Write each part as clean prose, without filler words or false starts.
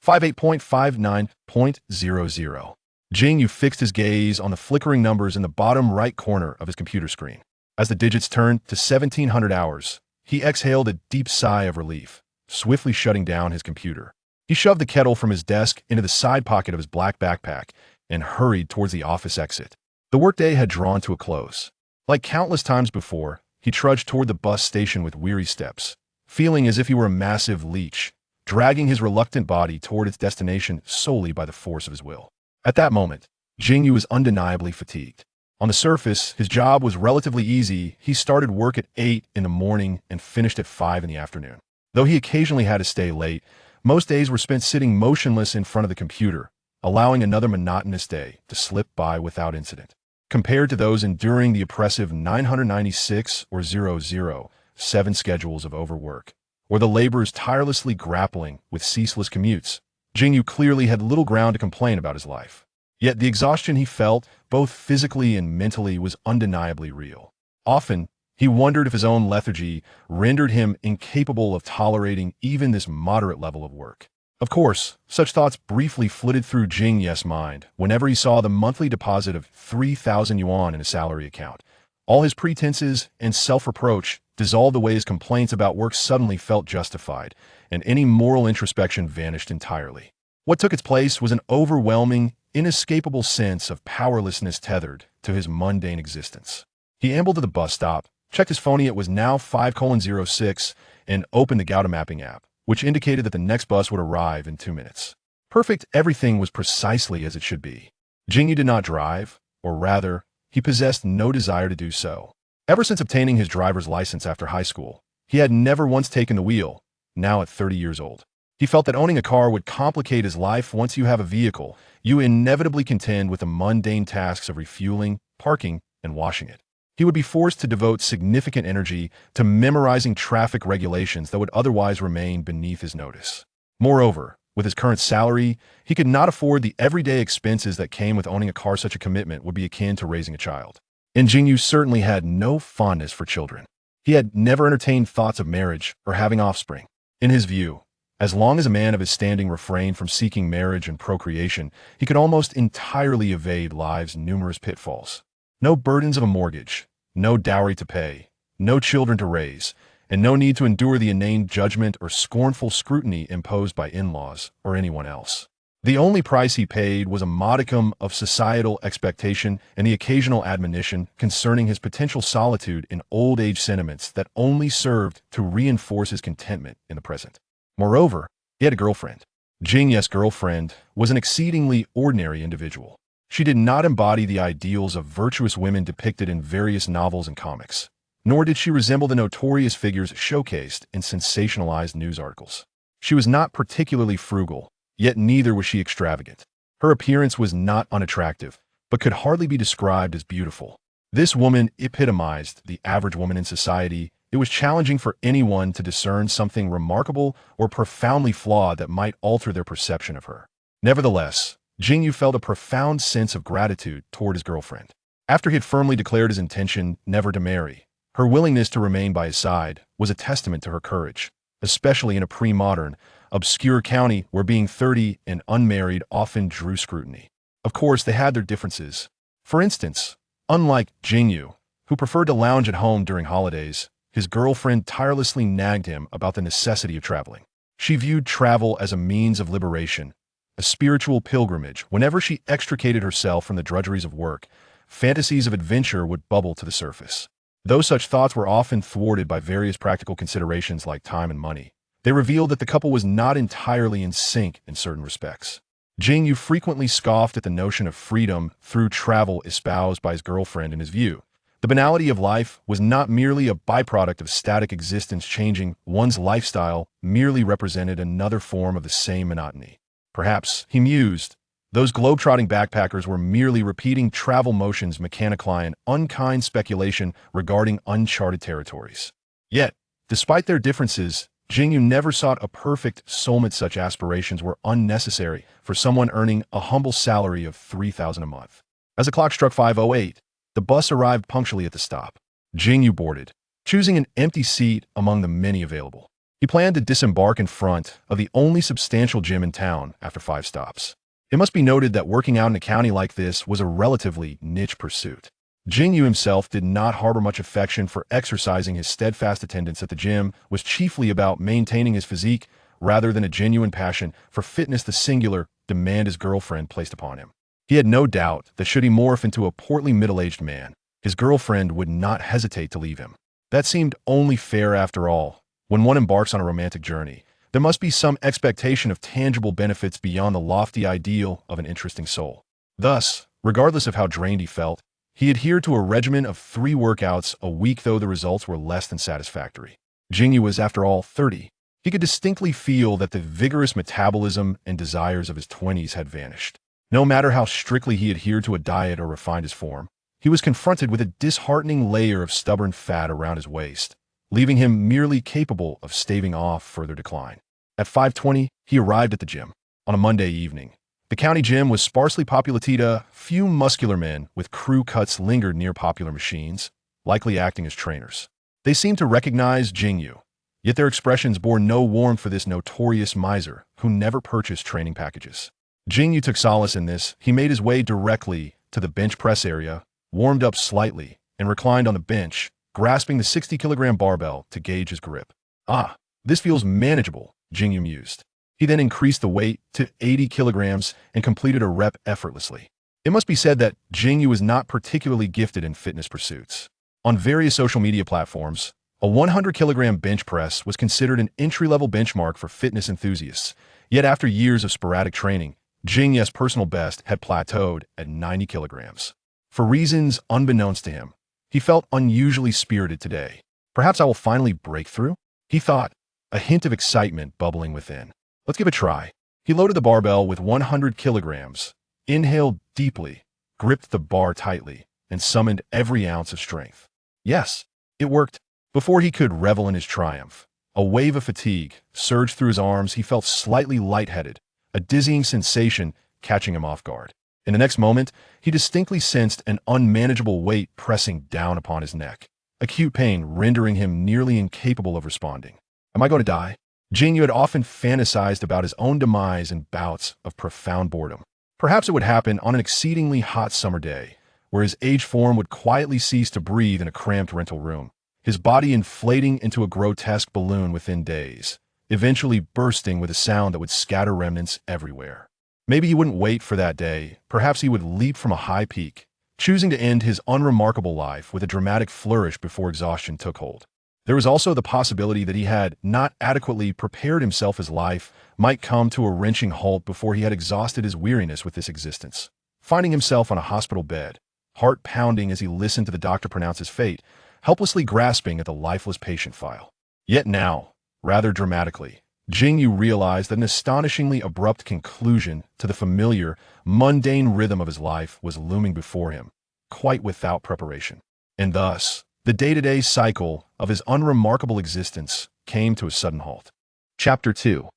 58.59.00. Jing Yu fixed his gaze on the flickering numbers in the bottom right corner of his computer screen. As the digits turned to 1700 hours, he exhaled a deep sigh of relief, swiftly shutting down his computer. He shoved the kettle from his desk into the side pocket of his black backpack and hurried towards the office exit. The workday had drawn to a close. Like countless times before, he trudged toward the bus station with weary steps, feeling as if he were a massive leech, dragging his reluctant body toward its destination solely by the force of his will. At that moment, Jing Yu was undeniably fatigued. On the surface, his job was relatively easy. He started work at 8 in the morning and finished at 5 in the afternoon. Though he occasionally had to stay late, most days were spent sitting motionless in front of the computer, allowing another monotonous day to slip by without incident. Compared to those enduring the oppressive 996 or 007 schedules of overwork, or the laborers tirelessly grappling with ceaseless commutes, Jing Yu clearly had little ground to complain about his life. Yet the exhaustion he felt, both physically and mentally, was undeniably real. Often, he wondered if his own lethargy rendered him incapable of tolerating even this moderate level of work. Of course, such thoughts briefly flitted through Jing Yu's mind whenever he saw the monthly deposit of 3,000 yuan in his salary account. All his pretenses and self-reproach dissolved away as complaints about work suddenly felt justified, and any moral introspection vanished entirely. What took its place was an overwhelming, inescapable sense of powerlessness tethered to his mundane existence. He ambled to the bus stop, checked his phone. It was now 5:06, and opened the Gauda mapping app, which indicated that the next bus would arrive in 2 minutes. Perfect, everything was precisely as it should be. Jing Yu did not drive, or rather, he possessed no desire to do so. Ever since obtaining his driver's license after high school, he had never once taken the wheel. Now at 30 years old, he felt that owning a car would complicate his life. Once you have a vehicle, you inevitably contend with the mundane tasks of refueling, parking, and washing it. He would be forced to devote significant energy to memorizing traffic regulations that would otherwise remain beneath his notice. Moreover, with his current salary, he could not afford the everyday expenses that came with owning a car. Such a commitment would be akin to raising a child. And Jing Yu certainly had no fondness for children. He had never entertained thoughts of marriage or having offspring. In his view, as long as a man of his standing refrained from seeking marriage and procreation, he could almost entirely evade life's numerous pitfalls. No burdens of a mortgage, no dowry to pay, no children to raise, and no need to endure the inane judgment or scornful scrutiny imposed by in-laws or anyone else. The only price he paid was a modicum of societal expectation and the occasional admonition concerning his potential solitude in old age sentiments that only served to reinforce his contentment in the present. Moreover, he had a girlfriend. Jing Yu's girlfriend was an exceedingly ordinary individual. She did not embody the ideals of virtuous women depicted in various novels and comics, nor did she resemble the notorious figures showcased in sensationalized news articles. She was not particularly frugal, yet neither was she extravagant. Her appearance was not unattractive, but could hardly be described as beautiful. This woman epitomized the average woman in society. It was challenging for anyone to discern something remarkable or profoundly flawed that might alter their perception of her. Nevertheless, Jing Yu felt a profound sense of gratitude toward his girlfriend. After he had firmly declared his intention never to marry, her willingness to remain by his side was a testament to her courage, especially in a pre-modern, obscure county where being 30 and unmarried often drew scrutiny. Of course, they had their differences. For instance, unlike Jing Yu, who preferred to lounge at home during holidays, his girlfriend tirelessly nagged him about the necessity of traveling. She viewed travel as a means of liberation, a spiritual pilgrimage. Whenever she extricated herself from the drudgeries of work, fantasies of adventure would bubble to the surface. Though such thoughts were often thwarted by various practical considerations like time and money, they revealed that the couple was not entirely in sync in certain respects. Jing Yu frequently scoffed at the notion of freedom through travel espoused by his girlfriend. In his view, the banality of life was not merely a byproduct of static existence. Changing one's lifestyle merely represented another form of the same monotony. Perhaps, he mused, those globe-trotting backpackers were merely repeating travel motions, mechanically an unkind speculation regarding uncharted territories. Yet, despite their differences, Jing Yu never sought a perfect soulmate. Such aspirations were unnecessary for someone earning a humble salary of 3,000 a month. As the clock struck 5:08, the bus arrived punctually at the stop. Jing Yu boarded, choosing an empty seat among the many available. He planned to disembark in front of the only substantial gym in town after 5 stops. It must be noted that working out in a county like this was a relatively niche pursuit. Jing Yu himself did not harbor much affection for exercising. His steadfast attendance at the gym was chiefly about maintaining his physique rather than a genuine passion for fitness, the singular demand his girlfriend placed upon him. He had no doubt that should he morph into a portly middle-aged man, his girlfriend would not hesitate to leave him. That seemed only fair after all. When one embarks on a romantic journey, there must be some expectation of tangible benefits beyond the lofty ideal of an interesting soul. Thus, regardless of how drained he felt, he adhered to a regimen of 3 workouts a week, though the results were less than satisfactory. Jing Yu was, after all, 30. He could distinctly feel that the vigorous metabolism and desires of his 20s had vanished. No matter how strictly he adhered to a diet or refined his form, he was confronted with a disheartening layer of stubborn fat around his waist, leaving him merely capable of staving off further decline. At 5:20, he arrived at the gym. On a Monday evening, the county gym was sparsely populated. A few muscular men with crew cuts lingered near popular machines, likely acting as trainers. They seemed to recognize Jing Yu, yet their expressions bore no warmth for this notorious miser who never purchased training packages. Jing Yu took solace in this. He made his way directly to the bench press area, warmed up slightly, and reclined on the bench, grasping the 60-kilogram barbell to gauge his grip. "Ah, this feels manageable," Jing Yu mused. He then increased the weight to 80 kilograms and completed a rep effortlessly. It must be said that Jing Yu was not particularly gifted in fitness pursuits. On various social media platforms, a 100-kilogram bench press was considered an entry-level benchmark for fitness enthusiasts. Yet after years of sporadic training, Jing Yu's personal best had plateaued at 90 kilograms. For reasons unbeknownst to him, he felt unusually spirited today. Perhaps I will finally break through, he thought, a hint of excitement bubbling within. Let's give it a try. He loaded the barbell with 100 kilograms, inhaled deeply, gripped the bar tightly, and summoned every ounce of strength. Yes, it worked. Before he could revel in his triumph, a wave of fatigue surged through his arms. He felt slightly lightheaded, a dizzying sensation catching him off guard. In the next moment, he distinctly sensed an unmanageable weight pressing down upon his neck, acute pain rendering him nearly incapable of responding. Am I going to die? Jing Yu had often fantasized about his own demise in bouts of profound boredom. Perhaps it would happen on an exceedingly hot summer day, where his aged form would quietly cease to breathe in a cramped rental room, his body inflating into a grotesque balloon within days, eventually bursting with a sound that would scatter remnants everywhere. Maybe he wouldn't wait for that day. Perhaps he would leap from a high peak, choosing to end his unremarkable life with a dramatic flourish before exhaustion took hold. There was also the possibility that he had not adequately prepared himself. His life might come to a wrenching halt before he had exhausted his weariness with this existence. Finding himself on a hospital bed, heart pounding as he listened to the doctor pronounce his fate, helplessly grasping at the lifeless patient file. Yet now, rather dramatically, Jing Yu realized that an astonishingly abrupt conclusion to the familiar, mundane rhythm of his life was looming before him, quite without preparation. And thus, the day-to-day cycle of his unremarkable existence came to a sudden halt. Chapter 2.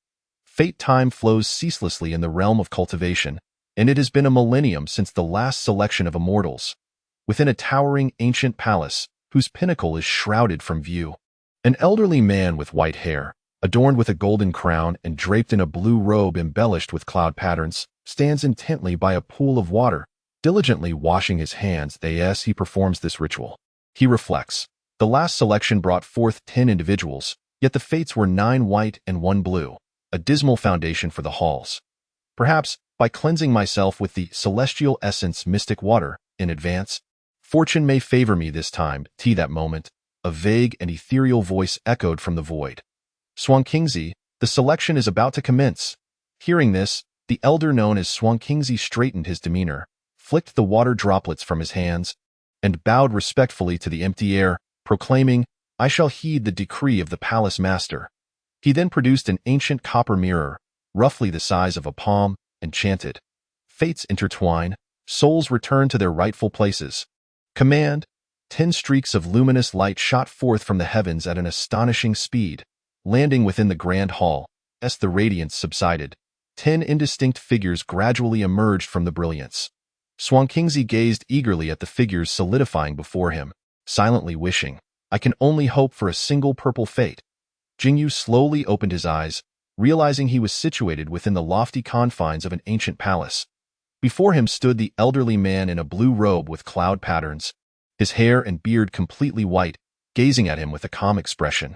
Fate. Time flows ceaselessly in the realm of cultivation, and it has been a millennium since the last selection of immortals. Within a towering ancient palace, whose pinnacle is shrouded from view, an elderly man with white hair, adorned with a golden crown and draped in a blue robe embellished with cloud patterns, stands intently by a pool of water, diligently washing his hands as he performs this ritual. He reflects. The last selection brought forth 10 individuals, yet the fates were 9 white and 1 blue, a dismal foundation for the halls. Perhaps, by cleansing myself with the celestial essence mystic water in advance, fortune may favor me this time. That moment, a vague and ethereal voice echoed from the void. Xuanqingzi, the selection is about to commence. Hearing this, the elder known as Xuanqingzi straightened his demeanor, flicked the water droplets from his hands, and bowed respectfully to the empty air, proclaiming, "I shall heed the decree of the palace master." He then produced an ancient copper mirror, roughly the size of a palm, and chanted, "Fates intertwine, souls return to their rightful places. Command." 10 streaks of luminous light shot forth from the heavens at an astonishing speed, landing within the grand hall. As the radiance subsided, 10 indistinct figures gradually emerged from the brilliance. Xuanqingzi gazed eagerly at the figures solidifying before him, silently wishing, "I can only hope for a single purple fate." Jing Yu slowly opened his eyes, realizing he was situated within the lofty confines of an ancient palace. Before him stood the elderly man in a blue robe with cloud patterns, his hair and beard completely white, gazing at him with a calm expression.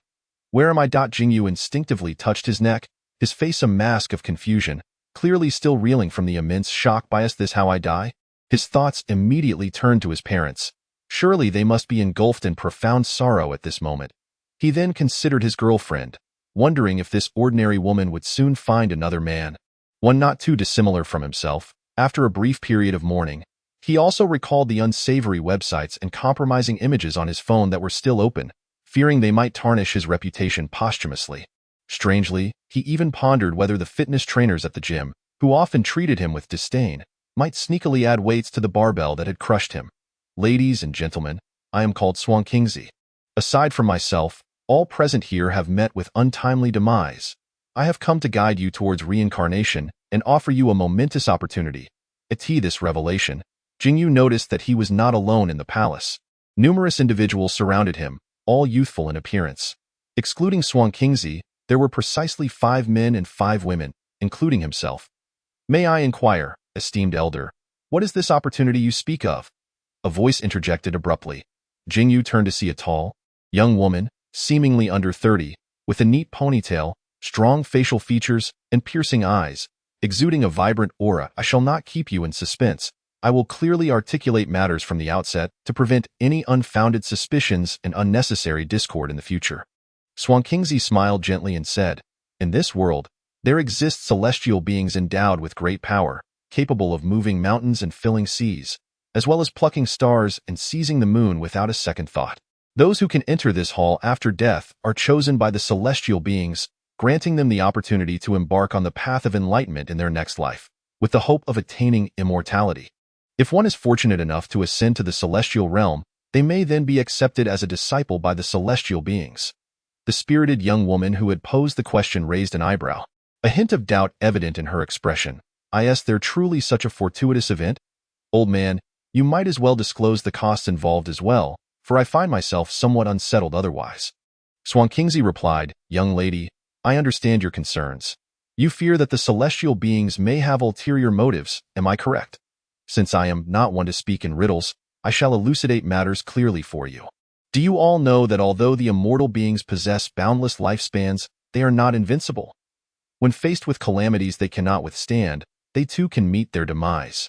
"Where am I?" Jing Yu instinctively touched his neck, his face a mask of confusion, clearly still reeling from the immense shock. "Is this how I die?" His thoughts immediately turned to his parents. Surely they must be engulfed in profound sorrow at this moment. He then considered his girlfriend, wondering if this ordinary woman would soon find another man, one not too dissimilar from himself. After a brief period of mourning, he also recalled the unsavory websites and compromising images on his phone that were still open, fearing they might tarnish his reputation posthumously. Strangely, he even pondered whether the fitness trainers at the gym, who often treated him with disdain, might sneakily add weights to the barbell that had crushed him. "Ladies and gentlemen, I am called Xuanqingzi. Aside from myself, all present here have met with untimely demise. I have come to guide you towards reincarnation and offer you a momentous opportunity." At this revelation, Jing Yu noticed that he was not alone in the palace. Numerous individuals surrounded him, all youthful in appearance. Excluding Xuanqingzi, there were precisely 5 men and 5 women, including himself. "May I inquire, esteemed elder, what is this opportunity you speak of?" A voice interjected abruptly. Jing Yu turned to see a tall, young woman, seemingly under 30, with a neat ponytail, strong facial features, and piercing eyes, exuding a vibrant aura. "I shall not keep you in suspense. I will clearly articulate matters from the outset to prevent any unfounded suspicions and unnecessary discord in the future." Xuanqingzi smiled gently and said, "In this world, there exist celestial beings endowed with great power, capable of moving mountains and filling seas, as well as plucking stars and seizing the moon without a second thought. Those who can enter this hall after death are chosen by the celestial beings, granting them the opportunity to embark on the path of enlightenment in their next life, with the hope of attaining immortality. If one is fortunate enough to ascend to the celestial realm, they may then be accepted as a disciple by the celestial beings." The spirited young woman who had posed the question raised an eyebrow, a hint of doubt evident in her expression. "Is there truly such a fortuitous event? Old man, you might as well disclose the costs involved as well, for I find myself somewhat unsettled otherwise." Xuanqingzi replied, "Young lady, I understand your concerns. You fear that the celestial beings may have ulterior motives, am I correct? Since I am not one to speak in riddles, I shall elucidate matters clearly for you. Do you all know that although the immortal beings possess boundless lifespans, they are not invincible? When faced with calamities they cannot withstand, they too can meet their demise.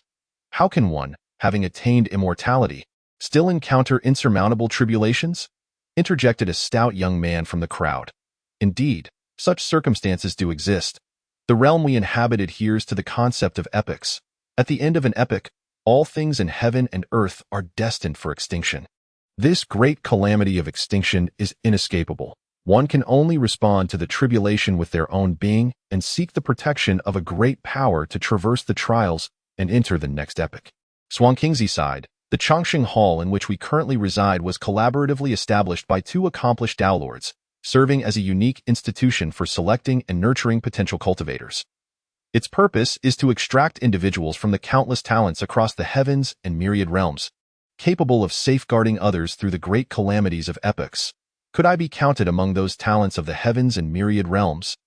How can one, having attained immortality, still encounter insurmountable tribulations?" interjected a stout young man from the crowd. "Indeed, such circumstances do exist. The realm we inhabit adheres to the concept of epochs. At the end of an epoch, all things in heaven and earth are destined for extinction. This great calamity of extinction is inescapable. One can only respond to the tribulation with their own being and seek the protection of a great power to traverse the trials and enter the next epoch." Xuanqingzi sighed. "The Changxing Hall in which we currently reside was collaboratively established by 2 accomplished Dao Lords, serving as a unique institution for selecting and nurturing potential cultivators. Its purpose is to extract individuals from the countless talents across the heavens and myriad realms, capable of safeguarding others through the great calamities of epochs. Could I be counted among those talents of the heavens and myriad realms?"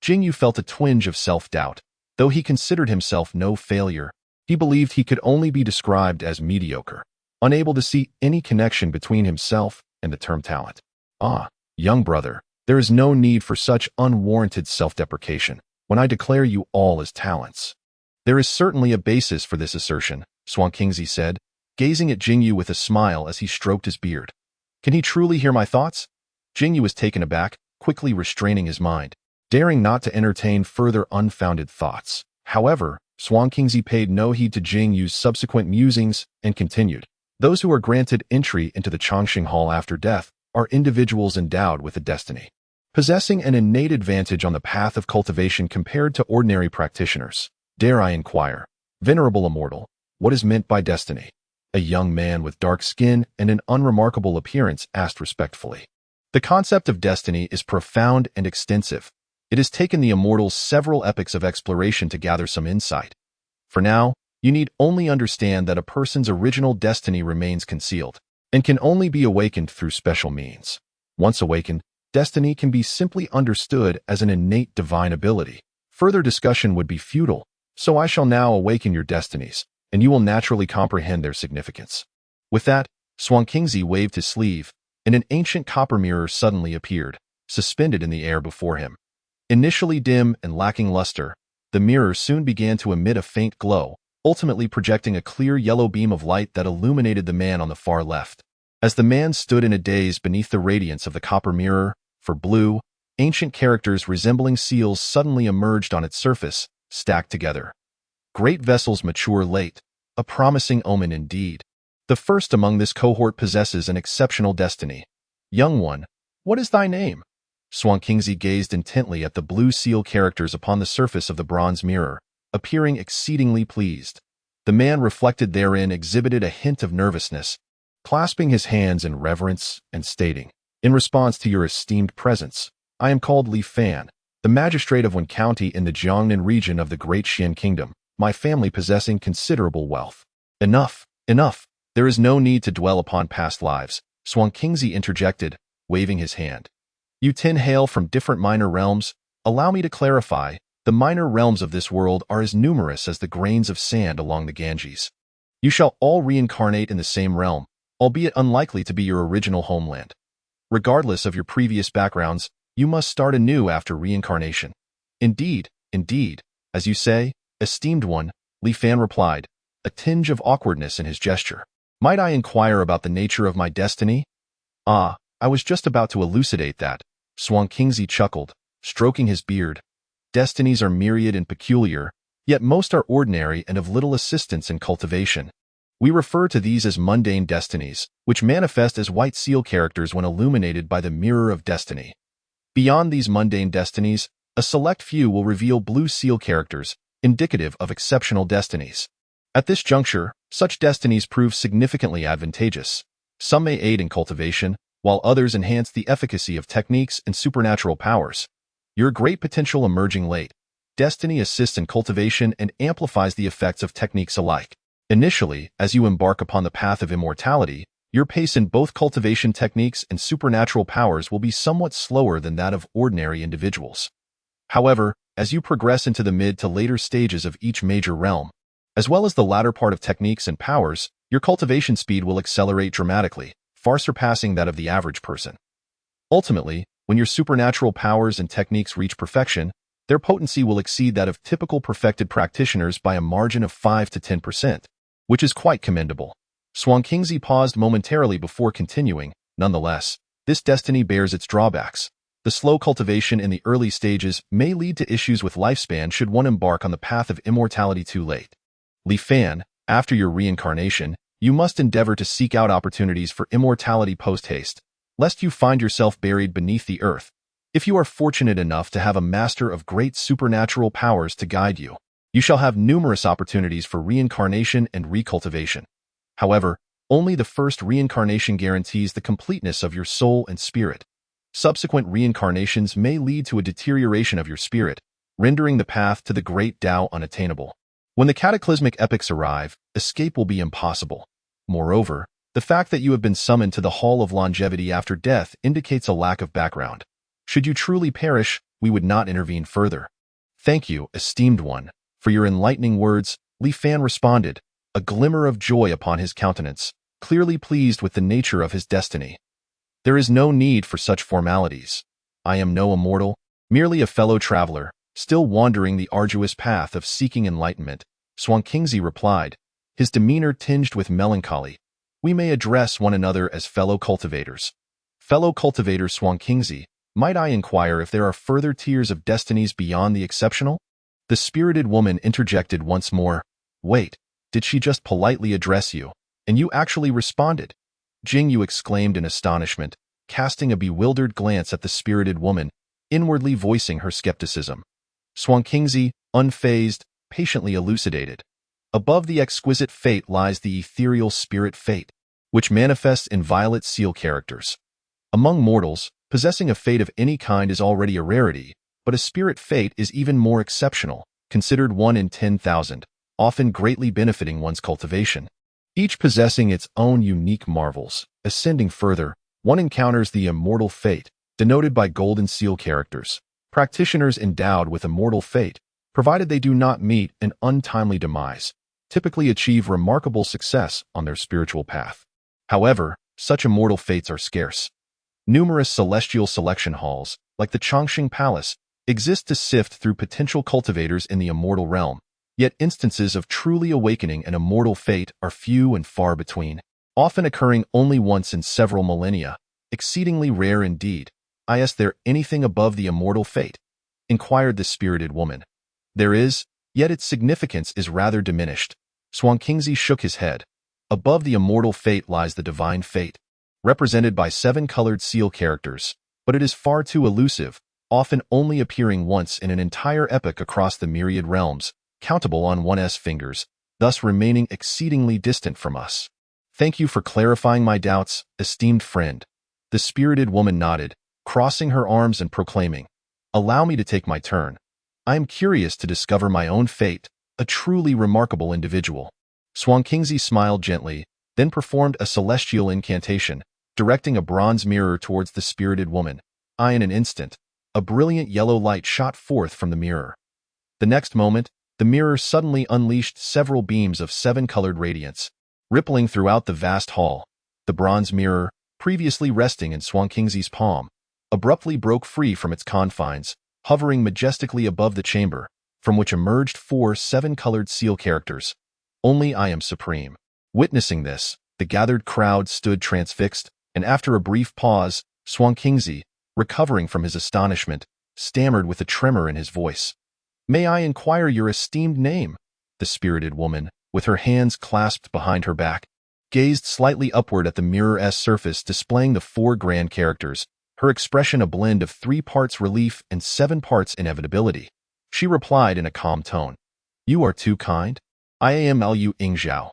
Jing Yu felt a twinge of self-doubt. Though he considered himself no failure, he believed he could only be described as mediocre, unable to see any connection between himself and the term talent. "Ah, young brother, there is no need for such unwarranted self-deprecation when I declare you all as talents." "There is certainly a basis for this assertion," Xuanqingzi said, gazing at Jing Yu with a smile as he stroked his beard. "Can he truly hear my thoughts?" Jing Yu was taken aback, quickly restraining his mind, daring not to entertain further unfounded thoughts. However, Xuanqingzi paid no heed to Jing Yu's subsequent musings and continued. "Those who are granted entry into the Changxing Hall after death are individuals endowed with a destiny, possessing an innate advantage on the path of cultivation compared to ordinary practitioners. Dare I inquire, venerable immortal, what is meant by destiny?" A young man with dark skin and an unremarkable appearance asked respectfully. "The concept of destiny is profound and extensive. It has taken the immortals several epochs of exploration to gather some insight. For now, you need only understand that a person's original destiny remains concealed and can only be awakened through special means. Once awakened, destiny can be simply understood as an innate divine ability. Further discussion would be futile, so I shall now awaken your destinies, and you will naturally comprehend their significance. With that, Xuanqingzi waved his sleeve, and an ancient copper mirror suddenly appeared, suspended in the air before him. Initially dim and lacking luster, the mirror soon began to emit a faint glow, ultimately projecting a clear yellow beam of light that illuminated the man on the far left. As the man stood in a daze beneath the radiance of the copper mirror, for blue, ancient characters resembling seals suddenly emerged on its surface, stacked together. Great vessels mature late, a promising omen indeed. The first among this cohort possesses an exceptional destiny. Young one, what is thy name? Xuanqingzi gazed intently at the blue seal characters upon the surface of the bronze mirror, appearing exceedingly pleased. The man reflected therein exhibited a hint of nervousness, clasping his hands in reverence and stating, "In response to your esteemed presence, I am called Li Fan, the magistrate of one county in the Jiangnan region of the Great Xian Kingdom, my family possessing considerable wealth." Enough, enough. There is no need to dwell upon past lives, Xuanqingzi interjected, waving his hand. You 10 hail from different minor realms. Allow me to clarify, the minor realms of this world are as numerous as the grains of sand along the Ganges. You shall all reincarnate in the same realm, albeit unlikely to be your original homeland. Regardless of your previous backgrounds, you must start anew after reincarnation. Indeed, as you say, esteemed one, Li Fan replied, a tinge of awkwardness in his gesture. Might I inquire about the nature of my destiny? Ah, I was just about to elucidate that, Xuanqingzi chuckled, stroking his beard. Destinies are myriad and peculiar, yet most are ordinary and of little assistance in cultivation. We refer to these as mundane destinies, which manifest as white seal characters when illuminated by the mirror of destiny. Beyond these mundane destinies, a select few will reveal blue seal characters, indicative of exceptional destinies. At this juncture, such destinies prove significantly advantageous. Some may aid in cultivation, while others enhance the efficacy of techniques and supernatural powers. Your great potential emerging late. Destiny assists in cultivation and amplifies the effects of techniques alike. Initially, as you embark upon the path of immortality, your pace in both cultivation techniques and supernatural powers will be somewhat slower than that of ordinary individuals. However, as you progress into the mid to later stages of each major realm, as well as the latter part of techniques and powers, your cultivation speed will accelerate dramatically, far surpassing that of the average person. Ultimately, when your supernatural powers and techniques reach perfection, their potency will exceed that of typical perfected practitioners by a margin of 5 to 10%, which is quite commendable. Xuanqingzi paused momentarily before continuing. Nonetheless, this destiny bears its drawbacks. The slow cultivation in the early stages may lead to issues with lifespan should one embark on the path of immortality too late. Li Fan, after your reincarnation, you must endeavor to seek out opportunities for immortality post-haste, lest you find yourself buried beneath the earth. If you are fortunate enough to have a master of great supernatural powers to guide you, you shall have numerous opportunities for reincarnation and recultivation. However, only the first reincarnation guarantees the completeness of your soul and spirit. Subsequent reincarnations may lead to a deterioration of your spirit, rendering the path to the great Tao unattainable. When the cataclysmic epochs arrive, escape will be impossible. Moreover, the fact that you have been summoned to the Hall of Longevity after death indicates a lack of background. Should you truly perish, we would not intervene further. Thank you, esteemed one, for your enlightening words, Li Fan responded, a glimmer of joy upon his countenance, clearly pleased with the nature of his destiny. There is no need for such formalities. I am no immortal, merely a fellow traveler, still wandering the arduous path of seeking enlightenment, Xuanqingzi replied, his demeanor tinged with melancholy. We may address one another as fellow cultivators. Fellow cultivator Xuanqingzi, might I inquire if there are further tiers of destinies beyond the exceptional? The spirited woman interjected once more. Wait, did she just politely address you, and you actually responded? Jing Yu exclaimed in astonishment, casting a bewildered glance at the spirited woman, inwardly voicing her skepticism. Xuanqingzi, unfazed, patiently elucidated. Above the exquisite fate lies the ethereal spirit fate, which manifests in violet seal characters. Among mortals, possessing a fate of any kind is already a rarity, but a spirit fate is even more exceptional, considered 1 in 10,000, often greatly benefiting one's cultivation. Each possessing its own unique marvels. Ascending further, one encounters the immortal fate, denoted by golden seal characters. Practitioners endowed with immortal fate, provided they do not meet an untimely demise, typically achieve remarkable success on their spiritual path. However, such immortal fates are scarce. Numerous celestial selection halls, like the Chongqing Palace, exist to sift through potential cultivators in the immortal realm, yet instances of truly awakening an immortal fate are few and far between, often occurring only once in several millennia, exceedingly rare indeed. Is there anything above the immortal fate? Inquired the spirited woman. There is, yet its significance is rather diminished. Xuanqingzi shook his head. Above the immortal fate lies the divine fate, represented by 7 colored seal characters, but it is far too elusive, often only appearing once in an entire epoch across the myriad realms, countable on one's fingers, thus remaining exceedingly distant from us. Thank you for clarifying my doubts, esteemed friend. The spirited woman nodded, crossing her arms and proclaiming, "Allow me to take my turn. I am curious to discover my own fate, a truly remarkable individual." Xuanqingzi smiled gently, then performed a celestial incantation, directing a bronze mirror towards the spirited woman. In an instant, a brilliant yellow light shot forth from the mirror. The next moment, the mirror suddenly unleashed several beams of 7-colored radiance, rippling throughout the vast hall. The bronze mirror, previously resting in Xuanqingzi's palm, abruptly broke free from its confines, hovering majestically above the chamber, from which emerged 4 7-colored seal characters. Only I am supreme. Witnessing this, the gathered crowd stood transfixed, and after a brief pause, Xuanqingzi, recovering from his astonishment, stammered with a tremor in his voice. "May I inquire your esteemed name?" The spirited woman, with her hands clasped behind her back, gazed slightly upward at the mirror's surface displaying the 4 grand characters, her expression a blend of 3 parts relief and 7 parts inevitability. She replied in a calm tone, "You are too kind. I am Lu Yingzhao."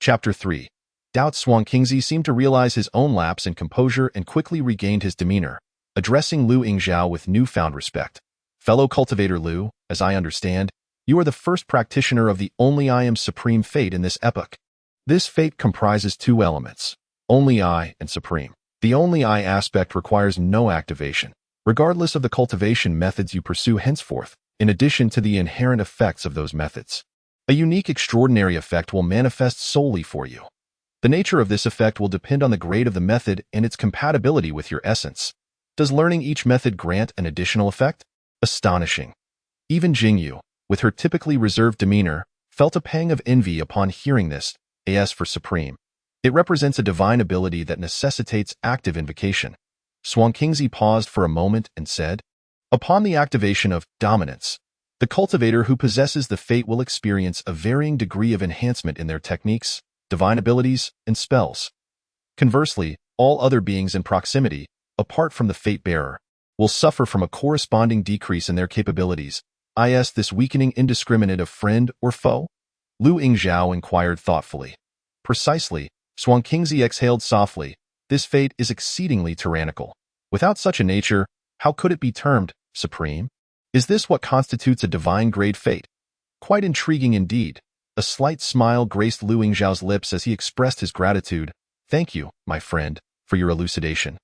Chapter 3. Doubt. Xuanqingzi seemed to realize his own lapse in composure and quickly regained his demeanor, addressing Lu Yingzhao with newfound respect. "Fellow cultivator Lu, as I understand, you are the first practitioner of the only I am supreme fate in this epoch. This fate comprises 2 elements, only I and supreme. The only I aspect requires no activation, regardless of the cultivation methods you pursue henceforth, in addition to the inherent effects of those methods. A unique extraordinary effect will manifest solely for you. The nature of this effect will depend on the grade of the method and its compatibility with your essence. Does learning each method grant an additional effect? Astonishing." Even Jing Yu, with her typically reserved demeanor, felt a pang of envy upon hearing this. As for supreme, it represents a divine ability that necessitates active invocation. Xuanqingzi paused for a moment and said, "Upon the activation of dominance, the cultivator who possesses the fate will experience a varying degree of enhancement in their techniques, divine abilities, and spells. Conversely, all other beings in proximity, apart from the fate bearer, will suffer from a corresponding decrease in their capabilities. Is this weakening indiscriminate of friend or foe?" Lu Yingzhao inquired thoughtfully. "Precisely." Xuanqingzi exhaled softly. "This fate is exceedingly tyrannical. Without such a nature, how could it be termed supreme? Is this what constitutes a divine grade fate? Quite intriguing indeed." A slight smile graced Lu Yingzhao's lips as he expressed his gratitude. "Thank you, my friend, for your elucidation."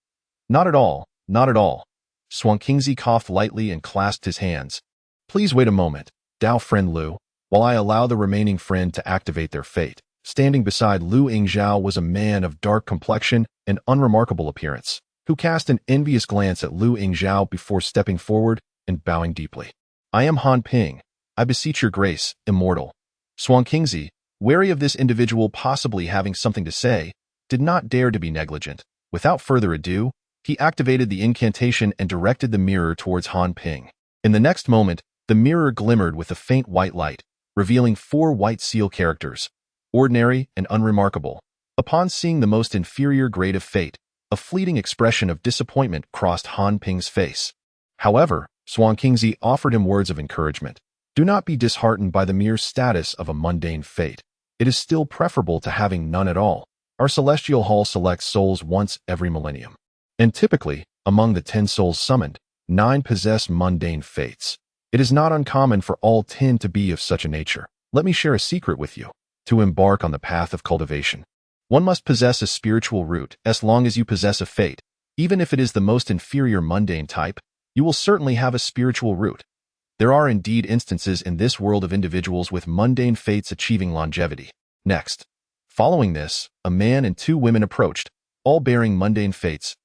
Not at all, not at all." Xuanqingzi coughed lightly and clasped his hands. "Please wait a moment, Dao friend Lu, while I allow the remaining friend to activate their fate." Standing beside Lu Yingzhao was a man of dark complexion and unremarkable appearance, who cast an envious glance at Lu Yingzhao before stepping forward and bowing deeply. "I am Han Ping. I beseech your grace, immortal." Xuanqingzi, wary of this individual possibly having something to say, did not dare to be negligent. Without further ado, he activated the incantation and directed the mirror towards Han Ping. In the next moment, the mirror glimmered with a faint white light, revealing 4 white seal characters, ordinary and unremarkable. Upon seeing the most inferior grade of fate, a fleeting expression of disappointment crossed Han Ping's face. However, Xuanqingzi offered him words of encouragement. "Do not be disheartened by the mere status of a mundane fate. It is still preferable to having none at all. Our celestial hall selects souls once every millennium. And typically, among the 10 souls summoned, 9 possess mundane fates. It is not uncommon for all 10 to be of such a nature. Let me share a secret with you. To embark on the path of cultivation, one must possess a spiritual root. As long as you possess a fate, Even if it is the most inferior mundane type, you will certainly have a spiritual root. There are indeed instances in this world of individuals with mundane fates achieving longevity. Next, following this, a man and two women approached, all bearing mundane fates.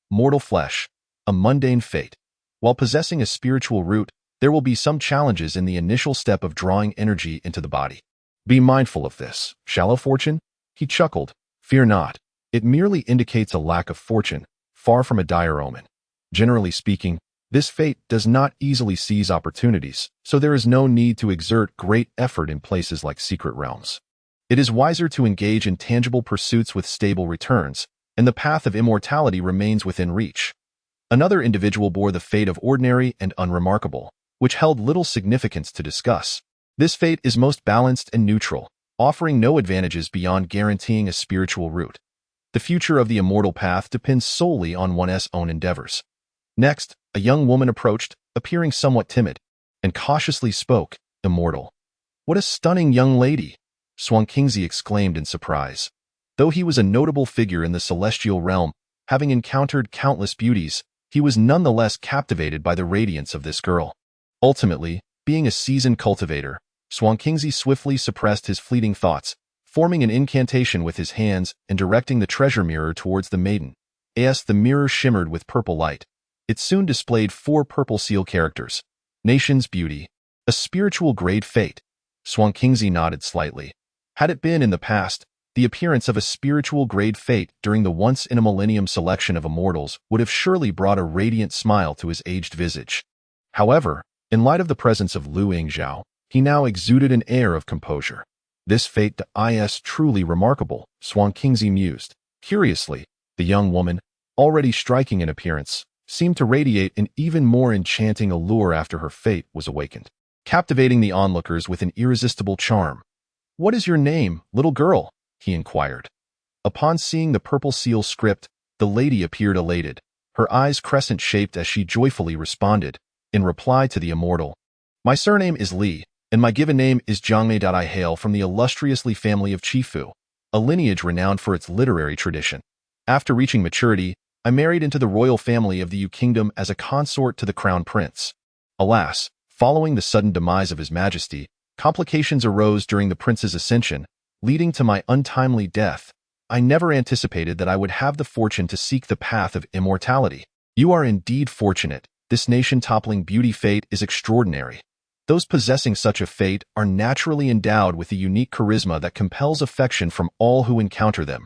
Mortal flesh, a mundane fate. While possessing a spiritual root, there will be some challenges in the initial step of drawing energy into the body. Be mindful of this. Shallow fortune? He chuckled. Fear not. It merely indicates a lack of fortune, far from a dire omen. Generally speaking, this fate does not easily seize opportunities, so there is no need to exert great effort in places like secret realms. It is wiser to engage in tangible pursuits with stable returns, and the path of immortality remains within reach. Another individual bore the fate of ordinary and unremarkable, which held little significance to discuss. This fate is most balanced and neutral, offering no advantages beyond guaranteeing a spiritual root. The future of the immortal path depends solely on one's own endeavors. Next, a young woman approached, appearing somewhat timid, and cautiously spoke, "Immortal." "What a stunning young lady!" Xuanqingzi exclaimed in surprise. Though he was a notable figure in the celestial realm, having encountered countless beauties, he was nonetheless captivated by the radiance of this girl. Ultimately, being a seasoned cultivator, Xuanqingzi swiftly suppressed his fleeting thoughts, forming an incantation with his hands and directing the treasure mirror towards the maiden. The mirror shimmered with purple light. It soon displayed 4 purple seal characters. Nation's beauty. A spiritual grade fate. Xuanqingzi nodded slightly. Had it been in the past, the appearance of a spiritual grade fate during the once-in-a-millennium selection of immortals would have surely brought a radiant smile to his aged visage. However, in light of the presence of Lu Yingzhao, he now exuded an air of composure. This fate is truly remarkable, Xuanqingzi mused. Curiously, the young woman, already striking in appearance, seemed to radiate an even more enchanting allure after her fate was awakened, captivating the onlookers with an irresistible charm. "What is your name, little girl?" he inquired. Upon seeing the purple seal script, the lady appeared elated, her eyes crescent-shaped as she joyfully responded, in reply to the immortal. "My surname is Li, and my given name is Jiangmei. I hail from the illustrious Li family of Qifu, a lineage renowned for its literary tradition. After reaching maturity, I married into the royal family of the Yu kingdom as a consort to the crown prince. Alas, following the sudden demise of his majesty, complications arose during the prince's ascension, leading to my untimely death. I never anticipated that I would have the fortune to seek the path of immortality. You are indeed fortunate. This nation-toppling beauty fate is extraordinary. Those possessing such a fate are naturally endowed with a unique charisma that compels affection from all who encounter them.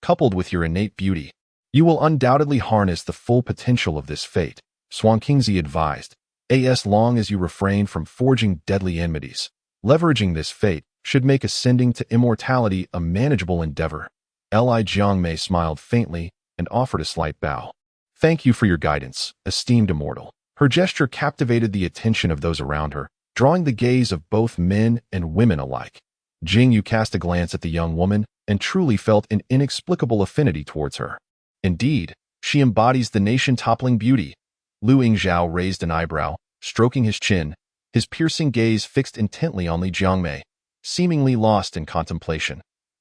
Coupled with your innate beauty, you will undoubtedly harness the full potential of this fate," Xuanqingzi advised. "As long as you refrain from forging deadly enmities, leveraging this fate should make ascending to immortality a manageable endeavor." Li Jiangmei smiled faintly and offered a slight bow. "Thank you for your guidance, esteemed immortal." Her gesture captivated the attention of those around her, drawing the gaze of both men and women alike. Jing Yu cast a glance at the young woman and truly felt an inexplicable affinity towards her. Indeed, she embodies the nation-toppling beauty. Lu Yingzhao raised an eyebrow, stroking his chin, his piercing gaze fixed intently on Li Jiangmei, seemingly lost in contemplation.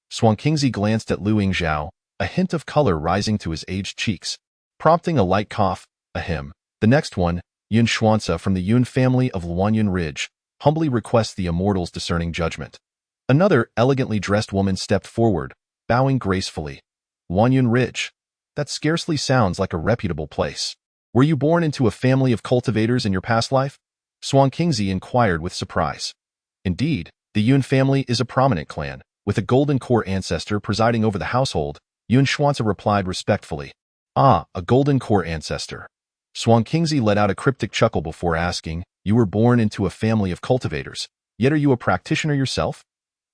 Xuanqingzi glanced at Lu Yingzhao, a hint of color rising to his aged cheeks, prompting a light cough. "Ahem. The next one, Yun Xuanzi from the Yun family of Luanyun Ridge, humbly requests the immortal's discerning judgment." Another elegantly dressed woman stepped forward, bowing gracefully. "Luanyun Ridge? That scarcely sounds like a reputable place. Were you born into a family of cultivators in your past life?" Xuanqingzi inquired with surprise. Indeed, the Yun family is a prominent clan, with a golden core ancestor presiding over the household, Yun Xuanzi replied respectfully. "Ah, a golden core ancestor." Xuanqingzi let out a cryptic chuckle before asking, "You were born into a family of cultivators, yet are you a practitioner yourself?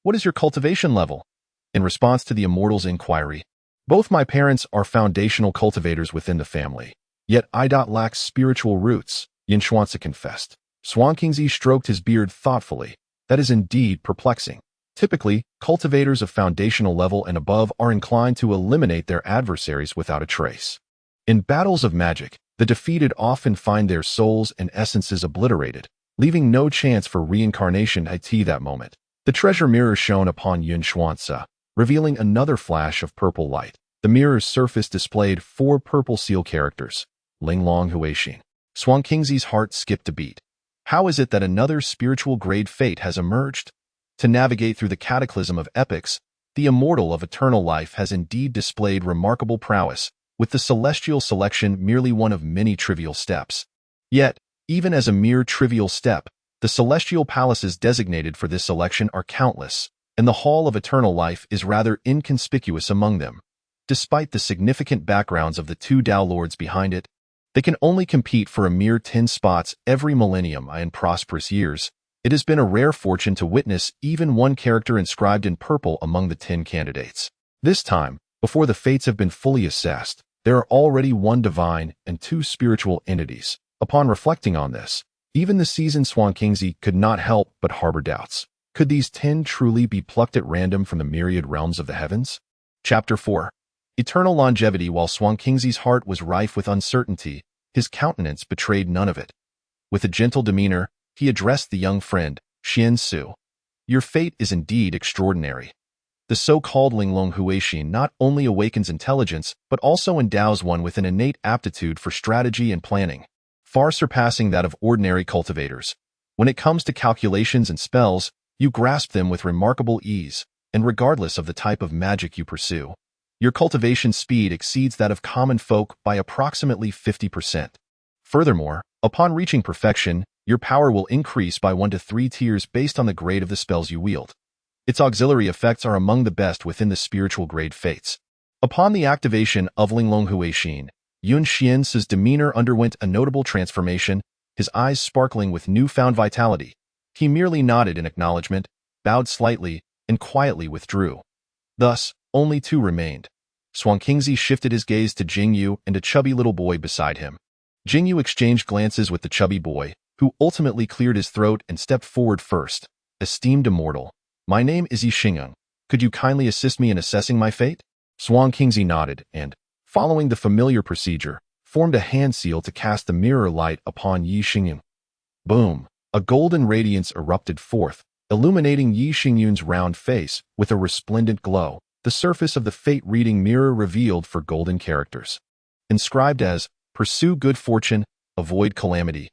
What is your cultivation level?" In response to the immortal's inquiry, "Both my parents are foundational cultivators within the family, yet I lack spiritual roots," Yun Xuanzi confessed. Xuanqingzi stroked his beard thoughtfully. "That is indeed perplexing. Typically, cultivators of foundational level and above are inclined to eliminate their adversaries without a trace. In battles of magic, the defeated often find their souls and essences obliterated, leaving no chance for reincarnation at that moment." The treasure mirror shone upon Yun Xuanzi, revealing another flash of purple light. The mirror's surface displayed 4 purple seal characters, Linglong Huixing. Xuanqingzi's heart skipped a beat. How is it that another spiritual grade fate has emerged? To navigate through the cataclysm of epochs, the immortal of eternal life has indeed displayed remarkable prowess, with the celestial selection merely one of many trivial steps. Yet, even as a mere trivial step, the celestial palaces designated for this selection are countless, and the Hall of Eternal Life is rather inconspicuous among them. Despite the significant backgrounds of the 2 Dao Lords behind it, they can only compete for a mere 10 spots every millennium. In prosperous years, it has been a rare fortune to witness even one character inscribed in purple among the 10 candidates. This time, before the fates have been fully assessed, there are already 1 divine and 2 spiritual entities. Upon reflecting on this, even the seasoned Xuanqingzi could not help but harbor doubts. Could these 10 truly be plucked at random from the myriad realms of the heavens? Chapter 4. Eternal longevity. While Xuanqingzi's heart was rife with uncertainty, his countenance betrayed none of it. With a gentle demeanor, he addressed the young friend, Xiansu. Your fate is indeed extraordinary. The so-called Linglong Huixing not only awakens intelligence, but also endows one with an innate aptitude for strategy and planning, far surpassing that of ordinary cultivators. When it comes to calculations and spells, you grasp them with remarkable ease, and regardless of the type of magic you pursue, your cultivation speed exceeds that of common folk by approximately 50%. Furthermore, upon reaching perfection, your power will increase by 1 to 3 tiers based on the grade of the spells you wield. Its auxiliary effects are among the best within the spiritual grade fates. Upon the activation of Linglong Huixing, Yun Xian's demeanor underwent a notable transformation, his eyes sparkling with newfound vitality. He merely nodded in acknowledgement, bowed slightly, and quietly withdrew. Thus, only 2 remained. Xuanqingzi shifted his gaze to Jing Yu and a chubby little boy beside him. Jing Yu exchanged glances with the chubby boy, who ultimately cleared his throat and stepped forward first. Esteemed immortal, my name is Yixing. Could you kindly assist me in assessing my fate? Xuanqingzi nodded and, following the familiar procedure, formed a hand seal to cast the mirror light upon Yixing. Boom! A golden radiance erupted forth, illuminating Yixing's round face with a resplendent glow. The surface of the fate-reading mirror revealed 4 golden characters, inscribed as, "Pursue good fortune, avoid calamity."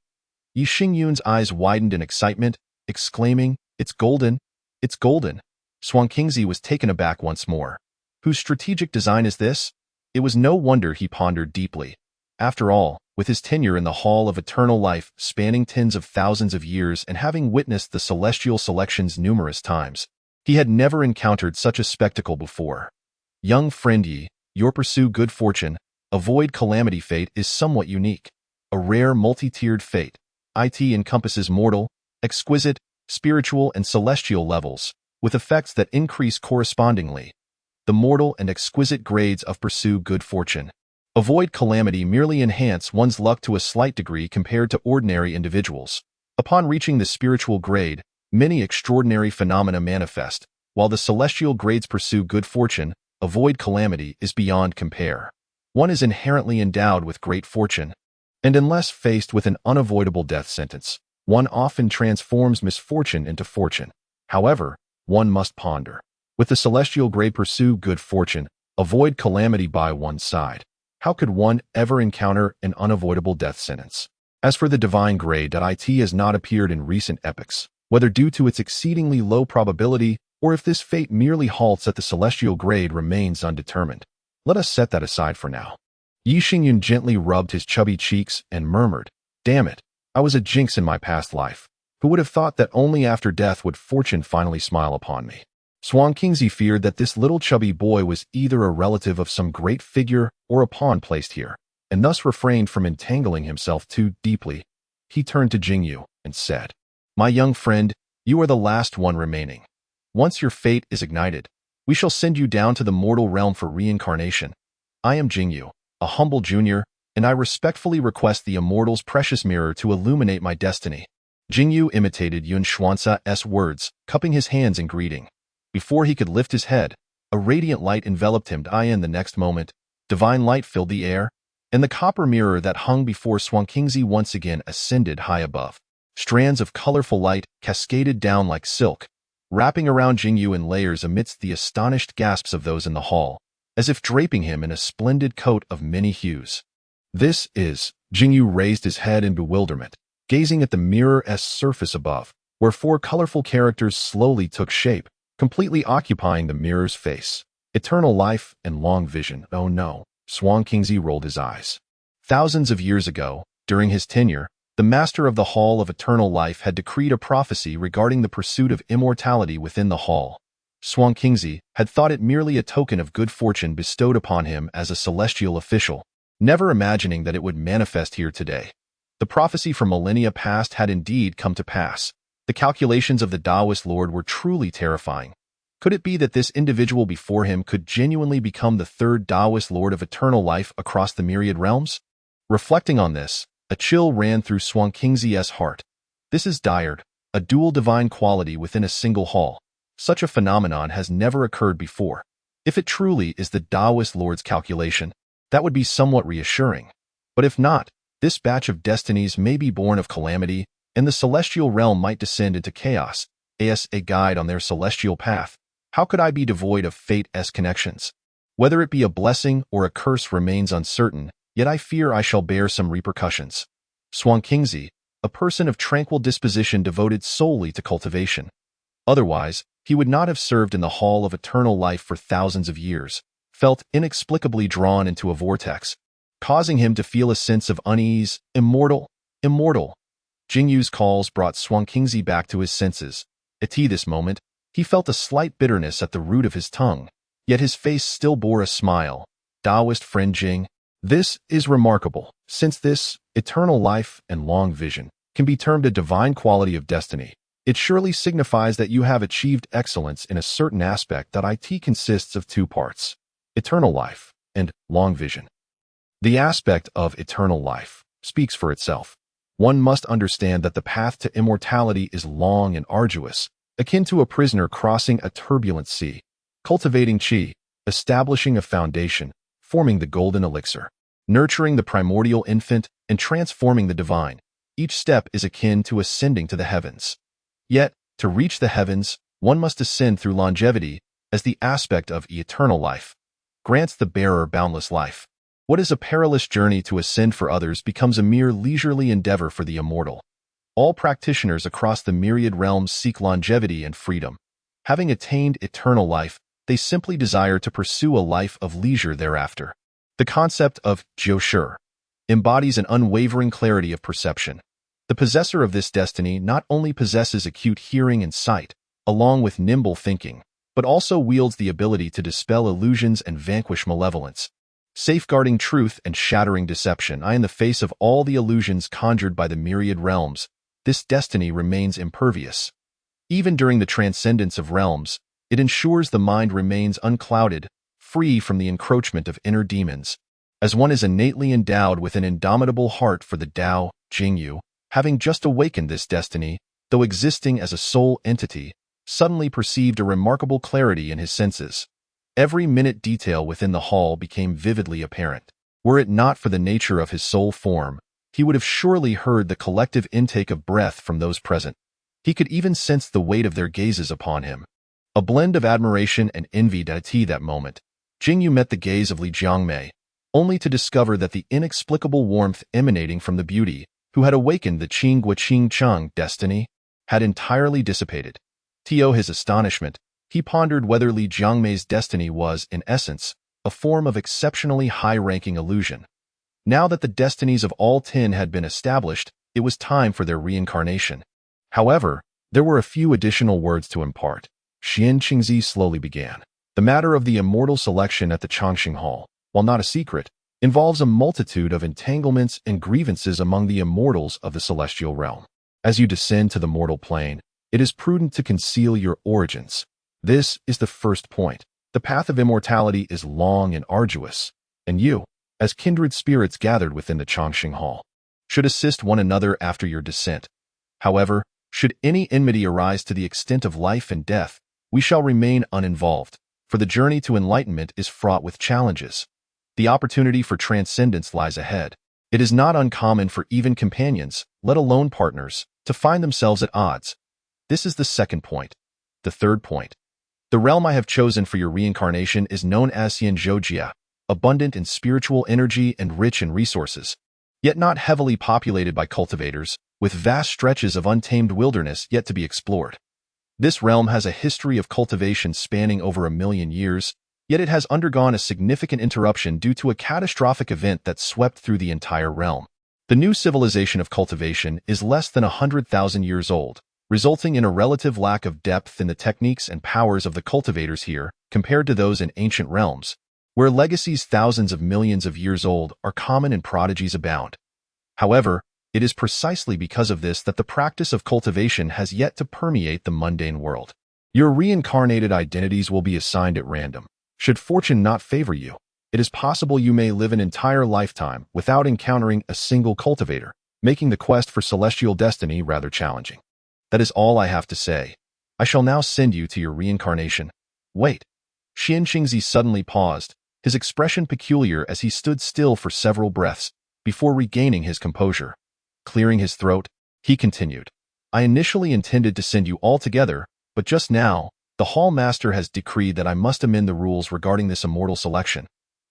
Yixing's eyes widened in excitement, exclaiming, "It's golden! It's golden!" Xuanqingzi was taken aback once more. Whose strategic design is this? It was no wonder he pondered deeply. After all, with his tenure in the Hall of Eternal Life spanning tens of thousands of years and having witnessed the celestial selections numerous times, he had never encountered such a spectacle before. Young friend Yi, your pursue good fortune, avoid calamity fate is somewhat unique. A rare multi-tiered fate. It encompasses mortal, exquisite, spiritual, and celestial levels, with effects that increase correspondingly. The mortal and exquisite grades of pursue good fortune. Avoid calamity merely enhance one's luck to a slight degree compared to ordinary individuals. Upon reaching the spiritual grade, many extraordinary phenomena manifest, while the celestial grades pursue good fortune, avoid calamity is beyond compare. One is inherently endowed with great fortune, and unless faced with an unavoidable death sentence, one often transforms misfortune into fortune. However, one must ponder. With the celestial grade pursue good fortune, avoid calamity by one's side. How could one ever encounter an unavoidable death sentence? As for the divine grade, it has not appeared in recent epochs, whether due to its exceedingly low probability or if this fate merely halts at the celestial grade remains undetermined. Let us set that aside for now. Yixing gently rubbed his chubby cheeks and murmured, "Damn it, I was a jinx in my past life. Who would have thought that only after death would fortune finally smile upon me?" Xuanqingzi feared that this little chubby boy was either a relative of some great figure or a pawn placed here, and thus refrained from entangling himself too deeply. He turned to Jing Yu and said, "My young friend, you are the last one remaining. Once your fate is ignited, we shall send you down to the mortal realm for reincarnation. I am Jing Yu, a humble junior, and I respectfully request the immortal's precious mirror to illuminate my destiny." Jing Yu imitated Yun Xuanca's words, cupping his hands in greeting. Before he could lift his head, a radiant light enveloped him. In the next moment, divine light filled the air, and the copper mirror that hung before Xuanqingzi once again ascended high above. Strands of colorful light cascaded down like silk, wrapping around Jing Yu in layers amidst the astonished gasps of those in the hall. as if draping him in a splendid coat of many hues. This is, Jing Yu raised his head in bewilderment, gazing at the mirror-esque surface above, where four colorful characters slowly took shape, completely occupying the mirror's face. Eternal life and long vision. Oh no, Xuanqingzi rolled his eyes. Thousands of years ago, during his tenure, the master of the Hall of Eternal Life had decreed a prophecy regarding the pursuit of immortality within the hall. Xuanqingzi had thought it merely a token of good fortune bestowed upon him as a celestial official, never imagining that it would manifest here today. The prophecy from millennia past had indeed come to pass. The calculations of the Taoist Lord were truly terrifying. Could it be that this individual before him could genuinely become the third Taoist Lord of eternal life across the myriad realms? Reflecting on this, a chill ran through Xuanqingzi's heart. This is dire, a dual divine quality within a single hall. Such a phenomenon has never occurred before. If it truly is the Taoist Lord's calculation, that would be somewhat reassuring. But if not, this batch of destinies may be born of calamity, and the celestial realm might descend into chaos, as a guide on their celestial path. How could I be devoid of fate-esque connections? Whether it be a blessing or a curse remains uncertain, yet I fear I shall bear some repercussions. Xuanqingzi, a person of tranquil disposition devoted solely to cultivation. Otherwise, he would not have served in the Hall of Eternal Life for thousands of years, felt inexplicably drawn into a vortex, causing him to feel a sense of unease. Immortal. Jing Yu's calls brought Xuanqingzi back to his senses. At this moment, he felt a slight bitterness at the root of his tongue, yet his face still bore a smile. Taoist friend Jing, this is remarkable, since this, eternal life and long vision, can be termed a divine quality of destiny. It surely signifies that you have achieved excellence in a certain aspect that it consists of two parts, eternal life and long vision. The aspect of eternal life speaks for itself. One must understand that the path to immortality is long and arduous, akin to a prisoner crossing a turbulent sea, cultivating qi, establishing a foundation, forming the golden elixir, nurturing the primordial infant, and transforming the divine. Each step is akin to ascending to the heavens. Yet, to reach the heavens, one must ascend through longevity, as the aspect of eternal life grants the bearer boundless life. What is a perilous journey to ascend for others becomes a mere leisurely endeavor for the immortal. All practitioners across the myriad realms seek longevity and freedom. Having attained eternal life, they simply desire to pursue a life of leisure thereafter. The concept of jiu embodies an unwavering clarity of perception. The possessor of this destiny not only possesses acute hearing and sight, along with nimble thinking, but also wields the ability to dispel illusions and vanquish malevolence, safeguarding truth and shattering deception. In the face of all the illusions conjured by the myriad realms, this destiny remains impervious. Even during the transcendence of realms, it ensures the mind remains unclouded, free from the encroachment of inner demons. As one is innately endowed with an indomitable heart for the Tao, Jing Yu, having just awakened this destiny, though existing as a sole entity, suddenly perceived a remarkable clarity in his senses. Every minute detail within the hall became vividly apparent. Were it not for the nature of his soul form, he would have surely heard the collective intake of breath from those present. He could even sense the weight of their gazes upon him. A blend of admiration and envy at that moment. Jing Yu met the gaze of Li Jiangmei, only to discover that the inexplicable warmth emanating from the beauty, who had awakened the Qing Chang destiny, had entirely dissipated. To his astonishment, he pondered whether Li Jiangmei's destiny was, in essence, a form of exceptionally high-ranking illusion. Now that the destinies of all 10 had been established, it was time for their reincarnation. However, there were a few additional words to impart. Xuanqingzi slowly began. The matter of the immortal selection at the Changxing Hall, while not a secret, involves a multitude of entanglements and grievances among the immortals of the celestial realm. As you descend to the mortal plane, it is prudent to conceal your origins. This is the first point. The path of immortality is long and arduous, and you, as kindred spirits gathered within the Changxing Hall, should assist one another after your descent. However, should any enmity arise to the extent of life and death, we shall remain uninvolved, for the journey to enlightenment is fraught with challenges. The opportunity for transcendence lies ahead. It is not uncommon for even companions, let alone partners, to find themselves at odds. This is the second point. The third point. The realm I have chosen for your reincarnation is known as Xuanqingzi, abundant in spiritual energy and rich in resources, yet not heavily populated by cultivators, with vast stretches of untamed wilderness yet to be explored. This realm has a history of cultivation spanning over 1,000,000 years, yet it has undergone a significant interruption due to a catastrophic event that swept through the entire realm. The new civilization of cultivation is less than 100,000 years old, resulting in a relative lack of depth in the techniques and powers of the cultivators here compared to those in ancient realms, where legacies thousands of millions of years old are common and prodigies abound. However, it is precisely because of this that the practice of cultivation has yet to permeate the mundane world. Your reincarnated identities will be assigned at random. Should fortune not favor you, it is possible you may live an entire lifetime without encountering a single cultivator, making the quest for celestial destiny rather challenging. That is all I have to say. I shall now send you to your reincarnation. Wait. Xuanqingzi suddenly paused, his expression peculiar as he stood still for several breaths, before regaining his composure. Clearing his throat, he continued, I initially intended to send you all together, but just now, the Hall Master has decreed that I must amend the rules regarding this immortal selection.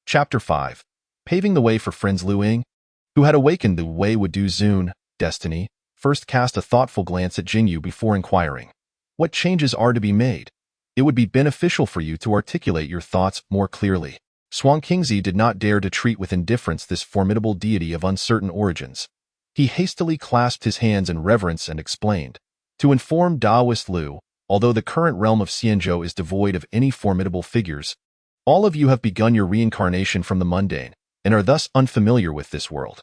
Chapter 5. Paving the way for friends. Lu Ying, who had awakened the Wei Wudu Zun, destiny, first cast a thoughtful glance at Jing Yu before inquiring, what changes are to be made? It would be beneficial for you to articulate your thoughts more clearly. Xuanqingzi did not dare to treat with indifference this formidable deity of uncertain origins. He hastily clasped his hands in reverence and explained, to inform Taoist Lu, although the current realm of Xianzhou is devoid of any formidable figures, all of you have begun your reincarnation from the mundane, and are thus unfamiliar with this world.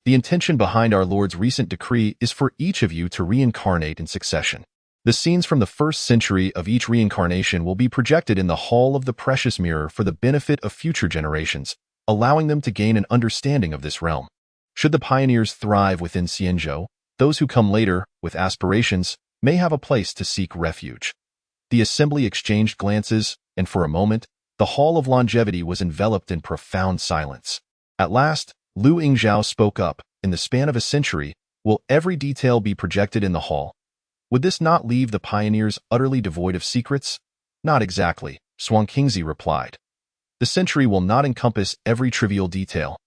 The intention behind our Lord's recent decree is for each of you to reincarnate in succession. The scenes from the first century of each reincarnation will be projected in the Hall of the Precious Mirror for the benefit of future generations, allowing them to gain an understanding of this realm. Should the pioneers thrive within Xianzhou, those who come later, with aspirations, may have a place to seek refuge. The assembly exchanged glances, and for a moment, the Hall of Longevity was enveloped in profound silence. At last, Lu Yingzhao spoke up, in the span of a century, will every detail be projected in the hall? Would this not leave the pioneers utterly devoid of secrets? Not exactly, Xuanqingzi replied. The century will not encompass every trivial detail.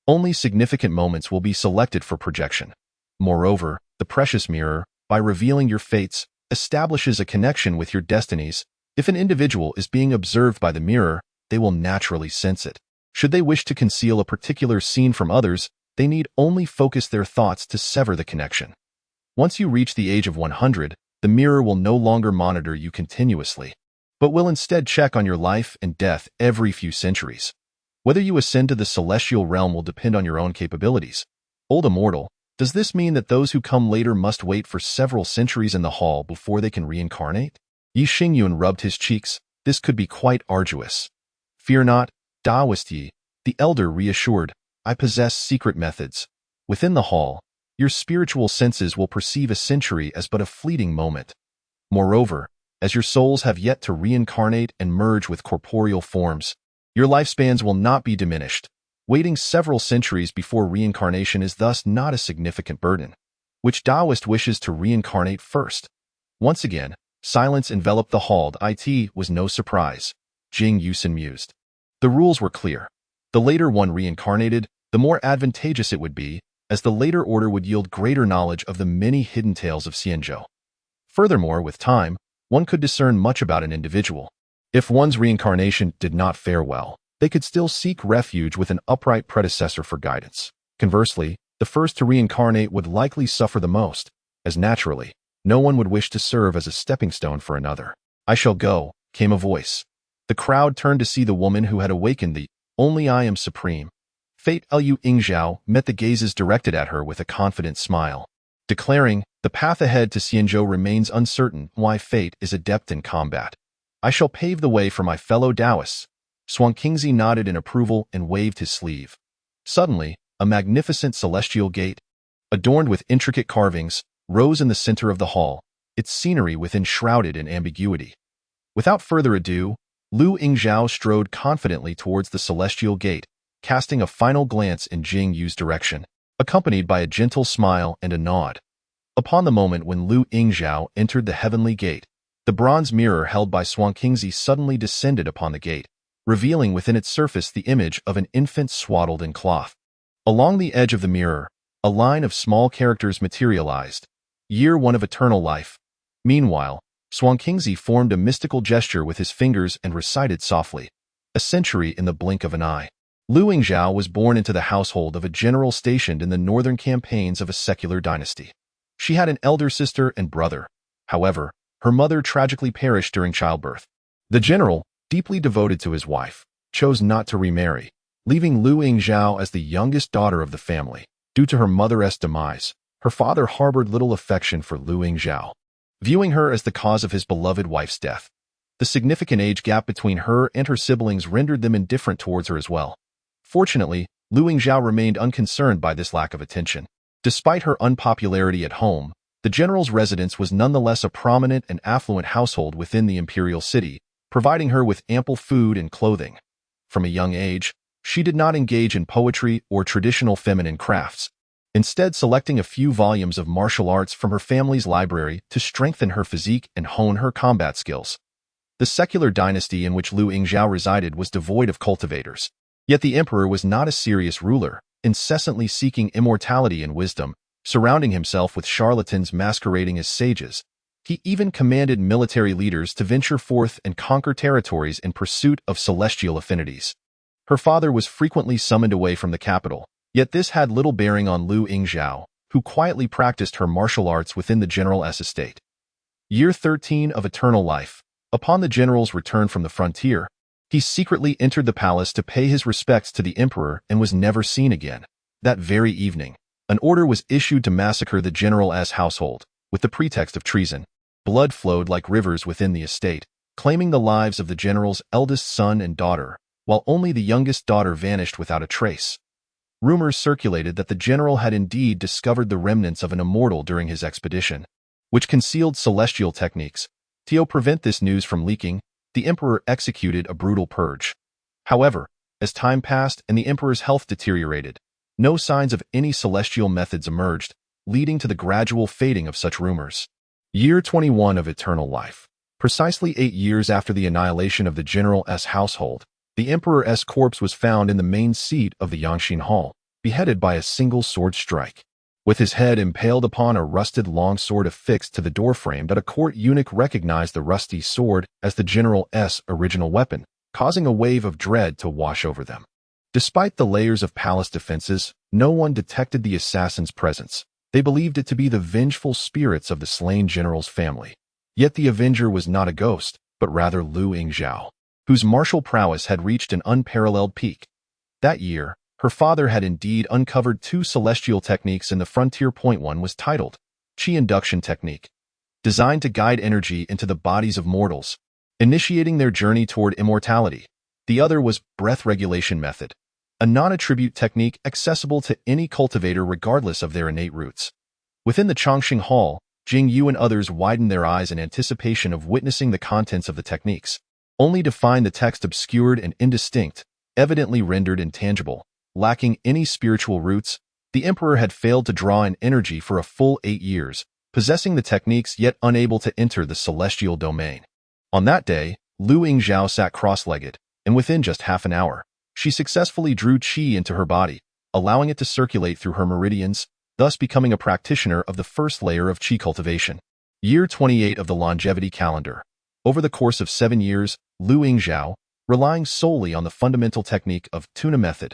Only significant moments will be selected for projection. Moreover, the precious mirror, by revealing your fates, establishes a connection with your destinies. If an individual is being observed by the mirror, they will naturally sense it. Should they wish to conceal a particular scene from others, they need only focus their thoughts to sever the connection. Once you reach the age of 100, the mirror will no longer monitor you continuously, but will instead check on your life and death every few centuries. Whether you ascend to the celestial realm will depend on your own capabilities. Old immortal, does this mean that those who come later must wait for several centuries in the hall before they can reincarnate? Yi Xingyun rubbed his cheeks. This could be quite arduous. Fear not, Taoist Yi, the elder reassured, I possess secret methods. Within the hall, your spiritual senses will perceive a century as but a fleeting moment. Moreover, as your souls have yet to reincarnate and merge with corporeal forms, your lifespans will not be diminished. Waiting several centuries before reincarnation is thus not a significant burden. Which Taoist wishes to reincarnate first? Once again, silence enveloped the hall. It was no surprise. Jing Yu mused. The rules were clear. The later one reincarnated, the more advantageous it would be, as the later order would yield greater knowledge of the many hidden tales of Xianzhou. Furthermore, with time, one could discern much about an individual. If one's reincarnation did not fare well, they could still seek refuge with an upright predecessor for guidance. Conversely, the first to reincarnate would likely suffer the most, as naturally, no one would wish to serve as a stepping stone for another. I shall go, came a voice. The crowd turned to see the woman who had awakened the only I am supreme. Fate Lu Yingzhao met the gazes directed at her with a confident smile, declaring, the path ahead to Xianzhou remains uncertain. Why fate is adept in combat. I shall pave the way for my fellow Taoists. Xuanqingzi nodded in approval and waved his sleeve. Suddenly, a magnificent celestial gate, adorned with intricate carvings, rose in the center of the hall, its scenery within shrouded in ambiguity. Without further ado, Lu Yingzhao strode confidently towards the celestial gate, casting a final glance in Jing Yu's direction, accompanied by a gentle smile and a nod. Upon the moment when Lu Yingzhao entered the heavenly gate, The bronze mirror held by Xuanqingzi suddenly descended upon the gate, revealing within its surface the image of an infant swaddled in cloth. Along the edge of the mirror, a line of small characters materialized. Year 1 of eternal life. Meanwhile, Xuanqingzi formed a mystical gesture with his fingers and recited softly, "A century in the blink of an eye." Lu Yingzhao was born into the household of a general stationed in the northern campaigns of a secular dynasty. She had an elder sister and brother. However, her mother tragically perished during childbirth. The general, deeply devoted to his wife, chose not to remarry, leaving Lu Yingzhao as the youngest daughter of the family. Due to her mother's demise, her father harbored little affection for Lu Yingzhao, viewing her as the cause of his beloved wife's death. The significant age gap between her and her siblings rendered them indifferent towards her as well. Fortunately, Lu Yingzhao remained unconcerned by this lack of attention. Despite her unpopularity at home, the general's residence was nonetheless a prominent and affluent household within the imperial city, providing her with ample food and clothing. From a young age, she did not engage in poetry or traditional feminine crafts, instead selecting a few volumes of martial arts from her family's library to strengthen her physique and hone her combat skills. The secular dynasty in which Lu Yingzhao resided was devoid of cultivators. Yet the emperor was not a serious ruler, incessantly seeking immortality and wisdom, surrounding himself with charlatans masquerading as sages. He even commanded military leaders to venture forth and conquer territories in pursuit of celestial affinities. Her father was frequently summoned away from the capital, yet this had little bearing on Lu Yingzhao, who quietly practiced her martial arts within the general's estate. Year 13 of eternal life. Upon the general's return from the frontier, he secretly entered the palace to pay his respects to the emperor and was never seen again. That very evening, an order was issued to massacre the general's household, with the pretext of treason. Blood flowed like rivers within the estate, claiming the lives of the general's eldest son and daughter, while only the youngest daughter vanished without a trace. Rumors circulated that the general had indeed discovered the remnants of an immortal during his expedition, which concealed celestial techniques. To prevent this news from leaking, the emperor executed a brutal purge. However, as time passed and the emperor's health deteriorated, no signs of any celestial methods emerged, leading to the gradual fading of such rumors. Year 21 of eternal life. Precisely 8 years after the annihilation of the general's household, the emperor's corpse was found in the main seat of the Yangxin Hall, beheaded by a single sword strike. With his head impaled upon a rusted long sword affixed to the doorframe, that a court eunuch recognized the rusty sword as the general's original weapon, causing a wave of dread to wash over them. Despite the layers of palace defenses, no one detected the assassin's presence. They believed it to be the vengeful spirits of the slain general's family. Yet the avenger was not a ghost, but rather Lu Yingzhao, whose martial prowess had reached an unparalleled peak. That year, her father had indeed uncovered 2 celestial techniques in the frontier. One was titled Qi Induction Technique, designed to guide energy into the bodies of mortals, initiating their journey toward immortality. The other was Breath Regulation Method, a non-attribute technique accessible to any cultivator regardless of their innate roots. Within the Chongqing Hall, Jing Yu and others widened their eyes in anticipation of witnessing the contents of the techniques, only to find the text obscured and indistinct, evidently rendered intangible. Lacking any spiritual roots, the emperor had failed to draw in energy for a full 8 years, possessing the techniques yet unable to enter the celestial domain. On that day, Lu Yingzhao sat cross-legged, and within just half an hour, she successfully drew qi into her body, allowing it to circulate through her meridians, thus becoming a practitioner of the first layer of qi cultivation. Year 28 of the longevity calendar. Over the course of 7 years, Lu Yingzhao, relying solely on the fundamental technique of tuna method,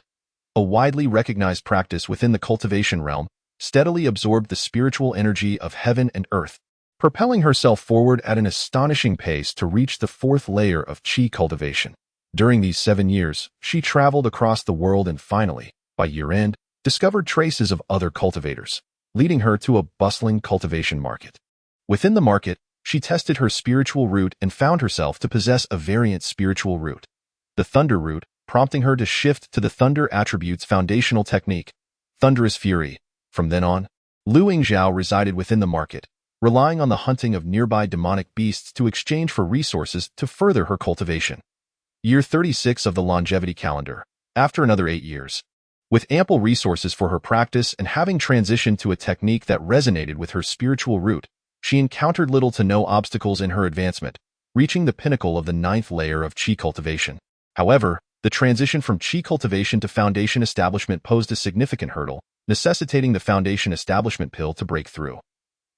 a widely recognized practice within the cultivation realm, steadily absorbed the spiritual energy of heaven and earth, propelling herself forward at an astonishing pace to reach the 4th layer of qi cultivation. During these 7 years, she traveled across the world and finally, by year-end, discovered traces of other cultivators, leading her to a bustling cultivation market. Within the market, she tested her spiritual root and found herself to possess a variant spiritual root, the thunder root, prompting her to shift to the thunder attribute's foundational technique, thunderous fury. From then on, Lu Yingzhao resided within the market, relying on the hunting of nearby demonic beasts to exchange for resources to further her cultivation. Year 36 of the longevity calendar. After another 8 years, with ample resources for her practice and having transitioned to a technique that resonated with her spiritual root, She encountered little to no obstacles in her advancement, reaching the pinnacle of the 9th layer of qi cultivation. However, the transition from qi cultivation to foundation establishment posed a significant hurdle, necessitating the foundation establishment pill to break through.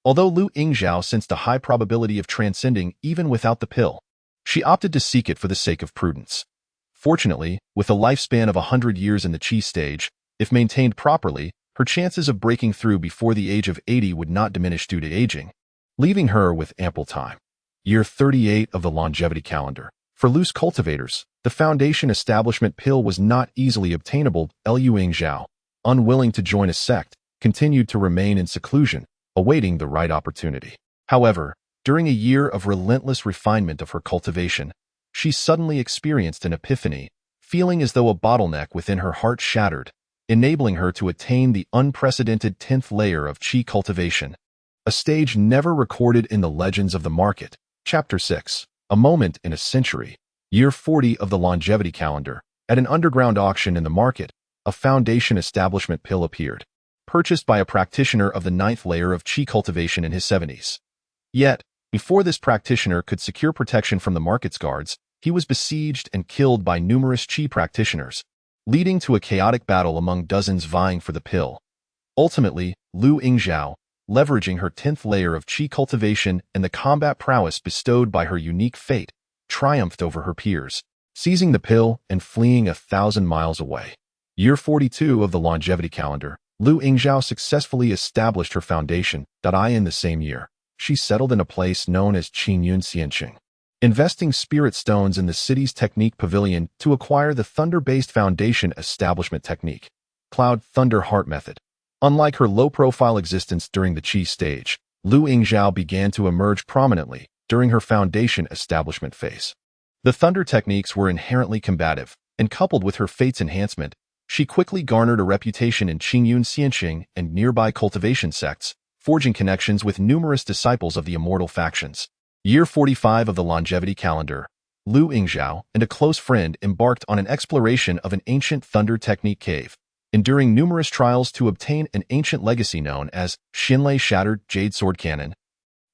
Although Lu Yingzhao sensed a high probability of transcending even without the pill, she opted to seek it for the sake of prudence. Fortunately, with a lifespan of 100 years in the qi stage, if maintained properly, her chances of breaking through before the age of 80 would not diminish due to aging, leaving her with ample time. Year 38 of the longevity calendar. For loose cultivators, the foundation establishment pill was not easily obtainable. Lu Yingzhao, unwilling to join a sect, continued to remain in seclusion, awaiting the right opportunity. However, during a year of relentless refinement of her cultivation, she suddenly experienced an epiphany, feeling as though a bottleneck within her heart shattered, enabling her to attain the unprecedented 10th layer of qi cultivation, a stage never recorded in the legends of the market. Chapter 6. A moment in a century. Year 40 of the longevity calendar. At an underground auction in the market, a foundation establishment pill appeared, purchased by a practitioner of the 9th layer of qi cultivation in his 70s. Yet, before this practitioner could secure protection from the market's guards, he was besieged and killed by numerous qi practitioners, leading to a chaotic battle among dozens vying for the pill. Ultimately, Lu Yingzhao, leveraging her 10th layer of qi cultivation and the combat prowess bestowed by her unique fate, triumphed over her peers, seizing the pill and fleeing 1,000 miles away. Year 42 of the longevity calendar. Lu Yingzhao successfully established her foundation. In the same year, she settled in a place known as Qingyun Xianqing, investing spirit stones in the city's technique pavilion to acquire the thunder-based foundation establishment technique, Cloud Thunder Heart Method. Unlike her low-profile existence during the qi stage, Lu Yingzhao began to emerge prominently during her foundation establishment phase. The thunder techniques were inherently combative, and coupled with her fate's enhancement, she quickly garnered a reputation in Qingyun Xianqing and nearby cultivation sects, forging connections with numerous disciples of the immortal factions. Year 45 of the longevity calendar. Lu Yingzhao and a close friend embarked on an exploration of an ancient thunder technique cave, enduring numerous trials to obtain an ancient legacy known as Xinlei Shattered Jade Sword Cannon,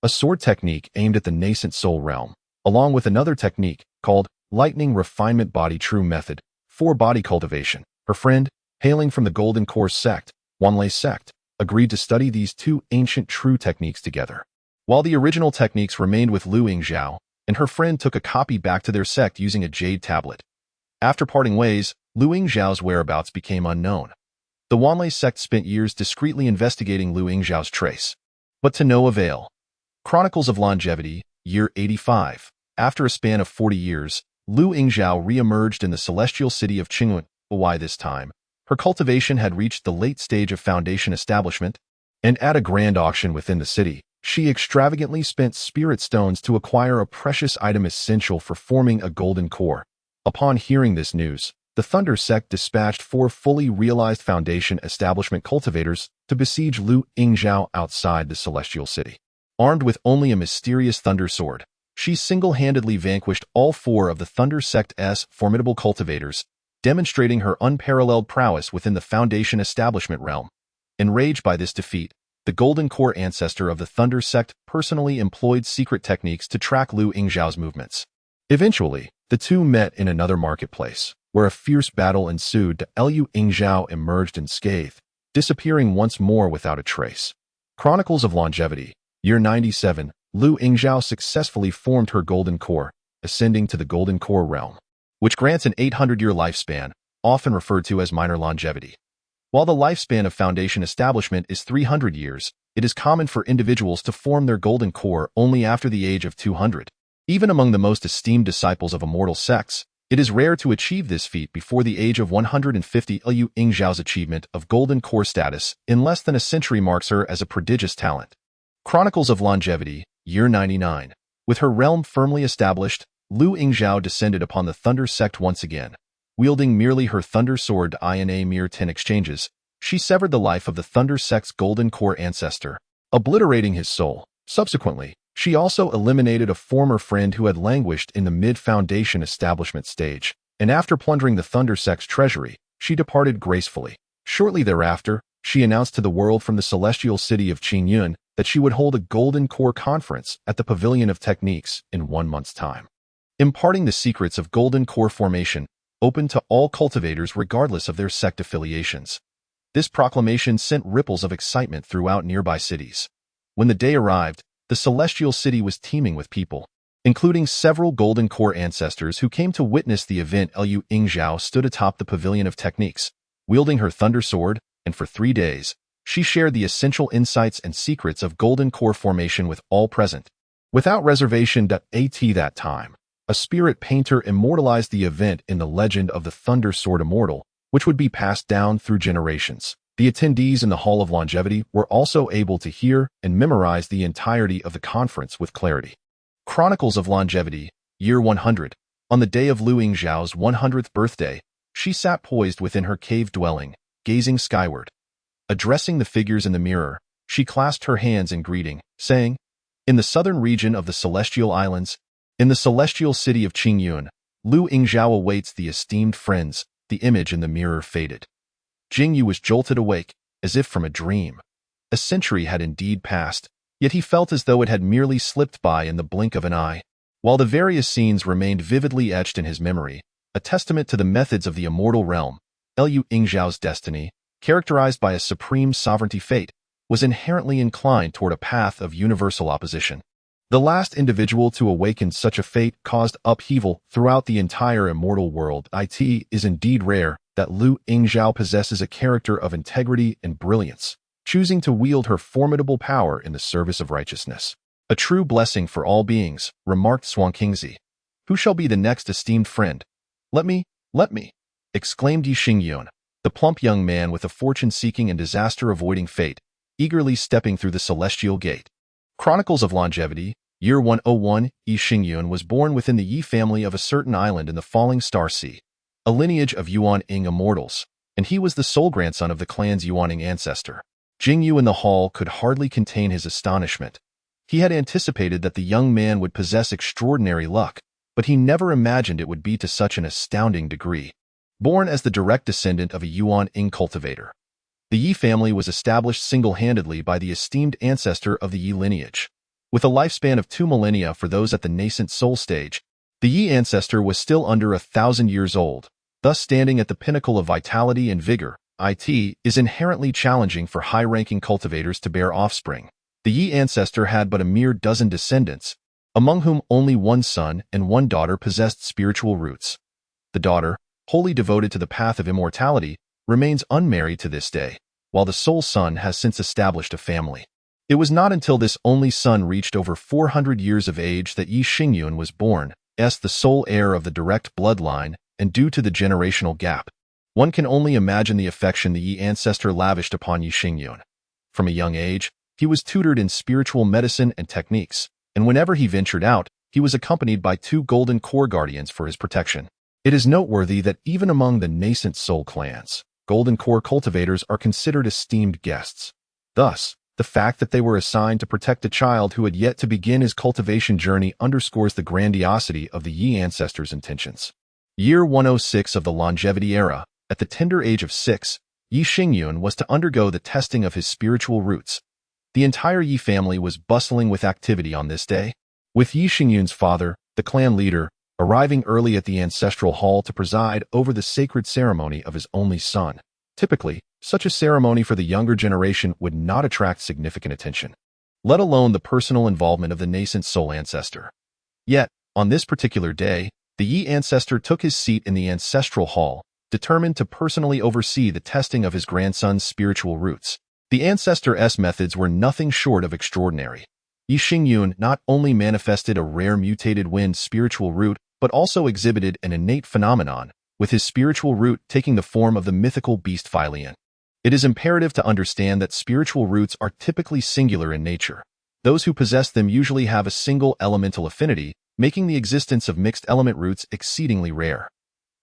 a sword technique aimed at the nascent soul realm, along with another technique called Lightning Refinement Body True Method for body cultivation. Her friend, hailing from the Golden Core sect, Wanlei sect, agreed to study these two ancient true techniques together. While the original techniques remained with Lu Yingzhao, and her friend took a copy back to their sect using a jade tablet. After parting ways, Lu Yingzhao's whereabouts became unknown. The Wanlei sect spent years discreetly investigating Lu Yingzhao's trace, but to no avail. Chronicles of Longevity, Year 85. After a span of 40 years, Lu Yingzhao re-emerged in the celestial city of Qingyun. Why this time? Her cultivation had reached the late stage of foundation establishment, and at a grand auction within the city, she extravagantly spent spirit stones to acquire a precious item essential for forming a golden core. Upon hearing this news, the Thunder sect dispatched 4 fully realized foundation establishment cultivators to besiege Lu Yingzhao outside the celestial city. Armed with only a mysterious thunder sword, she single-handedly vanquished all 4 of the Thunder sect's formidable cultivators, demonstrating her unparalleled prowess within the foundation establishment realm. Enraged by this defeat, the Golden Core ancestor of the Thunder sect personally employed secret techniques to track Lu Yingzhao's movements. Eventually, the two met in another marketplace, where a fierce battle ensued. Lu Yingzhao emerged unscathed, disappearing once more without a trace. Chronicles of Longevity, Year 97. Lu Yingzhao successfully formed her Golden Core, ascending to the Golden Core realm, which grants an 800-year lifespan, often referred to as minor longevity. While the lifespan of foundation establishment is 300 years, it is common for individuals to form their Golden Core only after the age of 200. Even among the most esteemed disciples of immortal sects, it is rare to achieve this feat before the age of 150. Lu Yingzhao's achievement of Golden Core status in less than a century marks her as a prodigious talent. Chronicles of Longevity, Year 99. With her realm firmly established, Lu Yingzhao descended upon the Thunder sect once again. Wielding merely her Thunder sword in a mere 10 exchanges, she severed the life of the Thunder sect's Golden Core ancestor, obliterating his soul. Subsequently, she also eliminated a former friend who had languished in the mid-foundation establishment stage, and after plundering the Thunder sect's treasury, she departed gracefully. Shortly thereafter, she announced to the world from the celestial city of Qingyun that she would hold a Golden Core conference at the Pavilion of Techniques in 1 month's time, imparting the secrets of Golden Core formation open to all cultivators regardless of their sect affiliations. This proclamation sent ripples of excitement throughout nearby cities. When the day arrived, the celestial city was teeming with people, including several Golden Core ancestors who came to witness the event. Liu Yingzhao stood atop the Pavilion of Techniques, wielding her thunder sword, and for 3 days, she shared the essential insights and secrets of Golden Core formation with all present. Without reservation. At that time, a spirit painter immortalized the event in the legend of the Thunder Sword Immortal, which would be passed down through generations. The attendees in the Hall of Longevity were also able to hear and memorize the entirety of the conference with clarity. Chronicles of Longevity, Year 100. On the day of Liu Yingzhao's 100th birthday, she sat poised within her cave dwelling, gazing skyward. Addressing the figures in the mirror, she clasped her hands in greeting, saying, "In the southern region of the Celestial Islands, in the celestial city of Qingyun, Liu Yingzhao awaits the esteemed friends." The image in the mirror faded. Jing Yu was jolted awake, as if from a dream. A century had indeed passed, yet he felt as though it had merely slipped by in the blink of an eye. While the various scenes remained vividly etched in his memory, a testament to the methods of the immortal realm, Liu Yingzhao's destiny, characterized by a supreme sovereignty fate, was inherently inclined toward a path of universal opposition. The last individual to awaken such a fate caused upheaval throughout the entire immortal world. It is indeed rare that Liu Yingzhao possesses a character of integrity and brilliance, choosing to wield her formidable power in the service of righteousness. A true blessing for all beings, remarked Xuanqingzi. Who shall be the next esteemed friend? Let me, exclaimed Xingyun, the plump young man with a fortune-seeking and disaster-avoiding fate, eagerly stepping through the celestial gate. Chronicles of Longevity, Year 101. Xingyun was born within the Yi family of a certain island in the Falling Star Sea, a lineage of Xuanqing immortals, and he was the sole grandson of the clan's Xuanqing ancestor. Jing Yu in the hall could hardly contain his astonishment. He had anticipated that the young man would possess extraordinary luck, but he never imagined it would be to such an astounding degree. Born as the direct descendant of a Xuanqing cultivator, the Yi family was established single-handedly by the esteemed ancestor of the Yi lineage. With a lifespan of 2 millennia for those at the nascent soul stage, the Yi ancestor was still under 1,000 years old, thus standing at the pinnacle of vitality and vigor. It is inherently challenging for high-ranking cultivators to bear offspring. The Yi ancestor had but a mere dozen descendants, among whom only 1 son and 1 daughter possessed spiritual roots. The daughter, wholly devoted to the path of immortality, remains unmarried to this day, while the sole son has since established a family. It was not until this only son reached over 400 years of age that Yi Xingyun was born, as the sole heir of the direct bloodline, and due to the generational gap, one can only imagine the affection the Yi ancestor lavished upon Yi Xingyun. From a young age, he was tutored in spiritual medicine and techniques, and whenever he ventured out, he was accompanied by 2 Golden Core guardians for his protection. It is noteworthy that even among the nascent soul clans, Golden Core cultivators are considered esteemed guests. Thus, the fact that they were assigned to protect a child who had yet to begin his cultivation journey underscores the grandiosity of the Yi ancestors' intentions. Year 106 of the longevity era, at the tender age of 6, Yi Xingyun was to undergo the testing of his spiritual roots. The entire Yi family was bustling with activity on this day, with Yi Xingyun's father, the clan leader, arriving early at the ancestral hall to preside over the sacred ceremony of his only son. Typically, such a ceremony for the younger generation would not attract significant attention, let alone the personal involvement of the nascent soul ancestor. Yet, on this particular day, the Yi ancestor took his seat in the ancestral hall, determined to personally oversee the testing of his grandson's spiritual roots. The ancestor's methods were nothing short of extraordinary. Yi Xingyun not only manifested a rare mutated wind spiritual root, but also exhibited an innate phenomenon, with his spiritual root taking the form of the mythical beast Philian. It is imperative to understand that spiritual roots are typically singular in nature. Those who possess them usually have a single elemental affinity, making the existence of mixed element roots exceedingly rare.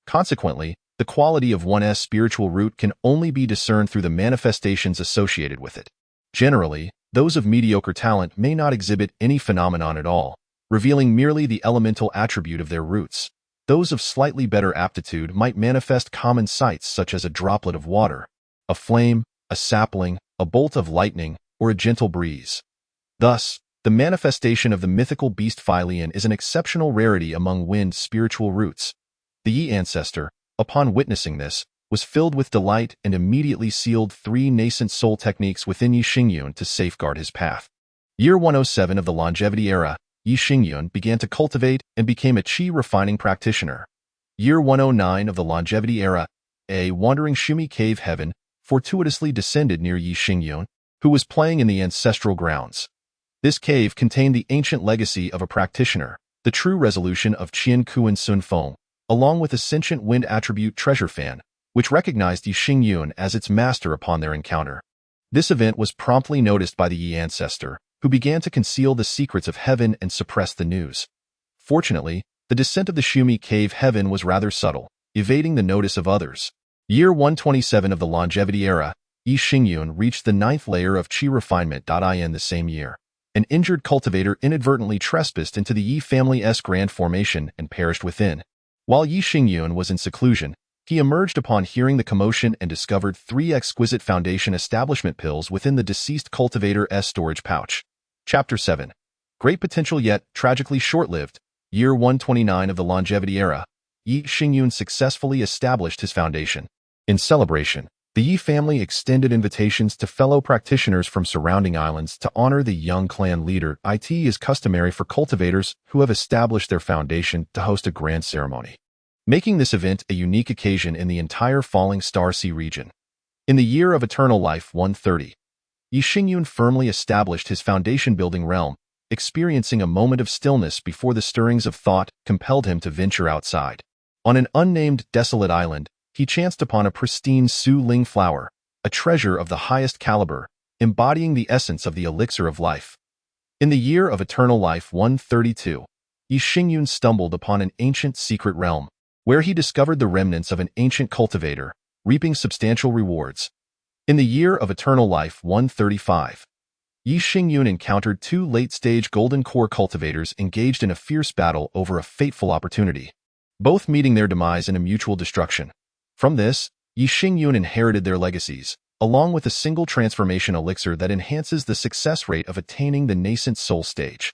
Consequently, the quality of one's spiritual root can only be discerned through the manifestations associated with it. Generally, those of mediocre talent may not exhibit any phenomenon at all, revealing merely the elemental attribute of their roots. Those of slightly better aptitude might manifest common sights such as a droplet of water, a flame, a sapling, a bolt of lightning, or a gentle breeze. Thus, the manifestation of the mythical beast Philian is an exceptional rarity among wind spiritual roots. The Yi ancestor, upon witnessing this, was filled with delight and immediately sealed 3 nascent soul techniques within Yi Xingyun to safeguard his path. Year 107 of the longevity era, Yi Xingyun began to cultivate and became a qi refining practitioner. Year 109 of the longevity era, a wandering Shumi cave heaven fortuitously descended near Yi Xingyun, who was playing in the ancestral grounds. This cave contained the ancient legacy of a practitioner, the true resolution of Qian Kuan Sun Feng, along with a sentient wind attribute treasure fan, which recognized Yi Xingyun as its master upon their encounter. This event was promptly noticed by the Yi ancestor, who began to conceal the secrets of heaven and suppress the news. Fortunately, the descent of the Shumi cave heaven was rather subtle, evading the notice of others. Year 127 of the longevity era, Yi Xingyun reached the 9th layer of qi refinement. In the same year, an injured cultivator inadvertently trespassed into the Yi family's grand formation and perished within. While Yi Xingyun was in seclusion, he emerged upon hearing the commotion and discovered 3 exquisite foundation establishment pills within the deceased cultivator's storage pouch. Chapter 7. Great potential yet tragically short-lived. Year 129 of the longevity era, Yi Xingyun successfully established his foundation. In celebration, the Yi family extended invitations to fellow practitioners from surrounding islands to honor the young clan leader. It is customary for cultivators who have established their foundation to host a grand ceremony, making this event a unique occasion in the entire Falling Star Sea region. In the year of eternal life 130, Yi Xingyun firmly established his foundation-building realm, experiencing a moment of stillness before the stirrings of thought compelled him to venture outside. On an unnamed desolate island, he chanced upon a pristine Su Ling flower, a treasure of the highest caliber, embodying the essence of the elixir of life. In the year of eternal life 132, Yi Xingyun stumbled upon an ancient secret realm, where he discovered the remnants of an ancient cultivator, reaping substantial rewards. In the year of eternal life 135, Yi Xingyun encountered 2 late-stage golden core cultivators engaged in a fierce battle over a fateful opportunity, both meeting their demise in a mutual destruction. From this, Yi Xingyun inherited their legacies, along with a single transformation elixir that enhances the success rate of attaining the nascent soul stage.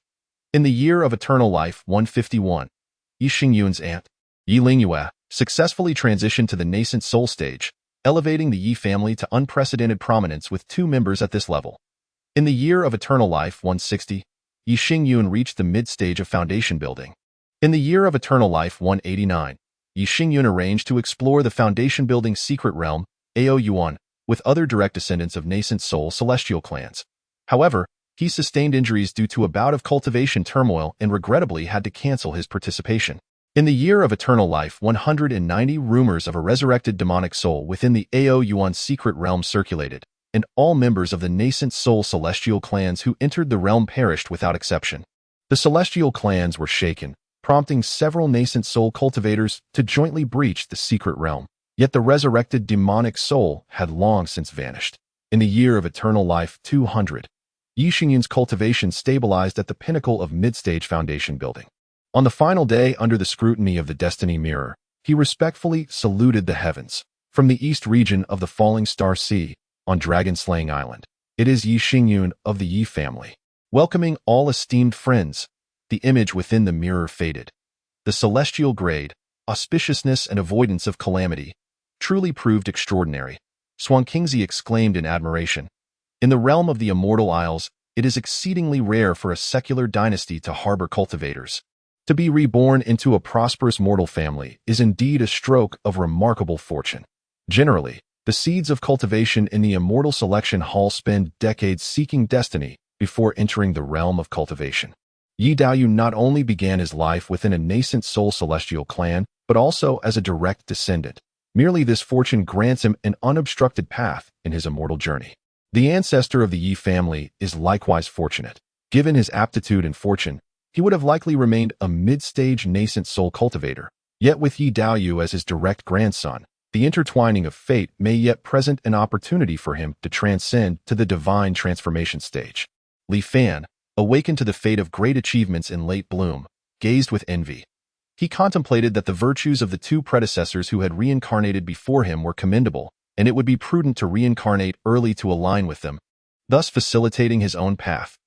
In the year of eternal life 151, Yi Xingyun's aunt, Yi Lingyue, successfully transitioned to the nascent soul stage, elevating the Yi family to unprecedented prominence with 2 members at this level. In the year of eternal life 160, Yi Xingyun reached the mid-stage of foundation building. In the year of eternal life 189, Yi Xingyun arranged to explore the foundation-building secret realm, Ao Yuan, with other direct descendants of nascent soul celestial clans. However, he sustained injuries due to a bout of cultivation turmoil and regrettably had to cancel his participation. In the year of eternal life 190, rumors of a resurrected demonic soul within the Ao Yuan secret realm circulated, and all members of the nascent soul celestial clans who entered the realm perished without exception. The celestial clans were shaken, prompting several nascent soul cultivators to jointly breach the secret realm. Yet the resurrected demonic soul had long since vanished. In the year of eternal life 200, Yi Xingyun's cultivation stabilized at the pinnacle of mid-stage foundation building. On the final day under the scrutiny of the destiny mirror, he respectfully saluted the heavens. From the east region of the Falling Star Sea, on Dragon-Slaying Island, it is Yi Xingyun of the Yi family. Welcoming all esteemed friends, the image within the mirror faded. The celestial grade, auspiciousness and avoidance of calamity, truly proved extraordinary. Xuanqingzi exclaimed in admiration. In the realm of the Immortal Isles, it is exceedingly rare for a secular dynasty to harbor cultivators. To be reborn into a prosperous mortal family is indeed a stroke of remarkable fortune. Generally, the seeds of cultivation in the Immortal Selection Hall spend decades seeking destiny before entering the realm of cultivation. Yi Daoyu not only began his life within a nascent soul celestial clan, but also as a direct descendant. Merely this fortune grants him an unobstructed path in his immortal journey. The ancestor of the Yi family is likewise fortunate. Given his aptitude and fortune, he would have likely remained a mid-stage nascent soul cultivator. Yet with Yi Daoyu as his direct grandson, the intertwining of fate may yet present an opportunity for him to transcend to the divine transformation stage. Li Fan, awakened to the fate of great achievements in late bloom, gazed with envy. He contemplated that the virtues of the 2 predecessors who had reincarnated before him were commendable, and it would be prudent to reincarnate early to align with them, thus facilitating his own path.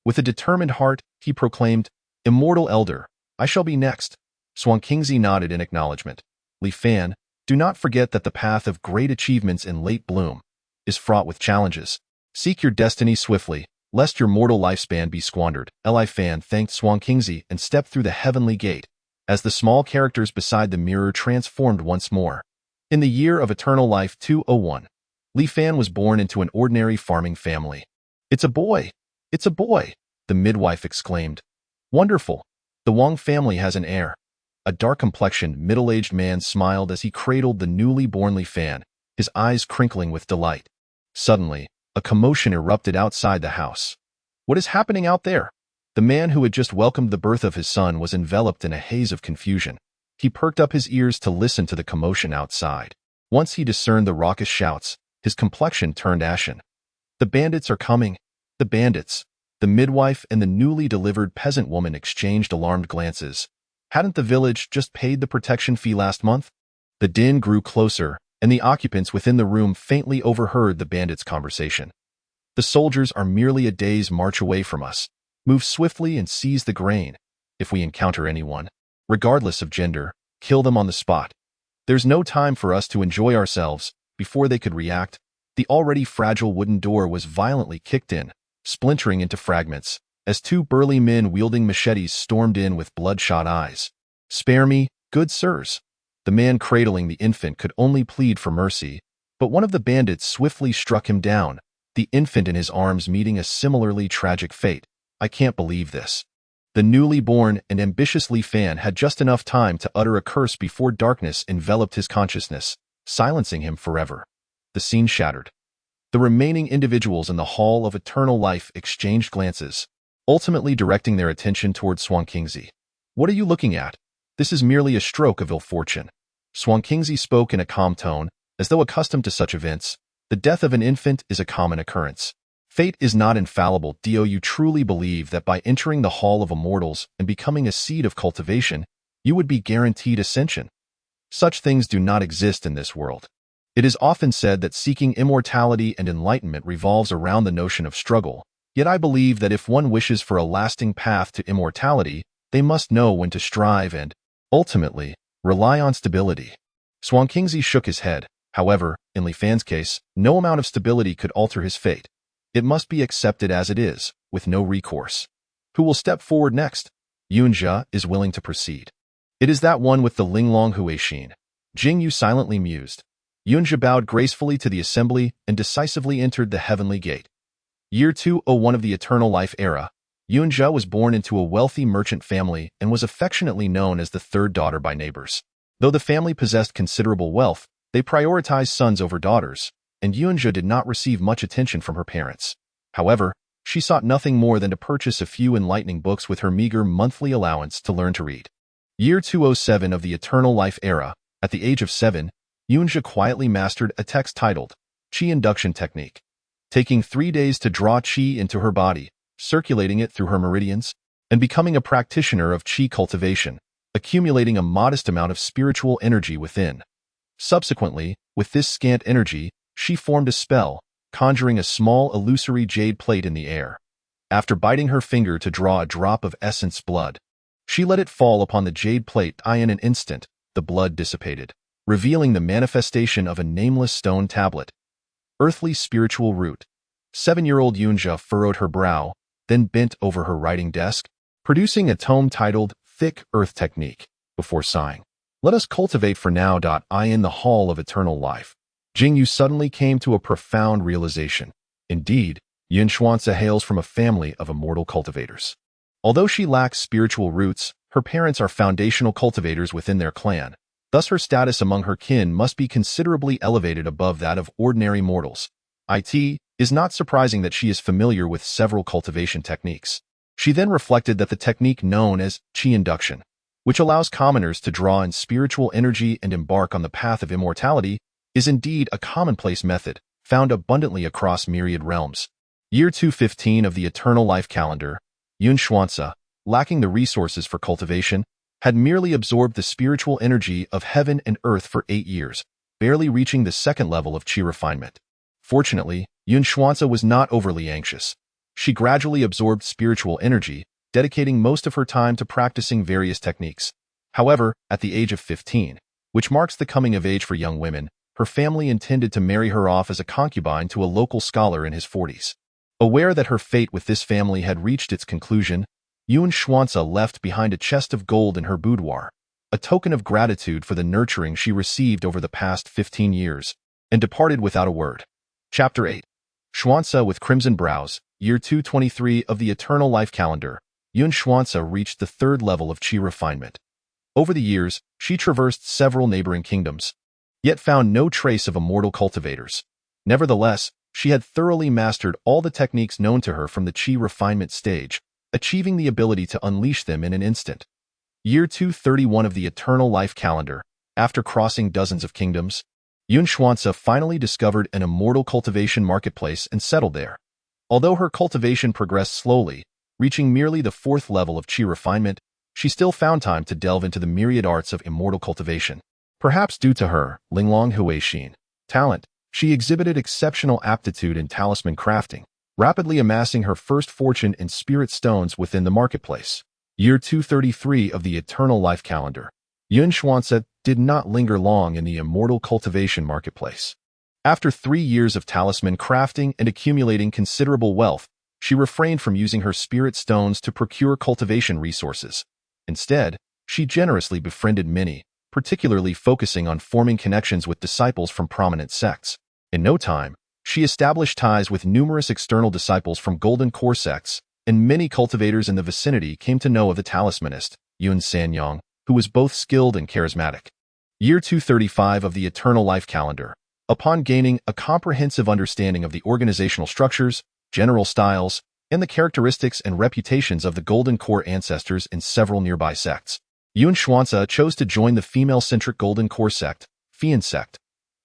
With a determined heart, he proclaimed, "Immortal Elder, I shall be next." Xuanqingzi nodded in acknowledgement. Li Fan, do not forget that the path of great achievements in late bloom is fraught with challenges. Seek your destiny swiftly, lest your mortal lifespan be squandered. Li Fan thanked Xuanqingzi and stepped through the heavenly gate, as the small characters beside the mirror transformed once more. In the year of eternal life 201, Li Fan was born into an ordinary farming family. "It's a boy! It's a boy!" the midwife exclaimed. "Wonderful! The Wang family has an heir." A dark-complexioned, middle-aged man smiled as he cradled the newly born Li Fan, his eyes crinkling with delight. Suddenly, a commotion erupted outside the house. "What is happening out there?" The man who had just welcomed the birth of his son was enveloped in a haze of confusion. He perked up his ears to listen to the commotion outside. Once he discerned the raucous shouts, his complexion turned ashen. "The bandits are coming! The bandits!" The midwife and the newly delivered peasant woman exchanged alarmed glances. Hadn't the village just paid the protection fee last month? The din grew closer, and the occupants within the room faintly overheard the bandits' conversation. "The soldiers are merely a day's march away from us. Move swiftly and seize the grain. If we encounter anyone, regardless of gender, kill them on the spot. There's no time for us to enjoy ourselves." Before they could react, the already fragile wooden door was violently kicked in, splintering into fragments, as two burly men wielding machetes stormed in with bloodshot eyes. "Spare me, good sirs." The man cradling the infant could only plead for mercy, but one of the bandits swiftly struck him down, the infant in his arms meeting a similarly tragic fate. "I can't believe this." The newly born and ambitious Li Fan had just enough time to utter a curse before darkness enveloped his consciousness, silencing him forever. The scene shattered. The remaining individuals in the Hall of Eternal Life exchanged glances, ultimately directing their attention toward Xuanqingzi. "What are you looking at? This is merely a stroke of ill fortune." Xuanqingzi spoke in a calm tone, as though accustomed to such events. "The death of an infant is a common occurrence. Fate is not infallible. Do you truly believe that by entering the Hall of Immortals and becoming a seed of cultivation, you would be guaranteed ascension? Such things do not exist in this world. It is often said that seeking immortality and enlightenment revolves around the notion of struggle, yet I believe that if one wishes for a lasting path to immortality, they must know when to strive and, ultimately, rely on stability." Xuanqingzi shook his head. However, in Li Fan's case, no amount of stability could alter his fate. It must be accepted as it is, with no recourse. "Who will step forward next?" "Yunjia is willing to proceed." "It is that one with the Linglong Huixin." Jing Yu silently mused. Yunjia bowed gracefully to the assembly and decisively entered the heavenly gate. Year 201 of the Eternal Life era, Yunjia was born into a wealthy merchant family and was affectionately known as the third daughter by neighbors. Though the family possessed considerable wealth, they prioritized sons over daughters, and Yunjia did not receive much attention from her parents. However, she sought nothing more than to purchase a few enlightening books with her meager monthly allowance to learn to read. Year 207 of the Eternal Life era, at the age of 7, Yunjia quietly mastered a text titled Qi Induction Technique. Taking 3 days to draw qi into her body, circulating it through her meridians, and becoming a practitioner of qi cultivation, accumulating a modest amount of spiritual energy within. Subsequently, with this scant energy, she formed a spell, conjuring a small illusory jade plate in the air. After biting her finger to draw a drop of essence blood, she let it fall upon the jade plate. In an instant, the blood dissipated, revealing the manifestation of a nameless stone tablet. Earthly spiritual root. 7-year-old Yunjia furrowed her brow, then bent over her writing desk, producing a tome titled Thick Earth Technique, before sighing. "Let us cultivate for now. In the Hall of Eternal Life." Jing Yu suddenly came to a profound realization. Indeed, Xuanqingzi hails from a family of immortal cultivators. Although she lacks spiritual roots, her parents are foundational cultivators within their clan. Thus her status among her kin must be considerably elevated above that of ordinary mortals. It is not surprising that she is familiar with several cultivation techniques. She then reflected that the technique known as qi induction, which allows commoners to draw in spiritual energy and embark on the path of immortality, is indeed a commonplace method, found abundantly across myriad realms. Year 215 of the Eternal Life calendar, Xuanqingzi, lacking the resources for cultivation, had merely absorbed the spiritual energy of heaven and earth for 8 years, barely reaching the second level of qi refinement. Fortunately, Xuanqingzi was not overly anxious. She gradually absorbed spiritual energy, dedicating most of her time to practicing various techniques. However, at the age of 15, which marks the coming of age for young women, her family intended to marry her off as a concubine to a local scholar in his 40s. Aware that her fate with this family had reached its conclusion, Xuanqingzi left behind a chest of gold in her boudoir, a token of gratitude for the nurturing she received over the past 15 years, and departed without a word. Chapter 8. Xuanqingzi with crimson brows, year 223 of the eternal life calendar. Xuanqingzi reached the third level of qi refinement. Over the years, she traversed several neighboring kingdoms, yet found no trace of immortal cultivators. Nevertheless, she had thoroughly mastered all the techniques known to her from the qi refinement stage, achieving the ability to unleash them in an instant. Year 231 of the eternal life calendar. After crossing dozens of kingdoms, Xuanqingzi finally discovered an immortal cultivation marketplace and settled there. Although her cultivation progressed slowly, reaching merely the fourth level of qi refinement, she still found time to delve into the myriad arts of immortal cultivation. Perhaps due to her Linglong Huixin talent, she exhibited exceptional aptitude in talisman crafting, rapidly amassing her first fortune in spirit stones within the marketplace. Year 233 of the eternal life calendar. Xuanqingzi did not linger long in the immortal cultivation marketplace. After 3 years of talisman crafting and accumulating considerable wealth, she refrained from using her spirit stones to procure cultivation resources. Instead, she generously befriended many, particularly focusing on forming connections with disciples from prominent sects. In no time, she established ties with numerous external disciples from Golden Core sects, and many cultivators in the vicinity came to know of the talismanist, Yun Sanyang, who was both skilled and charismatic. Year 235 of the eternal life calendar. Upon gaining a comprehensive understanding of the organizational structures, general styles, and the characteristics and reputations of the Golden Core ancestors in several nearby sects, Xuanqingzi chose to join the female-centric Golden Core sect, Fian sect.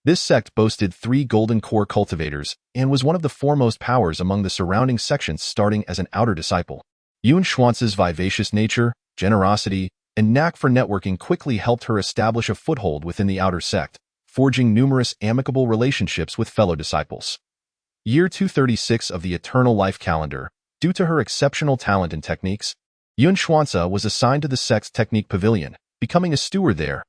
This sect boasted 3 Golden Core cultivators and was one of the foremost powers among the surrounding sections starting as an outer disciple. Xuanqingzi's vivacious nature, generosity, and knack for networking quickly helped her establish a foothold within the outer sect, forging numerous amicable relationships with fellow disciples. Year 236 of the eternal life calendar. Due to her exceptional talent and techniques, Xuanqingzi was assigned to the sect's technique pavilion, becoming a steward there.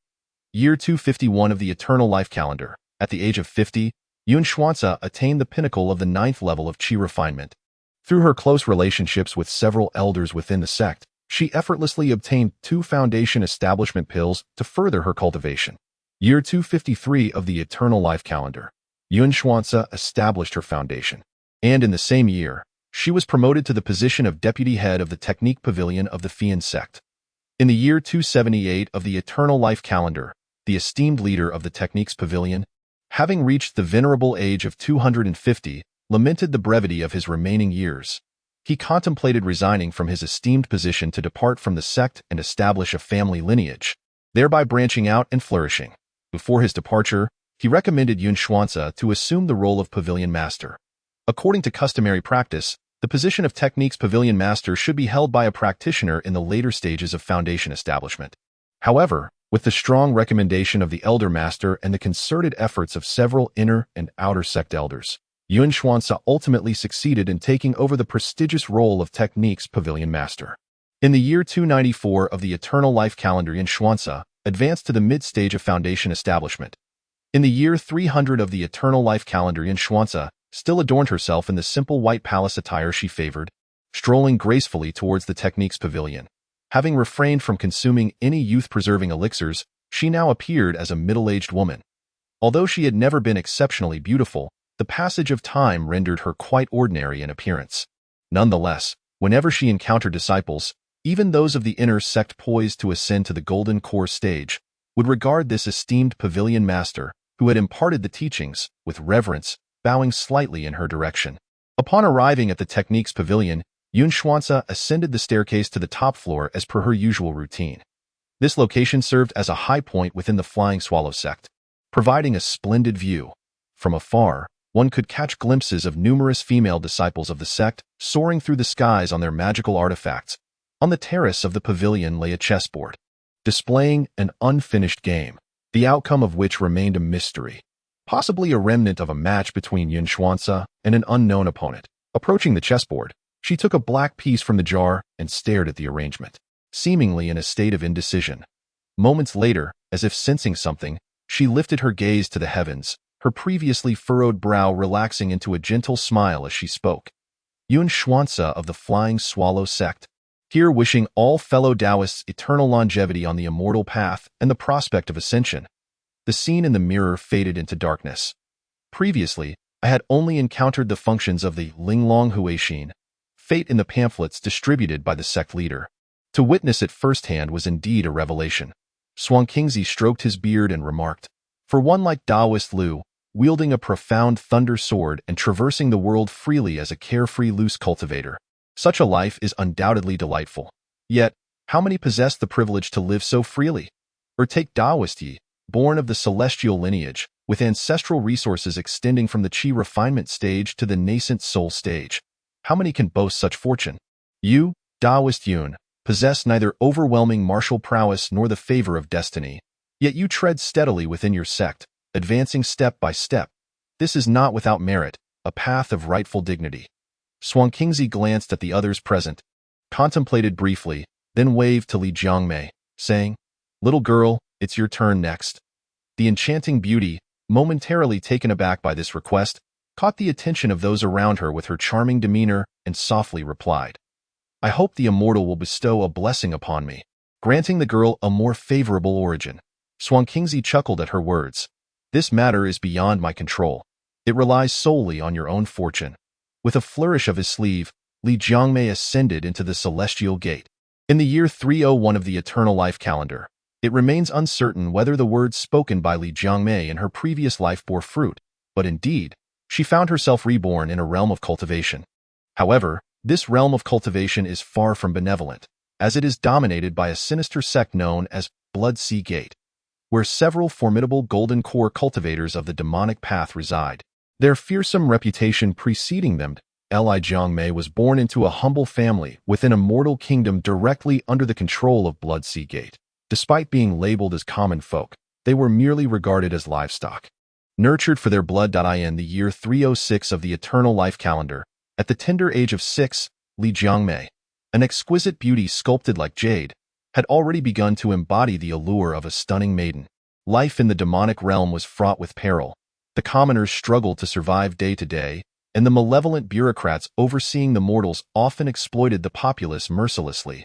Year 251 of the eternal life calendar. At the age of 50, Xuanqingzi attained the pinnacle of the 9th level of qi refinement. Through her close relationships with several elders within the sect, she effortlessly obtained 2 foundation establishment pills to further her cultivation. Year 253 of the eternal life calendar. Xuanqingzi established her foundation, and in the same year, she was promoted to the position of deputy head of the technique pavilion of the Fian sect. In the year 278 of the eternal life calendar, the esteemed leader of the techniques pavilion, having reached the venerable age of 250, lamented the brevity of his remaining years. He contemplated resigning from his esteemed position to depart from the sect and establish a family lineage, thereby branching out and flourishing. Before his departure, he recommended Xuanqingzi to assume the role of pavilion master. According to customary practice, the position of techniques pavilion master should be held by a practitioner in the later stages of foundation establishment. However, with the strong recommendation of the elder master and the concerted efforts of several inner and outer sect elders, Xuanqingzi ultimately succeeded in taking over the prestigious role of techniques pavilion master. In the year 294 of the eternal life calendar, Xuanqingzi advanced to the mid-stage of foundation establishment. In the year 300 of the eternal life calendar, Xuanqingzi still adorned herself in the simple white palace attire she favored, strolling gracefully towards the techniques pavilion. Having refrained from consuming any youth-preserving elixirs, she now appeared as a middle-aged woman. Although she had never been exceptionally beautiful, the passage of time rendered her quite ordinary in appearance. Nonetheless, whenever she encountered disciples, even those of the inner sect poised to ascend to the Golden Core stage, would regard this esteemed pavilion master, who had imparted the teachings, with reverence, bowing slightly in her direction. Upon arriving at the techniques pavilion, Xuanqingzi ascended the staircase to the top floor as per her usual routine. This location served as a high point within the Flying Swallow sect, providing a splendid view. From afar, one could catch glimpses of numerous female disciples of the sect soaring through the skies on their magical artifacts. On the terrace of the pavilion lay a chessboard, displaying an unfinished game, the outcome of which remained a mystery, possibly a remnant of a match between Xuanqingzi and an unknown opponent. Approaching the chessboard, She took a black piece from the jar and stared at the arrangement, seemingly in a state of indecision. Moments later, as if sensing something, she lifted her gaze to the heavens, her previously furrowed brow relaxing into a gentle smile as she spoke. Yun Xuanqingzi of the Flying Swallow sect, here wishing all fellow Taoists eternal longevity on the immortal path and the prospect of ascension. The scene in the mirror faded into darkness. Previously, I had only encountered the functions of the Linglong Huixin, fate in the pamphlets distributed by the sect leader. To witness it firsthand was indeed a revelation. Xuanqingzi stroked his beard and remarked, "For one like Taoist Lu, wielding a profound thunder sword and traversing the world freely as a carefree loose cultivator, such a life is undoubtedly delightful. Yet, how many possess the privilege to live so freely? Or take Taoist Yi, born of the celestial lineage, with ancestral resources extending from the Qi refinement stage to the nascent soul stage. How many can boast such fortune? You, Taoist Yun, possess neither overwhelming martial prowess nor the favor of destiny, yet you tread steadily within your sect, advancing step by step. This is not without merit, a path of rightful dignity." Xuanqingzi glanced at the others present, contemplated briefly, then waved to Li Jiangmei, saying, "Little girl, it's your turn next." The enchanting beauty, momentarily taken aback by this request, caught the attention of those around her with her charming demeanor and softly replied, "I hope the immortal will bestow a blessing upon me, granting the girl a more favorable origin." Xuanqingzi chuckled at her words. "This matter is beyond my control. It relies solely on your own fortune." With a flourish of his sleeve, Li Jiangmei ascended into the celestial gate. In the year 301 of the eternal life calendar, it remains uncertain whether the words spoken by Li Jiangmei in her previous life bore fruit, but indeed, she found herself reborn in a realm of cultivation. However, this realm of cultivation is far from benevolent, as it is dominated by a sinister sect known as Blood Sea Gate, where several formidable golden core cultivators of the demonic path reside. Their fearsome reputation preceding them, Li Jiangmei was born into a humble family within a mortal kingdom directly under the control of Blood Sea Gate. Despite being labeled as common folk, they were merely regarded as livestock. Nurtured for their blood. In the year 306 of the eternal life calendar, at the tender age of 6, Li Jiangmei, an exquisite beauty sculpted like jade, had already begun to embody the allure of a stunning maiden. Life in the demonic realm was fraught with peril. The commoners struggled to survive day to day, and the malevolent bureaucrats overseeing the mortals often exploited the populace mercilessly.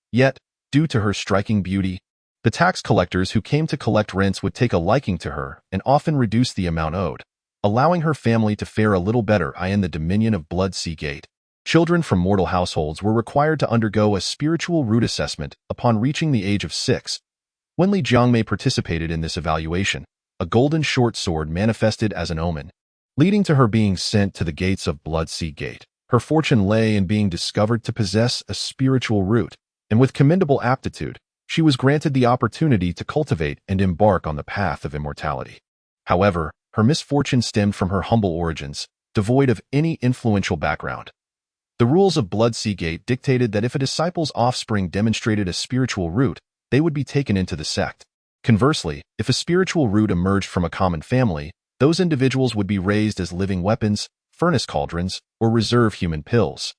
Yet, due to her striking beauty, the tax collectors who came to collect rents would take a liking to her and often reduce the amount owed, allowing her family to fare a little better in the dominion of Blood Sea Gate. Children from mortal households were required to undergo a spiritual root assessment upon reaching the age of 6. When Li Jiangmei participated in this evaluation, a golden short sword manifested as an omen, leading to her being sent to the gates of Blood Sea Gate. Her fortune lay in being discovered to possess a spiritual root, and with commendable aptitude, she was granted the opportunity to cultivate and embark on the path of immortality. However, her misfortune stemmed from her humble origins, devoid of any influential background. The rules of Blood Sea Gate dictated that if a disciple's offspring demonstrated a spiritual root, they would be taken into the sect. Conversely, if a spiritual root emerged from a common family, those individuals would be raised as living weapons, furnace cauldrons, or reserve human pills.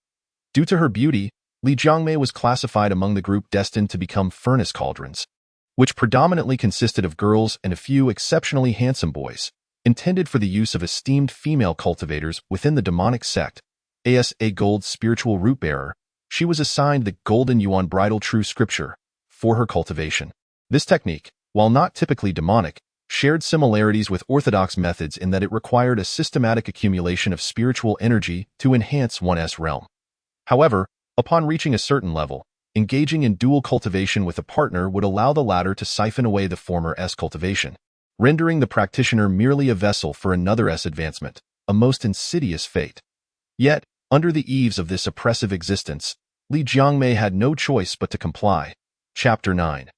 Due to her beauty, Li Jiangmei was classified among the group destined to become furnace cauldrons, which predominantly consisted of girls and a few exceptionally handsome boys, intended for the use of esteemed female cultivators within the demonic sect. As a gold spiritual root bearer, she was assigned the Golden Yuan Bridal True Scripture for her cultivation. This technique, while not typically demonic, shared similarities with orthodox methods in that it required a systematic accumulation of spiritual energy to enhance one's realm. However, upon reaching a certain level, engaging in dual cultivation with a partner would allow the latter to siphon away the former's cultivation, rendering the practitioner merely a vessel for another's advancement, a most insidious fate. Yet, under the eaves of this oppressive existence, Li Jiangmei had no choice but to comply. Chapter 9.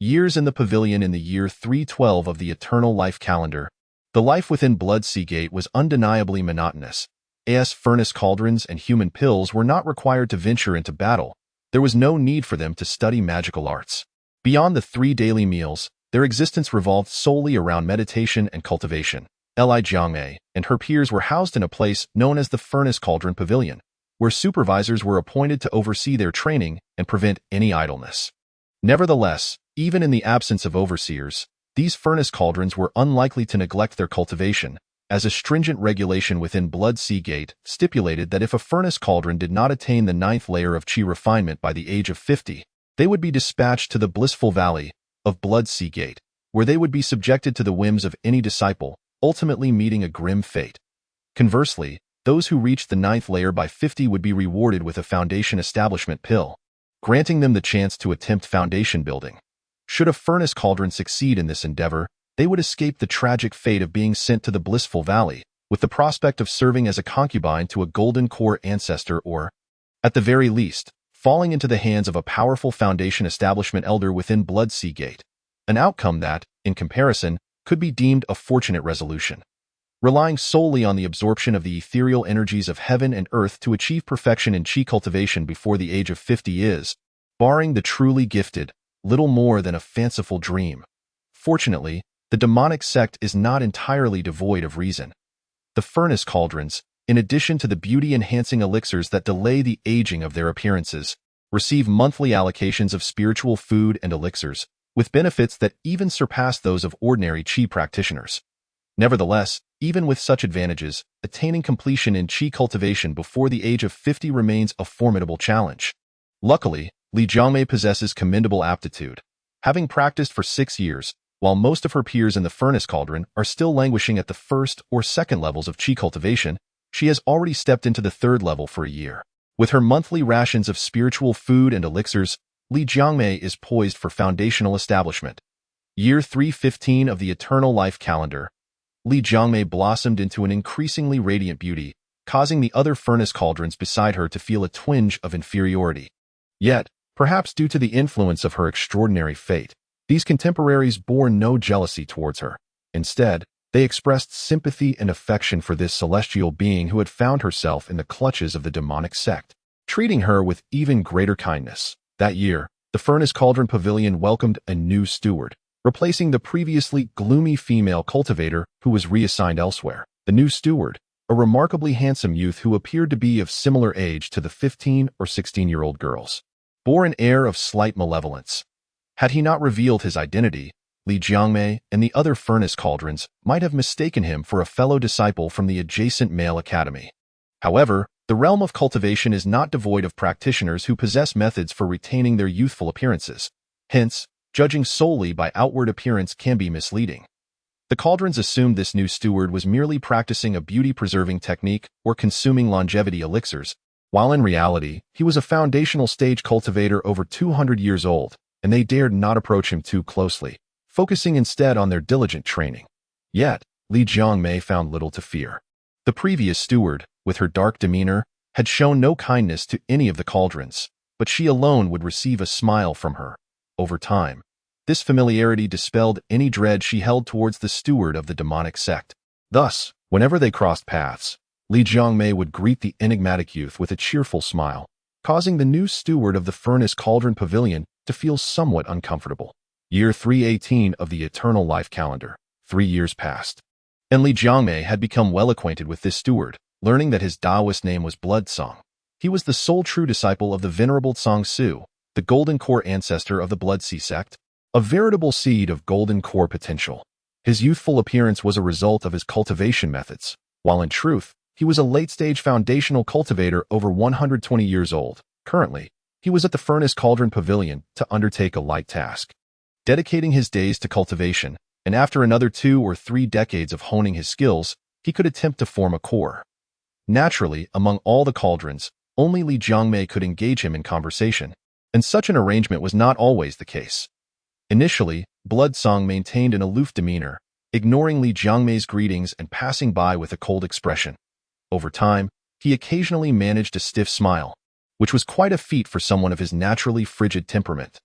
Years in the Pavilion. In the year 312 of the eternal life calendar, the life within Blood Sea Gate was undeniably monotonous. As furnace cauldrons and human pills were not required to venture into battle, there was no need for them to study magical arts. Beyond the 3 daily meals, their existence revolved solely around meditation and cultivation. Li Jiangmei and her peers were housed in a place known as the Furnace Cauldron Pavilion, where supervisors were appointed to oversee their training and prevent any idleness. Nevertheless, even in the absence of overseers, these furnace cauldrons were unlikely to neglect their cultivation, as a stringent regulation within Blood Sea Gate stipulated that if a furnace cauldron did not attain the 9th layer of Qi refinement by the age of 50, they would be dispatched to the blissful valley of Blood Sea Gate, where they would be subjected to the whims of any disciple, ultimately meeting a grim fate. Conversely, those who reached the 9th layer by 50 would be rewarded with a foundation establishment pill, granting them the chance to attempt foundation building. Should a furnace cauldron succeed in this endeavor, they would escape the tragic fate of being sent to the blissful valley, with the prospect of serving as a concubine to a golden core ancestor or, at the very least, falling into the hands of a powerful foundation establishment elder within Blood Sea Gate, an outcome that, in comparison, could be deemed a fortunate resolution. Relying solely on the absorption of the ethereal energies of heaven and earth to achieve perfection in Qi cultivation before the age of 50 is, barring the truly gifted, little more than a fanciful dream. Fortunately, the demonic sect is not entirely devoid of reason. The furnace cauldrons, in addition to the beauty-enhancing elixirs that delay the aging of their appearances, receive monthly allocations of spiritual food and elixirs, with benefits that even surpass those of ordinary Qi practitioners. Nevertheless, even with such advantages, attaining completion in Qi cultivation before the age of 50 remains a formidable challenge. Luckily, Li Jiangmei possesses commendable aptitude. Having practiced for 6 years, while most of her peers in the furnace cauldron are still languishing at the 1st or 2nd levels of Qi cultivation, she has already stepped into the 3rd level for a year. With her monthly rations of spiritual food and elixirs, Li Jiangmei is poised for foundational establishment. Year 315 of the Eternal Life Calendar. Li Jiangmei blossomed into an increasingly radiant beauty, causing the other furnace cauldrons beside her to feel a twinge of inferiority. Yet, perhaps due to the influence of her extraordinary fate, these contemporaries bore no jealousy towards her. Instead, they expressed sympathy and affection for this celestial being who had found herself in the clutches of the demonic sect, treating her with even greater kindness. That year, the Furnace Cauldron Pavilion welcomed a new steward, replacing the previously gloomy female cultivator who was reassigned elsewhere. The new steward, a remarkably handsome youth who appeared to be of similar age to the 15 or 16-year-old girls, bore an air of slight malevolence. Had he not revealed his identity, Li Jiangmei and the other furnace cauldrons might have mistaken him for a fellow disciple from the adjacent male academy. However, the realm of cultivation is not devoid of practitioners who possess methods for retaining their youthful appearances. Hence, judging solely by outward appearance can be misleading. The cauldrons assumed this new steward was merely practicing a beauty-preserving technique or consuming longevity elixirs, while in reality, he was a foundational stage cultivator over 200 years old, and they dared not approach him too closely, focusing instead on their diligent training. Yet, Li Jiangmei found little to fear. The previous steward, with her dark demeanor, had shown no kindness to any of the cauldrons, but she alone would receive a smile from her. Over time, this familiarity dispelled any dread she held towards the steward of the demonic sect. Thus, whenever they crossed paths, Li Jiangmei would greet the enigmatic youth with a cheerful smile, causing the new steward of the Furnace Cauldron Pavilion to feel somewhat uncomfortable. Year 318 of the Eternal Life Calendar. 3 years passed, and Li Jiangmei had become well acquainted with this steward, learning that his Taoist name was Blood Song. He was the sole true disciple of the venerable Tsang Su, the Golden Core ancestor of the Blood Sea sect, a veritable seed of Golden Core potential. His youthful appearance was a result of his cultivation methods, while in truth, he was a late-stage foundational cultivator over 120 years old. Currently, he was at the Furnace Cauldron Pavilion to undertake a light task, dedicating his days to cultivation, and after another 2 or 3 decades of honing his skills, he could attempt to form a core. Naturally, among all the cauldrons, only Li Jiangmei could engage him in conversation, and such an arrangement was not always the case. Initially, Blood Song maintained an aloof demeanor, ignoring Li Jiangmei's greetings and passing by with a cold expression. Over time, he occasionally managed a stiff smile, which was quite a feat for someone of his naturally frigid temperament.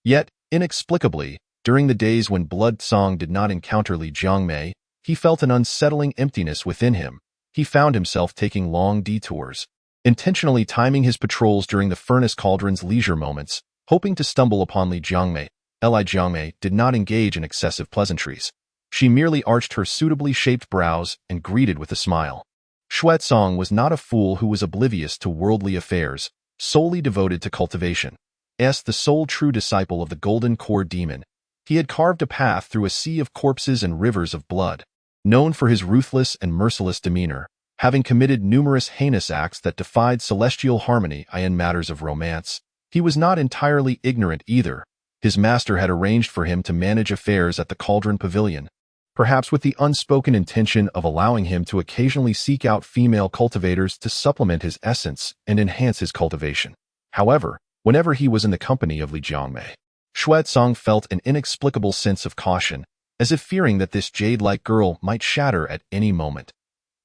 Yet, inexplicably, during the days when Blood Song did not encounter Li Jiangmei, he felt an unsettling emptiness within him. He found himself taking long detours, intentionally timing his patrols during the Furnace Cauldron's leisure moments, hoping to stumble upon Li Jiangmei. Li Jiangmei did not engage in excessive pleasantries. She merely arched her suitably shaped brows and greeted with a smile. Xuanqingzi was not a fool who was oblivious to worldly affairs, solely devoted to cultivation. As the sole true disciple of the Golden Core demon, he had carved a path through a sea of corpses and rivers of blood. Known for his ruthless and merciless demeanor, having committed numerous heinous acts that defied celestial harmony in matters of romance, he was not entirely ignorant either. His master had arranged for him to manage affairs at the Cauldron Pavilion, perhaps with the unspoken intention of allowing him to occasionally seek out female cultivators to supplement his essence and enhance his cultivation. However, whenever he was in the company of Li Jiangmei, Xuanqingzi felt an inexplicable sense of caution, as if fearing that this jade-like girl might shatter at any moment.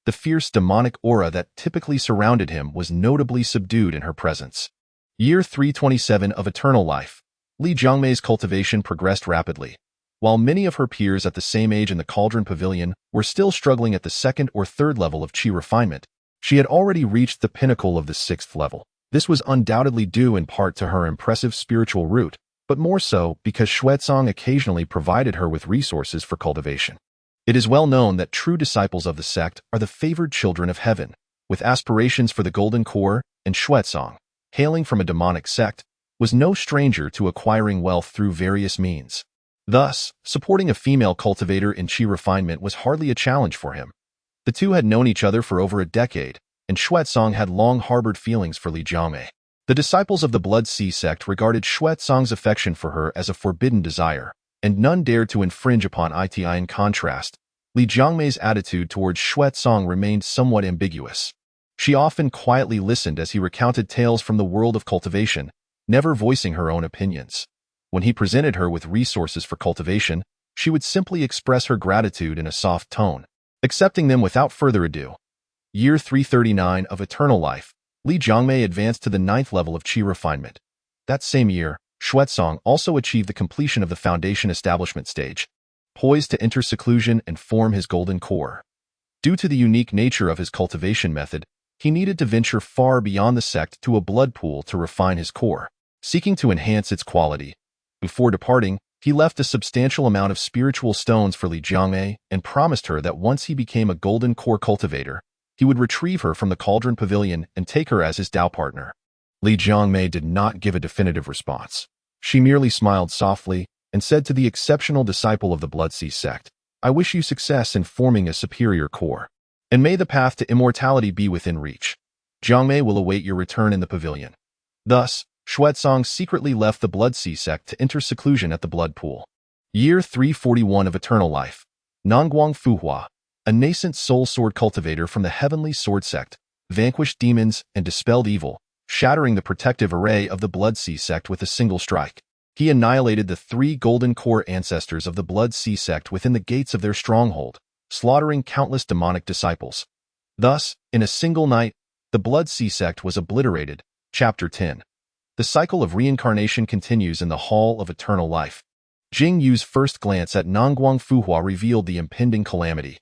The fierce demonic aura that typically surrounded him was notably subdued in her presence. Year 327 of Eternal Life. Li Jiangmei's cultivation progressed rapidly. While many of her peers at the same age in the Cauldron Pavilion were still struggling at the second or third level of qi refinement, she had already reached the pinnacle of the sixth level. This was undoubtedly due in part to her impressive spiritual root, but more so because Xuanqingzi occasionally provided her with resources for cultivation. It is well known that true disciples of the sect are the favored children of heaven, with aspirations for the Golden Core, and Xuanqingzi, hailing from a demonic sect, was no stranger to acquiring wealth through various means. Thus, supporting a female cultivator in qi refinement was hardly a challenge for him. The two had known each other for over a decade, and Xuanqingzi had long harbored feelings for Li Jiangmei. The disciples of the Blood Sea sect regarded Xuanqingzi's affection for her as a forbidden desire, and none dared to infringe upon it. In contrast, Li Jiangmei's attitude towards Xuanqingzi remained somewhat ambiguous. She often quietly listened as he recounted tales from the world of cultivation, never voicing her own opinions. When he presented her with resources for cultivation, she would simply express her gratitude in a soft tone, accepting them without further ado. Year 339 of Eternal Life. Li Jiangmei advanced to the 9th level of qi refinement. That same year, Xuanqingzi also achieved the completion of the foundation establishment stage, poised to enter seclusion and form his golden core. Due to the unique nature of his cultivation method, he needed to venture far beyond the sect to a blood pool to refine his core, seeking to enhance its quality. Before departing, he left a substantial amount of spiritual stones for Li Jiangmei and promised her that once he became a golden core cultivator, he would retrieve her from the Cauldron Pavilion and take her as his Dao partner. Li Jiangmei did not give a definitive response. She merely smiled softly and said to the exceptional disciple of the Blood Sea sect, "I wish you success in forming a superior core, and may the path to immortality be within reach. Jiangmei will await your return in the pavilion." Thus, Xuanqingzi secretly left the Blood Sea sect to enter seclusion at the Blood Pool. Year 341 of Eternal Life. Nanguang Fuhua, a nascent soul sword cultivator from the Heavenly Sword sect, vanquished demons and dispelled evil, shattering the protective array of the Blood Sea sect with a single strike. He annihilated the 3 golden core ancestors of the Blood Sea sect within the gates of their stronghold, slaughtering countless demonic disciples. Thus, in a single night, the Blood Sea sect was obliterated. Chapter 10. The cycle of reincarnation continues in the Hall of Eternal Life. Jing Yu's first glance at Nanguang Fuhua revealed the impending calamity.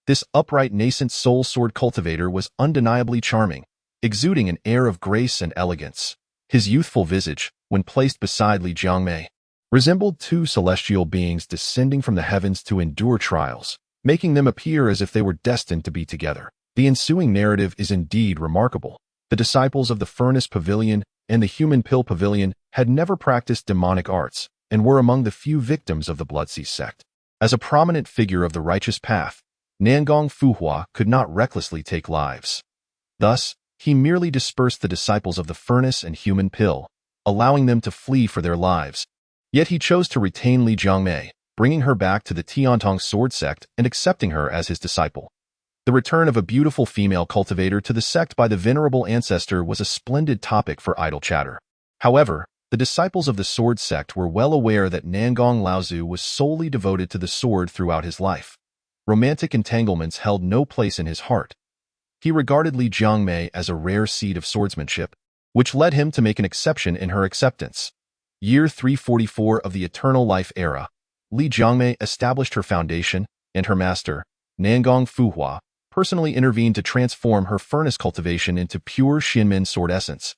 This upright nascent soul sword cultivator was undeniably charming, exuding an air of grace and elegance. His youthful visage, when placed beside Li Jiangmei, resembled 2 celestial beings descending from the heavens to endure trials, making them appear as if they were destined to be together. The ensuing narrative is indeed remarkable. The disciples of the Furnace Pavilion and the Human Pill Pavilion had never practiced demonic arts and were among the few victims of the Blood Sea sect. As a prominent figure of the righteous path, Nanguang Fuhua could not recklessly take lives. Thus, he merely dispersed the disciples of the Furnace and Human Pill, allowing them to flee for their lives. Yet he chose to retain Li Jiangmei, bringing her back to the Tiantong Sword sect and accepting her as his disciple. The return of a beautiful female cultivator to the sect by the venerable ancestor was a splendid topic for idle chatter. However, the disciples of the Sword sect were well aware that Nanguang Laozu was solely devoted to the sword throughout his life. Romantic entanglements held no place in his heart. He regarded Li Jiangmei as a rare seed of swordsmanship, which led him to make an exception in her acceptance. Year 344 of the Eternal Life era, Li Jiangmei established her foundation, and her master, Nanguang Fuhua, personally intervened to transform her furnace cultivation into pure Xinmen sword essence.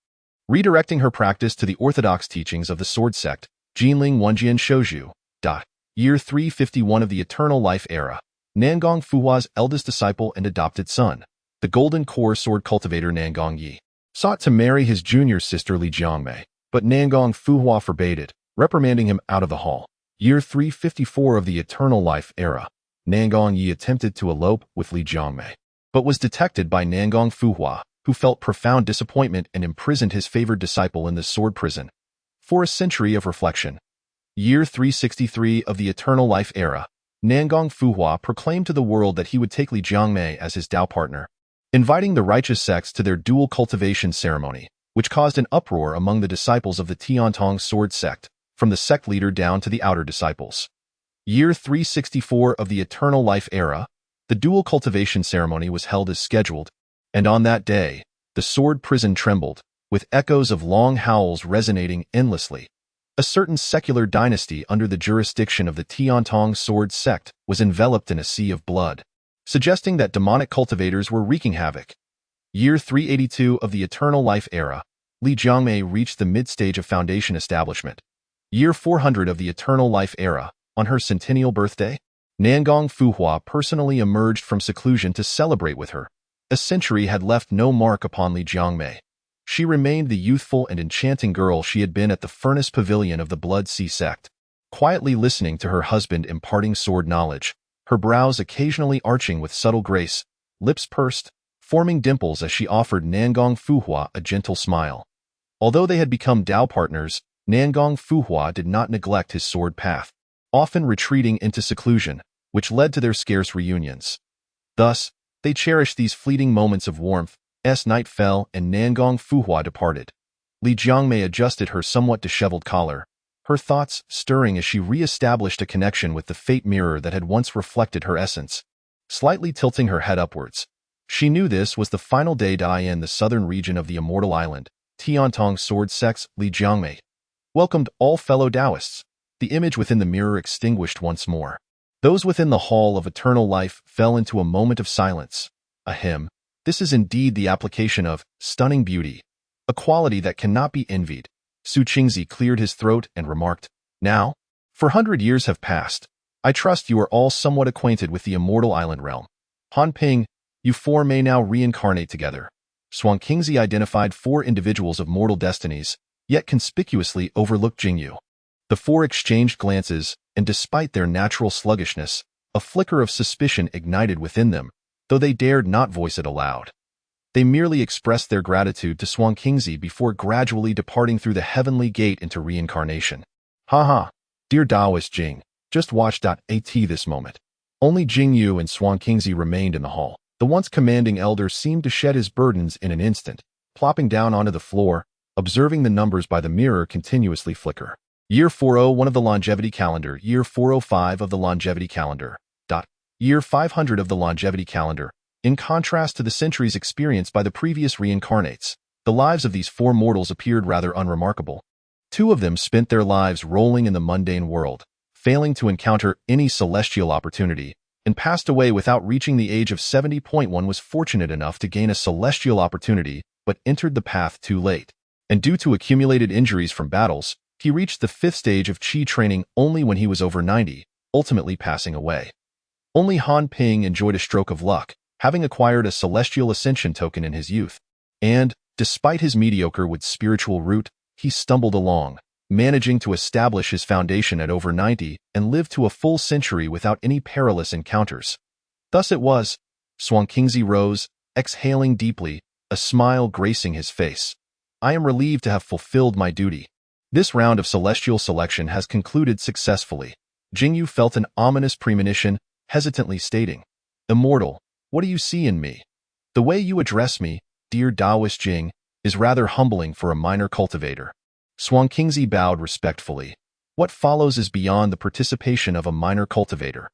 Redirecting her practice to the orthodox teachings of the Sword sect, Jinling Wenjian Shouju. Year 351 of the Eternal Life era, Nanguang Fuhua's eldest disciple and adopted son, the golden core sword cultivator Xuanqingzi, sought to marry his junior sister Li Jiangmei, but Nangong Fuhua forbade it, reprimanding him out of the hall. Year 354 of the Eternal Life Era, Xuanqingzi attempted to elope with Li Jiangmei, but was detected by Nangong Fuhua, who felt profound disappointment and imprisoned his favored disciple in the sword prison. For a century of reflection. Year 363 of the Eternal Life Era, Nangong Fuhua proclaimed to the world that he would take Li Jiangmei as his Dao partner, inviting the righteous sects to their dual cultivation ceremony, which caused an uproar among the disciples of the Tiantong sword sect, from the sect leader down to the outer disciples. Year 364 of the Eternal Life Era, the dual cultivation ceremony was held as scheduled, and on that day, the sword prison trembled, with echoes of long howls resonating endlessly. A certain secular dynasty under the jurisdiction of the Tiantong sword sect was enveloped in a sea of blood, suggesting that demonic cultivators were wreaking havoc. Year 382 of the Eternal Life Era, Li Jiangmei reached the mid-stage of foundation establishment. Year 400 of the Eternal Life Era, on her centennial birthday, Nangong Fuhua personally emerged from seclusion to celebrate with her. A century had left no mark upon Li Jiangmei. She remained the youthful and enchanting girl she had been at the furnace pavilion of the Blood Sea sect, quietly listening to her husband imparting sword knowledge, her brows occasionally arching with subtle grace, lips pursed, forming dimples as she offered Nangong Fuhua a gentle smile. Although they had become Dao partners, Nangong Fuhua did not neglect his sword path, often retreating into seclusion, which led to their scarce reunions. Thus, they cherished these fleeting moments of warmth. As night fell and Nangong Fuhua departed. Li Jiangmei adjusted her somewhat disheveled collar, her thoughts stirring as she re-established a connection with the fate mirror that had once reflected her essence, slightly tilting her head upwards. She knew this was the final day to in the southern region of the Immortal Island. Tiantong sword sects, Li Jiangmei welcomed all fellow Taoists. The image within the mirror extinguished once more. Those within the Hall of Eternal Life fell into a moment of silence. A hymn. This is indeed the application of stunning beauty, a quality that cannot be envied. Xuanqingzi cleared his throat and remarked, "Now, for 100 years have passed. I trust you are all somewhat acquainted with the Immortal Island realm. Han Ping, you four may now reincarnate together." Xuanqingzi identified 4 individuals of mortal destinies, yet conspicuously overlooked Jing Yu. The 4 exchanged glances, and despite their natural sluggishness, a flicker of suspicion ignited within them, though they dared not voice it aloud. They merely expressed their gratitude to Xuanqingzi before gradually departing through the heavenly gate into reincarnation. Haha, dear Taoist Jing, just watched at this moment. Only Jing Yu and Xuanqingzi remained in the hall. The once commanding elder seemed to shed his burdens in an instant, plopping down onto the floor, observing the numbers by the mirror continuously flicker. Year 401 of the longevity calendar, year 405 of the longevity calendar. Year 500 of the longevity calendar. In contrast to the centuries experienced by the previous reincarnates, the lives of these 4 mortals appeared rather unremarkable. 2 of them spent their lives rolling in the mundane world, failing to encounter any celestial opportunity, and passed away without reaching the age of 70.1 was fortunate enough to gain a celestial opportunity, but entered the path too late. And due to accumulated injuries from battles, he reached the 5th stage of Qi training only when he was over 90, ultimately passing away. Only Han Ping enjoyed a stroke of luck, having acquired a celestial ascension token in his youth. And, despite his mediocre with spiritual root, he stumbled along, managing to establish his foundation at over 90 and live to a full century without any perilous encounters. Thus it was. Xuanqingzi rose, exhaling deeply, a smile gracing his face. I am relieved to have fulfilled my duty. This round of celestial selection has concluded successfully. Jing Yu felt an ominous premonition, hesitantly stating, "Immortal, what do you see in me? The way you address me, dear Taoist Jing, is rather humbling for a minor cultivator." Xuanqingzi bowed respectfully. What follows is beyond the participation of a minor cultivator.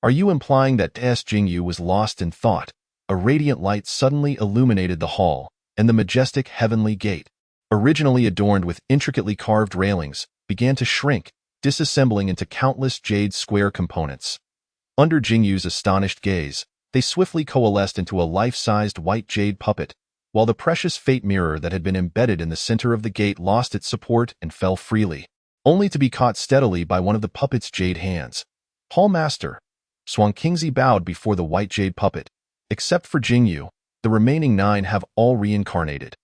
Are you implying that Jing Yu was lost in thought? A radiant light suddenly illuminated the hall, and the majestic heavenly gate, originally adorned with intricately carved railings, began to shrink, disassembling into countless jade square components. Under Jing Yu's astonished gaze, they swiftly coalesced into a life-sized white jade puppet, while the precious fate mirror that had been embedded in the center of the gate lost its support and fell freely, only to be caught steadily by one of the puppet's jade hands. Hall Master. Xuanqingzi bowed before the white jade puppet. Except for Jing Yu, The remaining 9 have all reincarnated.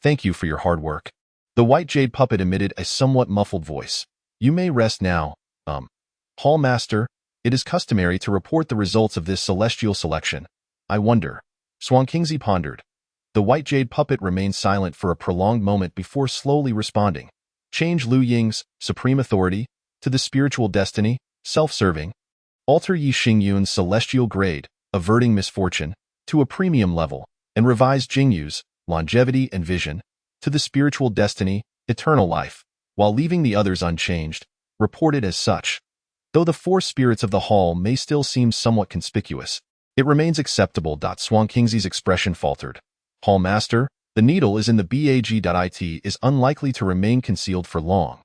Thank you for your hard work. The white jade puppet emitted a somewhat muffled voice. You may rest now, Hall Master. It is customary to report the results of this celestial selection. I wonder. Xuanqingzi pondered. The white jade puppet remained silent for a prolonged moment before slowly responding. Change Lu Ying's supreme authority to the spiritual destiny, self-serving. Alter Yi Xingyun's celestial grade, averting misfortune, to a premium level, and revise Jing Yu's longevity and vision to the spiritual destiny, eternal life, while leaving the others unchanged, reported as such. Though the 4 spirits of the hall may still seem somewhat conspicuous, it remains acceptable. Xuanqingzi's expression faltered. Hall Master, the needle is in the bag.it is unlikely to remain concealed for long.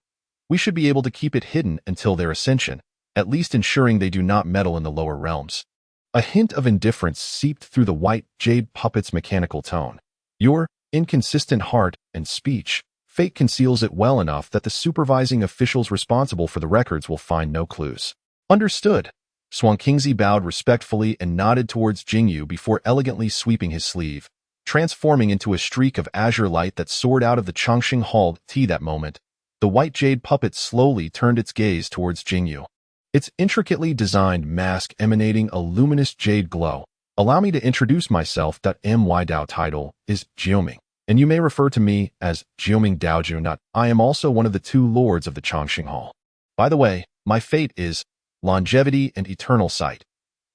We should be able to keep it hidden until their ascension, at least ensuring they do not meddle in the lower realms. A hint of indifference seeped through the white jade puppet's mechanical tone. Your inconsistent heart and speech. Fate conceals it well enough that the supervising officials responsible for the records will find no clues. Understood. Xuanqingzi bowed respectfully and nodded towards Jing Yu before elegantly sweeping his sleeve, transforming into a streak of azure light that soared out of the Chongqing Hall. That moment, the white jade puppet slowly turned its gaze towards Jing Yu. Its intricately designed mask emanating a luminous jade glow. Allow me to introduce myself. My Dao title is Jioming, and you may refer to me as Jioming Daojun. I am also one of the 2 lords of the Chongqing Hall. By the way, my fate is longevity and eternal sight.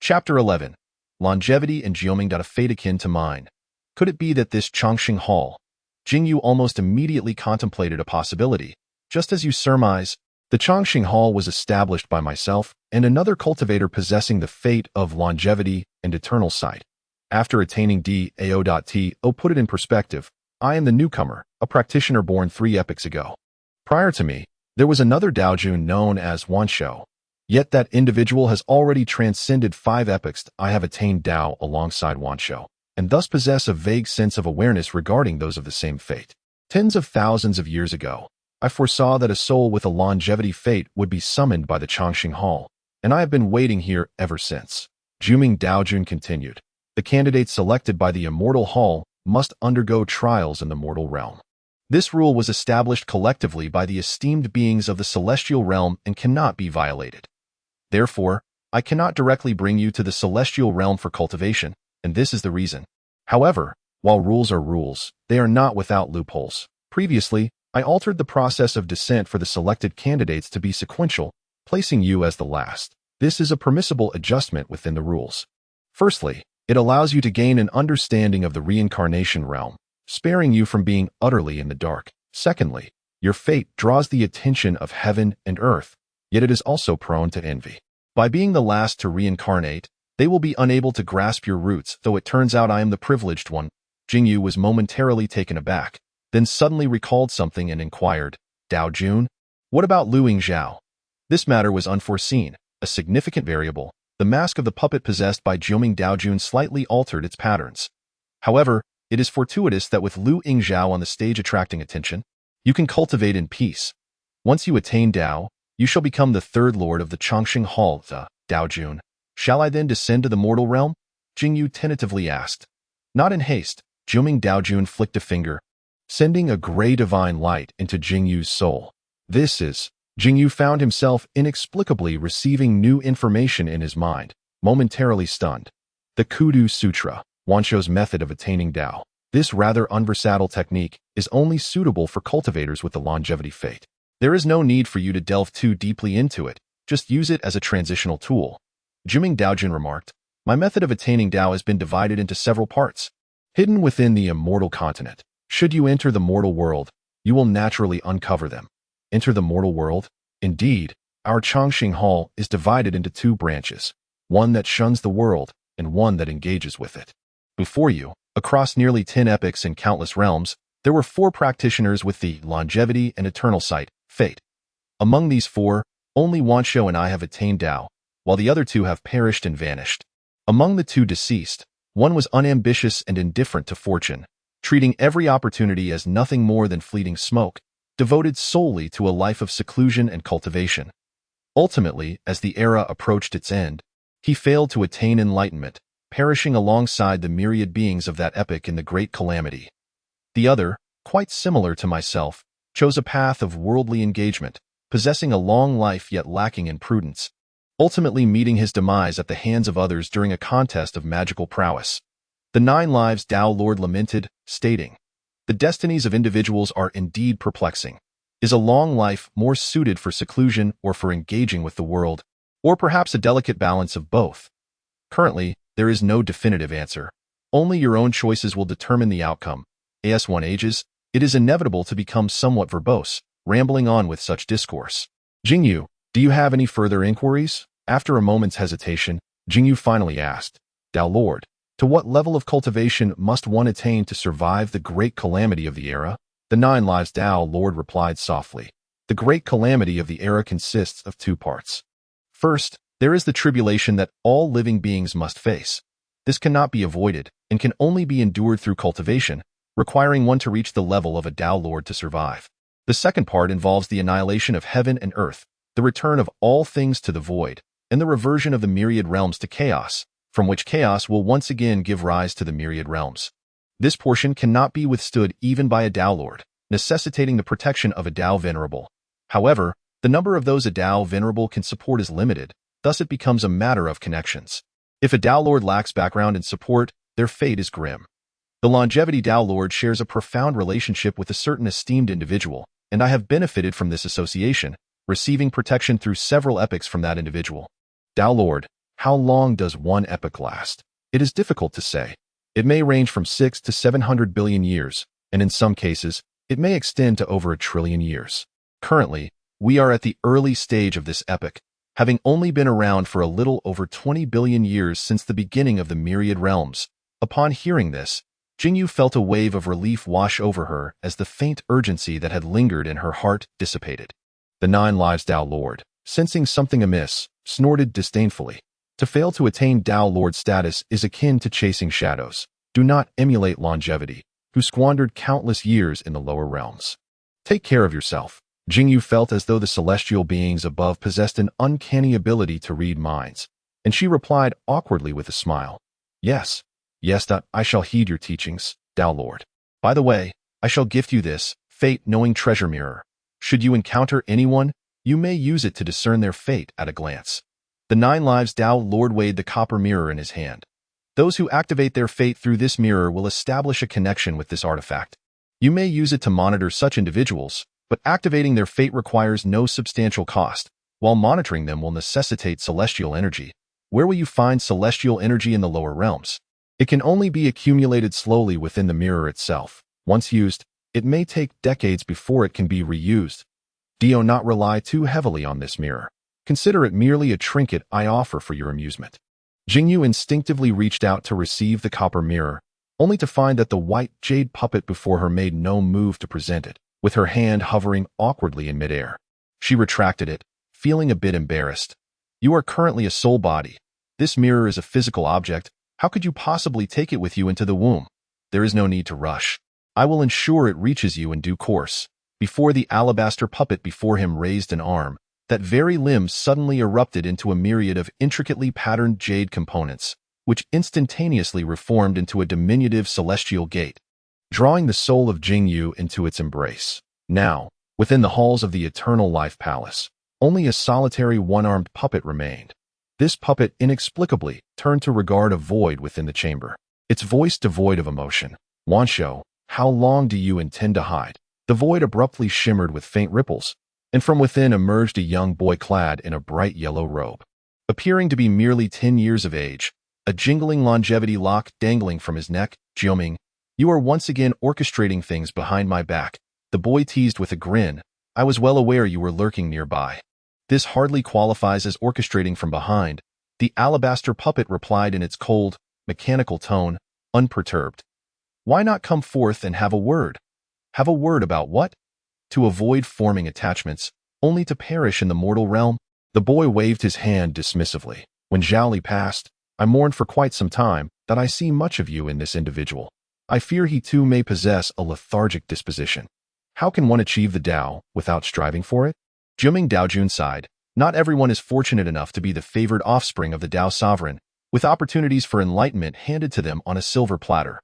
Chapter 11. Longevity and Jioming. A fate akin to mine. Could it be that this Chongqing Hall? Jing Yu almost immediately contemplated a possibility. Just as you surmise, the Chongqing Hall was established by myself and another cultivator possessing the fate of longevity and eternal sight. After attaining Dao. Put it in perspective, I am the newcomer, a practitioner born 3 epochs ago. Prior to me, there was another Daojun known as Wanshou. Yet that individual has already transcended 5 epochs. I have attained Dao alongside Wanshou, and thus possess a vague sense of awareness regarding those of the same fate. Tens of thousands of years ago, I foresaw that a soul with a longevity fate would be summoned by the Chongqing Hall, and I have been waiting here ever since. Jioming Daojun continued. The candidates selected by the Immortal Hall must undergo trials in the mortal realm. This rule was established collectively by the esteemed beings of the celestial realm and cannot be violated. Therefore, I cannot directly bring you to the celestial realm for cultivation, and this is the reason. However, while rules are rules, they are not without loopholes. Previously, I altered the process of descent for the selected candidates to be sequential, placing you as the last. This is a permissible adjustment within the rules. Firstly, it allows you to gain an understanding of the reincarnation realm, sparing you from being utterly in the dark. Secondly, your fate draws the attention of heaven and earth, yet it is also prone to envy. By being the last to reincarnate, they will be unable to grasp your roots, though it turns out I am the privileged one. Jing Yu was momentarily taken aback, then suddenly recalled something and inquired, Daojun? What about Lu Yingzhao? This matter was unforeseen, a significant variable. The mask of the puppet possessed by Jioming Daojun slightly altered its patterns. However, it is fortuitous that with Lu Yingzhao on the stage attracting attention, you can cultivate in peace. Once you attain Dao, you shall become the 3rd lord of the Chongqing Hall, the Daojun. Shall I then descend to the mortal realm? Jing Yu tentatively asked. Not in haste. Jioming Daojun flicked a finger, sending a gray divine light into Jing Yu's soul. This is... Jing Yu found himself inexplicably receiving new information in his mind, momentarily stunned. The Kudu Sutra, Wanshou's method of attaining Dao. This rather unversatile technique is only suitable for cultivators with the longevity fate. There is no need for you to delve too deeply into it, just use it as a transitional tool. Jioming Daojun remarked, my method of attaining Dao has been divided into several parts, hidden within the immortal continent. Should you enter the mortal world, you will naturally uncover them. Enter the mortal world? Indeed, our Chongqing Hall is divided into 2 branches, one that shuns the world and one that engages with it. Before you, across nearly 10 epochs and countless realms, there were 4 practitioners with the longevity and eternal sight, fate. Among these 4, only Wanshou and I have attained Dao, while the other 2 have perished and vanished. Among the 2 deceased, one was unambitious and indifferent to fortune, treating every opportunity as nothing more than fleeting smoke, devoted solely to a life of seclusion and cultivation. Ultimately, as the era approached its end, he failed to attain enlightenment, perishing alongside the myriad beings of that epoch in the great calamity. The other, quite similar to myself, chose a path of worldly engagement, possessing a long life yet lacking in prudence, ultimately meeting his demise at the hands of others during a contest of magical prowess. The 9 lives Dao Lord lamented, stating, "The destinies of individuals are indeed perplexing. Is a long life more suited for seclusion or for engaging with the world, or perhaps a delicate balance of both? Currently, there is no definitive answer. Only your own choices will determine the outcome. As one ages, it is inevitable to become somewhat verbose, rambling on with such discourse." Jing Yu, do you have any further inquiries? After a moment's hesitation, Jing Yu finally asked, "Dao Lord, to what level of cultivation must one attain to survive the great calamity of the era?" The 9 lives Dao Lord replied softly. The great calamity of the era consists of 2 parts. First, there is the tribulation that all living beings must face. This cannot be avoided and can only be endured through cultivation, requiring one to reach the level of a Dao Lord to survive. The second part involves the annihilation of heaven and earth, the return of all things to the void, and the reversion of the myriad realms to chaos, from which chaos will once again give rise to the myriad realms. This portion cannot be withstood even by a Dao Lord, necessitating the protection of a Dao Venerable. However, the number of those a Dao Venerable can support is limited, thus it becomes a matter of connections. If a Dao Lord lacks background and support, their fate is grim. The longevity Dao Lord shares a profound relationship with a certain esteemed individual, and I have benefited from this association, receiving protection through several epochs from that individual. Dao Lord, how long does one epoch last? It is difficult to say. It may range from 6 to 700 billion years, and in some cases, it may extend to over 1 trillion years. Currently, we are at the early stage of this epoch, having only been around for a little over 20 billion years since the beginning of the myriad realms. Upon hearing this, Jing Yu felt a wave of relief wash over her as the faint urgency that had lingered in her heart dissipated. The 9 lives Dao Lord, sensing something amiss, snorted disdainfully. To fail to attain Dao Lord status is akin to chasing shadows. Do not emulate longevity, who squandered countless years in the lower realms. Take care of yourself. Jing Yu felt as though the celestial beings above possessed an uncanny ability to read minds, and she replied awkwardly with a smile. Yes, I shall heed your teachings, Dao Lord. By the way, I shall gift you this fate-knowing treasure mirror. Should you encounter anyone, you may use it to discern their fate at a glance. The 9 lives Dao Lord weighed the copper mirror in his hand. Those who activate their fate through this mirror will establish a connection with this artifact. You may use it to monitor such individuals, but activating their fate requires no substantial cost, while monitoring them will necessitate celestial energy. Where will you find celestial energy in the lower realms? It can only be accumulated slowly within the mirror itself. Once used, it may take decades before it can be reused. Do not rely too heavily on this mirror. Consider it merely a trinket I offer for your amusement. Jing Yu instinctively reached out to receive the copper mirror, only to find that the white jade puppet before her made no move to present it, with her hand hovering awkwardly in midair. She retracted it, feeling a bit embarrassed. You are currently a soul body. This mirror is a physical object. How could you possibly take it with you into the womb? There is no need to rush. I will ensure it reaches you in due course. Before the alabaster puppet before him raised an arm, that very limb suddenly erupted into a myriad of intricately patterned jade components, which instantaneously reformed into a diminutive celestial gate, drawing the soul of Jing Yu into its embrace. Now, within the halls of the Eternal Life Palace, only a solitary one-armed puppet remained. This puppet inexplicably turned to regard a void within the chamber, its voice devoid of emotion. "Wanshou, how long do you intend to hide?" The void abruptly shimmered with faint ripples, and from within emerged a young boy clad in a bright yellow robe. Appearing to be merely 10 years of age, a jingling longevity lock dangling from his neck. "Jiuming, you are once again orchestrating things behind my back," the boy teased with a grin. "I was well aware you were lurking nearby." "This hardly qualifies as orchestrating from behind," the alabaster puppet replied in its cold, mechanical tone, unperturbed. "Why not come forth and have a word?" "Have a word about what?" "To avoid forming attachments, only to perish in the mortal realm." The boy waved his hand dismissively. "When Zhaoli passed, I mourned for quite some time that I see much of you in this individual. I fear he too may possess a lethargic disposition. How can one achieve the Tao without striving for it?" Jiuming Daojun sighed. Not everyone is fortunate enough to be the favored offspring of the Tao sovereign, with opportunities for enlightenment handed to them on a silver platter.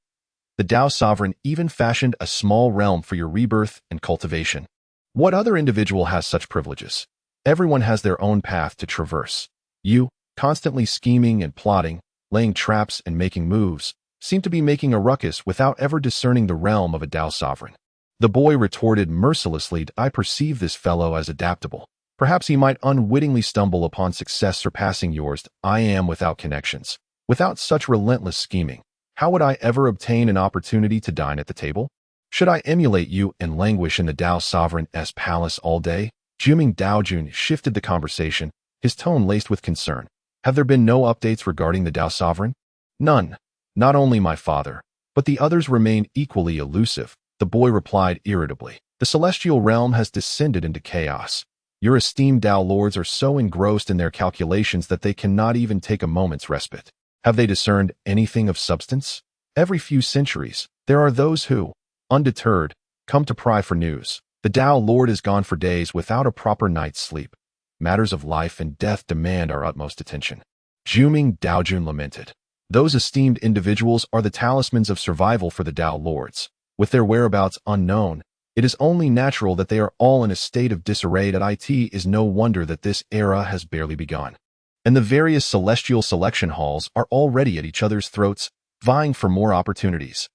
The Dao Sovereign even fashioned a small realm for your rebirth and cultivation. What other individual has such privileges? Everyone has their own path to traverse. You, constantly scheming and plotting, laying traps and making moves, seem to be making a ruckus without ever discerning the realm of a Dao Sovereign. The boy retorted mercilessly, I perceive this fellow as adaptable. Perhaps he might unwittingly stumble upon success surpassing yours. I am without connections. Without such relentless scheming, how would I ever obtain an opportunity to dine at the table? Should I emulate you and languish in the Dao Sovereign's palace all day? Juming Daojun shifted the conversation, his tone laced with concern. Have there been no updates regarding the Dao Sovereign? None. Not only my father, but the others remain equally elusive, the boy replied irritably. The celestial realm has descended into chaos. Your esteemed Dao Lords are so engrossed in their calculations that they cannot even take a moment's respite. Have they discerned anything of substance? Every few centuries, there are those who, undeterred, come to pry for news. The Dao Lord is gone for days without a proper night's sleep. Matters of life and death demand our utmost attention. Juming Daojun lamented. Those esteemed individuals are the talismans of survival for the Dao Lords. With their whereabouts unknown, it is only natural that they are all in a state of disarray. It is no wonder that this era has barely begun. And the various celestial selection halls are already at each other's throats, vying for more opportunities.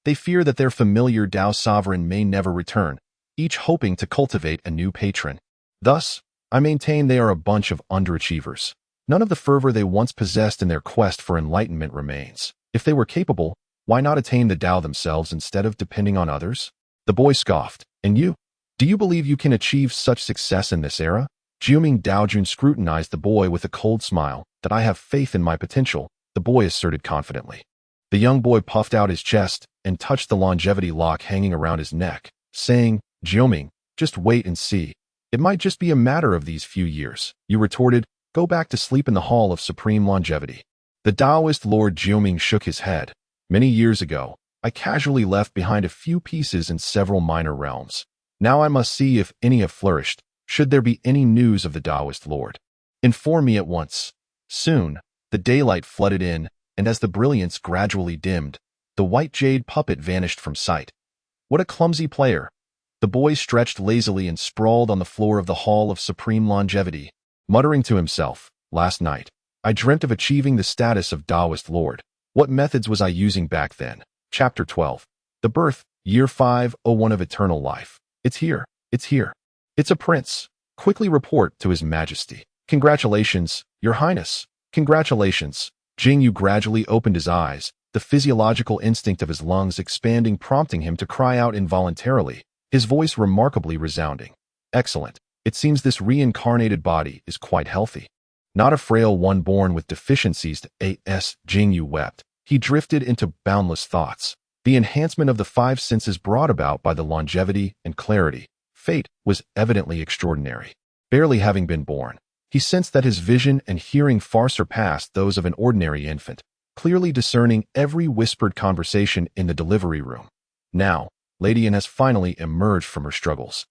They fear that their familiar Dao Sovereign may never return, each hoping to cultivate a new patron. Thus, I maintain they are a bunch of underachievers. None of the fervor they once possessed in their quest for enlightenment remains. If they were capable, why not attain the Dao themselves instead of depending on others? The boy scoffed. And you? Do you believe you can achieve such success in this era? Juming Daojun scrutinized the boy with a cold smile. That I have faith in my potential, the boy asserted confidently. The young boy puffed out his chest and touched the longevity lock hanging around his neck, saying, Juming, just wait and see. It might just be a matter of these few years. You retorted, go back to sleep in the Hall of Supreme Longevity. The Taoist Lord Jiuming shook his head. Many years ago, I casually left behind a few pieces in several minor realms. Now I must see if any have flourished, should there be any news of the Taoist Lord. Inform me at once. Soon, the daylight flooded in, and as the brilliance gradually dimmed, the white jade puppet vanished from sight. What a clumsy player! The boy stretched lazily and sprawled on the floor of the Hall of Supreme Longevity, muttering to himself, last night, I dreamt of achieving the status of Taoist Lord. What methods was I using back then? Chapter 12. The Birth, Year 501 of Eternal Life. It's here. It's here. It's a prince. Quickly report to His Majesty. Congratulations, Your Highness. Congratulations. Jing Yu gradually opened his eyes, the physiological instinct of his lungs expanding, prompting him to cry out involuntarily, his voice remarkably resounding. Excellent. It seems this reincarnated body is quite healthy. Not a frail one born with deficiencies. Jing Yu wept. He drifted into boundless thoughts. The enhancement of the five senses brought about by the longevity and clarity, fate, was evidently extraordinary. Barely having been born, he sensed that his vision and hearing far surpassed those of an ordinary infant, clearly discerning every whispered conversation in the delivery room. Now, Lady An has finally emerged from her struggles.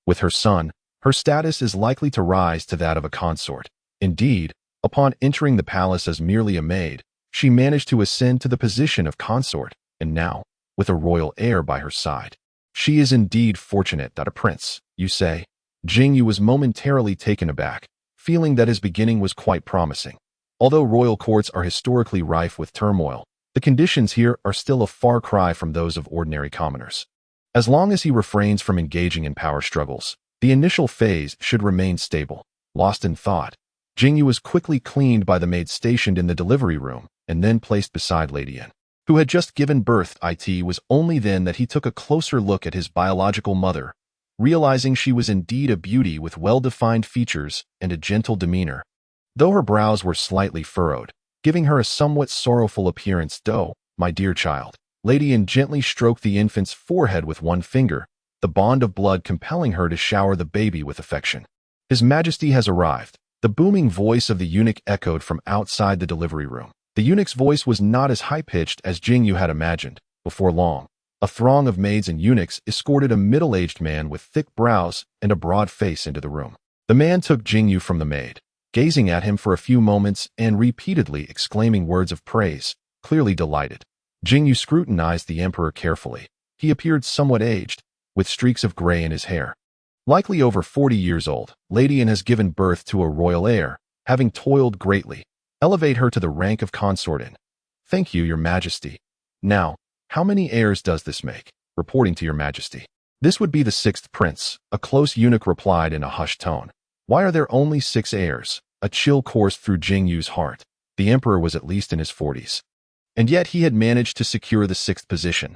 With her son, her status is likely to rise to that of a consort. Indeed, upon entering the palace as merely a maid, she managed to ascend to the position of consort, and now, with a royal heir by her side. She is indeed fortunate that a prince, you say? Jing Yu was momentarily taken aback, feeling that his beginning was quite promising. Although royal courts are historically rife with turmoil, the conditions here are still a far cry from those of ordinary commoners. As long as he refrains from engaging in power struggles, the initial phase should remain stable. Lost in thought, Jing Yu was quickly cleaned by the maid stationed in the delivery room and then placed beside Lady An, who had just given birth. It was only then that he took a closer look at his biological mother, realizing she was indeed a beauty with well-defined features and a gentle demeanor, though her brows were slightly furrowed, giving her a somewhat sorrowful appearance. "Do, my dear child." Lady An gently stroked the infant's forehead with one finger, the bond of blood compelling her to shower the baby with affection. "His Majesty has arrived." The booming voice of the eunuch echoed from outside the delivery room. The eunuch's voice was not as high-pitched as Jing Yu had imagined. Before long, a throng of maids and eunuchs escorted a middle-aged man with thick brows and a broad face into the room. The man took Jing Yu from the maid, gazing at him for a few moments and repeatedly exclaiming words of praise, clearly delighted. Jing Yu scrutinized the emperor carefully. He appeared somewhat aged, with streaks of gray in his hair. Likely over 40 years old, Lady An has given birth to a royal heir, having toiled greatly. Elevate her to the rank of consort in. Thank you, your majesty. Now, how many heirs does this make? Reporting to your majesty. This would be the 6th prince, a close eunuch replied in a hushed tone. Why are there only 6 heirs? A chill coursed through Jing Yu's heart. The emperor was at least in his 40s. And yet he had managed to secure the 6th position.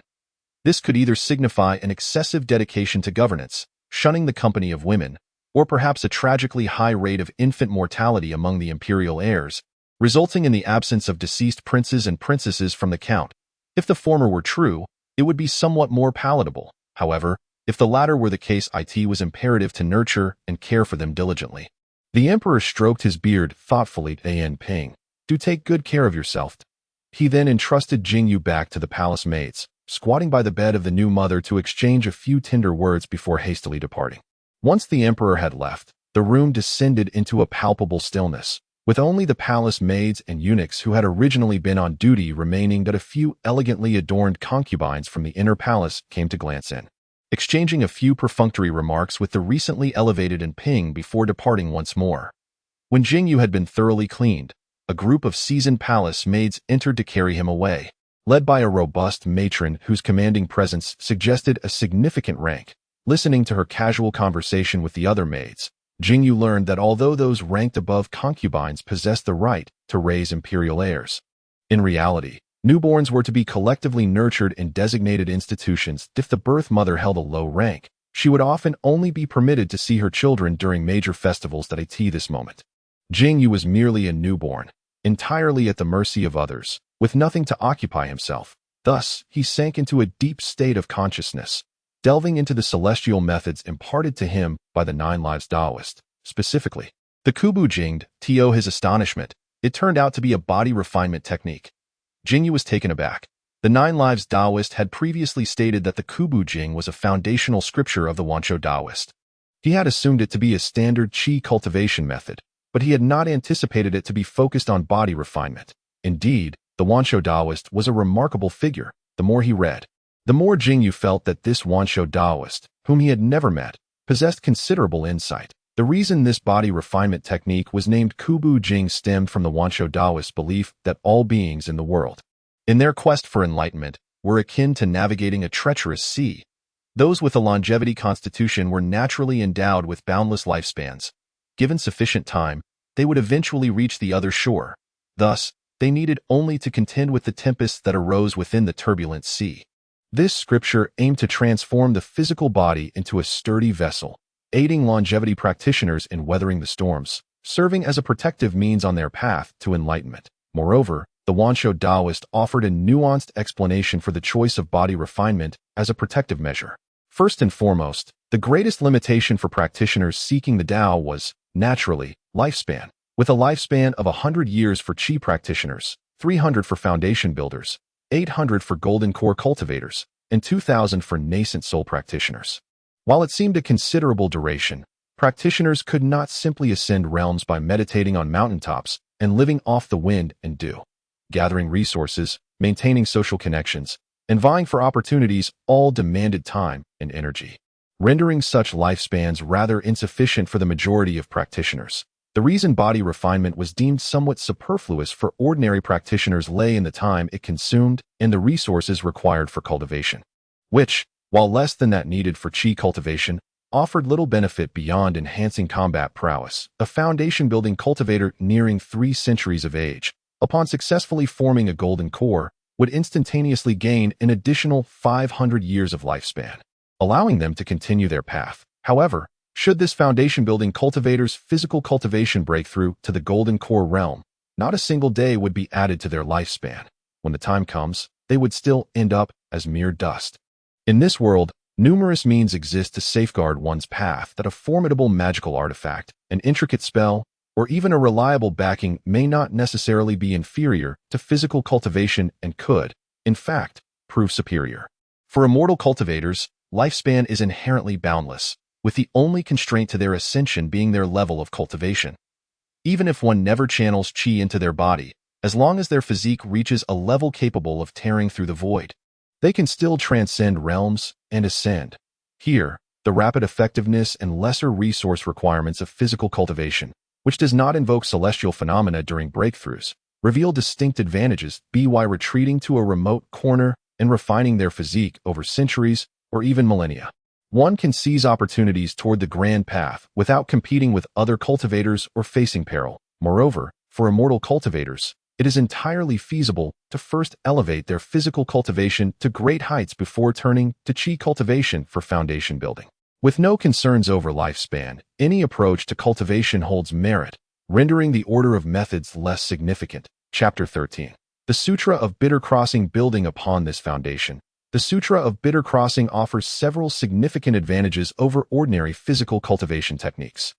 This could either signify an excessive dedication to governance, shunning the company of women, or perhaps a tragically high rate of infant mortality among the imperial heirs, resulting in the absence of deceased princes and princesses from the count. If the former were true, it would be somewhat more palatable. However, if the latter were the case, it was imperative to nurture and care for them diligently. The emperor stroked his beard thoughtfully. An Ping, do take good care of yourself. He then entrusted Jing Yu back to the palace maids, squatting by the bed of the new mother to exchange a few tender words before hastily departing. Once the emperor had left, the room descended into a palpable stillness, with only the palace maids and eunuchs who had originally been on duty remaining, that a few elegantly adorned concubines from the inner palace came to glance in, exchanging a few perfunctory remarks with the recently elevated An Ping before departing once more. When Jing Yu had been thoroughly cleaned, a group of seasoned palace maids entered to carry him away, led by a robust matron whose commanding presence suggested a significant rank. Listening to her casual conversation with the other maids, Jing Yu learned that although those ranked above concubines possessed the right to raise imperial heirs, in reality, newborns were to be collectively nurtured in designated institutions. If the birth mother held a low rank, she would often only be permitted to see her children during major festivals. At this moment, Jing Yu was merely a newborn, entirely at the mercy of others, with nothing to occupy himself. Thus, he sank into a deep state of consciousness, delving into the celestial methods imparted to him by the 9 Lives Taoist. Specifically, the Kubu Jing. To his astonishment, it turned out to be a body refinement technique. Jing Yu was taken aback. The 9 Lives Taoist had previously stated that the Kubu Jing was a foundational scripture of the Wanshou Taoist. He had assumed it to be a standard qi cultivation method, but he had not anticipated it to be focused on body refinement. Indeed, the Wanshou Taoist was a remarkable figure. The more he read, the more Jing Yu felt that this Wanshou Taoist, whom he had never met, possessed considerable insight. The reason this body refinement technique was named Kubu Jing stemmed from the Wanshou Taoist belief that all beings in the world, in their quest for enlightenment, were akin to navigating a treacherous sea. Those with a longevity constitution were naturally endowed with boundless lifespans. Given sufficient time, they would eventually reach the other shore. Thus, they needed only to contend with the tempests that arose within the turbulent sea. This scripture aimed to transform the physical body into a sturdy vessel, aiding longevity practitioners in weathering the storms, serving as a protective means on their path to enlightenment. Moreover, the Wanshou Taoist offered a nuanced explanation for the choice of body refinement as a protective measure. First and foremost, the greatest limitation for practitioners seeking the Tao was, naturally, lifespan. With a lifespan of 100 years for Qi practitioners, 300 for foundation builders, 800 for golden core cultivators, and 2,000 for nascent soul practitioners. While it seemed a considerable duration, practitioners could not simply ascend realms by meditating on mountaintops and living off the wind and dew. Gathering resources, maintaining social connections, and vying for opportunities all demanded time and energy, rendering such lifespans rather insufficient for the majority of practitioners. The reason body refinement was deemed somewhat superfluous for ordinary practitioners lay in the time it consumed and the resources required for cultivation, which, while less than that needed for Qi cultivation, offered little benefit beyond enhancing combat prowess. A foundation-building cultivator nearing 3 centuries of age, upon successfully forming a golden core, would instantaneously gain an additional 500 years of lifespan, allowing them to continue their path. However, should this foundation-building cultivator's physical cultivation break through to the golden core realm, not a single day would be added to their lifespan. When the time comes, they would still end up as mere dust. In this world, numerous means exist to safeguard one's path that a formidable magical artifact, an intricate spell, or even a reliable backing may not necessarily be inferior to physical cultivation and could, in fact, prove superior. For immortal cultivators, lifespan is inherently boundless, with the only constraint to their ascension being their level of cultivation. Even if one never channels qi into their body, as long as their physique reaches a level capable of tearing through the void, they can still transcend realms and ascend. Here, the rapid effectiveness and lesser resource requirements of physical cultivation, which does not invoke celestial phenomena during breakthroughs, reveal distinct advantages by retreating to a remote corner and refining their physique over centuries or even millennia. One can seize opportunities toward the grand path without competing with other cultivators or facing peril. Moreover, for immortal cultivators, it is entirely feasible to first elevate their physical cultivation to great heights before turning to qi cultivation for foundation building. With no concerns over lifespan, any approach to cultivation holds merit, rendering the order of methods less significant. Chapter 13. The Sutra of Bitter Crossing. Building upon this foundation, the Sutra of Bitter Crossing offers several significant advantages over ordinary physical cultivation techniques.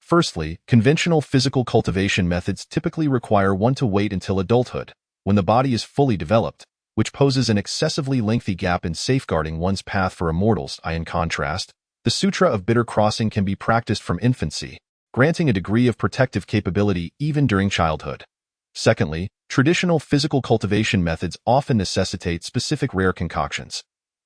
Firstly, conventional physical cultivation methods typically require one to wait until adulthood, when the body is fully developed, which poses an excessively lengthy gap in safeguarding one's path for immortals. In contrast, the Sutra of Bitter Crossing can be practiced from infancy, granting a degree of protective capability even during childhood. Secondly, traditional physical cultivation methods often necessitate specific rare concoctions.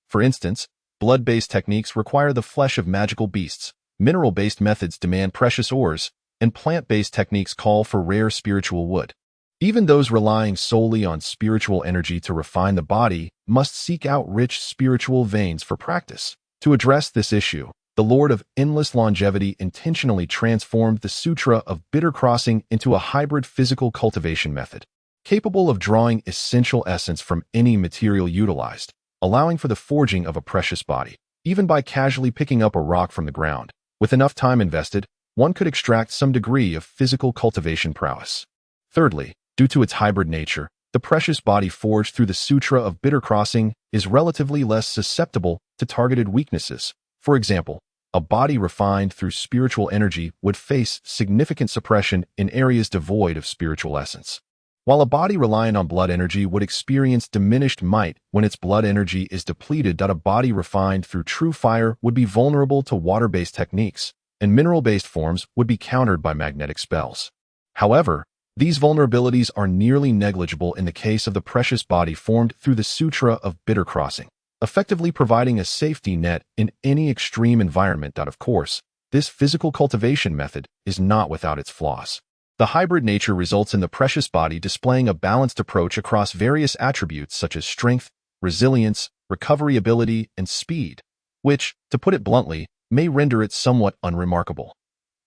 For instance, blood-based techniques require the flesh of magical beasts, mineral-based methods demand precious ores, and plant-based techniques call for rare spiritual wood. Even those relying solely on spiritual energy to refine the body must seek out rich spiritual veins for practice. To address this issue, the Lord of Endless Longevity intentionally transformed the Sutra of Bitter Crossing into a hybrid physical cultivation method, capable of drawing essential essence from any material utilized, allowing for the forging of a precious body. Even by casually picking up a rock from the ground, with enough time invested, one could extract some degree of physical cultivation prowess. Thirdly, due to its hybrid nature, the precious body forged through the Sutra of Bitter Crossing is relatively less susceptible to targeted weaknesses. For example, a body refined through spiritual energy would face significant suppression in areas devoid of spiritual essence, while a body reliant on blood energy would experience diminished might when its blood energy is depleted. A body refined through true fire would be vulnerable to water-based techniques, and mineral-based forms would be countered by magnetic spells. However, these vulnerabilities are nearly negligible in the case of the precious body formed through the Sutra of Bitter Crossing, effectively providing a safety net in any extreme environment. Of course, this physical cultivation method is not without its flaws. The hybrid nature results in the precious body displaying a balanced approach across various attributes such as strength, resilience, recovery ability, and speed, which, to put it bluntly, may render it somewhat unremarkable.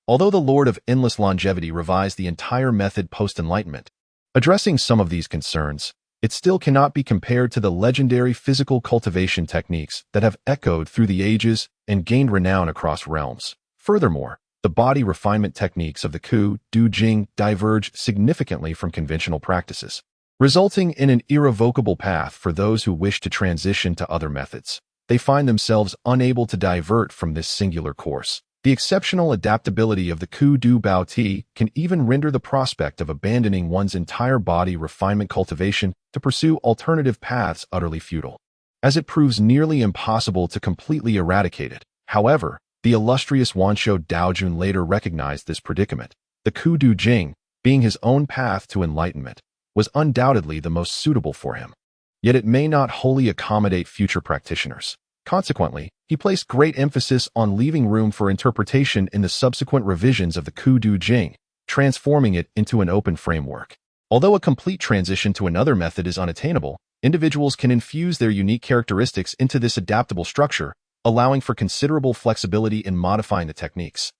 Although the Lord of Endless Longevity revised the entire method post-enlightenment, addressing some of these concerns, it still cannot be compared to the legendary physical cultivation techniques that have echoed through the ages and gained renown across realms. Furthermore, the body refinement techniques of the Ku Du Jing diverge significantly from conventional practices, resulting in an irrevocable path for those who wish to transition to other methods. They find themselves unable to divert from this singular course. The exceptional adaptability of the Ku Du Bao Ti can even render the prospect of abandoning one's entire body refinement cultivation to pursue alternative paths utterly futile, as it proves nearly impossible to completely eradicate it. However, the illustrious Wanshou Daojun later recognized this predicament. The Ku Du Jing, being his own path to enlightenment, was undoubtedly the most suitable for him. Yet it may not wholly accommodate future practitioners. Consequently, he placed great emphasis on leaving room for interpretation in the subsequent revisions of the Ku Du Jing, transforming it into an open framework. Although a complete transition to another method is unattainable, individuals can infuse their unique characteristics into this adaptable structure, allowing for considerable flexibility in modifying the techniques.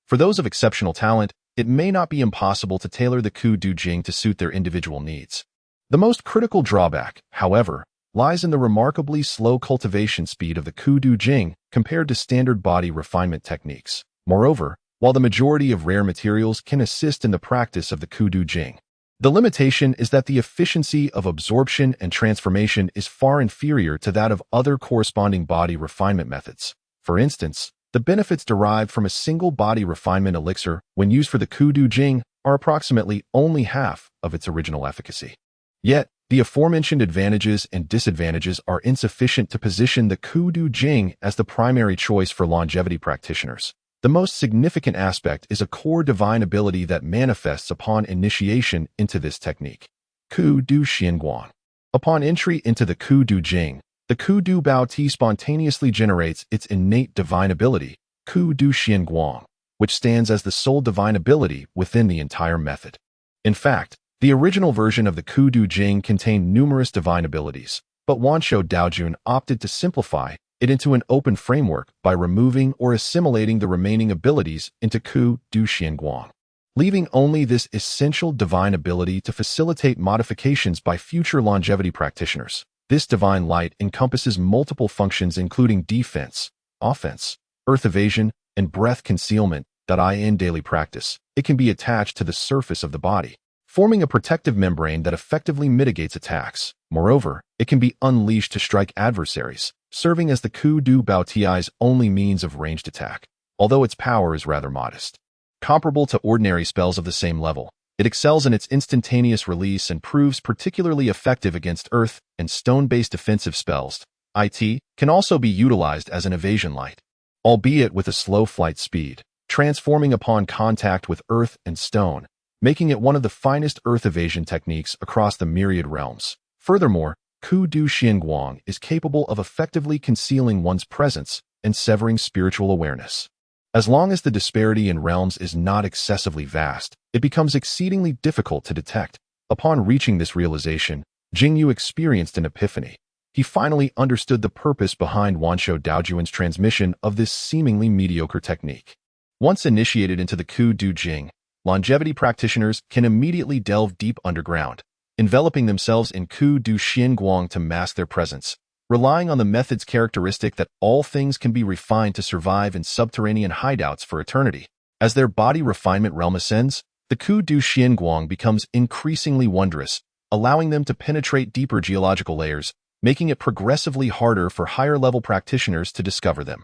For those of exceptional talent, it may not be impossible to tailor the Ku Du Jing to suit their individual needs. The most critical drawback, however, lies in the remarkably slow cultivation speed of the Ku Du Jing compared to standard body refinement techniques. Moreover, while the majority of rare materials can assist in the practice of the Ku Du Jing, the limitation is that the efficiency of absorption and transformation is far inferior to that of other corresponding body refinement methods. For instance, the benefits derived from a single body refinement elixir when used for the Ku Du Jing are approximately only half of its original efficacy. Yet, the aforementioned advantages and disadvantages are insufficient to position the Ku Du Jing as the primary choice for longevity practitioners. The most significant aspect is a core divine ability that manifests upon initiation into this technique. Ku Du Xianguang. Upon entry into the Ku Du Jing, the Ku Du Bao Ti spontaneously generates its innate divine ability, Ku Du Xianguang, which stands as the sole divine ability within the entire method. In fact, the original version of the Ku Du Jing contained numerous divine abilities, but Wanshou Daojun opted to simplify it into an open framework by removing or assimilating the remaining abilities into Ku Du Xianguang, leaving only this essential divine ability to facilitate modifications by future longevity practitioners. This divine light encompasses multiple functions including defense, offense, earth evasion, and breath concealment that in daily practice. It can be attached to the surface of the body, forming a protective membrane that effectively mitigates attacks. Moreover, it can be unleashed to strike adversaries, serving as the Ku Du Bao Ti's only means of ranged attack, although its power is rather modest. Comparable to ordinary spells of the same level, it excels in its instantaneous release and proves particularly effective against earth and stone-based defensive spells. It can also be utilized as an evasion light, albeit with a slow flight speed, transforming upon contact with earth and stone, making it one of the finest earth evasion techniques across the myriad realms. Furthermore, Ku Du Xianguang is capable of effectively concealing one's presence and severing spiritual awareness. As long as the disparity in realms is not excessively vast, it becomes exceedingly difficult to detect. Upon reaching this realization, Jing Yu experienced an epiphany. He finally understood the purpose behind Wanshou Daojun's transmission of this seemingly mediocre technique. Once initiated into the Ku Du Jing, longevity practitioners can immediately delve deep underground, enveloping themselves in Ku Du Xianguang to mask their presence, relying on the method's characteristic that all things can be refined to survive in subterranean hideouts for eternity. As their body refinement realm ascends, the Ku Du Xianguang becomes increasingly wondrous, allowing them to penetrate deeper geological layers, making it progressively harder for higher-level practitioners to discover them.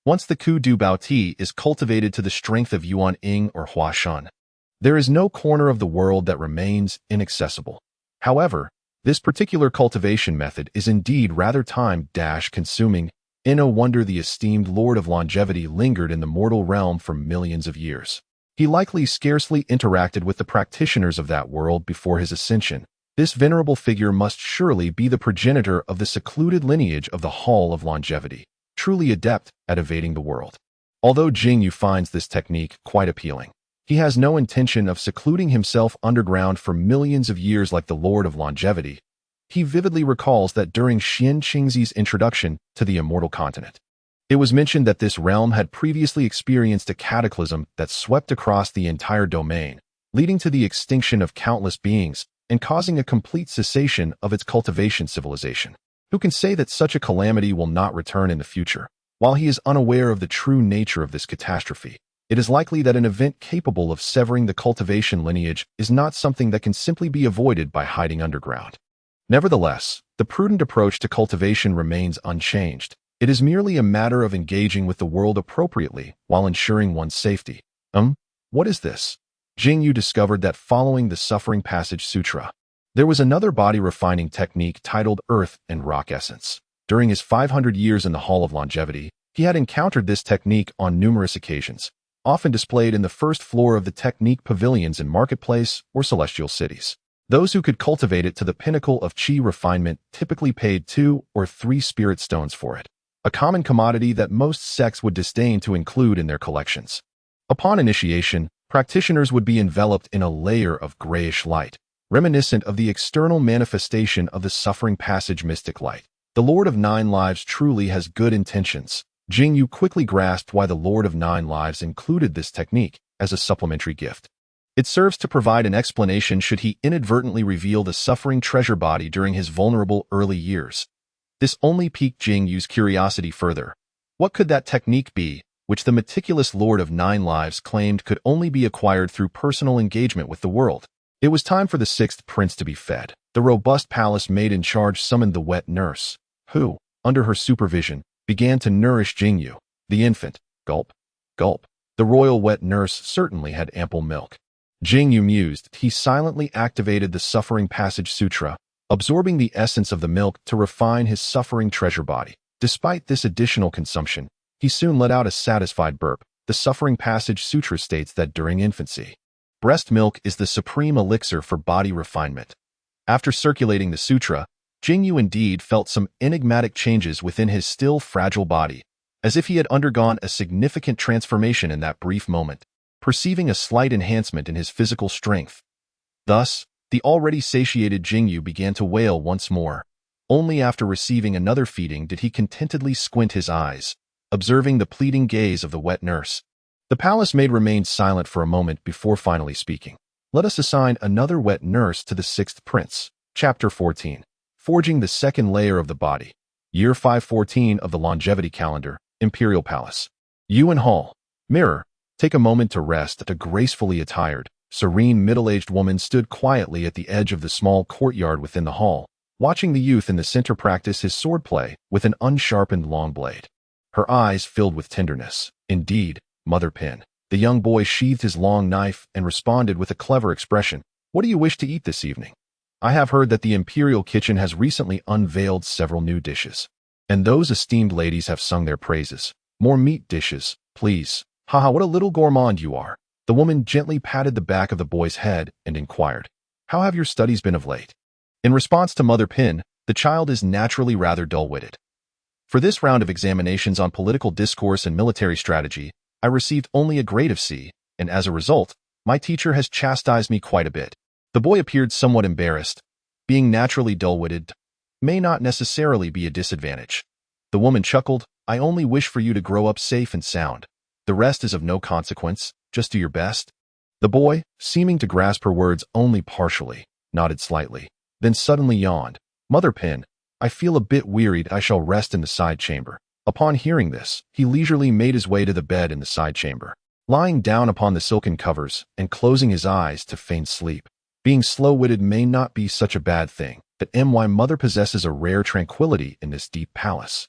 Once the Ku Du Bao Ti is cultivated to the strength of Yuan-Ing or Huashan, there is no corner of the world that remains inaccessible. However, this particular cultivation method is indeed rather time-consuming. No wonder the esteemed Lord of Longevity lingered in the mortal realm for millions of years. He likely scarcely interacted with the practitioners of that world before his ascension. This venerable figure must surely be the progenitor of the secluded lineage of the Hall of Longevity, truly adept at evading the world. Although Jing Yu finds this technique quite appealing, he has no intention of secluding himself underground for millions of years like the Lord of Longevity. He vividly recalls that during Xuanqingzi's introduction to the immortal continent, it was mentioned that this realm had previously experienced a cataclysm that swept across the entire domain, leading to the extinction of countless beings and causing a complete cessation of its cultivation civilization. Who can say that such a calamity will not return in the future? While he is unaware of the true nature of this catastrophe, it is likely that an event capable of severing the cultivation lineage is not something that can simply be avoided by hiding underground. Nevertheless, the prudent approach to cultivation remains unchanged. It is merely a matter of engaging with the world appropriately while ensuring one's safety. What is this? Jing Yu discovered that following the Suffering Passage Sutra, there was another body-refining technique titled Earth and Rock Essence. During his 500 years in the Hall of Longevity, he had encountered this technique on numerous occasions, often displayed in the first floor of the technique pavilions in marketplace or celestial cities. Those who could cultivate it to the pinnacle of qi refinement typically paid 2 or 3 spirit stones for it, a common commodity that most sects would disdain to include in their collections. Upon initiation, practitioners would be enveloped in a layer of grayish light, reminiscent of the external manifestation of the Suffering Passage mystic light. The Lord of Nine Lives truly has good intentions. Jing Yu quickly grasped why the Lord of Nine Lives included this technique as a supplementary gift. It serves to provide an explanation should he inadvertently reveal the suffering treasure body during his vulnerable early years. This only piqued Jing Yu's curiosity further. What could that technique be, which the meticulous Lord of Nine Lives claimed could only be acquired through personal engagement with the world? It was time for the 6th prince to be fed. The robust palace maid in charge summoned the wet nurse, who, under her supervision, began to nourish Jing Yu. The infant, gulp, gulp. The royal wet nurse certainly had ample milk. Jing Yu mused. He silently activated the Suffering Passage Sutra, absorbing the essence of the milk to refine his suffering treasure body. Despite this additional consumption, he soon let out a satisfied burp. the Suffering Passage Sutra states that during infancy, breast milk is the supreme elixir for body refinement. After circulating the sutra, Jing Yu indeed felt some enigmatic changes within his still fragile body, as if he had undergone a significant transformation in that brief moment, perceiving a slight enhancement in his physical strength. Thus, the already satiated Jing Yu began to wail once more. Only after receiving another feeding did he contentedly squint his eyes, observing the pleading gaze of the wet nurse. The palace maid remained silent for a moment before finally speaking. Let us assign another wet nurse to the sixth prince. Chapter 14. Forging the second layer of the body. Year 514 of the longevity calendar, Imperial Palace. Yuan Hall. Mirror. Take a moment to rest. A gracefully attired, serene middle-aged woman stood quietly at the edge of the small courtyard within the hall, watching the youth in the center practice his swordplay with an unsharpened long blade. Her eyes filled with tenderness. Indeed, Mother Pin. The young boy sheathed his long knife and responded with a clever expression. What do you wish to eat this evening? I have heard that the Imperial Kitchen has recently unveiled several new dishes, and those esteemed ladies have sung their praises. More meat dishes, please. Haha, what a little gourmand you are. The woman gently patted the back of the boy's head and inquired, how have your studies been of late? In response to Mother Pin, the child is naturally rather dull-witted. For this round of examinations on political discourse and military strategy, I received only a grade of C, and as a result, my teacher has chastised me quite a bit. The boy appeared somewhat embarrassed. Being naturally dull-witted may not necessarily be a disadvantage. The woman chuckled, I only wish for you to grow up safe and sound. The rest is of no consequence, just do your best. The boy, seeming to grasp her words only partially, nodded slightly, then suddenly yawned. Mother Pin, I feel a bit wearied. I shall rest in the side chamber. Upon hearing this, he leisurely made his way to the bed in the side chamber, lying down upon the silken covers and closing his eyes to feign sleep. Being slow-witted may not be such a bad thing, but my mother possesses a rare tranquility in this deep palace.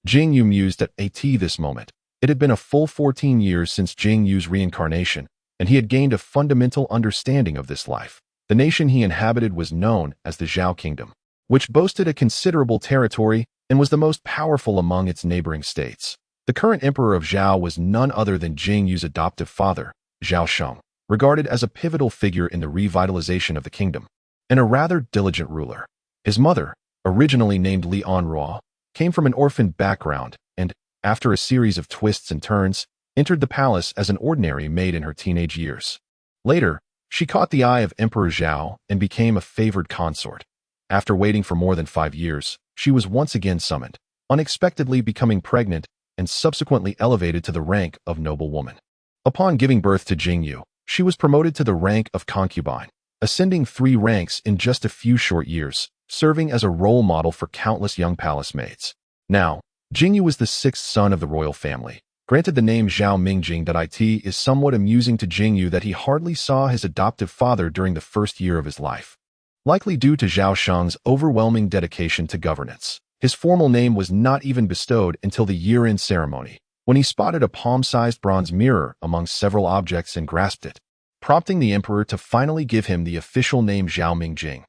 Jing Yu mused at this moment. It had been a full 14 years since Jing Yu's reincarnation, and he had gained a fundamental understanding of this life. The nation he inhabited was known as the Zhao Kingdom, which boasted a considerable territory and was the most powerful among its neighboring states. The current emperor of Zhao was none other than Jing Yu's adoptive father, Zhao Sheng, regarded as a pivotal figure in the revitalization of the kingdom, and a rather diligent ruler. His mother, originally named Li Anruo, came from an orphan background and, after a series of twists and turns, entered the palace as an ordinary maid in her teenage years. Later, she caught the eye of Emperor Zhao and became a favored consort. After waiting for more than 5 years, she was once again summoned, unexpectedly becoming pregnant and subsequently elevated to the rank of noblewoman. Upon giving birth to Jing Yu, she was promoted to the rank of concubine, ascending 3 ranks in just a few short years, serving as a role model for countless young palace maids. Now, Jing Yu was the 6th son of the royal family. Granted, the name Zhao Mingjing is somewhat amusing to Jing Yu that he hardly saw his adoptive father during the first year of his life. Likely due to Zhao Sheng's overwhelming dedication to governance, his formal name was not even bestowed until the year-end ceremony, when he spotted a palm-sized bronze mirror among several objects and grasped it, prompting the emperor to finally give him the official name Zhao Mingjing.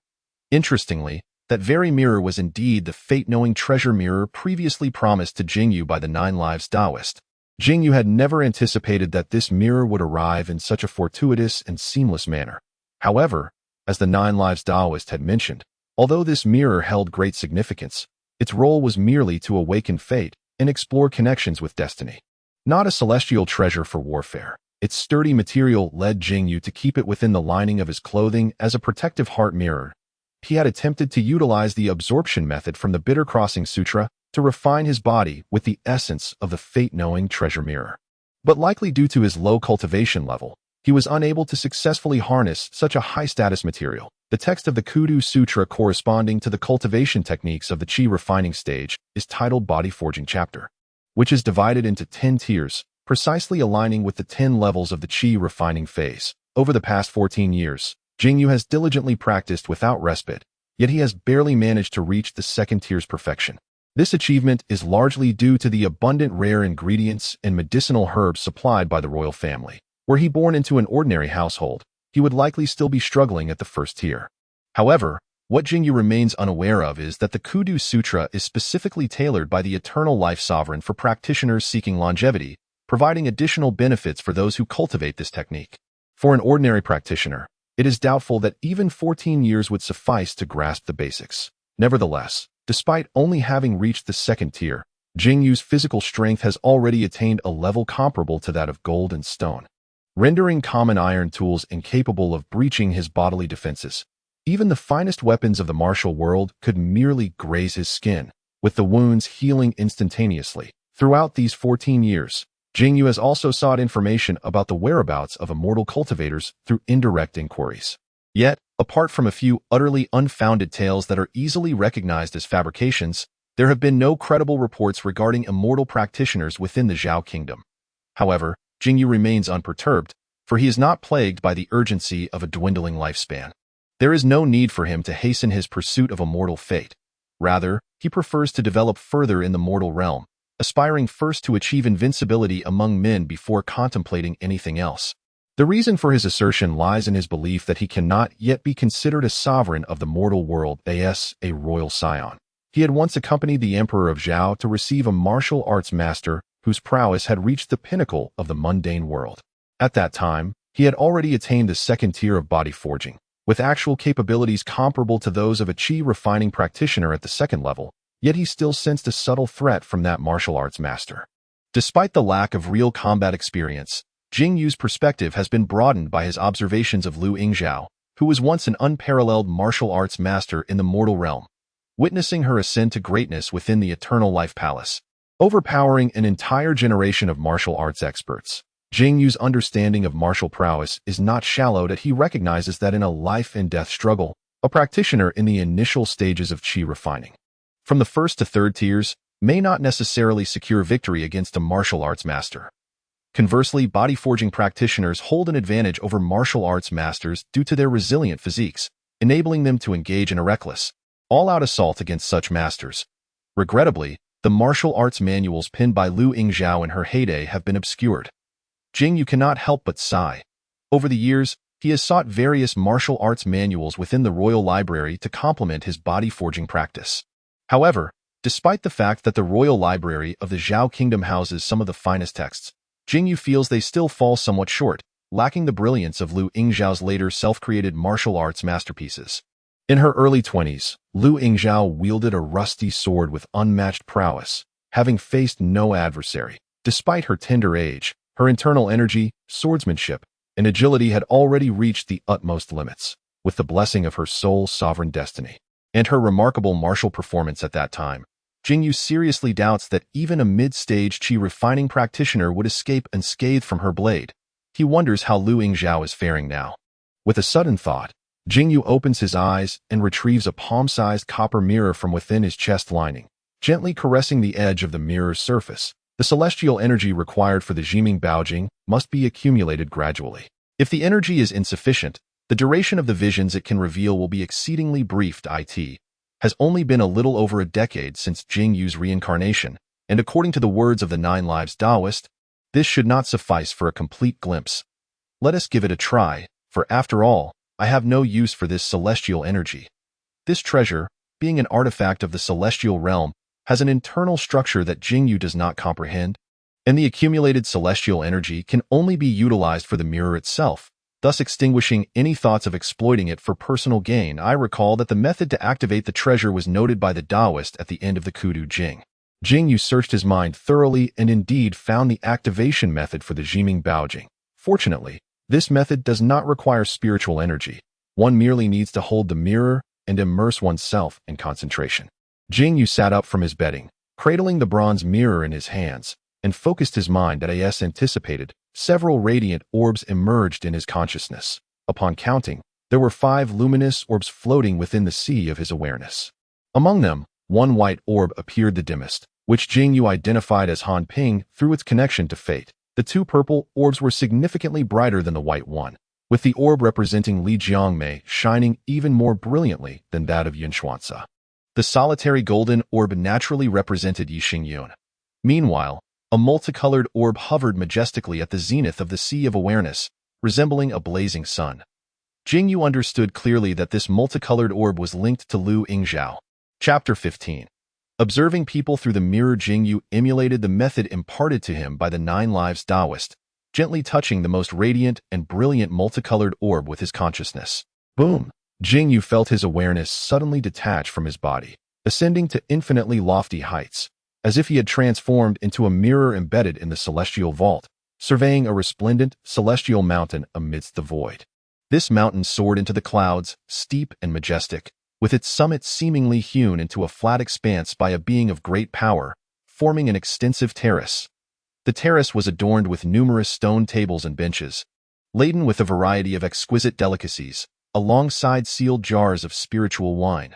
Interestingly, that very mirror was indeed the fate-knowing treasure mirror previously promised to Jing Yu by the 9 Lives Taoist. Jing Yu had never anticipated that this mirror would arrive in such a fortuitous and seamless manner. However, as the 9 Lives Taoist had mentioned, although this mirror held great significance, its role was merely to awaken fate and explore connections with destiny. Not a celestial treasure for warfare, its sturdy material led Jing Yu to keep it within the lining of his clothing as a protective heart mirror. He had attempted to utilize the absorption method from the Bitter Crossing Sutra to refine his body with the essence of the fate-knowing treasure mirror. But likely due to his low cultivation level, he was unable to successfully harness such a high-status material. The text of the Kudu Sutra corresponding to the cultivation techniques of the Qi refining stage is titled Body Forging Chapter, which is divided into 10 tiers, precisely aligning with the 10 levels of the Qi refining phase. Over the past 14 years, Jing Yu has diligently practiced without respite, yet he has barely managed to reach the 2nd tier's perfection. This achievement is largely due to the abundant rare ingredients and medicinal herbs supplied by the royal family. Were he born into an ordinary household, he would likely still be struggling at the 1st tier. However, what Jing Yu remains unaware of is that the Kudu Sutra is specifically tailored by the Eternal Life Sovereign for practitioners seeking longevity, providing additional benefits for those who cultivate this technique. For an ordinary practitioner, it is doubtful that even 14 years would suffice to grasp the basics. Nevertheless, despite only having reached the second tier, Jing Yu's physical strength has already attained a level comparable to that of gold and stone, rendering common iron tools incapable of breaching his bodily defenses. Even the finest weapons of the martial world could merely graze his skin, with the wounds healing instantaneously. Throughout these 14 years, Jing Yu has also sought information about the whereabouts of immortal cultivators through indirect inquiries. Yet, apart from a few utterly unfounded tales that are easily recognized as fabrications, there have been no credible reports regarding immortal practitioners within the Zhao kingdom. However, Jing Yu remains unperturbed, for he is not plagued by the urgency of a dwindling lifespan. There is no need for him to hasten his pursuit of immortal fate. Rather, he prefers to develop further in the mortal realm, aspiring first to achieve invincibility among men before contemplating anything else. The reason for his assertion lies in his belief that he cannot yet be considered a sovereign of the mortal world, a royal scion. He had once accompanied the Emperor of Zhao to receive a martial arts master whose prowess had reached the pinnacle of the mundane world. At that time, he had already attained the second tier of body forging, with actual capabilities comparable to those of a chi refining practitioner at the second level, yet he still sensed a subtle threat from that martial arts master. Despite the lack of real combat experience, Jing Yu's perspective has been broadened by his observations of Liu Yingzhao, who was once an unparalleled martial arts master in the mortal realm. Witnessing her ascend to greatness within the Eternal Life Palace, overpowering an entire generation of martial arts experts, Jing Yu's understanding of martial prowess is not shallow that he recognizes that in a life-and-death struggle, a practitioner in the initial stages of chi refining, from the first to third tiers, may not necessarily secure victory against a martial arts master. Conversely, body-forging practitioners hold an advantage over martial arts masters due to their resilient physiques, enabling them to engage in a reckless, all-out assault against such masters. Regrettably, the martial arts manuals penned by Liu Yingzhao in her heyday have been obscured. Jing Yu cannot help but sigh. Over the years, he has sought various martial arts manuals within the royal library to complement his body-forging practice. However, despite the fact that the royal library of the Zhao kingdom houses some of the finest texts, Jing Yu feels they still fall somewhat short, lacking the brilliance of Liu Yingzhao's later self-created martial arts masterpieces. In her early 20s, Liu Yingzhao wielded a rusty sword with unmatched prowess, having faced no adversary. Despite her tender age, her internal energy, swordsmanship, and agility had already reached the utmost limits, with the blessing of her soul's sovereign destiny. And her remarkable martial performance at that time, Jing Yu seriously doubts that even a mid-stage chi refining practitioner would escape unscathed from her blade. He wonders how Liu Yingzhao is faring now. With a sudden thought, Jing Yu opens his eyes and retrieves a palm-sized copper mirror from within his chest lining, gently caressing the edge of the mirror's surface. The celestial energy required for the Jiming Baojing must be accumulated gradually. If the energy is insufficient, the duration of the visions it can reveal will be exceedingly brief. It has only been a little over a decade since Jing Yu's reincarnation, and according to the words of the Nine Lives Taoist, this should not suffice for a complete glimpse. Let us give it a try, for after all, I have no use for this celestial energy. This treasure, being an artifact of the celestial realm, has an internal structure that Jing Yu does not comprehend, and the accumulated celestial energy can only be utilized for the mirror itself, thus extinguishing any thoughts of exploiting it for personal gain. I recall that the method to activate the treasure was noted by the Taoist at the end of the Kudu Jing. Jing Yu searched his mind thoroughly and indeed found the activation method for the Jiming Baojing. Fortunately, this method does not require spiritual energy. One merely needs to hold the mirror and immerse oneself in concentration. Jing Yu sat up from his bedding, cradling the bronze mirror in his hands, and focused his mind as anticipated. Several radiant orbs emerged in his consciousness. Upon counting, there were 5 luminous orbs floating within the sea of his awareness. Among them, one white orb appeared the dimmest, which Jing Yu identified as Han Ping through its connection to fate. The 2 purple orbs were significantly brighter than the white one, with the orb representing Li Jiangmei shining even more brilliantly than that of Xuanqingzi. The solitary golden orb naturally represented Yixingyun. Meanwhile, a multicolored orb hovered majestically at the zenith of the sea of awareness, resembling a blazing sun. Jing Yu understood clearly that this multicolored orb was linked to Liu Yingzhao. Chapter 15. Observing people through the mirror, Jing Yu emulated the method imparted to him by the Nine Lives Taoist, gently touching the most radiant and brilliant multicolored orb with his consciousness. Boom! Jing Yu felt his awareness suddenly detach from his body, ascending to infinitely lofty heights, as if he had transformed into a mirror embedded in the celestial vault, surveying a resplendent, celestial mountain amidst the void. This mountain soared into the clouds, steep and majestic, with its summit seemingly hewn into a flat expanse by a being of great power, forming an extensive terrace. The terrace was adorned with numerous stone tables and benches, laden with a variety of exquisite delicacies, alongside sealed jars of spiritual wine.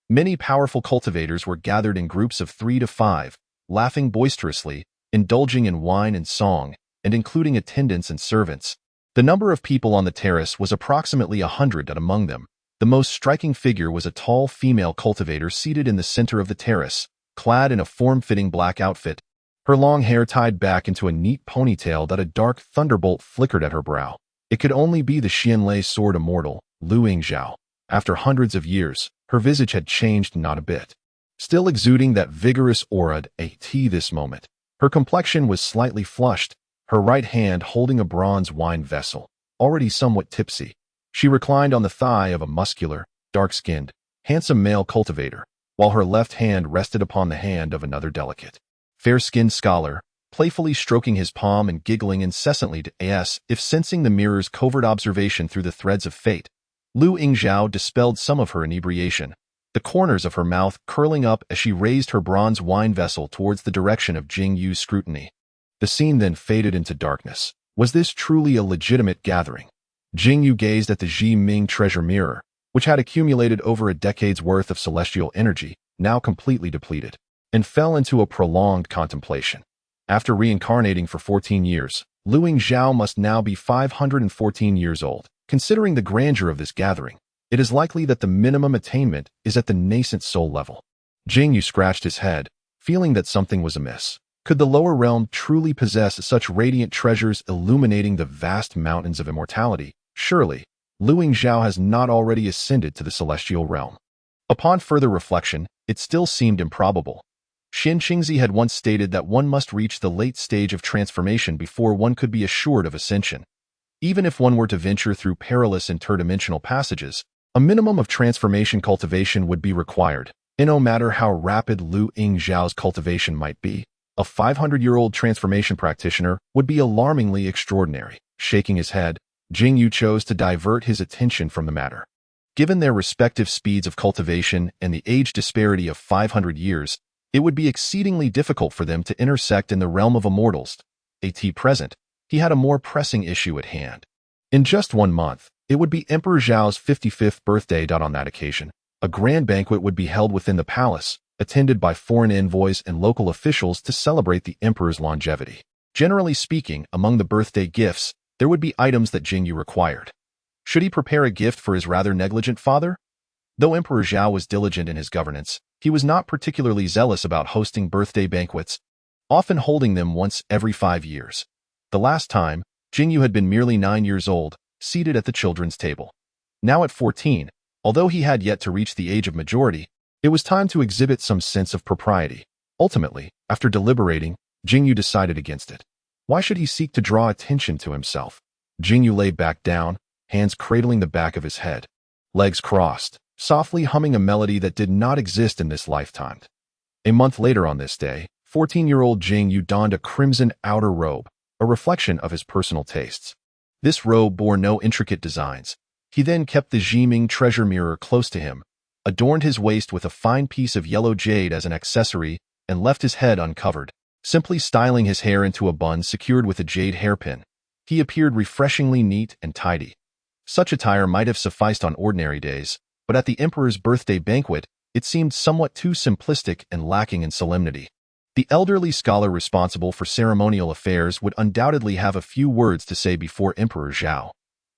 Many powerful cultivators were gathered in groups of 3 to 5, laughing boisterously, indulging in wine and song, and including attendants and servants. The number of people on the terrace was approximately 100, and among them, the most striking figure was a tall female cultivator seated in the center of the terrace, clad in a form-fitting black outfit, her long hair tied back into a neat ponytail that a dark thunderbolt flickered at her brow. It could only be the Xianlei sword immortal, Lu Yingzhao. After hundreds of years, her visage had changed not a bit. Still exuding that vigorous aura at this moment, her complexion was slightly flushed, her right hand holding a bronze wine vessel, already somewhat tipsy. She reclined on the thigh of a muscular, dark-skinned, handsome male cultivator, while her left hand rested upon the hand of another delicate, fair-skinned scholar, playfully stroking his palm and giggling incessantly to as if sensing the mirror's covert observation through the threads of fate. Lu Yingzhao dispelled some of her inebriation, the corners of her mouth curling up as she raised her bronze wine vessel towards the direction of Jing Yu's scrutiny. The scene then faded into darkness. Was this truly a legitimate gathering? Jing Yu gazed at the Ji Ming treasure mirror, which had accumulated over a decade's worth of celestial energy, now completely depleted, and fell into a prolonged contemplation. After reincarnating for 14 years, Lu Yingzhao must now be 514 years old. Considering the grandeur of this gathering, it is likely that the minimum attainment is at the nascent soul level. Jing Yu scratched his head, feeling that something was amiss. Could the lower realm truly possess such radiant treasures illuminating the vast mountains of immortality? Surely, Lu Yingzhao has not already ascended to the celestial realm. Upon further reflection, it still seemed improbable. Xuanqingzi had once stated that one must reach the late stage of transformation before one could be assured of ascension. Even if one were to venture through perilous interdimensional passages, a minimum of transformation cultivation would be required, and no matter how rapid Lu Yingzhao's cultivation might be, a 500-year-old transformation practitioner would be alarmingly extraordinary. Shaking his head, Jing Yu chose to divert his attention from the matter. Given their respective speeds of cultivation and the age disparity of 500 years, it would be exceedingly difficult for them to intersect in the realm of immortals. At present, he had a more pressing issue at hand. In just 1 month, it would be Emperor Zhao's 55th birthday. On that occasion, a grand banquet would be held within the palace, attended by foreign envoys and local officials to celebrate the emperor's longevity. Generally speaking, among the birthday gifts, there would be items that Jing Yu required. Should he prepare a gift for his rather negligent father? Though Emperor Zhao was diligent in his governance, he was not particularly zealous about hosting birthday banquets, often holding them once every 5 years. The last time, Jing Yu had been merely 9 years old, seated at the children's table. Now at 14, although he had yet to reach the age of majority, it was time to exhibit some sense of propriety. Ultimately, after deliberating, Jing Yu decided against it. Why should he seek to draw attention to himself? Jing Yu lay back down, hands cradling the back of his head, legs crossed, softly humming a melody that did not exist in this lifetime. A month later on this day, 14-year-old Jing Yu donned a crimson outer robe, a reflection of his personal tastes. This robe bore no intricate designs. He then kept the Ji Ming treasure mirror close to him, adorned his waist with a fine piece of yellow jade as an accessory, and left his head uncovered. Simply styling his hair into a bun secured with a jade hairpin, he appeared refreshingly neat and tidy. Such attire might have sufficed on ordinary days, but at the emperor's birthday banquet, it seemed somewhat too simplistic and lacking in solemnity. The elderly scholar responsible for ceremonial affairs would undoubtedly have a few words to say before Emperor Zhao.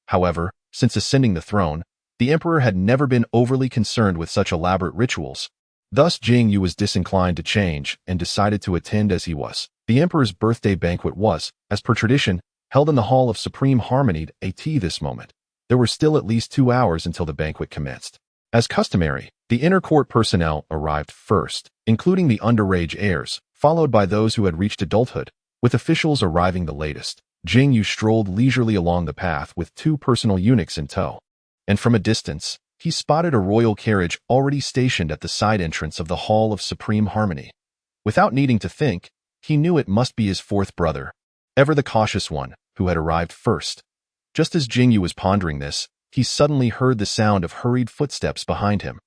However, since ascending the throne, the emperor had never been overly concerned with such elaborate rituals. Thus Jing Yu was disinclined to change and decided to attend as he was. The emperor's birthday banquet was, as per tradition, held in the Hall of Supreme Harmony at this moment. There were still at least 2 hours until the banquet commenced. As customary, The inner court personnel arrived first, including the underage heirs, followed by those who had reached adulthood, with officials arriving the latest. Jing Yu strolled leisurely along the path with 2 personal eunuchs in tow. And from a distance, he spotted a royal carriage already stationed at the side entrance of the Hall of Supreme Harmony. Without needing to think, he knew it must be his 4th brother, ever the cautious one, who had arrived first. Just as Jing Yu was pondering this, he suddenly heard the sound of hurried footsteps behind him.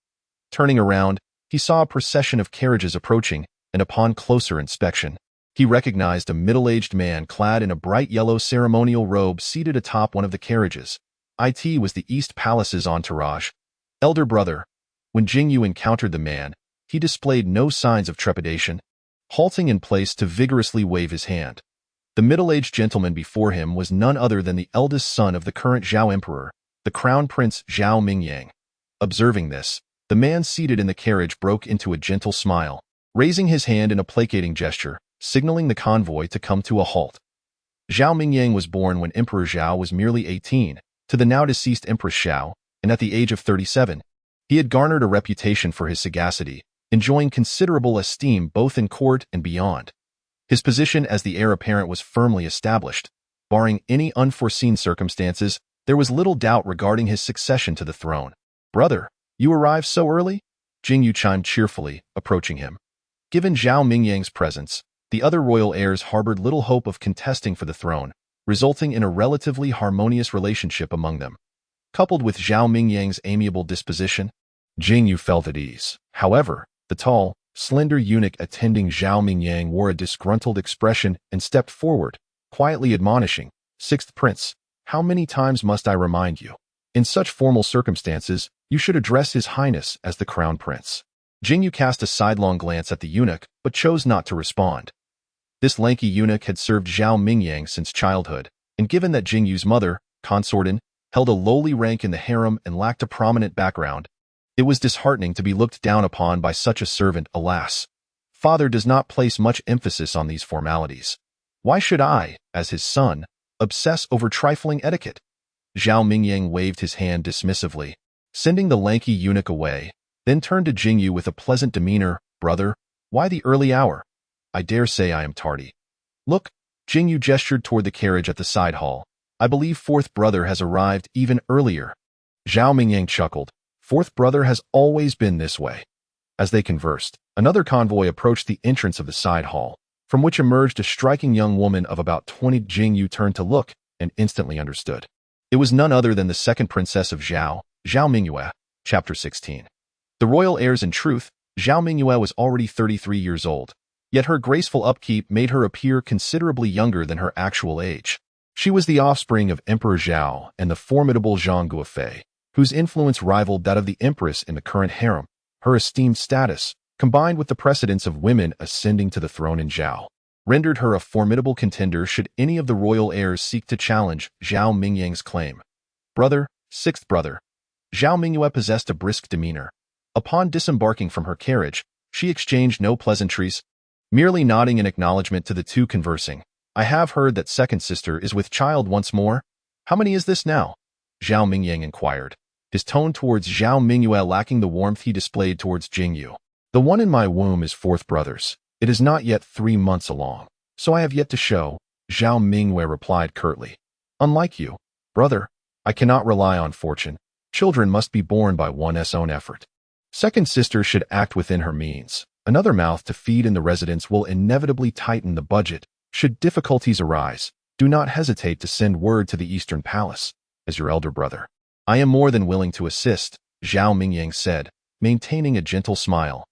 Turning around, he saw a procession of carriages approaching, and upon closer inspection, he recognized a middle-aged man clad in a bright yellow ceremonial robe seated atop one of the carriages. It was the East Palace's entourage. Elder brother. When Jing Yu encountered the man, he displayed no signs of trepidation, halting in place to vigorously wave his hand. The middle-aged gentleman before him was none other than the eldest son of the current Zhao Emperor, the Crown Prince Zhao Mingyang. Observing this, the man seated in the carriage broke into a gentle smile, raising his hand in a placating gesture, signaling the convoy to come to a halt. Zhao Mingyang was born when Emperor Zhao was merely 18, to the now-deceased Empress Xiao, and at the age of 37, he had garnered a reputation for his sagacity, enjoying considerable esteem both in court and beyond. His position as the heir apparent was firmly established. Barring any unforeseen circumstances, there was little doubt regarding his succession to the throne. "Brother, you arrived so early?" Jing Yu chimed cheerfully, approaching him. Given Zhao Mingyang's presence, the other royal heirs harbored little hope of contesting for the throne, resulting in a relatively harmonious relationship among them. Coupled with Zhao Mingyang's amiable disposition, Jing Yu felt at ease. However, the tall, slender eunuch attending Zhao Mingyang wore a disgruntled expression and stepped forward, quietly admonishing, "6th Prince, how many times must I remind you? In such formal circumstances, you should address His Highness as the Crown Prince." Jing Yu cast a sidelong glance at the eunuch, but chose not to respond. This lanky eunuch had served Zhao Mingyang since childhood, and given that Jing Yu's mother, consortin, held a lowly rank in the harem and lacked a prominent background, it was disheartening to be looked down upon by such a servant. Alas, father does not place much emphasis on these formalities. Why should I, as his son, obsess over trifling etiquette? Zhao Mingyang waved his hand dismissively, sending the lanky eunuch away, then turned to Jing Yu with a pleasant demeanor. "Brother, why the early hour? I dare say I am tardy." "Look," Jing Yu gestured toward the carriage at the side hall. "I believe 4th brother has arrived even earlier." Zhao Mingyang chuckled. "4th brother has always been this way." As they conversed, another convoy approached the entrance of the side hall, from which emerged a striking young woman of about 20. Jing Yu turned to look and instantly understood. It was none other than the 2nd princess of Zhao, Zhao Mingyue. Chapter 16. The royal heirs. In truth, Zhao Mingyue was already 33 years old, yet her graceful upkeep made her appear considerably younger than her actual age. She was the offspring of Emperor Zhao and the formidable Zhang Guofei, whose influence rivaled that of the empress in the current harem. Her esteemed status, combined with the precedence of women ascending to the throne in Zhao, rendered her a formidable contender should any of the royal heirs seek to challenge Zhao Mingyang's claim. "Brother, 6th brother." Zhao Mingyue possessed a brisk demeanor. Upon disembarking from her carriage, she exchanged no pleasantries, merely nodding in acknowledgement to the two conversing. "I have heard that 2nd sister is with child once more. How many is this now?" Zhao Mingyang inquired, his tone towards Zhao Mingyue lacking the warmth he displayed towards Jing Yu. "The one in my womb is 4th brother's. It is not yet 3 months along, so I have yet to show," Zhao Mingyue replied curtly. "Unlike you, brother, I cannot rely on fortune. Children must be born by one's own effort. 2nd sister should act within her means. Another mouth to feed in the residence will inevitably tighten the budget. Should difficulties arise, do not hesitate to send word to the Eastern Palace, as your elder brother." "I am more than willing to assist," Zhao Mingyang said, maintaining a gentle smile.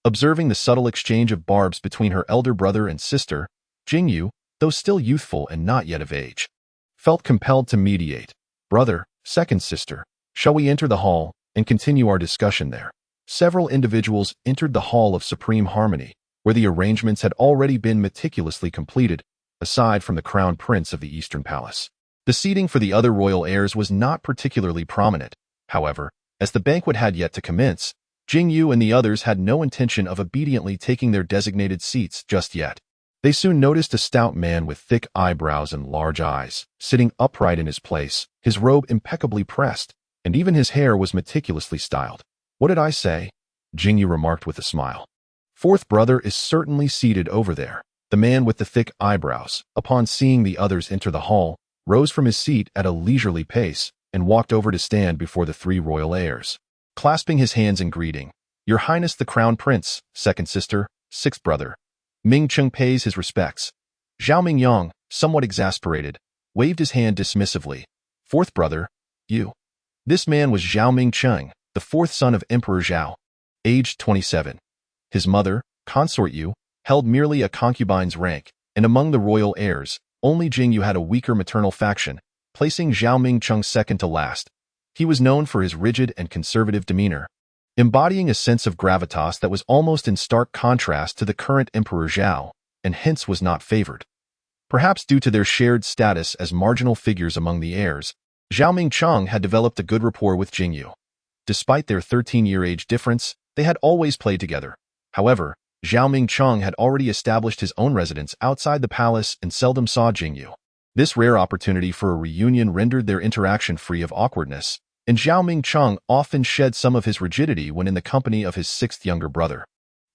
Observing the subtle exchange of barbs between her elder brother and sister, Jing Yu, though still youthful and not yet of age, felt compelled to mediate. "Brother, 2nd sister, shall we enter the hall and continue our discussion there?" Several individuals entered the Hall of Supreme Harmony, where the arrangements had already been meticulously completed, aside from the Crown Prince of the Eastern Palace. The seating for the other royal heirs was not particularly prominent. However, as the banquet had yet to commence, Jing Yu and the others had no intention of obediently taking their designated seats just yet. They soon noticed a stout man with thick eyebrows and large eyes, sitting upright in his place, his robe impeccably pressed, and even his hair was meticulously styled. "What did I say?" Jing Yu remarked with a smile. Fourth brother is certainly seated over there. The man with the thick eyebrows, upon seeing the others enter the hall, rose from his seat at a leisurely pace and walked over to stand before the three royal heirs. Clasping his hands in greeting, Your Highness the Crown Prince, second sister, sixth brother. Ming Cheng pays his respects. Zhao Mingyang, somewhat exasperated, waved his hand dismissively. Fourth brother, you. This man was Zhao Mingcheng, the fourth son of Emperor Zhao, aged 27. His mother, Consort Yu, held merely a concubine's rank, and among the royal heirs, only Jing Yu had a weaker maternal faction, placing Zhao Mingcheng second to last. He was known for his rigid and conservative demeanor, embodying a sense of gravitas that was almost in stark contrast to the current Emperor Zhao, and hence was not favored. Perhaps due to their shared status as marginal figures among the heirs, Zhao Mingcheng had developed a good rapport with Jing Yu. Despite their 13-year age difference, they had always played together. However, Zhao Mingcheng had already established his own residence outside the palace and seldom saw Jing Yu. This rare opportunity for a reunion rendered their interaction free of awkwardness, and Zhao Mingcheng often shed some of his rigidity when in the company of his sixth younger brother.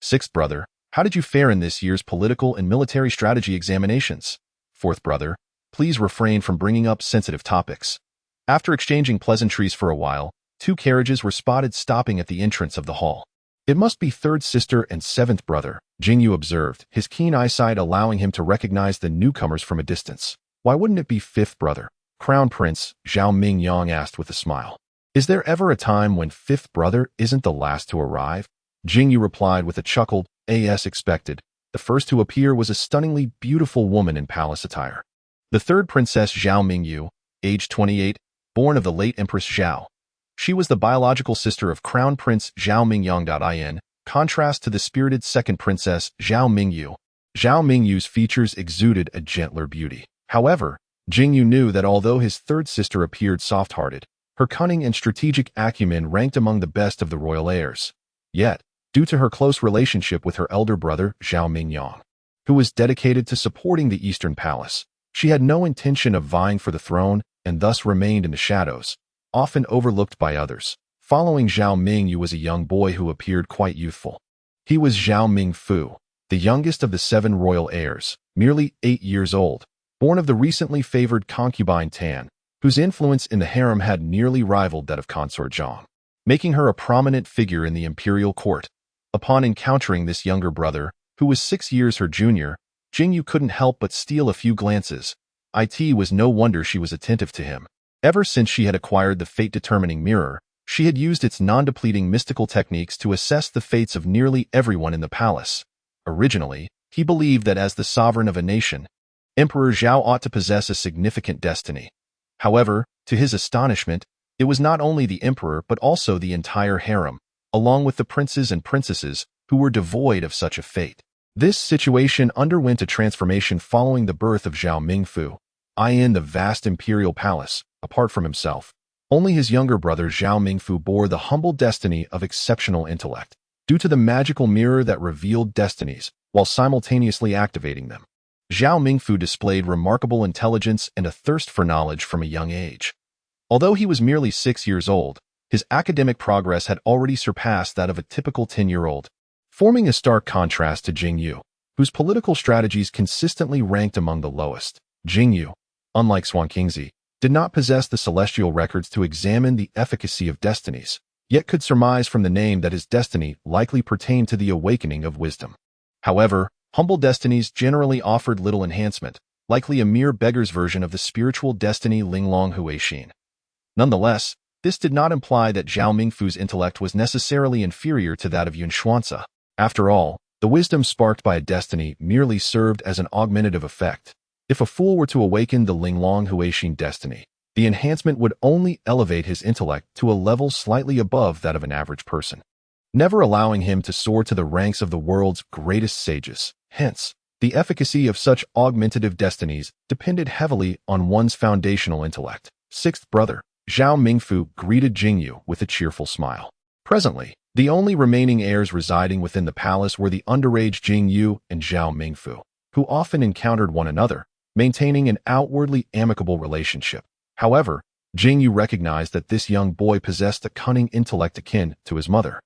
Sixth brother, how did you fare in this year's political and military strategy examinations? Fourth brother, please refrain from bringing up sensitive topics. After exchanging pleasantries for a while, two carriages were spotted stopping at the entrance of the hall. It must be third sister and seventh brother, Jing Yu observed, his keen eyesight allowing him to recognize the newcomers from a distance. Why wouldn't it be fifth brother? Crown Prince, Zhao Mingyang asked with a smile. Is there ever a time when fifth brother isn't the last to arrive? Jing Yu replied with a chuckled, as expected. The first to appear was a stunningly beautiful woman in palace attire. The third princess Zhao Mingyu, aged 28, born of the late Empress Zhao. She was the biological sister of Crown Prince Zhao Mingyang. Contrast to the spirited second princess Zhao Mingyu. Zhao Mingyu's features exuded a gentler beauty. However, Jing Yu knew that although his third sister appeared soft-hearted, her cunning and strategic acumen ranked among the best of the royal heirs. Yet, due to her close relationship with her elder brother Zhao Mingyang, who was dedicated to supporting the Eastern Palace, she had no intention of vying for the throne and thus remained in the shadows, often overlooked by others. Following Zhao Mingyu was a young boy who appeared quite youthful. He was Zhao Mingfu, the youngest of the 7 royal heirs, merely 8 years old, born of the recently favored concubine Tan, whose influence in the harem had nearly rivaled that of Consort Zhang, making her a prominent figure in the imperial court. Upon encountering this younger brother, who was 6 years her junior, Jing Yu couldn't help but steal a few glances. It was no wonder she was attentive to him. Ever since she had acquired the fate-determining mirror, she had used its non-depleting mystical techniques to assess the fates of nearly everyone in the palace. Originally, he believed that as the sovereign of a nation, Emperor Zhao ought to possess a significant destiny. However, to his astonishment, it was not only the emperor but also the entire harem, along with the princes and princesses, who were devoid of such a fate. This situation underwent a transformation following the birth of Zhao Mingfu. In the vast imperial palace, apart from himself, only his younger brother Zhao Mingfu bore the humble destiny of exceptional intellect, due to the magical mirror that revealed destinies, while simultaneously activating them. Zhao Mingfu displayed remarkable intelligence and a thirst for knowledge from a young age. Although he was merely 6 years old, his academic progress had already surpassed that of a typical 10-year-old, forming a stark contrast to Jing Yu, whose political strategies consistently ranked among the lowest. Jing Yu, unlike Xuanqingzi, did not possess the celestial records to examine the efficacy of destinies, yet could surmise from the name that his destiny likely pertained to the awakening of wisdom. However, humble destinies generally offered little enhancement, likely a mere beggar's version of the spiritual destiny Linglong Huixin. Nonetheless, this did not imply that Zhao Mingfu's intellect was necessarily inferior to that of Yun Xuanzi. After all, the wisdom sparked by a destiny merely served as an augmentative effect. If a fool were to awaken the Linglong Huixin destiny, the enhancement would only elevate his intellect to a level slightly above that of an average person, never allowing him to soar to the ranks of the world's greatest sages. Hence, the efficacy of such augmentative destinies depended heavily on one's foundational intellect. Sixth brother, Zhao Mingfu greeted Jing Yu with a cheerful smile. Presently, the only remaining heirs residing within the palace were the underage Jing Yu and Zhao Mingfu, who often encountered one another, maintaining an outwardly amicable relationship. However, Jing Yu recognized that this young boy possessed a cunning intellect akin to his mother.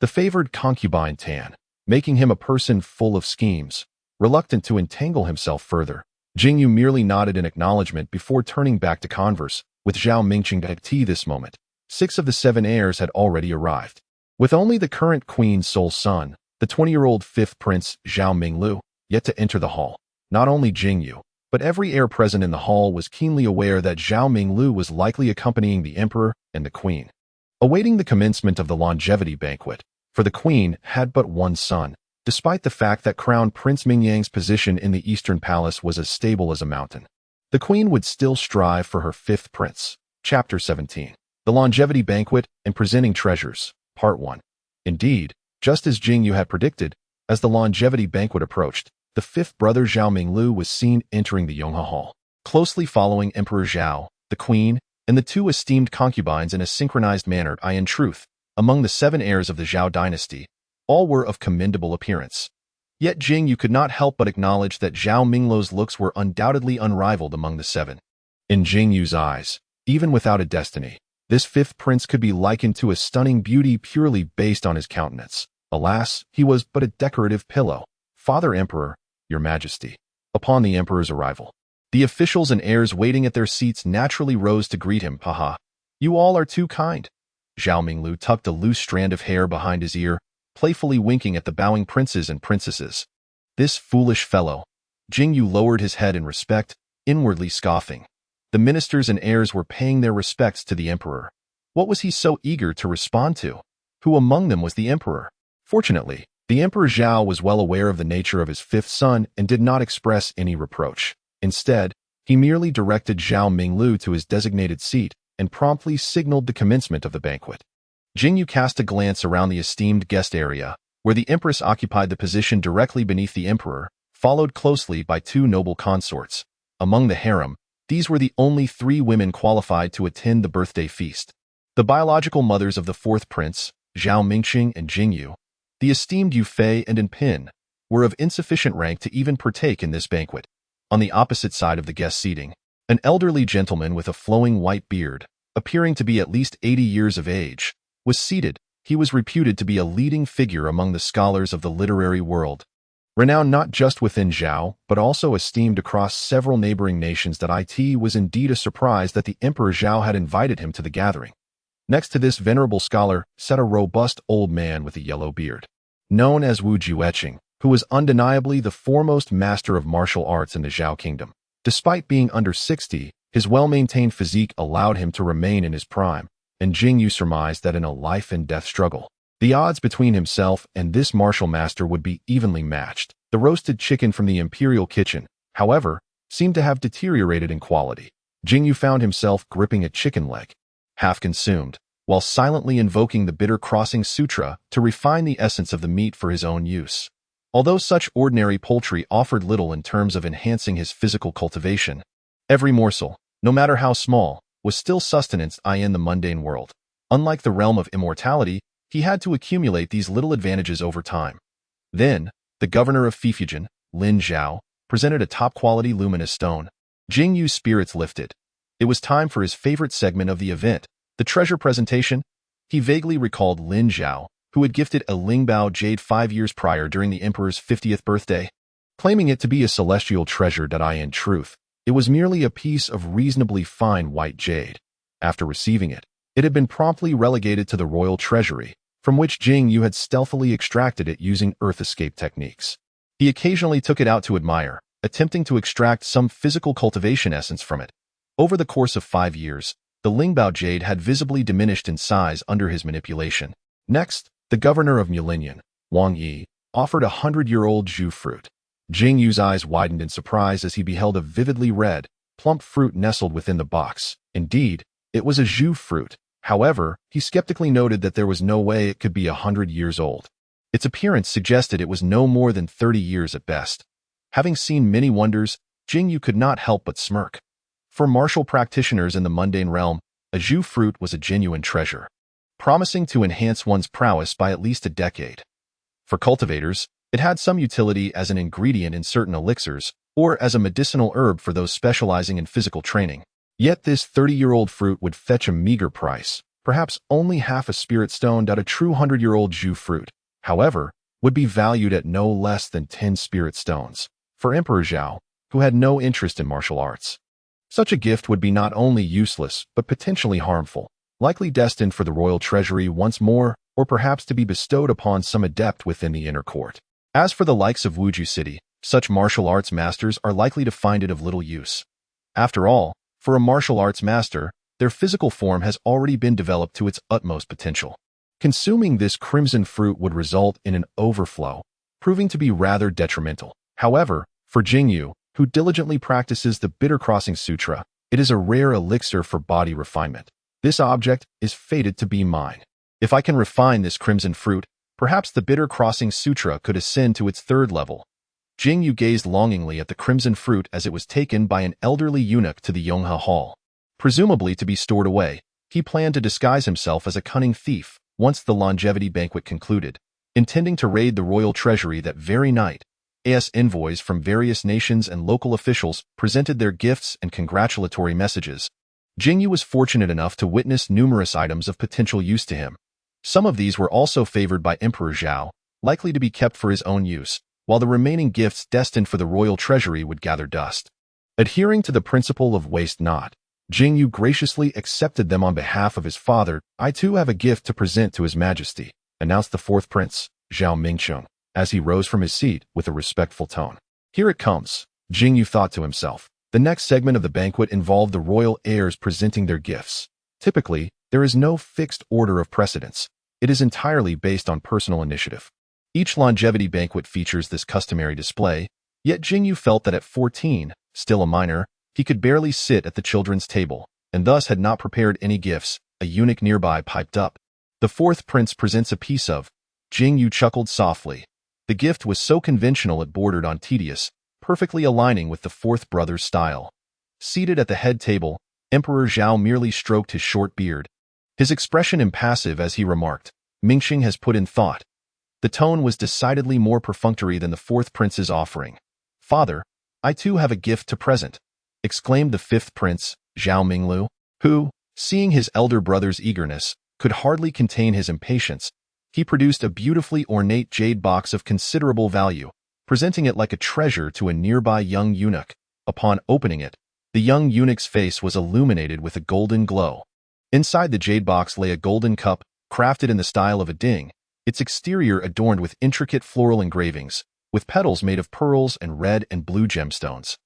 the favored concubine Tan, making him a person full of schemes, reluctant to entangle himself further. Jing Yu merely nodded in acknowledgement before turning back to converse with Zhao Mingqing to tea. This moment, 6 of the 7 heirs had already arrived. With only the current queen's sole son, the 20-year-old 5th prince Zhao Minglu, yet to enter the hall. Not only Jing Yu, but every heir present in the hall was keenly aware that Zhao Minglu was likely accompanying the emperor and the queen, awaiting the commencement of the longevity banquet, for the queen had but one son, despite the fact that Crown Prince Mingyang's position in the Eastern Palace was as stable as a mountain. The queen would still strive for her 5th prince. Chapter 17. The Longevity Banquet and Presenting Treasures, Part 1. Indeed, just as Jing Yu had predicted, as the longevity banquet approached, the 5th brother Zhao Minglu was seen entering the Yonghe Hall, closely following Emperor Zhao, the queen, and the 2 esteemed concubines in a synchronized manner. In truth, among the 7 heirs of the Zhao dynasty, all were of commendable appearance. Yet Jing Yu could not help but acknowledge that Zhao Minglu's looks were undoubtedly unrivaled among the 7. In Jing Yu's eyes, even without a destiny, this 5th prince could be likened to a stunning beauty purely based on his countenance. Alas, he was but a decorative pillow. Father Emperor, Your Majesty. Upon the emperor's arrival, the officials and heirs waiting at their seats naturally rose to greet him. Haha, you all are too kind. Zhao Minglu tucked a loose strand of hair behind his ear, playfully winking at the bowing princes and princesses. This foolish fellow. Jing Yu lowered his head in respect, inwardly scoffing. The ministers and heirs were paying their respects to the emperor. What was he so eager to respond to? Who among them was the emperor? Fortunately, the Emperor Zhao was well aware of the nature of his 5th son and did not express any reproach. Instead, he merely directed Zhao Minglu to his designated seat and promptly signaled the commencement of the banquet. Jing Yu cast a glance around the esteemed guest area, where the empress occupied the position directly beneath the emperor, followed closely by 2 noble consorts. Among the harem, these were the only 3 women qualified to attend the birthday feast. The biological mothers of the 4th prince, Zhao Mingqing and Jing Yu, the esteemed Yu Fei and Pin, were of insufficient rank to even partake in this banquet. On the opposite side of the guest seating, an elderly gentleman with a flowing white beard, appearing to be at least 80 years of age, was seated. He was reputed to be a leading figure among the scholars of the literary world, renowned not just within Zhao, but also esteemed across several neighboring nations. It was indeed a surprise that the Emperor Zhao had invited him to the gathering. Next to this venerable scholar sat a robust old man with a yellow beard, known as Wu Jueqing, who was undeniably the foremost master of martial arts in the Zhao kingdom. Despite being under 60, his well-maintained physique allowed him to remain in his prime, and Jing Yu surmised that in a life-and-death struggle, the odds between himself and this martial master would be evenly matched. The roasted chicken from the imperial kitchen, however, seemed to have deteriorated in quality. Jing Yu found himself gripping a chicken leg, half consumed, while silently invoking the Bitter Crossing Sutra to refine the essence of the meat for his own use. Although such ordinary poultry offered little in terms of enhancing his physical cultivation, every morsel, no matter how small, was still sustenance in the mundane world. Unlike the realm of immortality, he had to accumulate these little advantages over time. Then, the governor of Fifujian, Lin Zhao, presented a top-quality luminous stone. Jing Yu's spirits lifted. It was time for his favorite segment of the event, the treasure presentation. He vaguely recalled Lin Zhao, who had gifted a Lingbao jade 5 years prior during the emperor's 50th birthday, claiming it to be a celestial treasure. In truth, it was merely a piece of reasonably fine white jade. After receiving it, it had been promptly relegated to the royal treasury, from which Jing Yu had stealthily extracted it using earth escape techniques. He occasionally took it out to admire, attempting to extract some physical cultivation essence from it. Over the course of 5 years, the Lingbao jade had visibly diminished in size under his manipulation. Next, the governor of Mulinian, Wang Yi, offered a 100-year-old Zhu fruit. Jing Yu's eyes widened in surprise as he beheld a vividly red, plump fruit nestled within the box. Indeed, it was a Zhu fruit. However, he skeptically noted that there was no way it could be 100 years old. Its appearance suggested it was no more than 30 years at best. Having seen many wonders, Jing Yu could not help but smirk. For martial practitioners in the mundane realm, a Zhu fruit was a genuine treasure, promising to enhance one's prowess by at least a decade. For cultivators, it had some utility as an ingredient in certain elixirs, or as a medicinal herb for those specializing in physical training. Yet this 30-year-old fruit would fetch a meager price, perhaps only half a spirit stone out a true 100-year-old Zhu fruit, however, would be valued at no less than 10 spirit stones. For Emperor Zhao, who had no interest in martial arts, such a gift would be not only useless but potentially harmful, likely destined for the royal treasury once more, or perhaps to be bestowed upon some adept within the inner court. As for the likes of Wuju City, such martial arts masters are likely to find it of little use. After all, for a martial arts master, their physical form has already been developed to its utmost potential. Consuming this crimson fruit would result in an overflow, proving to be rather detrimental. However, for Jing Yu, who diligently practices the Bitter Crossing Sutra, it is a rare elixir for body refinement. This object is fated to be mine. If I can refine this crimson fruit, perhaps the Bitter Crossing Sutra could ascend to its third level. Jing Yu gazed longingly at the crimson fruit as it was taken by an elderly eunuch to the Yonghe Hall. Presumably to be stored away, he planned to disguise himself as a cunning thief once the longevity banquet concluded, intending to raid the royal treasury that very night. As envoys from various nations and local officials presented their gifts and congratulatory messages, Jing Yu was fortunate enough to witness numerous items of potential use to him. Some of these were also favored by Emperor Zhao, likely to be kept for his own use, while the remaining gifts destined for the royal treasury would gather dust. Adhering to the principle of waste not, Jing Yu graciously accepted them on behalf of his father. I too have a gift to present to His Majesty, announced the fourth prince, Zhao Mingcheng, as he rose from his seat with a respectful tone. Here it comes, Jing Yu thought to himself. The next segment of the banquet involved the royal heirs presenting their gifts. Typically, there is no fixed order of precedence. It is entirely based on personal initiative. Each longevity banquet features this customary display, yet Jing Yu felt that at 14, still a minor, he could barely sit at the children's table, and thus had not prepared any gifts. A eunuch nearby piped up. The fourth prince presents a piece of. Jing Yu chuckled softly. The gift was so conventional it bordered on tedious, perfectly aligning with the fourth brother's style. Seated at the head table, Emperor Zhao merely stroked his short beard, his expression impassive as he remarked, Mingxing has put in thought. The tone was decidedly more perfunctory than the fourth prince's offering. Father, I too have a gift to present, exclaimed the fifth prince, Zhao Minglu, who, seeing his elder brother's eagerness, could hardly contain his impatience. He produced a beautifully ornate jade box of considerable value, presenting it like a treasure to a nearby young eunuch. Upon opening it, the young eunuch's face was illuminated with a golden glow. Inside the jade box lay a golden cup, crafted in the style of a ding, its exterior adorned with intricate floral engravings, with petals made of pearls and red and blue gemstones.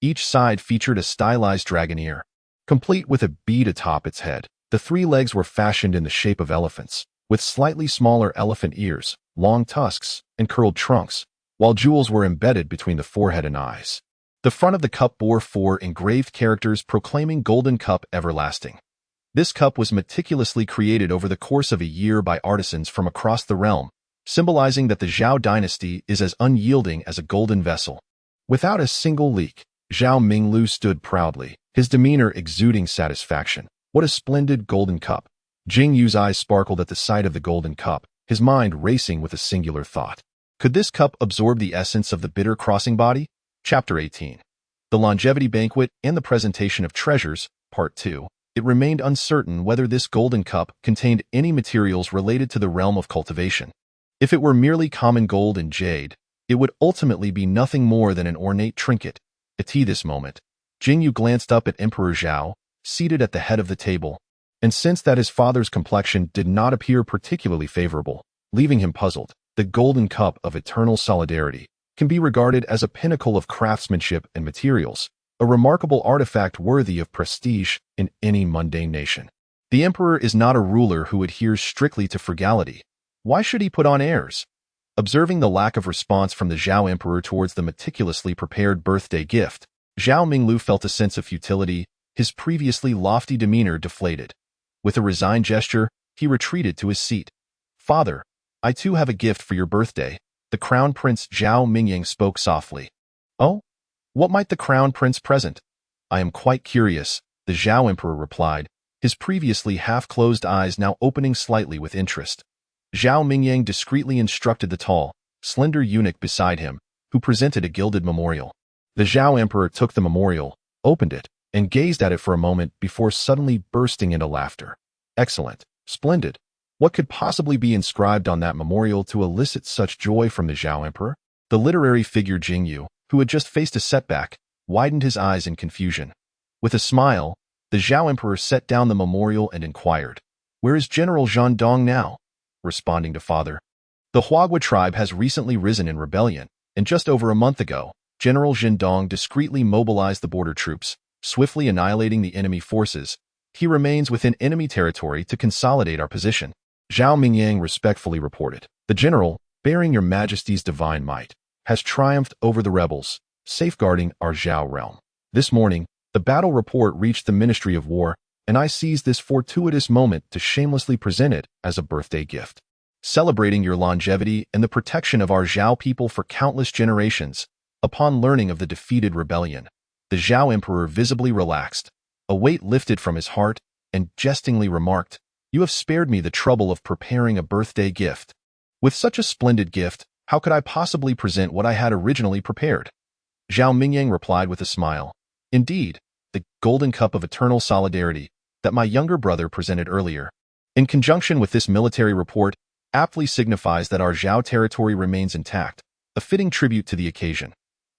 Each side featured a stylized dragon ear, complete with a bead atop its head. The three legs were fashioned in the shape of elephants, with slightly smaller elephant ears, long tusks, and curled trunks, while jewels were embedded between the forehead and eyes. The front of the cup bore 4 engraved characters proclaiming Golden Cup Everlasting. This cup was meticulously created over the course of a year by artisans from across the realm, symbolizing that the Zhao dynasty is as unyielding as a golden vessel. Without a single leak, Zhao Minglu stood proudly, his demeanor exuding satisfaction. What a splendid golden cup! Jing Yu's eyes sparkled at the sight of the golden cup, his mind racing with a singular thought. Could this cup absorb the essence of the Bitter Crossing body? Chapter 18. The Longevity Banquet and the Presentation of Treasures, Part 2. It remained uncertain whether this golden cup contained any materials related to the realm of cultivation. If it were merely common gold and jade, it would ultimately be nothing more than an ornate trinket. At this moment, Jing Yu glanced up at Emperor Zhao, seated at the head of the table, and sensed that his father's complexion did not appear particularly favorable, leaving him puzzled. The golden cup of eternal solidarity can be regarded as a pinnacle of craftsmanship and materials, a remarkable artifact worthy of prestige in any mundane nation. The emperor is not a ruler who adheres strictly to frugality. Why should he put on airs? Observing the lack of response from the Zhao emperor towards the meticulously prepared birthday gift, Zhao Minglu felt a sense of futility, his previously lofty demeanor deflated. With a resigned gesture, he retreated to his seat. Father, I too have a gift for your birthday, the Crown Prince Zhao Mingyang spoke softly. Oh? What might the Crown Prince present? I am quite curious, the Zhao Emperor replied, his previously half-closed eyes now opening slightly with interest. Zhao Mingyang discreetly instructed the tall, slender eunuch beside him, who presented a gilded memorial. The Zhao Emperor took the memorial, opened it, and gazed at it for a moment before suddenly bursting into laughter. Excellent. Splendid. What could possibly be inscribed on that memorial to elicit such joy from the Zhao Emperor? The literary figure Jing Yu, who had just faced a setback, widened his eyes in confusion. With a smile, the Zhao Emperor set down the memorial and inquired, "Where is General Zhan Dong now?" Responding to father, "The Huagua tribe has recently risen in rebellion, and just over a month ago, General Zhan Dong discreetly mobilized the border troops, swiftly annihilating the enemy forces. He remains within enemy territory to consolidate our position." Zhao Mingyang respectfully reported, "The general, bearing your majesty's divine might, has triumphed over the rebels, safeguarding our Zhao realm. This morning, the battle report reached the Ministry of War, and I seized this fortuitous moment to shamelessly present it as a birthday gift. Celebrating your longevity and the protection of our Zhao people for countless generations." Upon learning of the defeated rebellion, the Zhao Emperor visibly relaxed. A weight lifted from his heart, and jestingly remarked, "You have spared me the trouble of preparing a birthday gift. With such a splendid gift, how could I possibly present what I had originally prepared?" Zhao Mingyang replied with a smile, "Indeed, the golden cup of eternal solidarity that my younger brother presented earlier, in conjunction with this military report, aptly signifies that our Zhao territory remains intact, a fitting tribute to the occasion."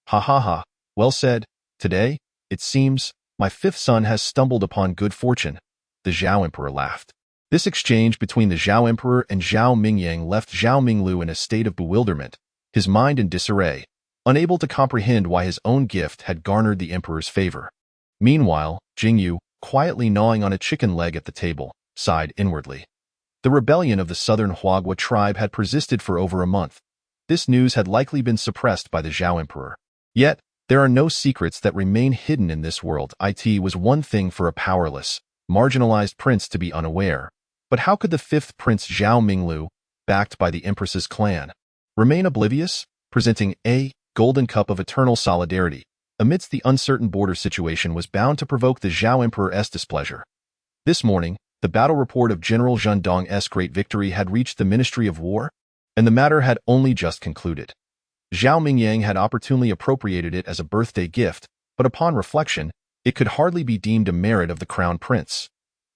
"Ha ha ha, well said. Today, it seems, my fifth son has stumbled upon good fortune." The Zhao Emperor laughed. This exchange between the Zhao Emperor and Zhao Mingyang left Zhao Minglu in a state of bewilderment, his mind in disarray, unable to comprehend why his own gift had garnered the emperor's favor. Meanwhile, Jing Yu, quietly gnawing on a chicken leg at the table, sighed inwardly. The rebellion of the southern Huagua tribe had persisted for over a month. This news had likely been suppressed by the Zhao Emperor. Yet, there are no secrets that remain hidden in this world. It was one thing for a powerless, marginalized prince to be unaware, but how could the fifth prince Zhao Minglu, backed by the empress's clan, remain oblivious, presenting a golden cup of eternal solidarity amidst the uncertain border situation was bound to provoke the Zhao Emperor's displeasure. This morning, the battle report of General Zhan Dong's great victory had reached the Ministry of War, and the matter had only just concluded. Zhao Mingyang had opportunely appropriated it as a birthday gift, but upon reflection, it could hardly be deemed a merit of the crown prince.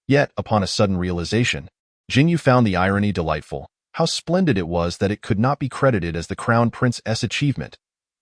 Yet, upon a sudden realization, Jing Yu found the irony delightful. How splendid it was that it could not be credited as the crown prince's achievement.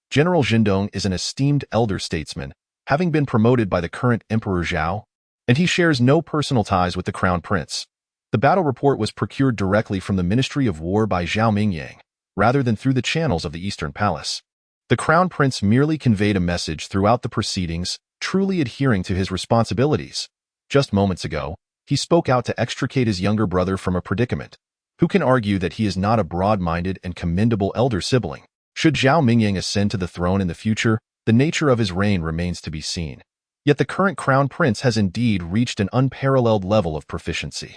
General Zhendong is an esteemed elder statesman, having been promoted by the current Emperor Zhao, and he shares no personal ties with the crown prince. The battle report was procured directly from the Ministry of War by Zhao Mingyang, rather than through the channels of the Eastern Palace. The crown prince merely conveyed a message throughout the proceedings, truly adhering to his responsibilities. Just moments ago, he spoke out to extricate his younger brother from a predicament. Who can argue that he is not a broad-minded and commendable elder sibling? Should Zhao Mingyang ascend to the throne in the future, the nature of his reign remains to be seen. Yet the current crown prince has indeed reached an unparalleled level of proficiency.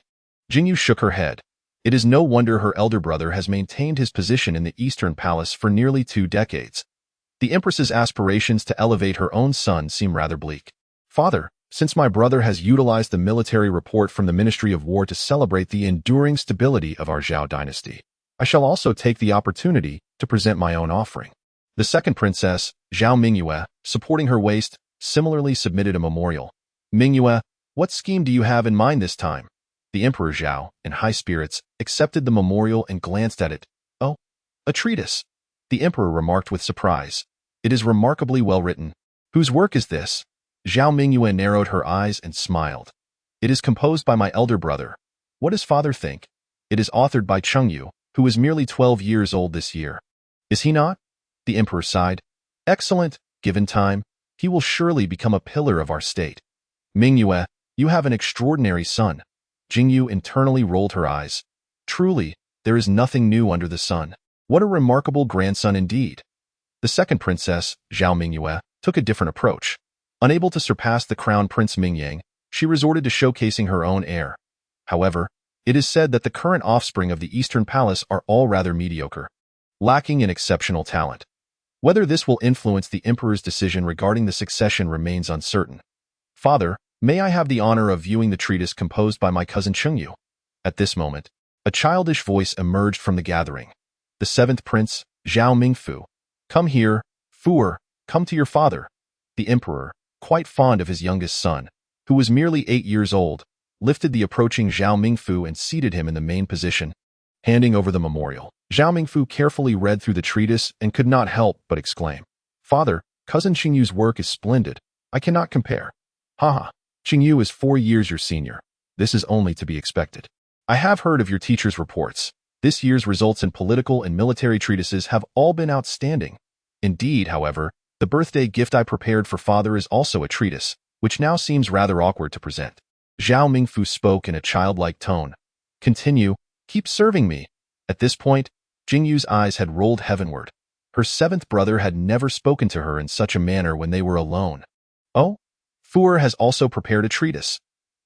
Jing Yu shook her head. It is no wonder her elder brother has maintained his position in the Eastern Palace for nearly 2 decades. The Empress's aspirations to elevate her own son seem rather bleak. "Father, since my brother has utilized the military report from the Ministry of War to celebrate the enduring stability of our Zhao dynasty, I shall also take the opportunity to present my own offering." The second princess, Zhao Mingyue, supporting her waist, similarly submitted a memorial. "Mingyue, what scheme do you have in mind this time?" The Emperor Zhao, in high spirits, accepted the memorial and glanced at it. "Oh, a treatise," the Emperor remarked with surprise. "It is remarkably well written. Whose work is this?" Zhao Mingyue narrowed her eyes and smiled. "It is composed by my elder brother. What does father think? It is authored by Cheng Yu, who is merely 12 years old this year. Is he not?" The Emperor sighed. "Excellent. Given time, he will surely become a pillar of our state." "Mingyue, you have an extraordinary son." Jing Yu internally rolled her eyes. "Truly, there is nothing new under the sun. What a remarkable grandson indeed." The second princess, Zhao Mingyue, took a different approach. Unable to surpass the crown prince Mingyang, she resorted to showcasing her own heir. However, it is said that the current offspring of the Eastern Palace are all rather mediocre, lacking in exceptional talent. Whether this will influence the emperor's decision regarding the succession remains uncertain. "Father, may I have the honor of viewing the treatise composed by my cousin Cheng Yu?" At this moment, a childish voice emerged from the gathering. The seventh prince, Zhao Mingfu. "Come here, Fuer, come to your father." The emperor, quite fond of his youngest son, who was merely 8 years old, lifted the approaching Zhao Mingfu and seated him in the main position. Handing over the memorial, Zhao Mingfu carefully read through the treatise and could not help but exclaim, "Father, cousin Jing Yu's work is splendid. I cannot compare. Haha, Jing Yu is 4 years your senior. This is only to be expected. I have heard of your teacher's reports. This year's results in political and military treatises have all been outstanding. Indeed, however, the birthday gift I prepared for father is also a treatise, which now seems rather awkward to present." Zhao Mingfu spoke in a childlike tone. "Continue. Keep serving me." At this point, Jing Yu's eyes had rolled heavenward. Her 7th brother had never spoken to her in such a manner when they were alone. "Oh? Fuer has also prepared a treatise.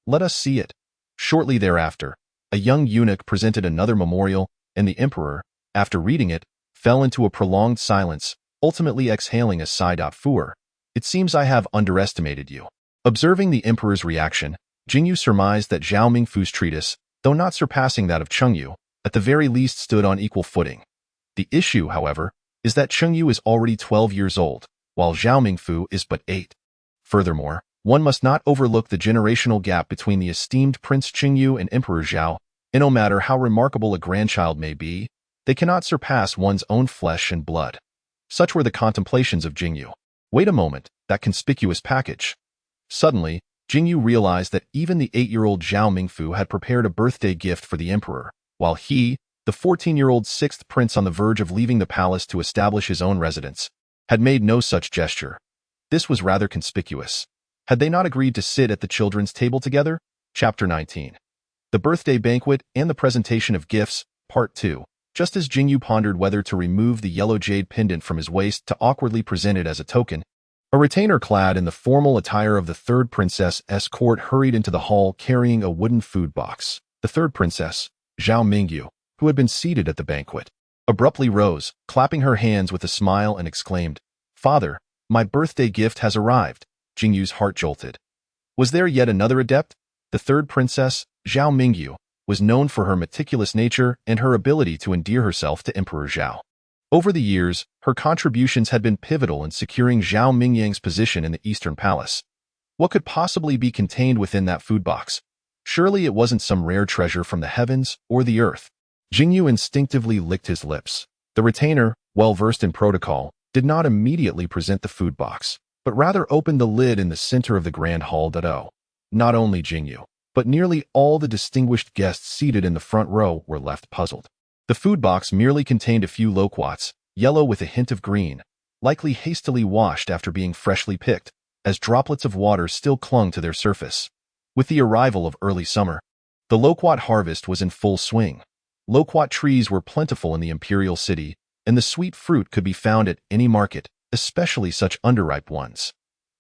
Let us see it." Shortly thereafter, a young eunuch presented another memorial, and the emperor, after reading it, fell into a prolonged silence, ultimately exhaling a sigh. "Fuer, it seems I have underestimated you." Observing the emperor's reaction, Jing Yu surmised that Zhao Mingfu's treatise, though not surpassing that of Chengyu, at the very least stood on equal footing. The issue, however, is that Chengyu is already 12 years old, while Zhao Mingfu is but 8. Furthermore, one must not overlook the generational gap between the esteemed Prince Chengyu and Emperor Zhao, and no matter how remarkable a grandchild may be, they cannot surpass one's own flesh and blood. Such were the contemplations of Jing Yu. Wait a moment, that conspicuous package. Suddenly, Jing Yu realized that even the 8-year-old Zhao Mingfu had prepared a birthday gift for the emperor, while he, the 14-year-old 6th prince on the verge of leaving the palace to establish his own residence, had made no such gesture. This was rather conspicuous. Had they not agreed to sit at the children's table together? Chapter 19. The Birthday Banquet and the Presentation of Gifts, Part 2. Just as Jing Yu pondered whether to remove the yellow jade pendant from his waist to awkwardly present it as a token, a retainer clad in the formal attire of the 3rd princess's court hurried into the hall carrying a wooden food box. The 3rd princess, Zhao Mingyu, who had been seated at the banquet, abruptly rose, clapping her hands with a smile and exclaimed, "Father, my birthday gift has arrived." Jing Yu's heart jolted. Was there yet another adept? The 3rd princess, Zhao Mingyu, was known for her meticulous nature and her ability to endear herself to Emperor Zhao. Over the years, her contributions had been pivotal in securing Zhao Mingyang's position in the Eastern Palace. What could possibly be contained within that food box? Surely it wasn't some rare treasure from the heavens or the earth. Jing Yu instinctively licked his lips. The retainer, well versed in protocol, did not immediately present the food box, but rather opened the lid in the center of the grand hall. Not only Jing Yu, but nearly all the distinguished guests seated in the front row were left puzzled. The food box merely contained a few loquats, yellow with a hint of green, likely hastily washed after being freshly picked, as droplets of water still clung to their surface. With the arrival of early summer, the loquat harvest was in full swing. Loquat trees were plentiful in the imperial city, and the sweet fruit could be found at any market, especially such underripe ones.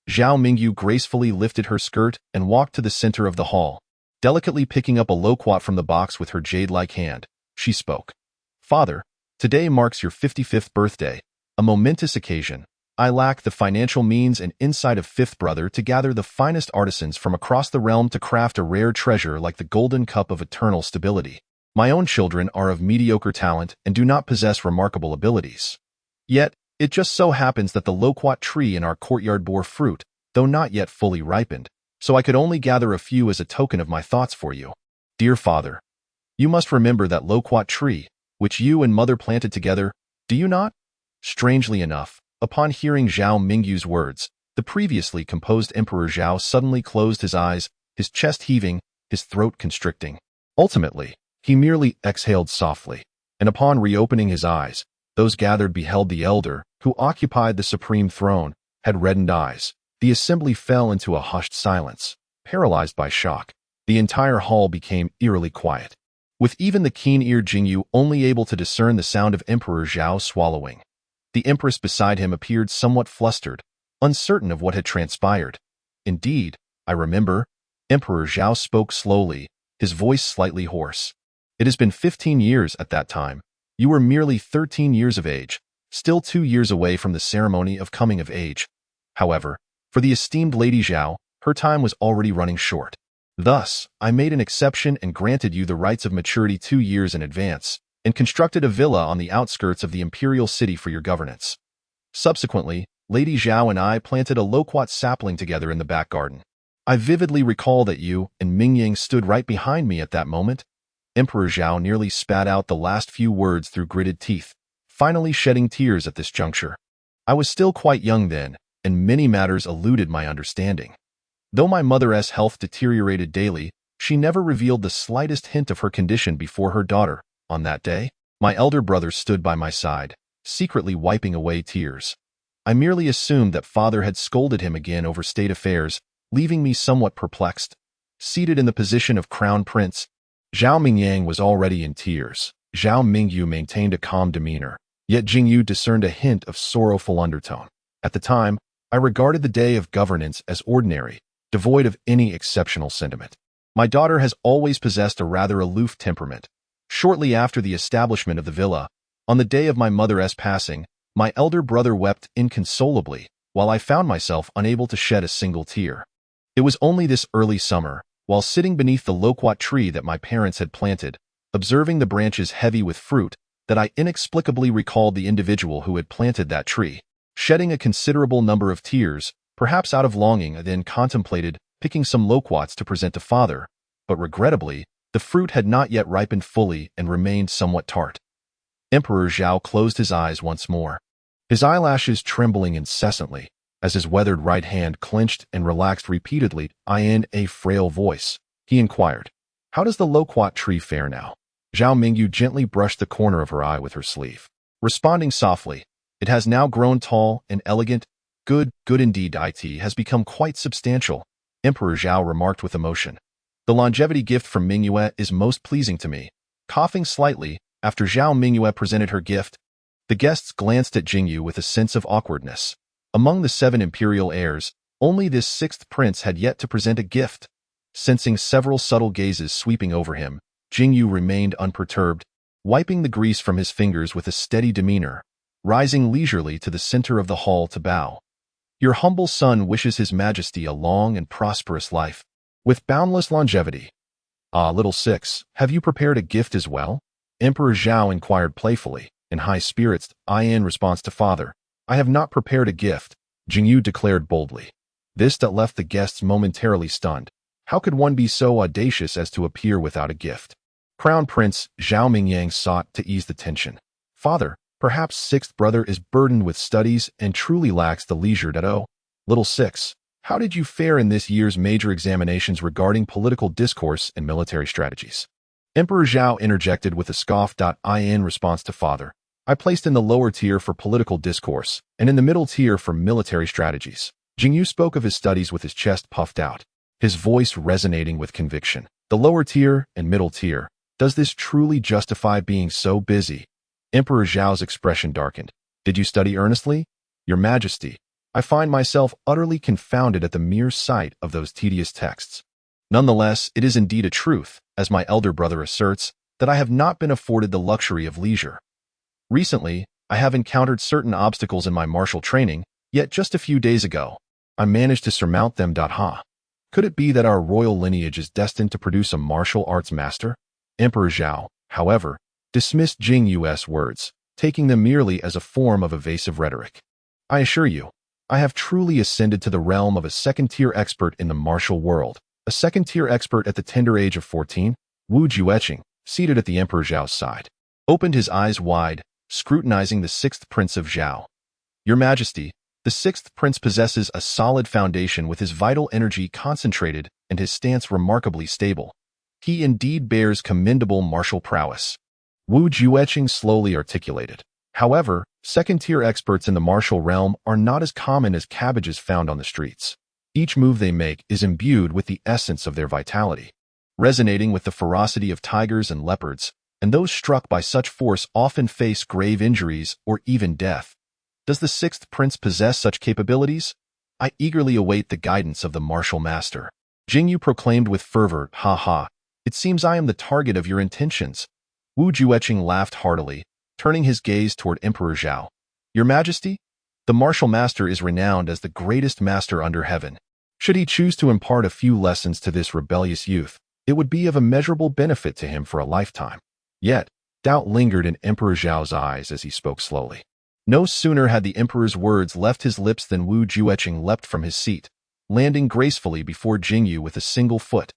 Zhao Mingyu gracefully lifted her skirt and walked to the center of the hall. Delicately picking up a loquat from the box with her jade-like hand, she spoke. "Father, today marks your 55th birthday, a momentous occasion. I lack the financial means and insight of 5th brother to gather the finest artisans from across the realm to craft a rare treasure like the golden cup of eternal stability. My own children are of mediocre talent and do not possess remarkable abilities. Yet, it just so happens that the loquat tree in our courtyard bore fruit, though not yet fully ripened, so I could only gather a few as a token of my thoughts for you. Dear father, you must remember that loquat tree, which you and mother planted together, do you not?" Strangely enough, upon hearing Zhao Mingyu's words, the previously composed Emperor Zhao suddenly closed his eyes, his chest heaving, his throat constricting. Ultimately, he merely exhaled softly, and upon reopening his eyes, those gathered beheld the elder, who occupied the supreme throne, had reddened eyes. The assembly fell into a hushed silence. Paralyzed by shock, the entire hall became eerily quiet, with even the keen-eared Jing Yu only able to discern the sound of Emperor Zhao swallowing. The empress beside him appeared somewhat flustered, uncertain of what had transpired. "Indeed, I remember." Emperor Zhao spoke slowly, his voice slightly hoarse. "It has been 15 years at that time. You were merely 13 years of age, still 2 years away from the ceremony of coming of age. However, for the esteemed Lady Zhao, her time was already running short. Thus, I made an exception and granted you the rights of maturity 2 years in advance, and constructed a villa on the outskirts of the imperial city for your governance. Subsequently, Lady Zhao and I planted a loquat sapling together in the back garden. I vividly recall that you and Mingyang stood right behind me at that moment. Emperor Zhao nearly spat out the last few words through gritted teeth, finally shedding tears at this juncture. I was still quite young then, and many matters eluded my understanding. Though my mother's health deteriorated daily, she never revealed the slightest hint of her condition before her daughter. On that day, my elder brother stood by my side, secretly wiping away tears. I merely assumed that father had scolded him again over state affairs, leaving me somewhat perplexed. Seated in the position of crown prince, Zhao Mingyang was already in tears. Zhao Mingyu maintained a calm demeanor, yet Jing Yu discerned a hint of sorrowful undertone. At the time, I regarded the day of governance as ordinary, devoid of any exceptional sentiment. My daughter has always possessed a rather aloof temperament. Shortly after the establishment of the villa, on the day of my mother's passing, my elder brother wept inconsolably, while I found myself unable to shed a single tear. It was only this early summer, while sitting beneath the loquat tree that my parents had planted, observing the branches heavy with fruit, that I inexplicably recalled the individual who had planted that tree. Shedding a considerable number of tears, perhaps out of longing, I then contemplated picking some loquats to present to father, but regrettably, the fruit had not yet ripened fully and remained somewhat tart. Emperor Zhao closed his eyes once more, his eyelashes trembling incessantly, as his weathered right hand clenched and relaxed repeatedly. In a frail voice, he inquired, "How does the loquat tree fare now?" Zhao Mingyu gently brushed the corner of her eye with her sleeve, responding softly, "It has now grown tall and elegant. Good indeed. It has become quite substantial," Emperor Zhao remarked with emotion. "The longevity gift from Mingyue is most pleasing to me." Coughing slightly, after Zhao Mingyue presented her gift, the guests glanced at Jing Yu with a sense of awkwardness. Among the 7 imperial heirs, only this 6th prince had yet to present a gift. Sensing several subtle gazes sweeping over him, Jing Yu remained unperturbed, wiping the grease from his fingers with a steady demeanor, rising leisurely to the center of the hall to bow. "Your humble son wishes His Majesty a long and prosperous life, with boundless longevity." "Ah, little 6, have you prepared a gift as well?" Emperor Zhao inquired playfully, in high spirits. In response to father, "I have not prepared a gift," Jing Yu declared boldly. This that left the guests momentarily stunned. How could one be so audacious as to appear without a gift? Crown Prince Zhao Mingyang sought to ease the tension. "Father, perhaps 6th brother is burdened with studies and truly lacks the leisure that little 6, how did you fare in this year's major examinations regarding political discourse and military strategies?" Emperor Zhao interjected with a scoff. In response to father, "I placed in the lower tier for political discourse and in the middle tier for military strategies." Jing Yu spoke of his studies with his chest puffed out, his voice resonating with conviction. "The lower tier and middle tier. Does this truly justify being so busy?" Emperor Zhao's expression darkened. "Did you study earnestly?" "Your Majesty, I find myself utterly confounded at the mere sight of those tedious texts. Nonetheless, it is indeed a truth, as my elder brother asserts, that I have not been afforded the luxury of leisure. Recently, I have encountered certain obstacles in my martial training, yet just a few days ago, I managed to surmount them. Could it be that our royal lineage is destined to produce a martial arts master?" Emperor Zhao, however, dismissed Jing Yu's words, taking them merely as a form of evasive rhetoric. "I assure you, I have truly ascended to the realm of a second-tier expert in the martial world, a second-tier expert at the tender age of 14, Wu Jueqing, seated at the Emperor Zhao's side, opened his eyes wide, scrutinizing the 6th prince of Zhao. "Your Majesty, the 6th prince possesses a solid foundation with his vital energy concentrated and his stance remarkably stable. He indeed bears commendable martial prowess," Wu Jueqing slowly articulated. "However, second-tier experts in the martial realm are not as common as cabbages found on the streets. Each move they make is imbued with the essence of their vitality, resonating with the ferocity of tigers and leopards, and those struck by such force often face grave injuries or even death. Does the 6th prince possess such capabilities? I eagerly await the guidance of the martial master." Jing Yu proclaimed with fervor, "Ha! It seems I am the target of your intentions." Wu Jueqing laughed heartily, turning his gaze toward Emperor Zhao. "Your Majesty, the martial master is renowned as the greatest master under heaven. Should he choose to impart a few lessons to this rebellious youth, it would be of immeasurable benefit to him for a lifetime." Yet, doubt lingered in Emperor Zhao's eyes as he spoke slowly. No sooner had the emperor's words left his lips than Wu Jueqing leapt from his seat, landing gracefully before Jing Yu with a single foot.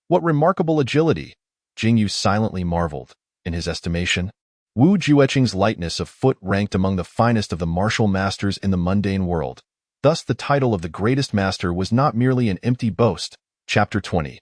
What remarkable agility! Jing Yu silently marveled. In his estimation, Wu Jueqing's lightness of foot ranked among the finest of the martial masters in the mundane world. Thus the title of the greatest master was not merely an empty boast. Chapter 20.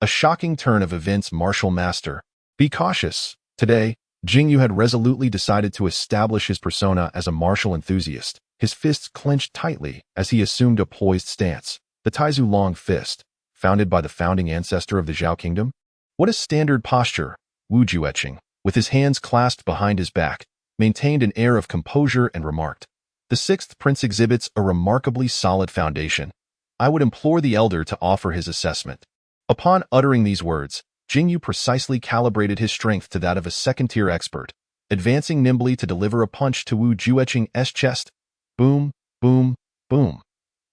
A shocking turn of events. Martial master. Be cautious. Today, Jing Yu had resolutely decided to establish his persona as a martial enthusiast. His fists clenched tightly as he assumed a poised stance. The Taizu long fist, founded by the founding ancestor of the Zhao kingdom? What a standard posture! Wu Jueqing, with his hands clasped behind his back, maintained an air of composure and remarked, "The sixth prince exhibits a remarkably solid foundation. I would implore the elder to offer his assessment." Upon uttering these words, Jing Yu precisely calibrated his strength to that of a second-tier expert, advancing nimbly to deliver a punch to Wu Jueqing's chest. Boom, boom, boom.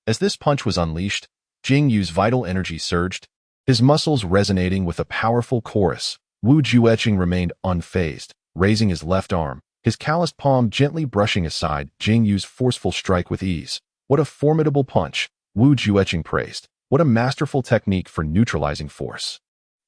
As this punch was unleashed, Jing Yu's vital energy surged, his muscles resonating with a powerful chorus. Wu Jueqing remained unfazed, raising his left arm, his calloused palm gently brushing aside Jing Yu's forceful strike with ease. What a formidable punch! Wu Jueqing praised. What a masterful technique for neutralizing force.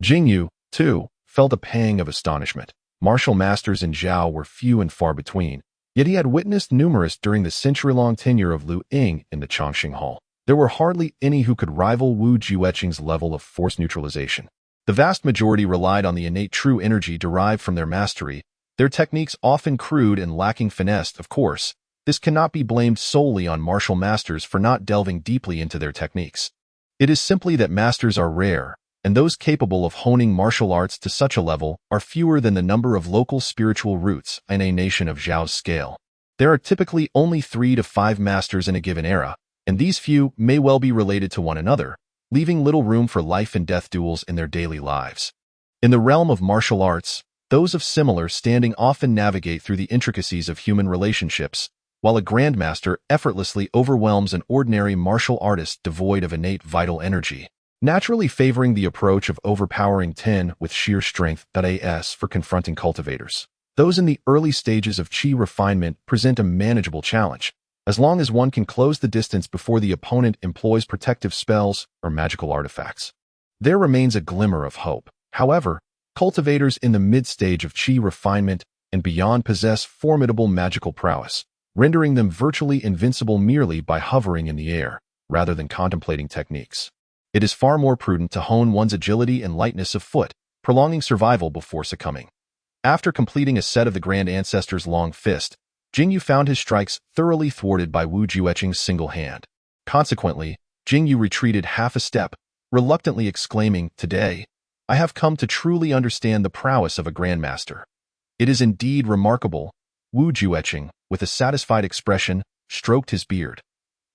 Jing Yu, too, felt a pang of astonishment. Martial masters in Zhao were few and far between, yet he had witnessed numerous during the century-long tenure of Lu Ying in the Chongqing Hall. There were hardly any who could rival Wu Jueqing's level of force neutralization. The vast majority relied on the innate true energy derived from their mastery, their techniques often crude and lacking finesse. Of course, this cannot be blamed solely on martial masters for not delving deeply into their techniques. It is simply that masters are rare, and those capable of honing martial arts to such a level are fewer than the number of local spiritual roots in a nation of Zhao's scale. There are typically only 3 to 5 masters in a given era, and these few may well be related to one another, leaving little room for life and death duels in their daily lives. In the realm of martial arts, those of similar standing often navigate through the intricacies of human relationships, while a grandmaster effortlessly overwhelms an ordinary martial artist devoid of innate vital energy, naturally favoring the approach of overpowering Ten with sheer strength. As for confronting cultivators, those in the early stages of Qi refinement present a manageable challenge, as long as one can close the distance before the opponent employs protective spells or magical artifacts. There remains a glimmer of hope. However, cultivators in the mid-stage of Qi refinement and beyond possess formidable magical prowess, rendering them virtually invincible merely by hovering in the air, rather than contemplating techniques. It is far more prudent to hone one's agility and lightness of foot, prolonging survival before succumbing. After completing a set of the Grand Ancestor's long fist, Jing Yu found his strikes thoroughly thwarted by Wu Jueqing's single hand. Consequently, Jing Yu retreated half a step, reluctantly exclaiming, "Today, I have come to truly understand the prowess of a grandmaster." It is indeed remarkable. Wu Jueqing, with a satisfied expression, stroked his beard.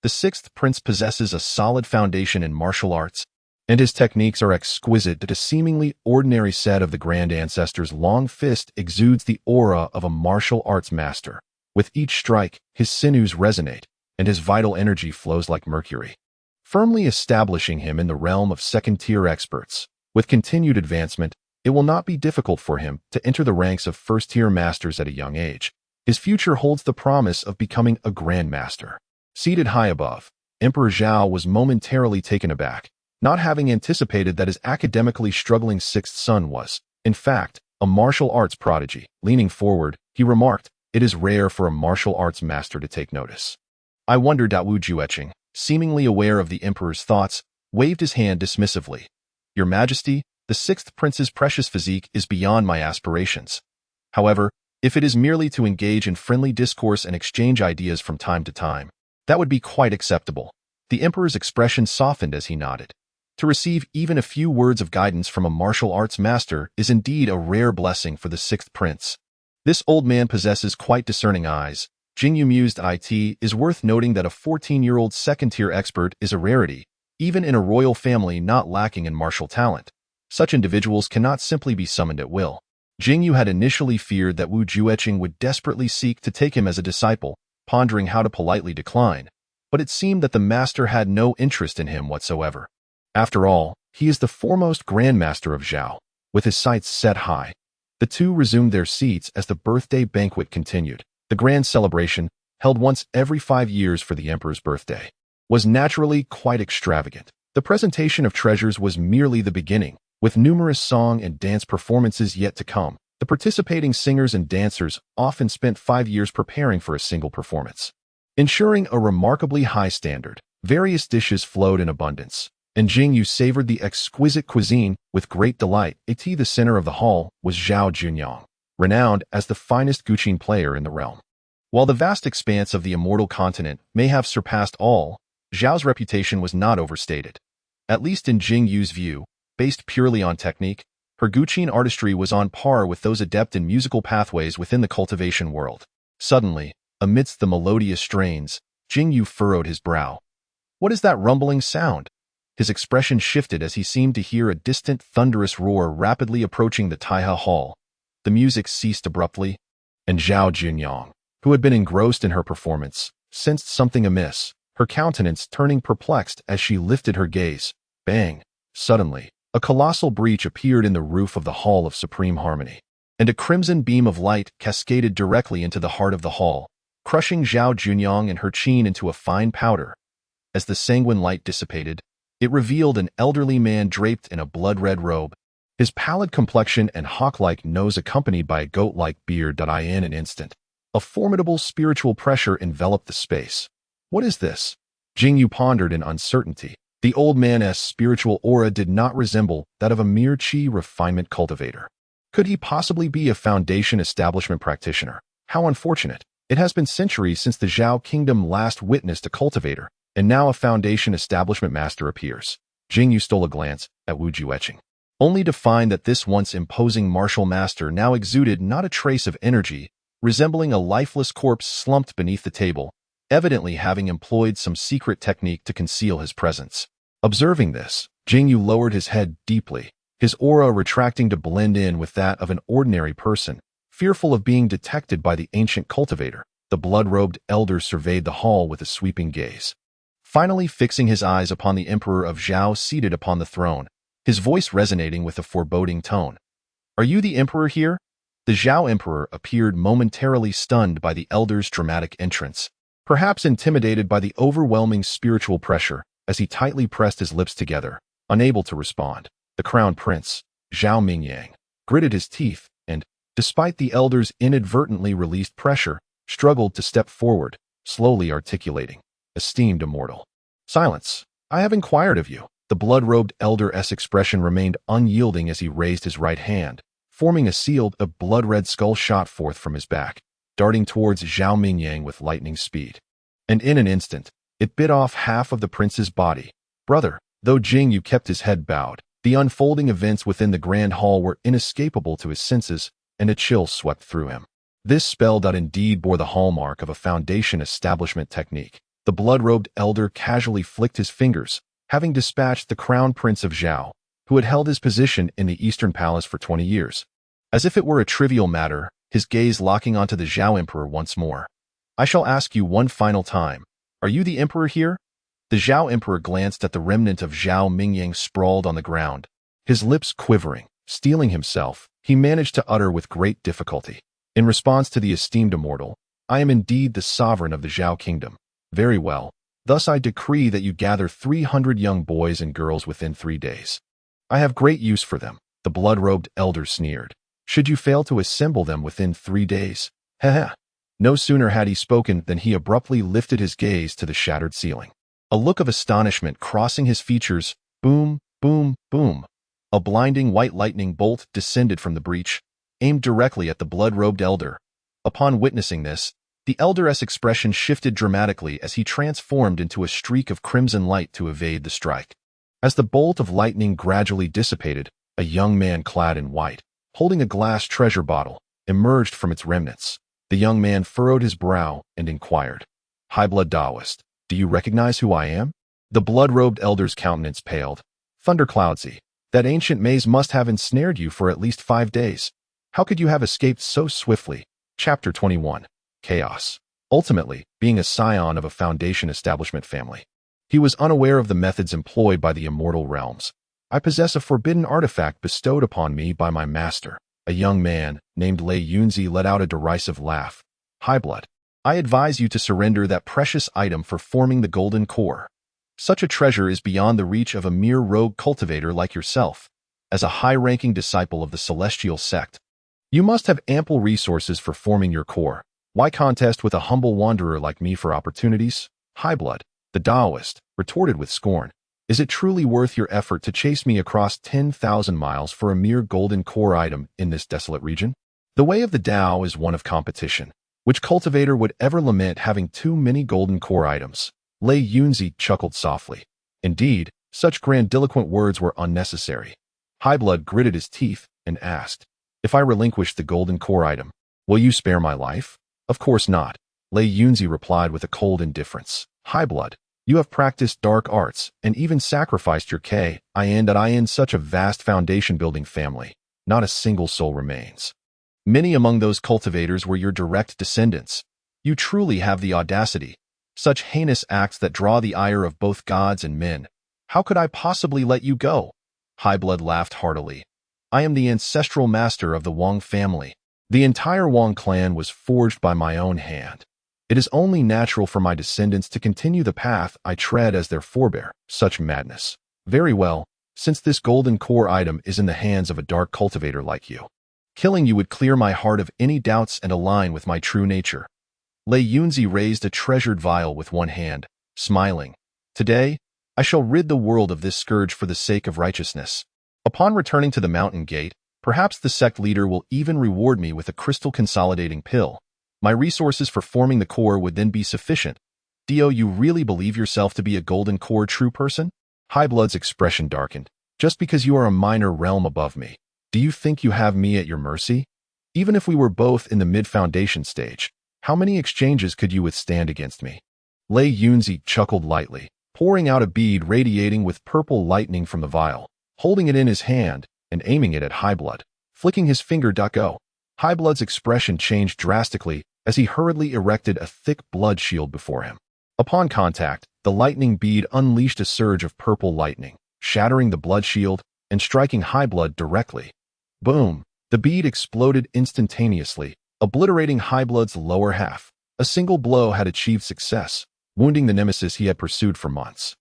The sixth prince possesses a solid foundation in martial arts, and his techniques are exquisite. That a seemingly ordinary set of the Grand Ancestor's long fist exudes the aura of a martial arts master. With each strike, his sinews resonate, and his vital energy flows like mercury, firmly establishing him in the realm of second-tier experts. With continued advancement, it will not be difficult for him to enter the ranks of first-tier masters at a young age. His future holds the promise of becoming a grandmaster. Seated high above, Emperor Zhao was momentarily taken aback, not having anticipated that his academically struggling sixth son was, in fact, a martial arts prodigy. Leaning forward, he remarked, "It is rare for a martial arts master to take notice." "I wonder." Wu Jueqing, seemingly aware of the emperor's thoughts, waved his hand dismissively. "Your Majesty, the sixth prince's precious physique is beyond my aspirations. However, if it is merely to engage in friendly discourse and exchange ideas from time to time, that would be quite acceptable." The emperor's expression softened as he nodded. To receive even a few words of guidance from a martial arts master is indeed a rare blessing for the sixth prince. This old man possesses quite discerning eyes. Jing Yu mused. It is worth noting that a 14-year-old second-tier expert is a rarity, even in a royal family not lacking in martial talent. Such individuals cannot simply be summoned at will. Jing Yu had initially feared that Wu Jueqing would desperately seek to take him as a disciple, pondering how to politely decline, but it seemed that the master had no interest in him whatsoever. After all, he is the foremost grandmaster of Zhao. With his sights set high, the two resumed their seats as the birthday banquet continued. The grand celebration, held once every 5 years for the emperor's birthday, was naturally quite extravagant. The presentation of treasures was merely the beginning, with numerous song and dance performances yet to come. The participating singers and dancers often spent 5 years preparing for a single performance. Ensuring a remarkably high standard, various dishes flowed in abundance, and Jing Yu savored the exquisite cuisine with great delight. At the center of the hall was Zhao Junyang, renowned as the finest Guqin player in the realm. While the vast expanse of the immortal continent may have surpassed all, Zhao's reputation was not overstated. At least in Jing Yu's view, based purely on technique, her Guqin artistry was on par with those adept in musical pathways within the cultivation world. Suddenly, amidst the melodious strains, Jing Yu furrowed his brow. What is that rumbling sound? His expression shifted as he seemed to hear a distant thunderous roar rapidly approaching the Taihe Hall. The music ceased abruptly, and Zhao Junyang, who had been engrossed in her performance, sensed something amiss, her countenance turning perplexed as she lifted her gaze. Bang! Suddenly, a colossal breach appeared in the roof of the Hall of Supreme Harmony, and a crimson beam of light cascaded directly into the heart of the hall, crushing Zhao Junyang and her qin into a fine powder. As the sanguine light dissipated, it revealed an elderly man draped in a blood-red robe, his pallid complexion and hawk-like nose accompanied by a goat-like beard. In an instant, a formidable spiritual pressure enveloped the space. What is this? Jing Yu pondered in uncertainty. The old man's spiritual aura did not resemble that of a mere qi refinement cultivator. Could he possibly be a foundation establishment practitioner? How unfortunate. It has been centuries since the Zhao kingdom last witnessed a cultivator, and now a foundation establishment master appears. Jing Yu stole a glance at Wu Jueqing, only to find that this once imposing martial master now exuded not a trace of energy, resembling a lifeless corpse slumped beneath the table, evidently having employed some secret technique to conceal his presence. Observing this, Jing Yu lowered his head deeply, his aura retracting to blend in with that of an ordinary person. Fearful of being detected by the ancient cultivator, the blood-robed elder surveyed the hall with a sweeping gaze. Finally fixing his eyes upon the emperor of Zhao seated upon the throne, his voice resonating with a foreboding tone. Are you the emperor here? The Zhao emperor appeared momentarily stunned by the elder's dramatic entrance, perhaps intimidated by the overwhelming spiritual pressure as he tightly pressed his lips together, unable to respond. The crown prince, Zhao Mingyang, gritted his teeth and, despite the elder's inadvertently released pressure, struggled to step forward, slowly articulating, "Esteemed immortal." "Silence. I have inquired of you." The blood-robed elder's expression remained unyielding as he raised his right hand, forming a sealed, a blood-red skull shot forth from his back, darting towards Zhao Mingyang with lightning speed. And in an instant, it bit off half of the prince's body. Brother, though Jing Yu kept his head bowed, the unfolding events within the grand hall were inescapable to his senses, and a chill swept through him. This spell indeed bore the hallmark of a foundation establishment technique. The blood-robed elder casually flicked his fingers, having dispatched the crown prince of Zhao, who had held his position in the Eastern Palace for 20 years. As if it were a trivial matter, his gaze locking onto the Zhao emperor once more. "I shall ask you one final time. Are you the emperor here?" The Zhao emperor glanced at the remnant of Zhao Mingyang sprawled on the ground. His lips quivering, steeling himself, he managed to utter with great difficulty. In response to the esteemed immortal, "I am indeed the sovereign of the Zhao kingdom." "Very well. Thus I decree that you gather 300 young boys and girls within 3 days. I have great use for them," the blood-robed elder sneered. "Should you fail to assemble them within 3 days? Heh." No sooner had he spoken than he abruptly lifted his gaze to the shattered ceiling. A look of astonishment crossing his features. Boom, boom, boom. A blinding white lightning bolt descended from the breach, aimed directly at the blood-robed elder. Upon witnessing this, the elder's expression shifted dramatically as he transformed into a streak of crimson light to evade the strike. As the bolt of lightning gradually dissipated, a young man clad in white, holding a glass treasure bottle, emerged from its remnants. The young man furrowed his brow and inquired, "High-blood Taoist, do you recognize who I am?" The blood-robed elder's countenance paled. "Thundercloudsy, that ancient maze must have ensnared you for at least 5 days. How could you have escaped so swiftly?" Chapter 21. Chaos. Ultimately, being a scion of a foundation establishment family, he was unaware of the methods employed by the immortal realms. "I possess a forbidden artifact bestowed upon me by my master." A young man, named Xuanqingzi, let out a derisive laugh. "High blood, I advise you to surrender that precious item for forming the golden core." Such a treasure is beyond the reach of a mere rogue cultivator like yourself. As a high-ranking disciple of the celestial sect, you must have ample resources for forming your core. Why contest with a humble wanderer like me for opportunities? Highblood, the Taoist, retorted with scorn. Is it truly worth your effort to chase me across 10,000 miles for a mere golden core item in this desolate region? The way of the Tao is one of competition. Which cultivator would ever lament having too many golden core items? Xuanqingzi chuckled softly. Indeed, such grandiloquent words were unnecessary. Highblood gritted his teeth and asked, if I relinquish the golden core item, will you spare my life? Of course not. Xuanqingzi replied with a cold indifference. Highblood, you have practiced dark arts and even sacrificed your in such a vast foundation-building family. Not a single soul remains. Many among those cultivators were your direct descendants. You truly have the audacity. Such heinous acts that draw the ire of both gods and men. How could I possibly let you go? Highblood laughed heartily. I am the ancestral master of the Wang family. The entire Wang clan was forged by my own hand. It is only natural for my descendants to continue the path I tread as their forebear. Such madness. Very well, since this golden core item is in the hands of a dark cultivator like you. Killing you would clear my heart of any doubts and align with my true nature. Xuanqingzi raised a treasured vial with one hand, smiling. Today, I shall rid the world of this scourge for the sake of righteousness. Upon returning to the mountain gate, perhaps the sect leader will even reward me with a crystal consolidating pill. My resources for forming the core would then be sufficient. Dio, you really believe yourself to be a golden core true person? Highblood's expression darkened. Just because you are a minor realm above me, do you think you have me at your mercy? Even if we were both in the mid-foundation stage, how many exchanges could you withstand against me? Xuanqingzi chuckled lightly, pouring out a bead radiating with purple lightning from the vial, holding it in his hand and aiming it at Highblood, flicking his finger. Go. Highblood's expression changed drastically as he hurriedly erected a thick blood shield before him. Upon contact, the lightning bead unleashed a surge of purple lightning, shattering the blood shield and striking Highblood directly. Boom! The bead exploded instantaneously, obliterating Highblood's lower half. A single blow had achieved success, wounding the nemesis he had pursued for months.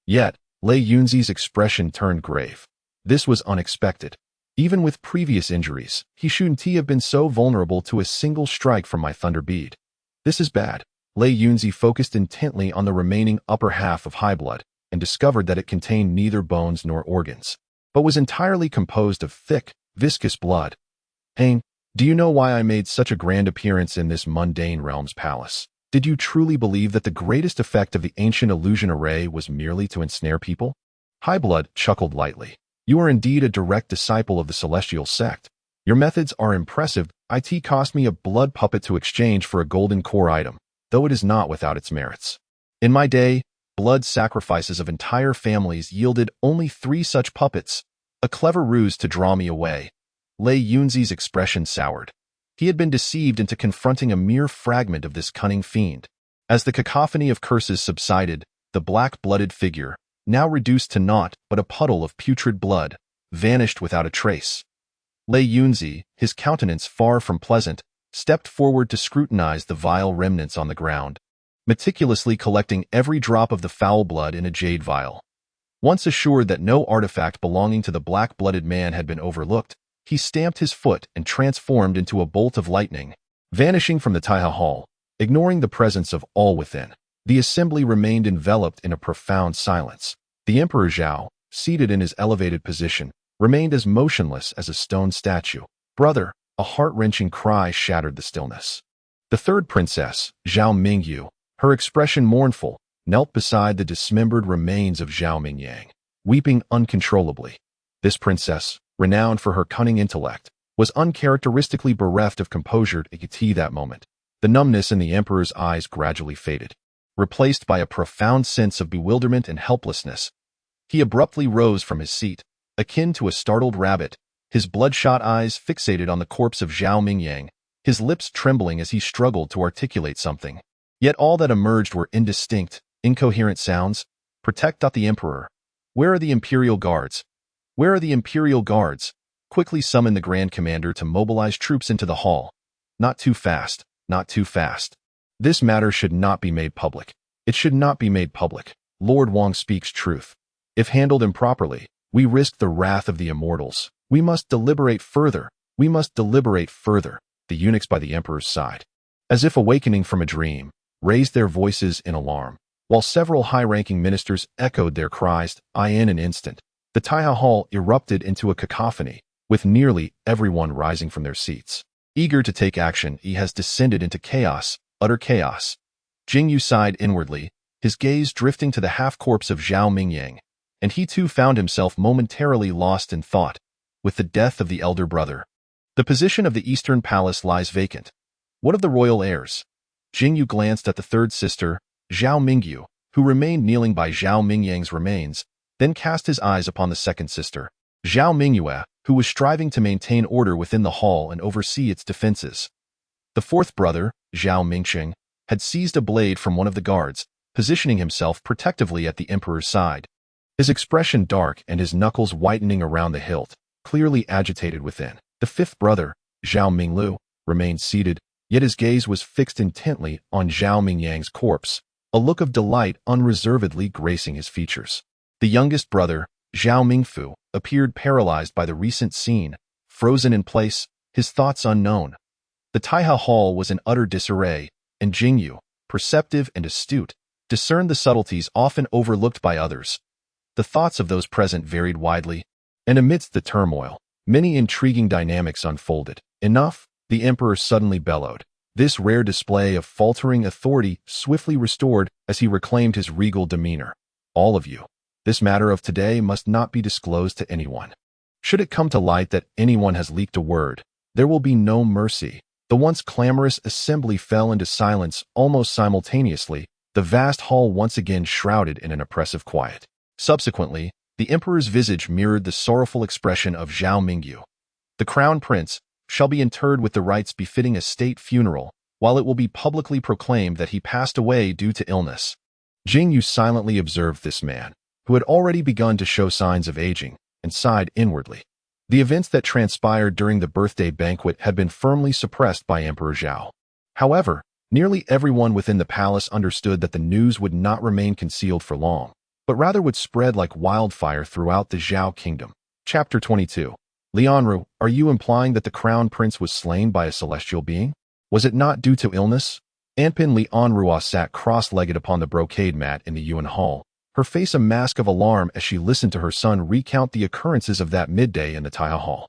Yet, Xuanqingzi's expression turned grave. This was unexpected. Even with previous injuries, he shouldn't have been so vulnerable to a single strike from my thunder bead. This is bad. Xuanqingzi focused intently on the remaining upper half of Highblood and discovered that it contained neither bones nor organs, but was entirely composed of thick, viscous blood. Pain, do you know why I made such a grand appearance in this mundane realm's palace? Did you truly believe that the greatest effect of the ancient illusion array was merely to ensnare people? Highblood chuckled lightly. You are indeed a direct disciple of the celestial sect. Your methods are impressive. It cost me a blood puppet to exchange for a golden core item, though it is not without its merits. In my day, blood sacrifices of entire families yielded only 3 such puppets, a clever ruse to draw me away. Xuanqingzi's expression soured. He had been deceived into confronting a mere fragment of this cunning fiend. As the cacophony of curses subsided, the black-blooded figure, now reduced to naught but a puddle of putrid blood, vanished without a trace. Xuanqingzi, his countenance far from pleasant, stepped forward to scrutinize the vile remnants on the ground, meticulously collecting every drop of the foul blood in a jade vial. Once assured that no artifact belonging to the black-blooded man had been overlooked, he stamped his foot and transformed into a bolt of lightning, vanishing from the Taiha Hall, ignoring the presence of all within. The assembly remained enveloped in a profound silence. The Emperor Zhao, seated in his elevated position, remained as motionless as a stone statue. Brother, a heart-wrenching cry shattered the stillness. The third princess, Jing Yu, her expression mournful, knelt beside the dismembered remains of Zhao Mingyang, weeping uncontrollably. This princess, renowned for her cunning intellect, was uncharacteristically bereft of composure at that moment. The numbness in the emperor's eyes gradually faded, replaced by a profound sense of bewilderment and helplessness. He abruptly rose from his seat, akin to a startled rabbit, his bloodshot eyes fixated on the corpse of Zhao Mingyang, his lips trembling as he struggled to articulate something. Yet all that emerged were indistinct, incoherent sounds. Protect the emperor. Where are the imperial guards? Where are the imperial guards? Quickly summon the Grand Commander to mobilize troops into the hall. Not too fast, not too fast. This matter should not be made public. It should not be made public. Lord Wang speaks truth. If handled improperly, we risk the wrath of the immortals. We must deliberate further. We must deliberate further. The eunuchs by the emperor's side, as if awakening from a dream, raised their voices in alarm, while several high-ranking ministers echoed their cries. In an instant, the Taiha Hall erupted into a cacophony, with nearly everyone rising from their seats. Eager to take action, he has descended into chaos, utter chaos. Jing Yu sighed inwardly, his gaze drifting to the half-corpse of Zhao Mingyang, and he too found himself momentarily lost in thought, with the death of the elder brother. The position of the Eastern Palace lies vacant. What of the royal heirs? Jing Yu glanced at the third sister, Zhao Mingyu, who remained kneeling by Zhao Mingyang's remains, then cast his eyes upon the second sister, Zhao Mingyue, who was striving to maintain order within the hall and oversee its defenses. The fourth brother, Zhao Mingqing, had seized a blade from one of the guards, positioning himself protectively at the emperor's side. His expression dark and his knuckles whitening around the hilt, clearly agitated within. The fifth brother, Zhao Minglu, remained seated, yet his gaze was fixed intently on Zhao Mingyang's corpse, a look of delight unreservedly gracing his features. The youngest brother, Zhao Mingfu, appeared paralyzed by the recent scene, frozen in place, his thoughts unknown. The Taiha Hall was in utter disarray, and Jing Yu, perceptive and astute, discerned the subtleties often overlooked by others. The thoughts of those present varied widely, and amidst the turmoil, many intriguing dynamics unfolded. Enough, the emperor suddenly bellowed. This rare display of faltering authority swiftly restored as he reclaimed his regal demeanor. All of you, this matter of today must not be disclosed to anyone. Should it come to light that anyone has leaked a word, there will be no mercy. The once clamorous assembly fell into silence almost simultaneously, the vast hall once again shrouded in an oppressive quiet. Subsequently, the emperor's visage mirrored the sorrowful expression of Zhao Mingyu. The crown prince shall be interred with the rites befitting a state funeral, while it will be publicly proclaimed that he passed away due to illness. Jing Yu silently observed this man, who had already begun to show signs of aging, and sighed inwardly. The events that transpired during the birthday banquet had been firmly suppressed by Emperor Zhao. However, nearly everyone within the palace understood that the news would not remain concealed for long, but rather would spread like wildfire throughout the Zhao kingdom. Chapter 22. Lianru, are you implying that the crown prince was slain by a celestial being? Was it not due to illness? Anpin Lianrua sat cross-legged upon the brocade mat in the Yuan Hall, her face a mask of alarm as she listened to her son recount the occurrences of that midday in the Taiha Hall.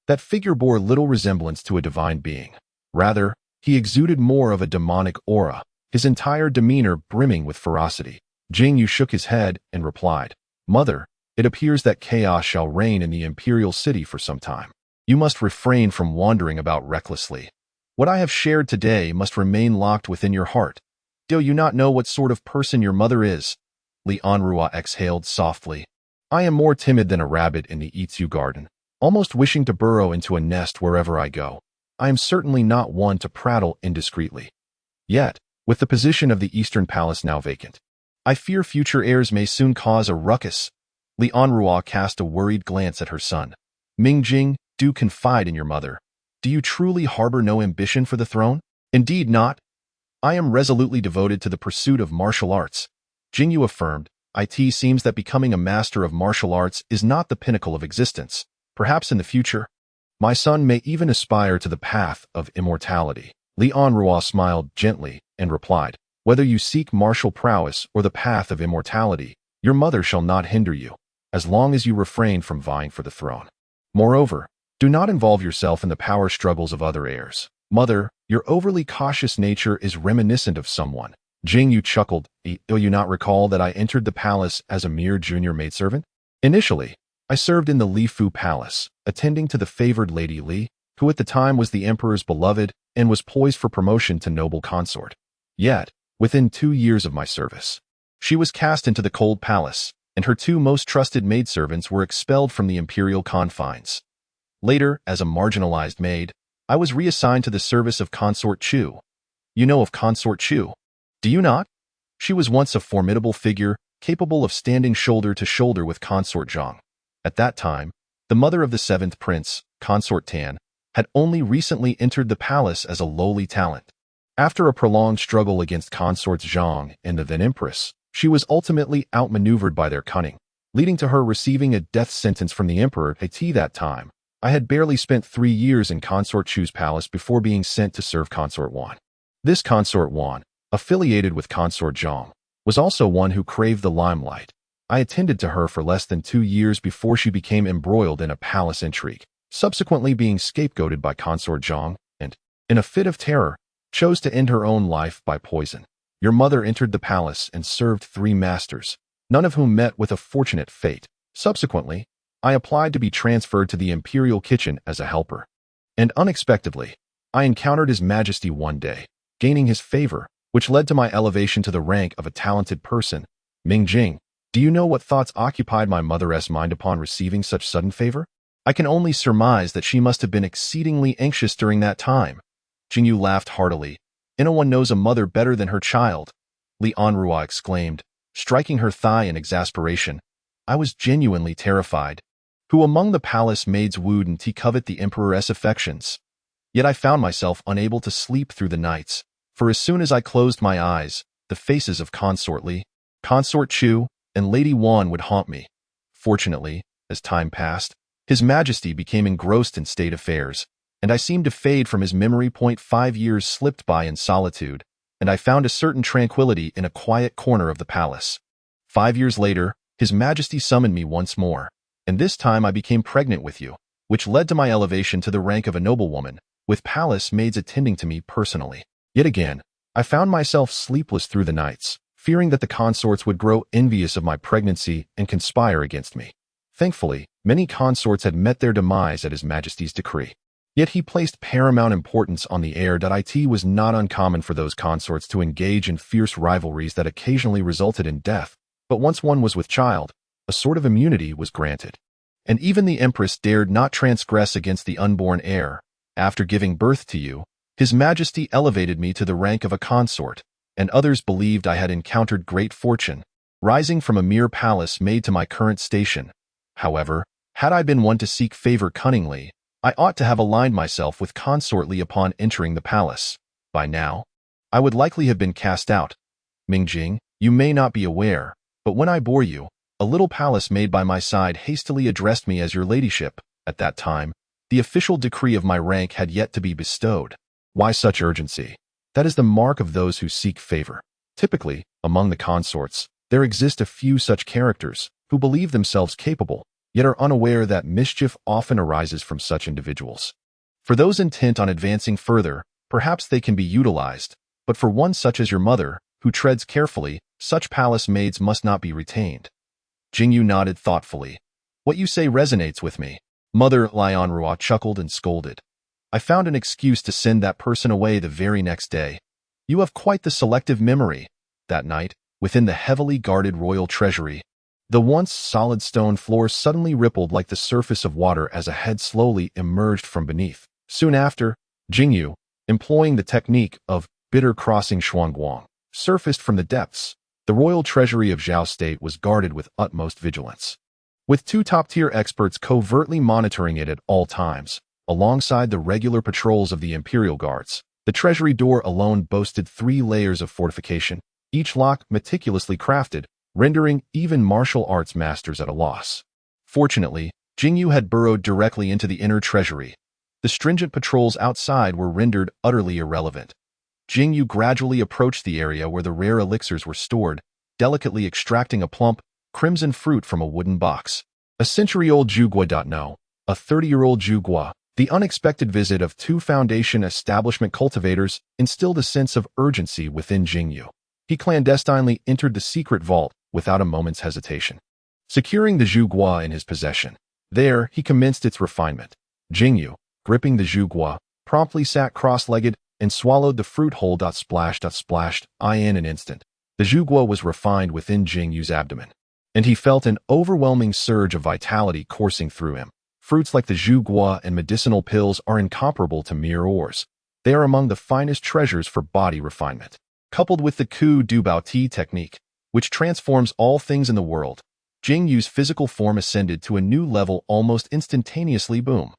That figure bore little resemblance to a divine being. Rather, he exuded more of a demonic aura, his entire demeanor brimming with ferocity. Jing Yu shook his head and replied, Mother, it appears that chaos shall reign in the imperial city for some time. You must refrain from wandering about recklessly. What I have shared today must remain locked within your heart. Do you not know what sort of person your mother is? Lianrua exhaled softly. I am more timid than a rabbit in the Itsu garden, almost wishing to burrow into a nest wherever I go. I am certainly not one to prattle indiscreetly. Yet, with the position of the Eastern Palace now vacant, I fear future heirs may soon cause a ruckus. Lianrua cast a worried glance at her son. Mingjing, do confide in your mother. Do you truly harbor no ambition for the throne? Indeed not. I am resolutely devoted to the pursuit of martial arts. Jing Yu affirmed, It seems that becoming a master of martial arts is not the pinnacle of existence. Perhaps in the future, my son may even aspire to the path of immortality. Lianrua smiled gently and replied, Whether you seek martial prowess or the path of immortality, your mother shall not hinder you, as long as you refrain from vying for the throne. Moreover, do not involve yourself in the power struggles of other heirs. Mother, your overly cautious nature is reminiscent of someone. Jing Yu chuckled. Do you not recall that I entered the palace as a mere junior maidservant? Initially, I served in the Li Fu Palace, attending to the favored Lady Li, who at the time was the emperor's beloved and was poised for promotion to noble consort. Yet, within 2 years of my service, she was cast into the cold palace, and her 2 most trusted maidservants were expelled from the imperial confines. Later, as a marginalized maid, I was reassigned to the service of Consort Chu. You know of Consort Chu, do you not? She was once a formidable figure, capable of standing shoulder to shoulder with Consort Zhang. At that time, the mother of the 7th prince, Consort Tan, had only recently entered the palace as a lowly talent. After a prolonged struggle against Consort Zhang and the then empress, She was ultimately outmaneuvered by their cunning, leading to her receiving a death sentence from the emperor at that time. I had barely spent 3 years in Consort Chu's palace before being sent to serve Consort Wan. This Consort Wan, affiliated with Consort Zhang, was also one who craved the limelight. I attended to her for less than 2 years before she became embroiled in a palace intrigue, subsequently being scapegoated by Consort Zhang, and, in a fit of terror, chose to end her own life by poison. Your mother entered the palace and served 3 masters, none of whom met with a fortunate fate. Subsequently, I applied to be transferred to the imperial kitchen as a helper. And unexpectedly, I encountered His Majesty one day, gaining his favor, which led to my elevation to the rank of a talented person. Ming Jing, do you know what thoughts occupied my mother's mind upon receiving such sudden favor? I can only surmise that she must have been exceedingly anxious during that time. Jing Yu laughed heartily. No one knows a mother better than her child, Li Anrua exclaimed, striking her thigh in exasperation. I was genuinely terrified. Who among the palace maids wooed to covet the emperor's affections? Yet I found myself unable to sleep through the nights, for as soon as I closed my eyes, the faces of Consort Li, Consort Chu, and Lady Wan would haunt me. Fortunately, as time passed, His Majesty became engrossed in state affairs, and I seemed to fade from his memory. 5 years slipped by in solitude, and I found a certain tranquility in a quiet corner of the palace. 5 years later, His Majesty summoned me once more, and this time I became pregnant with you, which led to my elevation to the rank of a noblewoman, with palace maids attending to me personally. Yet again, I found myself sleepless through the nights, fearing that the consorts would grow envious of my pregnancy and conspire against me. Thankfully, many consorts had met their demise at His Majesty's decree. Yet he placed paramount importance on the heir. It was not uncommon for those consorts to engage in fierce rivalries that occasionally resulted in death, but once one was with child, a sort of immunity was granted. And even the Empress dared not transgress against the unborn heir. After giving birth to you, His Majesty elevated me to the rank of a consort, and others believed I had encountered great fortune, rising from a mere palace maid to my current station. However, had I been one to seek favor cunningly, I ought to have aligned myself with Consort Li upon entering the palace. By now, I would likely have been cast out. Ming Jing, you may not be aware, but when I bore you, a little palace maid by my side hastily addressed me as your ladyship. At that time, the official decree of my rank had yet to be bestowed. Why such urgency? That is the mark of those who seek favor. Typically, among the consorts, there exist a few such characters who believe themselves capable, yet are unaware that mischief often arises from such individuals. For those intent on advancing further, perhaps they can be utilized, but for one such as your mother, who treads carefully, such palace maids must not be retained. Jing Yu nodded thoughtfully. What you say resonates with me. Mother Lianrua chuckled and scolded. I found an excuse to send that person away the very next day. You have quite the selective memory. That night, within the heavily guarded royal treasury, the once solid stone floor suddenly rippled like the surface of water as a head slowly emerged from beneath. Soon after, Jing Yu, employing the technique of bitter crossing Xuanguang, surfaced from the depths. The royal treasury of Zhao State was guarded with utmost vigilance, with 2 top-tier experts covertly monitoring it at all times, alongside the regular patrols of the imperial guards. The treasury door alone boasted 3 layers of fortification, each lock meticulously crafted, rendering even martial arts masters at a loss. Fortunately, Jing Yu had burrowed directly into the inner treasury. The stringent patrols outside were rendered utterly irrelevant. Jing Yu gradually approached the area where the rare elixirs were stored, delicately extracting a plump, crimson fruit from a wooden box. A century-old Zhugua. No, a 30-year-old Zhugua. The unexpected visit of 2 Foundation establishment cultivators instilled a sense of urgency within Jing Yu. He clandestinely entered the secret vault without a moment's hesitation, securing the Zhugua in his possession. There, he commenced its refinement. Jing Yu, gripping the Zhugua, promptly sat cross-legged and swallowed the fruit whole. Splashed. In an instant, the Zhugua was refined within Jing Yu's abdomen, and he felt an overwhelming surge of vitality coursing through him. Fruits like the Zhugua and medicinal pills are incomparable to mere ores. They are among the finest treasures for body refinement. Coupled with the Ku Du Bao Ti technique, which transforms all things in the world, Jing Yu's physical form ascended to a new level almost instantaneously. Boom.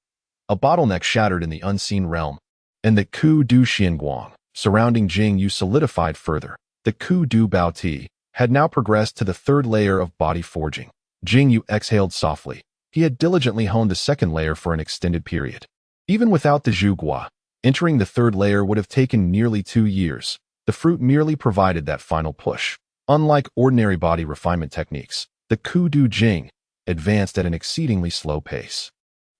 A bottleneck shattered in the unseen realm, and the Ku Du Xianguang surrounding Jing Yu solidified further. The Ku Du Bao Ti had now progressed to the third layer of body forging. Jing Yu exhaled softly. He had diligently honed the second layer for an extended period. Even without the Zhuguo, entering the third layer would have taken nearly 2 years. The fruit merely provided that final push. Unlike ordinary body refinement techniques, the Kudu Jing advanced at an exceedingly slow pace.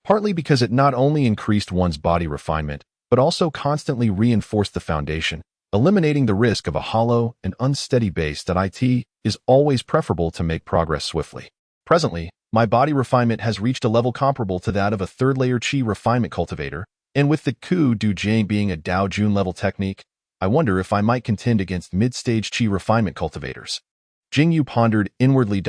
Partly because it not only increased one's body refinement, but also constantly reinforced the foundation, eliminating the risk of a hollow and unsteady base. It is always preferable to make progress swiftly. Presently, my body refinement has reached a level comparable to that of a third-layer Qi refinement cultivator, and with the Kudu Jing being a Dao Jun level technique, I wonder if I might contend against mid-stage Qi refinement cultivators. Jing Yu pondered inwardly.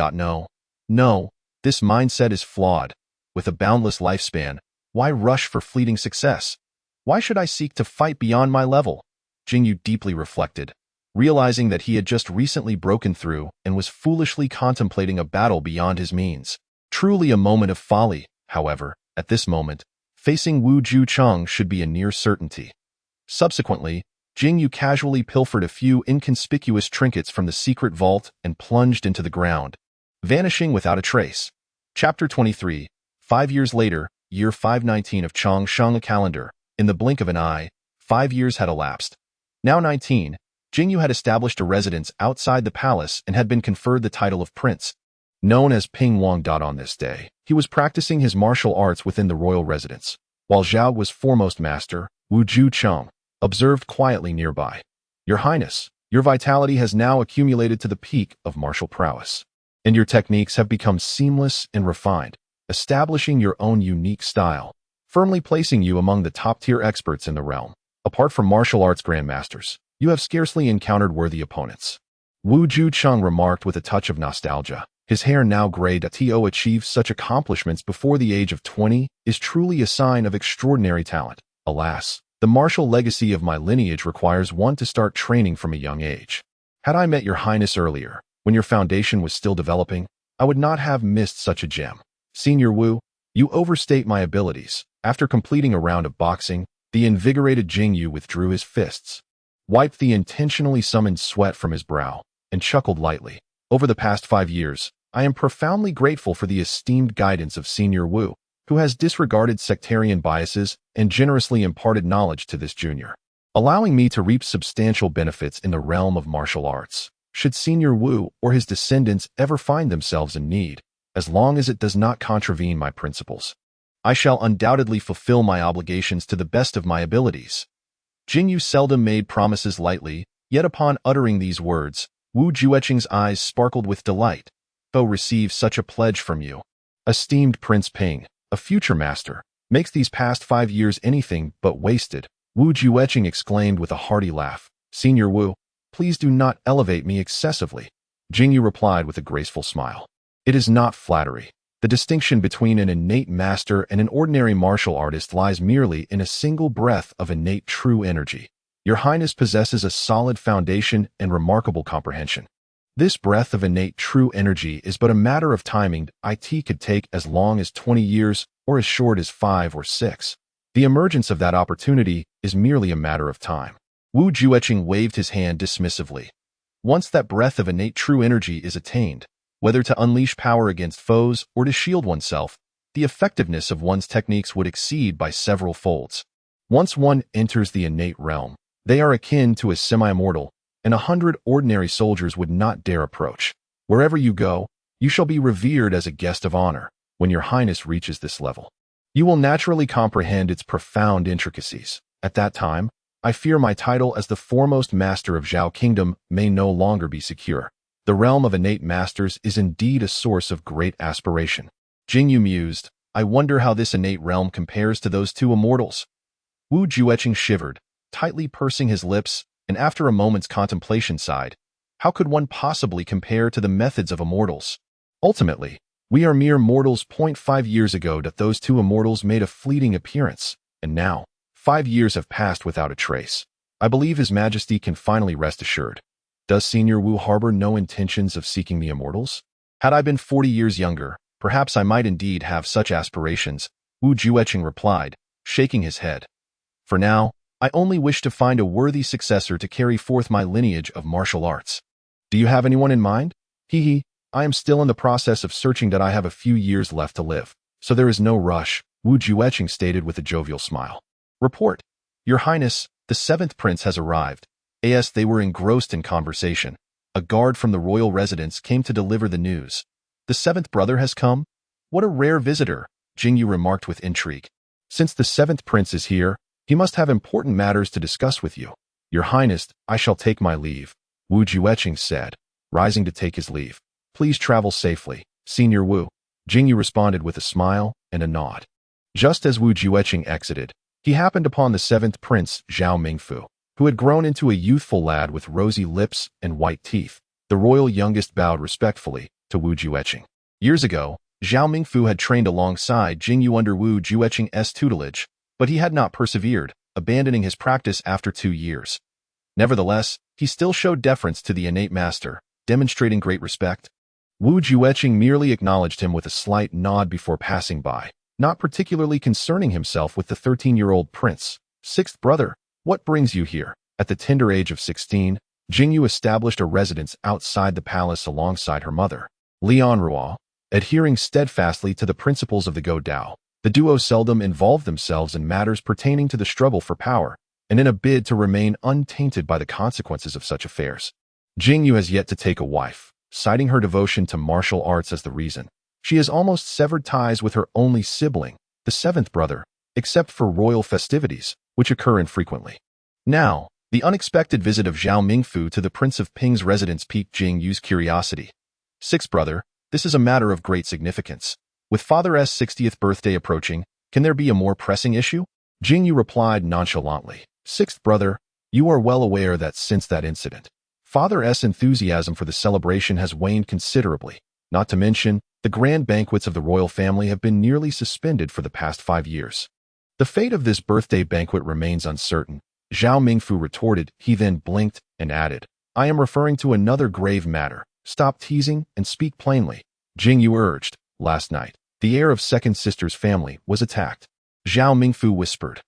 No, this mindset is flawed. With a boundless lifespan, why rush for fleeting success? Why should I seek to fight beyond my level? Jing Yu deeply reflected, realizing that he had just recently broken through and was foolishly contemplating a battle beyond his means. Truly a moment of folly, however, at this moment, facing Wu Jucheng should be a near certainty. Subsequently, Jing Yu casually pilfered a few inconspicuous trinkets from the secret vault and plunged into the ground, vanishing without a trace. Chapter 23. 5 years later, year 519 of Changsheng calendar. In the blink of an eye, 5 years had elapsed. Now 19, Jing Yu had established a residence outside the palace and had been conferred the title of prince. Known as Ping Wang. On this day, he was practicing his martial arts within the royal residence, while Zhao was foremost master. Wu Jucheng observed quietly nearby. Your Highness, your vitality has now accumulated to the peak of martial prowess, and your techniques have become seamless and refined, establishing your own unique style, firmly placing you among the top-tier experts in the realm. Apart from martial arts grandmasters, you have scarcely encountered worthy opponents. Wu Jucheng remarked with a touch of nostalgia. His hair now gray. To achieve such accomplishments before the age of 20 is truly a sign of extraordinary talent. Alas, the martial legacy of my lineage requires one to start training from a young age. Had I met your Highness earlier, when your foundation was still developing, I would not have missed such a gem. Senior Wu, you overstate my abilities. After completing a round of boxing, the invigorated Jing Yu withdrew his fists, wiped the intentionally summoned sweat from his brow, and chuckled lightly. Over the past 5 years, I am profoundly grateful for the esteemed guidance of Senior Wu, who has disregarded sectarian biases and generously imparted knowledge to this junior, allowing me to reap substantial benefits in the realm of martial arts. Should Senior Wu or his descendants ever find themselves in need, as long as it does not contravene my principles, I shall undoubtedly fulfill my obligations to the best of my abilities. Jing Yu seldom made promises lightly, yet upon uttering these words, Wu Juecheng's eyes sparkled with delight. Receive such a pledge from you. Esteemed Prince Ping, a future master, makes these past 5 years anything but wasted. Wu Juecheng exclaimed with a hearty laugh. Senior Wu, please do not elevate me excessively. Jing Yu replied with a graceful smile. It is not flattery. The distinction between an innate master and an ordinary martial artist lies merely in a single breath of innate true energy. Your Highness possesses a solid foundation and remarkable comprehension. This breath of innate true energy is but a matter of timing. It could take as long as 20 years or as short as 5 or 6. The emergence of that opportunity is merely a matter of time. Wu Juecheng waved his hand dismissively. Once that breath of innate true energy is attained, whether to unleash power against foes or to shield oneself, the effectiveness of one's techniques would exceed by several folds. Once one enters the innate realm, they are akin to a semi-immortal, and 100 ordinary soldiers would not dare approach. Wherever you go, you shall be revered as a guest of honor. When your Highness reaches this level, you will naturally comprehend its profound intricacies. At that time, I fear my title as the foremost master of Zhao Kingdom may no longer be secure. The realm of innate masters is indeed a source of great aspiration. Jing Yu mused, I wonder how this innate realm compares to those two immortals. Wu Juecheng shivered, tightly pursing his lips, and after a moment's contemplation sighed, how could one possibly compare to the methods of immortals? Ultimately, we are mere mortals. 5 years ago those two immortals made a fleeting appearance, and now, 5 years have passed without a trace. I believe His Majesty can finally rest assured. Does Senior Wu harbor no intentions of seeking the immortals? Had I been 40 years younger, perhaps I might indeed have such aspirations, Wu Juecheng replied, shaking his head. For now, I only wish to find a worthy successor to carry forth my lineage of martial arts. Do you have anyone in mind? Hee hee, I am still in the process of searching that I have a few years left to live, so there is no rush, Wu Jueqing stated with a jovial smile. Report. Your Highness, the seventh prince has arrived. As they were engrossed in conversation, a guard from the royal residence came to deliver the news. The seventh brother has come? What a rare visitor, Jing Yu remarked with intrigue. Since the seventh prince is here, he must have important matters to discuss with you. Your Highness, I shall take my leave, Wu Jueqing said, rising to take his leave. Please travel safely, Senior Wu. Jing Yu responded with a smile and a nod. Just as Wu Jueqing exited, he happened upon the seventh prince, Zhao Mingfu, who had grown into a youthful lad with rosy lips and white teeth. The royal youngest bowed respectfully to Wu Jueqing. Years ago, Zhao Mingfu had trained alongside Jing Yu under Wu Jueqing's tutelage, but he had not persevered, abandoning his practice after 2 years. Nevertheless, he still showed deference to the innate master, demonstrating great respect. Wu Jueqing merely acknowledged him with a slight nod before passing by, not particularly concerning himself with the 13-year-old prince. Sixth brother, what brings you here? At the tender age of 16, Jing Yu established a residence outside the palace alongside her mother, Lian Ruo. Adhering steadfastly to the principles of the Go Dao, the duo seldom involved themselves in matters pertaining to the struggle for power, and in a bid to remain untainted by the consequences of such affairs. Jing Yu has yet to take a wife, citing her devotion to martial arts as the reason. She has almost severed ties with her only sibling, the seventh brother, except for royal festivities, which occur infrequently. Now, the unexpected visit of Zhao Mingfu to the Prince of Ping's residence piqued Jing Yu's curiosity. Sixth brother, this is a matter of great significance. With Father's 60th birthday approaching, can there be a more pressing issue? Jing Yu replied nonchalantly. Sixth brother, you are well aware that since that incident, Father's enthusiasm for the celebration has waned considerably. Not to mention, the grand banquets of the royal family have been nearly suspended for the past 5 years. The fate of this birthday banquet remains uncertain, Zhao Mingfu retorted. He then blinked and added, I am referring to another grave matter. Stop teasing and speak plainly. Jing Yu urged. Last night, the heir of second sister's family was attacked. Zhao Mingfu whispered.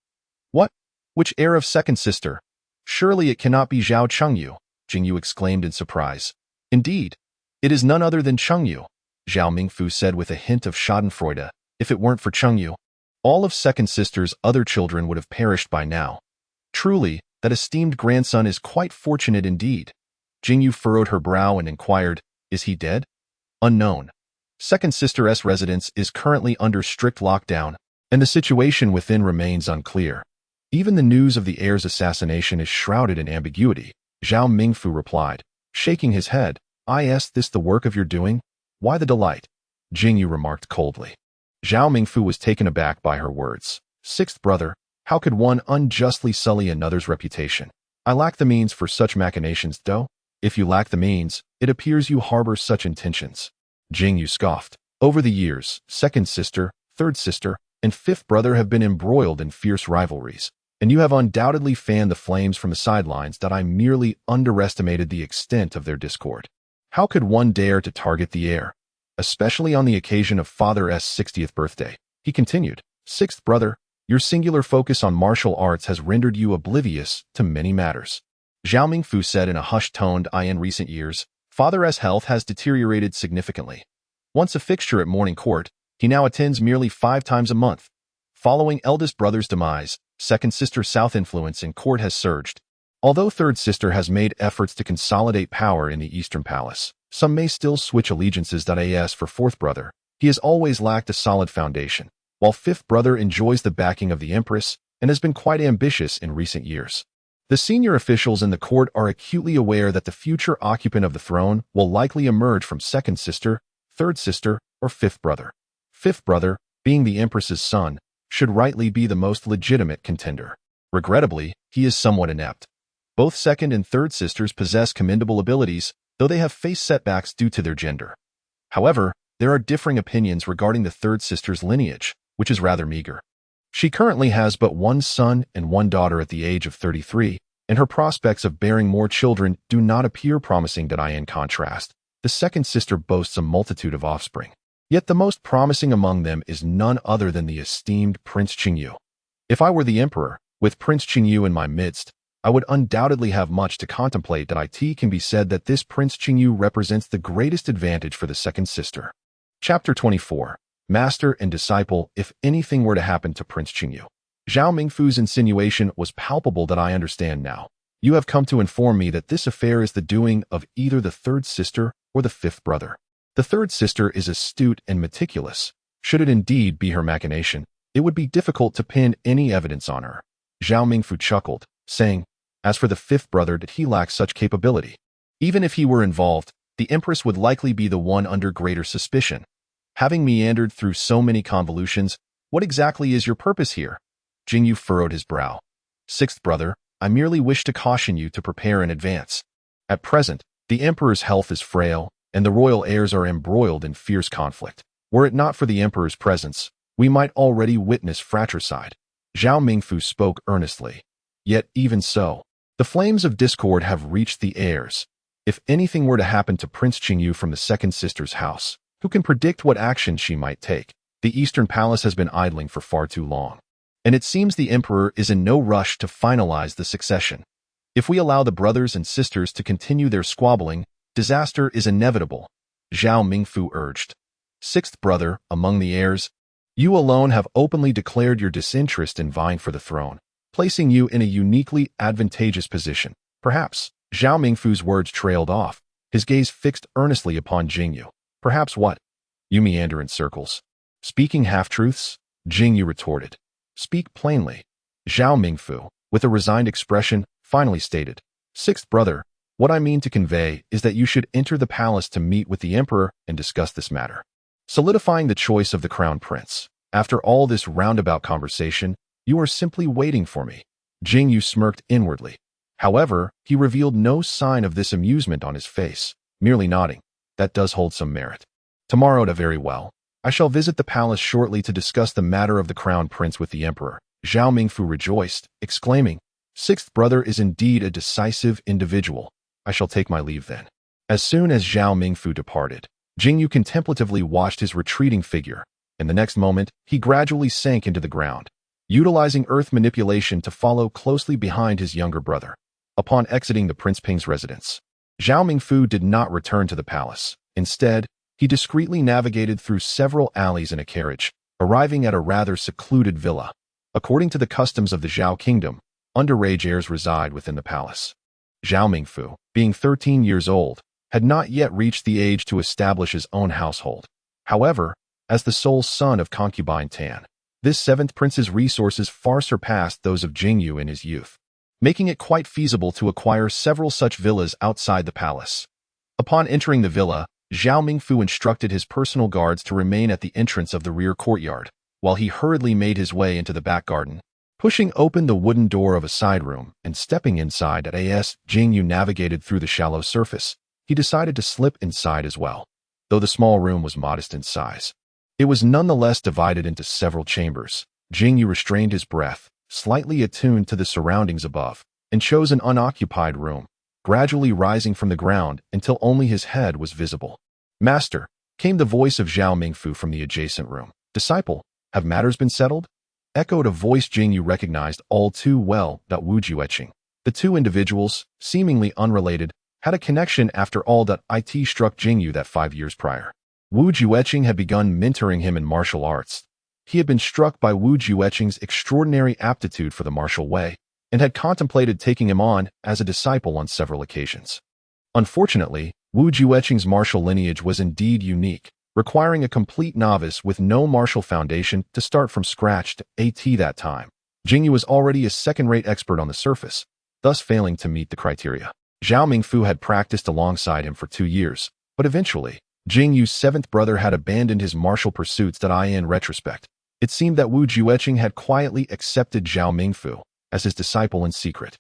What? Which heir of second sister? Surely it cannot be Zhao Chengyu, Jing Yu exclaimed in surprise. Indeed, it is none other than Chengyu, Zhao Mingfu said with a hint of schadenfreude. If it weren't for Chengyu, all of second sister's other children would have perished by now. Truly, that esteemed grandson is quite fortunate indeed. Jing Yu furrowed her brow and inquired, is he dead? Unknown. Second sister's residence is currently under strict lockdown, and the situation within remains unclear. Even the news of the heir's assassination is shrouded in ambiguity, Zhao Mingfu replied, shaking his head. Is this the work of your doing? Why the delight? Jing Yu remarked coldly. Zhao Mingfu was taken aback by her words. Sixth brother, how could one unjustly sully another's reputation? I lack the means for such machinations, though. If you lack the means, it appears you harbor such intentions. Jing Yu scoffed. Over the years, second sister, third sister, and fifth brother have been embroiled in fierce rivalries, and you have undoubtedly fanned the flames from the sidelines that I merely underestimated the extent of their discord. How could one dare to target the heir, especially on the occasion of Father's 60th birthday? He continued. Sixth brother, your singular focus on martial arts has rendered you oblivious to many matters. Zhao Mingfu said in a hushed tone. In recent years, Father's health has deteriorated significantly. Once a fixture at morning court, he now attends merely 5 times a month. Following eldest brother's demise, second sister's south influence in court has surged. Although third sister has made efforts to consolidate power in the Eastern Palace, some may still switch allegiances. As for fourth brother, he has always lacked a solid foundation, while fifth brother enjoys the backing of the Empress and has been quite ambitious in recent years. The senior officials in the court are acutely aware that the future occupant of the throne will likely emerge from second sister, third sister, or fifth brother. Fifth brother, being the Empress's son, should rightly be the most legitimate contender. Regrettably, he is somewhat inept. Both second and third sisters possess commendable abilities, though they have faced setbacks due to their gender. However, there are differing opinions regarding the third sister's lineage, which is rather meager. She currently has but one son and one daughter at the age of 33, and her prospects of bearing more children do not appear promising. In contrast, the second sister boasts a multitude of offspring. Yet the most promising among them is none other than the esteemed Prince Jing Yu. If I were the emperor, with Prince Jing Yu in my midst, I would undoubtedly have much to contemplate that it can be said that this Prince Jing Yu represents the greatest advantage for the second sister. Chapter 24. Master and Disciple. If anything were to happen to Prince Jing Yu. Zhao Mingfu's insinuation was palpable. That I understand now. You have come to inform me that this affair is the doing of either the third sister or the fifth brother. The third sister is astute and meticulous. Should it indeed be her machination, it would be difficult to pin any evidence on her. Zhao Mingfu chuckled, saying, as for the fifth brother, that he lacks such capability. Even if he were involved, the Empress would likely be the one under greater suspicion. Having meandered through so many convolutions, what exactly is your purpose here? Jing Yu furrowed his brow. Sixth brother, I merely wish to caution you to prepare in advance. At present, the Emperor's health is frail, and the royal heirs are embroiled in fierce conflict. Were it not for the Emperor's presence, we might already witness fratricide. Zhao Mingfu spoke earnestly. Yet even so, the flames of discord have reached the heirs. If anything were to happen to Prince Jing Yu from the second sister's house, who can predict what action she might take? The Eastern Palace has been idling for far too long, and it seems the Emperor is in no rush to finalize the succession. If we allow the brothers and sisters to continue their squabbling, disaster is inevitable, Zhao Mingfu urged. Sixth brother, among the heirs, you alone have openly declared your disinterest in vying for the throne, placing you in a uniquely advantageous position. Perhaps. Zhao Mingfu's words trailed off, his gaze fixed earnestly upon Jing Yu. Perhaps what? You meander in circles. Speaking half-truths? Jing Yu retorted. Speak plainly. Zhao Mingfu, with a resigned expression, finally stated. Sixth brother, what I mean to convey is that you should enter the palace to meet with the Emperor and discuss this matter, solidifying the choice of the crown prince. After all this roundabout conversation, you are simply waiting for me. Jing Yu smirked inwardly. However, he revealed no sign of this amusement on his face, merely nodding. That does hold some merit. Tomorrow, very well. I shall visit the palace shortly to discuss the matter of the crown prince with the Emperor. Zhao Mingfu rejoiced, exclaiming, Sixth brother is indeed a decisive individual. I shall take my leave then. As soon as Zhao Mingfu departed, Jing Yu contemplatively watched his retreating figure, and the next moment, he gradually sank into the ground, utilizing earth manipulation to follow closely behind his younger brother. Upon exiting the Prince Ping's residence, Zhao Mingfu did not return to the palace. Instead, he discreetly navigated through several alleys in a carriage, arriving at a rather secluded villa. According to the customs of the Zhao kingdom, underage heirs reside within the palace. Zhao Mingfu, being 13 years old, had not yet reached the age to establish his own household. However, as the sole son of concubine Tan, this seventh prince's resources far surpassed those of Jing Yu in his youth, making it quite feasible to acquire several such villas outside the palace. Upon entering the villa, Zhao Mingfu instructed his personal guards to remain at the entrance of the rear courtyard, while he hurriedly made his way into the back garden. Pushing open the wooden door of a side room and stepping inside as Jing Yu navigated through the shallow surface, he decided to slip inside as well. Though the small room was modest in size, it was nonetheless divided into several chambers. Jing Yu restrained his breath, slightly attuned to the surroundings above, and chose an unoccupied room, gradually rising from the ground until only his head was visible. Master, came the voice of Zhao Mingfu from the adjacent room. Disciple, have matters been settled? Echoed a voice Jing Yu recognized all too well. Wu Jueqing. The two individuals, seemingly unrelated, had a connection after all. It struck Jing Yu that 5 years prior, Wu Jueqing had begun mentoring him in martial arts. He had been struck by Wu Jueqing's extraordinary aptitude for the martial way, and had contemplated taking him on as a disciple on several occasions. Unfortunately, Wu Jueqing's martial lineage was indeed unique, requiring a complete novice with no martial foundation to start from scratch. That time, Jing Yu was already a second-rate expert on the surface, thus failing to meet the criteria. Zhao Mingfu had practiced alongside him for 2 years, but eventually, Jing Yu's seventh brother had abandoned his martial pursuits. In retrospect, it seemed that Wu Jueqing had quietly accepted Zhao Mingfu as his disciple in secret.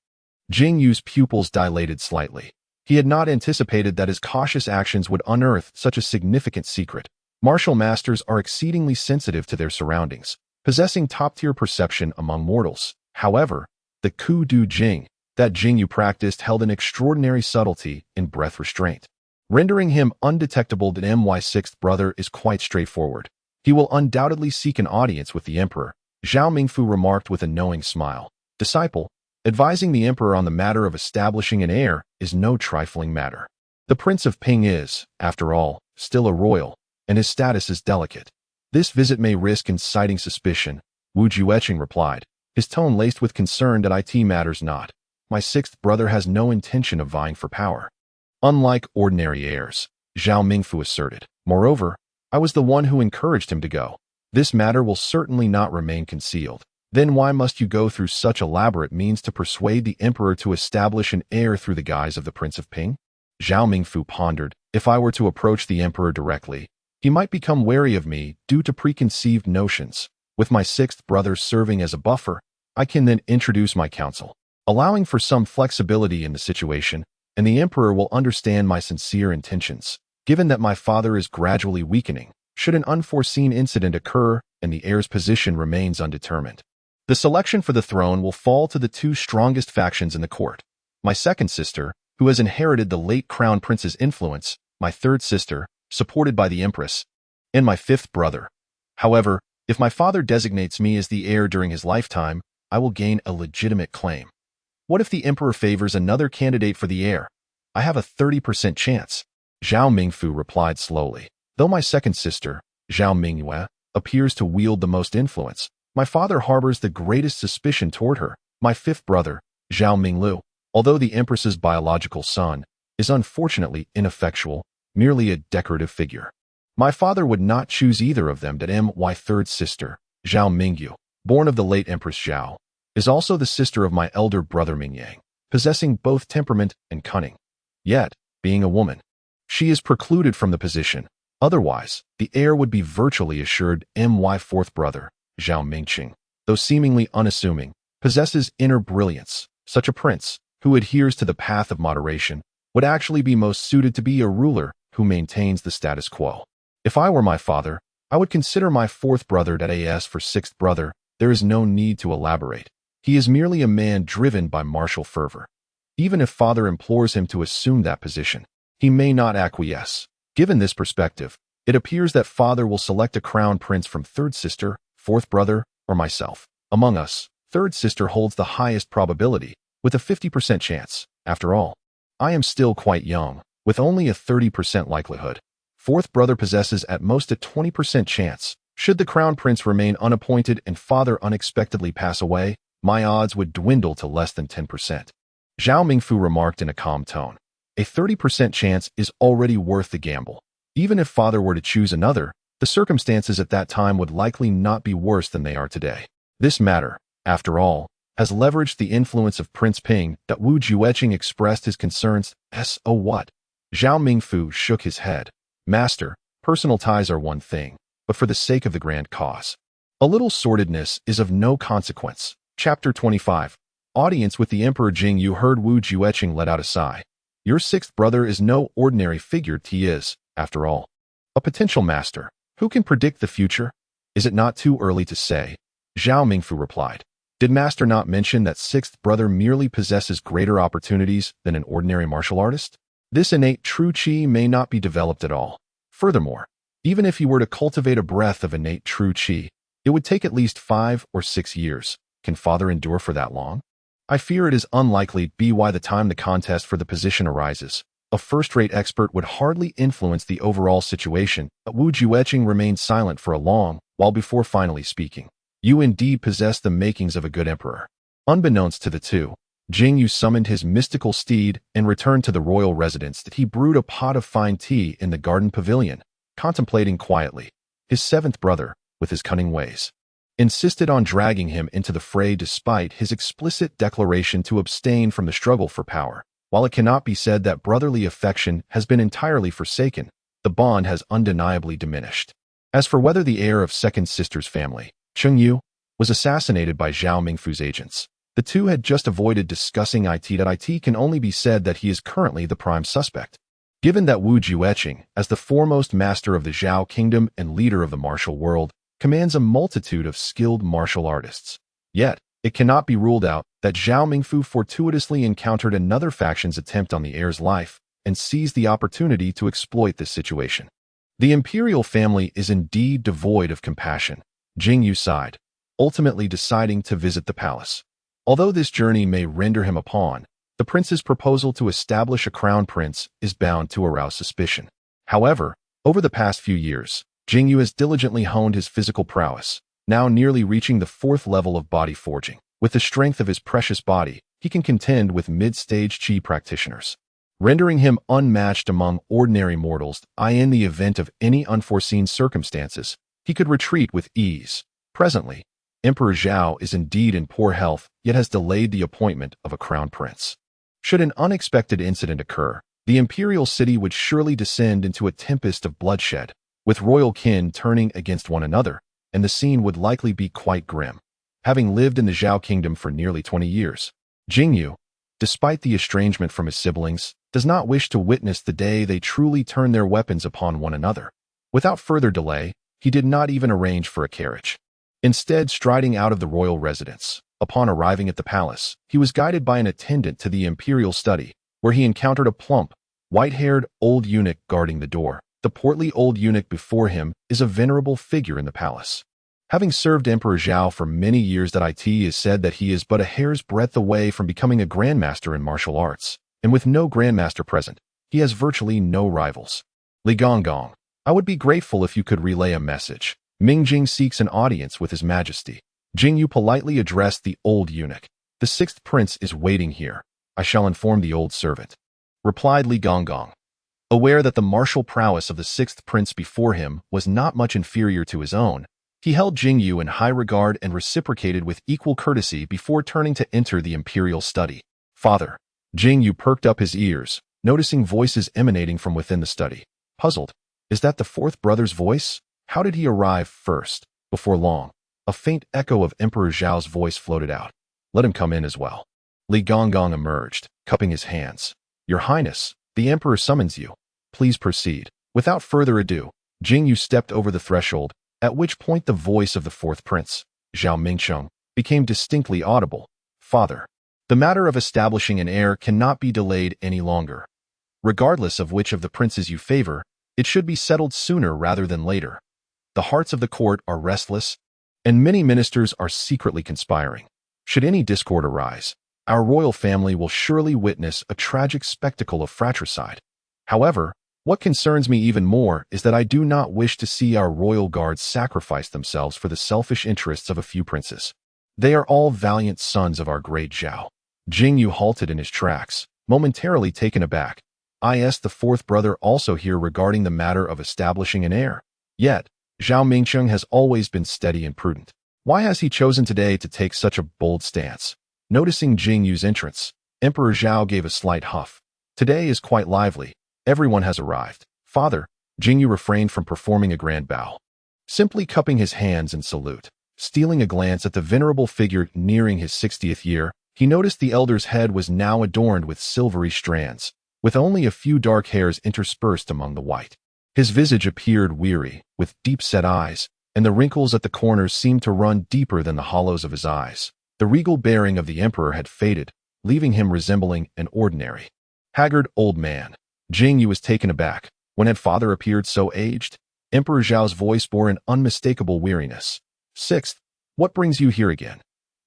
Jing Yu's pupils dilated slightly. He had not anticipated that his cautious actions would unearth such a significant secret. Martial masters are exceedingly sensitive to their surroundings, possessing top-tier perception among mortals. However, the Ku Du Jing that Jing Yu practiced held an extraordinary subtlety in breath restraint, rendering him undetectable. My sixth brother is quite straightforward. He will undoubtedly seek an audience with the Emperor, Zhao Mingfu remarked with a knowing smile. Disciple, Advising the emperor on the matter of establishing an heir is no trifling matter. The Prince of Ping is, after all, still a royal, and his status is delicate. This visit may risk inciting suspicion, Wu Jueqing replied, his tone laced with concern that it matters not. My sixth brother has no intention of vying for power. Unlike ordinary heirs, Zhao Mingfu asserted. Moreover, I was the one who encouraged him to go. This matter will certainly not remain concealed. Then why must you go through such elaborate means to persuade the emperor to establish an heir through the guise of the Prince of Ping? Zhao Mingfu pondered. If I were to approach the emperor directly, he might become wary of me due to preconceived notions. With my sixth brother serving as a buffer, I can then introduce my counsel, allowing for some flexibility in the situation, and the emperor will understand my sincere intentions. Given that my father is gradually weakening, should an unforeseen incident occur and the heir's position remains undetermined, the selection for the throne will fall to the two strongest factions in the court. My second sister, who has inherited the late crown prince's influence, my third sister, supported by the empress, and my fifth brother. However, if my father designates me as the heir during his lifetime, I will gain a legitimate claim. What if the emperor favors another candidate for the heir? I have a 30% chance. Zhao Mingfu replied slowly. Though my second sister, Zhao Mingyue, appears to wield the most influence, my father harbors the greatest suspicion toward her. My fifth brother, Zhao Minglu, although the empress's biological son, is unfortunately ineffectual, merely a decorative figure. My father would not choose either of them. My third sister, Zhao Mingyu, born of the late Empress Zhao, is also the sister of my elder brother Mingyang, possessing both temperament and cunning. Yet, being a woman, she is precluded from the position. Otherwise, the heir would be virtually assured. My fourth brother, Zhao Mingqing, though seemingly unassuming, possesses inner brilliance. Such a prince, who adheres to the path of moderation, would actually be most suited to be a ruler who maintains the status quo. If I were my father, I would consider my fourth brother. As for sixth brother, there is no need to elaborate. He is merely a man driven by martial fervor. Even if father implores him to assume that position, he may not acquiesce. Given this perspective, it appears that father will select a crown prince from third sister, fourth brother, or myself. Among us, third sister holds the highest probability, with a 50% chance. After all, I am still quite young, with only a 30% likelihood. Fourth brother possesses at most a 20% chance. Should the crown prince remain unappointed and father unexpectedly pass away, my odds would dwindle to less than 10%. Zhao Mingfu remarked in a calm tone. A 30% chance is already worth the gamble. Even if father were to choose another, the circumstances at that time would likely not be worse than they are today. This matter, after all, has leveraged the influence of Prince Ping. Wu Jueqing expressed his concerns. Oh what? Zhao Mingfu shook his head. Master, personal ties are one thing, but for the sake of the grand cause, a little sordidness is of no consequence. Chapter 25. Audience with the Emperor. Jing Yu heard Wu Jueqing let out a sigh. Your sixth brother is no ordinary figure. He is, after all, a potential master. Who can predict the future? Is it not too early to say? Zhao Mingfu replied. Did master not mention that sixth brother merely possesses greater opportunities than an ordinary martial artist? This innate true qi may not be developed at all. Furthermore, even if he were to cultivate a breath of innate true qi, it would take at least 5 or 6 years. Can father endure for that long? I fear it is unlikely. By the time the contest for the position arises, a first-rate expert would hardly influence the overall situation. But Wu Jueqing remained silent for a long while before finally speaking. You indeed possess the makings of a good emperor. Unbeknownst to the two, Jing Yu summoned his mystical steed and returned to the royal residence. He brewed a pot of fine tea in the garden pavilion, contemplating quietly. His seventh brother, with his cunning ways, insisted on dragging him into the fray despite his explicit declaration to abstain from the struggle for power. While it cannot be said that brotherly affection has been entirely forsaken, the bond has undeniably diminished. As for whether the heir of second sister's family, Jing Yu, was assassinated by Zhao Mingfu's agents, the two had just avoided discussing it. It can only be said that he is currently the prime suspect. Given that Wu Jueqing, as the foremost master of the Zhao kingdom and leader of the martial world, commands a multitude of skilled martial artists, yet it cannot be ruled out that Zhao Mingfu fortuitously encountered another faction's attempt on the heir's life and seized the opportunity to exploit this situation. The imperial family is indeed devoid of compassion. Jing Yu sighed, ultimately deciding to visit the palace. Although this journey may render him a pawn, the prince's proposal to establish a crown prince is bound to arouse suspicion. However, over the past few years, Jing Yu has diligently honed his physical prowess, now nearly reaching the 4th level of body forging. With the strength of his precious body, he can contend with mid-stage Qi practitioners, rendering him unmatched among ordinary mortals. In the event of any unforeseen circumstances, he could retreat with ease. Presently, Emperor Zhao is indeed in poor health, yet has delayed the appointment of a crown prince. Should an unexpected incident occur, the imperial city would surely descend into a tempest of bloodshed, with royal kin turning against one another, and the scene would likely be quite grim. Having lived in the Zhao kingdom for nearly 20 years, Jing Yu, despite the estrangement from his siblings, does not wish to witness the day they truly turn their weapons upon one another. Without further delay, he did not even arrange for a carriage. Instead, striding out of the royal residence, upon arriving at the palace, he was guided by an attendant to the imperial study, where he encountered a plump, white-haired old eunuch guarding the door. The portly old eunuch before him is a venerable figure in the palace. Having served Emperor Zhao for many years, it is said that he is but a hair's breadth away from becoming a grandmaster in martial arts, and with no grandmaster present, he has virtually no rivals. Li Gonggong, I would be grateful if you could relay a message. Ming Jing seeks an audience with His Majesty. Jing Yu politely addressed the old eunuch. The 6th prince is waiting here. I shall inform the old servant, replied Li Gonggong. Aware that the martial prowess of the 6th prince before him was not much inferior to his own, he held Jing Yu in high regard and reciprocated with equal courtesy before turning to enter the imperial study. Father. Jing Yu perked up his ears, noticing voices emanating from within the study. Puzzled, is that the 4th brother's voice? How did he arrive first? Before long, a faint echo of Emperor Zhao's voice floated out. Let him come in as well. Li Gonggong emerged, cupping his hands. Your Highness, the Emperor summons you. Please proceed. Without further ado, Jing Yu stepped over the threshold, at which point the voice of the 4th prince, Zhao Mingcheng, became distinctly audible. Father, the matter of establishing an heir cannot be delayed any longer. Regardless of which of the princes you favor, it should be settled sooner rather than later. The hearts of the court are restless, and many ministers are secretly conspiring. Should any discord arise, our royal family will surely witness a tragic spectacle of fratricide. However, what concerns me even more is that I do not wish to see our royal guards sacrifice themselves for the selfish interests of a few princes. They are all valiant sons of our great Zhao. Jing Yu halted in his tracks, momentarily taken aback. Is the 4th brother also here regarding the matter of establishing an heir? Yet, Zhao Mingcheng has always been steady and prudent. Why has he chosen today to take such a bold stance? Noticing Jing Yu's entrance, Emperor Zhao gave a slight huff. Today is quite lively. Everyone has arrived. Father, Jing Yu refrained from performing a grand bow, simply cupping his hands in salute. Stealing a glance at the venerable figure nearing his 60th year, he noticed the elder's head was now adorned with silvery strands, with only a few dark hairs interspersed among the white. His visage appeared weary, with deep-set eyes, and the wrinkles at the corners seemed to run deeper than the hollows of his eyes. The regal bearing of the emperor had faded, leaving him resembling an ordinary, haggard old man. Jing Yu was taken aback. When had father appeared so aged? Emperor Zhao's voice bore an unmistakable weariness. 6th, what brings you here again?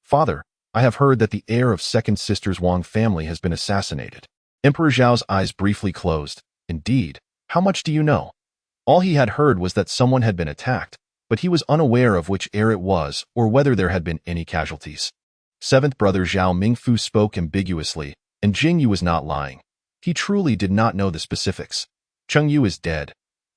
Father, I have heard that the heir of 2nd sister's Wang family has been assassinated. Emperor Zhao's eyes briefly closed. Indeed, how much do you know? All he had heard was that someone had been attacked, but he was unaware of which heir it was or whether there had been any casualties. 7th brother Zhao Mingfu spoke ambiguously, and Jing Yu was not lying. He truly did not know the specifics. Chengyu is dead.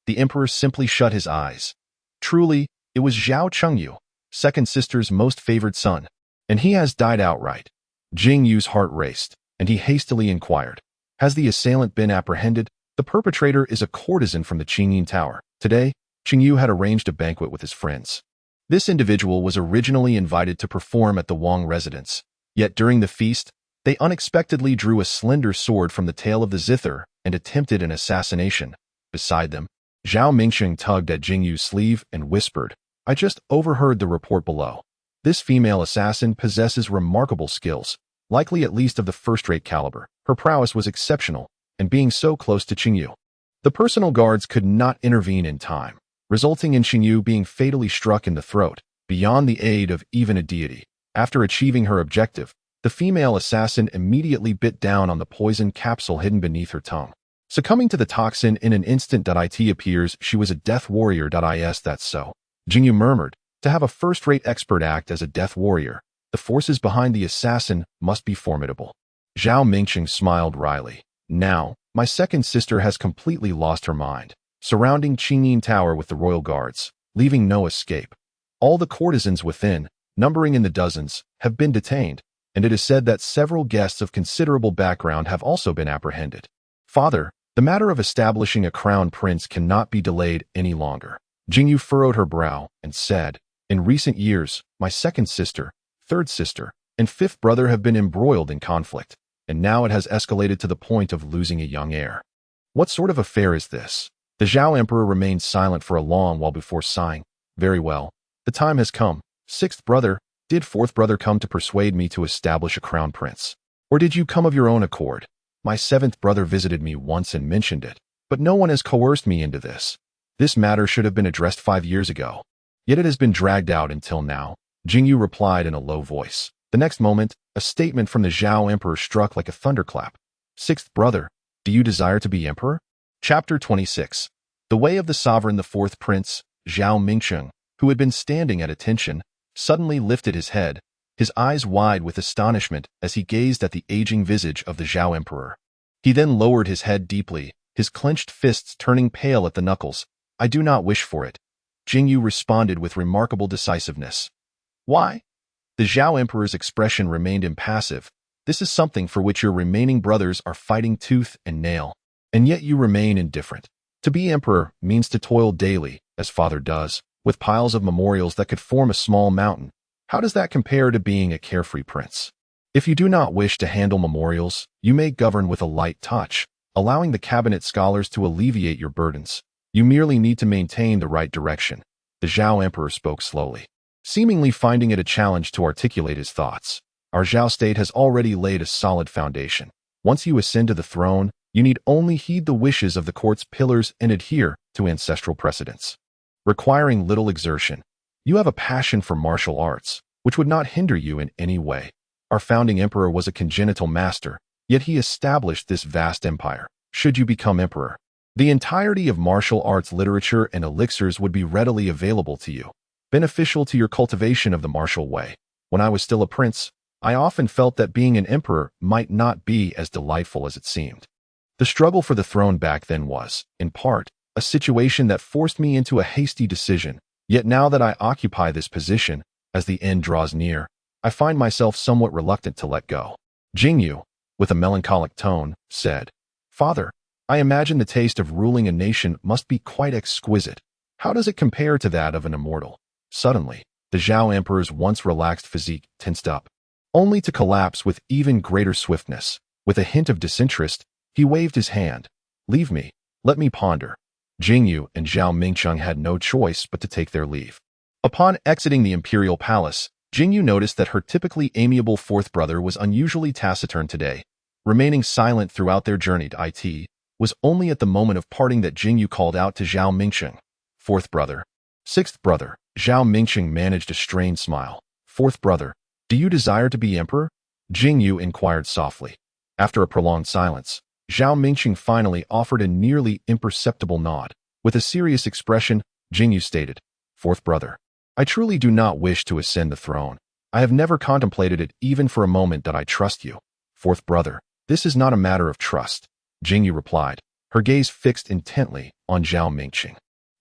The emperor simply shut his eyes. Truly, it was Zhao Chengyu, 2nd sister's most favored son, and he has died outright. Jing Yu's heart raced, and he hastily inquired, has the assailant been apprehended? The perpetrator is a courtesan from the Qingyin Tower. Today, Chengyu had arranged a banquet with his friends. This individual was originally invited to perform at the Wang residence, yet during the feast, they unexpectedly drew a slender sword from the tail of the zither and attempted an assassination. Beside them, Zhao Mingcheng tugged at Jing Yu's sleeve and whispered, I just overheard the report below. This female assassin possesses remarkable skills, likely at least of the first-rate caliber. Her prowess was exceptional, and being so close to Qing Yu, the personal guards could not intervene in time, resulting in Qing Yu being fatally struck in the throat, beyond the aid of even a deity. After achieving her objective, The female assassin immediately bit down on the poison capsule hidden beneath her tongue. Succumbing to the toxin in an instant. It appears she was a death warrior. Is that so? Jing Yu murmured. To have a first-rate expert act as a death warrior, the forces behind the assassin must be formidable. Zhao Mingqing smiled wryly. Now, my second sister has completely lost her mind, surrounding Qingyin Tower with the royal guards, leaving no escape. All the courtesans within, numbering in the dozens, have been detained, and it is said that several guests of considerable background have also been apprehended. Father, the matter of establishing a crown prince cannot be delayed any longer. Jing Yu furrowed her brow and said, in recent years, my second sister, third sister, and fifth brother have been embroiled in conflict, and now it has escalated to the point of losing a young heir. What sort of affair is this? The Zhao Emperor remained silent for a long while before sighing. Very well. The time has come. Sixth brother, did fourth brother come to persuade me to establish a crown prince? Or did you come of your own accord? My seventh brother visited me once and mentioned it, but no one has coerced me into this. This matter should have been addressed 5 years ago. Yet it has been dragged out until now. Jing Yu replied in a low voice. The next moment, a statement from the Zhao Emperor struck like a thunderclap. Sixth brother, do you desire to be emperor? Chapter 26. The way of the sovereign. The fourth prince, Zhao Mingqing, who had been standing at attention, suddenly lifted his head, his eyes wide with astonishment as he gazed at the aging visage of the Zhao Emperor. He then lowered his head deeply, his clenched fists turning pale at the knuckles. I do not wish for it. Jing Yu responded with remarkable decisiveness. Why? The Zhao Emperor's expression remained impassive. This is something for which your remaining brothers are fighting tooth and nail, and yet you remain indifferent. To be emperor means to toil daily, as father does, with piles of memorials that could form a small mountain. How does that compare to being a carefree prince? If you do not wish to handle memorials, you may govern with a light touch, allowing the cabinet scholars to alleviate your burdens. You merely need to maintain the right direction. The Zhao Emperor spoke slowly, seemingly finding it a challenge to articulate his thoughts. Our Zhao state has already laid a solid foundation. Once you ascend to the throne, you need only heed the wishes of the court's pillars and adhere to ancestral precedents. Requiring little exertion, you have a passion for martial arts, which would not hinder you in any way. Our founding emperor was a congenital master, yet he established this vast empire. Should you become emperor, the entirety of martial arts literature and elixirs would be readily available to you, beneficial to your cultivation of the martial way. When I was still a prince, I often felt that being an emperor might not be as delightful as it seemed. The struggle for the throne back then was, in part, a situation that forced me into a hasty decision. Yet now that I occupy this position, as the end draws near, I find myself somewhat reluctant to let go. Jing Yu, with a melancholic tone, said, Father, I imagine the taste of ruling a nation must be quite exquisite. How does it compare to that of an immortal? Suddenly, the Zhao Emperor's once relaxed physique tensed up, only to collapse with even greater swiftness. With a hint of disinterest, he waved his hand. Leave me. Let me ponder. Jing Yu and Zhao Mingqing had no choice but to take their leave. Upon exiting the imperial palace, Jing Yu noticed that her typically amiable fourth brother was unusually taciturn today. Remaining silent throughout their journey to it, was only at the moment of parting that Jing Yu called out to Zhao Mingqing. Fourth brother. Sixth brother. Zhao Mingqing managed a strained smile. Fourth brother, do you desire to be emperor? Jing Yu inquired softly. After a prolonged silence, Zhao Mingqing finally offered a nearly imperceptible nod. With a serious expression, Jing Yu stated, Fourth brother, I truly do not wish to ascend the throne. I have never contemplated it even for a moment. That I trust you. Fourth brother, this is not a matter of trust. Jing Yu replied, her gaze fixed intently on Zhao Mingqing.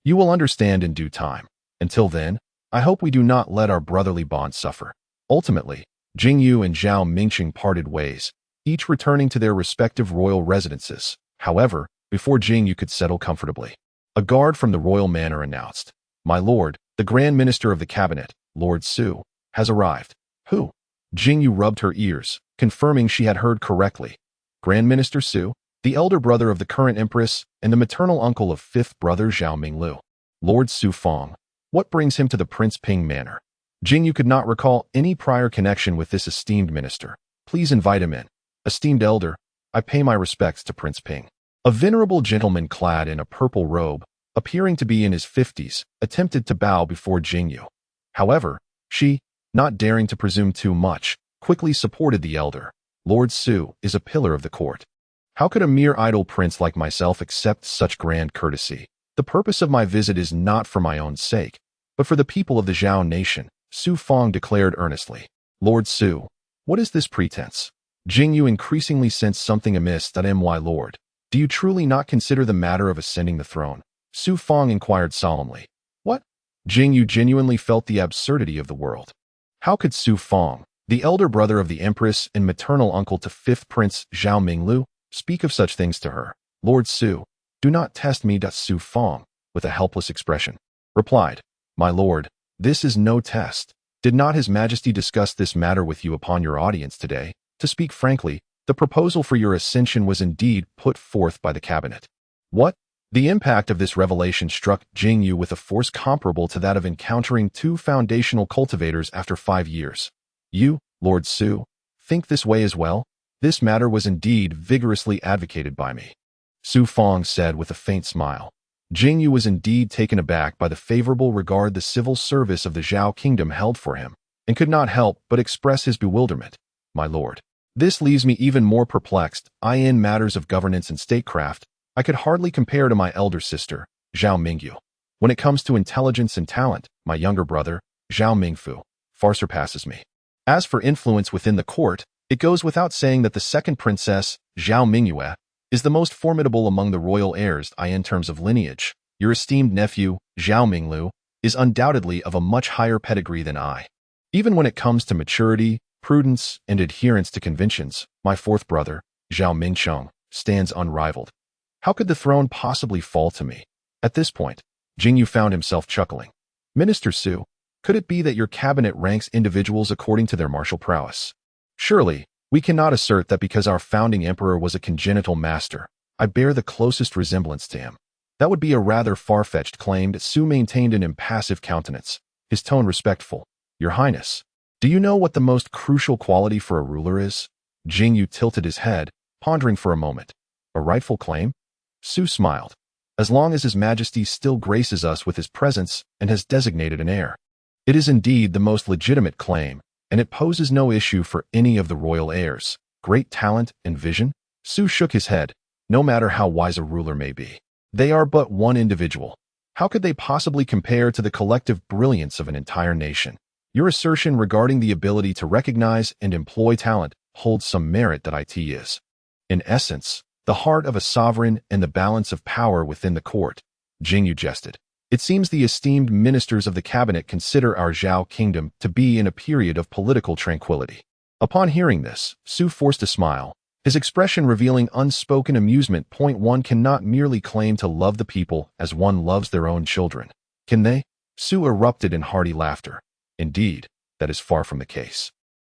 You will understand in due time. Until then, I hope we do not let our brotherly bond suffer. Ultimately, Jing Yu and Zhao Mingqing parted ways, each returning to their respective royal residences. However, before Jing Yu could settle comfortably, a guard from the royal manor announced, My lord, the Grand Minister of the Cabinet, Lord Su, has arrived. Who? Jing Yu rubbed her ears, confirming she had heard correctly. Grand Minister Su, the elder brother of the current empress and the maternal uncle of fifth brother Zhao Minglu. Lord Su Fong. What brings him to the Prince Ping Manor? Jing Yu could not recall any prior connection with this esteemed minister. Please invite him in. Esteemed elder, I pay my respects to Prince Ping. A venerable gentleman clad in a purple robe, appearing to be in his 50s, attempted to bow before Jing Yu. However, she, not daring to presume too much, quickly supported the elder. Lord Su is a pillar of the court. How could a mere idle prince like myself accept such grand courtesy? The purpose of my visit is not for my own sake, but for the people of the Zhao nation, Su Fang declared earnestly. Lord Su, what is this pretense? Jing Yu increasingly sensed something amiss. My lord, do you truly not consider the matter of ascending the throne? Su Fang inquired solemnly. What? Jing Yu genuinely felt the absurdity of the world. How could Su Fang, the elder brother of the empress and maternal uncle to 5th Prince Zhao Minglu, speak of such things to her? Lord Su, do not test me. Su Fang, with a helpless expression, replied, My lord, this is no test. Did not His Majesty discuss this matter with you upon your audience today? To speak frankly, the proposal for your ascension was indeed put forth by the cabinet. What? The impact of this revelation struck Jing Yu with a force comparable to that of encountering 2 foundational cultivators after 5 years. You, Lord Su, think this way as well? This matter was indeed vigorously advocated by me. Su Fang said with a faint smile. Jing Yu was indeed taken aback by the favorable regard the civil service of the Zhao kingdom held for him, and could not help but express his bewilderment. My lord, this leaves me even more perplexed. In matters of governance and statecraft, I could hardly compare to my elder sister, Zhao Mingyu. When it comes to intelligence and talent, my younger brother, Zhao Mingfu, far surpasses me. As for influence within the court, it goes without saying that the 2nd princess, Zhao Mingyue, is the most formidable among the royal heirs. In terms of lineage, your esteemed nephew, Zhao Minglu, is undoubtedly of a much higher pedigree than I. Even when it comes to maturity, prudence, and adherence to conventions, my 4th brother, Zhao Mingcheng, stands unrivaled. How could the throne possibly fall to me? At this point, Jing Yu found himself chuckling. Minister Su, could it be that your cabinet ranks individuals according to their martial prowess? Surely, we cannot assert that because our founding emperor was a congenital master, I bear the closest resemblance to him. That would be a rather far-fetched claim. Su maintained an impassive countenance, his tone respectful. Your Highness, do you know what the most crucial quality for a ruler is? Jing Yu tilted his head, pondering for a moment. A rightful claim? Su smiled. As long as His Majesty still graces us with his presence and has designated an heir. It is indeed the most legitimate claim, and it poses no issue for any of the royal heirs. Great talent and vision? Su shook his head. No matter how wise a ruler may be, they are but one individual. How could they possibly compare to the collective brilliance of an entire nation? Your assertion regarding the ability to recognize and employ talent holds some merit. It is, in essence, the heart of a sovereign and the balance of power within the court. Jing Yu jested. It seems the esteemed ministers of the cabinet consider our Zhao kingdom to be in a period of political tranquility. Upon hearing this, Su forced a smile, his expression revealing unspoken amusement. One cannot merely claim to love the people as one loves their own children, can they? Su erupted in hearty laughter. Indeed, that is far from the case.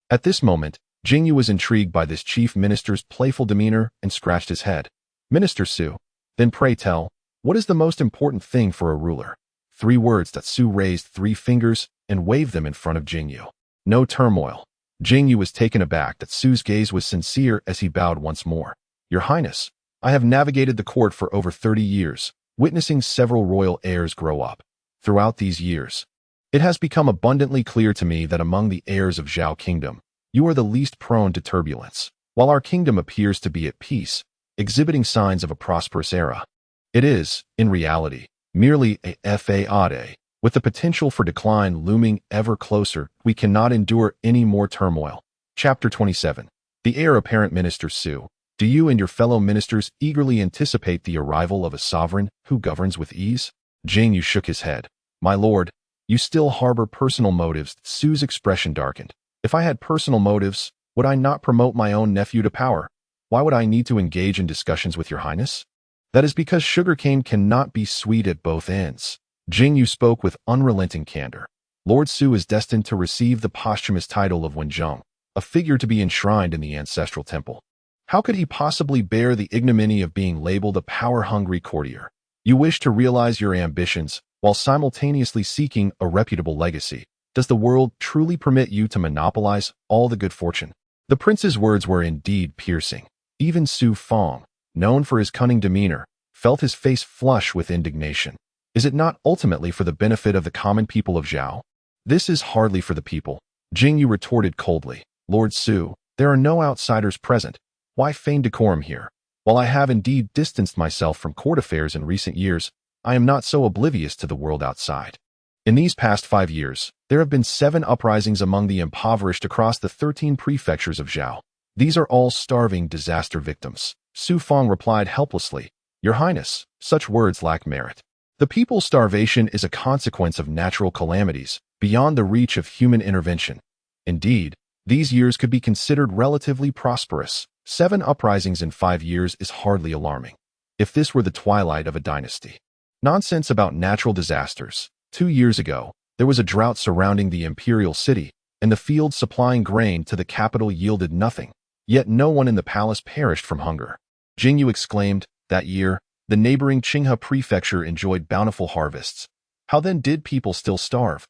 At this moment, Jing Yu was intrigued by this chief minister's playful demeanor and scratched his head. Minister Su, then pray tell, what is the most important thing for a ruler? 3 words. Su raised 3 fingers and waved them in front of Jing Yu. No turmoil. Jing Yu was taken aback that Su's gaze was sincere as he bowed once more. Your Highness, I have navigated the court for over 30 years, witnessing several royal heirs grow up. Throughout these years, it has become abundantly clear to me that among the heirs of Zhao Kingdom, you are the least prone to turbulence. While our kingdom appears to be at peace, exhibiting signs of a prosperous era, it is, in reality, merely a fade, with the potential for decline looming ever closer. We cannot endure any more turmoil. Chapter 27. The heir apparent. Minister Su, do you and your fellow ministers eagerly anticipate the arrival of a sovereign who governs with ease? Jing Yu shook his head. My lord, you still harbor personal motives. Su's expression darkened. If I had personal motives, would I not promote my own nephew to power? Why would I need to engage in discussions with your Highness? That is because sugarcane cannot be sweet at both ends. Jing Yu spoke with unrelenting candor. Lord Su is destined to receive the posthumous title of Wenzhong, a figure to be enshrined in the ancestral temple. How could he possibly bear the ignominy of being labeled a power-hungry courtier? You wish to realize your ambitions while simultaneously seeking a reputable legacy. Does the world truly permit you to monopolize all the good fortune? The prince's words were indeed piercing. Even Su Fang, known for his cunning demeanor, felt his face flush with indignation. Is it not ultimately for the benefit of the common people of Zhao? This is hardly for the people, Jing Yu retorted coldly. Lord Su, there are no outsiders present. Why feign decorum here? While I have indeed distanced myself from court affairs in recent years, I am not so oblivious to the world outside. In these past 5 years, there have been 7 uprisings among the impoverished across the 13 prefectures of Zhao. These are all starving disaster victims. Su Fang replied helplessly, Your Highness, such words lack merit. The people's starvation is a consequence of natural calamities, beyond the reach of human intervention. Indeed, these years could be considered relatively prosperous. 7 uprisings in 5 years is hardly alarming. If this were the twilight of a dynasty. Nonsense about natural disasters. 2 years ago, there was a drought surrounding the imperial city, and the fields supplying grain to the capital yielded nothing. Yet no one in the palace perished from hunger. Jing Yu exclaimed, that year, the neighboring Qinghe prefecture enjoyed bountiful harvests. How then did people still starve?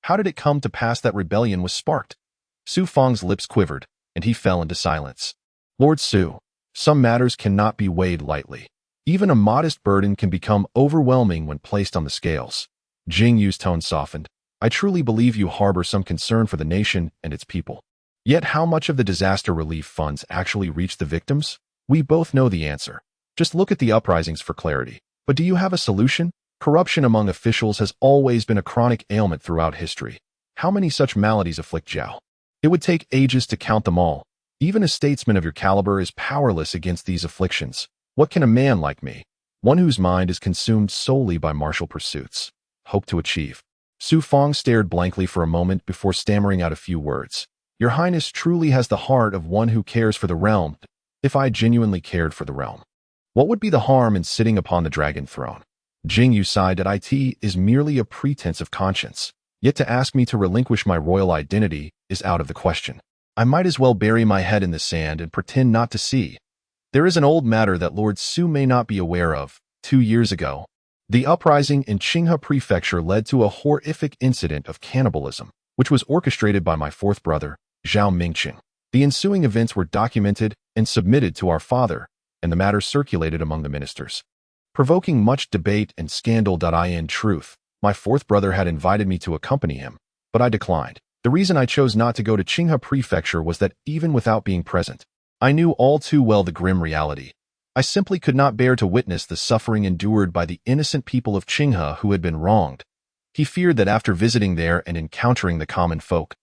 How did it come to pass that rebellion was sparked? Su Fang's lips quivered, and he fell into silence. Lord Su, some matters cannot be weighed lightly. Even a modest burden can become overwhelming when placed on the scales. Jing Yu's tone softened. I truly believe you harbor some concern for the nation and its people. Yet how much of the disaster relief funds actually reach the victims? We both know the answer. Just look at the uprisings for clarity. But do you have a solution? Corruption among officials has always been a chronic ailment throughout history. How many such maladies afflict Zhao? It would take ages to count them all. Even a statesman of your caliber is powerless against these afflictions. What can a man like me, one whose mind is consumed solely by martial pursuits, hope to achieve? Su Fang stared blankly for a moment before stammering out a few words. Your Highness truly has the heart of one who cares for the realm. If I genuinely cared for the realm, what would be the harm in sitting upon the dragon throne? Jing Yu sighed that it is merely a pretense of conscience. Yet to ask me to relinquish my royal identity is out of the question. I might as well bury my head in the sand and pretend not to see. There is an old matter that Lord Su may not be aware of. 2 years ago, the uprising in Qinghe Prefecture led to a horrific incident of cannibalism, which was orchestrated by my 4th brother, Zhao Mingqing. The ensuing events were documented and submitted to our father, and the matter circulated among the ministers, provoking much debate and scandal. In truth, my 4th brother had invited me to accompany him, but I declined. The reason I chose not to go to Qinghe Prefecture was that even without being present, I knew all too well the grim reality. I simply could not bear to witness the suffering endured by the innocent people of Qinghe who had been wronged. He feared that after visiting there and encountering the common folk,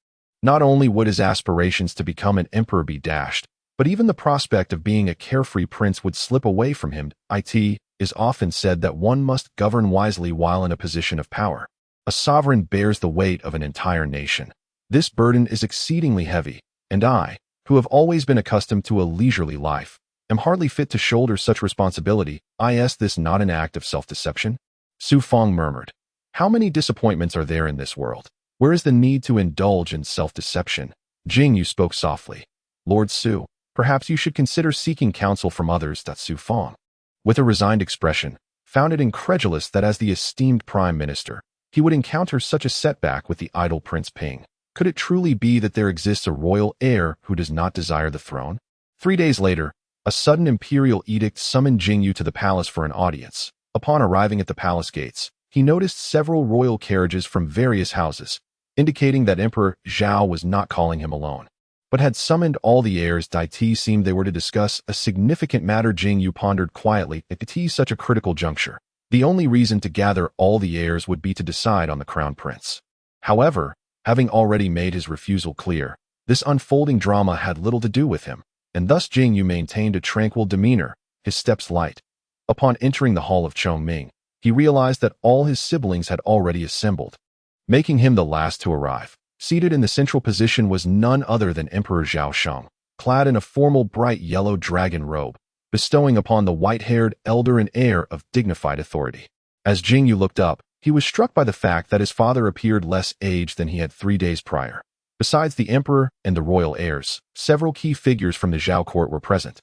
not only would his aspirations to become an emperor be dashed, but even the prospect of being a carefree prince would slip away from him. It is often said that one must govern wisely while in a position of power. A sovereign bears the weight of an entire nation. This burden is exceedingly heavy, and I, who have always been accustomed to a leisurely life, am hardly fit to shoulder such responsibility. Is this not an act of self-deception? Su Fang murmured. How many disappointments are there in this world? Where is the need to indulge in self-deception? Jing Yu spoke softly. Lord Su, perhaps you should consider seeking counsel from others. Su Fang, with a resigned expression, found it incredulous that as the esteemed prime minister, he would encounter such a setback with the idle Prince Ping. Could it truly be that there exists a royal heir who does not desire the throne? 3 days later, a sudden imperial edict summoned Jing Yu to the palace for an audience. Upon arriving at the palace gates, he noticed several royal carriages from various houses, indicating that Emperor Zhao was not calling him alone, but had summoned all the heirs. It seemed they were to discuss a significant matter. Jing Yu pondered quietly. At such a critical juncture, the only reason to gather all the heirs would be to decide on the crown prince. However, having already made his refusal clear, this unfolding drama had little to do with him, and thus Jing Yu maintained a tranquil demeanor, his steps light. Upon entering the hall of Chongming, he realized that all his siblings had already assembled, making him the last to arrive. Seated in the central position was none other than Emperor Zhao Sheng, clad in a formal bright yellow dragon robe, bestowing upon the white-haired elder an air of dignified authority. As Jing Yu looked up, he was struck by the fact that his father appeared less aged than he had 3 days prior. Besides the emperor and the royal heirs, several key figures from the Zhao court were present,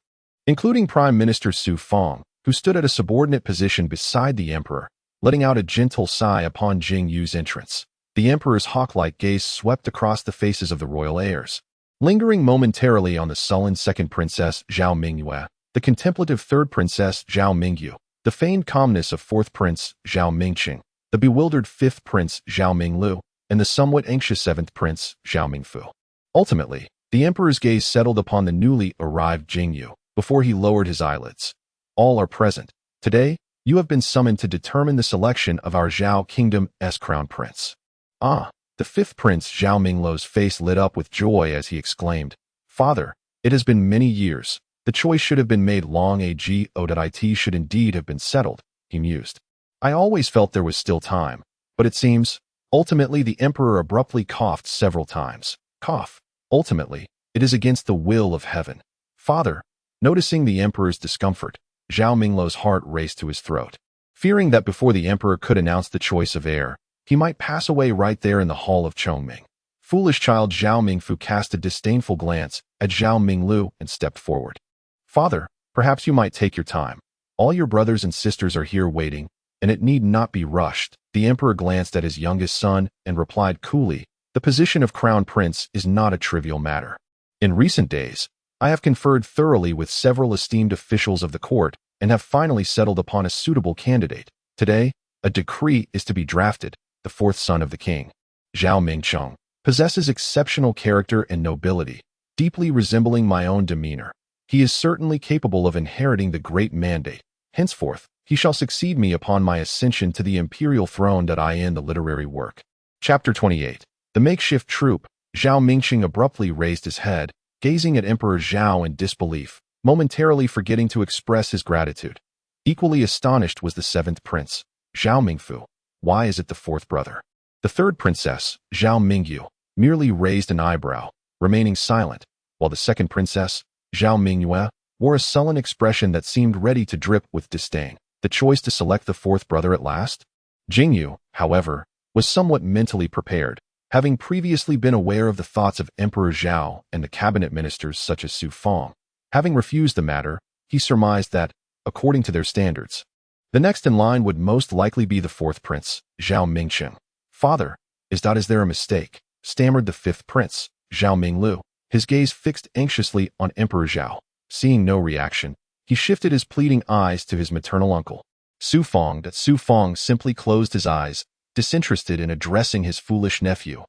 including Prime Minister Su Fang, who stood at a subordinate position beside the emperor, letting out a gentle sigh upon Jing Yu's entrance. The emperor's hawk-like gaze swept across the faces of the royal heirs, lingering momentarily on the sullen 2nd princess Zhao Mingyue, the contemplative 3rd princess Zhao Mingyu, the feigned calmness of 4th prince Zhao Mingqing, the bewildered 5th prince Zhao Minglu, and the somewhat anxious 7th prince Zhao Mingfu. Ultimately, The emperor's gaze settled upon the newly arrived Jing Yu before he lowered his eyelids. All are present. Today, you have been summoned to determine the selection of our Zhao Kingdom's crown prince. Ah, the fifth prince. Zhao Mingluo's face lit up with joy as he exclaimed, Father, it has been many years. The choice should have been made long ago. It should indeed have been settled, he mused. I always felt there was still time, but it seems. Ultimately, the emperor abruptly coughed several times. Cough. Ultimately, it is against the will of heaven. Father, noticing the emperor's discomfort, Zhao Mingluo's heart raced to his throat. Fearing that before the emperor could announce the choice of heir, he might pass away right there in the hall of Chongming. Foolish child. Zhao Mingfu cast a disdainful glance at Zhao Minglu and stepped forward. Father, perhaps you might take your time. All your brothers and sisters are here waiting, and it need not be rushed. The emperor glanced at his youngest son and replied coolly, the position of crown prince is not a trivial matter. In recent days, I have conferred thoroughly with several esteemed officials of the court and have finally settled upon a suitable candidate. Today, a decree is to be drafted. The fourth son of the king, Zhao Mingcheng, possesses exceptional character and nobility, deeply resembling my own demeanor. He is certainly capable of inheriting the great mandate. Henceforth, he shall succeed me upon my ascension to the imperial throne. I end the literary work. Chapter 28. The makeshift troop. Zhao Mingcheng abruptly raised his head, gazing at Emperor Zhao in disbelief, momentarily forgetting to express his gratitude. Equally astonished was the seventh prince, Zhao Mingfu. Why is it the fourth brother? The third princess, Zhao Mingyu, merely raised an eyebrow, remaining silent, while the second princess, Zhao Mingyue, wore a sullen expression that seemed ready to drip with disdain. The choice to select the fourth brother at last? Jing Yu, however, was somewhat mentally prepared, having previously been aware of the thoughts of Emperor Zhao and the cabinet ministers such as Su Feng. Having refused the matter, he surmised that, according to their standards, the next in line would most likely be the fourth prince, Zhao Mingcheng. Father, is there a mistake? Stammered the fifth prince, Zhao Minglu, his gaze fixed anxiously on Emperor Zhao. Seeing no reaction, he shifted his pleading eyes to his maternal uncle. Su Feng simply closed his eyes, disinterested in addressing his foolish nephew.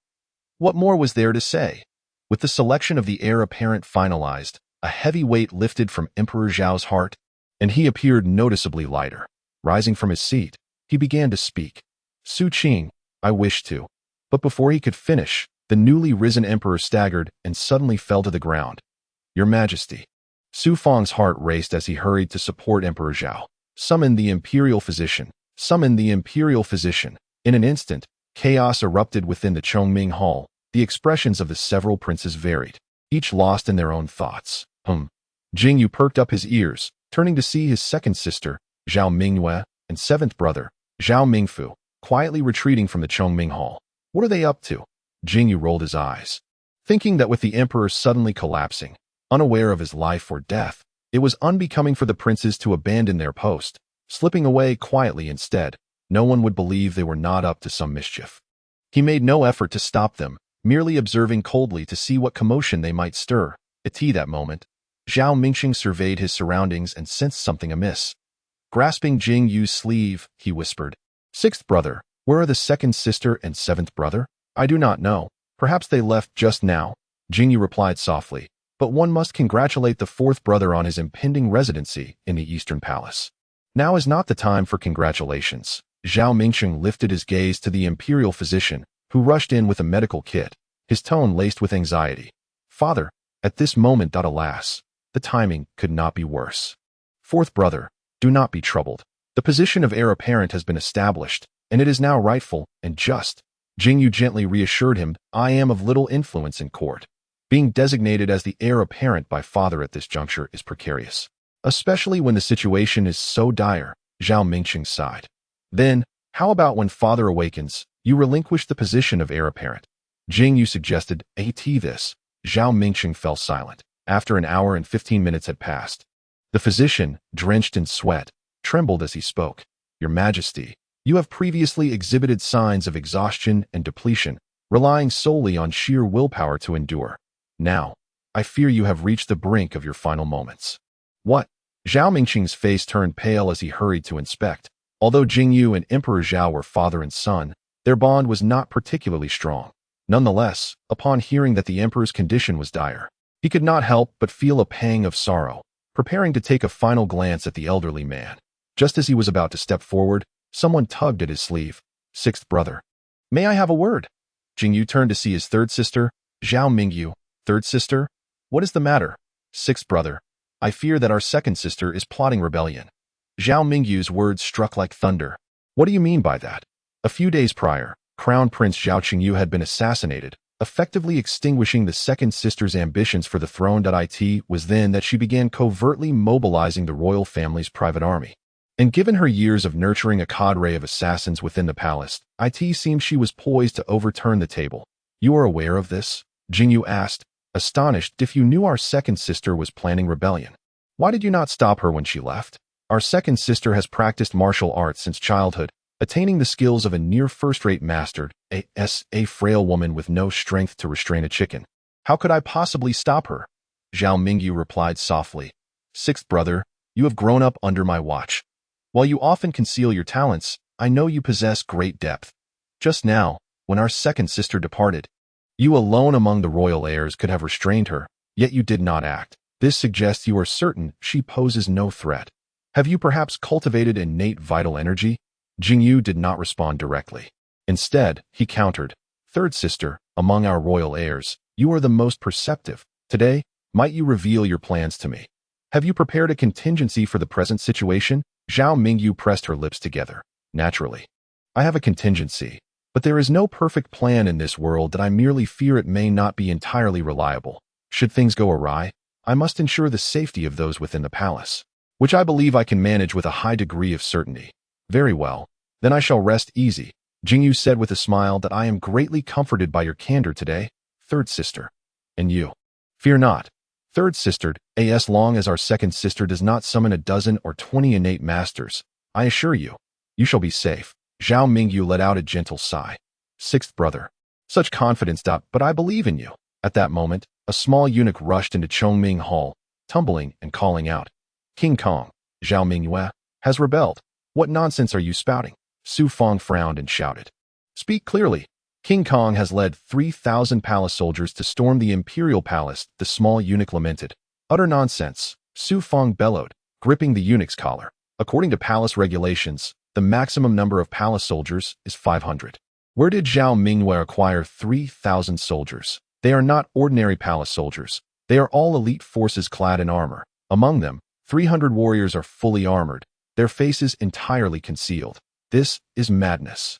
What more was there to say? With the selection of the heir apparent finalized, a heavy weight lifted from Emperor Zhao's heart, and he appeared noticeably lighter. Rising from his seat, he began to speak. Su Qing, I wish to. But before he could finish, the newly risen emperor staggered and suddenly fell to the ground. Your Majesty. Su Feng's heart raced as he hurried to support Emperor Zhao. Summon the imperial physician. Summon the imperial physician. In an instant, chaos erupted within the Chongming Hall. The expressions of the several princes varied, each lost in their own thoughts. Jing Yu perked up his ears, turning to see his second sister, Zhao Mingyue, and seventh brother, Zhao Mingfu, quietly retreating from the Chongming Hall. What are they up to? Jing Yu rolled his eyes, thinking that with the emperor suddenly collapsing, unaware of his life or death, it was unbecoming for the princes to abandon their post, slipping away quietly instead. No one would believe they were not up to some mischief. He made no effort to stop them, merely observing coldly to see what commotion they might stir. At that moment, Zhao Mingcheng surveyed his surroundings and sensed something amiss. Grasping Jing Yu's sleeve, he whispered, Sixth brother, where are the second sister and seventh brother? I do not know. Perhaps they left just now. Jing Yu replied softly, but one must congratulate the fourth brother on his impending residency in the Eastern Palace. Now is not the time for congratulations. Zhao Mingcheng lifted his gaze to the imperial physician, who rushed in with a medical kit, his tone laced with anxiety. Father, at this moment, alas, the timing could not be worse. Fourth brother, do not be troubled. The position of heir apparent has been established, and it is now rightful and just. Jing Yu gently reassured him, I am of little influence in court. Being designated as the heir apparent by father at this juncture is precarious, especially when the situation is so dire. Zhao Mingcheng sighed. Then, how about when father awakens, you relinquish the position of heir apparent? Jing Yu suggested. This. Zhao Mingcheng fell silent. After an hour and 15 minutes had passed, the physician, drenched in sweat, trembled as he spoke. Your Majesty, you have previously exhibited signs of exhaustion and depletion, relying solely on sheer willpower to endure. Now, I fear you have reached the brink of your final moments. What? Zhao Mingcheng's face turned pale as he hurried to inspect. Although Jing Yu and Emperor Zhao were father and son, their bond was not particularly strong. Nonetheless, upon hearing that the emperor's condition was dire, he could not help but feel a pang of sorrow, preparing to take a final glance at the elderly man. Just as he was about to step forward, someone tugged at his sleeve. Sixth brother. May I have a word? Jing Yu turned to see his third sister, Xuanqingzi. Third sister? What is the matter? Sixth brother. I fear that our second sister is plotting rebellion. Xuanqingzi's words struck like thunder. What do you mean by that? A few days prior, Crown Prince Jing Yu had been assassinated, effectively extinguishing the second sister's ambitions for the throne. It was then that she began covertly mobilizing the royal family's private army. And given her years of nurturing a cadre of assassins within the palace, it seemed she was poised to overturn the table. You are aware of this? Jing Yu asked, astonished. If you knew our second sister was planning rebellion, why did you not stop her when she left? Our second sister has practiced martial arts since childhood, attaining the skills of a near first-rate master, a frail woman with no strength to restrain a chicken. How could I possibly stop her? Xuanqingzi replied softly. Sixth brother, you have grown up under my watch. While you often conceal your talents, I know you possess great depth. Just now, when our second sister departed, you alone among the royal heirs could have restrained her, yet you did not act. This suggests you are certain she poses no threat. Have you perhaps cultivated innate vital energy? Jing Yu did not respond directly. Instead, he countered, Third sister, among our royal heirs, you are the most perceptive. Today, might you reveal your plans to me? Have you prepared a contingency for the present situation? Xuanqingzi pressed her lips together. Naturally. I have a contingency, but there is no perfect plan in this world that I merely fear it may not be entirely reliable. Should things go awry, I must ensure the safety of those within the palace, which I believe I can manage with a high degree of certainty. Very well, then I shall rest easy. Jing Yu said with a smile that I am greatly comforted by your candor today, third sister. And you? Fear not. Third sister, as long as our second sister does not summon a dozen or 20 innate masters, I assure you, you shall be safe. Xuanqingzi let out a gentle sigh. Sixth brother. Such confidence. But I believe in you. At that moment, a small eunuch rushed into Chongming Hall, tumbling and calling out. King Kong, Xuanqingzi, has rebelled. What nonsense are you spouting? Su Fong frowned and shouted. Speak clearly. King Kong has led 3,000 palace soldiers to storm the imperial palace, the small eunuch lamented. Utter nonsense, Su Fong bellowed, gripping the eunuch's collar. According to palace regulations, the maximum number of palace soldiers is 500. Where did Xuanqingzi acquire 3,000 soldiers? They are not ordinary palace soldiers. They are all elite forces clad in armor. Among them, 300 warriors are fully armored, their faces entirely concealed. This is madness.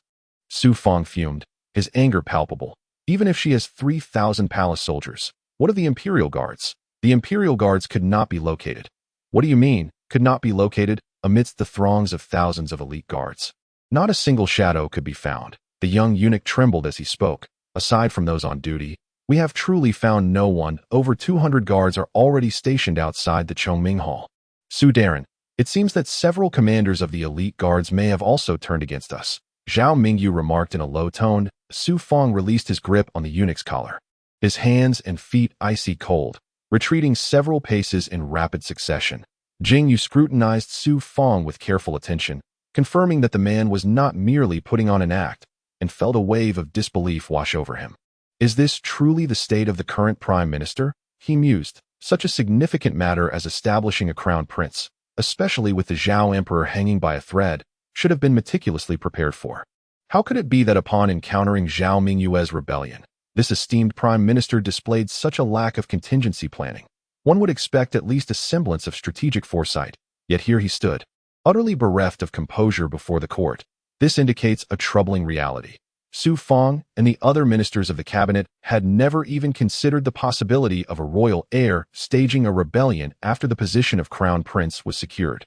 Su Fong fumed, his anger palpable. Even if she has 3,000 palace soldiers, what of the Imperial Guards? The Imperial Guards could not be located. What do you mean, could not be located, amidst the throngs of thousands of elite guards? Not a single shadow could be found. The young eunuch trembled as he spoke. Aside from those on duty, we have truly found no one. Over 200 guards are already stationed outside the Chongming Hall. Su Darren, it seems that several commanders of the elite guards may have also turned against us. Xuanqingzi remarked in a low tone. Su Fong released his grip on the eunuch's collar. His hands and feet icy cold, retreating several paces in rapid succession. Jing Yu scrutinized Su Fong with careful attention, confirming that the man was not merely putting on an act, and felt a wave of disbelief wash over him. Is this truly the state of the current prime minister? He mused. Such a significant matter as establishing a crown prince, especially with the Zhao emperor hanging by a thread, should have been meticulously prepared for. How could it be that upon encountering Xuanqingzi's rebellion, this esteemed prime minister displayed such a lack of contingency planning? One would expect at least a semblance of strategic foresight, yet here he stood, utterly bereft of composure before the court. This indicates a troubling reality. Su Fong and the other ministers of the cabinet had never even considered the possibility of a royal heir staging a rebellion after the position of crown prince was secured.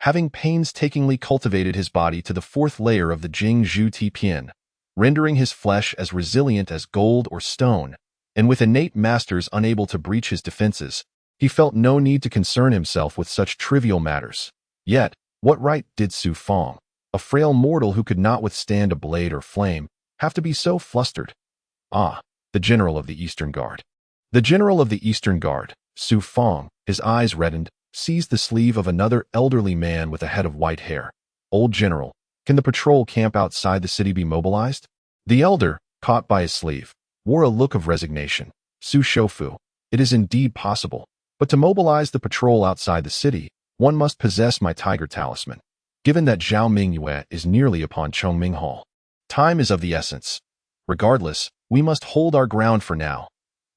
Having painstakingly cultivated his body to the fourth layer of the Jing Yu Tian, rendering his flesh as resilient as gold or stone, and with innate masters unable to breach his defenses, he felt no need to concern himself with such trivial matters. Yet, what right did Su Fong, a frail mortal who could not withstand a blade or flame, have to be so flustered? Ah, the general of the Eastern Guard. The general of the Eastern Guard, Su Fong, his eyes reddened, seized the sleeve of another elderly man with a head of white hair. Old general, can the patrol camp outside the city be mobilized? The elder, caught by his sleeve, wore a look of resignation. Su Shofu, it is indeed possible, but to mobilize the patrol outside the city, one must possess my tiger talisman. Given that Zhao Mingyue is nearly upon Chongming Hall, time is of the essence. Regardless, we must hold our ground for now.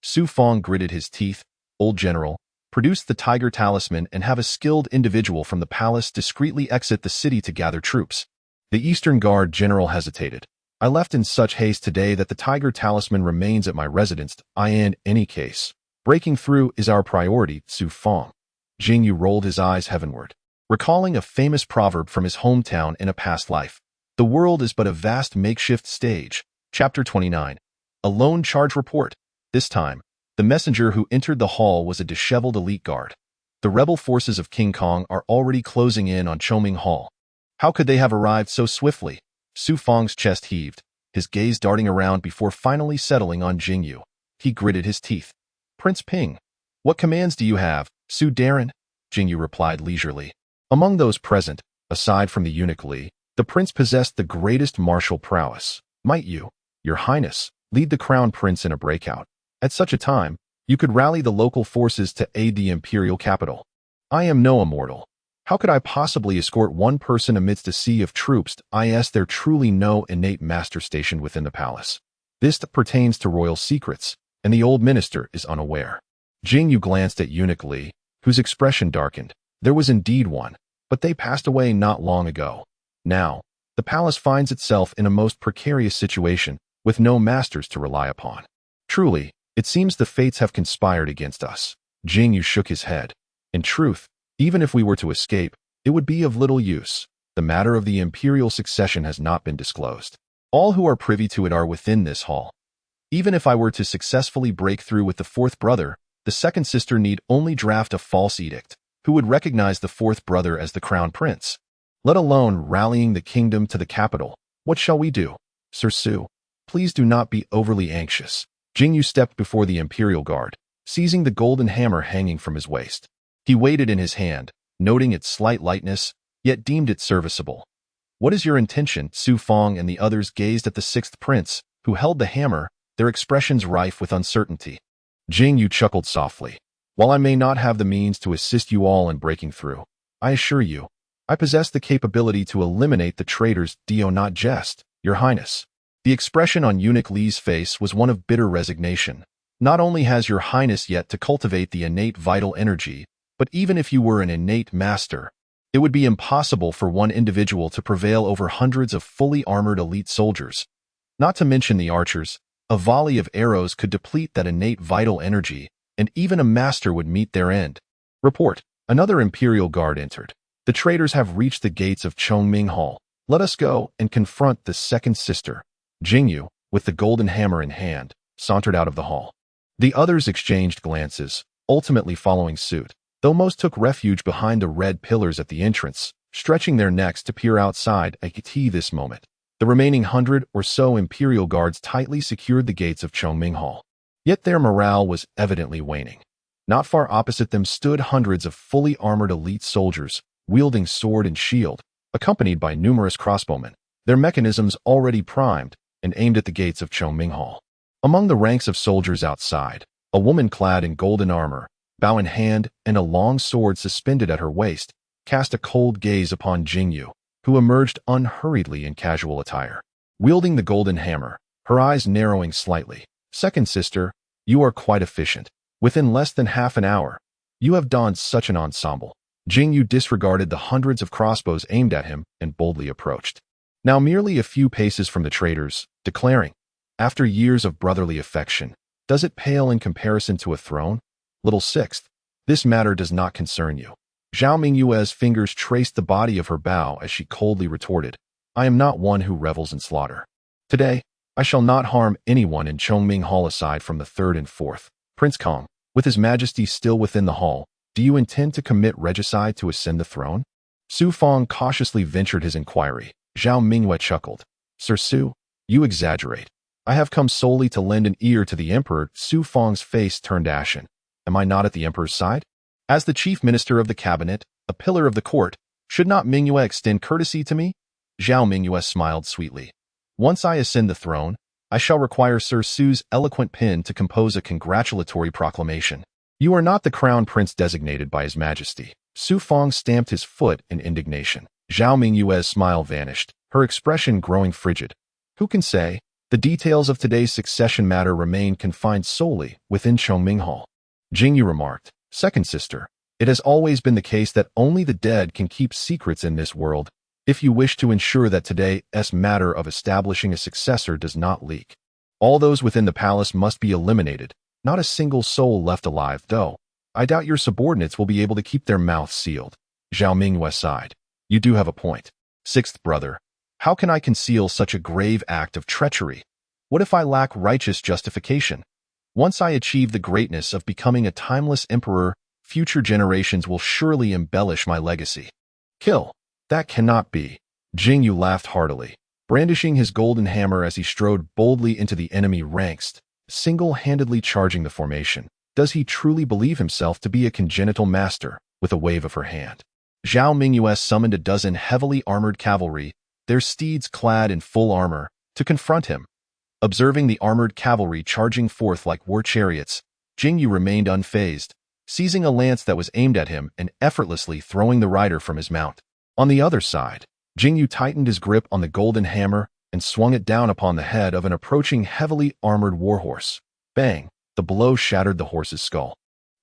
Su Fong gritted his teeth. Old general, produce the tiger talisman and have a skilled individual from the palace discreetly exit the city to gather troops. The Eastern Guard general hesitated. I left in such haste today that the tiger talisman remains at my residence. In any case, breaking through is our priority, Su Fong. Jing Yu rolled his eyes heavenward, recalling a famous proverb from his hometown in a past life. The world is but a vast makeshift stage. Chapter 29. A lone charge report. This time, the messenger who entered the hall was a disheveled elite guard. The rebel forces of King Kong are already closing in on Chongming Hall. How could they have arrived so swiftly? Su Fong's chest heaved, his gaze darting around before finally settling on Jing Yu. He gritted his teeth. Prince Ping, what commands do you have, Su Darren? Jing Yu replied leisurely. Among those present, aside from the eunuch Li, the prince possessed the greatest martial prowess. Might you, your highness, lead the crown prince in a breakout? At such a time, you could rally the local forces to aid the imperial capital. I am no immortal. How could I possibly escort one person amidst a sea of troops? There truly no innate master stationed within the palace. This pertains to royal secrets, and the old minister is unaware. Jing Yu glanced at eunuch Li, whose expression darkened. There was indeed one, but they passed away not long ago. Now, the palace finds itself in a most precarious situation, with no masters to rely upon. Truly, it seems the fates have conspired against us. Jing Yu shook his head. In truth, even if we were to escape, it would be of little use. The matter of the imperial succession has not been disclosed. All who are privy to it are within this hall. Even if I were to successfully break through with the fourth brother, the second sister need only draft a false edict, who would recognize the fourth brother as the crown prince. Let alone rallying the kingdom to the capital. What shall we do? Sir Su, please do not be overly anxious. Jing Yu stepped before the imperial guard, seizing the golden hammer hanging from his waist. He weighed it in his hand, noting its slight lightness, yet deemed it serviceable. What is your intention? Su Fong and the others gazed at the sixth prince, who held the hammer, their expressions rife with uncertainty. Jing Yu chuckled softly. While I may not have the means to assist you all in breaking through, I assure you, I possess the capability to eliminate the traitors. Do not jest, your highness. The expression on eunuch Li's face was one of bitter resignation. Not only has your highness yet to cultivate the innate vital energy, but even if you were an innate master, it would be impossible for one individual to prevail over hundreds of fully armored elite soldiers. Not to mention the archers, a volley of arrows could deplete that innate vital energy, and even a master would meet their end. Report. Another imperial guard entered. The traitors have reached the gates of Chongming Hall. Let us go and confront the second sister. Jing Yu, with the golden hammer in hand, sauntered out of the hall. The others exchanged glances, ultimately following suit, though most took refuge behind the red pillars at the entrance, stretching their necks to peer outside at this moment. The remaining 100 or so imperial guards tightly secured the gates of Chongming Hall. Yet their morale was evidently waning. Not far opposite them stood hundreds of fully armored elite soldiers, wielding sword and shield, accompanied by numerous crossbowmen, their mechanisms already primed and aimed at the gates of Chongming Hall. Among the ranks of soldiers outside, a woman clad in golden armor, bow in hand and a long sword suspended at her waist, cast a cold gaze upon Jing Yu, who emerged unhurriedly in casual attire. Wielding the golden hammer, her eyes narrowing slightly. Second sister, you are quite efficient. Within less than half an hour, you have donned such an ensemble. Jing Yu disregarded the hundreds of crossbows aimed at him and boldly approached. Now merely a few paces from the traitors, declaring, after years of brotherly affection, does it pale in comparison to a throne? Little sixth, this matter does not concern you. Zhao Mingyue's fingers traced the body of her bow as she coldly retorted, I am not one who revels in slaughter. Today, I shall not harm anyone in Chongming Hall aside from the third and fourth. Prince Kong, with his majesty still within the hall, do you intend to commit regicide to ascend the throne? Su Fong cautiously ventured his inquiry. Zhao Mingyue chuckled. Sir Su, you exaggerate. I have come solely to lend an ear to the emperor. Su Fong's face turned ashen. Am I not at the emperor's side? As the chief minister of the cabinet, a pillar of the court, should not Mingyue extend courtesy to me? Zhao Mingyue smiled sweetly. Once I ascend the throne, I shall require Sir Su's eloquent pen to compose a congratulatory proclamation. You are not the crown prince designated by His Majesty. Su Fong stamped his foot in indignation. Zhao Mingyue's smile vanished, her expression growing frigid. Who can say? The details of today's succession matter remain confined solely within Chongming Hall. Jing Yu remarked, Second sister, it has always been the case that only the dead can keep secrets in this world. If you wish to ensure that today's matter of establishing a successor does not leak, all those within the palace must be eliminated, not a single soul left alive, though. I doubt your subordinates will be able to keep their mouths sealed. Zhao Mingyue sighed. You do have a point. Sixth brother, how can I conceal such a grave act of treachery? What if I lack righteous justification? Once I achieve the greatness of becoming a timeless emperor, future generations will surely embellish my legacy. Kill. That cannot be. Jing Yu laughed heartily, brandishing his golden hammer as he strode boldly into the enemy ranks, single-handedly charging the formation. Does he truly believe himself to be a congenital master? With a wave of her hand, Zhao Mingyue summoned a dozen heavily armored cavalry, their steeds clad in full armor, to confront him. Observing the armored cavalry charging forth like war chariots, Jing Yu remained unfazed, seizing a lance that was aimed at him and effortlessly throwing the rider from his mount. On the other side, Jing Yu tightened his grip on the golden hammer and swung it down upon the head of an approaching heavily armored warhorse. Bang! The blow shattered the horse's skull,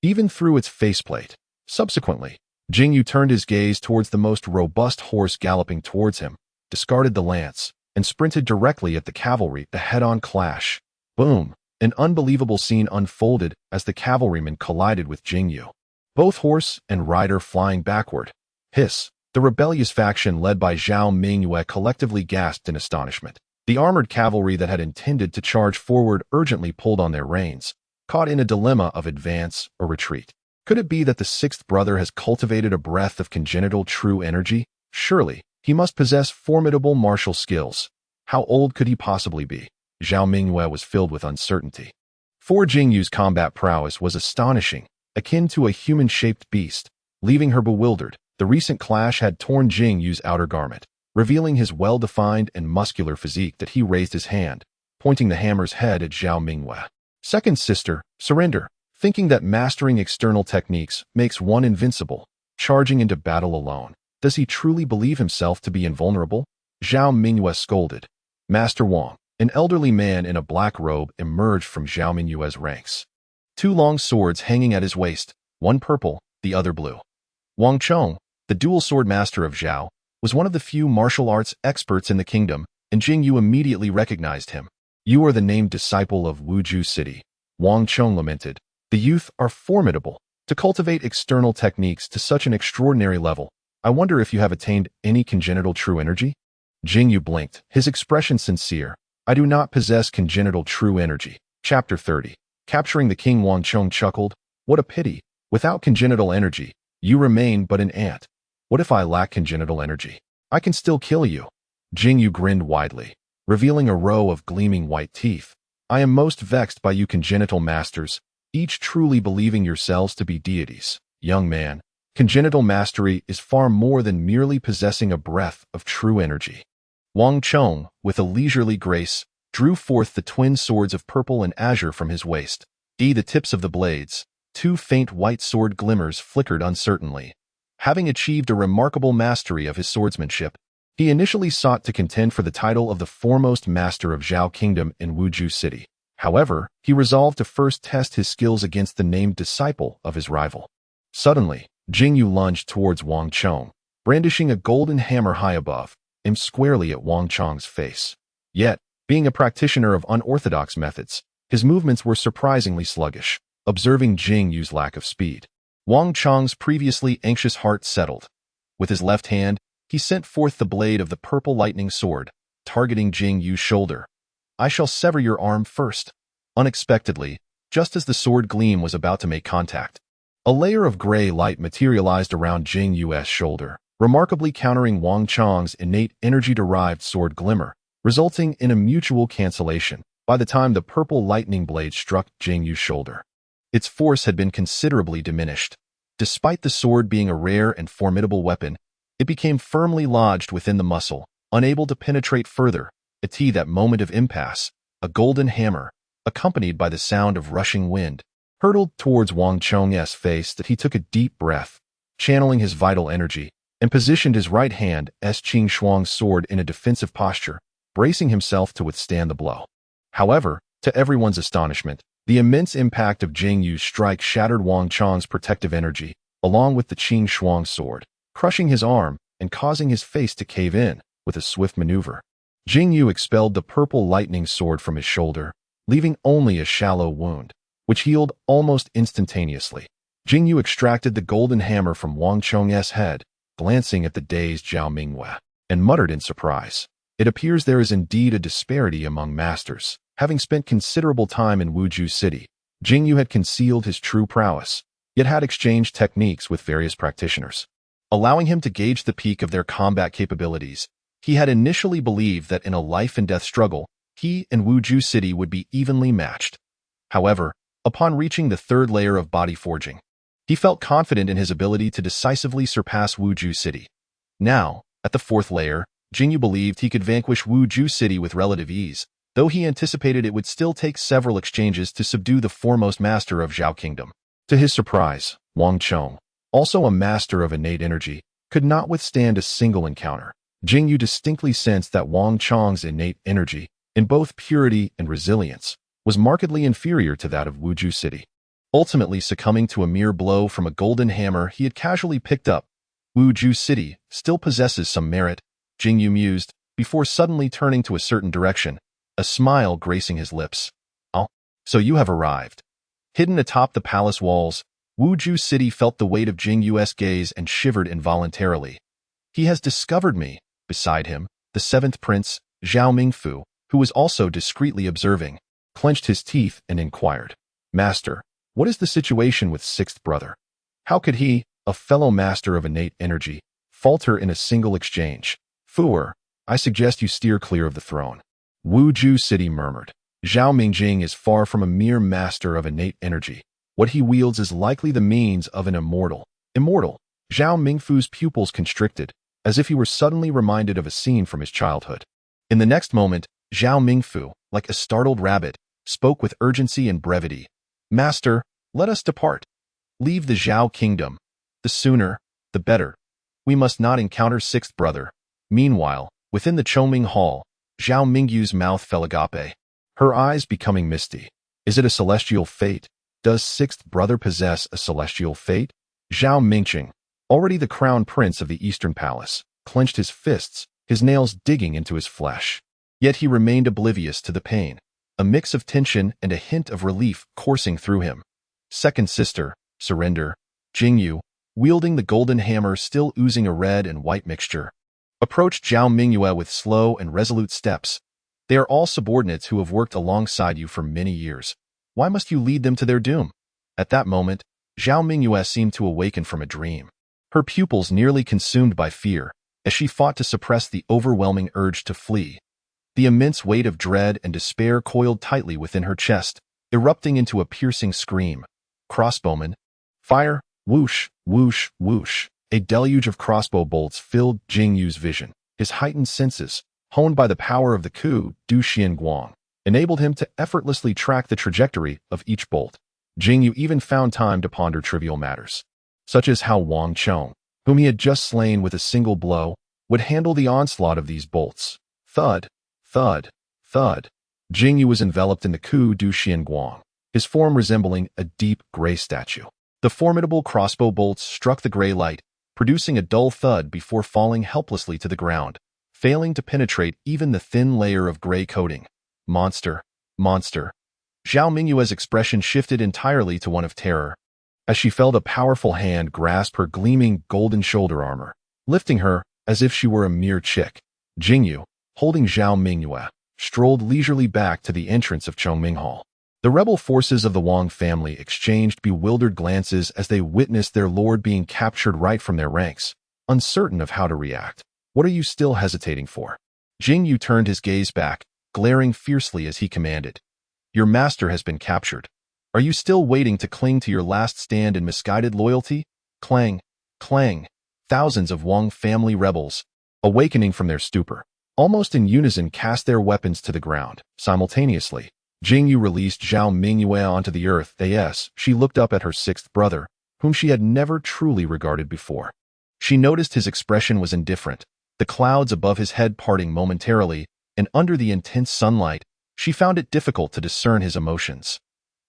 even through its faceplate. Subsequently, Jing Yu turned his gaze towards the most robust horse galloping towards him, discarded the lance, and sprinted directly at the cavalry. A head-on clash. Boom! An unbelievable scene unfolded as the cavalryman collided with Jing Yu, both horse and rider flying backward. Hiss! The rebellious faction led by Zhao Mingyue collectively gasped in astonishment. The armored cavalry that had intended to charge forward urgently pulled on their reins, caught in a dilemma of advance or retreat. Could it be that the sixth brother has cultivated a breath of congenital true energy? Surely, he must possess formidable martial skills. How old could he possibly be? Zhao Mingyue was filled with uncertainty. For Jing Yu's combat prowess was astonishing, akin to a human-shaped beast, leaving her bewildered. The recent clash had torn Jing Yu's outer garment, revealing his well-defined and muscular physique. That he raised his hand, pointing the hammer's head at Zhao Mingyue. Second sister, surrender. Thinking that mastering external techniques makes one invincible, charging into battle alone. Does he truly believe himself to be invulnerable? Zhao Mingyue scolded. Master Wang, an elderly man in a black robe, emerged from Zhao Mingyue's ranks. Two long swords hanging at his waist, one purple, the other blue. Wang Chong, the dual sword master of Zhao, was one of the few martial arts experts in the kingdom, and Jing Yu immediately recognized him. You are the named disciple of Wuju City, Wang Chong lamented. The youth are formidable. To cultivate external techniques to such an extraordinary level, I wonder if you have attained any congenital true energy? Jing Yu blinked, his expression sincere. I do not possess congenital true energy. Chapter 30. Capturing the king. Wang Chong chuckled. What a pity. Without congenital energy, you remain but an ant. What if I lack congenital energy? I can still kill you. Jing Yu grinned widely, revealing a row of gleaming white teeth. I am most vexed by you congenital masters, each truly believing yourselves to be deities. Young man, congenital mastery is far more than merely possessing a breath of true energy. Wang Chong, with a leisurely grace, drew forth the twin swords of purple and azure from his waist. The tips of the blades, two faint white sword glimmers flickered uncertainly. Having achieved a remarkable mastery of his swordsmanship, he initially sought to contend for the title of the foremost master of Zhao Kingdom in Wuju City. However, he resolved to first test his skills against the named disciple of his rival. Suddenly, Jing Yu lunged towards Wang Chong, brandishing a golden hammer high above, aimed squarely at Wang Chong's face. Yet, being a practitioner of unorthodox methods, his movements were surprisingly sluggish. Observing Jing Yu's lack of speed, Wang Chong's previously anxious heart settled. With his left hand, he sent forth the blade of the purple lightning sword, targeting Jing Yu's shoulder. I shall sever your arm first. Unexpectedly, just as the sword gleam was about to make contact, a layer of gray light materialized around Jing Yu's shoulder, remarkably countering Wang Chong's innate energy-derived sword glimmer, resulting in a mutual cancellation. By the time the purple lightning blade struck Jing Yu's shoulder, its force had been considerably diminished. Despite the sword being a rare and formidable weapon, it became firmly lodged within the muscle, unable to penetrate further. That moment of impasse, a golden hammer, accompanied by the sound of rushing wind, hurtled towards Wang Chong's face. That he took a deep breath, channeling his vital energy, and positioned his right hand as Qing Shuang's sword in a defensive posture, bracing himself to withstand the blow. However, to everyone's astonishment, the immense impact of Jing Yu's strike shattered Wang Chong's protective energy, along with the Qing Shuang sword, crushing his arm and causing his face to cave in with a swift maneuver. Jing Yu expelled the purple lightning sword from his shoulder, leaving only a shallow wound, which healed almost instantaneously. Jing Yu extracted the golden hammer from Wang Chong's head, glancing at the dazed Zhao Mingyue, and muttered in surprise. It appears there is indeed a disparity among masters. Having spent considerable time in Wuzhou City, Jing Yu had concealed his true prowess, yet had exchanged techniques with various practitioners, allowing him to gauge the peak of their combat capabilities. He had initially believed that in a life-and-death struggle, he and Wuzhou City would be evenly matched. However, upon reaching the third layer of body forging, he felt confident in his ability to decisively surpass Wuzhou City. Now, at the fourth layer, Jing Yu believed he could vanquish Wuzhou City with relative ease, though he anticipated it would still take several exchanges to subdue the foremost master of Zhao Kingdom. To his surprise, Wang Chong, also a master of innate energy, could not withstand a single encounter. Jing Yu distinctly sensed that Wang Chong's innate energy, in both purity and resilience, was markedly inferior to that of Wuzhou City. Ultimately succumbing to a mere blow from a golden hammer he had casually picked up, Wuzhou City still possesses some merit, Jing Yu mused, before suddenly turning to a certain direction, a smile gracing his lips. "Oh, so you have arrived." Hidden atop the palace walls, Wuzhou City felt the weight of Jing Yu's gaze and shivered involuntarily. He has discovered me. Beside him, the seventh prince, Zhao Mingfu, who was also discreetly observing, clenched his teeth and inquired, "Master, what is the situation with sixth brother? How could he, a fellow master of innate energy, falter in a single exchange? Fuer, I suggest you steer clear of the throne." Wuzhou City murmured, "Zhao Mingjing is far from a mere master of innate energy. What he wields is likely the means of an immortal." Immortal? Zhao Mingfu's pupils constricted, as if he were suddenly reminded of a scene from his childhood. In the next moment, Zhao Mingfu, like a startled rabbit, spoke with urgency and brevity. "Master, let us depart. Leave the Zhao kingdom. The sooner, the better. We must not encounter sixth brother." Meanwhile, within the Choming Hall, Zhao Mingyu's mouth fell agape, her eyes becoming misty. Is it a celestial fate? Does sixth brother possess a celestial fate? Zhao Mingqing, already the crown prince of the Eastern Palace, clenched his fists, his nails digging into his flesh. Yet he remained oblivious to the pain, a mix of tension and a hint of relief coursing through him. Second sister, surrender. Jing Yu, wielding the golden hammer still oozing a red and white mixture, approached Zhao Mingyue with slow and resolute steps. "They are all subordinates who have worked alongside you for many years. Why must you lead them to their doom?" At that moment, Zhao Mingyue seemed to awaken from a dream, her pupils nearly consumed by fear, as she fought to suppress the overwhelming urge to flee. The immense weight of dread and despair coiled tightly within her chest, erupting into a piercing scream. "Crossbowman! Fire! Whoosh, whoosh, whoosh!" A deluge of crossbow bolts filled Jing Yu's vision. His heightened senses, honed by the power of the Ku Du Xian Guang, enabled him to effortlessly track the trajectory of each bolt. Jing Yu even found time to ponder trivial matters, such as how Wang Chong, whom he had just slain with a single blow, would handle the onslaught of these bolts. Thud, thud, thud. Jing Yu was enveloped in the Ku Du Xian Guang, his form resembling a deep gray statue. The formidable crossbow bolts struck the gray light, producing a dull thud before falling helplessly to the ground, failing to penetrate even the thin layer of gray coating. "Monster, monster." Zhao Mingyue's expression shifted entirely to one of terror, as she felt a powerful hand grasp her gleaming golden shoulder armor, lifting her as if she were a mere chick. Jing Yu, holding Zhao Mingyue, strolled leisurely back to the entrance of Chongming Hall. The rebel forces of the Wang family exchanged bewildered glances as they witnessed their lord being captured right from their ranks, uncertain of how to react. "What are you still hesitating for?" Jing Yu turned his gaze back, glaring fiercely as he commanded. "Your master has been captured. Are you still waiting to cling to your last stand in misguided loyalty?" Clang, clang. Thousands of Wang family rebels, awakening from their stupor, almost in unison, cast their weapons to the ground. Simultaneously, Jing Yu released Zhao Mingyue onto the earth. As she looked up at her sixth brother, whom she had never truly regarded before. She noticed his expression was indifferent, the clouds above his head parting momentarily, and under the intense sunlight, she found it difficult to discern his emotions.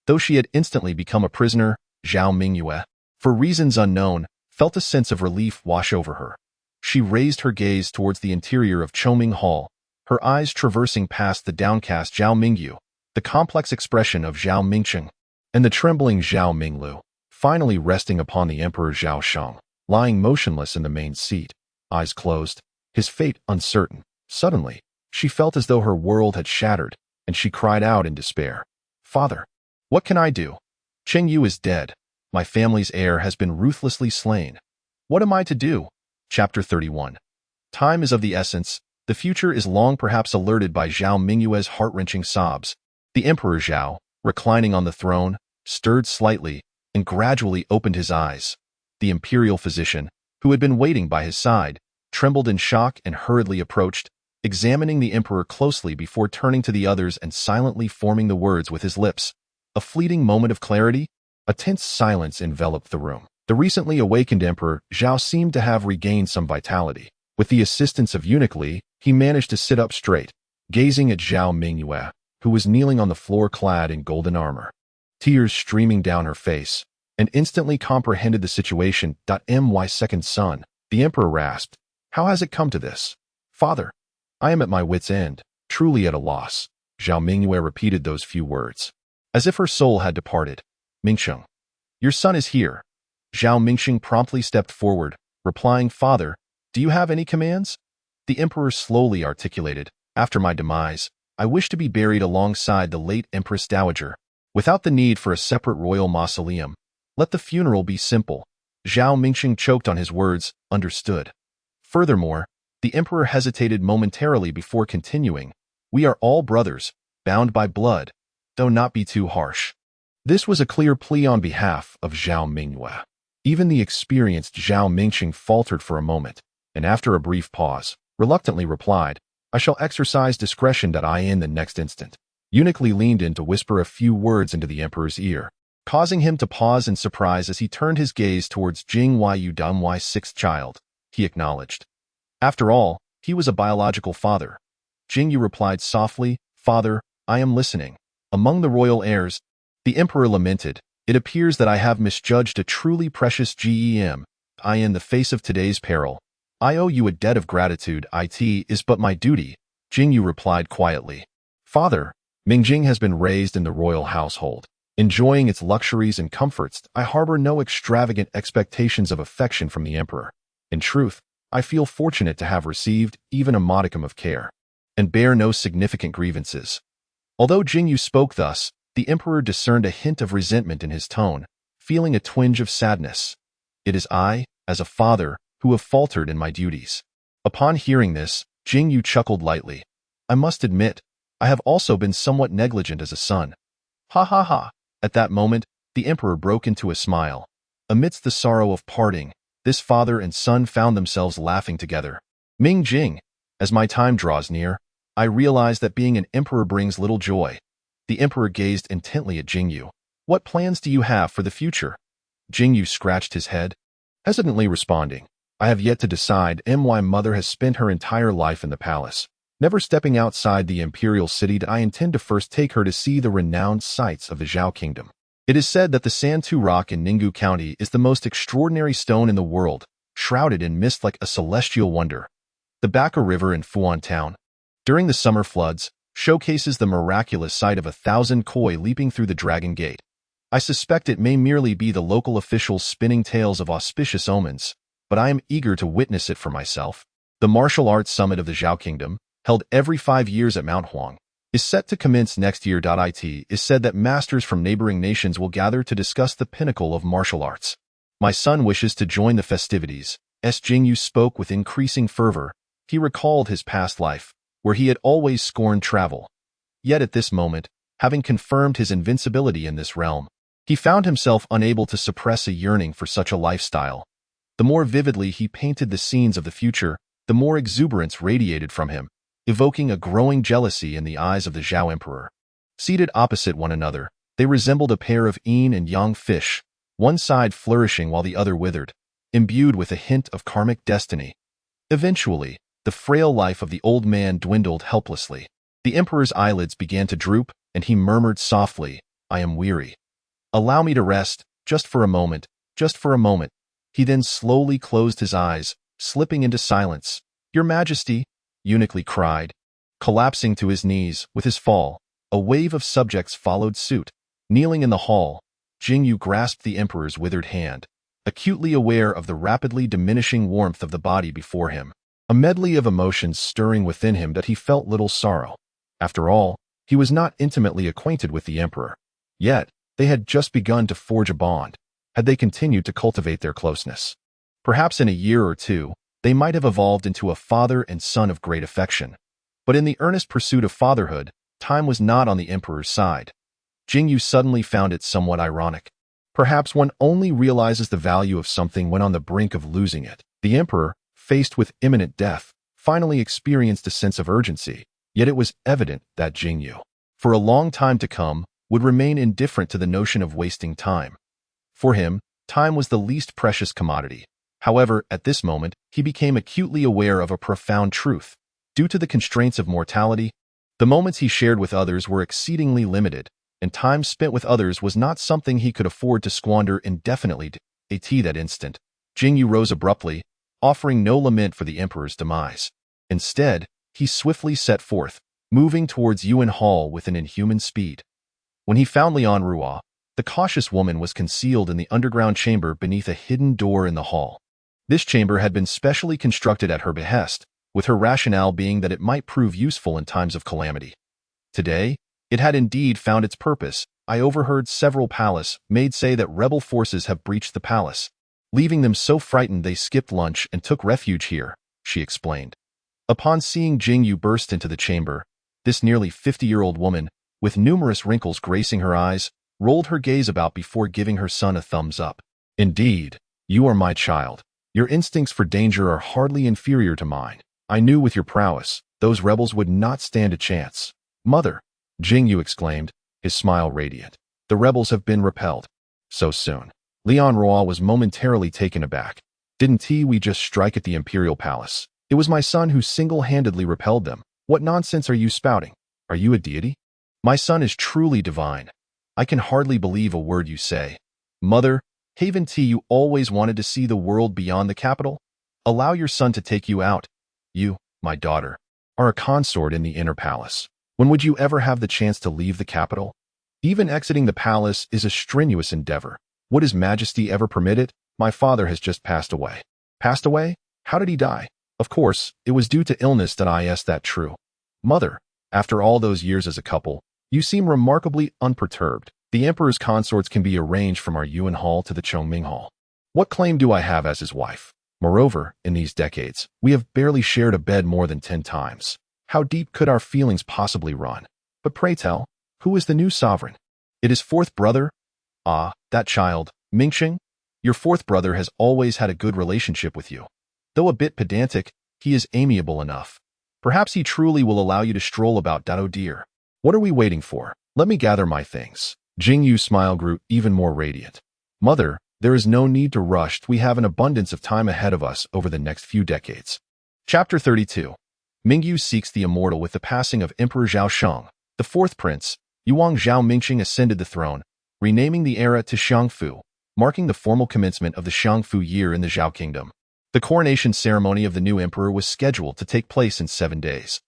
Though she had instantly become a prisoner, Zhao Mingyue, for reasons unknown, felt a sense of relief wash over her. She raised her gaze towards the interior of Choming Hall, her eyes traversing past the downcast Zhao Mingyu, the complex expression of Zhao Mingcheng, and the trembling Zhao Minglu, finally resting upon the Emperor Zhao Sheng, lying motionless in the main seat, eyes closed, his fate uncertain. Suddenly, she felt as though her world had shattered, and she cried out in despair. "Father, what can I do? Cheng Yu is dead. My family's heir has been ruthlessly slain. What am I to do?" Chapter 31. Time is of the essence. The future is long, perhaps alerted by Zhao Mingyue's heart-wrenching sobs. The Emperor Zhao, reclining on the throne, stirred slightly and gradually opened his eyes. The imperial physician, who had been waiting by his side, trembled in shock and hurriedly approached, examining the emperor closely before turning to the others and silently forming the words with his lips. A fleeting moment of clarity, a tense silence enveloped the room. The recently awakened Emperor Zhao seemed to have regained some vitality. With the assistance of Eunuch Li, he managed to sit up straight, gazing at Zhao Mingyue, who was kneeling on the floor clad in golden armor, tears streaming down her face, and instantly comprehended the situation. My second son, the emperor rasped. "How has it come to this? Father, I am at my wit's end, truly at a loss." Zhao Mingyue repeated those few words, as if her soul had departed. "Mingsheng, your son is here." Zhao Mingsheng promptly stepped forward, replying, "Father, do you have any commands?" The emperor slowly articulated, "After my demise, I wish to be buried alongside the late Empress Dowager, without the need for a separate royal mausoleum. Let the funeral be simple." Zhao Mingsheng choked on his words, "Understood." Furthermore, the emperor hesitated momentarily before continuing, "We are all brothers, bound by blood, though not be too harsh." This was a clear plea on behalf of Zhao Mingyue. Even the experienced Zhao Mingsheng faltered for a moment, and after a brief pause, reluctantly replied, "I shall exercise discretion." In the next instant, Eunuch Li leaned in to whisper a few words into the emperor's ear, causing him to pause in surprise as he turned his gaze towards Jing Yu, Danwai's sixth child. He acknowledged. After all, he was a biological father. Jing Yu replied softly, "Father, I am listening." Among the royal heirs, the emperor lamented, "It appears that I have misjudged a truly precious gem. In the face of today's peril, I owe you a debt of gratitude. It is but my duty." Jing Yu replied quietly, "Father, Mingjing has been raised in the royal household, enjoying its luxuries and comforts. I harbor no extravagant expectations of affection from the emperor. In truth, I feel fortunate to have received even a modicum of care, and bear no significant grievances." Although Jing Yu spoke thus, the emperor discerned a hint of resentment in his tone, feeling a twinge of sadness. "It is I, as a father, who have faltered in my duties." Upon hearing this, Jing Yu chuckled lightly. "I must admit, I have also been somewhat negligent as a son." "Ha ha ha." At that moment, the emperor broke into a smile. Amidst the sorrow of parting, this father and son found themselves laughing together. "Ming Jing, as my time draws near, I realize that being an emperor brings little joy." The emperor gazed intently at Jing Yu. "What plans do you have for the future?" Jing Yu scratched his head, hesitantly responding, "I have yet to decide. My mother has spent her entire life in the palace, never stepping outside the imperial city. I intend to first take her to see the renowned sights of the Zhao kingdom. It is said that the Santu Rock in Ninggu County is the most extraordinary stone in the world, shrouded in mist like a celestial wonder. The Baka River in Fuan Town, during the summer floods, showcases the miraculous sight of 1,000 koi leaping through the Dragon Gate. I suspect it may merely be the local officials spinning tales of auspicious omens, but I am eager to witness it for myself. The Martial Arts Summit of the Zhao Kingdom, held every 5 years at Mount Huang, is set to commence next year. It is said that masters from neighboring nations will gather to discuss the pinnacle of martial arts. My son wishes to join the festivities. Jing Yu spoke with increasing fervor. He recalled his past life, where he had always scorned travel. Yet at this moment, having confirmed his invincibility in this realm, he found himself unable to suppress a yearning for such a lifestyle. The more vividly he painted the scenes of the future, the more exuberance radiated from him. evoking a growing jealousy in the eyes of the Zhao Emperor. Seated opposite one another, they resembled a pair of yin and yang fish, one side flourishing while the other withered, imbued with a hint of karmic destiny. Eventually, the frail life of the old man dwindled helplessly. The emperor's eyelids began to droop, and he murmured softly, "I am weary. Allow me to rest, just for a moment, just for a moment." He then slowly closed his eyes, slipping into silence. "Your Majesty," eunuchly cried. Collapsing to his knees with his fall, a wave of subjects followed suit. Kneeling in the hall, Jing Yu grasped the emperor's withered hand, acutely aware of the rapidly diminishing warmth of the body before him, a medley of emotions stirring within him that he felt little sorrow. After all, he was not intimately acquainted with the emperor. Yet, they had just begun to forge a bond. Had they continued to cultivate their closeness, perhaps in a year or two, they might have evolved into a father and son of great affection. But in the earnest pursuit of fatherhood, time was not on the emperor's side. Jing Yu suddenly found it somewhat ironic. Perhaps one only realizes the value of something when on the brink of losing it. The emperor, faced with imminent death, finally experienced a sense of urgency, yet it was evident that Jing Yu, for a long time to come, would remain indifferent to the notion of wasting time. For him, time was the least precious commodity. However, at this moment, he became acutely aware of a profound truth. Due to the constraints of mortality, the moments he shared with others were exceedingly limited, and time spent with others was not something he could afford to squander indefinitely. At that instant, Jing Yu rose abruptly, offering no lament for the emperor's demise. Instead, he swiftly set forth, moving towards Yuan Hall with an inhuman speed. When he found Lian Ruo, the cautious woman was concealed in the underground chamber beneath a hidden door in the hall. This chamber had been specially constructed at her behest, with her rationale being that it might prove useful in times of calamity. Today, it had indeed found its purpose. "I overheard several palace maids say that rebel forces have breached the palace, leaving them so frightened they skipped lunch and took refuge here," she explained. Upon seeing Jing Yu burst into the chamber, this nearly 50-year-old woman, with numerous wrinkles gracing her eyes, rolled her gaze about before giving her son a thumbs up. "Indeed, you are my child. Your instincts for danger are hardly inferior to mine. I knew with your prowess, those rebels would not stand a chance." "Mother," Jing Yu exclaimed, his smile radiant. "The rebels have been repelled." "So soon?" Lian Ruo was momentarily taken aback. "Didn't we just strike at the imperial palace? It was my son who single-handedly repelled them. What nonsense are you spouting? Are you a deity?" "My son is truly divine. I can hardly believe a word you say." "Mother, haven't you always wanted to see the world beyond the capital? Allow your son to take you out. You, my daughter, are a consort in the inner palace. When would you ever have the chance to leave the capital? Even exiting the palace is a strenuous endeavor. Would His Majesty ever permit it? My father has just passed away." "Passed away? How did he die?" "Of course, it was due to illness. That true." "Mother, after all those years as a couple, you seem remarkably unperturbed. The emperor's consorts can be arranged from our Yuan Hall to the Chongming Hall. What claim do I have as his wife? Moreover, in these decades, we have barely shared a bed more than 10 times. How deep could our feelings possibly run? But pray tell, who is the new sovereign?" "It is fourth brother." "Ah, that child, Mingxing. Your fourth brother has always had a good relationship with you. Though a bit pedantic, he is amiable enough. Perhaps he truly will allow you to stroll about Dao dear. What are we waiting for? Let me gather my things." Jing Yu's smile grew even more radiant. "Mother, there is no need to rush. We have an abundance of time ahead of us over the next few decades." Chapter 32. Mingyu seeks the immortal. With the passing of Emperor Zhao Sheng, the fourth prince, Yuang Zhao Mingxing ascended the throne, renaming the era to Xiangfu, marking the formal commencement of the Xiangfu year in the Zhao kingdom. The coronation ceremony of the new emperor was scheduled to take place in 7 days.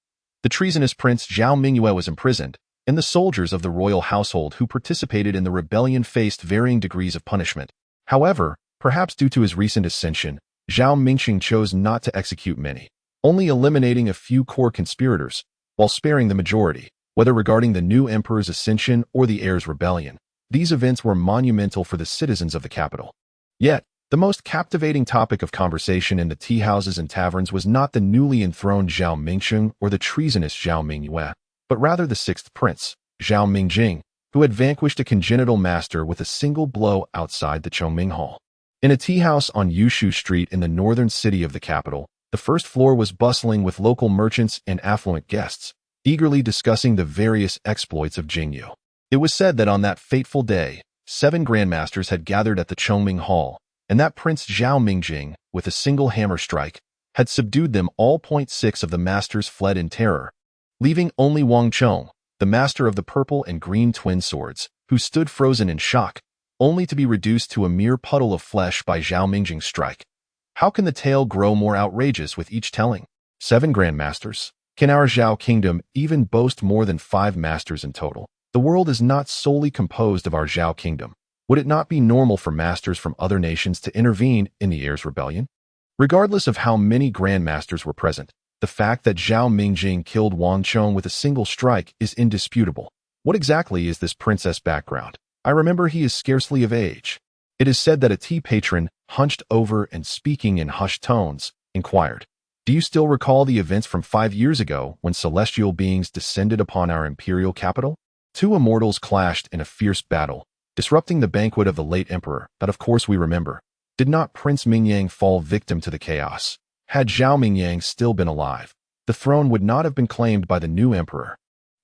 The treasonous prince Zhao Mingyue was imprisoned, and the soldiers of the royal household who participated in the rebellion faced varying degrees of punishment. However, perhaps due to his recent ascension, Zhao Mingxing chose not to execute many, only eliminating a few core conspirators, while sparing the majority. Whether regarding the new emperor's ascension or the heir's rebellion, these events were monumental for the citizens of the capital. Yet, the most captivating topic of conversation in the tea houses and taverns was not the newly enthroned Zhao Mingxing or the treasonous Zhao Mingyue, but rather the sixth prince, Zhao Mingjing, who had vanquished a congenital master with a single blow outside the Chongming Hall. In a tea house on Yushu Street in the northern city of the capital, The first floor was bustling with local merchants and affluent guests, eagerly discussing the various exploits of Jing Yu. It was said that on that fateful day, 7 grandmasters had gathered at the Chongming Hall, and that Prince Zhao Mingjing, with a single hammer strike, had subdued them all. 6 of the masters fled in terror, leaving only Wang Chong, the master of the purple and green twin swords, who stood frozen in shock, only to be reduced to a mere puddle of flesh by Zhao Mingjing's strike. How can the tale grow more outrageous with each telling? 7 grandmasters. Can our Zhao kingdom even boast more than 5 masters in total? The world is not solely composed of our Zhao kingdom. Would it not be normal for masters from other nations to intervene in the heir's rebellion? Regardless of how many grandmasters were present, the fact that Zhao Mingjing killed Wang Chong with a single strike is indisputable. What exactly is this princess background? I remember he is scarcely of age. It is said that a tea patron, hunched over and speaking in hushed tones, inquired, "Do you still recall the events from 5 years ago when celestial beings descended upon our imperial capital? 2 immortals clashed in a fierce battle, disrupting the banquet of the late emperor. That of course we remember. Did not Prince Mingyang fall victim to the chaos? Had Zhao Mingyang still been alive, the throne would not have been claimed by the new emperor.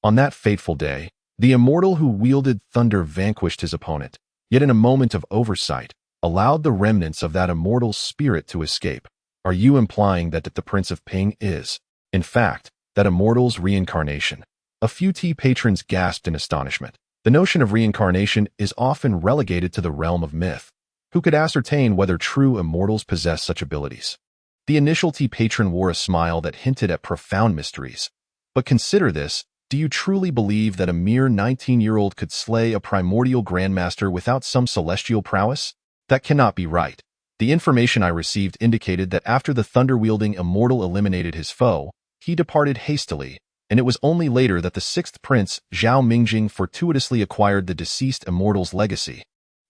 On that fateful day, the immortal who wielded thunder vanquished his opponent, yet in a moment of oversight, allowed the remnants of that immortal's spirit to escape. Are you implying that the Prince of Ping is, in fact, that immortal's reincarnation?" A few tea patrons gasped in astonishment. The notion of reincarnation is often relegated to the realm of myth. Who could ascertain whether true immortals possess such abilities? The initial tea patron wore a smile that hinted at profound mysteries. But consider this. Do you truly believe that a mere 19-year-old could slay a primordial grandmaster without some celestial prowess? That cannot be right. The information I received indicated that after the thunder-wielding immortal eliminated his foe, he departed hastily, and it was only later that the 6th prince, Zhao Mingjing, fortuitously acquired the deceased immortal's legacy,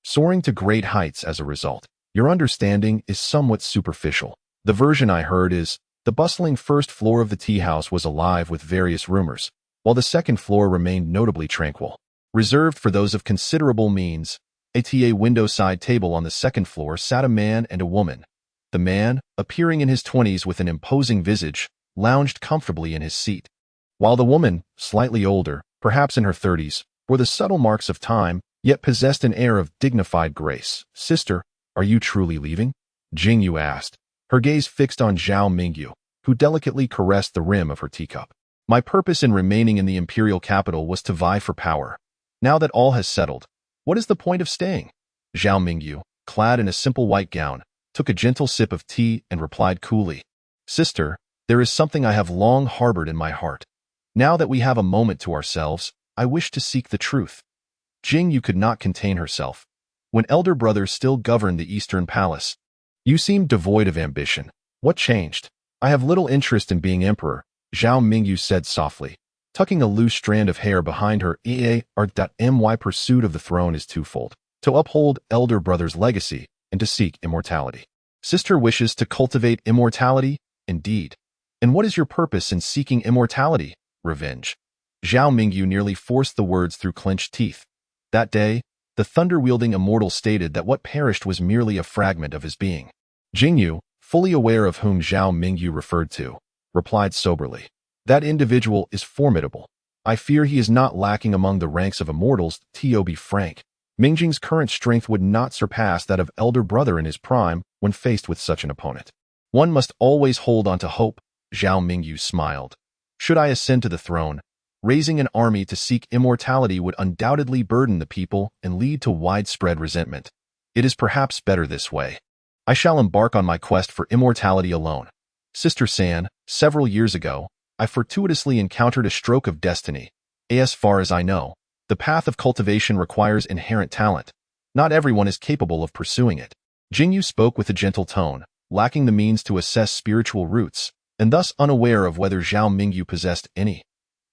soaring to great heights as a result. Your understanding is somewhat superficial. The version I heard is, the bustling first floor of the tea house was alive with various rumors, while the second floor remained notably tranquil. Reserved for those of considerable means, at a window-side table on the second floor sat a man and a woman. The man, appearing in his 20s with an imposing visage, lounged comfortably in his seat, while the woman, slightly older, perhaps in her 30s, bore the subtle marks of time, yet possessed an air of dignified grace. "Sister, are you truly leaving?" Jing Yu asked, her gaze fixed on Zhao Mingyu, who delicately caressed the rim of her teacup. "My purpose in remaining in the imperial capital was to vie for power. Now that all has settled, what is the point of staying?" Zhao Mingyu, clad in a simple white gown, took a gentle sip of tea and replied coolly, "Sister, there is something I have long harbored in my heart. Now that we have a moment to ourselves, I wish to seek the truth." Jing Yu could not contain herself. When elder brother still governed the Eastern Palace, "You seem devoid of ambition. What changed?" "I have little interest in being emperor," Zhao Mingyu said softly, tucking a loose strand of hair behind her. My pursuit of the throne is twofold: to uphold elder brother's legacy and to seek immortality." "Sister wishes to cultivate immortality?" "Indeed. And what is your purpose in seeking immortality?" "Revenge." Zhao Mingyu nearly forced the words through clenched teeth. That day, the thunder-wielding immortal stated that what perished was merely a fragment of his being. Jing Yu, fully aware of whom Zhao Mingyu referred to, replied soberly, "That individual is formidable. I fear he is not lacking among the ranks of immortals. To be frank, Mingjing's current strength would not surpass that of elder brother in his prime when faced with such an opponent." "One must always hold on to hope," Zhao Mingyu smiled. "Should I ascend to the throne, raising an army to seek immortality would undoubtedly burden the people and lead to widespread resentment. It is perhaps better this way. I shall embark on my quest for immortality alone. Sister San, several years ago, I fortuitously encountered a stroke of destiny. As far as I know, the path of cultivation requires inherent talent. Not everyone is capable of pursuing it." Jing Yu spoke with a gentle tone, lacking the means to assess spiritual roots, and thus unaware of whether Zhao Mingyu possessed any.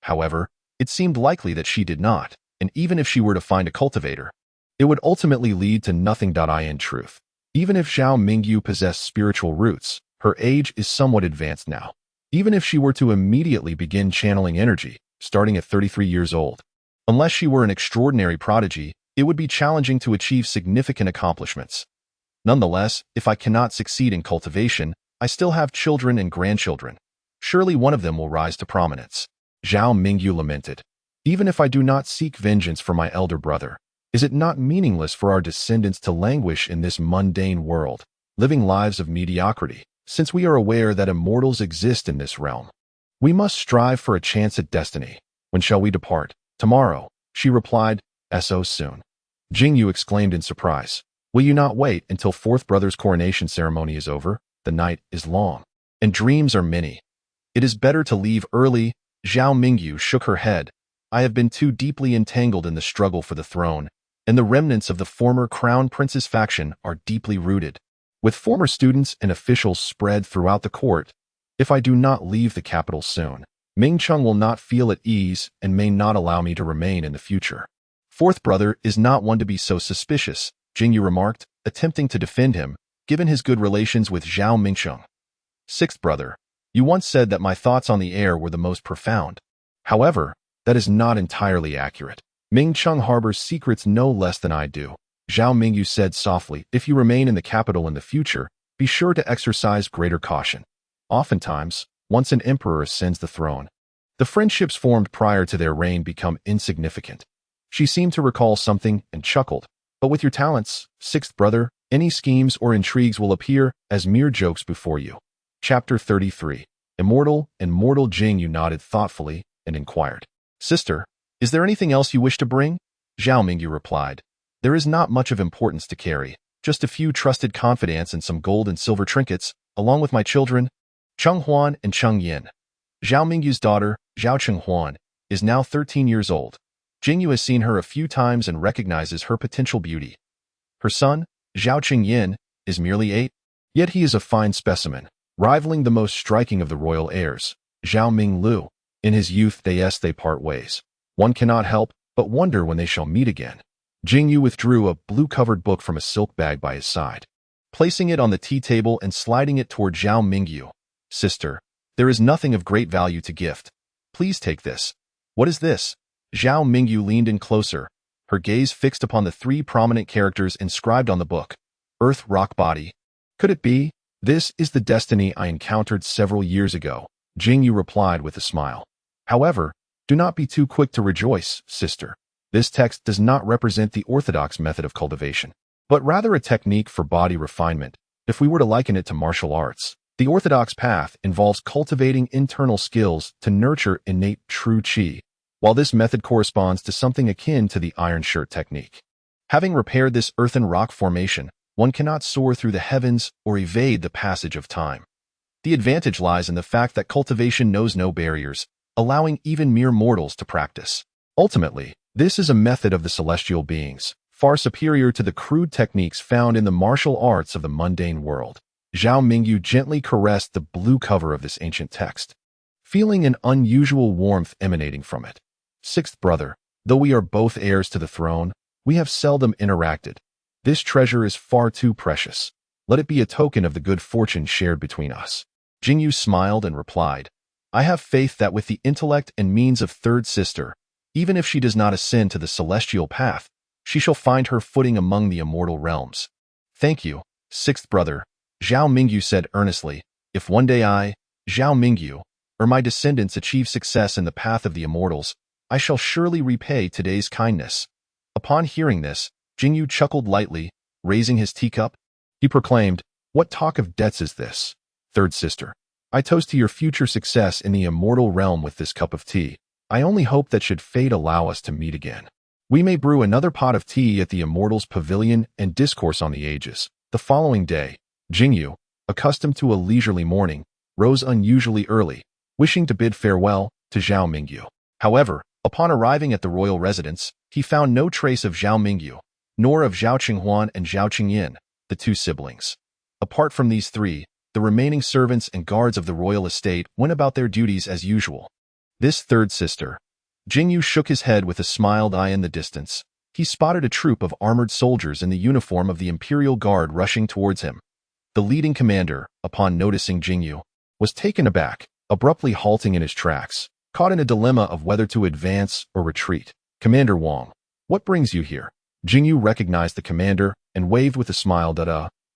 However, it seemed likely that she did not, and even if she were to find a cultivator, it would ultimately lead to nothing. In truth, even if Zhao Mingyu possessed spiritual roots, her age is somewhat advanced now. Even if she were to immediately begin channeling energy, starting at 33 years old, unless she were an extraordinary prodigy, it would be challenging to achieve significant accomplishments. Nonetheless, if I cannot succeed in cultivation, I still have children and grandchildren. Surely one of them will rise to prominence. Zhao Mingyu lamented. Even if I do not seek vengeance for my elder brother, is it not meaningless for our descendants to languish in this mundane world, living lives of mediocrity, since we are aware that immortals exist in this realm? We must strive for a chance at destiny. When shall we depart? Tomorrow, she replied. So soon. Jing Yu exclaimed in surprise. Will you not wait until fourth brother's coronation ceremony is over? The night is long, and dreams are many. It is better to leave early. Zhao Mingyu shook her head. I have been too deeply entangled in the struggle for the throne, and the remnants of the former crown prince's faction are deeply rooted. With former students and officials spread throughout the court, if I do not leave the capital soon, Ming Cheng will not feel at ease and may not allow me to remain in the future. Fourth brother is not one to be so suspicious, Jing Yu remarked, attempting to defend him, given his good relations with Zhao Mingcheng. Sixth brother, you once said that my thoughts on the air were the most profound. However, that is not entirely accurate. Ming Cheng harbors secrets no less than I do. Zhao Mingyu said softly, if you remain in the capital in the future, be sure to exercise greater caution. Oftentimes, once an emperor ascends the throne, the friendships formed prior to their reign become insignificant. She seemed to recall something and chuckled. But with your talents, sixth brother, any schemes or intrigues will appear as mere jokes before you. Chapter 33. Immortal and mortal. Jing Yu nodded thoughtfully and inquired. Sister, is there anything else you wish to bring? Zhao Mingyu replied. There is not much of importance to carry, just a few trusted confidants and some gold and silver trinkets, along with my children, Cheng Huan and Cheng Yin. Zhao Mingyu's daughter, Zhao Cheng Huan, is now 13 years old. Jing Yu has seen her a few times and recognizes her potential beauty. Her son, Zhao Cheng Yin, is merely 8, yet he is a fine specimen, rivaling the most striking of the royal heirs, Zhao Ming Lu. In his youth they part ways. One cannot help but wonder when they shall meet again. Jing Yu withdrew a blue-covered book from a silk bag by his side, placing it on the tea table and sliding it toward Zhao Mingyu. Sister, there is nothing of great value to gift. Please take this. What is this? Zhao Mingyu leaned in closer, her gaze fixed upon the 3 prominent characters inscribed on the book. Earth, rock, body. Could it be? This is the destiny I encountered several years ago, Jing Yu replied with a smile. However, do not be too quick to rejoice, sister. This text does not represent the orthodox method of cultivation, but rather a technique for body refinement. If we were to liken it to martial arts, the orthodox path involves cultivating internal skills to nurture innate true qi, while this method corresponds to something akin to the iron shirt technique. Having repaired this earthen rock formation, one cannot soar through the heavens or evade the passage of time. The advantage lies in the fact that cultivation knows no barriers, allowing even mere mortals to practice. Ultimately, this is a method of the celestial beings, far superior to the crude techniques found in the martial arts of the mundane world. Zhao Mingyu gently caressed the blue cover of this ancient text, feeling an unusual warmth emanating from it. Sixth brother, though we are both heirs to the throne, we have seldom interacted. This treasure is far too precious. Let it be a token of the good fortune shared between us. Jing Yu smiled and replied, I have faith that with the intellect and means of third sister, even if she does not ascend to the celestial path, she shall find her footing among the immortal realms. Thank you, sixth brother, Zhao Mingyu said earnestly. If one day I, Zhao Mingyu, or my descendants achieve success in the path of the immortals, I shall surely repay today's kindness. Upon hearing this, Jing Yu chuckled lightly, raising his teacup. He proclaimed, What talk of debts is this? Third sister, I toast to your future success in the immortal realm with this cup of tea. I only hope that should fate allow us to meet again, we may brew another pot of tea at the immortals' pavilion and discourse on the ages. The following day, Jing Yu, accustomed to a leisurely morning, rose unusually early, wishing to bid farewell to Zhao Mingyu. However, upon arriving at the royal residence, he found no trace of Zhao Mingyu, nor of Zhao Qinghuan and Zhao Qingyin, the 2 siblings. Apart from these 3, the remaining servants and guards of the royal estate went about their duties as usual. This third sister. Jing Yu shook his head with a smiled eye in the distance. He spotted a troop of armored soldiers in the uniform of the Imperial Guard rushing towards him. The leading commander, upon noticing Jing Yu, was taken aback, abruptly halting in his tracks, caught in a dilemma of whether to advance or retreat. Commander Wang, what brings you here? Jing Yu recognized the commander and waved with a smile.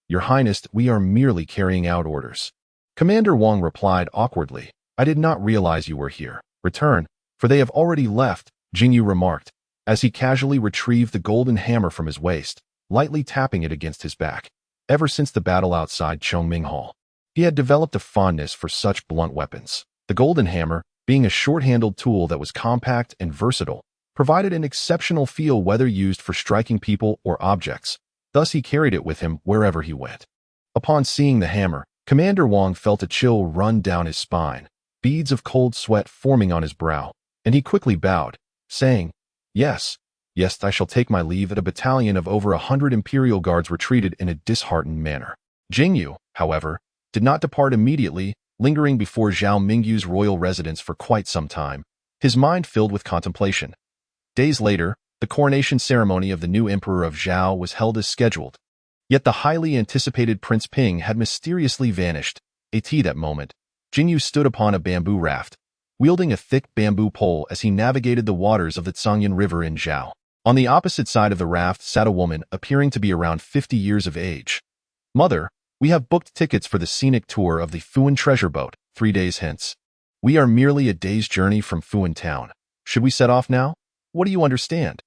Your Highness, we are merely carrying out orders. Commander Wang replied awkwardly, I did not realize you were here. Return, for they have already left, Jing Yu remarked, as he casually retrieved the golden hammer from his waist, lightly tapping it against his back. Ever since the battle outside Chongming Hall, he had developed a fondness for such blunt weapons. The golden hammer, being a short-handled tool that was compact and versatile, provided an exceptional feel whether used for striking people or objects. Thus he carried it with him wherever he went. Upon seeing the hammer, Commander Wang felt a chill run down his spine, beads of cold sweat forming on his brow, and he quickly bowed, saying, Yes, I shall take my leave. At a battalion of over 100 Imperial Guards retreated in a disheartened manner. Jing Yu, however, did not depart immediately, lingering before Zhao Mingyu's royal residence for quite some time, his mind filled with contemplation. Days later, the coronation ceremony of the new emperor of Zhao was held as scheduled. Yet the highly anticipated Prince Ping had mysteriously vanished. At that moment, Jing Yu stood upon a bamboo raft, wielding a thick bamboo pole as he navigated the waters of the Tsangyan River in Zhao. On the opposite side of the raft sat a woman appearing to be around 50 years of age. Mother, we have booked tickets for the scenic tour of the Fuan treasure boat, 3 days hence. We are merely a day's journey from Fuan town. Should we set off now? What do you understand?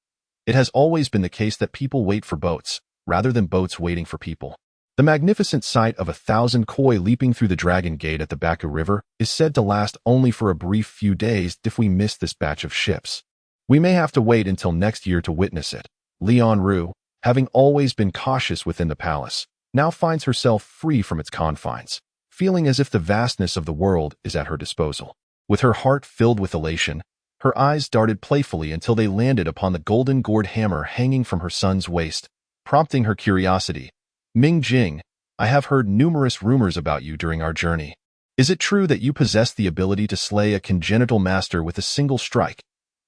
It has always been the case that people wait for boats, rather than boats waiting for people. The magnificent sight of 1,000 koi leaping through the Dragon Gate at the Baku River is said to last only for a brief few days. If we miss this batch of ships, we may have to wait until next year to witness it. Lian Ru, having always been cautious within the palace, now finds herself free from its confines, feeling as if the vastness of the world is at her disposal. With her heart filled with elation, her eyes darted playfully until they landed upon the golden gourd hammer hanging from her son's waist, prompting her curiosity. Ming Jing, I have heard numerous rumors about you during our journey. Is it true that you possess the ability to slay a congenital master with a single strike?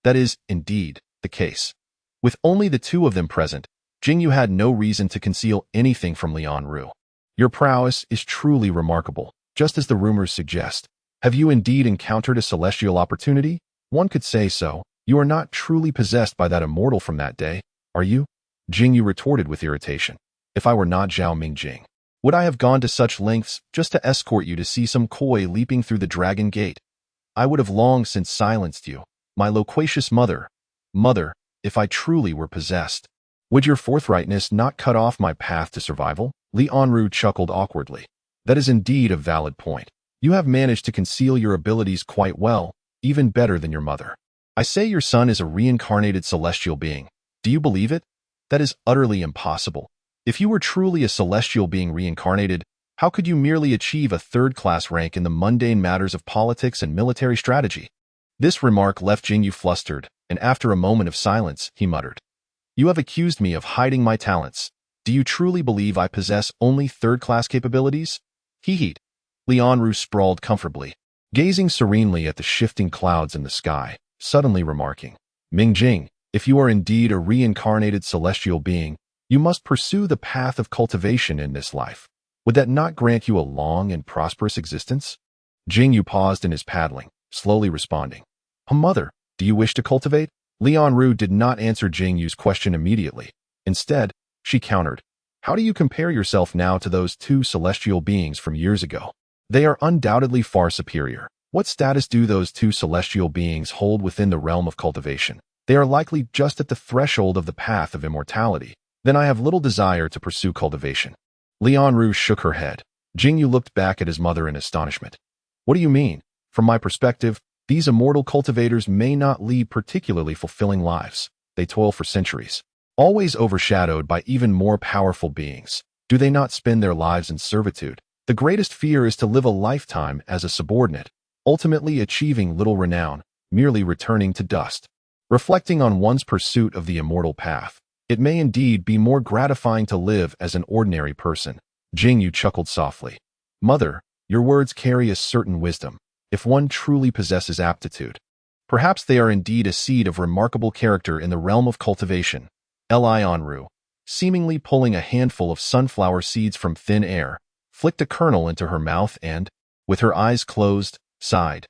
That is, indeed, the case. With only the two of them present, Jing Yu had no reason to conceal anything from Lian Ru. Your prowess is truly remarkable, just as the rumors suggest. Have you indeed encountered a celestial opportunity? One could say so. You are not truly possessed by that immortal from that day, are you? Jing Yu retorted with irritation. If I were not Zhao Mingjing, would I have gone to such lengths just to escort you to see some koi leaping through the Dragon Gate? I would have long since silenced you, my loquacious mother. Mother, if I truly were possessed, would your forthrightness not cut off my path to survival? Lian Ru chuckled awkwardly. That is indeed a valid point. You have managed to conceal your abilities quite well, even better than your mother. I say your son is a reincarnated celestial being. Do you believe it? That is utterly impossible. If you were truly a celestial being reincarnated, how could you merely achieve a third-class rank in the mundane matters of politics and military strategy? This remark left Jing Yu flustered, and after a moment of silence, he muttered, You have accused me of hiding my talents. Do you truly believe I possess only third-class capabilities? Hee. Lian Ru sprawled comfortably, gazing serenely at the shifting clouds in the sky, suddenly remarking, Ming Jing, if you are indeed a reincarnated celestial being, you must pursue the path of cultivation in this life. Would that not grant you a long and prosperous existence? Jing Yu paused in his paddling, slowly responding, Mother, do you wish to cultivate? Lian Ru did not answer Jing Yu's question immediately. Instead, she countered, How do you compare yourself now to those two celestial beings from years ago? They are undoubtedly far superior. What status do those two celestial beings hold within the realm of cultivation? They are likely just at the threshold of the path of immortality. Then I have little desire to pursue cultivation. Lian Ru shook her head. Jing Yu looked back at his mother in astonishment. What do you mean? From my perspective, these immortal cultivators may not lead particularly fulfilling lives. They toil for centuries, always overshadowed by even more powerful beings. Do they not spend their lives in servitude? The greatest fear is to live a lifetime as a subordinate, ultimately achieving little renown, merely returning to dust. Reflecting on one's pursuit of the immortal path, it may indeed be more gratifying to live as an ordinary person. Jing Yu chuckled softly. Mother, your words carry a certain wisdom. If one truly possesses aptitude, perhaps they are indeed a seed of remarkable character in the realm of cultivation. Lian Ru, seemingly pulling a handful of sunflower seeds from thin air, flicked a kernel into her mouth and, with her eyes closed, sighed.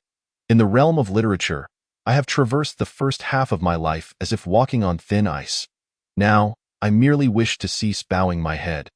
In the realm of literature, I have traversed the first half of my life as if walking on thin ice. Now, I merely wish to cease bowing my head.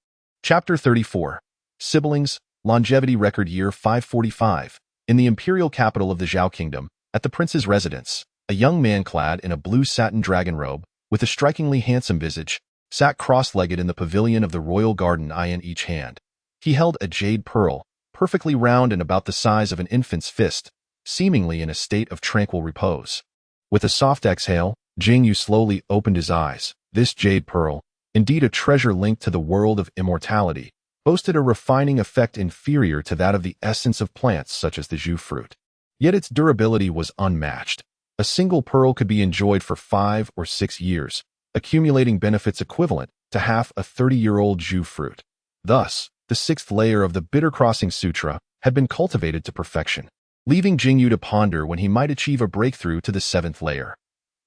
Chapter 34. Siblings, longevity record year 545. In the imperial capital of the Zhao Kingdom, at the prince's residence, a young man clad in a blue satin dragon robe, with a strikingly handsome visage, sat cross-legged in the pavilion of the royal garden, eye in each hand. He held a jade pearl, perfectly round and about the size of an infant's fist, seemingly in a state of tranquil repose. With a soft exhale, Jing Yu slowly opened his eyes. This jade pearl, indeed a treasure linked to the world of immortality, boasted a refining effect inferior to that of the essence of plants such as the Zhu fruit. Yet its durability was unmatched. A single pearl could be enjoyed for 5 or 6 years, accumulating benefits equivalent to half a 30-year-old Zhu fruit. Thus, the 6th layer of the Bitter Crossing Sutra had been cultivated to perfection, leaving Jing Yu to ponder when he might achieve a breakthrough to the 7th layer.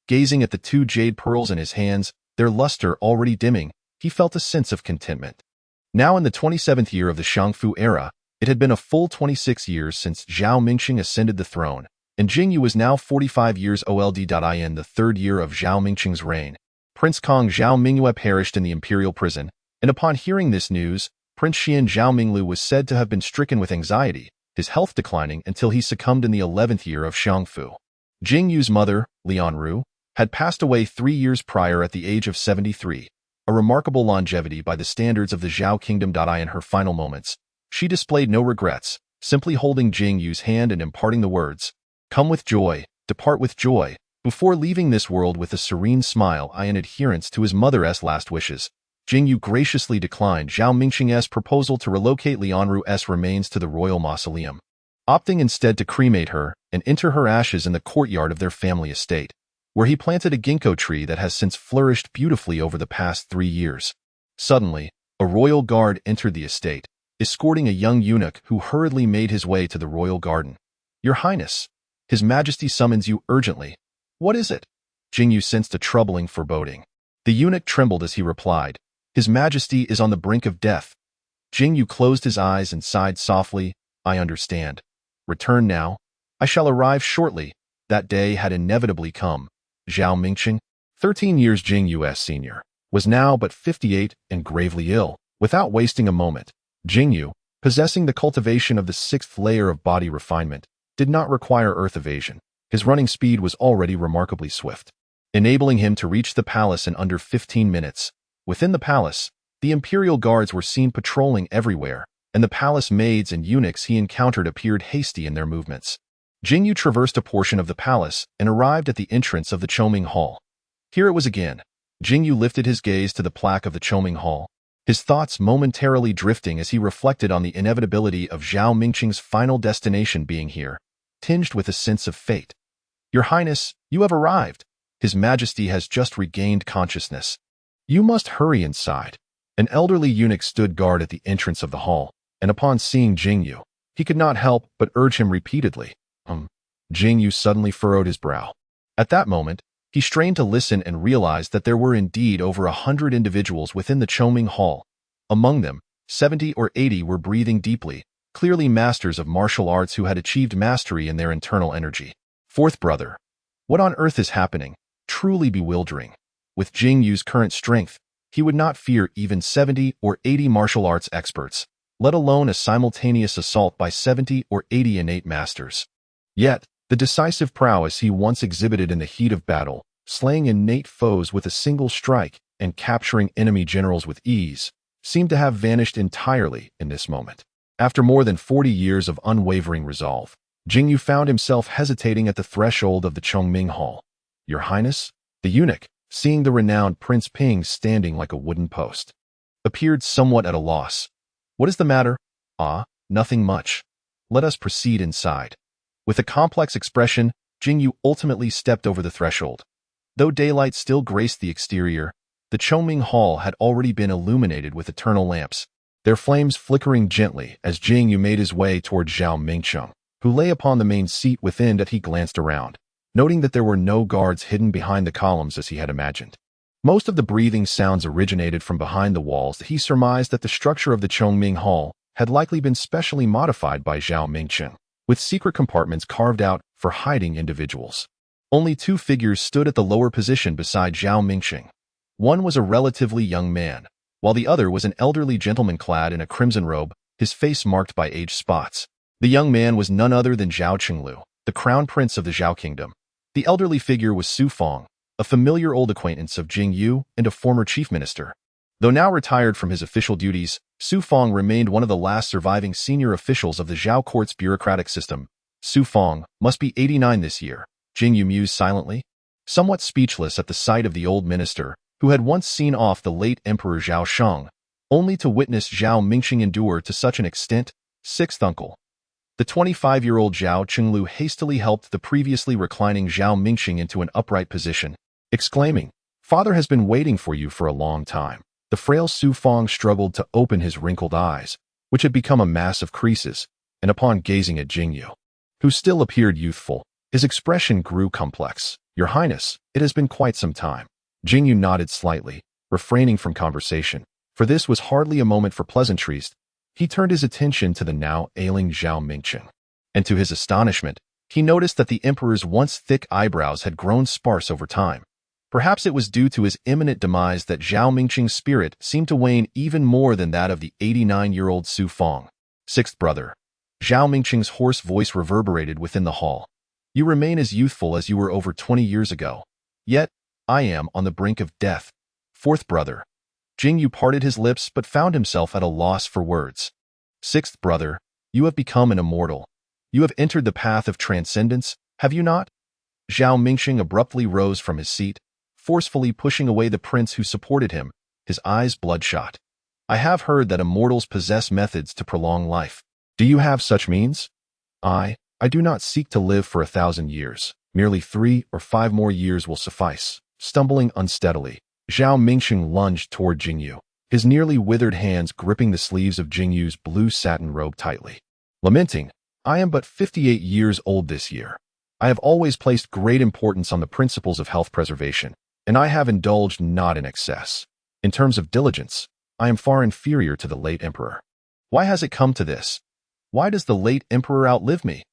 Gazing at the 2 jade pearls in his hands, their luster already dimming, he felt a sense of contentment. Now in the 27th year of the Shangfu era, it had been a full 26 years since Zhao Mingqing ascended the throne, and Jing Yu was now 45 years old. In the 3rd year of Zhao Mingqing's reign, Prince Kong Zhao Mingyue perished in the imperial prison, and upon hearing this news, Prince Xian Zhao Minglu was said to have been stricken with anxiety, his health declining until he succumbed in the 11th year of Shangfu. Jing Yu's mother, Lianru, had passed away 3 years prior at the age of 73, a remarkable longevity by the standards of the Zhao Kingdom. In her final moments, she displayed no regrets, simply holding Jing Yu's hand and imparting the words, "Come with joy, depart with joy," before leaving this world with a serene smile. In adherence to his mother's last wishes, Jing Yu graciously declined Zhao Mingqing's proposal to relocate Lianru's remains to the royal mausoleum, opting instead to cremate her and inter her ashes in the courtyard of their family estate, where he planted a ginkgo tree that has since flourished beautifully over the past 3 years. Suddenly, a royal guard entered the estate, escorting a young eunuch who hurriedly made his way to the royal garden. "Your Highness, His Majesty summons you urgently." "What is it?" Jing Yu sensed a troubling foreboding. The eunuch trembled as he replied, "His Majesty is on the brink of death." Jing Yu closed his eyes and sighed softly, "I understand. Return now. I shall arrive shortly." That day had inevitably come. Zhao Mingqing, 13 years Jing Yu's senior, was now but 58 and gravely ill. Without wasting a moment, Jing Yu, possessing the cultivation of the 6th layer of body refinement, did not require earth evasion. His running speed was already remarkably swift, enabling him to reach the palace in under 15 minutes. Within the palace, the imperial guards were seen patrolling everywhere, and the palace maids and eunuchs he encountered appeared hasty in their movements. Jing Yu traversed a portion of the palace and arrived at the entrance of the Choming Hall. Here it was again. Jing Yu lifted his gaze to the plaque of the Choming Hall, his thoughts momentarily drifting as he reflected on the inevitability of Zhao Mingqing's final destination being here, tinged with a sense of fate. "Your Highness, you have arrived. His Majesty has just regained consciousness. You must hurry inside." An elderly eunuch stood guard at the entrance of the hall, and upon seeing Jing Yu, he could not help but urge him repeatedly. Jing Yu suddenly furrowed his brow. At that moment, he strained to listen and realized that there were indeed over 100 individuals within the Choming Hall. Among them, 70 or 80 were breathing deeply, clearly masters of martial arts who had achieved mastery in their internal energy. Fourth brother. What on earth is happening? Truly bewildering. With Jing Yu's current strength, he would not fear even 70 or 80 martial arts experts, let alone a simultaneous assault by 70 or 80 innate masters. Yet, the decisive prowess he once exhibited in the heat of battle, slaying innate foes with a single strike and capturing enemy generals with ease, seemed to have vanished entirely in this moment. After more than 40 years of unwavering resolve, Jing Yu found himself hesitating at the threshold of the Chongming Hall. "Your Highness?" The eunuch, seeing the renowned Prince Ping standing like a wooden post, appeared somewhat at a loss. "What is the matter?" "Ah, nothing much. Let us proceed inside." With a complex expression, Jing Yu ultimately stepped over the threshold. Though daylight still graced the exterior, the Choming Hall had already been illuminated with eternal lamps, their flames flickering gently as Jing Yu made his way toward Zhao Mingqing, who lay upon the main seat within. That he glanced around, noting that there were no guards hidden behind the columns as he had imagined. Most of the breathing sounds originated from behind the walls. He surmised that the structure of the Chongming Hall had likely been specially modified by Zhao Mingqing, with secret compartments carved out for hiding individuals. Only 2 figures stood at the lower position beside Zhao Mingqing. One was a relatively young man, while the other was an elderly gentleman clad in a crimson robe, his face marked by age spots. The young man was none other than Zhao Qinglu, the crown prince of the Zhao kingdom. The elderly figure was Su Feng, a familiar old acquaintance of Jing Yu and a former chief minister. Though now retired from his official duties, Su Feng remained one of the last surviving senior officials of the Zhao court's bureaucratic system. Su Feng must be 89 this year, Jing Yu mused silently, somewhat speechless at the sight of the old minister, who had once seen off the late Emperor Zhao Sheng, only to witness Zhao Mingqing endure to such an extent. Sixth uncle. The 25-year-old Zhao Qinglu hastily helped the previously reclining Zhao Mingqing into an upright position, exclaiming, "Father has been waiting for you for a long time." The frail Su Feng struggled to open his wrinkled eyes, which had become a mass of creases, and upon gazing at Jing Yu, who still appeared youthful, his expression grew complex. "Your Highness, it has been quite some time." Jing Yu nodded slightly, refraining from conversation, for this was hardly a moment for pleasantries. He turned his attention to the now ailing Zhao Mingqing, and to his astonishment, he noticed that the emperor's once thick eyebrows had grown sparse over time. Perhaps it was due to his imminent demise that Zhao Mingqing's spirit seemed to wane even more than that of the 89-year-old Su Feng. Sixth brother. Zhao Mingqing's hoarse voice reverberated within the hall. "You remain as youthful as you were over 20 years ago. Yet, I am on the brink of death." Fourth brother. Jing Yu parted his lips but found himself at a loss for words. "Sixth brother, you have become an immortal. You have entered the path of transcendence, have you not?" Zhao Mingqing abruptly rose from his seat, forcefully pushing away the prince who supported him, his eyes bloodshot. "I have heard that immortals possess methods to prolong life. Do you have such means?" I do not seek to live for 1,000 years. Merely 3 or 5 more years will suffice." Stumbling unsteadily, Zhao Mingqing lunged toward Jing Yu, his nearly withered hands gripping the sleeves of Jing Yu's blue satin robe tightly. Lamenting, "I am but 58 years old this year. I have always placed great importance on the principles of health preservation, and I have indulged not in excess. In terms of diligence, I am far inferior to the late emperor. Why has it come to this? Why does the late emperor outlive me?"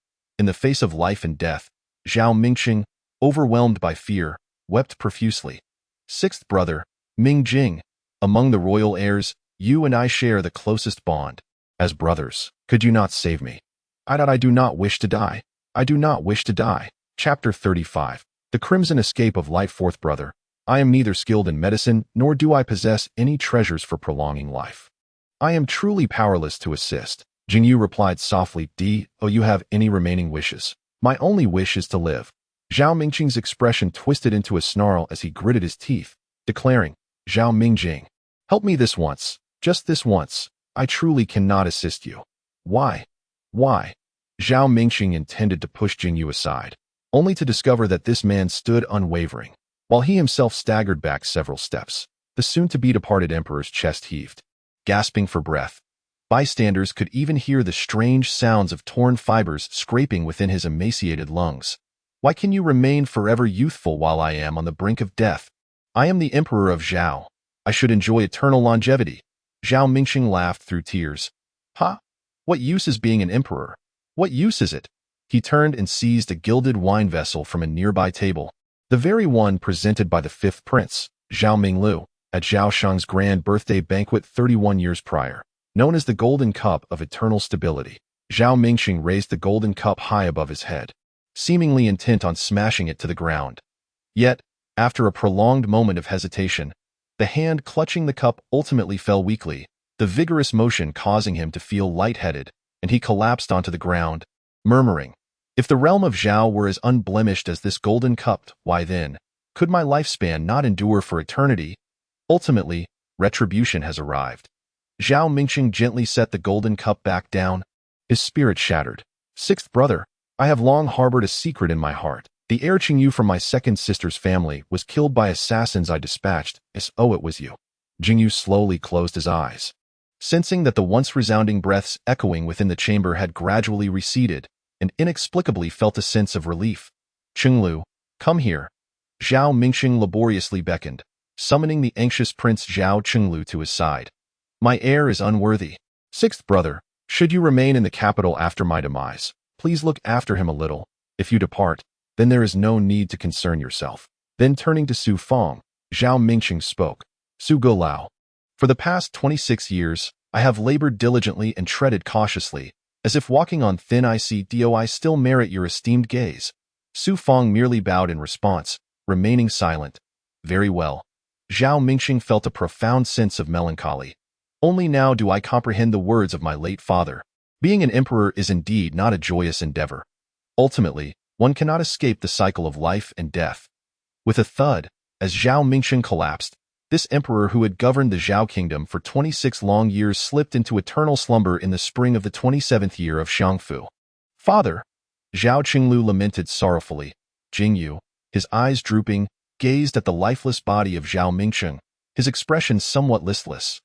In the face of life and death, Zhao Mingqing, overwhelmed by fear, wept profusely. "Sixth brother, Ming Jing, among the royal heirs, you and I share the closest bond. As brothers, could you not save me? I do not wish to die. I do not wish to die." Chapter 35. The Crimson Escape of Life. Fourth brother. "I am neither skilled in medicine, nor do I possess any treasures for prolonging life. I am truly powerless to assist." Jing Yu replied softly, "Do you have any remaining wishes?" "My only wish is to live." Zhao Mingqing's expression twisted into a snarl as he gritted his teeth, declaring, "Zhao Mingjing, help me this once, just this once. I truly cannot assist you." Why? Zhao Mingqing intended to push Jing Yu aside, only to discover that this man stood unwavering, while he himself staggered back several steps. The soon-to-be-departed emperor's chest heaved, gasping for breath. Bystanders could even hear the strange sounds of torn fibers scraping within his emaciated lungs. "Why can you remain forever youthful while I am on the brink of death? I am the emperor of Zhao. I should enjoy eternal longevity." Zhao Mingqing laughed through tears. "Ha! What use is being an emperor? What use is it?" He turned and seized a gilded wine vessel from a nearby table, the very one presented by the fifth prince, Zhao Minglu, at Zhao Sheng's grand birthday banquet 31 years prior. Known as the Golden Cup of Eternal Stability, Zhao Mingqing raised the golden cup high above his head, seemingly intent on smashing it to the ground. Yet, after a prolonged moment of hesitation, the hand clutching the cup ultimately fell weakly, the vigorous motion causing him to feel lightheaded, and he collapsed onto the ground, murmuring, "If the realm of Zhao were as unblemished as this golden cup, why then, could my lifespan not endure for eternity? Ultimately, retribution has arrived." Zhao Mingqing gently set the golden cup back down, his spirit shattered. "Sixth brother, I have long harbored a secret in my heart. The heir Jing Yu from my second sister's family was killed by assassins I dispatched. It was you." Jing Yu slowly closed his eyes, sensing that the once resounding breaths echoing within the chamber had gradually receded, and inexplicably felt a sense of relief. "Qinglu, come here." Zhao Mingqing laboriously beckoned, summoning the anxious Prince Zhao Qinglu to his side. "My heir is unworthy. Sixth brother, should you remain in the capital after my demise, please look after him a little. If you depart, then there is no need to concern yourself." Then turning to Su Feng, Zhao Mingqing spoke, "Su Golao, for the past 26 years, I have labored diligently and treaded cautiously, as if walking on thin ice. Do I still merit your esteemed gaze? Su Feng merely bowed in response, remaining silent. Very well. Zhao Mingxing felt a profound sense of melancholy. Only now do I comprehend the words of my late father. Being an emperor is indeed not a joyous endeavor. Ultimately, one cannot escape the cycle of life and death. With a thud, as Zhao Mingxing collapsed, this emperor who had governed the Zhao kingdom for 26 long years slipped into eternal slumber in the spring of the 27th year of Xiangfu. Father! Zhao Qinglu lamented sorrowfully. Jing Yu, his eyes drooping, gazed at the lifeless body of Zhao Mingxing, his expression somewhat listless.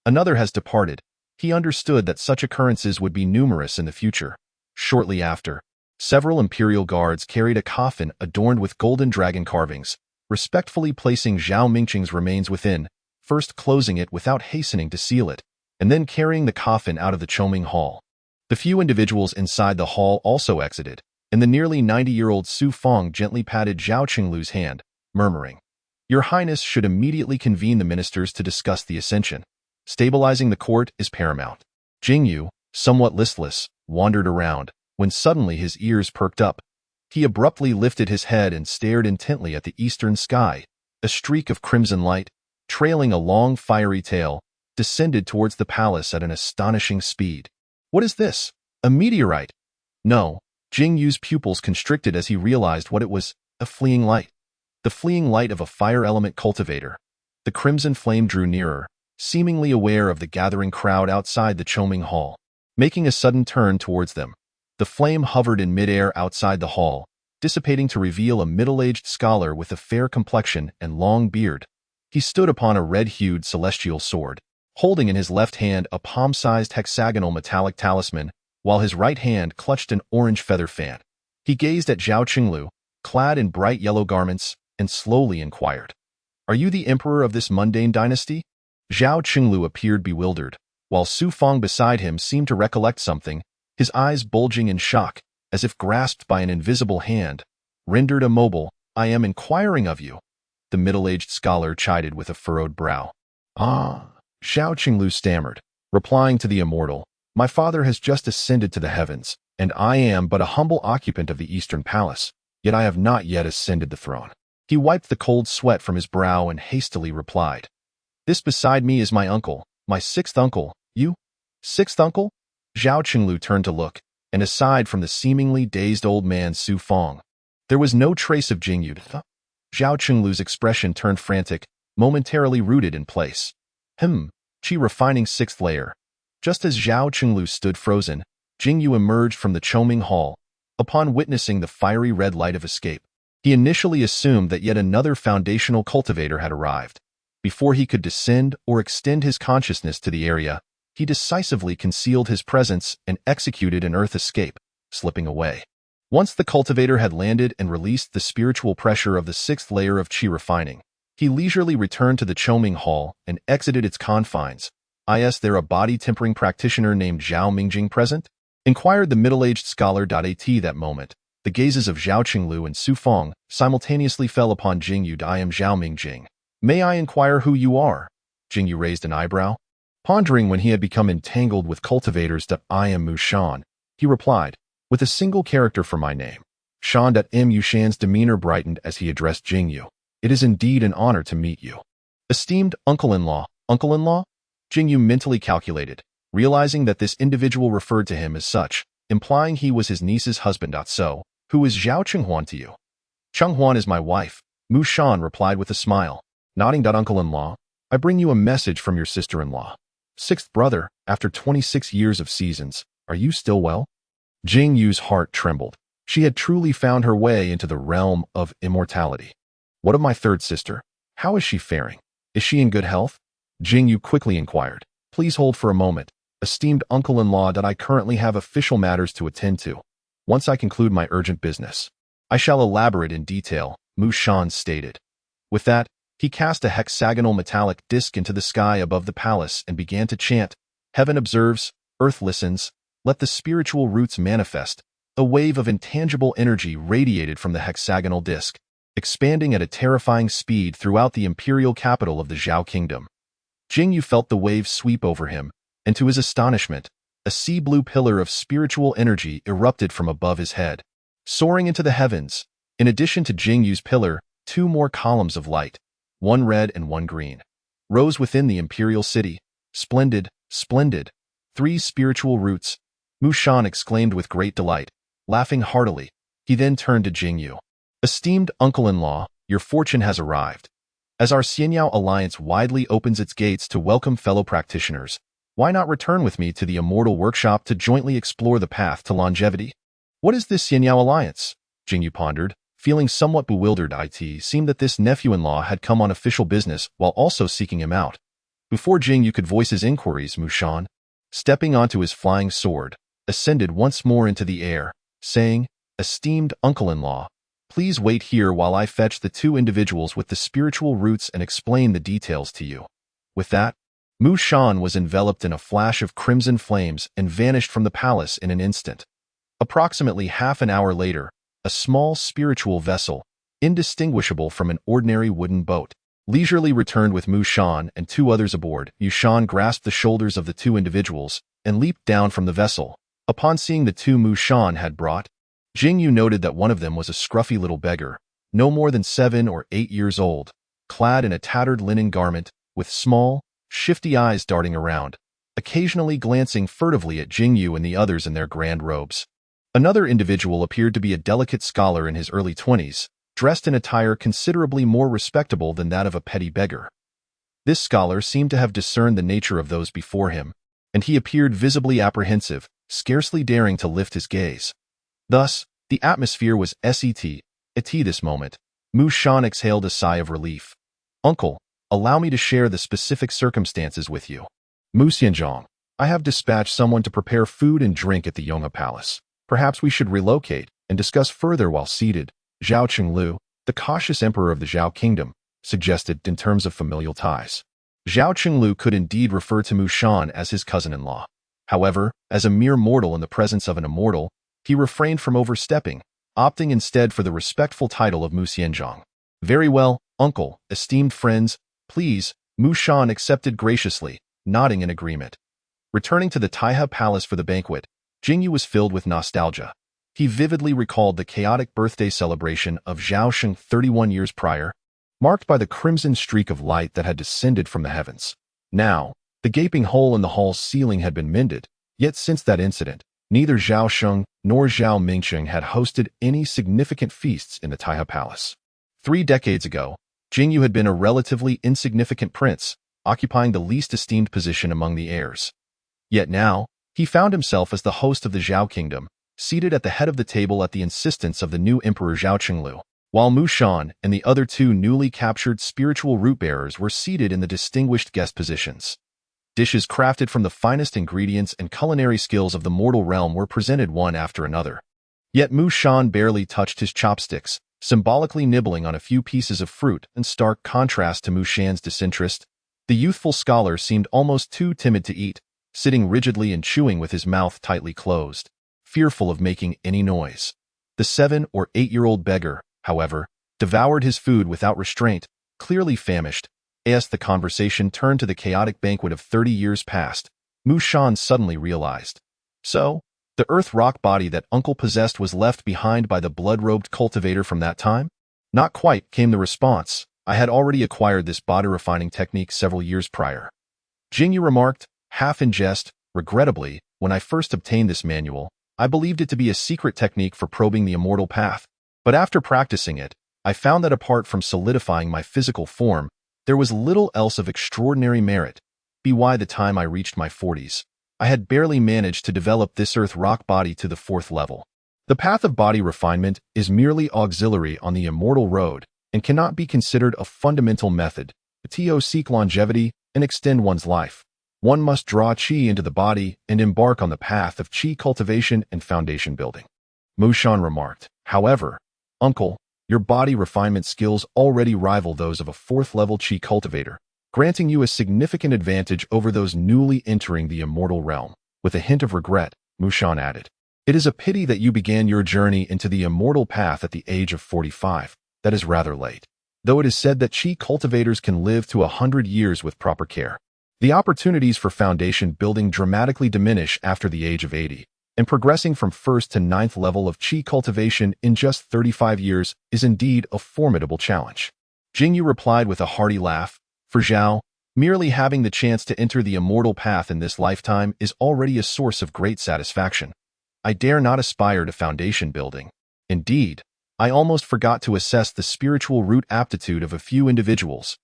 Another has departed. He understood that such occurrences would be numerous in the future. Shortly after, several imperial guards carried a coffin adorned with golden dragon carvings, respectfully placing Zhao Mingxing's remains within, first closing it without hastening to seal it, and then carrying the coffin out of the Choming Hall. The few individuals inside the hall also exited, and the nearly 90-year-old Su Feng gently patted Zhao Qinglu's hand, murmuring, "Your Highness should immediately convene the ministers to discuss the ascension. Stabilizing the court is paramount." Jing Yu, somewhat listless, wandered around, when suddenly his ears perked up. He abruptly lifted his head and stared intently at the eastern sky. A streak of crimson light, trailing a long fiery tail, descended towards the palace at an astonishing speed. What is this? A meteorite? No. Jing Yu's pupils constricted as he realized what it was, a fleeing light. The fleeing light of a fire element cultivator. The crimson flame drew nearer, seemingly aware of the gathering crowd outside the Choming Hall. Making a sudden turn towards them, the flame hovered in midair outside the hall, dissipating to reveal a middle-aged scholar with a fair complexion and long beard. He stood upon a red-hued celestial sword, holding in his left hand a palm-sized hexagonal metallic talisman, while his right hand clutched an orange feather fan. He gazed at Zhao Qinglu, clad in bright yellow garments, and slowly inquired, "Are you the emperor of this mundane dynasty?" Zhao Qinglu appeared bewildered, while Su Feng beside him seemed to recollect something, his eyes bulging in shock, as if grasped by an invisible hand. Rendered immobile, "I am inquiring of you," the middle-aged scholar chided with a furrowed brow. "Ah," Zhao Qinglu stammered, replying to the immortal, "My father has just ascended to the heavens, and I am but a humble occupant of the Eastern Palace, yet I have not yet ascended the throne." He wiped the cold sweat from his brow and hastily replied, "This beside me is my uncle, my sixth uncle. You? Sixth uncle?" Zhao Qinglu turned to look, and aside from the seemingly dazed old man Su Feng, there was no trace of Jing Yu. Zhao Qinglu's expression turned frantic, momentarily rooted in place. Qi refining sixth layer. Just as Zhao Qinglu stood frozen, Jing Yu emerged from the Choming Hall. Upon witnessing the fiery red light of escape, he initially assumed that yet another foundational cultivator had arrived. Before he could descend or extend his consciousness to the area, he decisively concealed his presence and executed an earth escape, slipping away. Once the cultivator had landed and released the spiritual pressure of the sixth layer of Qi refining, he leisurely returned to the Choming Hall and exited its confines. "Is there a body-tempering practitioner named Zhao Mingxing present?" inquired the middle-aged scholar. At that moment, the gazes of Zhao Qinglu and Su Feng simultaneously fell upon Jing Yu. "I am Zhao Mingxing. May I inquire who you are?" Jing Yu raised an eyebrow. Pondering when he had become entangled with cultivators. "I am Mu Shan," he replied, "with a single character for my name." Mu Shan's demeanor brightened as he addressed Jing Yu. "It is indeed an honor to meet you." "Esteemed uncle-in-law." "Uncle-in-law?" Jing Yu mentally calculated, realizing that this individual referred to him as such, implying he was his niece's husband. "So, who is Zhao Qinghuan to you?" "Qinghuan is my wife," Mu Shan replied with a smile. Nodding. "Uncle-in-law, I bring you a message from your sister-in-law. Sixth brother, after 26 years of seasons, are you still well?" Jing Yu's heart trembled. She had truly found her way into the realm of immortality. "What of my third sister? How is she faring? Is she in good health?" Jing Yu quickly inquired. "Please hold for a moment, esteemed uncle-in-law, that I currently have official matters to attend to. Once I conclude my urgent business, I shall elaborate in detail," Mu Shan stated. With that, he cast a hexagonal metallic disc into the sky above the palace and began to chant, "Heaven observes, earth listens, let the spiritual roots manifest." A wave of intangible energy radiated from the hexagonal disc, expanding at a terrifying speed throughout the imperial capital of the Zhao kingdom. Jing Yu felt the wave sweep over him, and to his astonishment, a sea-blue pillar of spiritual energy erupted from above his head. Soaring into the heavens, in addition to Jing Yu's pillar, two more columns of light, one red and one green, rose within the imperial city. Splendid, splendid. 3 spiritual roots, Mu Shan exclaimed with great delight, laughing heartily. He then turned to Jing Yu. Esteemed uncle-in-law, your fortune has arrived. As our Xianyao alliance widely opens its gates to welcome fellow practitioners, why not return with me to the immortal workshop to jointly explore the path to longevity? What is this Xianyao alliance? Jing Yu pondered, feeling somewhat bewildered. It seemed that this nephew-in-law had come on official business while also seeking him out. Before Jing Yu could voice his inquiries, Mu Shan, stepping onto his flying sword, ascended once more into the air, saying, Esteemed uncle-in-law, please wait here while I fetch the 2 individuals with the spiritual roots and explain the details to you. With that, Mu Shan was enveloped in a flash of crimson flames and vanished from the palace in an instant. Approximately half an hour later, a small spiritual vessel, indistinguishable from an ordinary wooden boat, leisurely returned with Mu Shan and 2 others aboard. Mu Shan grasped the shoulders of the 2 individuals and leaped down from the vessel. Upon seeing the 2 Mu Shan had brought, Jing Yu noted that one of them was a scruffy little beggar, no more than 7 or 8 years old, clad in a tattered linen garment, with small, shifty eyes darting around, occasionally glancing furtively at Jing Yu and the others in their grand robes. Another individual appeared to be a delicate scholar in his early 20s, dressed in attire considerably more respectable than that of a petty beggar. This scholar seemed to have discerned the nature of those before him, and he appeared visibly apprehensive, scarcely daring to lift his gaze. Thus, the atmosphere was at this moment. Mu Shan exhaled a sigh of relief. Uncle, allow me to share the specific circumstances with you. Mu Xianzhong, I have dispatched someone to prepare food and drink at the Yonghe Palace. Perhaps we should relocate and discuss further while seated. Zhao Qinglu, the cautious emperor of the Zhao kingdom, suggested in terms of familial ties. Zhao Qinglu could indeed refer to Mu Shan as his cousin-in-law. However, as a mere mortal in the presence of an immortal, he refrained from overstepping, opting instead for the respectful title of Mu Xianzhong. Very well, uncle, esteemed friends, please, Mu Shan accepted graciously, nodding in agreement. Returning to the Taihe Palace for the banquet, Jing Yu was filled with nostalgia. He vividly recalled the chaotic birthday celebration of Zhao Sheng 31 years prior, marked by the crimson streak of light that had descended from the heavens. Now, the gaping hole in the hall's ceiling had been mended, yet since that incident, neither Zhao Sheng nor Zhao Mingsheng had hosted any significant feasts in the Taihe Palace. 3 decades ago, Jing Yu had been a relatively insignificant prince, occupying the least esteemed position among the heirs. Yet now, he found himself as the host of the Zhao kingdom, seated at the head of the table at the insistence of the new emperor Zhao Qinglu, while Mu Shan and the other 2 newly captured spiritual root-bearers were seated in the distinguished guest positions. Dishes crafted from the finest ingredients and culinary skills of the mortal realm were presented one after another. Yet Mu Shan barely touched his chopsticks, symbolically nibbling on a few pieces of fruit. In stark contrast to Mu Shan's disinterest, the youthful scholar seemed almost too timid to eat, sitting rigidly and chewing with his mouth tightly closed, fearful of making any noise. The 7 or 8-year-old beggar, however, devoured his food without restraint, clearly famished. As the conversation turned to the chaotic banquet of 30 years past, Mu Shan suddenly realized. So, the earth rock body that uncle possessed was left behind by the blood-robed cultivator from that time? Not quite, came the response. I had already acquired this body refining technique several years prior. Jing Yu remarked, half in jest, regrettably, when I first obtained this manual, I believed it to be a secret technique for probing the immortal path. But after practicing it, I found that apart from solidifying my physical form, there was little else of extraordinary merit. By the time I reached my 40s, I had barely managed to develop this earth rock body to the 4th level. The path of body refinement is merely auxiliary on the immortal road and cannot be considered a fundamental method to seek longevity and extend one's life. One must draw qi into the body and embark on the path of qi cultivation and foundation building. Mu Shan remarked, however, uncle, your body refinement skills already rival those of a 4th-level qi cultivator, granting you a significant advantage over those newly entering the immortal realm. With a hint of regret, Mu Shan added, it is a pity that you began your journey into the immortal path at the age of 45. That is rather late. Though it is said that qi cultivators can live to 100 years with proper care. The opportunities for foundation building dramatically diminish after the age of 80, and progressing from 1st to 9th level of qi cultivation in just 35 years is indeed a formidable challenge. Jing Yu replied with a hearty laugh. For Zhao, merely having the chance to enter the immortal path in this lifetime is already a source of great satisfaction. I dare not aspire to foundation building. Indeed, I almost forgot to assess the spiritual root aptitude of a few individuals.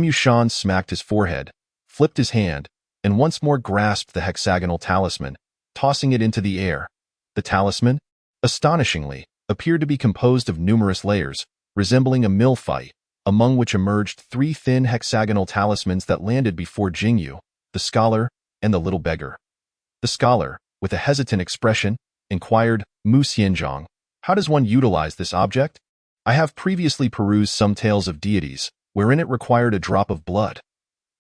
Shan smacked his forehead, flipped his hand, and once more grasped the hexagonal talisman, tossing it into the air. The talisman, astonishingly, appeared to be composed of numerous layers, resembling a millfight, among which emerged 3 thin hexagonal talismans that landed before Jing Yu, the scholar, and the little beggar. The scholar, with a hesitant expression, inquired, Mu Xianzhong, how does one utilize this object? I have previously perused some tales of deities, wherein it required a drop of blood.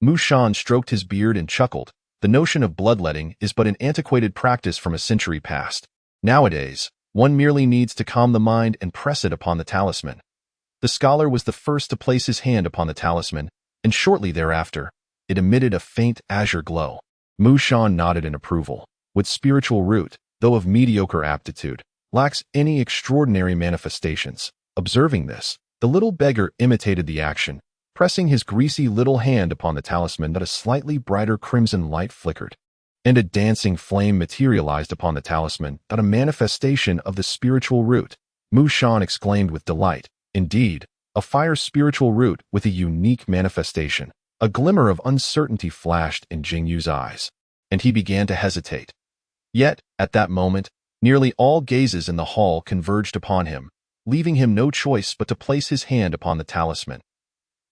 Mu Shan stroked his beard and chuckled. The notion of bloodletting is but an antiquated practice from a century past. Nowadays, one merely needs to calm the mind and press it upon the talisman. The scholar was the first to place his hand upon the talisman, and shortly thereafter, it emitted a faint azure glow. Mu Shan nodded in approval. With spiritual root, though of mediocre aptitude, lacks any extraordinary manifestations. Observing this, the little beggar imitated the action, pressing his greasy little hand upon the talisman that a slightly brighter crimson light flickered, and a dancing flame materialized upon the talisman that a manifestation of the spiritual root. Mu Shan exclaimed with delight. Indeed, a fire spiritual root with a unique manifestation. A glimmer of uncertainty flashed in Jing Yu's eyes, and he began to hesitate. Yet, at that moment, nearly all gazes in the hall converged upon him, leaving him no choice but to place his hand upon the talisman.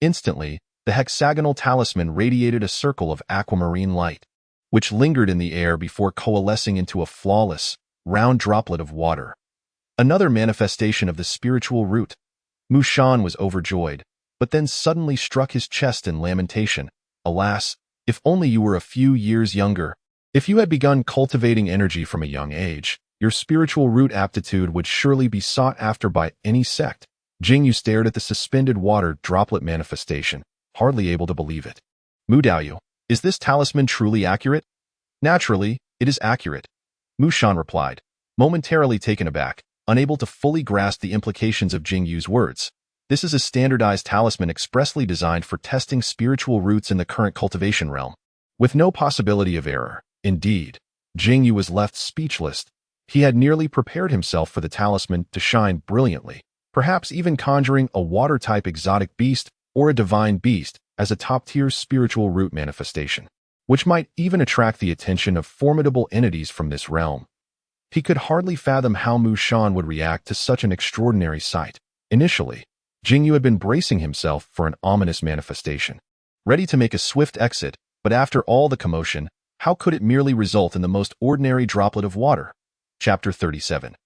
Instantly, the hexagonal talisman radiated a circle of aquamarine light, which lingered in the air before coalescing into a flawless, round droplet of water. Another manifestation of the spiritual root. Mu Shan was overjoyed, but then suddenly struck his chest in lamentation. Alas, if only you were a few years younger. If you had begun cultivating energy from a young age, your spiritual root aptitude would surely be sought after by any sect. Jing Yu stared at the suspended water droplet manifestation, hardly able to believe it. Mu Daoyu, is this talisman truly accurate? Naturally, it is accurate, Mu Shan replied, momentarily taken aback, unable to fully grasp the implications of Jing Yu's words. This is a standardized talisman expressly designed for testing spiritual roots in the current cultivation realm, with no possibility of error. Indeed, Jing Yu was left speechless. He had nearly prepared himself for the talisman to shine brilliantly, perhaps even conjuring a water-type exotic beast or a divine beast as a top-tier spiritual root manifestation, which might even attract the attention of formidable entities from this realm. He could hardly fathom how Mu Shan would react to such an extraordinary sight. Initially, Jing Yu had been bracing himself for an ominous manifestation, ready to make a swift exit, but after all the commotion, how could it merely result in the most ordinary droplet of water? Chapter 37.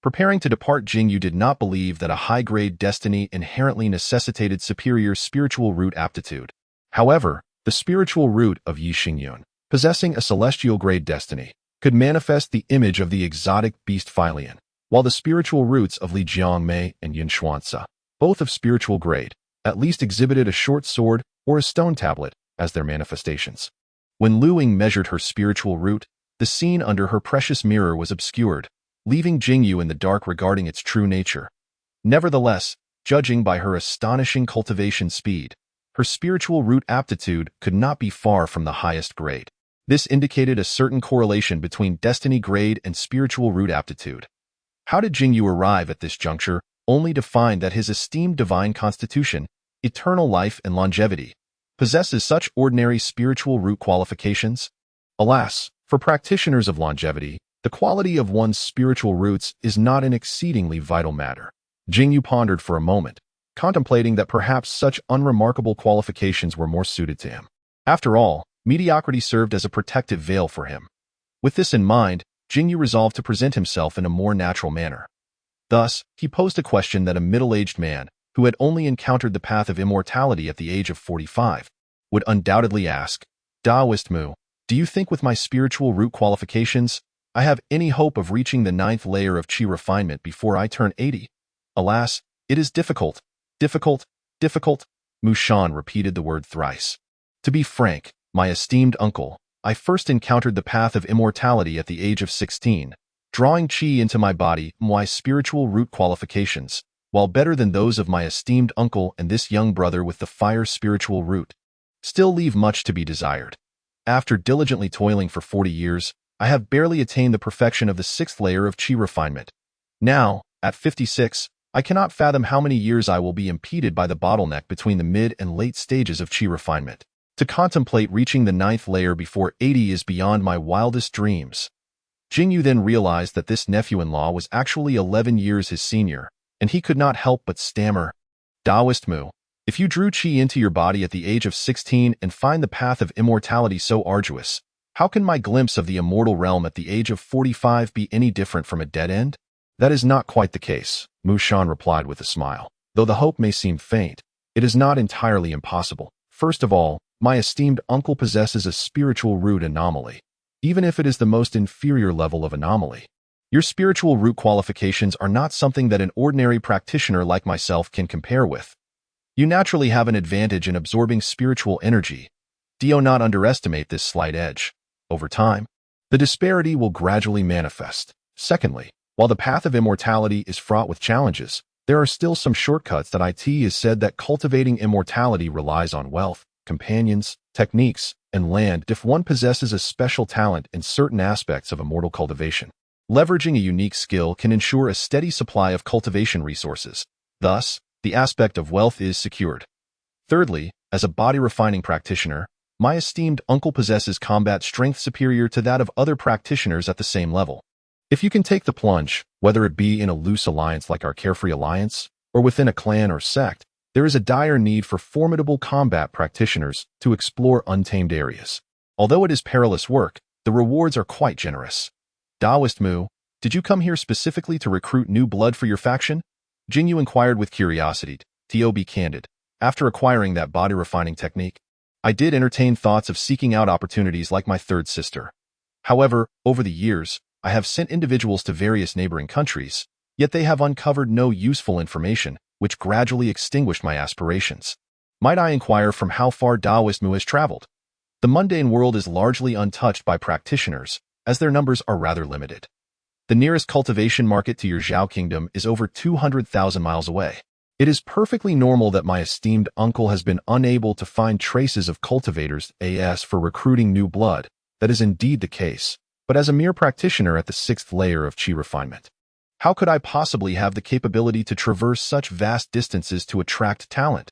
Preparing to depart, Jing Yu did not believe that a high-grade destiny inherently necessitated superior spiritual root aptitude. However, the spiritual root of Yi Xingyun, possessing a celestial-grade destiny, could manifest the image of the exotic beast Philian, while the spiritual roots of Li Jiangmei and Yin Xuanqingzi, both of spiritual grade, at least exhibited a short sword or a stone tablet as their manifestations. When Lu Ying measured her spiritual root, the scene under her precious mirror was obscured, leaving Jing Yu in the dark regarding its true nature. Nevertheless, judging by her astonishing cultivation speed, her spiritual root aptitude could not be far from the highest grade. This indicated a certain correlation between destiny grade and spiritual root aptitude. How did Jing Yu arrive at this juncture, only to find that his esteemed divine constitution, eternal life and longevity, possesses such ordinary spiritual root qualifications? Alas, for practitioners of longevity, the quality of one's spiritual roots is not an exceedingly vital matter. Jing Yu pondered for a moment, contemplating that perhaps such unremarkable qualifications were more suited to him. After all, mediocrity served as a protective veil for him. With this in mind, Jing Yu resolved to present himself in a more natural manner. Thus, he posed a question that a middle-aged man, who had only encountered the path of immortality at the age of 45, would undoubtedly ask. Taoist Mu, do you think with my spiritual root qualifications, I have any hope of reaching the 9th layer of qi refinement before I turn 80? Alas, it is difficult, difficult, difficult. Mu Shan repeated the word thrice. To be frank, My esteemed uncle, I first encountered the path of immortality at the age of 16, drawing qi into my body. My spiritual root qualifications, while better than those of my esteemed uncle and this young brother with the fire spiritual root, still leave much to be desired. After diligently toiling for 40 years, I have barely attained the perfection of the 6th layer of qi refinement. Now, at 56, I cannot fathom how many years I will be impeded by the bottleneck between the mid and late stages of qi refinement. To contemplate reaching the 9th layer before 80 is beyond my wildest dreams. Jing Yu then realized that this nephew-in-law was actually 11 years his senior, and he could not help but stammer, "Daoist Mu, if you drew qi into your body at the age of 16 and find the path of immortality so arduous, how can my glimpse of the immortal realm at the age of 45 be any different from a dead end?" "That is not quite the case," Mu Shan replied with a smile. "Though the hope may seem faint, it is not entirely impossible. First of all, my esteemed uncle possesses a spiritual root anomaly, even if it is the most inferior level of anomaly. Your spiritual root qualifications are not something that an ordinary practitioner like myself can compare with. You naturally have an advantage in absorbing spiritual energy. Do not underestimate this slight edge. Over time, the disparity will gradually manifest. Secondly, while the path of immortality is fraught with challenges, there are still some shortcuts that it is said that cultivating immortality relies on wealth, companions, techniques, and land if one possesses a special talent in certain aspects of immortal cultivation. Leveraging a unique skill can ensure a steady supply of cultivation resources. Thus, the aspect of wealth is secured. Thirdly, as a body-refining practitioner, my esteemed uncle possesses combat strength superior to that of other practitioners at the same level. If you can take the plunge, whether it be in a loose alliance like our Carefree Alliance, or within a clan or sect, there is a dire need for formidable combat practitioners to explore untamed areas. Although it is perilous work, the rewards are quite generous. Daoist Mu, did you come here specifically to recruit new blood for your faction? Jing Yu inquired with curiosity. To be candid, after acquiring that body-refining technique, I did entertain thoughts of seeking out opportunities like my third sister. However, over the years, I have sent individuals to various neighboring countries, yet they have uncovered no useful information, which gradually extinguished my aspirations. Might I inquire from how far Daoist Mu has traveled? The mundane world is largely untouched by practitioners, as their numbers are rather limited. The nearest cultivation market to your Zhao kingdom is over 200,000 miles away. It is perfectly normal that my esteemed uncle has been unable to find traces of cultivators for recruiting new blood. That is indeed the case, but as a mere practitioner at the 6th layer of qi refinement, how could I possibly have the capability to traverse such vast distances to attract talent?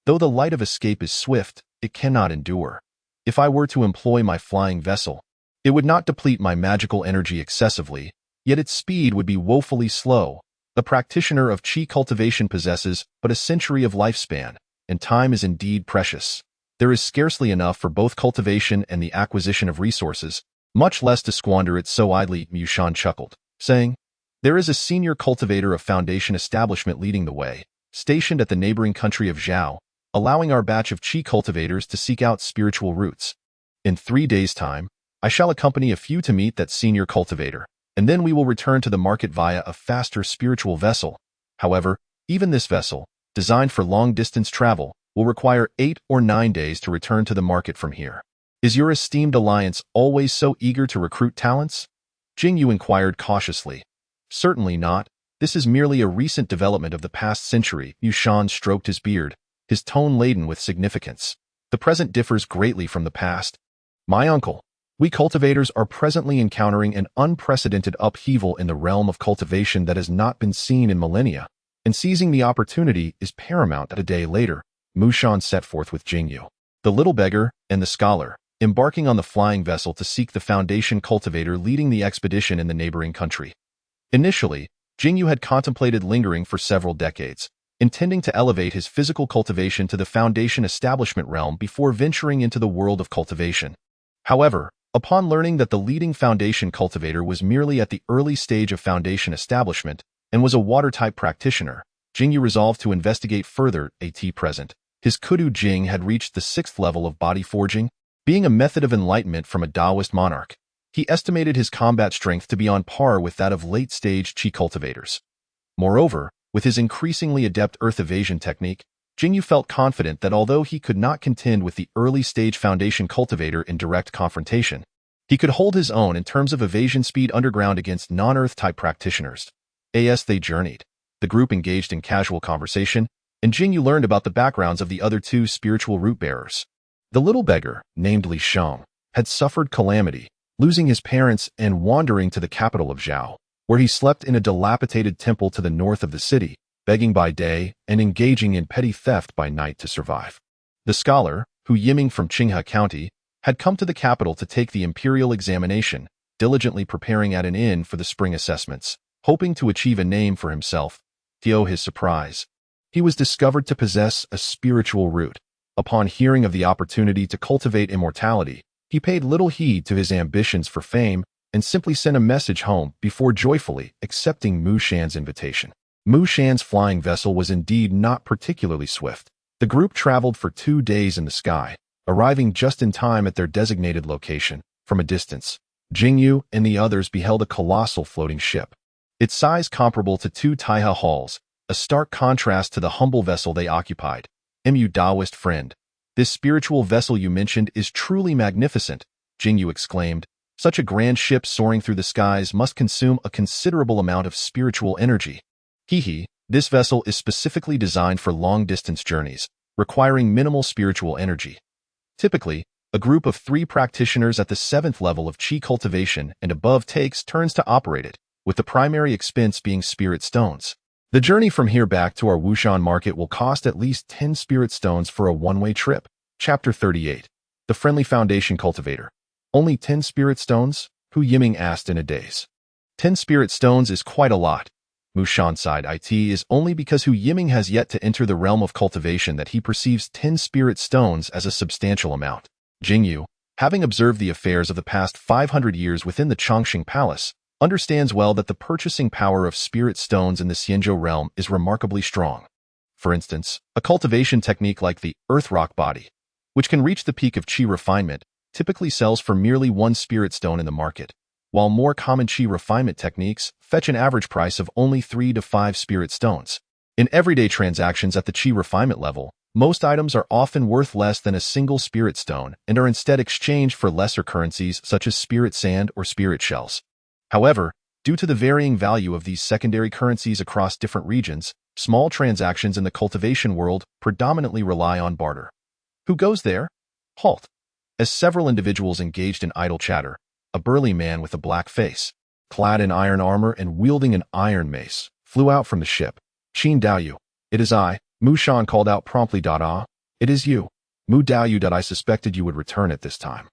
Though the light of escape is swift, it cannot endure. If I were to employ my flying vessel, it would not deplete my magical energy excessively, yet its speed would be woefully slow. The practitioner of qi cultivation possesses but a century of lifespan, and time is indeed precious. There is scarcely enough for both cultivation and the acquisition of resources, much less to squander it so idly. Mu Shan chuckled, saying, "There is a senior cultivator of foundation establishment leading the way, stationed at the neighboring country of Zhao, allowing our batch of qi cultivators to seek out spiritual roots. In 3 days' time, I shall accompany a few to meet that senior cultivator, and then we will return to the market via a faster spiritual vessel. However, even this vessel, designed for long-distance travel, will require 8 or 9 days to return to the market from here. Is your esteemed alliance always so eager to recruit talents?" Jing Yu inquired cautiously. "Certainly not. This is merely a recent development of the past century." Mu Shan stroked his beard, his tone laden with significance. "The present differs greatly from the past. My uncle, we cultivators are presently encountering an unprecedented upheaval in the realm of cultivation that has not been seen in millennia, and seizing the opportunity is paramount." A day later, Mu Shan set forth with Jing Yu, the little beggar, and the scholar, embarking on the flying vessel to seek the foundation cultivator leading the expedition in the neighboring country. Initially, Jing Yu had contemplated lingering for several decades, intending to elevate his physical cultivation to the foundation establishment realm before venturing into the world of cultivation. However, upon learning that the leading foundation cultivator was merely at the early stage of foundation establishment and was a water-type practitioner, Jing Yu resolved to investigate further. At present, his kudu Jing had reached the 6th level of body forging, being a method of enlightenment from a Taoist monarch. He estimated his combat strength to be on par with that of late-stage qi cultivators. Moreover, with his increasingly adept earth evasion technique, Jing Yu felt confident that although he could not contend with the early-stage foundation cultivator in direct confrontation, he could hold his own in terms of evasion speed underground against non-Earth-type practitioners. As they journeyed, the group engaged in casual conversation, and Jing Yu learned about the backgrounds of the other two spiritual root-bearers. The little beggar, named Li Shang, had suffered calamity, losing his parents and wandering to the capital of Zhao, where he slept in a dilapidated temple to the north of the city, begging by day and engaging in petty theft by night to survive. The scholar, Hu Yiming from Qinghe County, had come to the capital to take the imperial examination, diligently preparing at an inn for the spring assessments, hoping to achieve a name for himself. To his surprise, he was discovered to possess a spiritual root. Upon hearing of the opportunity to cultivate immortality, he paid little heed to his ambitions for fame and simply sent a message home before joyfully accepting Mu Shan's invitation. Mu Shan's flying vessel was indeed not particularly swift. The group traveled for 2 days in the sky, arriving just in time at their designated location. From a distance, Jing Yu and the others beheld a colossal floating ship. Its size comparable to 2 Taihe halls, a stark contrast to the humble vessel they occupied. Mu Daoist friend, this spiritual vessel you mentioned is truly magnificent, Jing Yu exclaimed. Such a grand ship soaring through the skies must consume a considerable amount of spiritual energy. This vessel is specifically designed for long-distance journeys, requiring minimal spiritual energy. Typically, a group of 3 practitioners at the 7th level of Qi cultivation and above takes turns to operate it, with the primary expense being spirit stones. The journey from here back to our Wushan market will cost at least 10 spirit stones for a one-way trip. Chapter 38. The Friendly Foundation Cultivator. Only 10 spirit stones? Hu Yiming asked in a daze. 10 spirit stones is quite a lot. Mu Shan sighed. It is only because Hu Yiming has yet to enter the realm of cultivation that he perceives 10 spirit stones as a substantial amount. Jing Yu, having observed the affairs of the past 500 years within the Chongqing Palace, understands well that the purchasing power of spirit stones in the Xianzhou realm is remarkably strong. For instance, a cultivation technique like the Earth Rock Body, which can reach the peak of Qi refinement, typically sells for merely 1 spirit stone in the market, while more common Qi refinement techniques fetch an average price of only 3 to 5 spirit stones. In everyday transactions at the Qi refinement level, most items are often worth less than a single spirit stone and are instead exchanged for lesser currencies such as spirit sand or spirit shells. However, due to the varying value of these secondary currencies across different regions, small transactions in the cultivation world predominantly rely on barter. Who goes there? Halt. As several individuals engaged in idle chatter, a burly man with a black face, clad in iron armor and wielding an iron mace, flew out from the ship. Qin Daoyu. It is I, Mu Shan called out promptly. It is you, Mu Daoyu. I suspected you would return at this time.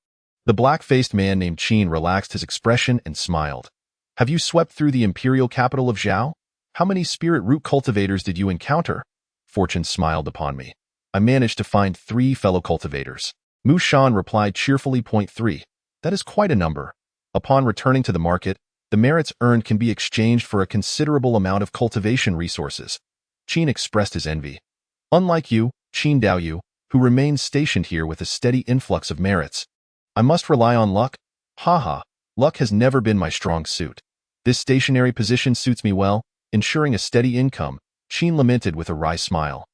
The black-faced man named Qin relaxed his expression and smiled. Have you swept through the imperial capital of Zhao? How many spirit root cultivators did you encounter? Fortune smiled upon me. I managed to find 3 fellow cultivators. Mu Shan replied cheerfully. 3. That is quite a number. Upon returning to the market, the merits earned can be exchanged for a considerable amount of cultivation resources. Qin expressed his envy. Unlike you, Qin Daoyu, who remains stationed here with a steady influx of merits, I must rely on luck? Luck has never been my strong suit. This stationary position suits me well, ensuring a steady income, Qin lamented with a wry smile.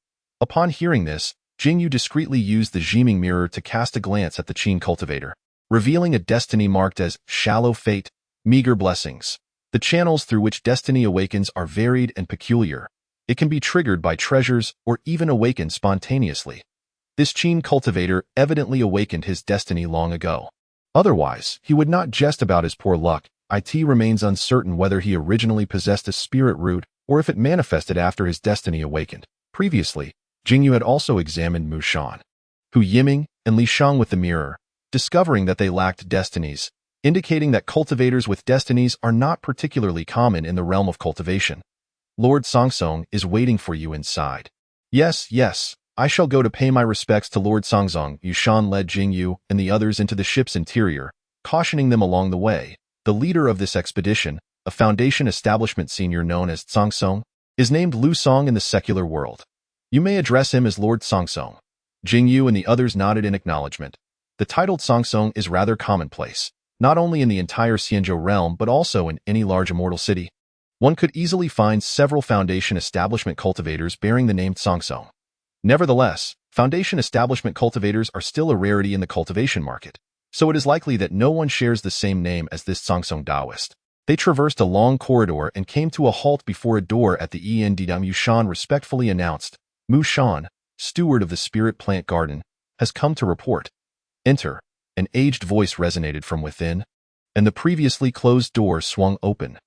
Upon hearing this, Jing Yu discreetly used the Jiming mirror to cast a glance at the Qin cultivator, revealing a destiny marked as shallow fate, meager blessings. The channels through which destiny awakens are varied and peculiar. It can be triggered by treasures or even awakened spontaneously. This Qin cultivator evidently awakened his destiny long ago. Otherwise, he would not jest about his poor luck. It remains uncertain whether he originally possessed a spirit root or if it manifested after his destiny awakened. Previously, Jing Yu had also examined Mu Shan, Hu Yiming, and Li Shang with the mirror, discovering that they lacked destinies, indicating that cultivators with destinies are not particularly common in the realm of cultivation. Lord Songzong is waiting for you inside. Yes, I shall go to pay my respects to Lord Songzong. Shan led Jing Yu and the others into the ship's interior, cautioning them along the way. The leader of this expedition, a foundation establishment senior known as Songzong, is named Lu Song in the secular world. You may address him as Lord Songzong. Jing Yu and the others nodded in acknowledgement. The title Songzong is rather commonplace, not only in the entire Xianzhou realm but also in any large immortal city. One could easily find several foundation establishment cultivators bearing the name Songzong. Nevertheless, foundation establishment cultivators are still a rarity in the cultivation market, so it is likely that no one shares the same name as this Xuanqingzi Taoist. They traversed a long corridor and came to a halt before a door at the end. Shan respectfully announced, Mu Shan, steward of the spirit plant garden, has come to report. Enter. An aged voice resonated from within, and the previously closed door swung open.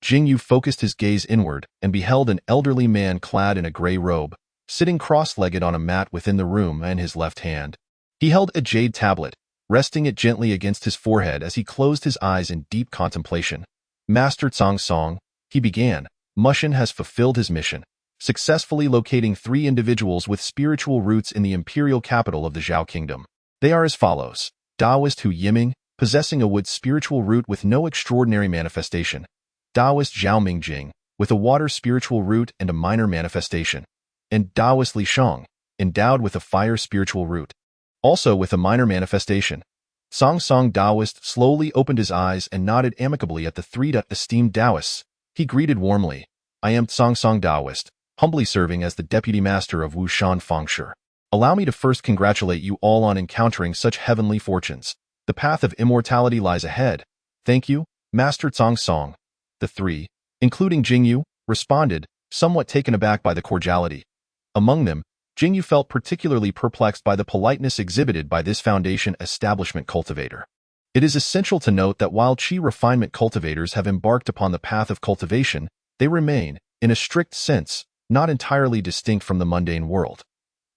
Jing Yu focused his gaze inward and beheld an elderly man clad in a gray robe, sitting cross-legged on a mat within the room. In his left hand, he held a jade tablet, resting it gently against his forehead as he closed his eyes in deep contemplation. Master Xuanqingzi, he began, Mushin has fulfilled his mission, successfully locating 3 individuals with spiritual roots in the imperial capital of the Zhao Kingdom. They are as follows. Taoist Hu Yiming, possessing a wood spiritual root with no extraordinary manifestation. Taoist Zhao Mingjing, with a water spiritual root and a minor manifestation. And Taoist Li Shang, endowed with a fire spiritual root, also with a minor manifestation. Xuanqingzi Taoist slowly opened his eyes and nodded amicably at the 3 esteemed Taoists. He greeted warmly, I am Xuanqingzi Taoist, humbly serving as the deputy master of Wushan Fengshe. Allow me to first congratulate you all on encountering such heavenly fortunes. The path of immortality lies ahead. Thank you, Master Xuanqingzi. The 3, including Jing Yu, responded, somewhat taken aback by the cordiality. Among them, Jing Yu felt particularly perplexed by the politeness exhibited by this foundation establishment cultivator. It is essential to note that while Qi refinement cultivators have embarked upon the path of cultivation, they remain, in a strict sense, not entirely distinct from the mundane world.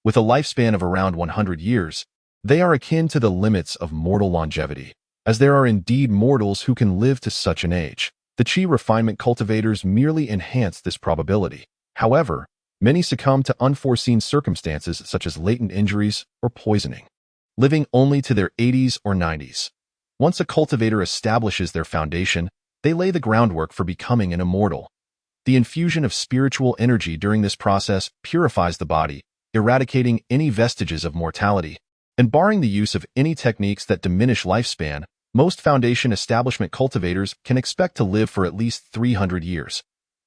With a lifespan of around 100 years, they are akin to the limits of mortal longevity, as there are indeed mortals who can live to such an age. The Qi refinement cultivators merely enhance this probability. However, many succumb to unforeseen circumstances such as latent injuries or poisoning, living only to their 80s or 90s. Once a cultivator establishes their foundation, they lay the groundwork for becoming an immortal. The infusion of spiritual energy during this process purifies the body, eradicating any vestiges of mortality, and barring the use of any techniques that diminish lifespan. Most foundation establishment cultivators can expect to live for at least 300 years.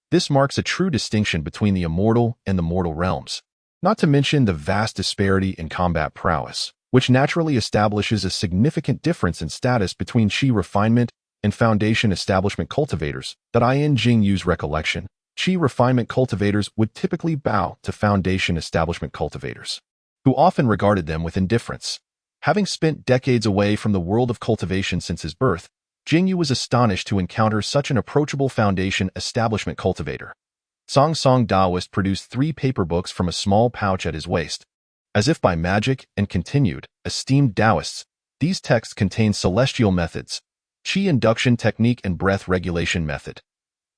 This marks a true distinction between the immortal and the mortal realms, not to mention the vast disparity in combat prowess, which naturally establishes a significant difference in status between Qi refinement and foundation establishment cultivators. That in Jing Yu's recollection, Qi refinement cultivators would typically bow to foundation establishment cultivators, who often regarded them with indifference. Having spent decades away from the world of cultivation since his birth, Jing Yu was astonished to encounter such an approachable foundation establishment cultivator. Xuanqingzi Taoist produced 3 paper books from a small pouch at his waist. As if by magic, and continued, esteemed Taoists, these texts contain celestial methods, Qi induction technique and breath regulation method.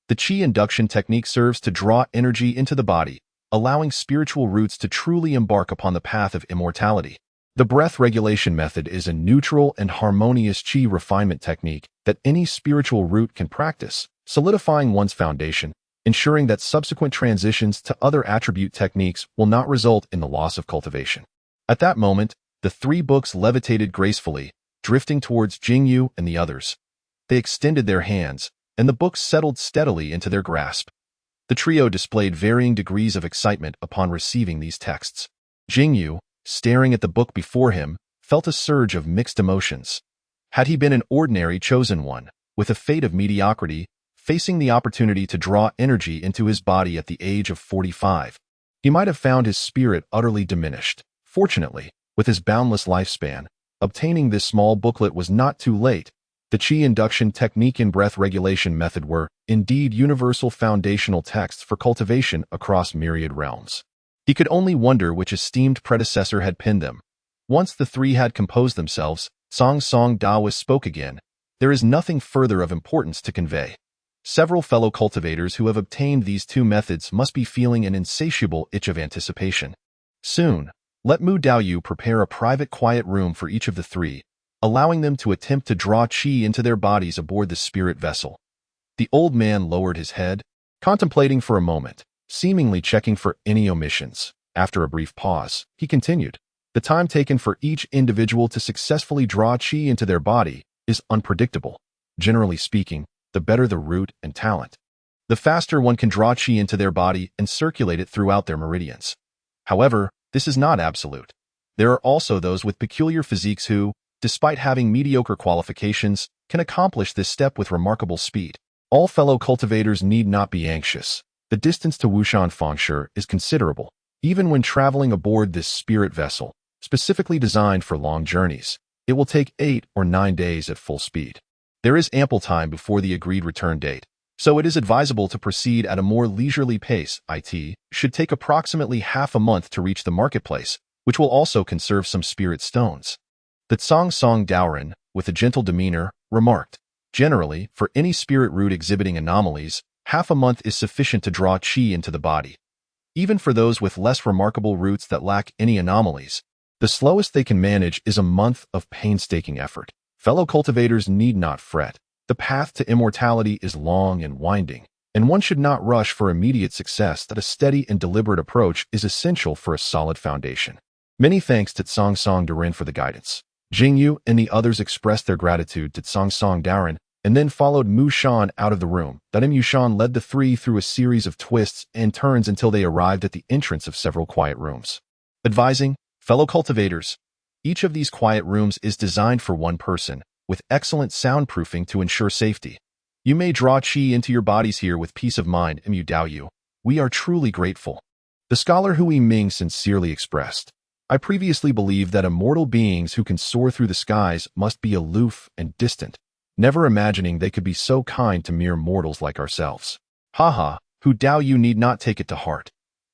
The Qi induction technique serves to draw energy into the body, allowing spiritual roots to truly embark upon the path of immortality. The breath regulation method is a neutral and harmonious Qi refinement technique that any spiritual root can practice, solidifying one's foundation, ensuring that subsequent transitions to other attribute techniques will not result in the loss of cultivation. At that moment, the 3 books levitated gracefully, drifting towards Jing Yu and the others. They extended their hands, and the books settled steadily into their grasp. The trio displayed varying degrees of excitement upon receiving these texts. Jing Yu, staring at the book before him, felt a surge of mixed emotions. Had he been an ordinary chosen one, with a fate of mediocrity, facing the opportunity to draw energy into his body at the age of 45, he might have found his spirit utterly diminished. Fortunately, with his boundless lifespan, obtaining this small booklet was not too late. The Qi induction technique and breath regulation method were, indeed, universal foundational texts for cultivation across myriad realms. He could only wonder which esteemed predecessor had penned them. Once the 3 had composed themselves, Xuanqingzi Taoist spoke again. There is nothing further of importance to convey. Several fellow cultivators who have obtained these 2 methods must be feeling an insatiable itch of anticipation. Soon, let Mu Daoyu prepare a private quiet room for each of the 3, allowing them to attempt to draw Qi into their bodies aboard the spirit vessel. The old man lowered his head, contemplating for a moment, seemingly checking for any omissions. After a brief pause, he continued, the time taken for each individual to successfully draw Qi into their body is unpredictable. Generally speaking, the better the root and talent, the faster one can draw Qi into their body and circulate it throughout their meridians. However, this is not absolute. There are also those with peculiar physiques who, despite having mediocre qualifications, can accomplish this step with remarkable speed. All fellow cultivators need not be anxious. The distance to Wushan Fengshe is considerable, even when traveling aboard this spirit vessel, specifically designed for long journeys. It will take 8 or 9 days at full speed. There is ample time before the agreed return date, so it is advisable to proceed at a more leisurely pace. It should take approximately half a month to reach the marketplace, which will also conserve some spirit stones. The Xuanqingzi Daoren, with a gentle demeanor, remarked, generally, for any spirit root exhibiting anomalies, half a month is sufficient to draw qi into the body. Even for those with less remarkable roots that lack any anomalies, the slowest they can manage is a month of painstaking effort. Fellow cultivators need not fret. The path to immortality is long and winding, and one should not rush for immediate success. That a steady and deliberate approach is essential for a solid foundation. Many thanks to Xuanqingzi Daoren for the guidance. Jing Yu and the others expressed their gratitude to Xuanqingzi Daoren and then followed Mu Shan out of the room. Mu Shan led the three through a series of twists and turns until they arrived at the entrance of several quiet rooms. Advising, fellow cultivators, each of these quiet rooms is designed for one person, with excellent soundproofing to ensure safety. You may draw qi into your bodies here with peace of mind. Mu Dao Yu, we are truly grateful. The scholar Hui Ming sincerely expressed, I previously believed that immortal beings who can soar through the skies must be aloof and distant, never imagining they could be so kind to mere mortals like ourselves. Haha, Hu Dao Yu need not take it to heart.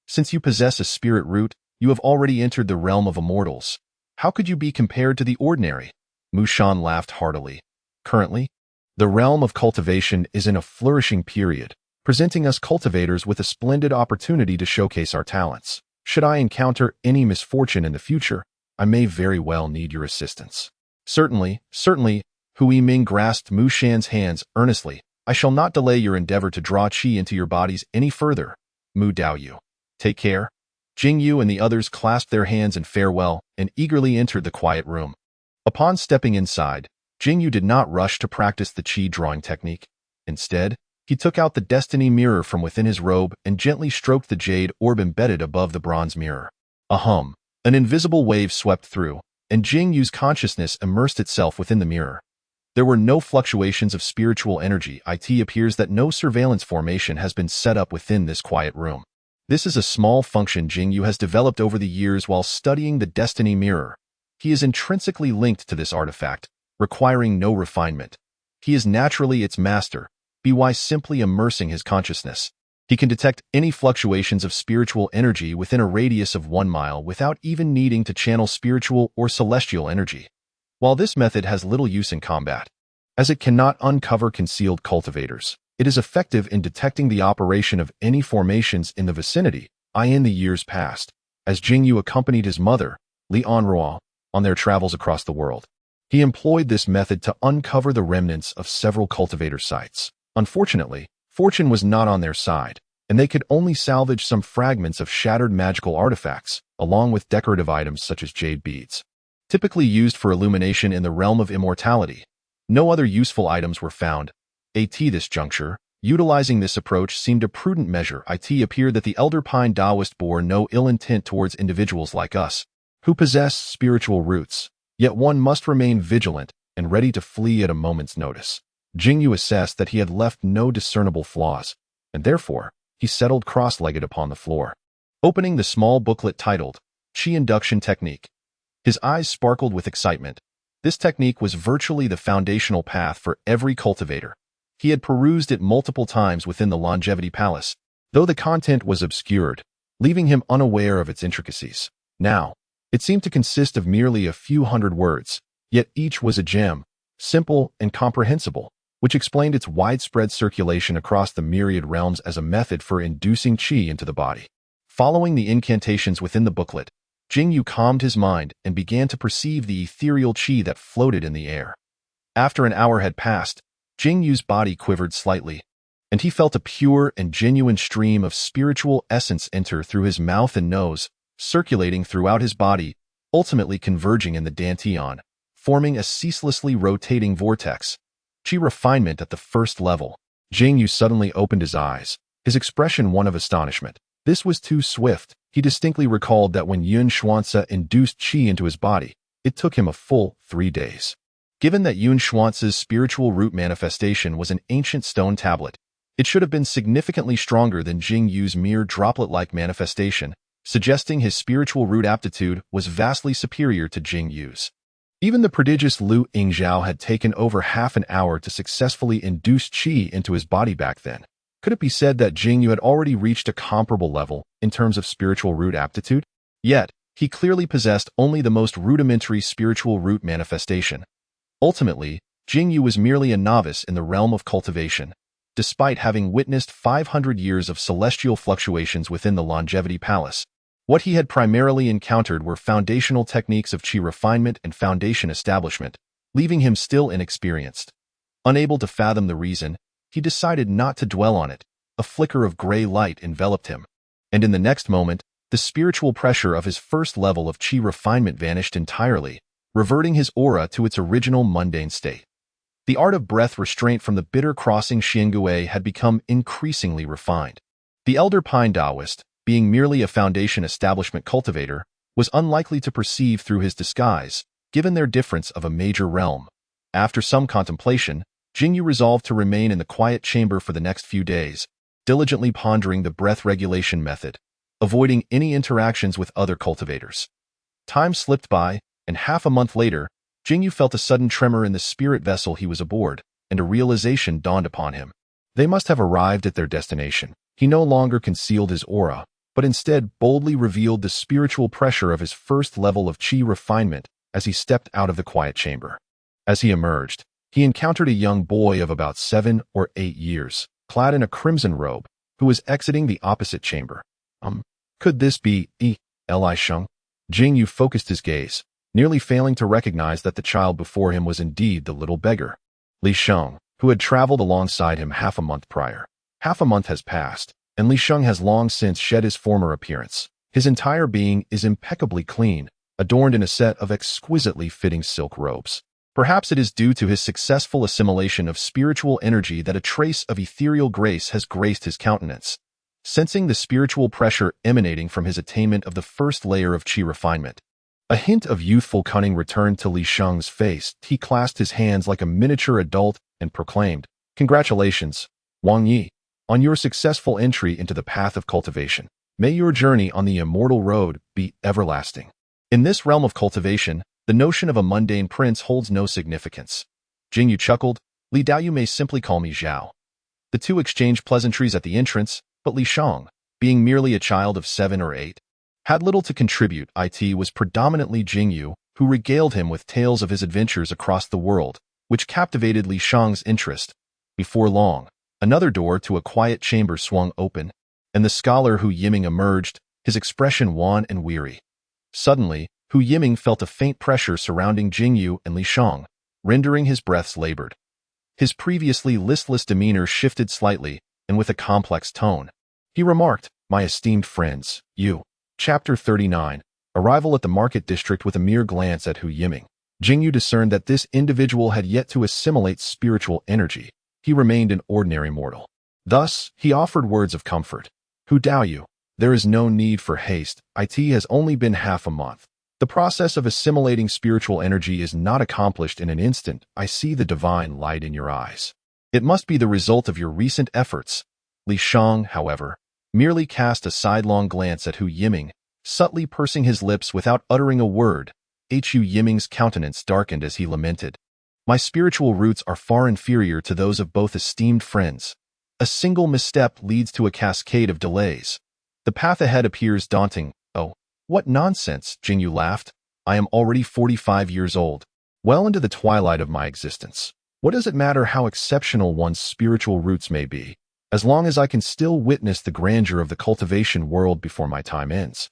Since you possess a spirit root, you have already entered the realm of immortals. How could you be compared to the ordinary? Mu Shan laughed heartily. Currently, the realm of cultivation is in a flourishing period, presenting us cultivators with a splendid opportunity to showcase our talents. Should I encounter any misfortune in the future, I may very well need your assistance. Certainly, Hui Ming grasped Mu Shan's hands earnestly. I shall not delay your endeavor to draw qi into your bodies any further. Mu Dao Yu. Take care. Jing Yu and the others clasped their hands in farewell and eagerly entered the quiet room. Upon stepping inside, Jing Yu did not rush to practice the qi drawing technique. Instead, he took out the destiny mirror from within his robe and gently stroked the jade orb embedded above the bronze mirror. An invisible wave swept through, and Jing Yu's consciousness immersed itself within the mirror. There were no fluctuations of spiritual energy. It appears that no surveillance formation has been set up within this quiet room. This is a small function Jing Yu has developed over the years while studying the destiny mirror. He is intrinsically linked to this artifact, requiring no refinement. He is naturally its master, by simply immersing his consciousness. He can detect any fluctuations of spiritual energy within a radius of 1 mile without even needing to channel spiritual or celestial energy. While this method has little use in combat, as it cannot uncover concealed cultivators, it is effective in detecting the operation of any formations in the vicinity. In the years past, as Jing Yu accompanied his mother, Li Anruo, on their travels across the world, he employed this method to uncover the remnants of several cultivator sites. Unfortunately, fortune was not on their side, and they could only salvage some fragments of shattered magical artifacts, along with decorative items such as jade beads. Typically used for illumination in the realm of immortality, no other useful items were found. At this juncture, utilizing this approach seemed a prudent measure. It appeared that the elder pine Taoist bore no ill intent towards individuals like us, who possess spiritual roots, yet one must remain vigilant and ready to flee at a moment's notice. Jing Yu assessed that he had left no discernible flaws, and therefore, he settled cross-legged upon the floor, opening the small booklet titled, Qi Induction Technique. His eyes sparkled with excitement. This technique was virtually the foundational path for every cultivator. He had perused it multiple times within the Longevity Palace, though the content was obscured, leaving him unaware of its intricacies. Now, it seemed to consist of merely a few hundred words, yet each was a gem, simple and comprehensible, which explained its widespread circulation across the myriad realms as a method for inducing qi into the body. Following the incantations within the booklet, Jing Yu calmed his mind and began to perceive the ethereal qi that floated in the air. After an hour had passed, Jing Yu's body quivered slightly, and he felt a pure and genuine stream of spiritual essence enter through his mouth and nose, circulating throughout his body, ultimately converging in the dantian, forming a ceaselessly rotating vortex. Qi refinement at the first level. Jing Yu suddenly opened his eyes, his expression one of astonishment. This was too swift. He distinctly recalled that when Yun Xuanzi induced qi into his body, it took him a full 3 days. Given that Yun Xuanzi's spiritual root manifestation was an ancient stone tablet, it should have been significantly stronger than Jing Yu's mere droplet-like manifestation, suggesting his spiritual root aptitude was vastly superior to Jing Yu's. Even the prodigious Lu Yingzhao had taken over half an hour to successfully induce qi into his body back then. Could it be said that Jing Yu had already reached a comparable level in terms of spiritual root aptitude? Yet, he clearly possessed only the most rudimentary spiritual root manifestation. Ultimately, Jing Yu was merely a novice in the realm of cultivation, despite having witnessed 500 years of celestial fluctuations within the Longevity Palace. What he had primarily encountered were foundational techniques of qi refinement and foundation establishment, leaving him still inexperienced. Unable to fathom the reason, he decided not to dwell on it. A flicker of gray light enveloped him, and in the next moment, the spiritual pressure of his first level of qi refinement vanished entirely, reverting his aura to its original mundane state. The art of breath restraint from the bitter crossing Xuanqingzi had become increasingly refined. The elder Pine Taoist, being merely a foundation establishment cultivator, was unlikely to perceive through his disguise, given their difference of a major realm. After some contemplation, Jing Yu resolved to remain in the quiet chamber for the next few days, diligently pondering the breath regulation method, avoiding any interactions with other cultivators. Time slipped by, and half a month later, Jing Yu felt a sudden tremor in the spirit vessel he was aboard, and a realization dawned upon him. They must have arrived at their destination. He no longer concealed his aura, but instead boldly revealed the spiritual pressure of his first level of qi refinement as he stepped out of the quiet chamber. As he emerged, he encountered a young boy of about 7 or 8 years, clad in a crimson robe, who was exiting the opposite chamber. Could this be Li Sheng? Jing Yu focused his gaze, nearly failing to recognize that the child before him was indeed the little beggar, Li Sheng, who had traveled alongside him half a month prior. Half a month has passed, and Li Sheng has long since shed his former appearance. His entire being is impeccably clean, adorned in a set of exquisitely fitting silk robes. Perhaps it is due to his successful assimilation of spiritual energy that a trace of ethereal grace has graced his countenance. Sensing the spiritual pressure emanating from his attainment of the first layer of qi refinement, a hint of youthful cunning returned to Li Sheng's face. He clasped his hands like a miniature adult and proclaimed, "Congratulations, Wang Yi, on your successful entry into the path of cultivation. May your journey on the immortal road be everlasting." In this realm of cultivation, the notion of a mundane prince holds no significance. Jing Yu chuckled. "Li Dao, you may simply call me Zhao." The two exchanged pleasantries at the entrance, but Li Sheng, being merely a child of 7 or 8, had little to contribute. It was predominantly Jing Yu who regaled him with tales of his adventures across the world, which captivated Li Sheng's interest. Before long, another door to a quiet chamber swung open, and the scholar Hu Yiming emerged, his expression wan and weary. Suddenly, Hu Yiming felt a faint pressure surrounding Jing Yu and Li Sheng, rendering his breaths labored. His previously listless demeanor shifted slightly, and with a complex tone, he remarked, "My esteemed friends, you." Chapter 39. Arrival at the market district. With a mere glance at Hu Yiming, Jing Yu discerned that this individual had yet to assimilate spiritual energy. He remained an ordinary mortal. Thus, he offered words of comfort. "Hu Dao Yu, there is no need for haste. It has only been half a month. The process of assimilating spiritual energy is not accomplished in an instant. I see the divine light in your eyes. It must be the result of your recent efforts." Li Sheng, however, merely cast a sidelong glance at Hu Yiming, subtly pursing his lips without uttering a word. Hu Yiming's countenance darkened as he lamented, "My spiritual roots are far inferior to those of both esteemed friends. A single misstep leads to a cascade of delays. The path ahead appears daunting." "Oh, what nonsense," Jing Yu laughed. "I am already 45 years old, well into the twilight of my existence. What does it matter how exceptional one's spiritual roots may be, as long as I can still witness the grandeur of the cultivation world before my time ends?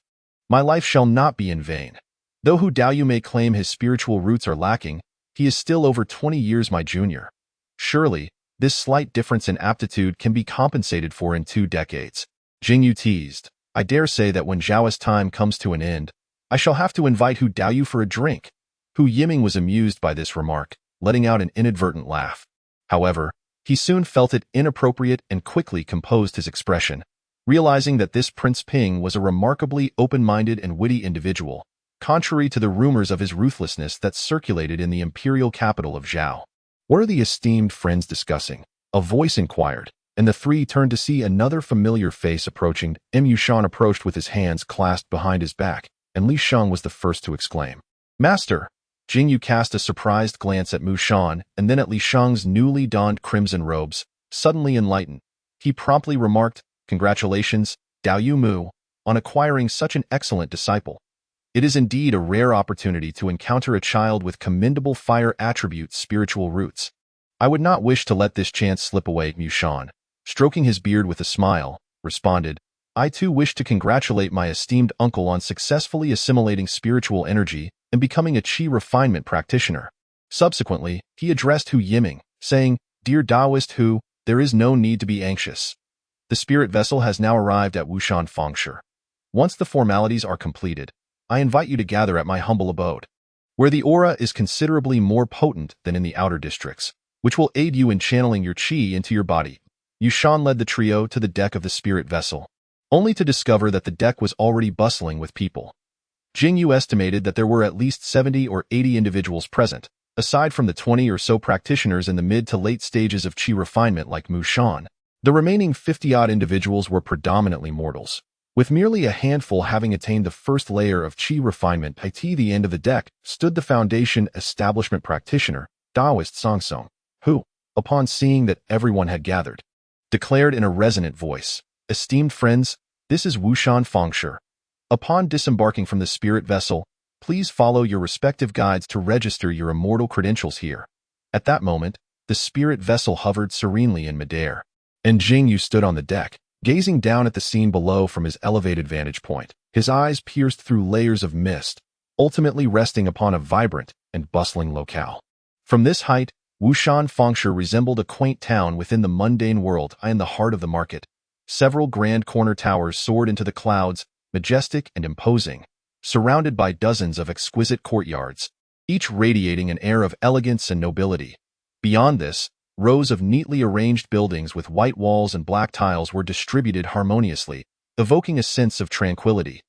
My life shall not be in vain." Though Hu Daoyu may claim his spiritual roots are lacking, he is still over 20 years my junior. Surely, this slight difference in aptitude can be compensated for in 2 decades. Jing Yu teased, "I dare say that when Zhao's time comes to an end, I shall have to invite Hu Daoyu for a drink." Hu Yiming was amused by this remark, letting out an inadvertent laugh. However, he soon felt it inappropriate and quickly composed his expression. Realizing that this Prince Ping was a remarkably open-minded and witty individual, contrary to the rumors of his ruthlessness that circulated in the imperial capital of Zhao. "What are the esteemed friends discussing?" a voice inquired, and the three turned to see another familiar face approaching. Mu Shan approached with his hands clasped behind his back, and Li Sheng was the first to exclaim, "Master!" Jing Yu cast a surprised glance at Mu Shan and then at Li Sheng's newly donned crimson robes. Suddenly enlightened, he promptly remarked, "Congratulations, Dao Yu Mu, on acquiring such an excellent disciple. It is indeed a rare opportunity to encounter a child with commendable fire attributes, spiritual roots. I would not wish to let this chance slip away." Mu Shan, stroking his beard with a smile, responded, "I too wish to congratulate my esteemed uncle on successfully assimilating spiritual energy and becoming a qi refinement practitioner." Subsequently, he addressed Hu Yiming, saying, "Dear Taoist Hu, there is no need to be anxious. The spirit vessel has now arrived at Wushan Fengshi. Once the formalities are completed, I invite you to gather at my humble abode, where the aura is considerably more potent than in the outer districts, which will aid you in channeling your qi into your body." Yushan led the trio to the deck of the spirit vessel, only to discover that the deck was already bustling with people. Jing Yu estimated that there were at least 70 or 80 individuals present, aside from the 20 or so practitioners in the mid to late stages of qi refinement like Mu Shan. The remaining 50-odd individuals were predominantly mortals, with merely a handful having attained the first layer of qi refinement. At the end of the deck stood the Foundation Establishment Practitioner, Taoist Song, who, upon seeing that everyone had gathered, declared in a resonant voice, "Esteemed friends, this is Wushan Fengshi. Upon disembarking from the spirit vessel, please follow your respective guides to register your immortal credentials here." At that moment, the spirit vessel hovered serenely in midair, and Jing Yu stood on the deck, gazing down at the scene below from his elevated vantage point, his eyes pierced through layers of mist, ultimately resting upon a vibrant and bustling locale. From this height, Wushan Fengshi resembled a quaint town within the mundane world. In the heart of the market, several grand corner towers soared into the clouds, majestic and imposing, surrounded by dozens of exquisite courtyards, each radiating an air of elegance and nobility. Beyond this, rows of neatly arranged buildings with white walls and black tiles were distributed harmoniously, evoking a sense of tranquility.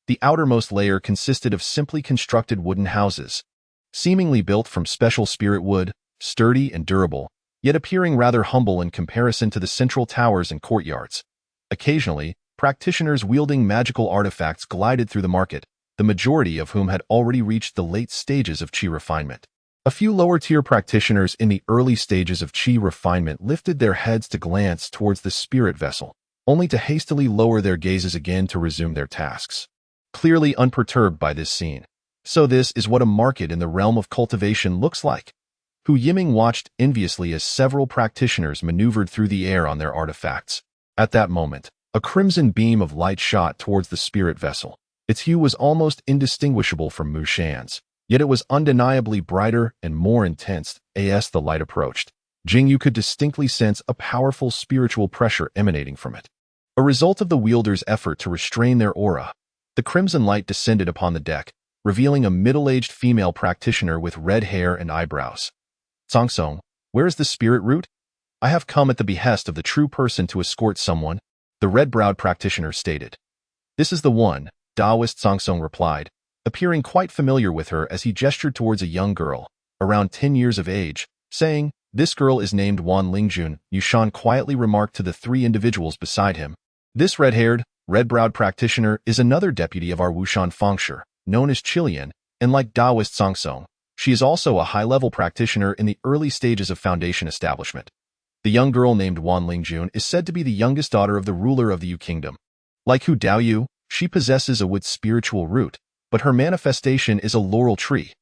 The outermost layer consisted of simply constructed wooden houses, seemingly built from special spirit wood, sturdy and durable, yet appearing rather humble in comparison to the central towers and courtyards. Occasionally, practitioners wielding magical artifacts glided through the market, the majority of whom had already reached the late stages of qi refinement. A few lower-tier practitioners in the early stages of qi refinement lifted their heads to glance towards the spirit vessel, only to hastily lower their gazes again to resume their tasks, clearly unperturbed by this scene. So this is what a market in the realm of cultivation looks like. Hu Yiming watched enviously as several practitioners maneuvered through the air on their artifacts. At that moment, a crimson beam of light shot towards the spirit vessel. Its hue was almost indistinguishable from Mu Shan's, yet it was undeniably brighter and more intense as the light approached. Jing Yu could distinctly sense a powerful spiritual pressure emanating from it. A result of the wielder's effort to restrain their aura, the crimson light descended upon the deck, revealing a middle-aged female practitioner with red hair and eyebrows. "Song, where is the spirit root? I have come at the behest of the true person to escort someone," the red-browed practitioner stated. "This is the one," Taoist Song replied, appearing quite familiar with her as he gestured towards a young girl, around 10 years of age, saying, "This girl is named Wan Lingjun." Yushan quietly remarked to the three individuals beside him, "This red-haired, red-browed practitioner is another deputy of our Wushan Fengshi, known as Qilian, and like Taoist Song, she is also a high-level practitioner in the early stages of Foundation establishment. The young girl named Wan Lingjun is said to be the youngest daughter of the ruler of the Yu Kingdom. Like Hu Dao Yu, she possesses a wood spiritual root, but her manifestation is a laurel tree.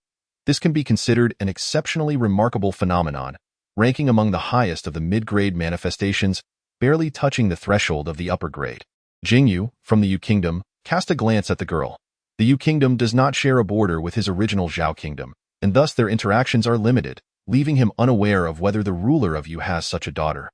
This can be considered an exceptionally remarkable phenomenon, ranking among the highest of the mid-grade manifestations, barely touching the threshold of the upper grade." Jing Yu, from the Yu Kingdom, cast a glance at the girl. The Yu Kingdom does not share a border with his original Zhao Kingdom, and thus their interactions are limited, leaving him unaware of whether the ruler of Yu has such a daughter.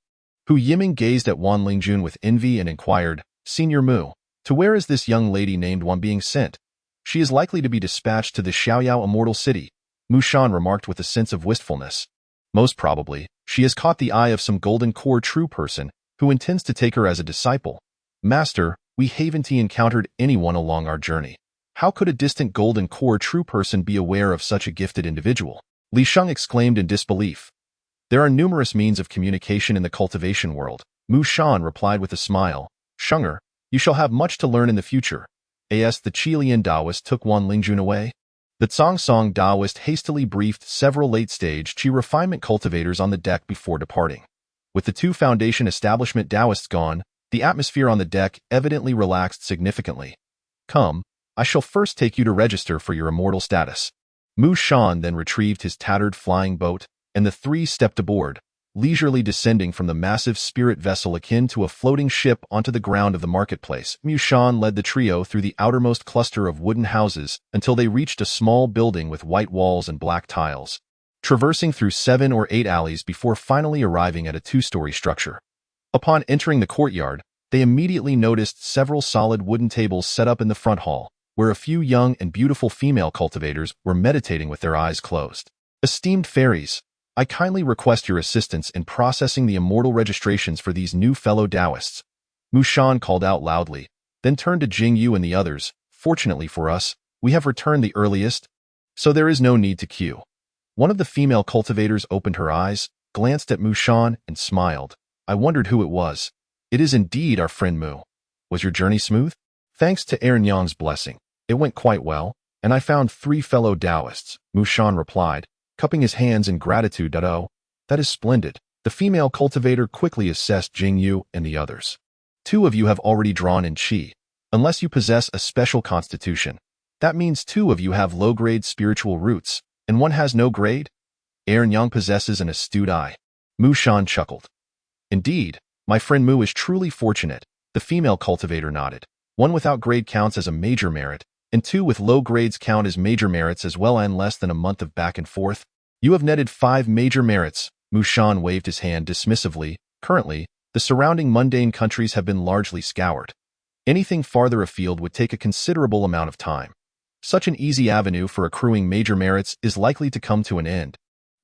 Hu Yiming gazed at Wan Lingjun with envy and inquired, "Senior Mu, to where is this young lady named Wan being sent? She is likely to be dispatched to the Xiaoyao Immortal City," Mu Shan remarked with a sense of wistfulness. "Most probably, she has caught the eye of some golden core true person who intends to take her as a disciple." Master, we haven't encountered anyone along our journey. How could a distant golden core true person be aware of such a gifted individual? Li Sheng exclaimed in disbelief. There are numerous means of communication in the cultivation world. Mu Shan replied with a smile. Shenger, you shall have much to learn in the future. As the Qilian Taoist took Wan Lingjun away, the Zhongsong Taoist hastily briefed several late-stage Qi refinement cultivators on the deck before departing. With the two foundation establishment Taoists gone, the atmosphere on the deck evidently relaxed significantly. Come, I shall first take you to register for your immortal status. Mu Shan then retrieved his tattered flying boat, and the three stepped aboard, leisurely descending from the massive spirit vessel akin to a floating ship onto the ground of the marketplace. Mu Shan led the trio through the outermost cluster of wooden houses until they reached a small building with white walls and black tiles, traversing through 7 or 8 alleys before finally arriving at a 2-story structure. Upon entering the courtyard, they immediately noticed several solid wooden tables set up in the front hall, where a few young and beautiful female cultivators were meditating with their eyes closed. Esteemed fairies, I kindly request your assistance in processing the immortal registrations for these new fellow Taoists. Mu Shan called out loudly, then turned to Jing Yu and the others. Fortunately for us, we have returned the earliest, so there is no need to queue. One of the female cultivators opened her eyes, glanced at Mu Shan, and smiled. I wondered who it was. It is indeed our friend Mu. Was your journey smooth? Thanks to Aaron Yang's blessing, it went quite well, and I found 3 fellow Taoists, Mu Shan replied, cupping his hands in gratitude. Oh, that is splendid. The female cultivator quickly assessed Jing Yu and the others. 2 of you have already drawn in Qi. Unless you possess a special constitution, that means 2 of you have low-grade spiritual roots, and 1 has no grade? Aaron Yang possesses an astute eye. Mu Shan chuckled. Indeed, my friend Mu is truly fortunate. The female cultivator nodded. 1 without grade counts as a major merit, and 2 with low grades count as major merits as well, and less than a month of back and forth. You have netted 5 major merits. Mu Shan waved his hand dismissively. Currently, the surrounding mundane countries have been largely scoured. Anything farther afield would take a considerable amount of time. Such an easy avenue for accruing major merits is likely to come to an end.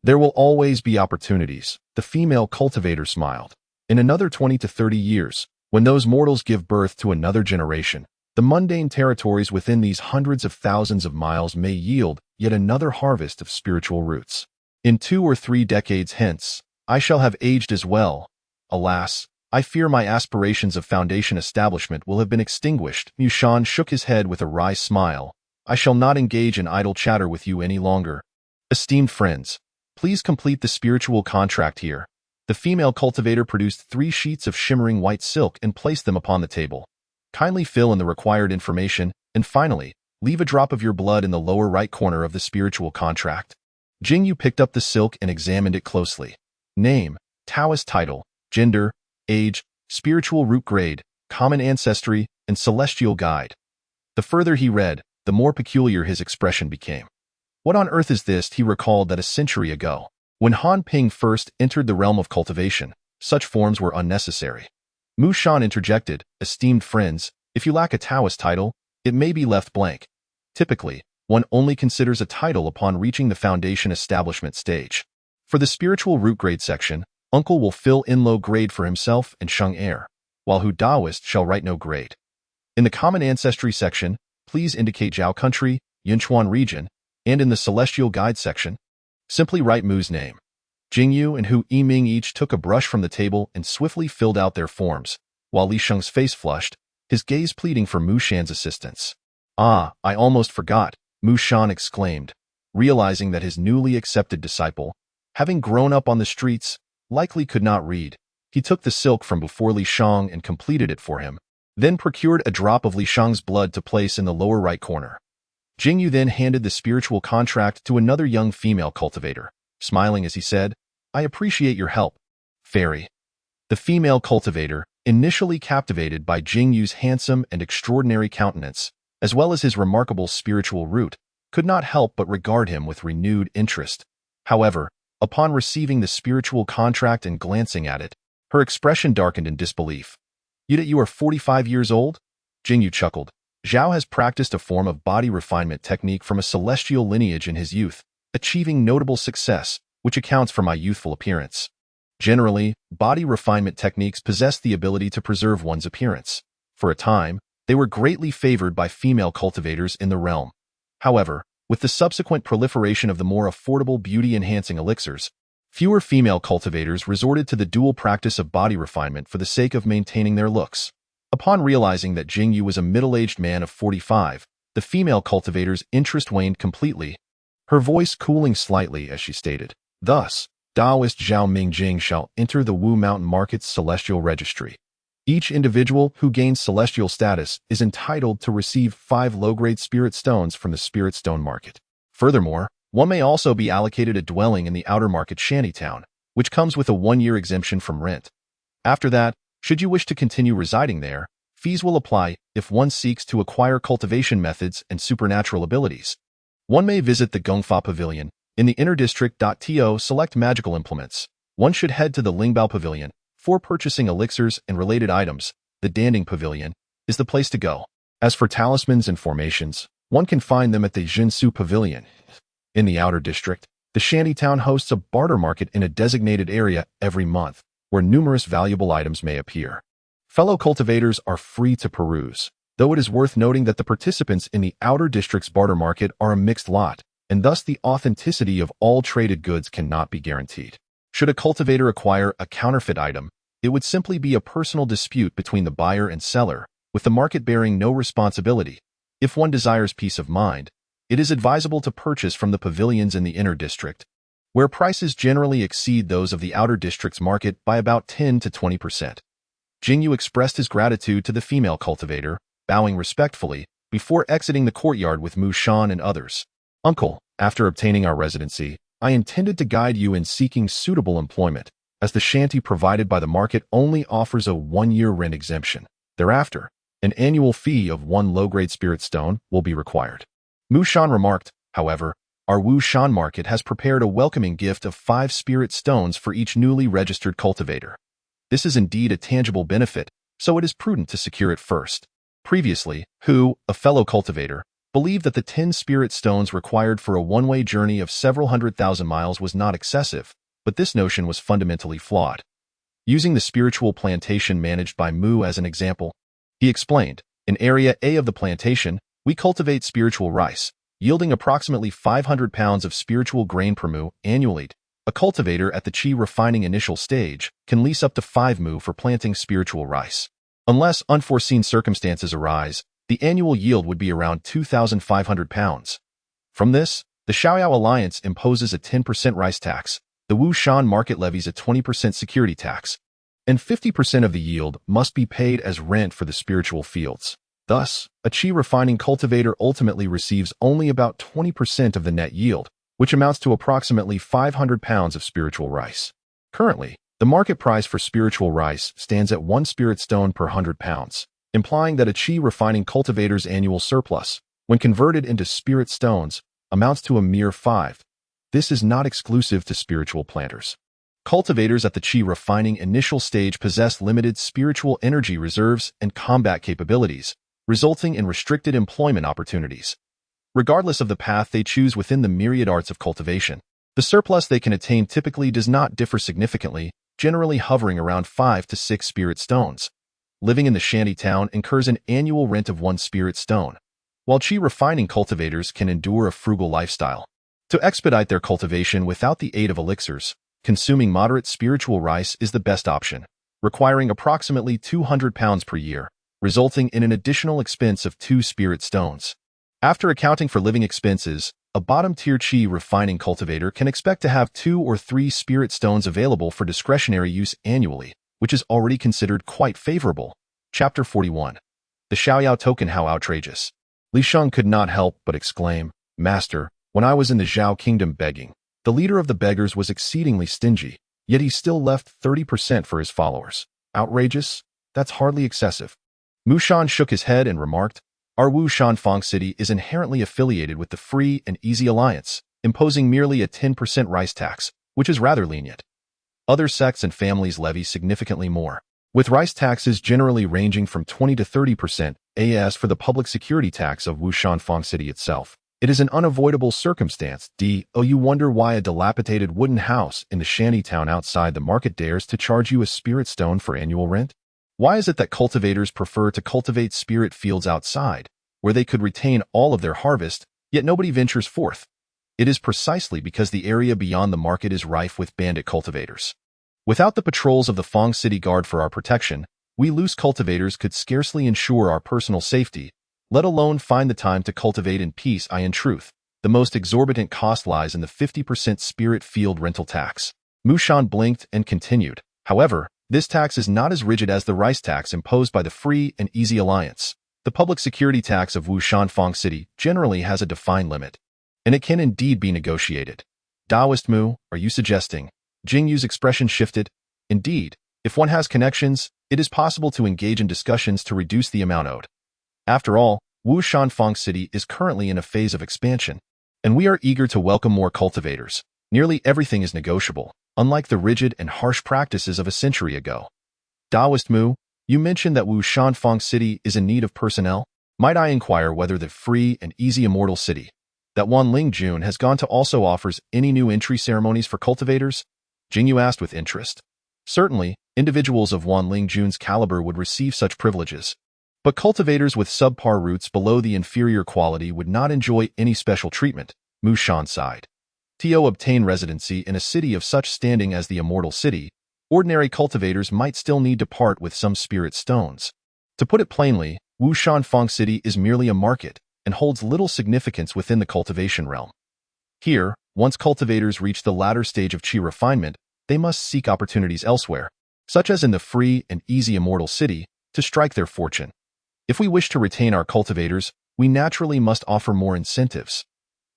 There will always be opportunities. The female cultivator smiled. In another 20 to 30 years, when those mortals give birth to another generation, the mundane territories within these hundreds of thousands of miles may yield yet another harvest of spiritual roots. In 2 or 3 decades hence, I shall have aged as well. Alas, I fear my aspirations of foundation establishment will have been extinguished. Mu Shan shook his head with a wry smile. I shall not engage in idle chatter with you any longer. Esteemed friends, please complete the spiritual contract here. The female cultivator produced 3 sheets of shimmering white silk and placed them upon the table. Kindly fill in the required information, and finally, leave a drop of your blood in the lower right corner of the spiritual contract. Jing Yu picked up the silk and examined it closely. Name, Taoist title, gender, age, spiritual root grade, common ancestry, and celestial guide. The further he read, the more peculiar his expression became. What on earth is this? He recalled that a century ago, when Han Ping first entered the realm of cultivation, such forms were unnecessary. Mu Shan interjected, esteemed friends, if you lack a Taoist title, it may be left blank. Typically, one only considers a title upon reaching the foundation establishment stage. For the spiritual root grade section, Uncle will fill in low grade for himself and Sheng heir, while Hu Daoist shall write no grade. In the common ancestry section, please indicate Zhao country, Yunchuan region, and in the celestial guide section, simply write Mu's name. Jing Yu and Hu Yiming each took a brush from the table and swiftly filled out their forms, while Li Sheng's face flushed, his gaze pleading for Mu Shan's assistance. Ah, I almost forgot, Mu Shan exclaimed, realizing that his newly accepted disciple, having grown up on the streets, likely could not read. He took the silk from before Li Sheng and completed it for him, then procured a drop of Li Sheng's blood to place in the lower right corner. Jing Yu then handed the spiritual contract to another young female cultivator, smiling as he said, I appreciate your help, fairy. The female cultivator, initially captivated by Jing Yu's handsome and extraordinary countenance, as well as his remarkable spiritual root, could not help but regard him with renewed interest. However, upon receiving the spiritual contract and glancing at it, her expression darkened in disbelief. You are 45 years old? Jing Yu chuckled. Zhao has practiced a form of body refinement technique from a celestial lineage in his youth, achieving notable success, which accounts for my youthful appearance. Generally, body refinement techniques possess the ability to preserve one's appearance. For a time, they were greatly favored by female cultivators in the realm. However, with the subsequent proliferation of the more affordable beauty-enhancing elixirs, fewer female cultivators resorted to the dual practice of body refinement for the sake of maintaining their looks. Upon realizing that Jing Yu was a middle-aged man of 45, the female cultivator's interest waned completely, her voice cooling slightly as she stated, "Thus, Taoist Zhao Mingjing shall enter the Wu Mountain Market's celestial registry. Each individual who gains celestial status is entitled to receive 5 low-grade spirit stones from the spirit stone market. Furthermore, one may also be allocated a dwelling in the outer market shantytown, which comes with a 1-year exemption from rent. After that, should you wish to continue residing there, fees will apply if one seeks to acquire cultivation methods and supernatural abilities. One may visit the Gongfa Pavilion in the inner district. To select magical implements, one should head to the Lingbao Pavilion. For purchasing elixirs and related items, the Danding Pavilion is the place to go. As for talismans and formations, one can find them at the Jinsu Pavilion. In the outer district, the shantytown hosts a barter market in a designated area every month, where numerous valuable items may appear. Fellow cultivators are free to peruse, though it is worth noting that the participants in the outer district's barter market are a mixed lot, and thus the authenticity of all traded goods cannot be guaranteed. Should a cultivator acquire a counterfeit item, it would simply be a personal dispute between the buyer and seller, with the market bearing no responsibility. If one desires peace of mind, it is advisable to purchase from the pavilions in the inner district, where prices generally exceed those of the outer district's market by about 10 to 20%. Jing Yu expressed his gratitude to the female cultivator, bowing respectfully, before exiting the courtyard with Mu Shan and others. "Uncle, after obtaining our residency, I intended to guide you in seeking suitable employment, as the shanty provided by the market only offers a 1-year rent exemption. Thereafter, an annual fee of 1 low-grade spirit stone will be required." Mu Shan remarked, "However, our Wu Shan market has prepared a welcoming gift of 5 spirit stones for each newly registered cultivator. This is indeed a tangible benefit, so it is prudent to secure it first." Previously, Hu, a fellow cultivator, believed that the 10 spirit stones required for a one-way journey of several 100,000 miles was not excessive, but this notion was fundamentally flawed. Using the spiritual plantation managed by Mu as an example, he explained, "In Area A of the plantation, we cultivate spiritual rice, yielding approximately 500 pounds of spiritual grain per mu annually. A cultivator at the Qi refining initial stage can lease up to 5 mu for planting spiritual rice. Unless unforeseen circumstances arise, the annual yield would be around 2,500 pounds. From this, the Xiaoyao Alliance imposes a 10% rice tax, the Wu Shan market levies a 20% security tax, and 50% of the yield must be paid as rent for the spiritual fields. Thus, a Qi refining cultivator ultimately receives only about 20% of the net yield, which amounts to approximately 500 pounds of spiritual rice. Currently, the market price for spiritual rice stands at 1 spirit stone per 100 pounds, implying that a Qi refining cultivator's annual surplus, when converted into spirit stones, amounts to a mere 5. This is not exclusive to spiritual planters. Cultivators at the Qi refining initial stage possess limited spiritual energy reserves and combat capabilities, resulting in restricted employment opportunities. Regardless of the path they choose within the myriad arts of cultivation, the surplus they can attain typically does not differ significantly, generally hovering around 5 to 6 spirit stones. Living in the shanty town incurs an annual rent of 1 spirit stone, while Qi refining cultivators can endure a frugal lifestyle. To expedite their cultivation without the aid of elixirs, consuming moderate spiritual rice is the best option, requiring approximately 200 pounds per year, resulting in an additional expense of 2 spirit stones. After accounting for living expenses, a bottom-tier Qi refining cultivator can expect to have 2 or 3 spirit stones available for discretionary use annually, which is already considered quite favorable. Chapter 41. The Xiaoyao token. How outrageous. Li Sheng could not help but exclaim, "Master, when I was in the Zhao kingdom begging, the leader of the beggars was exceedingly stingy, yet he still left 30% for his followers. Outrageous? That's hardly excessive." Mu Shan shook his head and remarked, "Our Wu Shanfang city is inherently affiliated with the Free and Easy Alliance, imposing merely a 10% rice tax, which is rather lenient. Other sects and families levy significantly more, with rice taxes generally ranging from 20 to 30%. As for the public security tax of Wu Shanfang city itself, it is an unavoidable circumstance. You wonder why a dilapidated wooden house in the shanty town outside the market dares to charge you a spirit stone for annual rent? Why is it that cultivators prefer to cultivate spirit fields outside, where they could retain all of their harvest, yet nobody ventures forth? It is precisely because the area beyond the market is rife with bandit cultivators. Without the patrols of the Fong City Guard for our protection, we loose cultivators could scarcely ensure our personal safety, let alone find the time to cultivate in peace. In truth, the most exorbitant cost lies in the 50% spirit field rental tax. Mushan blinked and continued. However, this tax is not as rigid as the rice tax imposed by the Free and Easy Alliance. The public security tax of Wushan Fong City generally has a defined limit, and it can indeed be negotiated. Taoist Mu, are you suggesting? Jing Yu's expression shifted. Indeed, if one has connections, it is possible to engage in discussions to reduce the amount owed. After all, Wushan Fong City is currently in a phase of expansion, and we are eager to welcome more cultivators. Nearly everything is negotiable, unlike the rigid and harsh practices of a century ago. Taoist Mu, you mentioned that Wushan Fong City is in need of personnel. Might I inquire whether the Free and Easy Immortal City that Wanling Jun has gone to also offers any new entry ceremonies for cultivators? Jing Yu asked with interest. Certainly, individuals of Wanling Jun's caliber would receive such privileges, but cultivators with subpar roots below the inferior quality would not enjoy any special treatment. Mu Shan sighed. To obtain residency in a city of such standing as the Immortal City, ordinary cultivators might still need to part with some spirit stones. To put it plainly, Wushan Fong City is merely a market and holds little significance within the cultivation realm. Here, once cultivators reach the latter stage of qi refinement, they must seek opportunities elsewhere, such as in the Free and Easy Immortal City, to strike their fortune. If we wish to retain our cultivators, we naturally must offer more incentives.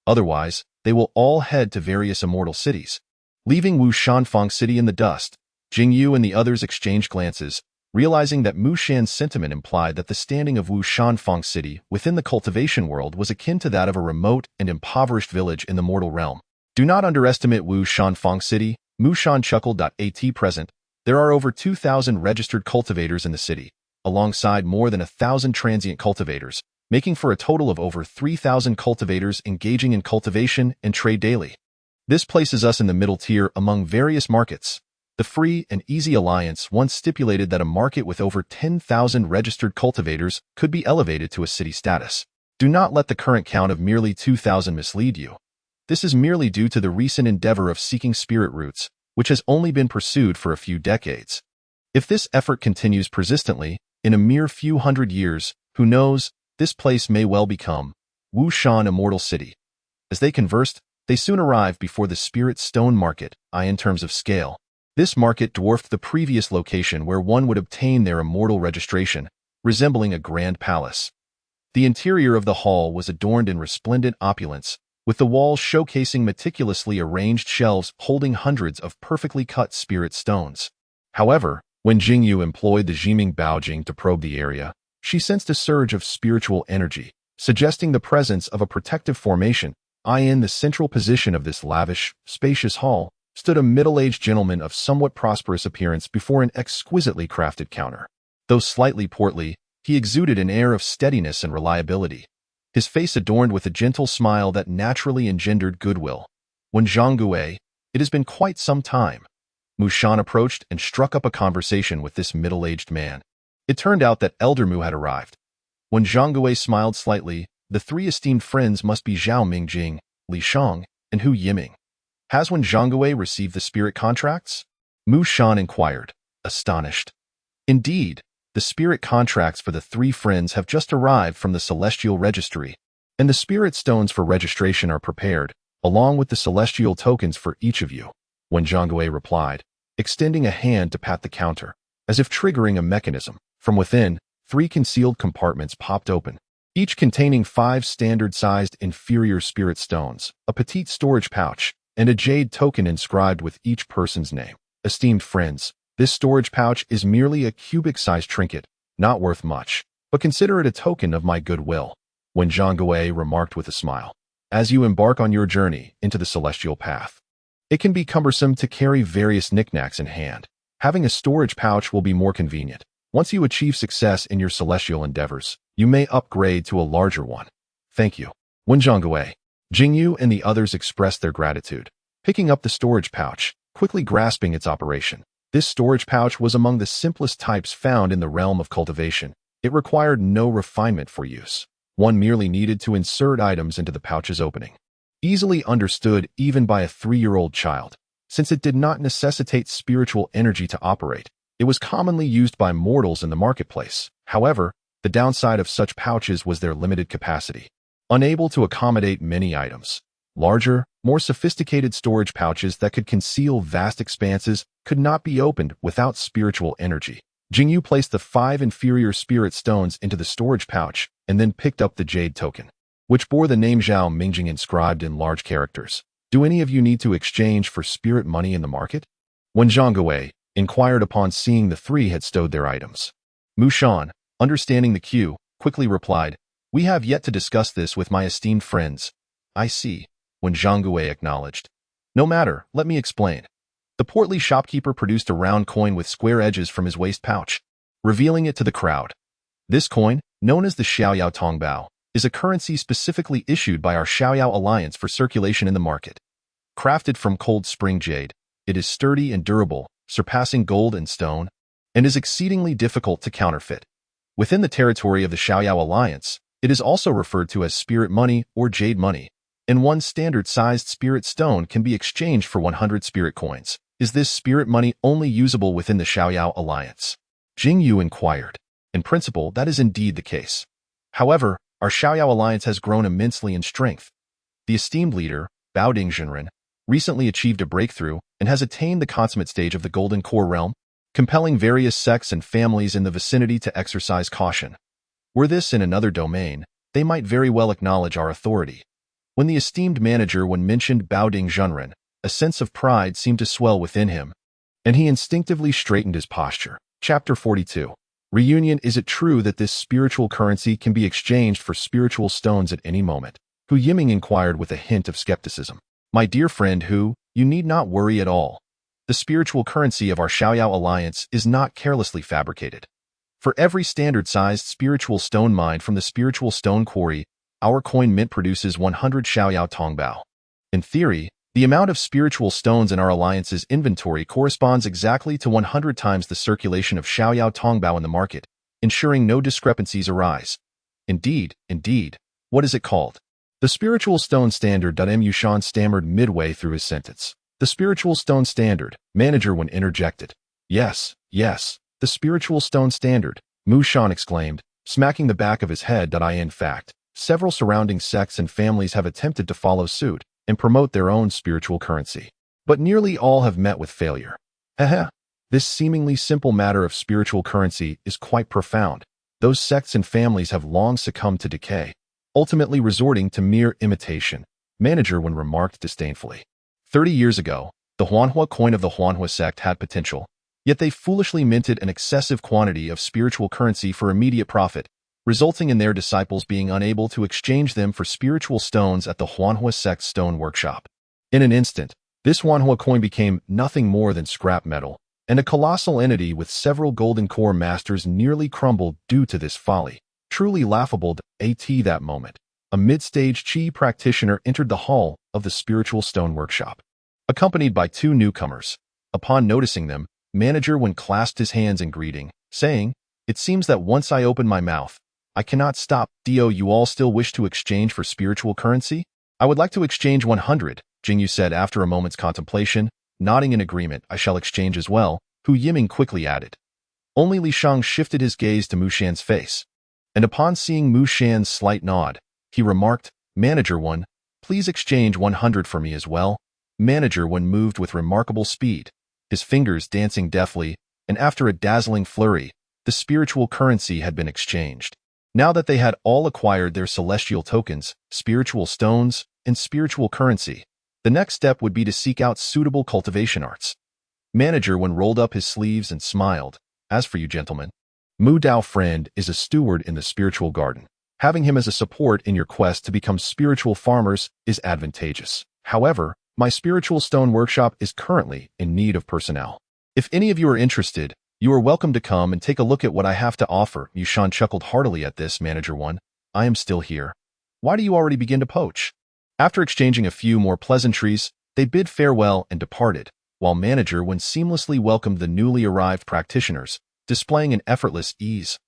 Otherwise, they will all head to various immortal cities. Leaving Wushan Fong City in the dust, Jing Yu and the others exchanged glances, realizing that Mu Shan's sentiment implied that the standing of Wushan Fong City within the cultivation world was akin to that of a remote and impoverished village in the mortal realm. Do not underestimate Wushan Fong City, Mu Shan chuckled. At present, there are over 2,000 registered cultivators in the city, alongside more than 1,000 transient cultivators, making for a total of over 3,000 cultivators engaging in cultivation and trade daily. This places us in the middle tier among various markets. The Free and Easy Alliance once stipulated that a market with over 10,000 registered cultivators could be elevated to a city status. Do not let the current count of merely 2,000 mislead you. This is merely due to the recent endeavor of seeking spirit roots, which has only been pursued for a few decades. If this effort continues persistently, in a mere few hundred years, who knows, this place may well become Wushan Immortal City. As they conversed, they soon arrived before the Spirit Stone Market. In terms of scale, this market dwarfed the previous location where one would obtain their immortal registration, resembling a grand palace. The interior of the hall was adorned in resplendent opulence, with the walls showcasing meticulously arranged shelves holding hundreds of perfectly cut spirit stones. However, when Jing Yu employed the Jiming Baojing to probe the area, she sensed a surge of spiritual energy, suggesting the presence of a protective formation. In the central position of this lavish, spacious hall, stood a middle-aged gentleman of somewhat prosperous appearance before an exquisitely crafted counter. Though slightly portly, he exuded an air of steadiness and reliability, his face adorned with a gentle smile that naturally engendered goodwill. When Zhangguo, it has been quite some time. Mu Shan approached and struck up a conversation with this middle-aged man. It turned out that Elder Mu had arrived. When Zhangguo smiled slightly, the three esteemed friends must be Zhao Mingjing, Li Shang, and Hu Yiming. Has Wen Zhangguo received the spirit contracts? Mu Shan inquired, astonished. Indeed, the spirit contracts for the three friends have just arrived from the Celestial Registry, and the spirit stones for registration are prepared, along with the celestial tokens for each of you, Wen Zhangguo replied, extending a hand to pat the counter. As if triggering a mechanism, from within, 3 concealed compartments popped open, each containing 5 standard-sized inferior spirit stones, a petite storage pouch, and a jade token inscribed with each person's name. Esteemed friends, this storage pouch is merely a cubic-sized trinket, not worth much, but consider it a token of my goodwill, Wen Zhangguo remarked with a smile. As you embark on your journey into the celestial path, it can be cumbersome to carry various knickknacks in hand. Having a storage pouch will be more convenient. Once you achieve success in your celestial endeavors, you may upgrade to a larger one. Thank you, Wen Zhangguo. Jing Yu and the others expressed their gratitude, picking up the storage pouch, quickly grasping its operation. This storage pouch was among the simplest types found in the realm of cultivation. It required no refinement for use. One merely needed to insert items into the pouch's opening. Easily understood even by a 3-year-old child. Since it did not necessitate spiritual energy to operate, it was commonly used by mortals in the marketplace. However, the downside of such pouches was their limited capacity. Unable to accommodate many items, larger, more sophisticated storage pouches that could conceal vast expanses could not be opened without spiritual energy. Jing Yu placed the 5 inferior spirit stones into the storage pouch and then picked up the jade token, which bore the name Zhao Mingjing inscribed in large characters. Do any of you need to exchange for spirit money in the market? When Zhang inquired upon seeing the 3 had stowed their items. Mu Shan, understanding the cue, quickly replied, "We have yet to discuss this with my esteemed friends." "I see," when Zhang acknowledged. "No matter, let me explain." The portly shopkeeper produced a round coin with square edges from his waist pouch, revealing it to the crowd. This coin, known as the Xiaoyao Tongbao, is a currency specifically issued by our Xiaoyao Alliance for circulation in the market. Crafted from cold spring jade, it is sturdy and durable, surpassing gold and stone, and is exceedingly difficult to counterfeit. Within the territory of the Xiaoyao Alliance, it is also referred to as spirit money or jade money, and one standard-sized spirit stone can be exchanged for 100 spirit coins. Is this spirit money only usable within the Xiaoyao Alliance? Jing Yu inquired. In principle, that is indeed the case. However, our Xiaoyao Alliance has grown immensely in strength. The esteemed leader, Bao Dingzhenren, recently achieved a breakthrough and has attained the consummate stage of the Golden Core realm, compelling various sects and families in the vicinity to exercise caution. Were this in another domain, they might very well acknowledge our authority. When the esteemed manager mentioned Bao Dingzhenren, a sense of pride seemed to swell within him, and he instinctively straightened his posture. Chapter 42. Reunion. Is it true that this spiritual currency can be exchanged for spiritual stones at any moment? Hu Yiming inquired with a hint of skepticism. My dear friend Hu, you need not worry at all. The spiritual currency of our Xiaoyao Alliance is not carelessly fabricated. For every standard-sized spiritual stone mined from the spiritual stone quarry, our coin mint produces 100 Xiaoyao Tongbao. In theory, the amount of spiritual stones in our alliance's inventory corresponds exactly to 100 times the circulation of Xiaoyao Tongbao in the market, ensuring no discrepancies arise. Indeed, what is it called? The spiritual stone standard. Mu Shan stammered midway through his sentence. The spiritual stone standard, manager interjected. Yes, the spiritual stone standard, Mu Shan exclaimed, smacking the back of his head. In fact, several surrounding sects and families have attempted to follow suit and promote their own spiritual currency. But nearly all have met with failure. This seemingly simple matter of spiritual currency is quite profound. Those sects and families have long succumbed to decay, ultimately resorting to mere imitation, manager remarked disdainfully. 30 years ago, the Huanhua coin of the Huanhua sect had potential, yet they foolishly minted an excessive quantity of spiritual currency for immediate profit, resulting in their disciples being unable to exchange them for spiritual stones at the Huanhua sect's stone workshop. In an instant, this Huanhua coin became nothing more than scrap metal, and a colossal entity with several golden core masters nearly crumbled due to this folly. Truly laughable. That moment, a mid-stage Qi practitioner entered the hall of the spiritual stone workshop, accompanied by 2 newcomers. Upon noticing them, manager clasped his hands in greeting, saying, "It seems that once I open my mouth, I cannot stop. You all still wish to exchange for spiritual currency? I would like to exchange 100, Jing Yu said after a moment's contemplation, nodding in agreement. I shall exchange as well, Hu Yiming quickly added. Only Li Shang shifted his gaze to Mu Shan's face, and upon seeing Mu Shan's slight nod, he remarked, Manager 1, please exchange 100 for me as well. Manager 1 moved with remarkable speed, his fingers dancing deftly, and after a dazzling flurry, the spiritual currency had been exchanged. Now that they had all acquired their celestial tokens, spiritual stones, and spiritual currency, the next step would be to seek out suitable cultivation arts. Manager 1 rolled up his sleeves and smiled. As for you gentlemen, Mu Dao friend is a steward in the spiritual garden. Having him as a support in your quest to become spiritual farmers is advantageous. However, my spiritual stone workshop is currently in need of personnel. If any of you are interested, you are welcome to come and take a look at what I have to offer. Yushan chuckled heartily at this. Manager 1, I am still here. Why do you already begin to poach? After exchanging a few more pleasantries, they bid farewell and departed, while Manager Wen seamlessly welcomed the newly arrived practitioners, displaying an effortless ease.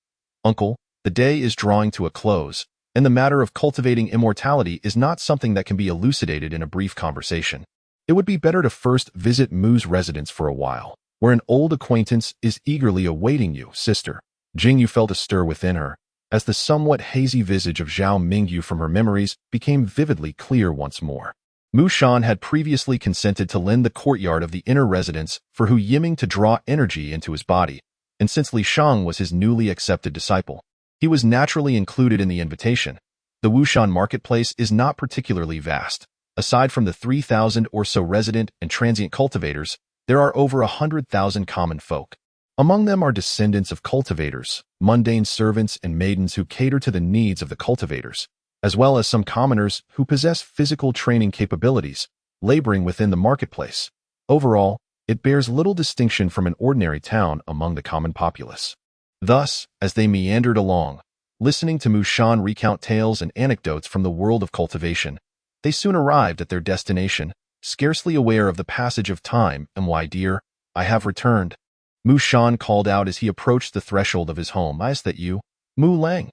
"Uncle, the day is drawing to a close, and the matter of cultivating immortality is not something that can be elucidated in a brief conversation. It would be better to first visit Mu's residence for a while, where an old acquaintance is eagerly awaiting you, sister." Jing Yu felt a stir within her, as the somewhat hazy visage of Zhao Mingyu from her memories became vividly clear once more. Mu Shan had previously consented to lend the courtyard of the inner residence for Hu Yiming to draw energy into his body, and since Li Shang was his newly accepted disciple, he was naturally included in the invitation. The Wushan marketplace is not particularly vast. Aside from the 3,000 or so resident and transient cultivators, there are over 100,000 common folk. Among them are descendants of cultivators, mundane servants and maidens who cater to the needs of the cultivators, as well as some commoners who possess physical training capabilities, laboring within the marketplace. Overall, it bears little distinction from an ordinary town among the common populace. Thus, as they meandered along, listening to Mu Shan recount tales and anecdotes from the world of cultivation, they soon arrived at their destination, scarcely aware of the passage of time. "And why, dear, I have returned," Mu Shan called out as he approached the threshold of his home. "Is that you, Mu Lang?"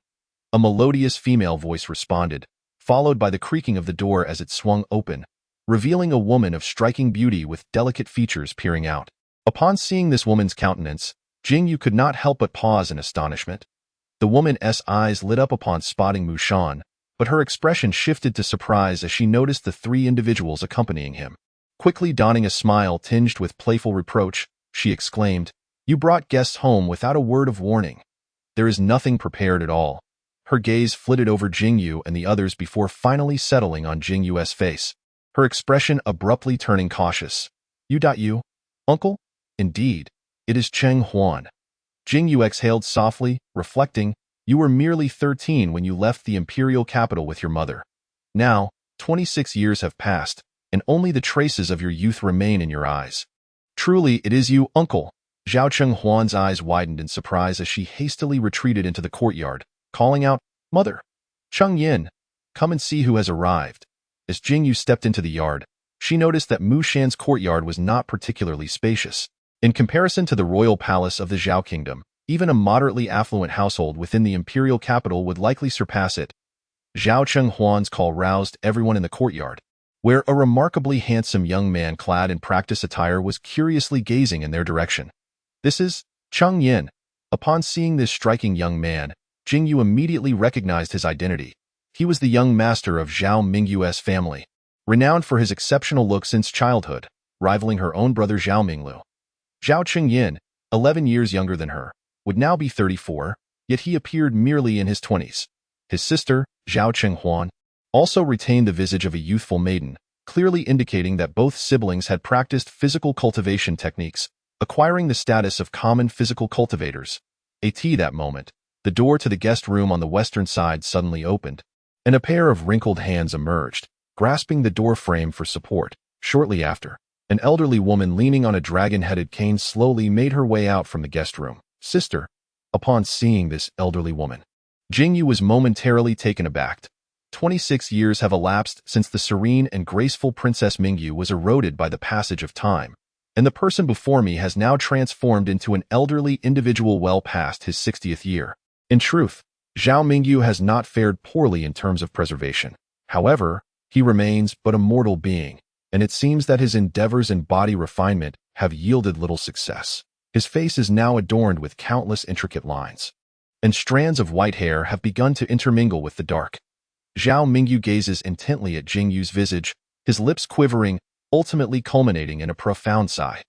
A melodious female voice responded, followed by the creaking of the door as it swung open, revealing a woman of striking beauty with delicate features peering out. Upon seeing this woman's countenance, Jing Yu could not help but pause in astonishment. The woman's eyes lit up upon spotting Mu Shan, but her expression shifted to surprise as she noticed the three individuals accompanying him. Quickly donning a smile tinged with playful reproach, she exclaimed, "You brought guests home without a word of warning. There is nothing prepared at all." Her gaze flitted over Jing Yu and the others before finally settling on Jing Yu's face, her expression abruptly turning cautious. You, uncle? Indeed, it is Cheng Huan." Jing Yu exhaled softly, reflecting, "You were merely 13 when you left the imperial capital with your mother. Now, 26 years have passed, and only the traces of your youth remain in your eyes." "Truly, it is you, uncle." Zhao Cheng Huan's eyes widened in surprise as she hastily retreated into the courtyard, calling out, "Mother! Cheng Yin, come and see who has arrived." As Jing Yu stepped into the yard, she noticed that Mu Shan's courtyard was not particularly spacious. In comparison to the royal palace of the Zhao kingdom, even a moderately affluent household within the imperial capital would likely surpass it. Zhao Cheng Huan's call roused everyone in the courtyard, where a remarkably handsome young man clad in practice attire was curiously gazing in their direction. "This is Cheng Yin." Upon seeing this striking young man, Jing Yu immediately recognized his identity. He was the young master of Zhao Mingyu's family, renowned for his exceptional look since childhood, rivaling her own brother Zhao Minglu. Zhao Chengyin, 11 years younger than her, would now be 34, yet he appeared merely in his 20s. His sister, Zhao Chenghuan, also retained the visage of a youthful maiden, clearly indicating that both siblings had practiced physical cultivation techniques, acquiring the status of common physical cultivators. At that moment, the door to the guest room on the western side suddenly opened, and a pair of wrinkled hands emerged, grasping the door frame for support. Shortly after, an elderly woman leaning on a dragon-headed cane slowly made her way out from the guest room. "Sister." Upon seeing this elderly woman, Jing Yu was momentarily taken aback. 26 years have elapsed since the serene and graceful Princess Mingyu was eroded by the passage of time, and the person before me has now transformed into an elderly individual well past his 60th year. In truth, Zhao Mingyu has not fared poorly in terms of preservation. However, he remains but a mortal being, and it seems that his endeavors in body refinement have yielded little success. His face is now adorned with countless intricate lines, and strands of white hair have begun to intermingle with the dark. Zhao Mingyu gazes intently at Jing Yu's visage, his lips quivering, ultimately culminating in a profound sigh.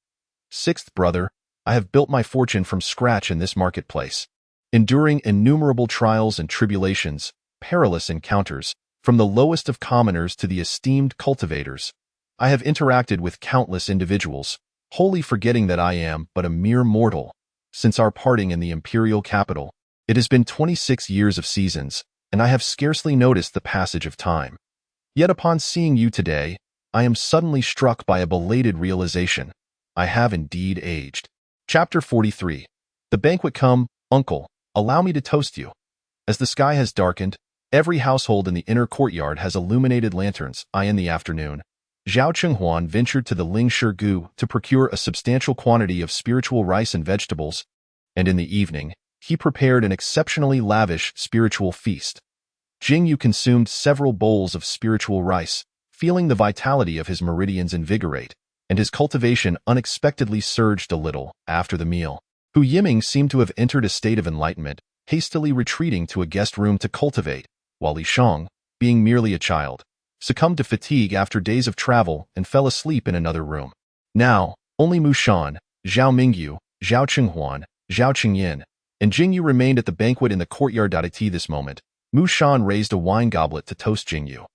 "Sixth brother, I have built my fortune from scratch in this marketplace, enduring innumerable trials and tribulations, perilous encounters, from the lowest of commoners to the esteemed cultivators. I have interacted with countless individuals, wholly forgetting that I am but a mere mortal. Since our parting in the imperial capital, it has been 26 years of seasons, and I have scarcely noticed the passage of time. Yet upon seeing you today, I am suddenly struck by a belated realization. I have indeed aged." Chapter 43. The banquet come, uncle. Allow me to toast you. As the sky has darkened, every household in the inner courtyard has illuminated lanterns. In the afternoon, Zhao Chenghuan ventured to the Lingshi Gu to procure a substantial quantity of spiritual rice and vegetables, and in the evening, he prepared an exceptionally lavish spiritual feast. Jing Yu consumed several bowls of spiritual rice, feeling the vitality of his meridians invigorate, and his cultivation unexpectedly surged a little after the meal. Hu Yiming seemed to have entered a state of enlightenment, hastily retreating to a guest room to cultivate, while Li Shang, being merely a child, succumbed to fatigue after days of travel and fell asleep in another room. Now, only Mu Shan, Zhao Mingyu, Zhao Chenghuan, Zhao Qingyin, and Jing Yu remained at the banquet in the courtyard. At this moment, Mu Shan raised a wine goblet to toast Jing Yu.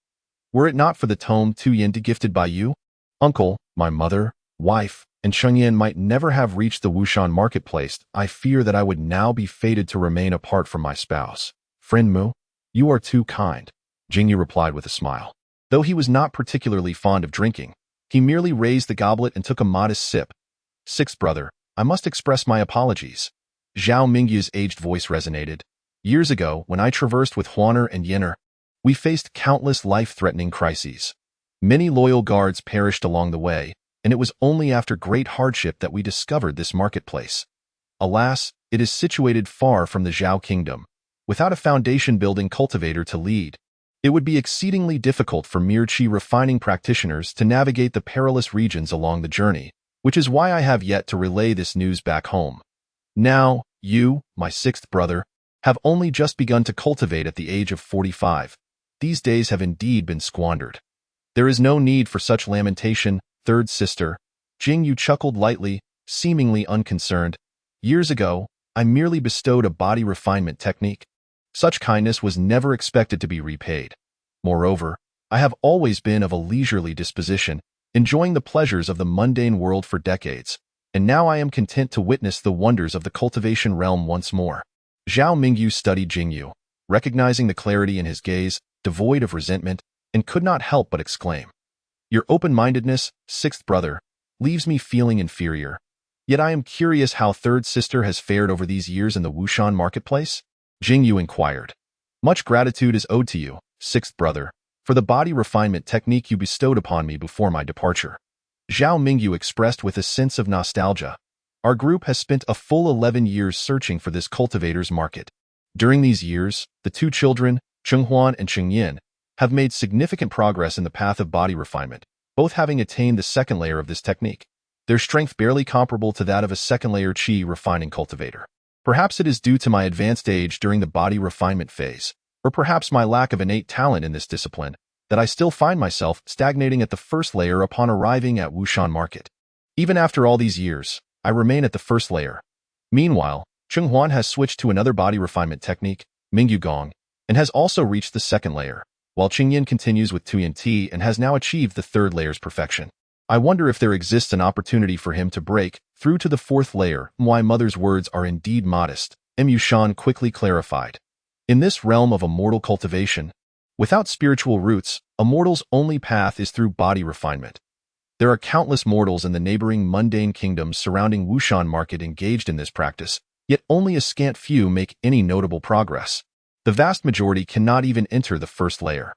Were it not for the tome Tu Yin gifted by you, uncle, my mother, wife, and Shengyan might never have reached the Wushan marketplace. I fear that I would now be fated to remain apart from my spouse. Friend Mu, you are too kind, Jing Yu replied with a smile. Though he was not particularly fond of drinking, he merely raised the goblet and took a modest sip. Sixth brother, I must express my apologies. Zhao Mingyu's aged voice resonated. Years ago, when I traversed with Huaner and Yenner, we faced countless life-threatening crises. Many loyal guards perished along the way, and it was only after great hardship that we discovered this marketplace. Alas, it is situated far from the Zhao kingdom. Without a foundation-building cultivator to lead, it would be exceedingly difficult for mere qi refining practitioners to navigate the perilous regions along the journey, which is why I have yet to relay this news back home. Now, you, my sixth brother, have only just begun to cultivate at the age of 45. These days have indeed been squandered. There is no need for such lamentation, third sister. Jing Yu chuckled lightly, seemingly unconcerned. Years ago, I merely bestowed a body refinement technique. Such kindness was never expected to be repaid. Moreover, I have always been of a leisurely disposition, enjoying the pleasures of the mundane world for decades, and now I am content to witness the wonders of the cultivation realm once more. Zhao Mingyu studied Jing Yu, recognizing the clarity in his gaze, devoid of resentment, and could not help but exclaim, "Your open-mindedness, sixth brother, leaves me feeling inferior. Yet I am curious how third sister has fared over these years in the Wushan marketplace?" Jing Yu inquired. "Much gratitude is owed to you, sixth brother, for the body refinement technique you bestowed upon me before my departure." Zhao Mingyu expressed with a sense of nostalgia. Our group has spent a full 11 years searching for this cultivator's market. During these years, the two children, Chenghuan and Qingyin, have made significant progress in the path of body refinement, both having attained the second layer of this technique. Their strength barely comparable to that of a second-layer qi refining cultivator. Perhaps it is due to my advanced age during the body refinement phase, or perhaps my lack of innate talent in this discipline, that I still find myself stagnating at the first layer upon arriving at Wushan market. Even after all these years, I remain at the first layer. Meanwhile, Chenghuan has switched to another body refinement technique, Mingyu Gong, and has also reached the second layer, while Qingyin continues with Tuyan Ti and has now achieved the third layer's perfection. I wonder if there exists an opportunity for him to break through to the fourth layer. My mother's words are indeed modest, Mu Shan quickly clarified. In this realm of immortal cultivation, without spiritual roots, a mortal's only path is through body refinement. There are countless mortals in the neighboring mundane kingdoms surrounding Wushan market engaged in this practice, yet only a scant few make any notable progress. The vast majority cannot even enter the first layer.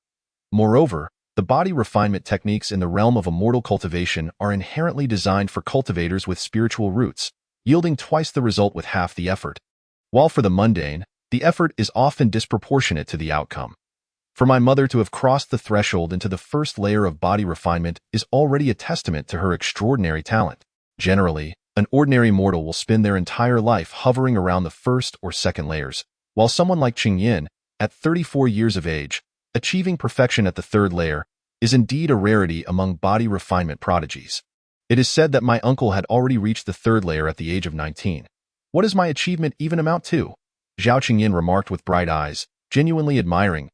Moreover, the body refinement techniques in the realm of immortal cultivation are inherently designed for cultivators with spiritual roots, yielding twice the result with half the effort. While for the mundane, the effort is often disproportionate to the outcome. For my mother to have crossed the threshold into the first layer of body refinement is already a testament to her extraordinary talent. Generally, an ordinary mortal will spend their entire life hovering around the first or second layers, while someone like Qingyin, at 34 years of age, achieving perfection at the third layer, is indeed a rarity among body refinement prodigies. It is said that my uncle had already reached the third layer at the age of 19. What does my achievement even amount to? Zhao Qingyin remarked with bright eyes, genuinely admiring.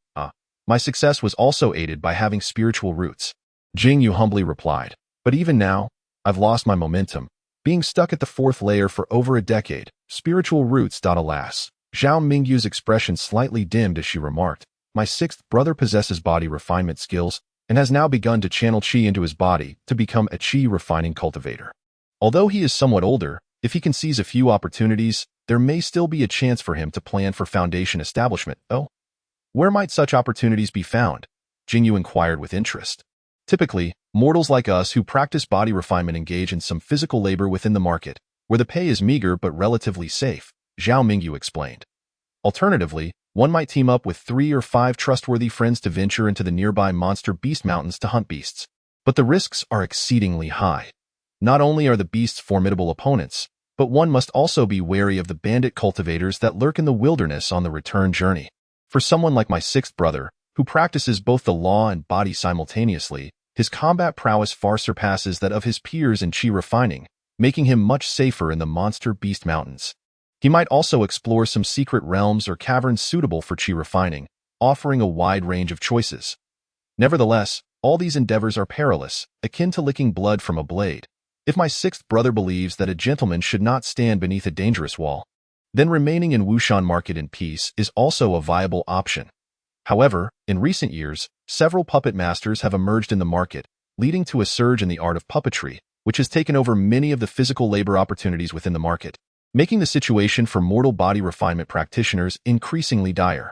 My success was also aided by having spiritual roots. Jing Yu humbly replied, but even now, I've lost my momentum, being stuck at the fourth layer for over a decade. Spiritual roots. Alas. Zhao Mingyu's expression slightly dimmed as she remarked, my sixth brother possesses body refinement skills and has now begun to channel qi into his body to become a qi refining cultivator. Although he is somewhat older, if he can seize a few opportunities, there may still be a chance for him to plan for foundation establishment. Oh? Where might such opportunities be found? Jing Yu inquired with interest. Typically, mortals like us who practice body refinement engage in some physical labor within the market, where the pay is meager but relatively safe, Xuanqingzi explained. Alternatively, one might team up with 3 or 5 trustworthy friends to venture into the nearby monster beast mountains to hunt beasts. But the risks are exceedingly high. Not only are the beasts formidable opponents, but one must also be wary of the bandit cultivators that lurk in the wilderness on the return journey. For someone like my sixth brother, who practices both the law and body simultaneously, his combat prowess far surpasses that of his peers in chi refining, making him much safer in the monster beast mountains. He might also explore some secret realms or caverns suitable for chi refining, offering a wide range of choices. Nevertheless, all these endeavors are perilous, akin to licking blood from a blade. If my sixth brother believes that a gentleman should not stand beneath a dangerous wall, then remaining in Wushan market in peace is also a viable option. However, in recent years, several puppet masters have emerged in the market, leading to a surge in the art of puppetry, which has taken over many of the physical labor opportunities within the market, making the situation for mortal body refinement practitioners increasingly dire.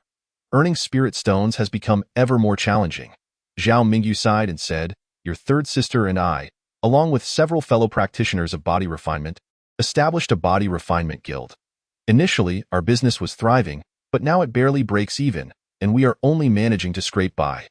Earning spirit stones has become ever more challenging. Xuanqingzi sighed and said, "Your third sister and I, along with several fellow practitioners of body refinement, established a body refinement guild. Initially, our business was thriving, but now it barely breaks even, and we are only managing to scrape by.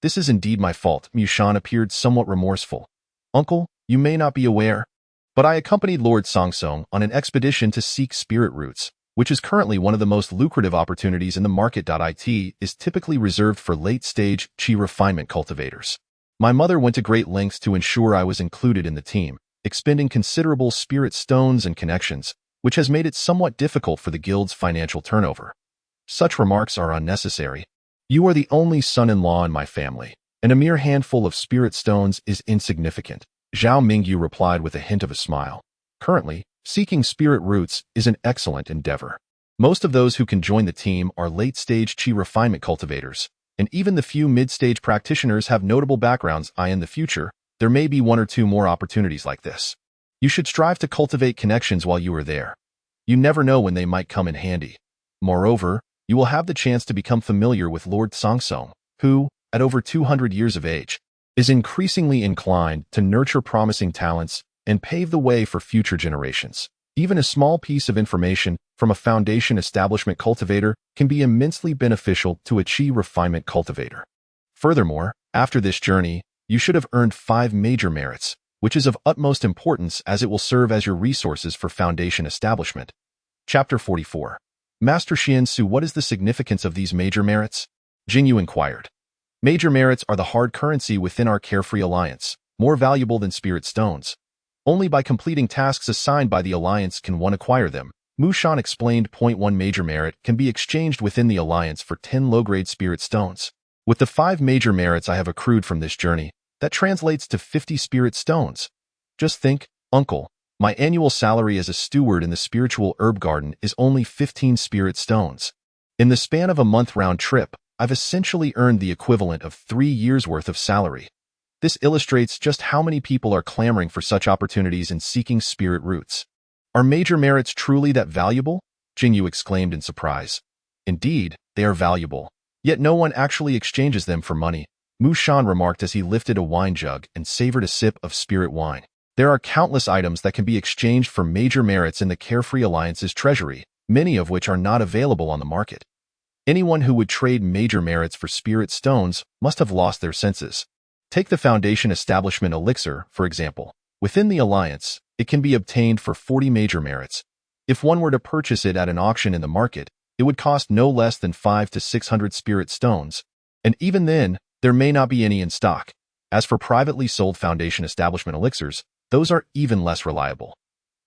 This is indeed my fault." Mushan appeared somewhat remorseful. "Uncle, you may not be aware, but I accompanied Lord Sangsong on an expedition to seek spirit roots, which is currently one of the most lucrative opportunities in the market. It is typically reserved for late-stage chi refinement cultivators. My mother went to great lengths to ensure I was included in the team, expending considerable spirit stones and connections, which has made it somewhat difficult for the guild's financial turnover. Such remarks are unnecessary. You are the only son-in-law in my family, and a mere handful of spirit stones is insignificant," Xuanqingzi replied with a hint of a smile. "Currently, seeking spirit roots is an excellent endeavor. Most of those who can join the team are late-stage chi refinement cultivators, and even the few mid-stage practitioners have notable backgrounds. In the future, there may be 1 or 2 more opportunities like this. You should strive to cultivate connections while you are there. You never know when they might come in handy. Moreover, you will have the chance to become familiar with Lord Sangsong, who, at over 200 years of age, is increasingly inclined to nurture promising talents and pave the way for future generations. Even a small piece of information from a foundation establishment cultivator can be immensely beneficial to a chi refinement cultivator. Furthermore, after this journey, you should have earned 5 major merits, which is of utmost importance as it will serve as your resources for foundation establishment." Chapter 44. Master Xiansu, what is the significance of these major merits? Jing Yu inquired. Major merits are the hard currency within our carefree alliance, more valuable than spirit stones. Only by completing tasks assigned by the alliance can one acquire them. Mushan explained. 1 Major merit can be exchanged within the alliance for 10 low-grade spirit stones. With the 5 major merits I have accrued from this journey, that translates to 50 spirit stones. Just think, uncle, my annual salary as a steward in the spiritual herb garden is only 15 spirit stones. In the span of a month-round trip, I've essentially earned the equivalent of 3 years' worth of salary. This illustrates just how many people are clamoring for such opportunities and seeking spirit roots. Are major merits truly that valuable? Jing Yu exclaimed in surprise. Indeed, they are valuable. Yet no one actually exchanges them for money, Mu Shan remarked as he lifted a wine jug and savored a sip of spirit wine. There are countless items that can be exchanged for major merits in the Carefree Alliance's treasury, many of which are not available on the market. Anyone who would trade major merits for spirit stones must have lost their senses. Take the Foundation Establishment Elixir, for example. Within the Alliance, it can be obtained for 40 major merits. If one were to purchase it at an auction in the market, it would cost no less than 500 to 600 spirit stones, and even then, there may not be any in stock. As for privately sold Foundation Establishment Elixirs, those are even less reliable.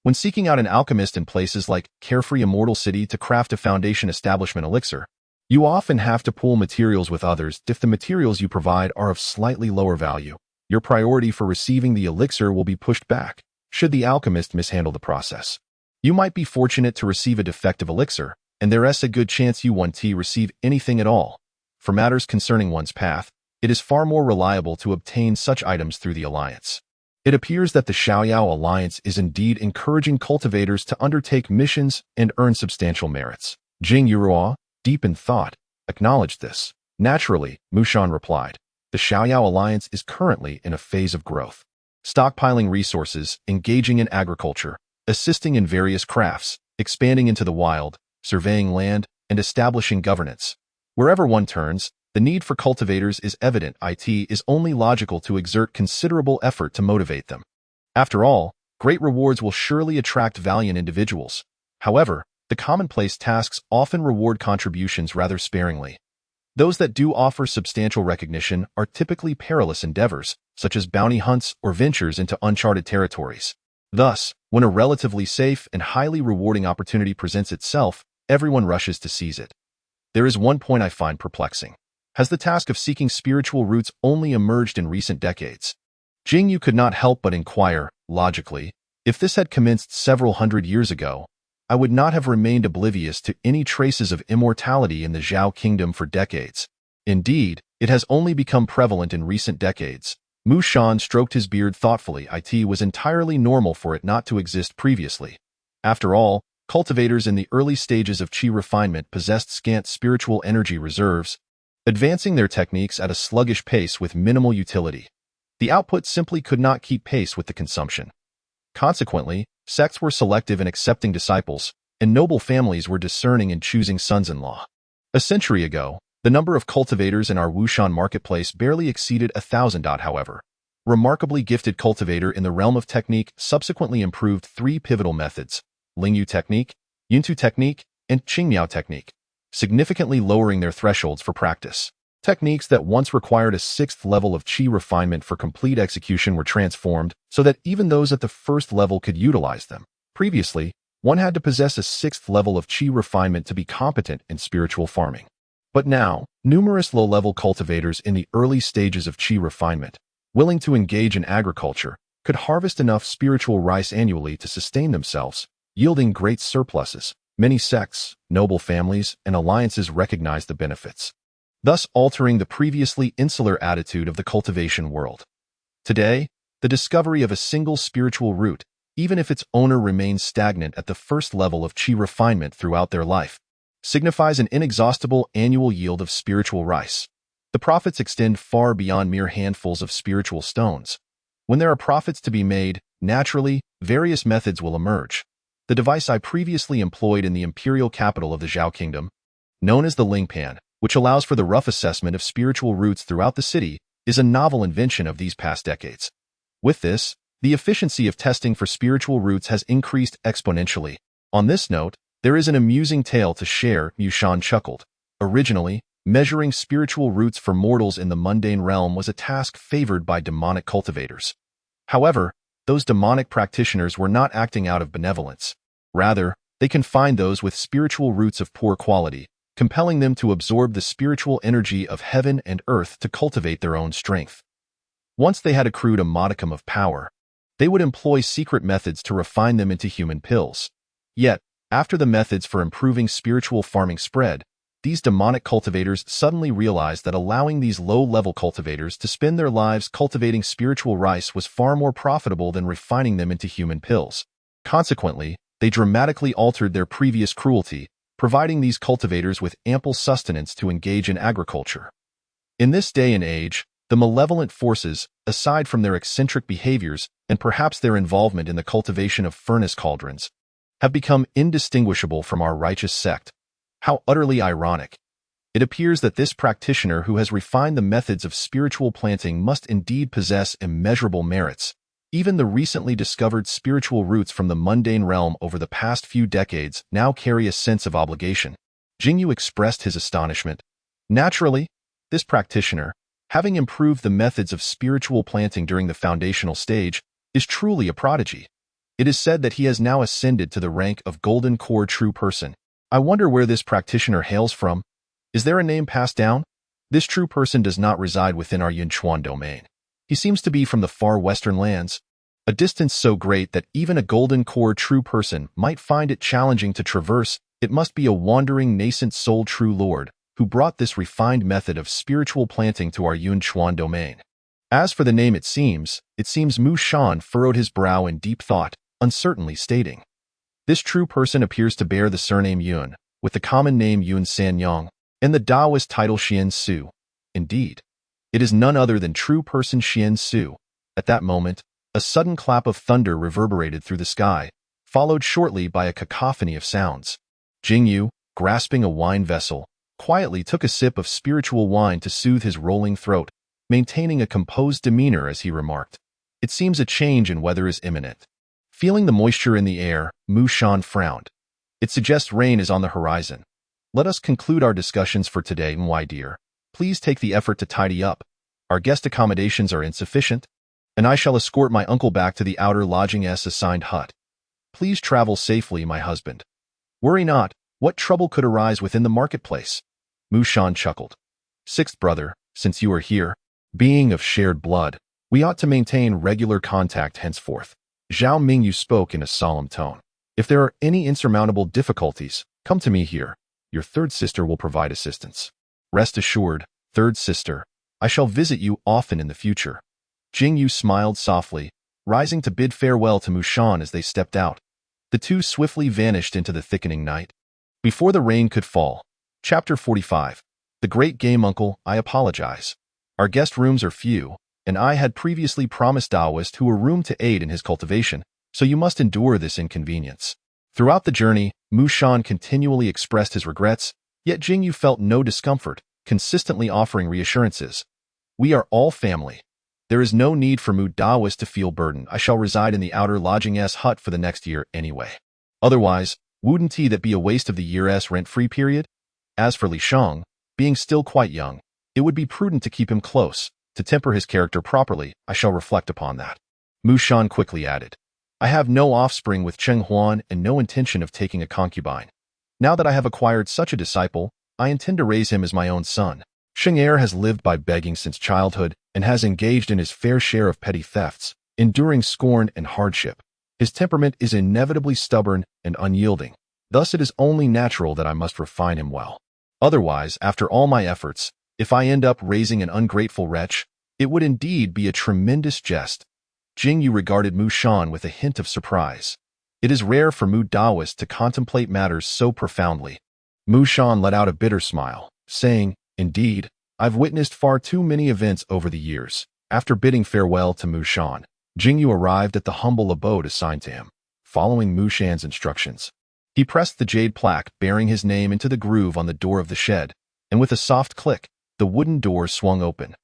When seeking out an alchemist in places like Carefree Immortal City to craft a Foundation Establishment Elixir, you often have to pool materials with others if the materials you provide are of slightly lower value. Your priority for receiving the elixir will be pushed back, should the alchemist mishandle the process. You might be fortunate to receive a defective elixir, and there is a good chance you won't receive anything at all. For matters concerning one's path, it is far more reliable to obtain such items through the Alliance. It appears that the Xiaoyao Alliance is indeed encouraging cultivators to undertake missions and earn substantial merits. Jing Yu, deep in thought, acknowledged this. Naturally, Mushan replied. the Xiaoyao alliance is currently in a phase of growth. Stockpiling resources, engaging in agriculture, assisting in various crafts, expanding into the wild, surveying land, and establishing governance. Wherever one turns, the need for cultivators is evident. It is only logical to exert considerable effort to motivate them. After all, great rewards will surely attract valiant individuals. However, the commonplace tasks often reward contributions rather sparingly. Those that do offer substantial recognition are typically perilous endeavors, such as bounty hunts or ventures into uncharted territories. Thus, when a relatively safe and highly rewarding opportunity presents itself, everyone rushes to seize it. There is one point I find perplexing. Has the task of seeking spiritual roots only emerged in recent decades? Jing Yu could not help but inquire, logically, if this had commenced several hundred years ago, I would not have remained oblivious to any traces of immortality in the Zhao kingdom for decades. Indeed, it has only become prevalent in recent decades. Mu Shan stroked his beard thoughtfully. It was entirely normal for it not to exist previously. After all, cultivators in the early stages of qi refinement possessed scant spiritual energy reserves, advancing their techniques at a sluggish pace with minimal utility. The output simply could not keep pace with the consumption. Consequently, sects were selective in accepting disciples, and noble families were discerning in choosing sons-in-law. A century ago, the number of cultivators in our Wushan marketplace barely exceeded 1,000. However, remarkably gifted cultivator in the realm of technique subsequently improved 3 pivotal methods: Lingyu technique, Yuntu technique, and Qingmiao technique, significantly lowering their thresholds for practice. Techniques that once required a 6th level of qi refinement for complete execution were transformed so that even those at the 1st level could utilize them. Previously, one had to possess a 6th level of qi refinement to be competent in spiritual farming. But now, numerous low-level cultivators in the early stages of qi refinement, willing to engage in agriculture, could harvest enough spiritual rice annually to sustain themselves, yielding great surpluses. Many sects, noble families, and alliances recognized the benefits, thus altering the previously insular attitude of the cultivation world. Today, the discovery of a single spiritual root, even if its owner remains stagnant at the 1st level of qi refinement throughout their life, signifies an inexhaustible annual yield of spiritual rice. The profits extend far beyond mere handfuls of spiritual stones. When there are profits to be made, naturally, various methods will emerge. The device I previously employed in the imperial capital of the Zhao kingdom, known as the Lingpan, which allows for the rough assessment of spiritual roots throughout the city, is a novel invention of these past decades. With this, the efficiency of testing for spiritual roots has increased exponentially. On this note, there is an amusing tale to share. Yushan chuckled. Originally, measuring spiritual roots for mortals in the mundane realm was a task favored by demonic cultivators. However, those demonic practitioners were not acting out of benevolence. Rather, they confined those with spiritual roots of poor quality, compelling them to absorb the spiritual energy of heaven and earth to cultivate their own strength. Once they had accrued a modicum of power, they would employ secret methods to refine them into human pills. Yet, after the methods for improving spiritual farming spread, these demonic cultivators suddenly realized that allowing these low-level cultivators to spend their lives cultivating spiritual rice was far more profitable than refining them into human pills. Consequently, they dramatically altered their previous cruelty, providing these cultivators with ample sustenance to engage in agriculture. In this day and age, the malevolent forces, aside from their eccentric behaviors and perhaps their involvement in the cultivation of furnace cauldrons, have become indistinguishable from our righteous sect. How utterly ironic. It appears that this practitioner who has refined the methods of spiritual planting must indeed possess immeasurable merits. Even the recently discovered spiritual roots from the mundane realm over the past few decades now carry a sense of obligation. Jing Yu expressed his astonishment. Naturally, this practitioner, having improved the methods of spiritual planting during the foundational stage, is truly a prodigy. It is said that he has now ascended to the rank of Golden Core True Person. I wonder where this practitioner hails from. Is there a name passed down? This true person does not reside within our Yunchuan domain. He seems to be from the far western lands, a distance so great that even a Golden Core True Person might find it challenging to traverse. It must be a wandering nascent soul True Lord who brought this refined method of spiritual planting to our Yunchuan domain. As for the name, it seems Mu Shan furrowed his brow in deep thought, uncertainly stating, "This true person appears to bear the surname Yun, with the common name Yun Sanyang, and the Taoist title Xian Su. Indeed, It is none other than true person Xian Su. At that moment, a sudden clap of thunder reverberated through the sky, followed shortly by a cacophony of sounds. Jing Yu, grasping a wine vessel, quietly took a sip of spiritual wine to soothe his rolling throat, maintaining a composed demeanor as he remarked, "It seems a change in weather is imminent." Feeling the moisture in the air, Mu Shan frowned. "It suggests rain is on the horizon. Let us conclude our discussions for today, my dear. Please take the effort to tidy up. Our guest accommodations are insufficient, and I shall escort my uncle back to the outer lodging's assigned hut. Please travel safely, my husband. Worry not, what trouble could arise within the marketplace?" Mu Shan chuckled. "Sixth brother, since you are here, being of shared blood, we ought to maintain regular contact henceforth." Zhao Mingyu spoke in a solemn tone. "If there are any insurmountable difficulties, come to me here. Your third sister will provide assistance. Rest assured, third sister, I shall visit you often in the future." Jing Yu smiled softly, rising to bid farewell to Mu Shan as they stepped out. The two swiftly vanished into the thickening night. Before the rain could fall. Chapter 45. The Great Game Uncle, I apologize. Our guest rooms are few, and I had previously promised Daoist who a room to aid in his cultivation, so you must endure this inconvenience. Throughout the journey, Mu Shan continually expressed his regrets, yet Jing Yu felt no discomfort, consistently offering reassurances. "We are all family. There is no need for Mu Daoist to feel burdened. I shall reside in the outer lodging's hut for the next year anyway. Otherwise, wouldn't that be a waste of the year's rent-free period? As for Li Shang, being still quite young, it would be prudent to keep him close. To temper his character properly, I shall reflect upon that." Mu Shan quickly added, "I have no offspring with Cheng Huan and no intention of taking a concubine. Now that I have acquired such a disciple, I intend to raise him as my own son. Sheng Er has lived by begging since childhood and has engaged in his fair share of petty thefts, enduring scorn and hardship. His temperament is inevitably stubborn and unyielding. Thus it is only natural that I must refine him well. Otherwise, after all my efforts, if I end up raising an ungrateful wretch, it would indeed be a tremendous jest." Jing Yu regarded Mu Shan with a hint of surprise. It is rare for Mu Daoist to contemplate matters so profoundly. Mu Shan let out a bitter smile, saying, "Indeed, I've witnessed far too many events over the years." After bidding farewell to Mu Shan, Jing Yu arrived at the humble abode assigned to him. Following Mu Shan's instructions, he pressed the jade plaque bearing his name into the groove on the door of the shed, and with a soft click, the wooden door swung open.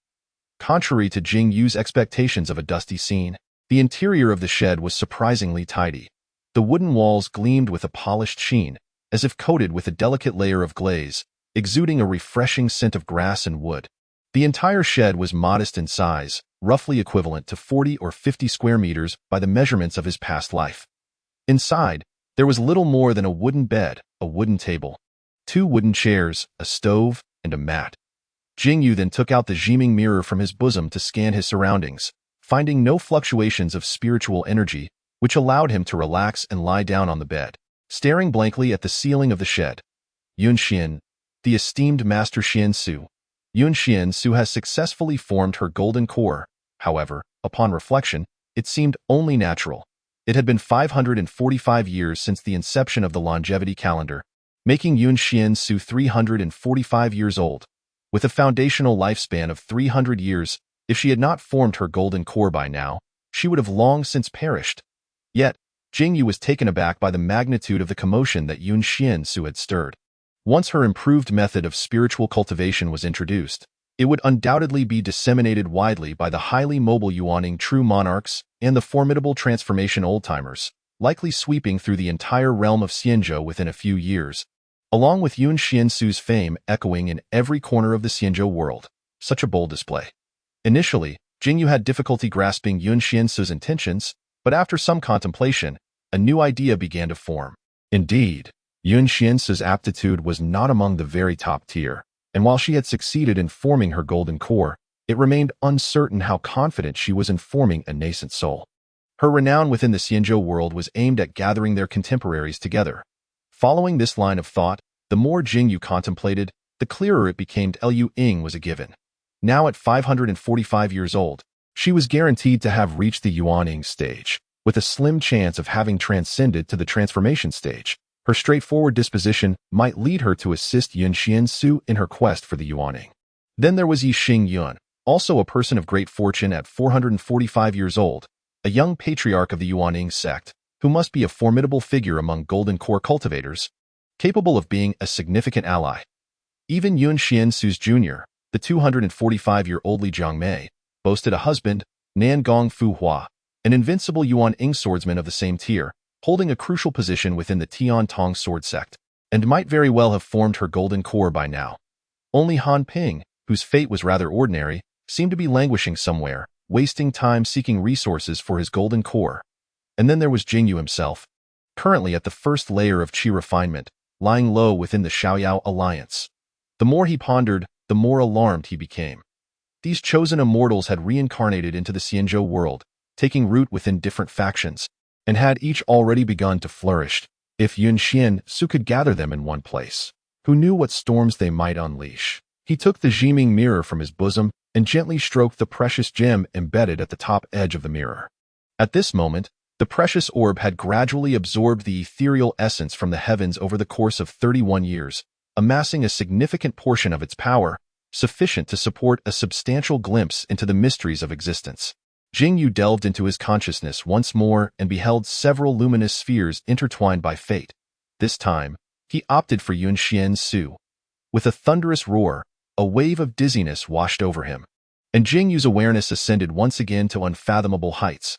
Contrary to Jing Yu's expectations of a dusty scene, the interior of the shed was surprisingly tidy. The wooden walls gleamed with a polished sheen, as if coated with a delicate layer of glaze, exuding a refreshing scent of grass and wood. The entire shed was modest in size, roughly equivalent to 40 or 50 square meters by the measurements of his past life. Inside, there was little more than a wooden bed, a wooden table, 2 wooden chairs, a stove, and a mat. Jing Yu then took out the Jiming mirror from his bosom to scan his surroundings, finding no fluctuations of spiritual energy, which allowed him to relax and lie down on the bed, staring blankly at the ceiling of the shed. Yun Xian, the esteemed Master Xian Su. Yun Xian Su has successfully formed her golden core. However, upon reflection, it seemed only natural. It had been 545 years since the inception of the longevity calendar, making Yun Xian Su 345 years old. With a foundational lifespan of 300 years, if she had not formed her golden core by now, she would have long since perished. Yet, Jing Yu was taken aback by the magnitude of the commotion that Yun Xian Su had stirred. Once her improved method of spiritual cultivation was introduced, it would undoubtedly be disseminated widely by the highly mobile Yuaning true monarchs and the formidable transformation old-timers, likely sweeping through the entire realm of Xianzhou within a few years, along with Yun Xian Su's fame echoing in every corner of the Xianzhou world. Such a bold display. Initially, Jing Yu had difficulty grasping Yun Xian Su's intentions, but after some contemplation, a new idea began to form. Indeed, Yun Xian Su's aptitude was not among the very top tier, and while she had succeeded in forming her golden core, it remained uncertain how confident she was in forming a nascent soul. Her renown within the Xianzhou world was aimed at gathering their contemporaries together. Following this line of thought, the more Jing Yu contemplated, the clearer it became Liu Ying was a given. Now at 545 years old, she was guaranteed to have reached the Yuaning stage, with a slim chance of having transcended to the transformation stage. Her straightforward disposition might lead her to assist Yun Xian Su in her quest for the Yuaning. Then there was Yi Xing Yun, Also a person of great fortune at 445 years old, a young patriarch of the Xuanqingzi sect, who must be a formidable figure among golden core cultivators, capable of being a significant ally. Even Yun Xiansu Jr., the 245-year-old Li Jiangmei, boasted a husband, Nan Gong Fu Hua, an invincible Xuanqing swordsman of the same tier, holding a crucial position within the Tian Tong sword sect, and might very well have formed her golden core by now. Only Han Ping, whose fate was rather ordinary, seemed to be languishing somewhere, wasting time seeking resources for his golden core. And then there was Jing Yu himself, currently at the first layer of qi refinement, lying low within the Xiaoyao alliance. The more he pondered, the more alarmed he became. These chosen immortals had reincarnated into the Xianzhou world, taking root within different factions, and had each already begun to flourish. If Yun Xiansu could gather them in one place, who knew what storms they might unleash? He took the Jiming mirror from his bosom and gently stroked the precious gem embedded at the top edge of the mirror. At this moment, the precious orb had gradually absorbed the ethereal essence from the heavens over the course of 31 years, amassing a significant portion of its power, sufficient to support a substantial glimpse into the mysteries of existence. Jing Yu delved into his consciousness once more and beheld several luminous spheres intertwined by fate. This time, he opted for Yun Xiansu. With a thunderous roar, a wave of dizziness washed over him, and Jing Yu's awareness ascended once again to unfathomable heights.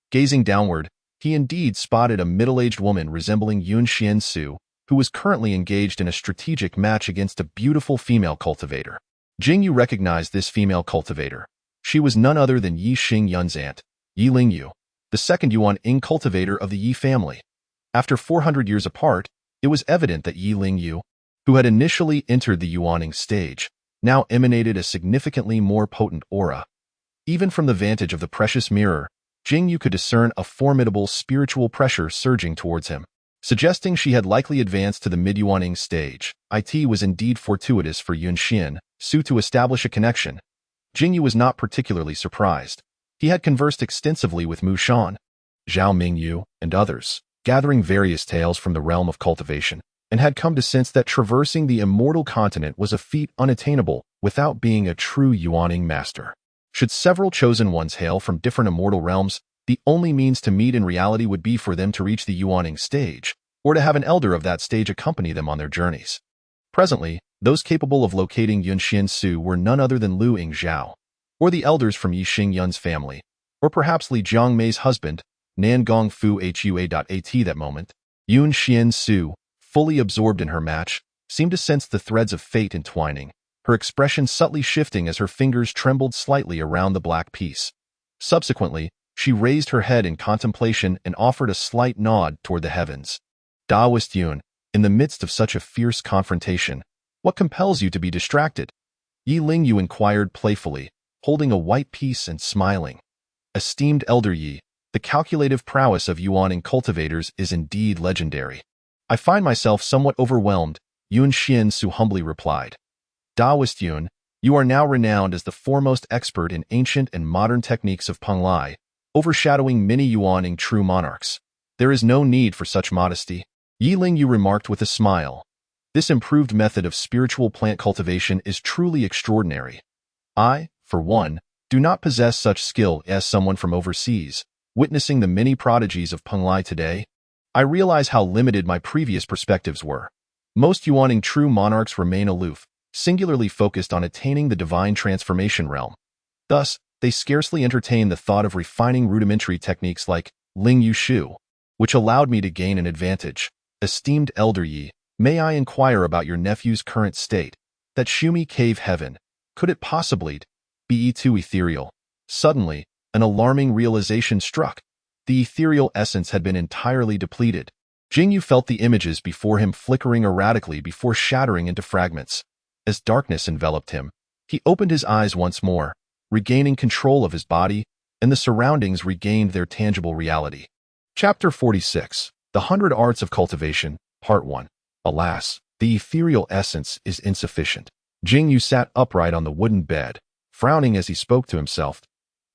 Gazing downward, he indeed spotted a middle-aged woman resembling Yun Xiansu, who was currently engaged in a strategic match against a beautiful female cultivator. Jing Yu recognized this female cultivator. She was none other than Yi Xingyun's aunt, Yi Lingyu, the second Xuanqing cultivator of the Yi family. After 400 years apart, it was evident that Yi Lingyu, who had initially entered the Xuanqing stage, now emanated a significantly more potent aura. Even from the vantage of the precious mirror, Jing Yu could discern a formidable spiritual pressure surging towards him, suggesting she had likely advanced to the mid-Xuanqing stage. It was indeed fortuitous for Yun Xiansu to establish a connection. Jing Yu was not particularly surprised. He had conversed extensively with Mu Shan, Zhao Mingyu, and others, gathering various tales from the realm of cultivation, and had come to sense that traversing the immortal continent was a feat unattainable without being a true Xuanqing master. Should several chosen ones hail from different immortal realms, the only means to meet in reality would be for them to reach the Xuanqing stage, or to have an elder of that stage accompany them on their journeys. Presently, those capable of locating Yun Xiansu were none other than Lu Yingzhao, or the elders from Yi Xingyun's family, or perhaps Li Jiangmei's husband, Nan Gong Fu Hua.at. That moment, Yun Xiansu, fully absorbed in her match, seemed to sense the threads of fate entwining, her expression subtly shifting as her fingers trembled slightly around the black piece. Subsequently, she raised her head in contemplation and offered a slight nod toward the heavens. Daoist Yun, in the midst of such a fierce confrontation, what compels you to be distracted? Yi Lingyu inquired playfully, holding a white piece and smiling. Esteemed Elder Yi, the calculative prowess of Xuanqing cultivators is indeed legendary. I find myself somewhat overwhelmed, Yun Xiansu humbly replied. Daoist Yun, you are now renowned as the foremost expert in ancient and modern techniques of Penglai, overshadowing many Xuanqing true monarchs. There is no need for such modesty, Yi Lingyu remarked with a smile. This improved method of spiritual plant cultivation is truly extraordinary. I, for one, do not possess such skill as someone from overseas. Witnessing the many prodigies of Penglai today, I realize how limited my previous perspectives were. Most Xuanqing true monarchs remain aloof, singularly focused on attaining the divine transformation realm. Thus, they scarcely entertain the thought of refining rudimentary techniques like Ling Yu Shu, which allowed me to gain an advantage. Esteemed Elder Yi, may I inquire about your nephew's current state? That Shumi cave heaven, could it possibly be too ethereal? Suddenly, an alarming realization struck. The ethereal essence had been entirely depleted. Jing Yu felt the images before him flickering erratically before shattering into fragments. As darkness enveloped him, he opened his eyes once more, regaining control of his body, and the surroundings regained their tangible reality. Chapter 46, The 100 Arts of Cultivation, Part 1. Alas, the ethereal essence is insufficient. Jing Yu sat upright on the wooden bed, frowning as he spoke to himself.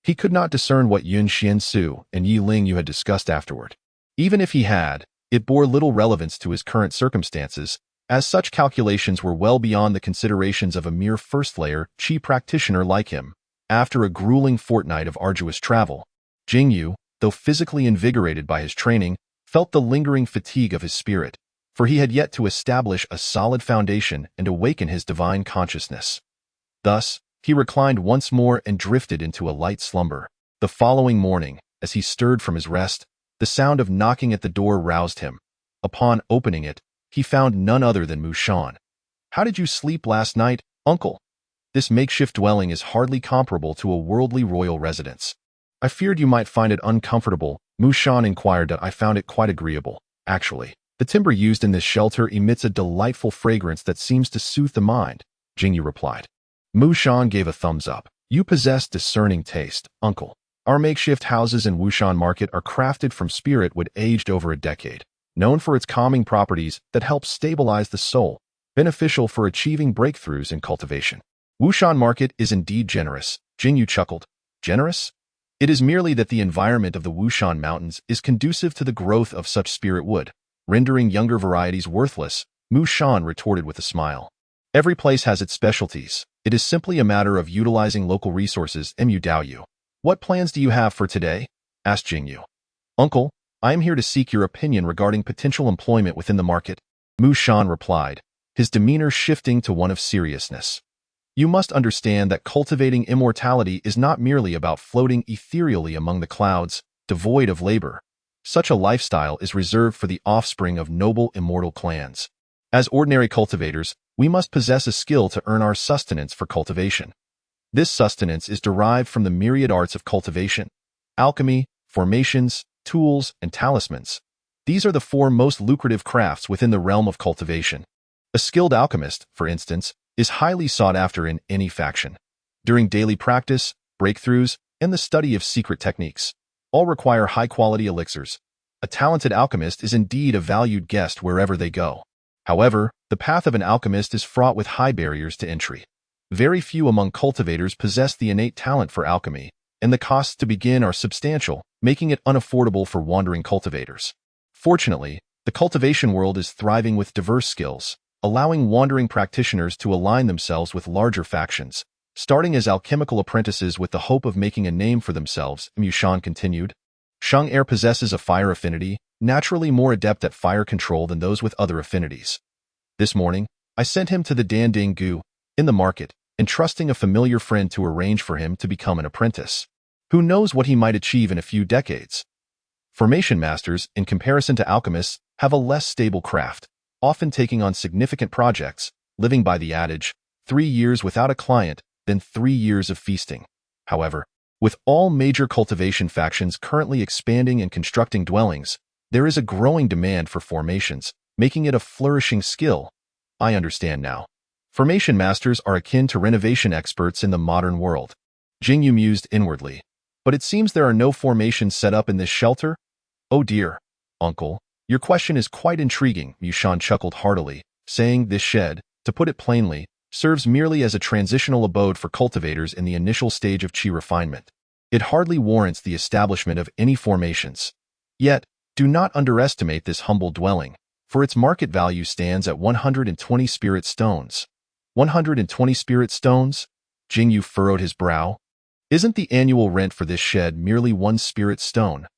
He could not discern what Yun Xiansu and Yi Lingyu had discussed afterward. Even if he had, it bore little relevance to his current circumstances, as such calculations were well beyond the considerations of a mere first-layer qi practitioner like him. After a grueling fortnight of arduous travel, Jing Yu, though physically invigorated by his training, felt the lingering fatigue of his spirit, for he had yet to establish a solid foundation and awaken his divine consciousness. Thus, he reclined once more and drifted into a light slumber. The following morning, as he stirred from his rest, the sound of knocking at the door roused him. Upon opening it, he found none other than Mu Shan. "How did you sleep last night, uncle? This makeshift dwelling is hardly comparable to a worldly royal residence." "I feared you might find it uncomfortable," Mu Shan inquired. "I found it quite agreeable, actually. The timber used in this shelter emits a delightful fragrance that seems to soothe the mind," Jing Yu replied. Mu Shan gave a thumbs up. "You possess discerning taste, uncle. Our makeshift houses in Wushan Market are crafted from spirit wood aged over a decade, known for its calming properties that help stabilize the soul, beneficial for achieving breakthroughs in cultivation." "Wushan Market is indeed generous," Jing Yu chuckled. "Generous? It is merely that the environment of the Wushan Mountains is conducive to the growth of such spirit wood, rendering younger varieties worthless," Mu Shan retorted with a smile. "Every place has its specialties. It is simply a matter of utilizing local resources." Mu Dao Yu. "What plans do you have for today?" asked Jing Yu. "Uncle, I am here to seek your opinion regarding potential employment within the market," Mu Shan replied, his demeanor shifting to one of seriousness. "You must understand that cultivating immortality is not merely about floating ethereally among the clouds, devoid of labor. Such a lifestyle is reserved for the offspring of noble immortal clans. As ordinary cultivators, we must possess a skill to earn our sustenance for cultivation. This sustenance is derived from the myriad arts of cultivation: alchemy, formations, tools, and talismans. These are the four most lucrative crafts within the realm of cultivation. A skilled alchemist, for instance, is highly sought after in any faction. During daily practice, breakthroughs, and the study of secret techniques, all require high-quality elixirs. A talented alchemist is indeed a valued guest wherever they go. However, the path of an alchemist is fraught with high barriers to entry. Very few among cultivators possess the innate talent for alchemy, and the costs to begin are substantial, making it unaffordable for wandering cultivators. Fortunately, the cultivation world is thriving with diverse skills, allowing wandering practitioners to align themselves with larger factions, starting as alchemical apprentices with the hope of making a name for themselves," Mu Shan continued. "Sheng Er possesses a fire affinity, naturally more adept at fire control than those with other affinities. This morning, I sent him to the Danding Gu, in the market, entrusting a familiar friend to arrange for him to become an apprentice. Who knows what he might achieve in a few decades? Formation masters, in comparison to alchemists, have a less stable craft, often taking on significant projects, living by the adage, 3 years without a client, then 3 years of feasting. However, with all major cultivation factions currently expanding and constructing dwellings, there is a growing demand for formations, making it a flourishing skill. I understand now. Formation masters are akin to renovation experts in the modern world." Jing Yu mused inwardly. "But it seems there are no formations set up in this shelter?" "Oh dear, uncle, your question is quite intriguing," Mu Shan chuckled heartily, saying this shed, to put it plainly, serves merely as a transitional abode for cultivators in the initial stage of qi refinement. It hardly warrants the establishment of any formations. Yet, do not underestimate this humble dwelling, for its market value stands at 120 spirit stones. 120 spirit stones? Jing Yu furrowed his brow. Isn't the annual rent for this shed merely 1 spirit stone?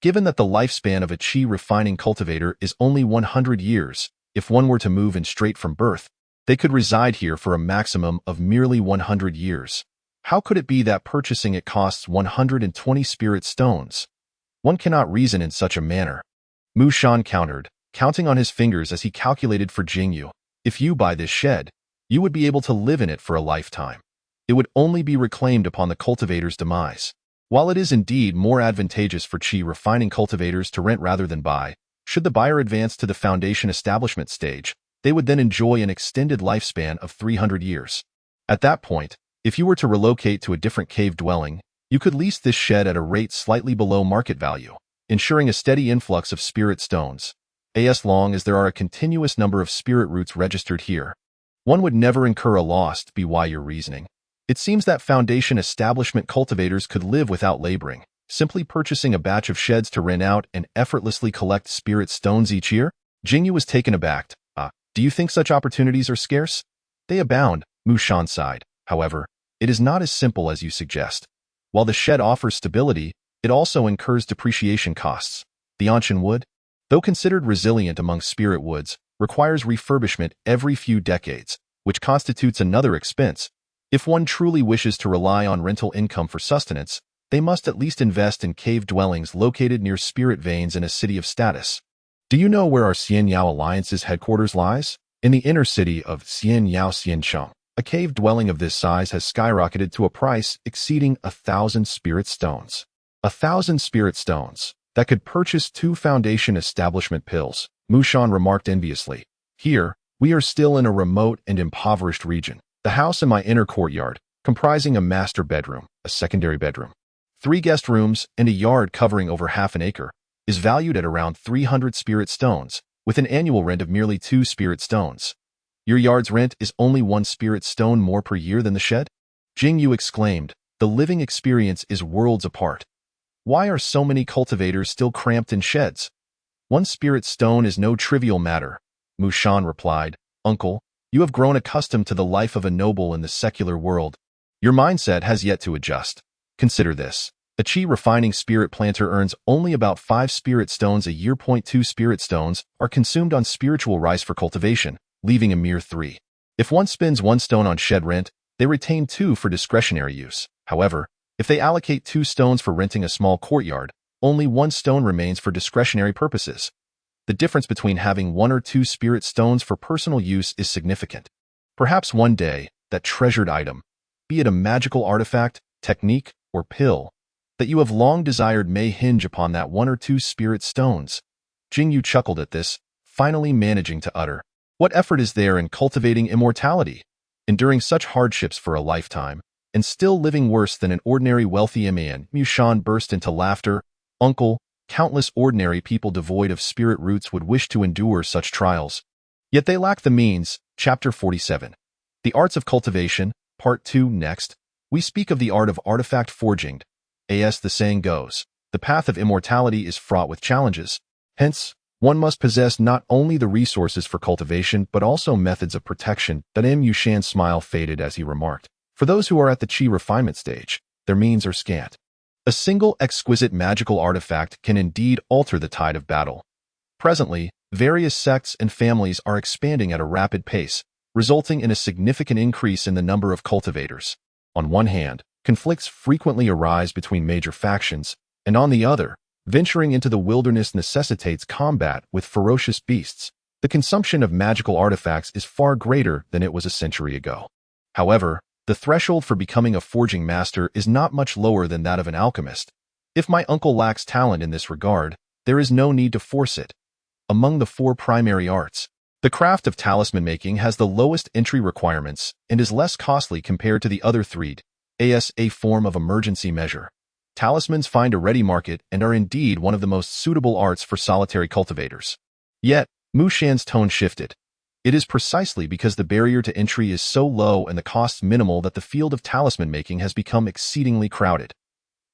Given that the lifespan of a qi refining cultivator is only 100 years, if one were to move in straight from birth, they could reside here for a maximum of merely 100 years. How could it be that purchasing it costs 120 spirit stones? One cannot reason in such a manner. Mu Shan countered, counting on his fingers as he calculated for Jing Yu. If you buy this shed, you would be able to live in it for a lifetime. It would only be reclaimed upon the cultivator's demise. While it is indeed more advantageous for qi refining cultivators to rent rather than buy, should the buyer advance to the foundation establishment stage, they would then enjoy an extended lifespan of 300 years. At that point, if you were to relocate to a different cave dwelling, you could lease this shed at a rate slightly below market value, ensuring a steady influx of spirit stones, as long as there are a continuous number of spirit roots registered here. One would never incur a loss, be why you're reasoning. It seems that foundation establishment cultivators could live without laboring, simply purchasing a batch of sheds to rent out and effortlessly collect spirit stones each year. Jing Yu was taken aback. Do you think such opportunities are scarce? They abound, Mu Shan sighed. However, it is not as simple as you suggest. While the shed offers stability, it also incurs depreciation costs. The ancient wood, though considered resilient among spirit woods, requires refurbishment every few decades, which constitutes another expense. If one truly wishes to rely on rental income for sustenance, they must at least invest in cave dwellings located near spirit veins in a city of status. Do you know where our Xianyao Alliance's headquarters lies? In the inner city of Xianyao Xiancheng. A cave dwelling of this size has skyrocketed to a price exceeding 1,000 spirit stones. 1,000 spirit stones that could purchase 2 foundation establishment pills, Mushan remarked enviously. Here, we are still in a remote and impoverished region. The house in my inner courtyard, comprising a master bedroom, a secondary bedroom, 3 guest rooms, and a yard covering over half an acre, is valued at around 300 spirit stones, with an annual rent of merely 2 spirit stones. Your yard's rent is only 1 spirit stone more per year than the shed? Jing Yu exclaimed, the living experience is worlds apart. Why are so many cultivators still cramped in sheds? 1 spirit stone is no trivial matter, Mushan replied. Uncle, you have grown accustomed to the life of a noble in the secular world. Your mindset has yet to adjust. Consider this. A chi refining spirit planter earns only about 5 spirit stones a year. 2 spirit stones are consumed on spiritual rice for cultivation, leaving a mere 3. If one spends 1 stone on shed rent, they retain 2 for discretionary use. However, if they allocate 2 stones for renting a small courtyard, only 1 stone remains for discretionary purposes. The difference between having 1 or 2 spirit stones for personal use is significant. Perhaps one day, that treasured item, be it a magical artifact, technique, or pill, that you have long desired may hinge upon that 1 or 2 spirit stones. Jing Yu chuckled at this, finally managing to utter, what effort is there in cultivating immortality? Enduring such hardships for a lifetime, and still living worse than an ordinary wealthy man. Mushan burst into laughter. Uncle, countless ordinary people devoid of spirit roots would wish to endure such trials. Yet they lack the means. Chapter 47. The Arts of Cultivation, Part 2. Next, we speak of the art of artifact forging. As the saying goes, the path of immortality is fraught with challenges. Hence, one must possess not only the resources for cultivation but also methods of protection. Yushan's smile faded as he remarked, for those who are at the chi refinement stage, their means are scant. A single exquisite magical artifact can indeed alter the tide of battle. Presently, various sects and families are expanding at a rapid pace, resulting in a significant increase in the number of cultivators. On one hand, conflicts frequently arise between major factions, and on the other, venturing into the wilderness necessitates combat with ferocious beasts. The consumption of magical artifacts is far greater than it was a century ago. However, the threshold for becoming a forging master is not much lower than that of an alchemist. If my uncle lacks talent in this regard, there is no need to force it. Among the 4 primary arts, the craft of talisman making has the lowest entry requirements and is less costly compared to the other 3. As a form of emergency measure, talismans find a ready market and are indeed one of the most suitable arts for solitary cultivators. Yet, Mushan's tone shifted. It is precisely because the barrier to entry is so low and the costs minimal that the field of talisman making has become exceedingly crowded.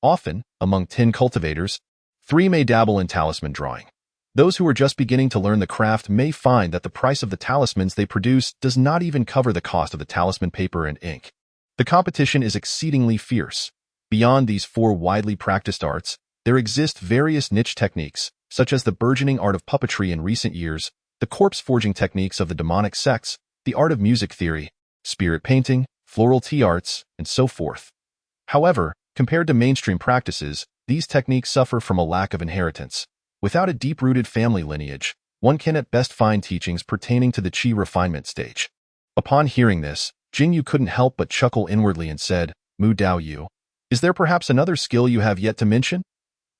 Often, among 10 cultivators, 3 may dabble in talisman drawing. Those who are just beginning to learn the craft may find that the price of the talismans they produce does not even cover the cost of the talisman paper and ink. The competition is exceedingly fierce. Beyond these 4 widely practiced arts, there exist various niche techniques, such as the burgeoning art of puppetry in recent years, the corpse forging techniques of the demonic sects, the art of music theory, spirit painting, floral tea arts, and so forth. However, compared to mainstream practices, these techniques suffer from a lack of inheritance. Without a deep-rooted family lineage, one can at best find teachings pertaining to the chi refinement stage. Upon hearing this, Jing Yu couldn't help but chuckle inwardly and said, Mu Dao Yu, is there perhaps another skill you have yet to mention?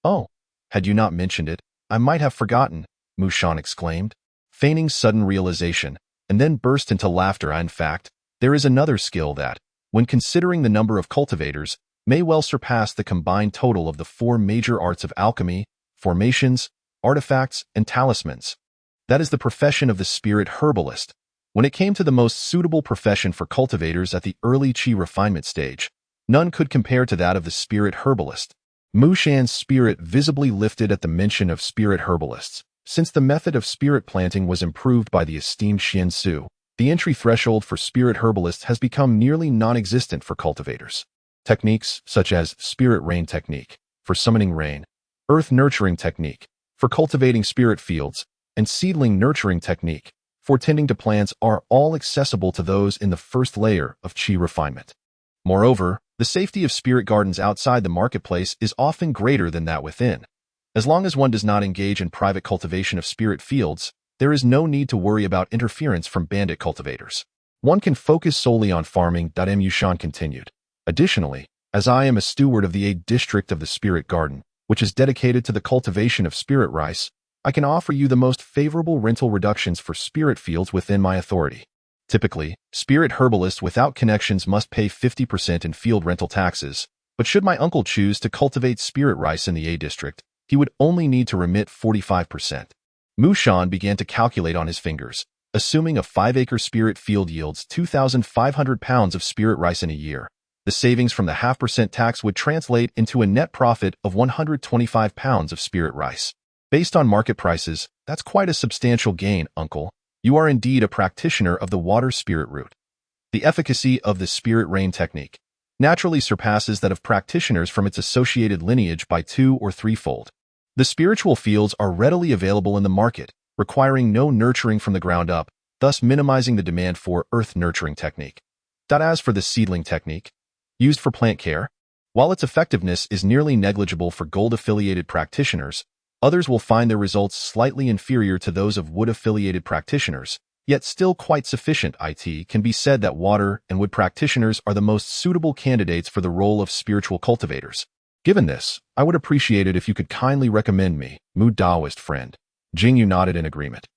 Oh, had you not mentioned it, I might have forgotten, Mushan exclaimed, feigning sudden realization, and then burst into laughter. In fact, there is another skill that, when considering the number of cultivators, may well surpass the combined total of the 4 major arts of alchemy, formations, artifacts, and talismans. That is the profession of the spirit herbalist. When it came to the most suitable profession for cultivators at the early chi refinement stage, none could compare to that of the spirit herbalist. Mushan's spirit visibly lifted at the mention of spirit herbalists. Since the method of spirit planting was improved by the esteemed Xian Su, The entry threshold for spirit herbalists has become nearly non-existent for cultivators. Techniques such as spirit rain technique for summoning rain, earth nurturing technique for cultivating spirit fields, and seedling nurturing technique for tending to plants are all accessible to those in the first layer of qi refinement. Moreover, the safety of spirit gardens outside the marketplace is often greater than that within. As long as one does not engage in private cultivation of spirit fields, there is no need to worry about interference from bandit cultivators. One can focus solely on farming. Xuan continued. Additionally, as I am a steward of the A district of the Spirit Garden, which is dedicated to the cultivation of spirit rice, I can offer you the most favorable rental reductions for spirit fields within my authority. Typically, spirit herbalists without connections must pay 50% in field rental taxes, but should my uncle choose to cultivate spirit rice in the A district, he would only need to remit 45%. Shan began to calculate on his fingers, assuming a 5-acre spirit field yields 2,500 pounds of spirit rice in a year. The savings from the 0.5% tax would translate into a net profit of 125 pounds of spirit rice. Based on market prices, that's quite a substantial gain, uncle. You are indeed a practitioner of the water spirit root. The efficacy of the spirit rain technique naturally surpasses that of practitioners from its associated lineage by 2- or 3-fold. The spiritual fields are readily available in the market, requiring no nurturing from the ground up, thus minimizing the demand for earth nurturing technique. As for the seedling technique, used for plant care, while its effectiveness is nearly negligible for gold-affiliated practitioners, others will find their results slightly inferior to those of wood-affiliated practitioners, yet still quite sufficient. It can be said that water and wood practitioners are the most suitable candidates for the role of spiritual cultivators. Given this, I would appreciate it if you could kindly recommend me, Mu Daoist friend. Jing Yu nodded in agreement.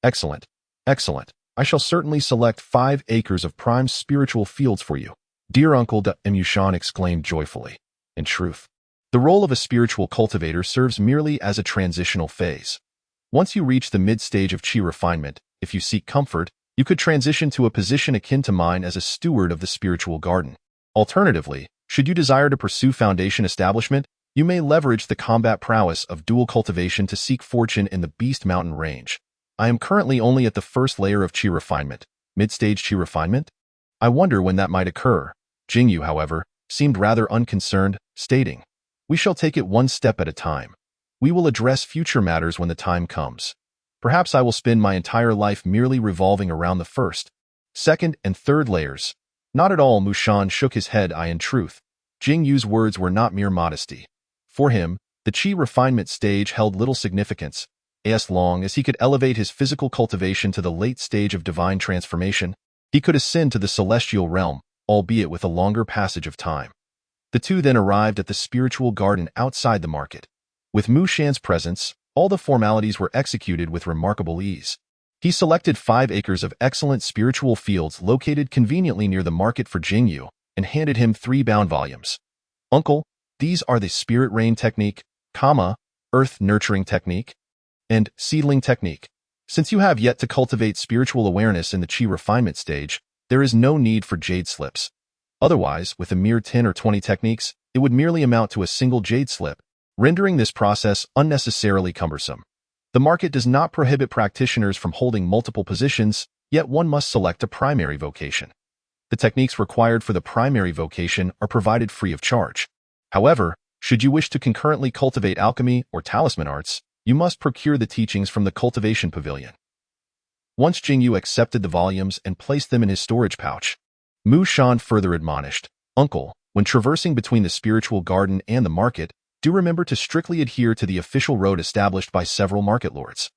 Excellent. Excellent. I shall certainly select 5 acres of prime spiritual fields for you. Dear Uncle Shan exclaimed joyfully. In truth, the role of a spiritual cultivator serves merely as a transitional phase. Once you reach the mid-stage of qi refinement, if you seek comfort, you could transition to a position akin to mine as a steward of the spiritual garden. Alternatively, should you desire to pursue foundation establishment, you may leverage the combat prowess of dual cultivation to seek fortune in the Beast Mountain range. I am currently only at the first layer of qi refinement, mid-stage qi refinement. I wonder when that might occur. Jing Yu, however, seemed rather unconcerned, stating, We shall take it one step at a time. We will address future matters when the time comes. Perhaps I will spend my entire life merely revolving around the first, second, and third layers. Not at all. Shan shook his head. In truth, Jing Yu's words were not mere modesty. For him, the qi refinement stage held little significance, as long as he could elevate his physical cultivation to the late stage of divine transformation. He could ascend to the celestial realm, albeit with a longer passage of time. The two then arrived at the spiritual garden outside the market. With Shan's presence, all the formalities were executed with remarkable ease. He selected 5 acres of excellent spiritual fields located conveniently near the market for Jing Yu and handed him 3 bound volumes. Uncle, these are the spirit rain technique, earth nurturing technique, and seedling technique. Since you have yet to cultivate spiritual awareness in the qi refinement stage, there is no need for jade slips. Otherwise, with a mere 10 or 20 techniques, it would merely amount to a single jade slip, rendering this process unnecessarily cumbersome. The market does not prohibit practitioners from holding multiple positions, yet one must select a primary vocation. The techniques required for the primary vocation are provided free of charge. However, should you wish to concurrently cultivate alchemy or talisman arts, you must procure the teachings from the cultivation pavilion. Once Jing Yu accepted the volumes and placed them in his storage pouch, Shan further admonished, Uncle, when traversing between the spiritual garden and the market, do remember to strictly adhere to the official road established by several market lords.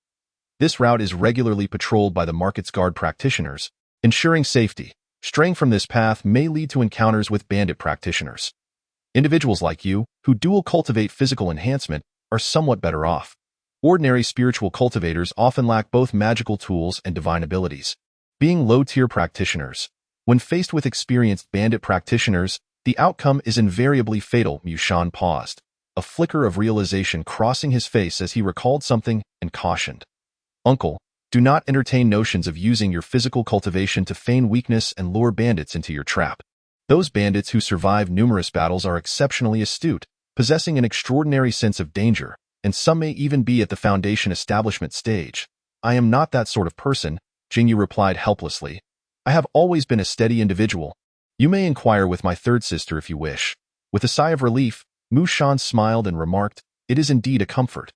This route is regularly patrolled by the market's guard practitioners, ensuring safety. Straying from this path may lead to encounters with bandit practitioners. Individuals like you, who dual cultivate physical enhancement, are somewhat better off. Ordinary spiritual cultivators often lack both magical tools and divine abilities. Being low-tier practitioners, when faced with experienced bandit practitioners, the outcome is invariably fatal. Shan paused, a flicker of realization crossing his face as he recalled something and cautioned. Uncle, do not entertain notions of using your physical cultivation to feign weakness and lure bandits into your trap. Those bandits who survive numerous battles are exceptionally astute, possessing an extraordinary sense of danger, and some may even be at the foundation establishment stage. I am not that sort of person, Jing Yu replied helplessly, I have always been a steady individual. You may inquire with my third sister if you wish. With a sigh of relief, Mu Shan smiled and remarked, it is indeed a comfort.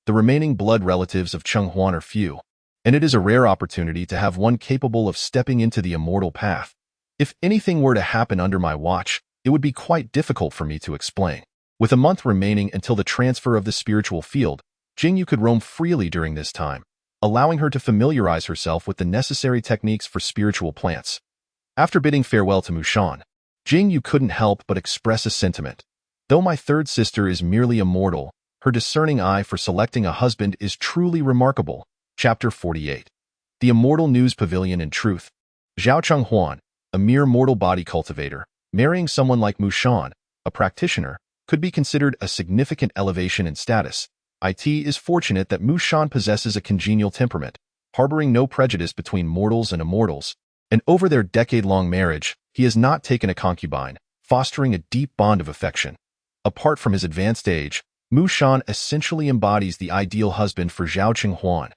The remaining blood relatives of Cheng Huan are few, and it is a rare opportunity to have one capable of stepping into the immortal path. If anything were to happen under my watch, it would be quite difficult for me to explain. With a month remaining until the transfer of the spiritual field, Jing Yu could roam freely during this time, allowing her to familiarize herself with the necessary techniques for spiritual plants. After bidding farewell to Mu Shan, Jing Yu couldn't help but express a sentiment. Though my third sister is merely a mortal, her discerning eye for selecting a husband is truly remarkable. Chapter 48. The Immortal News Pavilion in Truth. Zhao Chenghuan, a mere mortal body cultivator, marrying someone like Mu Shan, a practitioner, could be considered a significant elevation in status. It is fortunate that Mu Shan possesses a congenial temperament, harboring no prejudice between mortals and immortals, and over their decade-long marriage, he has not taken a concubine, fostering a deep bond of affection. Apart from his advanced age, Mu Shan essentially embodies the ideal husband for Zhao Chenghuan.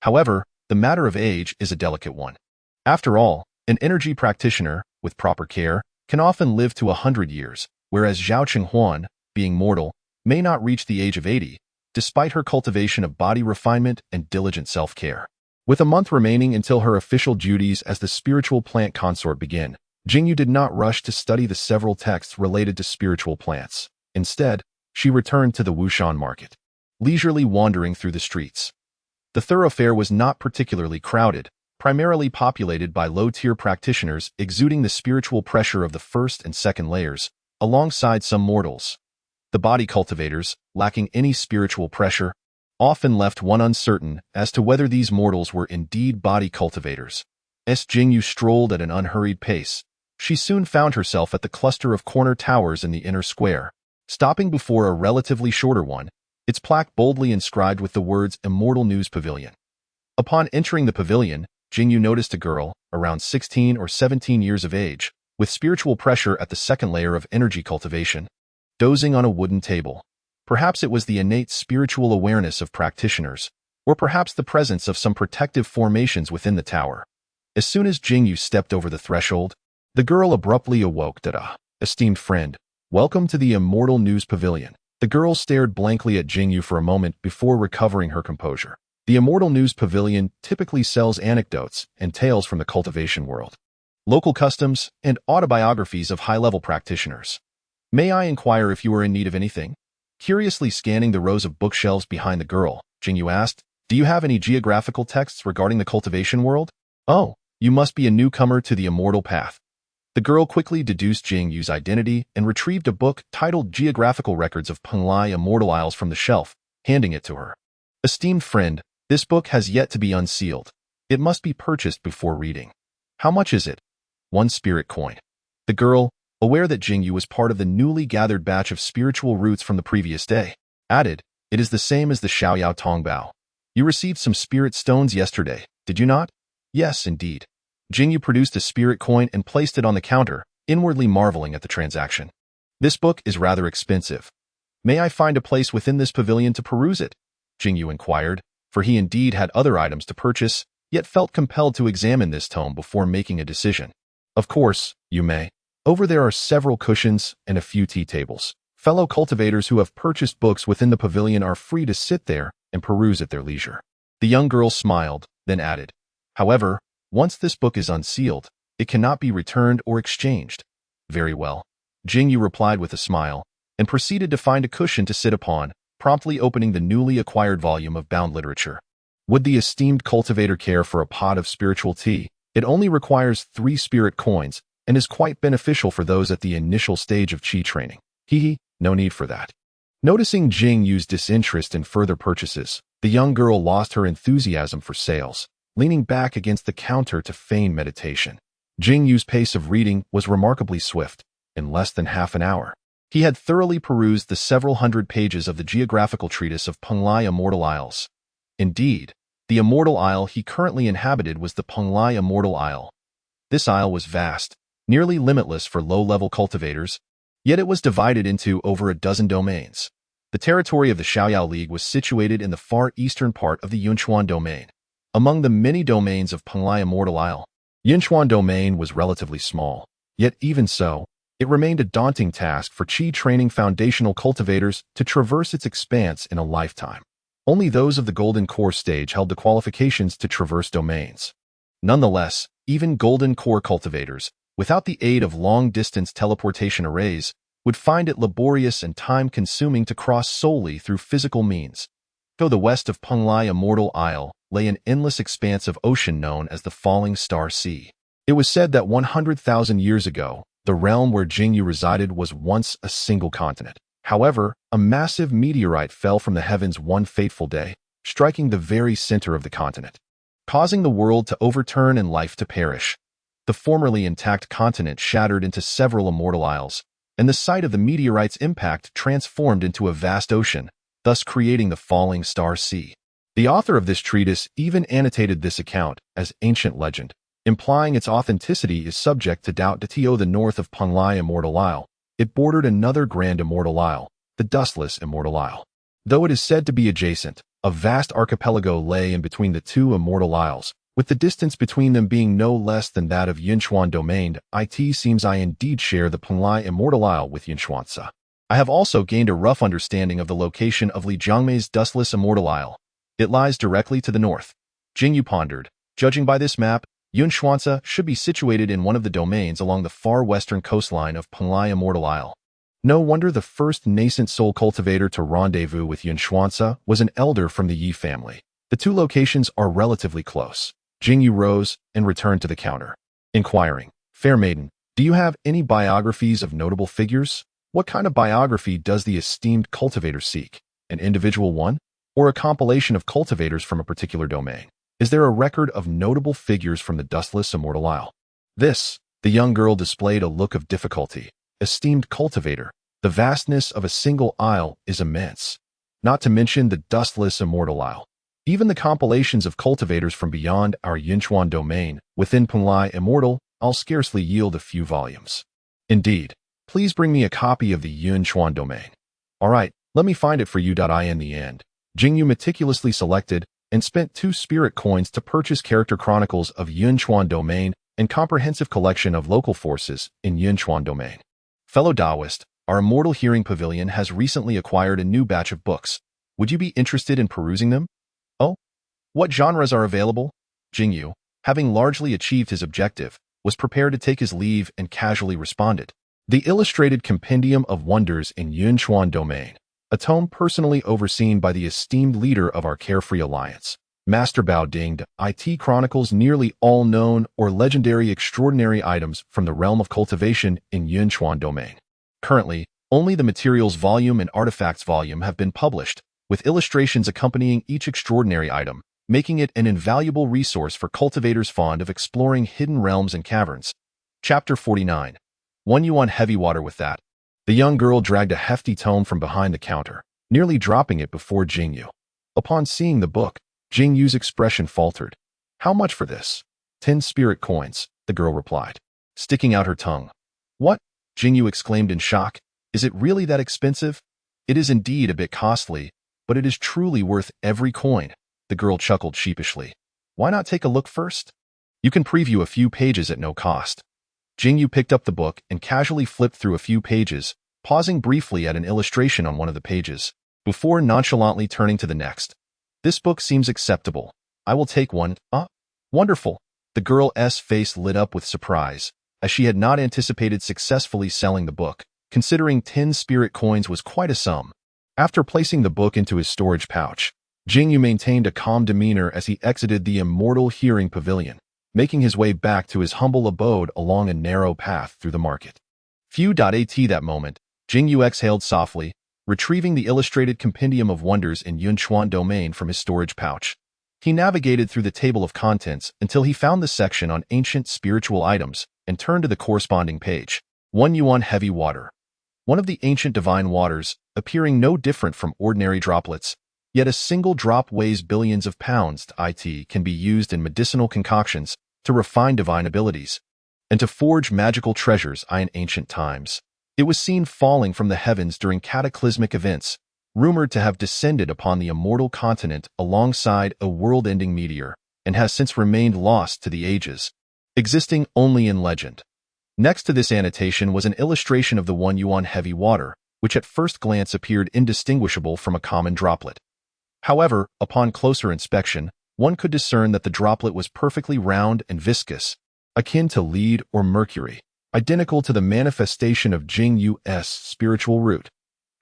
However, the matter of age is a delicate one. After all, an energy practitioner, with proper care, can often live to 100 years, whereas Zhao Chenghuan, being mortal, may not reach the age of 80, despite her cultivation of body refinement and diligent self-care. With a month remaining until her official duties as the spiritual plant consort begin, Jing Yu did not rush to study the several texts related to spiritual plants. Instead, she returned to the Wushan market, leisurely wandering through the streets. The thoroughfare was not particularly crowded, primarily populated by low-tier practitioners exuding the spiritual pressure of the first and second layers, alongside some mortals. The body cultivators, lacking any spiritual pressure, often left one uncertain as to whether these mortals were indeed body cultivators. As Jing Yu strolled at an unhurried pace, she soon found herself at the cluster of corner towers in the inner square, stopping before a relatively shorter one, its plaque boldly inscribed with the words Immortal News Pavilion. Upon entering the pavilion, Jing Yu noticed a girl, around 16 or 17 years of age, with spiritual pressure at the second layer of energy cultivation, dozing on a wooden table. Perhaps it was the innate spiritual awareness of practitioners, or perhaps the presence of some protective formations within the tower. As soon as Jing Yu stepped over the threshold, the girl abruptly awoke. Esteemed friend, welcome to the Immortal News Pavilion. The girl stared blankly at Jing Yu for a moment before recovering her composure. The Immortal News Pavilion typically sells anecdotes and tales from the cultivation world, local customs, and autobiographies of high-level practitioners. May I inquire if you are in need of anything? Curiously scanning the rows of bookshelves behind the girl, Jing Yu asked, do you have any geographical texts regarding the cultivation world? Oh, you must be a newcomer to the immortal path. The girl quickly deduced Jing Yu's identity and retrieved a book titled Geographical Records of Penglai Immortal Isles from the shelf, handing it to her. Esteemed friend, this book has yet to be unsealed. It must be purchased before reading. How much is it? 1 spirit coin. The girl, aware that Jing Yu was part of the newly gathered batch of spiritual roots from the previous day, added, it is the same as the Xiaoyao Tongbao. You received some spirit stones yesterday, did you not? Yes, indeed. Jing Yu produced a spirit coin and placed it on the counter, inwardly marveling at the transaction. This book is rather expensive. May I find a place within this pavilion to peruse it? Jing Yu inquired, for he indeed had other items to purchase, yet felt compelled to examine this tome before making a decision. Of course, you may. Over there are several cushions and a few tea tables. Fellow cultivators who have purchased books within the pavilion are free to sit there and peruse at their leisure. The young girl smiled, then added, however, once this book is unsealed, it cannot be returned or exchanged. Very well. Jing Yu replied with a smile, and proceeded to find a cushion to sit upon, promptly opening the newly acquired volume of bound literature. Would the esteemed cultivator care for a pot of spiritual tea? It only requires 3 spirit coins, and is quite beneficial for those at the initial stage of qi training. No need for that. Noticing Jing Yu's disinterest in further purchases, the young girl lost her enthusiasm for sales, leaning back against the counter to feign meditation. Jing Yu's pace of reading was remarkably swift. In less than half an hour, he had thoroughly perused the several hundred pages of the geographical treatise of Penglai Immortal Isles. Indeed, the immortal isle he currently inhabited was the Penglai Immortal Isle. This isle was vast, nearly limitless for low-level cultivators, yet it was divided into over a dozen domains. The territory of the Xiaoyao League was situated in the far eastern part of the Yunchuan domain. Among the many domains of Penglai Immortal Isle, Yinchuan domain was relatively small, yet even so, it remained a daunting task for Qi training foundational cultivators to traverse its expanse in a lifetime. Only those of the Golden Core stage held the qualifications to traverse domains. Nonetheless, even Golden Core cultivators, without the aid of long-distance teleportation arrays, would find it laborious and time-consuming to cross solely through physical means. To the west of Penglai Immortal Isle lay an endless expanse of ocean known as the Falling Star Sea. It was said that 100,000 years ago, the realm where Jing Yu resided was once a single continent. However, a massive meteorite fell from the heavens one fateful day, striking the very center of the continent, causing the world to overturn and life to perish. The formerly intact continent shattered into several immortal isles, and the site of the meteorite's impact transformed into a vast ocean, thus creating the Falling Star Sea. The author of this treatise even annotated this account as ancient legend, implying its authenticity is subject to doubt. To the north of Penglai Immortal Isle, it bordered another grand immortal isle, the dustless Immortal Isle. Though it is said to be adjacent, a vast archipelago lay in between the two immortal isles, with the distance between them being no less than that of Yinchuan domain. It seems I indeed share the Penglai Immortal Isle with Yinchuanzi. I have also gained a rough understanding of the location of Li Jiangmei's dustless Immortal Isle. It lies directly to the north. Jing Yu pondered. Judging by this map, Xuanqingzi should be situated in one of the domains along the far western coastline of Penglai Immortal Isle. No wonder the first nascent soul cultivator to rendezvous with Xuanqingzi was an elder from the Yi family. The two locations are relatively close. Jing Yu rose and returned to the counter, inquiring, "Fair maiden, do you have any biographies of notable figures? What kind of biography does the esteemed cultivator seek? An individual one? Or a compilation of cultivators from a particular domain? Is there a record of notable figures from the dustless Immortal Isle?" The young girl displayed a look of difficulty. "Esteemed cultivator, the vastness of a single isle is immense. Not to mention the dustless Immortal Isle. Even the compilations of cultivators from beyond our Yinchuan domain, within Penglai Immortal, I'll scarcely yield a few volumes. Indeed, please bring me a copy of the Yinchuan domain." "All right, let me find it for you." In the end, Jing Yu meticulously selected and spent 2 spirit coins to purchase character chronicles of Yinchuan domain and comprehensive collection of local forces in Yinchuan domain. Fellow Taoist, our Immortal Hearing Pavilion has recently acquired a new batch of books. Would you be interested in perusing them? Oh, what genres are available? Jing Yu, having largely achieved his objective, was prepared to take his leave and casually responded. The Illustrated Compendium of Wonders in Yinchuan domain, a tome personally overseen by the esteemed leader of our Carefree Alliance, Master Bao Dingde. It chronicles nearly all known or legendary extraordinary items from the realm of cultivation in Yinchuan domain. Currently, only the Materials volume and Artifacts volume have been published, with illustrations accompanying each extraordinary item, making it an invaluable resource for cultivators fond of exploring hidden realms and caverns. Chapter 49. 1 yuan heavy water with that. The young girl dragged a hefty tome from behind the counter, nearly dropping it before Jing Yu. Upon seeing the book, Jing Yu's expression faltered. "How much for this?" 10 spirit coins, the girl replied, sticking out her tongue. "What?" Jing Yu exclaimed in shock. "Is it really that expensive?" "It is indeed a bit costly, but it is truly worth every coin," the girl chuckled sheepishly. "Why not take a look first? You can preview a few pages at no cost." Jing Yu picked up the book and casually flipped through a few pages, pausing briefly at an illustration on one of the pages, before nonchalantly turning to the next. "This book seems acceptable. I will take one." Wonderful." The girl's face lit up with surprise, as she had not anticipated successfully selling the book, considering 10 spirit coins was quite a sum. After placing the book into his storage pouch, Jing Yu maintained a calm demeanor as he exited the Immortal Hearing Pavilion, making his way back to his humble abode along a narrow path through the market. At that moment, Jing Yu exhaled softly, retrieving the Illustrated Compendium of Wonders in Yinchuan domain from his storage pouch. He navigated through the table of contents until he found the section on ancient spiritual items and turned to the corresponding page. 1 yuan heavy water. One of the ancient divine waters, appearing no different from ordinary droplets, yet a single drop weighs billions of pounds. It can be used in medicinal concoctions to refine divine abilities and to forge magical treasures in ancient times. It was seen falling from the heavens during cataclysmic events, rumored to have descended upon the immortal continent alongside a world-ending meteor, and has since remained lost to the ages. existing only in legend. Next to this annotation was an illustration of the 1 yuan heavy water, which at first glance appeared indistinguishable from a common droplet. However, upon closer inspection, one could discern that the droplet was perfectly round and viscous, akin to lead or mercury, identical to the manifestation of Jing Yu's spiritual root.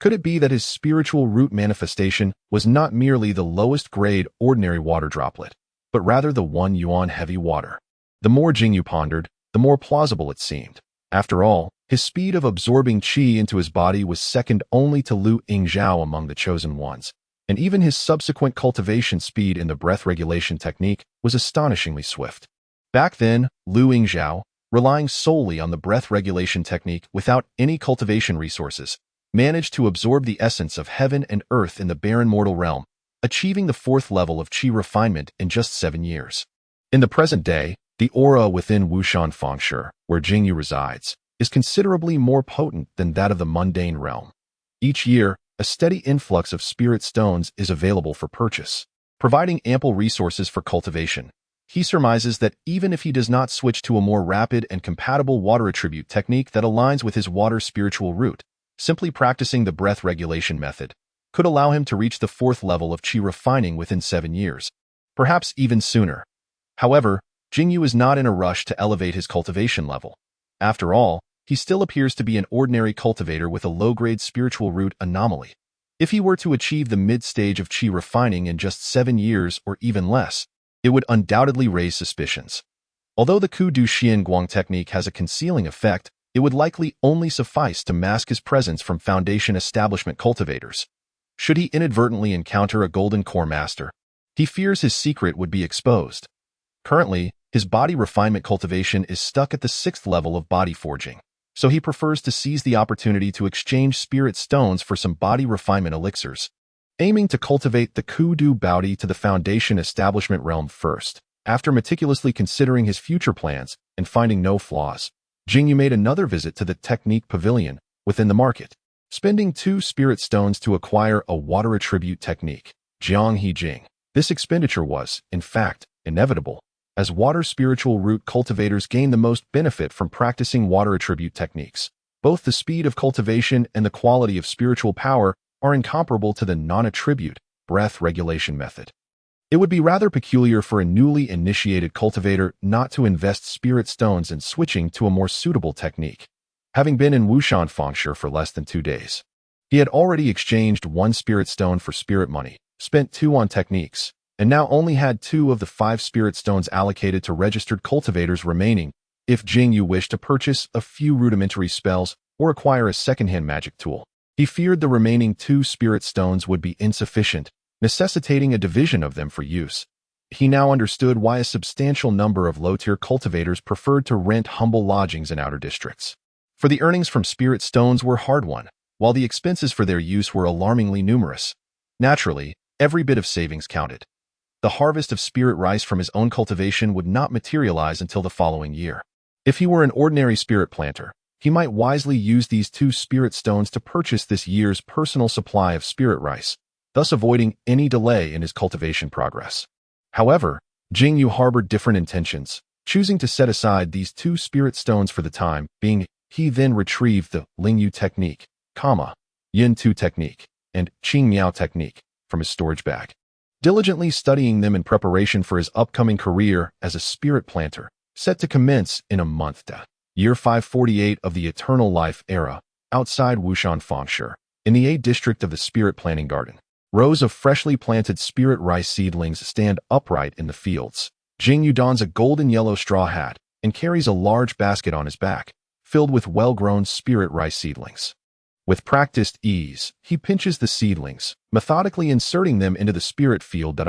Could it be that his spiritual root manifestation was not merely the lowest grade ordinary water droplet, but rather the 1 yuan heavy water? The more Jing Yu pondered, the more plausible it seemed. After all, his speed of absorbing qi into his body was second only to Lu Yingzhao among the chosen ones, and even his subsequent cultivation speed in the breath regulation technique was astonishingly swift. Back then, Lu Yingzhao, relying solely on the breath regulation technique without any cultivation resources, managed to absorb the essence of heaven and earth in the barren mortal realm, achieving the 4th level of qi refinement in just 7 years. In the present day, the aura within Xuanqingzi, where Jing Yu resides, is considerably more potent than that of the mundane realm. Each year, a steady influx of spirit stones is available for purchase, providing ample resources for cultivation. He surmises that even if he does not switch to a more rapid and compatible water attribute technique that aligns with his water spiritual root, simply practicing the breath regulation method could allow him to reach the 4th level of qi refining within 7 years, perhaps even sooner. However, Jing Yu is not in a rush to elevate his cultivation level. After all, he still appears to be an ordinary cultivator with a low-grade spiritual root anomaly. If he were to achieve the mid-stage of qi refining in just 7 years or even less, it would undoubtedly raise suspicions. Although the Ku Du Xian Guang technique has a concealing effect, it would likely only suffice to mask his presence from Foundation establishment cultivators. Should he inadvertently encounter a golden core master, he fears his secret would be exposed. Currently, his body refinement cultivation is stuck at the 6th level of body forging, so he prefers to seize the opportunity to exchange spirit stones for some body refinement elixirs, aiming to cultivate the Ku Du Baodi to the Foundation establishment realm first. After meticulously considering his future plans and finding no flaws, Jing Yu made another visit to the Technique Pavilion within the market, spending 2 spirit stones to acquire a water attribute technique, Xuanqingzi. This expenditure was, in fact, inevitable, as water spiritual root cultivators gain the most benefit from practicing water attribute techniques. Both the speed of cultivation and the quality of spiritual power are incomparable to the non-attribute breath regulation method. It would be rather peculiar for a newly initiated cultivator not to invest spirit stones in switching to a more suitable technique. Having been in Xuanqingzi for less than 2 days, he had already exchanged 1 spirit stone for spirit money, spent 2 on techniques, and now only had 2 of the 5 spirit stones allocated to registered cultivators remaining if Jing Yu wished to purchase a few rudimentary spells or acquire a second-hand magic tool. He feared the remaining 2 spirit stones would be insufficient, necessitating a division of them for use. He now understood why a substantial number of low-tier cultivators preferred to rent humble lodgings in outer districts. For the earnings from spirit stones were hard-won, while the expenses for their use were alarmingly numerous. Naturally, every bit of savings counted. The harvest of spirit rice from his own cultivation would not materialize until the following year. If he were an ordinary spirit planter, he might wisely use these 2 spirit stones to purchase this year's personal supply of spirit rice, thus avoiding any delay in his cultivation progress. However, Jing Yu harbored different intentions, choosing to set aside these 2 spirit stones for the time being. He then retrieved the Ling Yu technique, Yin Tu technique, and Qing Miao technique from his storage bag, diligently studying them in preparation for his upcoming career as a spirit planter, set to commence in a month. Year 548 of the Eternal Life era, outside Xuanqingzi, in the A district of the Spirit Planting Garden. Rows of freshly planted spirit rice seedlings stand upright in the fields. Jing Yu dons a golden yellow straw hat and carries a large basket on his back, filled with well-grown spirit rice seedlings. With practiced ease, he pinches the seedlings, methodically inserting them into the spirit field.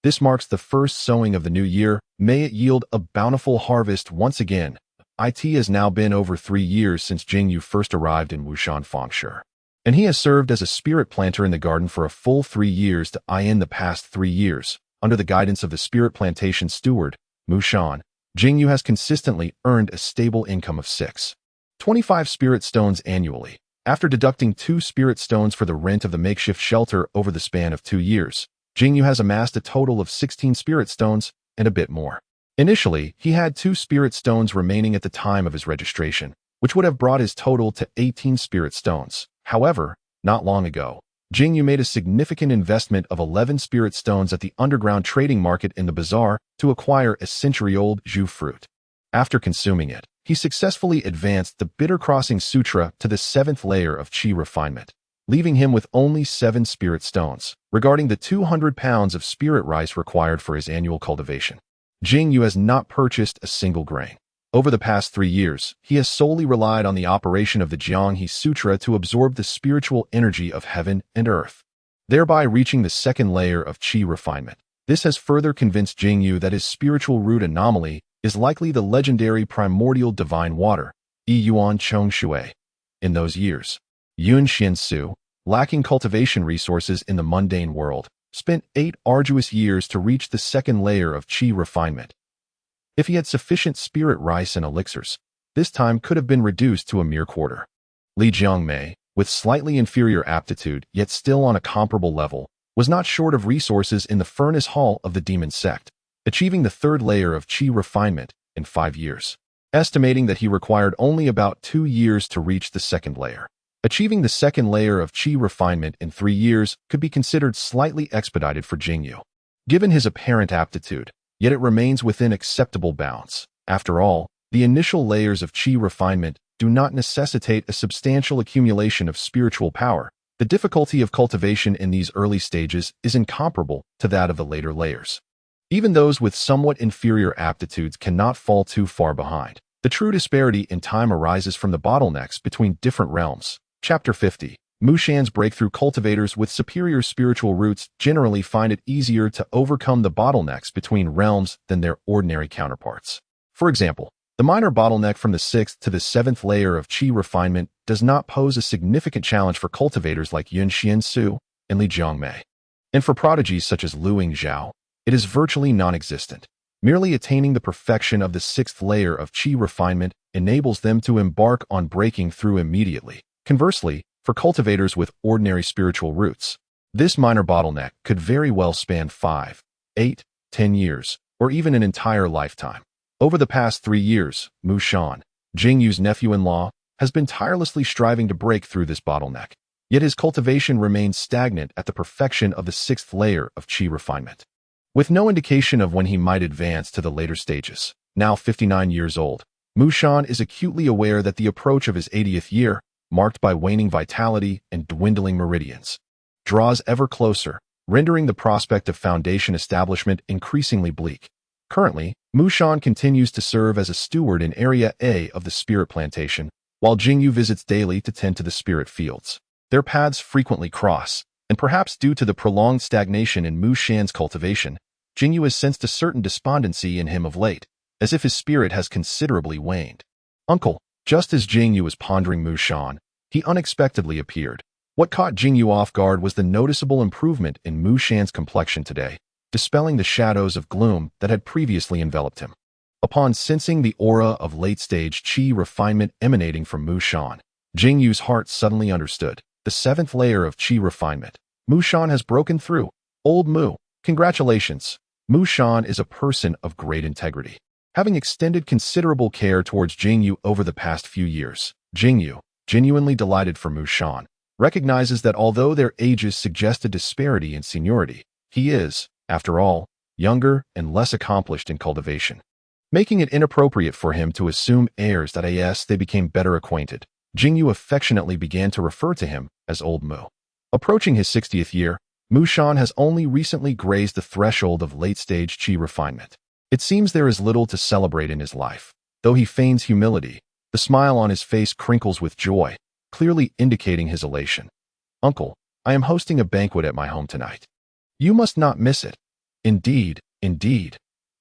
This marks the first sowing of the new year. May it yield a bountiful harvest once again. It has now been over 3 years since Jing Yu first arrived in Xuanqingzi, and he has served as a spirit planter in the garden for a full 3 years. In the past 3 years, under the guidance of the spirit plantation steward, Mu Shan, Jing Yu has consistently earned a stable income of 6.25 spirit stones annually. After deducting 2 spirit stones for the rent of the makeshift shelter over the span of 2 years, Jing Yu has amassed a total of 16 spirit stones and a bit more. Initially, he had 2 spirit stones remaining at the time of his registration, which would have brought his total to 18 spirit stones. However, not long ago, Jing Yu made a significant investment of 11 spirit stones at the underground trading market in the bazaar to acquire a century-old Zhu fruit. After consuming it, he successfully advanced the Bitter Crossing Sutra to the 7th layer of Qi refinement, leaving him with only 7 spirit stones. Regarding the 200 pounds of spirit rice required for his annual cultivation, Jing Yu has not purchased a single grain. Over the past 3 years, he has solely relied on the operation of the Xuanqingzi Sutra to absorb the spiritual energy of heaven and earth, thereby reaching the 2nd layer of Qi refinement. This has further convinced Jing Yu that his spiritual root anomaly is likely the legendary primordial divine water, Yuan Chong Shui. In those years, Yun Xiansu, lacking cultivation resources in the mundane world, spent 8 arduous years to reach the 2nd layer of Qi refinement. If he had sufficient spirit rice and elixirs, this time could have been reduced to a mere quarter. Li Jiangmei, with slightly inferior aptitude yet still on a comparable level, was not short of resources in the furnace hall of the demon sect, achieving the 3rd layer of Qi refinement in 5 years, estimating that he required only about 2 years to reach the 2nd layer. Achieving the 2nd layer of Qi refinement in 3 years could be considered slightly expedited for Jing Yu, given his apparent aptitude, yet it remains within acceptable bounds. After all, the initial layers of Qi refinement do not necessitate a substantial accumulation of spiritual power. The difficulty of cultivation in these early stages is incomparable to that of the later layers. Even those with somewhat inferior aptitudes cannot fall too far behind. The true disparity in time arises from the bottlenecks between different realms. Chapter 50. Mushan's breakthrough. Cultivators with superior spiritual roots generally find it easier to overcome the bottlenecks between realms than their ordinary counterparts. For example, the minor bottleneck from the 6th to the 7th layer of Qi refinement does not pose a significant challenge for cultivators like Yun Xiansu and Li Jiangmei. And for prodigies such as Lu Yingzhao, it is virtually non-existent. Merely attaining the perfection of the 6th layer of Qi refinement enables them to embark on breaking through immediately. Conversely, for cultivators with ordinary spiritual roots, this minor bottleneck could very well span 5, 8, 10 years, or even an entire lifetime. Over the past 3 years, Mu Shan, Jing Yu's nephew-in-law, has been tirelessly striving to break through this bottleneck, yet his cultivation remains stagnant at the perfection of the 6th layer of Qi refinement. With no indication of when he might advance to the later stages, now 59 years old, Mu Shan is acutely aware that the approach of his 80th year, marked by waning vitality and dwindling meridians, draws ever closer, rendering the prospect of foundation establishment increasingly bleak. Currently, Mu Shan continues to serve as a steward in Area A of the spirit plantation, while Jing Yu visits daily to tend to the spirit fields. Their paths frequently cross, and perhaps due to the prolonged stagnation in Mu Shan's cultivation, Jing Yu has sensed a certain despondency in him of late, as if his spirit has considerably waned. "Uncle," just as Jing Yu was pondering Mu Shan, he unexpectedly appeared. What caught Jing Yu off guard was the noticeable improvement in Mu Shan's complexion today, dispelling the shadows of gloom that had previously enveloped him. Upon sensing the aura of late-stage Qi refinement emanating from Mu Shan, Jing Yu's heart suddenly understood. The 7th layer of Qi refinement. Mu Shan has broken through. Old Mu, congratulations. Mu Shan is a person of great integrity, having extended considerable care towards Jing Yu over the past few years. Jing Yu, genuinely delighted for Mu Shan, recognizes that although their ages suggest a disparity in seniority, he is, after all, younger and less accomplished in cultivation, making it inappropriate for him to assume heirs that as they became better acquainted, Jing Yu affectionately began to refer to him as Old Mu. Approaching his 60th year, Mu Shan has only recently grazed the threshold of late-stage Qi refinement. It seems there is little to celebrate in his life. Though he feigns humility, the smile on his face crinkles with joy, clearly indicating his elation. "Uncle, I am hosting a banquet at my home tonight. You must not miss it." "Indeed, indeed.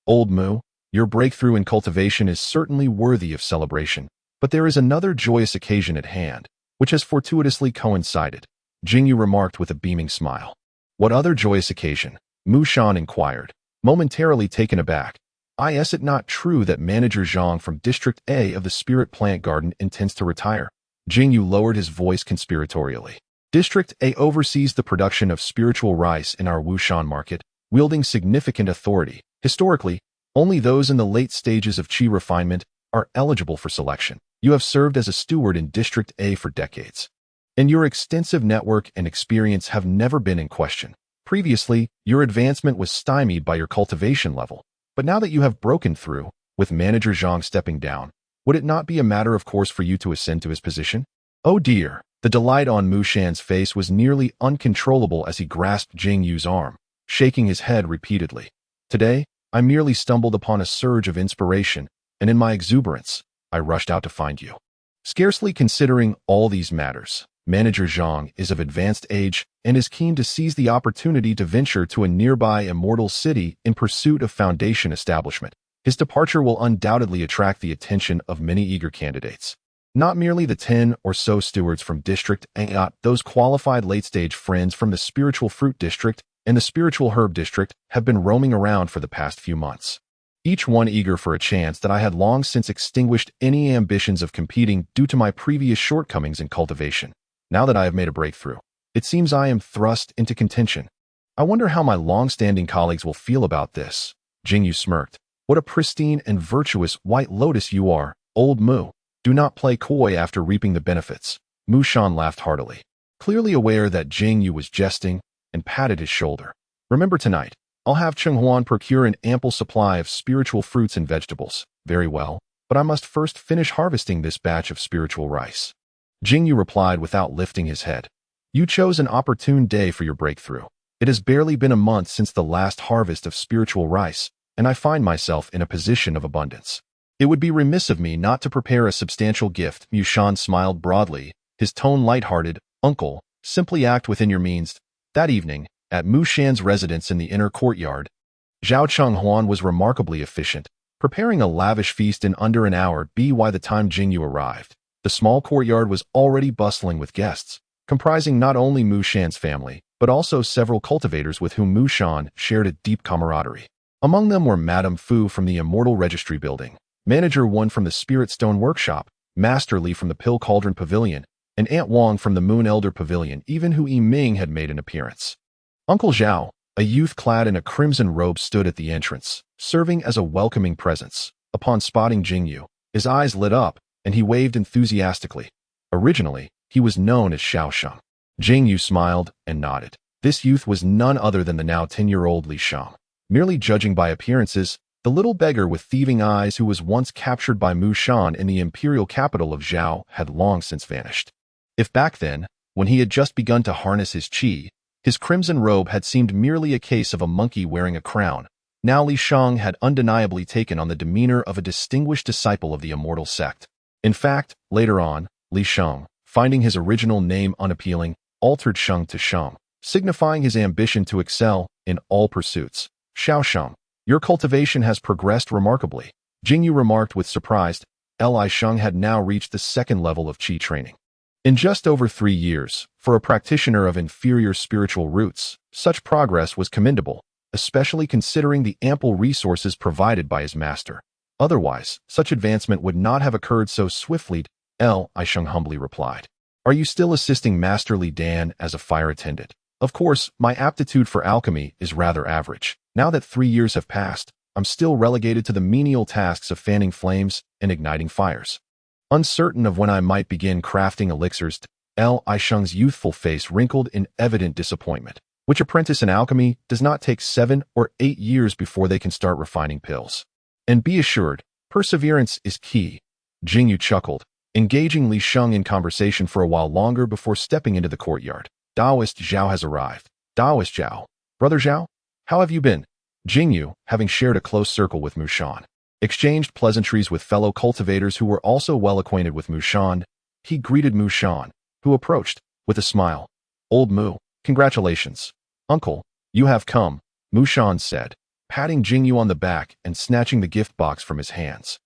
Old Mu, your breakthrough in cultivation is certainly worthy of celebration, but there is another joyous occasion at hand, which has fortuitously coincided," Jing Yu remarked with a beaming smile. "What other joyous occasion?" Mu Shan inquired, momentarily taken aback. "Is it not true that Manager Zhang from District A of the Spirit Plant Garden intends to retire?" Jing Yu lowered his voice conspiratorially. "District A oversees the production of spiritual rice in our Wushan market, wielding significant authority. Historically, Only those in the late stages of qi refinement are eligible for selection. You have served as a steward in District A for decades, and your extensive network and experience have never been in question. Previously, your advancement was stymied by your cultivation level, but now that you have broken through, with Manager Zhang stepping down, would it not be a matter of course for you to ascend to his position? Oh dear! The delight on Mu Shan's face was nearly uncontrollable as he grasped Jing Yu's arm, shaking his head repeatedly. Today, I merely stumbled upon a surge of inspiration, and in my exuberance, I rushed out to find you. Scarcely considering all these matters, Manager Zhang is of advanced age and is keen to seize the opportunity to venture to a nearby immortal city in pursuit of foundation establishment. His departure will undoubtedly attract the attention of many eager candidates. Not merely the 10 or so stewards from District A, those qualified late-stage friends from the Spiritual Fruit District and the Spiritual Herb District have been roaming around for the past few months. Each one eager for a chance that I had long since extinguished any ambitions of competing due to my previous shortcomings in cultivation. Now that I have made a breakthrough, it seems I am thrust into contention. I wonder how my long-standing colleagues will feel about this. Jing Yu smirked. What a pristine and virtuous white lotus you are, old Mu. Do not play coy after reaping the benefits. Mu Shan laughed heartily, clearly aware that Jing Yu was jesting, and patted his shoulder. Remember tonight, I'll have Cheng Huan procure an ample supply of spiritual fruits and vegetables. Very well, but I must first finish harvesting this batch of spiritual rice. Jing Yu replied without lifting his head. You chose an opportune day for your breakthrough. It has barely been a month since the last harvest of spiritual rice, and I find myself in a position of abundance. It would be remiss of me not to prepare a substantial gift. Mu Shan smiled broadly, his tone lighthearted. Uncle, simply act within your means. That evening, at Mu Shan's residence in the inner courtyard, Zhao Chenghuan was remarkably efficient, preparing a lavish feast in under an hour by the time Jing Yu arrived. The small courtyard was already bustling with guests, comprising not only Mu Shan's family, but also several cultivators with whom Mu Shan shared a deep camaraderie. Among them were Madame Fu from the Immortal Registry Building, Manager 1 from the Spirit Stone Workshop, Master Li from the Pill Cauldron Pavilion, and Aunt Wang from the Moon Elder Pavilion, even Hu Yiming had made an appearance. Uncle Zhao, a youth clad in a crimson robe, stood at the entrance, serving as a welcoming presence. Upon spotting Jing Yu, his eyes lit up, and he waved enthusiastically. Originally, he was known as Xiao Sheng. Jing Yu smiled and nodded. This youth was none other than the now 10-year-old Li Sheng. Merely judging by appearances, the little beggar with thieving eyes who was once captured by Mu Shan in the imperial capital of Zhao had long since vanished. If back then, when he had just begun to harness his qi, his crimson robe had seemed merely a case of a monkey wearing a crown, now Li Sheng had undeniably taken on the demeanor of a distinguished disciple of the immortal sect. In fact, later on, Li Sheng, finding his original name unappealing, altered Sheng to Sheng, signifying his ambition to excel in all pursuits. Xiao Sheng, your cultivation has progressed remarkably, Jing Yu remarked with surprise. Li Sheng had now reached the second level of qi training. In just over 3 years, for a practitioner of inferior spiritual roots, such progress was commendable, especially considering the ample resources provided by his master. Otherwise, such advancement would not have occurred so swiftly. Li Sheng humbly replied. Are you still assisting Master Li Dan as a fire attendant? Of course, my aptitude for alchemy is rather average. Now that 3 years have passed, I'm still relegated to the menial tasks of fanning flames and igniting fires. Uncertain of when I might begin crafting elixirs, Li Sheng's youthful face wrinkled in evident disappointment. Which apprentice in alchemy does not take 7 or 8 years before they can start refining pills? And be assured, perseverance is key. Jing Yu chuckled, engaging Li Sheng in conversation for a while longer before stepping into the courtyard. Daoist Zhao has arrived. Daoist Zhao. Brother Zhao? How have you been? Jing Yu, having shared a close circle with Mu Shan, exchanged pleasantries with fellow cultivators who were also well acquainted with Mu Shan. He greeted Mu Shan, who approached, with a smile. Old Mu, congratulations. Uncle, you have come, Mu Shan said, patting Jing Yu on the back and snatching the gift box from his hands.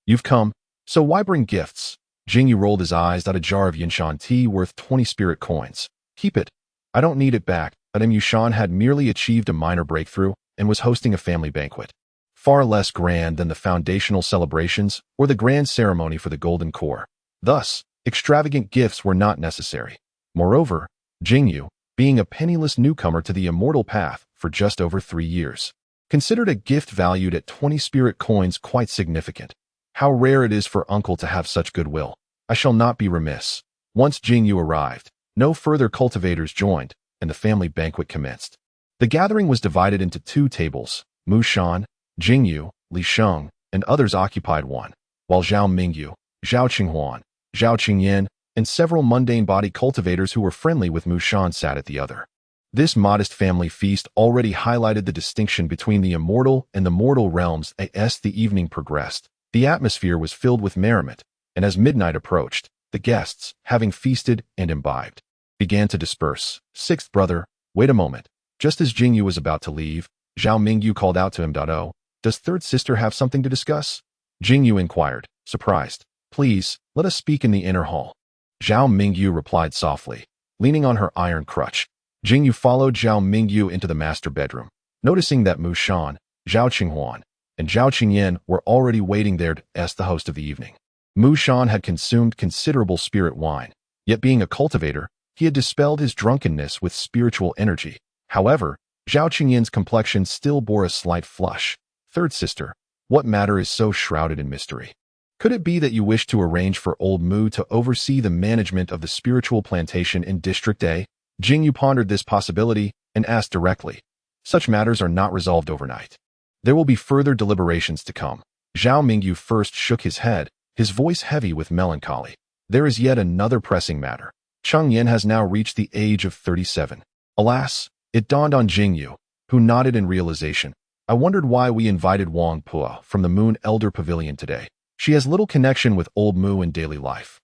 You've come, so why bring gifts? Jing Yu rolled his eyes at a jar of Yinshan tea worth 20 spirit coins. Keep it. I don't need it back. But Mu Shan had merely achieved a minor breakthrough and was hosting a family banquet, far less grand than the foundational celebrations or the grand ceremony for the Golden Core. Thus, extravagant gifts were not necessary. Moreover, Jing Yu, being a penniless newcomer to the immortal path for just over 3 years, considered a gift valued at 20 spirit coins quite significant. How rare it is for uncle to have such goodwill. I shall not be remiss. Once Jing Yu arrived, no further cultivators joined, and the family banquet commenced. The gathering was divided into 2 tables. Mu Shan, Jing Yu, Li Sheng, and others occupied one, while Zhao Mingyu, Zhao Qinghuan, Zhao Qingyan, and several mundane body cultivators who were friendly with Mu Shan sat at the other. This modest family feast already highlighted the distinction between the immortal and the mortal realms. As the evening progressed, the atmosphere was filled with merriment, and as midnight approached, the guests, having feasted and imbibed, began to disperse. Sixth brother, wait a moment. Just as Jing Yu was about to leave, Zhao Mingyu called out to him, "Oh, does third sister have something to discuss?" Jing Yu inquired, surprised. "Please, let us speak in the inner hall." Zhao Mingyu replied softly, leaning on her iron crutch. Jing Yu followed Zhao Mingyu into the master bedroom, noticing that Mu Shan, Zhao Qinghuan, and Zhao Qingyan were already waiting there as the host of the evening. Mu Shan had consumed considerable spirit wine, yet being a cultivator, he had dispelled his drunkenness with spiritual energy. However, Zhao Qingyan's complexion still bore a slight flush. "Third sister, what matter is so shrouded in mystery? Could it be that you wish to arrange for old Mu to oversee the management of the spiritual plantation in District A?" Jing Yu pondered this possibility and asked directly. "Such matters are not resolved overnight. There will be further deliberations to come." Zhao Mingyu first shook his head, his voice heavy with melancholy. "There is yet another pressing matter. Cheng Yin has now reached the age of 37. Alas, it dawned on Jing Yu, who nodded in realization. "I wondered why we invited Wang Pua from the Moon Elder Pavilion today. She has little connection with old Mu in daily life.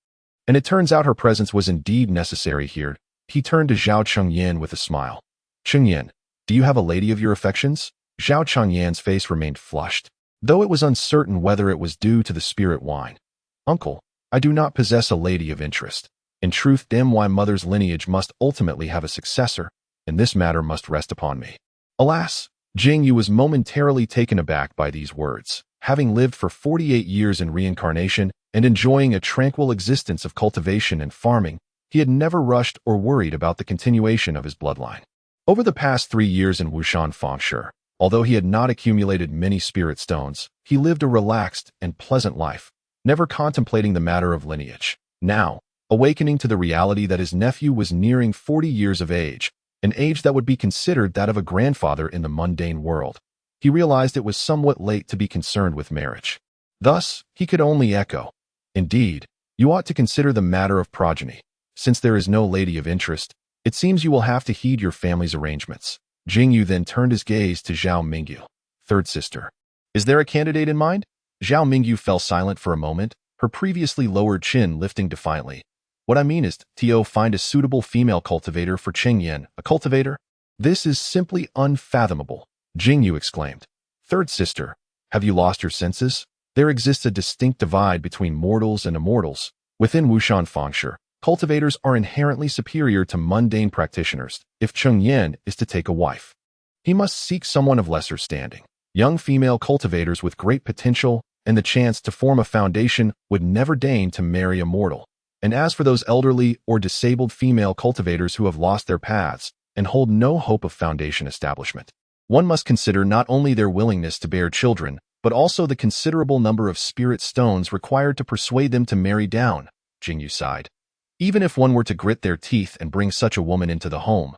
And it turns out her presence was indeed necessary here." He turned to Zhao Chengyan with a smile. "Chengyan, do you have a lady of your affections?" Zhao Chengyan's face remained flushed, though it was uncertain whether it was due to the spirit wine. "Uncle, I do not possess a lady of interest. In truth, my mother's lineage must ultimately have a successor, and this matter must rest upon me." Alas, Jing Yu was momentarily taken aback by these words. Having lived for 48 years in reincarnation and enjoying a tranquil existence of cultivation and farming, he had never rushed or worried about the continuation of his bloodline. Over the past 3 years in Wushan Fangshi, although he had not accumulated many spirit stones, he lived a relaxed and pleasant life, never contemplating the matter of lineage. Now, awakening to the reality that his nephew was nearing 40 years of age, an age that would be considered that of a grandfather in the mundane world, he realized it was somewhat late to be concerned with marriage. Thus, he could only echo, "Indeed, you ought to consider the matter of progeny. Since there is no lady of interest, it seems you will have to heed your family's arrangements." Jing Yu then turned his gaze to Zhao Mingyu. "Third sister, is there a candidate in mind?" Zhao Mingyu fell silent for a moment, her previously lowered chin lifting defiantly. "What I mean is, to find a suitable female cultivator for Chengyan, a cultivator." "This is simply unfathomable," Jing Yu exclaimed. "Third sister, have you lost your senses? There exists a distinct divide between mortals and immortals. Within Wushan Fangshi, cultivators are inherently superior to mundane practitioners. If Cheng Yan is to take a wife, he must seek someone of lesser standing. Young female cultivators with great potential and the chance to form a foundation would never deign to marry a mortal. And as for those elderly or disabled female cultivators who have lost their paths and hold no hope of foundation establishment, one must consider not only their willingness to bear children, but also the considerable number of spirit stones required to persuade them to marry down." Jing Yu sighed. "Even if one were to grit their teeth and bring such a woman into the home,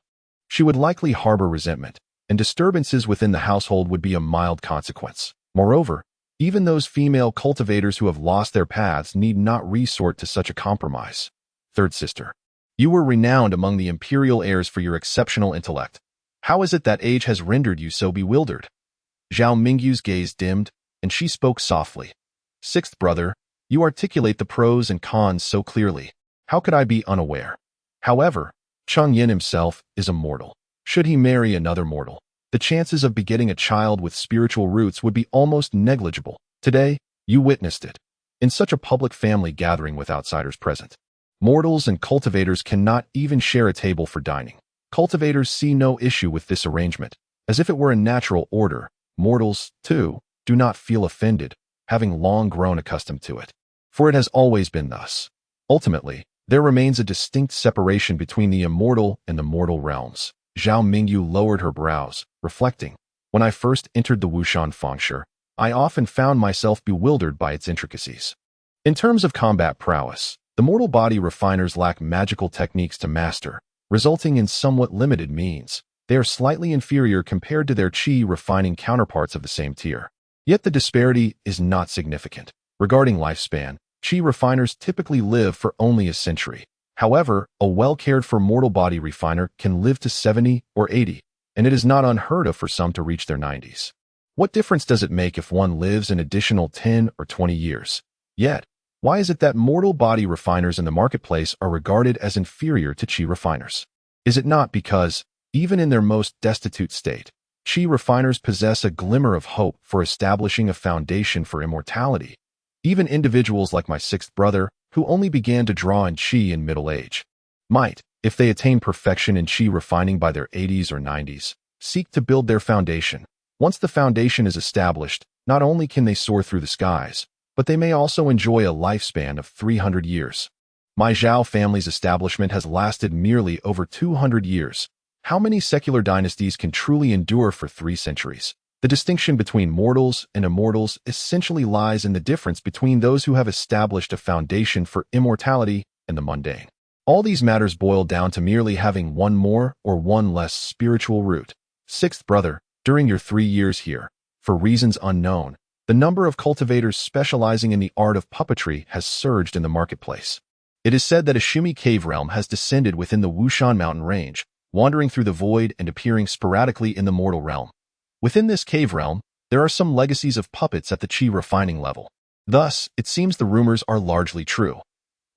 she would likely harbor resentment, and disturbances within the household would be a mild consequence. Moreover, even those female cultivators who have lost their paths need not resort to such a compromise. Third sister, you were renowned among the imperial heirs for your exceptional intellect. How is it that age has rendered you so bewildered?" Zhao Mingyu's gaze dimmed, and she spoke softly. "Sixth brother, you articulate the pros and cons so clearly. How could I be unaware? However, Cheng Yin himself is a mortal. Should he marry another mortal, the chances of begetting a child with spiritual roots would be almost negligible. Today, you witnessed it. In such a public family gathering with outsiders present, mortals and cultivators cannot even share a table for dining. Cultivators see no issue with this arrangement, as if it were a natural order. Mortals, too, do not feel offended, having long grown accustomed to it. For it has always been thus. Ultimately, there remains a distinct separation between the immortal and the mortal realms." Zhao Mingyu lowered her brows, reflecting. When I first entered the Wushan Fengshe, I often found myself bewildered by its intricacies. In terms of combat prowess, the mortal body refiners lack magical techniques to master, resulting in somewhat limited means. They are slightly inferior compared to their chi refining counterparts of the same tier. Yet the disparity is not significant. Regarding lifespan, chi refiners typically live for only a century. However, a well-cared-for mortal body refiner can live to 70 or 80, and it is not unheard of for some to reach their 90s. What difference does it make if one lives an additional 10 or 20 years? Yet, why is it that mortal body refiners in the marketplace are regarded as inferior to chi refiners? Is it not because, even in their most destitute state, chi refiners possess a glimmer of hope for establishing a foundation for immortality? Even individuals like my sixth brother, who only began to draw in chi in middle age, might, if they attain perfection in chi refining by their 80s or 90s, seek to build their foundation. Once the foundation is established, not only can they soar through the skies, but they may also enjoy a lifespan of 300 years. My Zhao family's establishment has lasted merely over 200 years. How many secular dynasties can truly endure for 3 centuries? The distinction between mortals and immortals essentially lies in the difference between those who have established a foundation for immortality and the mundane. All these matters boil down to merely having one more or one less spiritual root. Sixth brother, during your 3 years here, for reasons unknown, the number of cultivators specializing in the art of puppetry has surged in the marketplace. It is said that a shimmy cave realm has descended within the Wushan mountain range, wandering through the void and appearing sporadically in the mortal realm. Within this cave realm, there are some legacies of puppets at the chi refining level. Thus, it seems the rumors are largely true.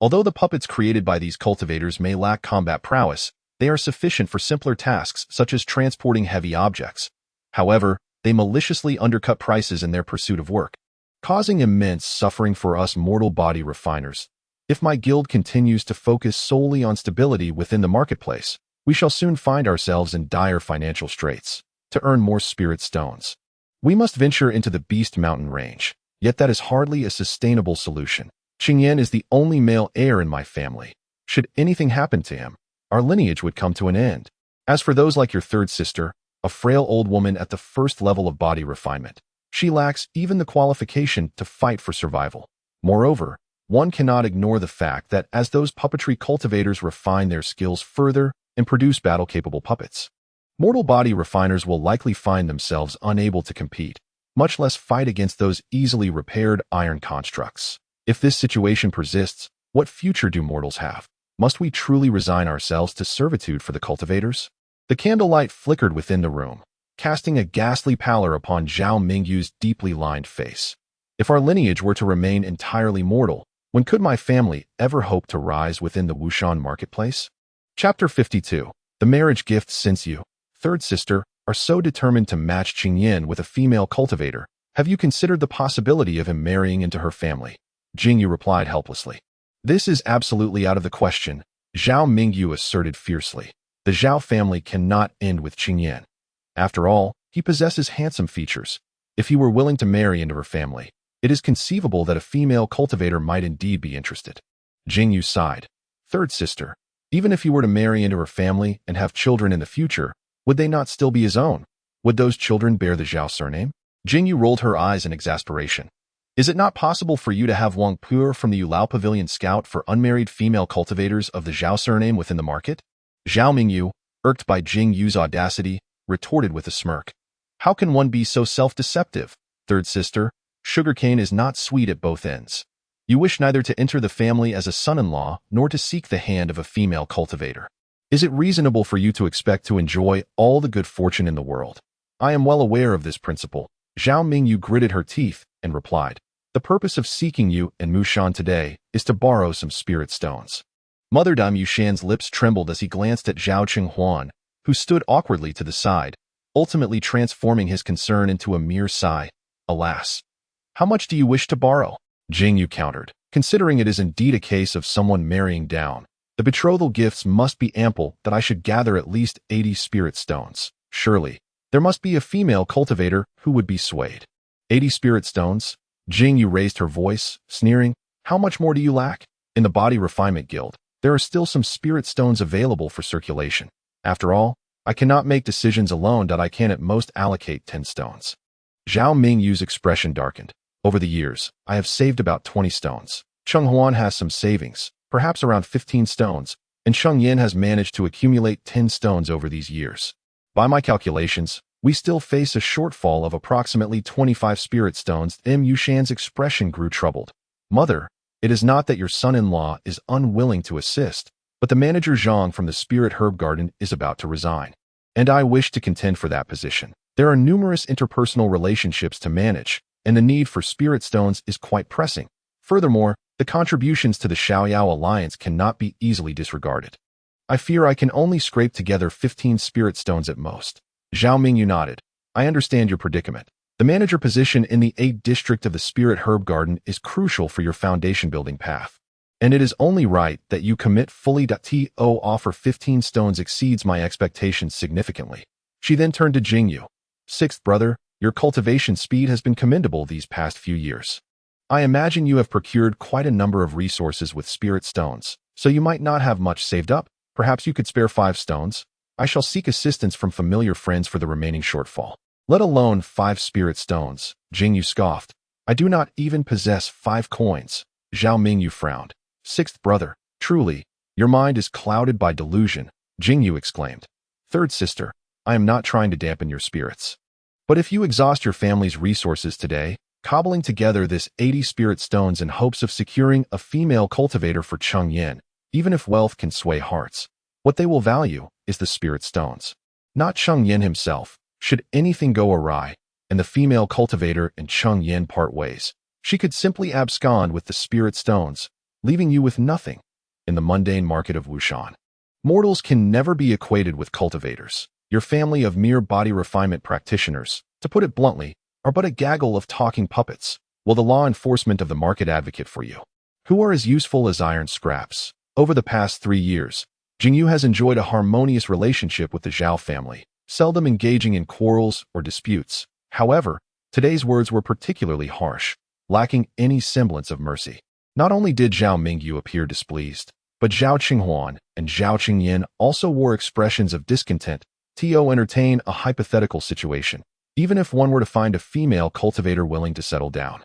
Although the puppets created by these cultivators may lack combat prowess, they are sufficient for simpler tasks such as transporting heavy objects. However, they maliciously undercut prices in their pursuit of work, causing immense suffering for us mortal body refiners. If my guild continues to focus solely on stability within the marketplace, we shall soon find ourselves in dire financial straits. To earn more spirit stones, we must venture into the Beast Mountain range, yet that is hardly a sustainable solution. Qingyan is the only male heir in my family. Should anything happen to him, our lineage would come to an end. As for those like your third sister, a frail old woman at the first level of body refinement, she lacks even the qualification to fight for survival. Moreover, one cannot ignore the fact that as those puppetry cultivators refine their skills further and produce battle-capable puppets, mortal body refiners will likely find themselves unable to compete, much less fight against those easily repaired iron constructs. If this situation persists, what future do mortals have? Must we truly resign ourselves to servitude for the cultivators? The candlelight flickered within the room, casting a ghastly pallor upon Zhao Mingyu's deeply lined face. If our lineage were to remain entirely mortal, when could my family ever hope to rise within the Wushan marketplace? Chapter 52. The marriage gifts. Since you, third sister, are so determined to match Qingyan with a female cultivator, have you considered the possibility of him marrying into her family? Jing Yu replied helplessly. This is absolutely out of the question, Zhao Mingyu asserted fiercely. The Zhao family cannot end with Qingyan. After all, he possesses handsome features. If he were willing to marry into her family, it is conceivable that a female cultivator might indeed be interested. Jing Yu sighed. Third sister, even if he were to marry into her family and have children in the future, would they not still be his own? Would those children bear the Zhao surname? Jing Yu rolled her eyes in exasperation. Is it not possible for you to have Wang Pur from the Yulao Pavilion scout for unmarried female cultivators of the Zhao surname within the market? Zhao Mingyu, irked by Jing Yu's audacity, retorted with a smirk. How can one be so self-deceptive? Third sister, sugarcane is not sweet at both ends. You wish neither to enter the family as a son-in-law nor to seek the hand of a female cultivator. Is it reasonable for you to expect to enjoy all the good fortune in the world? I am well aware of this principle. Zhao Mingyu gritted her teeth and replied. The purpose of seeking you and Mushan today is to borrow some spirit stones. Mother Dame Yushan's lips trembled as he glanced at Zhao Qinghuan, who stood awkwardly to the side, ultimately transforming his concern into a mere sigh. Alas! How much do you wish to borrow? Jing Yu countered. Considering it is indeed a case of someone marrying down, the betrothal gifts must be ample that I should gather at least 80 spirit stones. Surely, there must be a female cultivator who would be swayed. 80 spirit stones? Jing Yu raised her voice, sneering. How much more do you lack? In the Body Refinement Guild, there are still some spirit stones available for circulation. After all, I cannot make decisions alone. I can at most allocate 10 stones. Zhao Mingyu's expression darkened. Over the years, I have saved about 20 stones. Cheng Huan has some savings, perhaps around 15 stones, and Cheng Yin has managed to accumulate 10 stones over these years. By my calculations, we still face a shortfall of approximately 25 spirit stones. M. Yushan's expression grew troubled. Mother, it is not that your son-in-law is unwilling to assist, but the manager Zhang from the Spirit Herb Garden is about to resign. And I wish to contend for that position. There are numerous interpersonal relationships to manage, and the need for spirit stones is quite pressing. Furthermore, the contributions to the Xiaoyao alliance cannot be easily disregarded. I fear I can only scrape together 15 spirit stones at most. Zhao Mingyu nodded. I understand your predicament. The manager position in the 8th district of the Spirit Herb Garden is crucial for your foundation building path. And it is only right that you commit fully. To offer 15 stones exceeds my expectations significantly. She then turned to Jing Yu. 6th brother, your cultivation speed has been commendable these past few years. I imagine you have procured quite a number of resources with spirit stones, so you might not have much saved up. Perhaps you could spare 5 stones. I shall seek assistance from familiar friends for the remaining shortfall. Let alone 5 spirit stones, Jing Yu scoffed. I do not even possess 5 coins. Zhao Mingyu frowned. 6th brother, truly, your mind is clouded by delusion, Jing Yu exclaimed. 3rd sister, I am not trying to dampen your spirits. But if you exhaust your family's resources today, cobbling together this 80 spirit stones in hopes of securing a female cultivator for Cheng Yin, even if wealth can sway hearts, what they will value is the spirit stones. Not Cheng Yin himself. Should anything go awry, and the female cultivator and Cheng Yin part ways, she could simply abscond with the spirit stones, leaving you with nothing in the mundane market of Wushan. Mortals can never be equated with cultivators. Your family of mere body refinement practitioners, to put it bluntly, are but a gaggle of talking puppets, while the law enforcement of the market advocate for you, who are as useful as iron scraps. Over the past 3 years, Jing Yu has enjoyed a harmonious relationship with the Zhao family, seldom engaging in quarrels or disputes. However, today's words were particularly harsh, lacking any semblance of mercy. Not only did Zhao Mingyu appear displeased, but Zhao Qinghuan and Zhao Qingyin also wore expressions of discontent. To entertain a hypothetical situation, even if one were to find a female cultivator willing to settle down.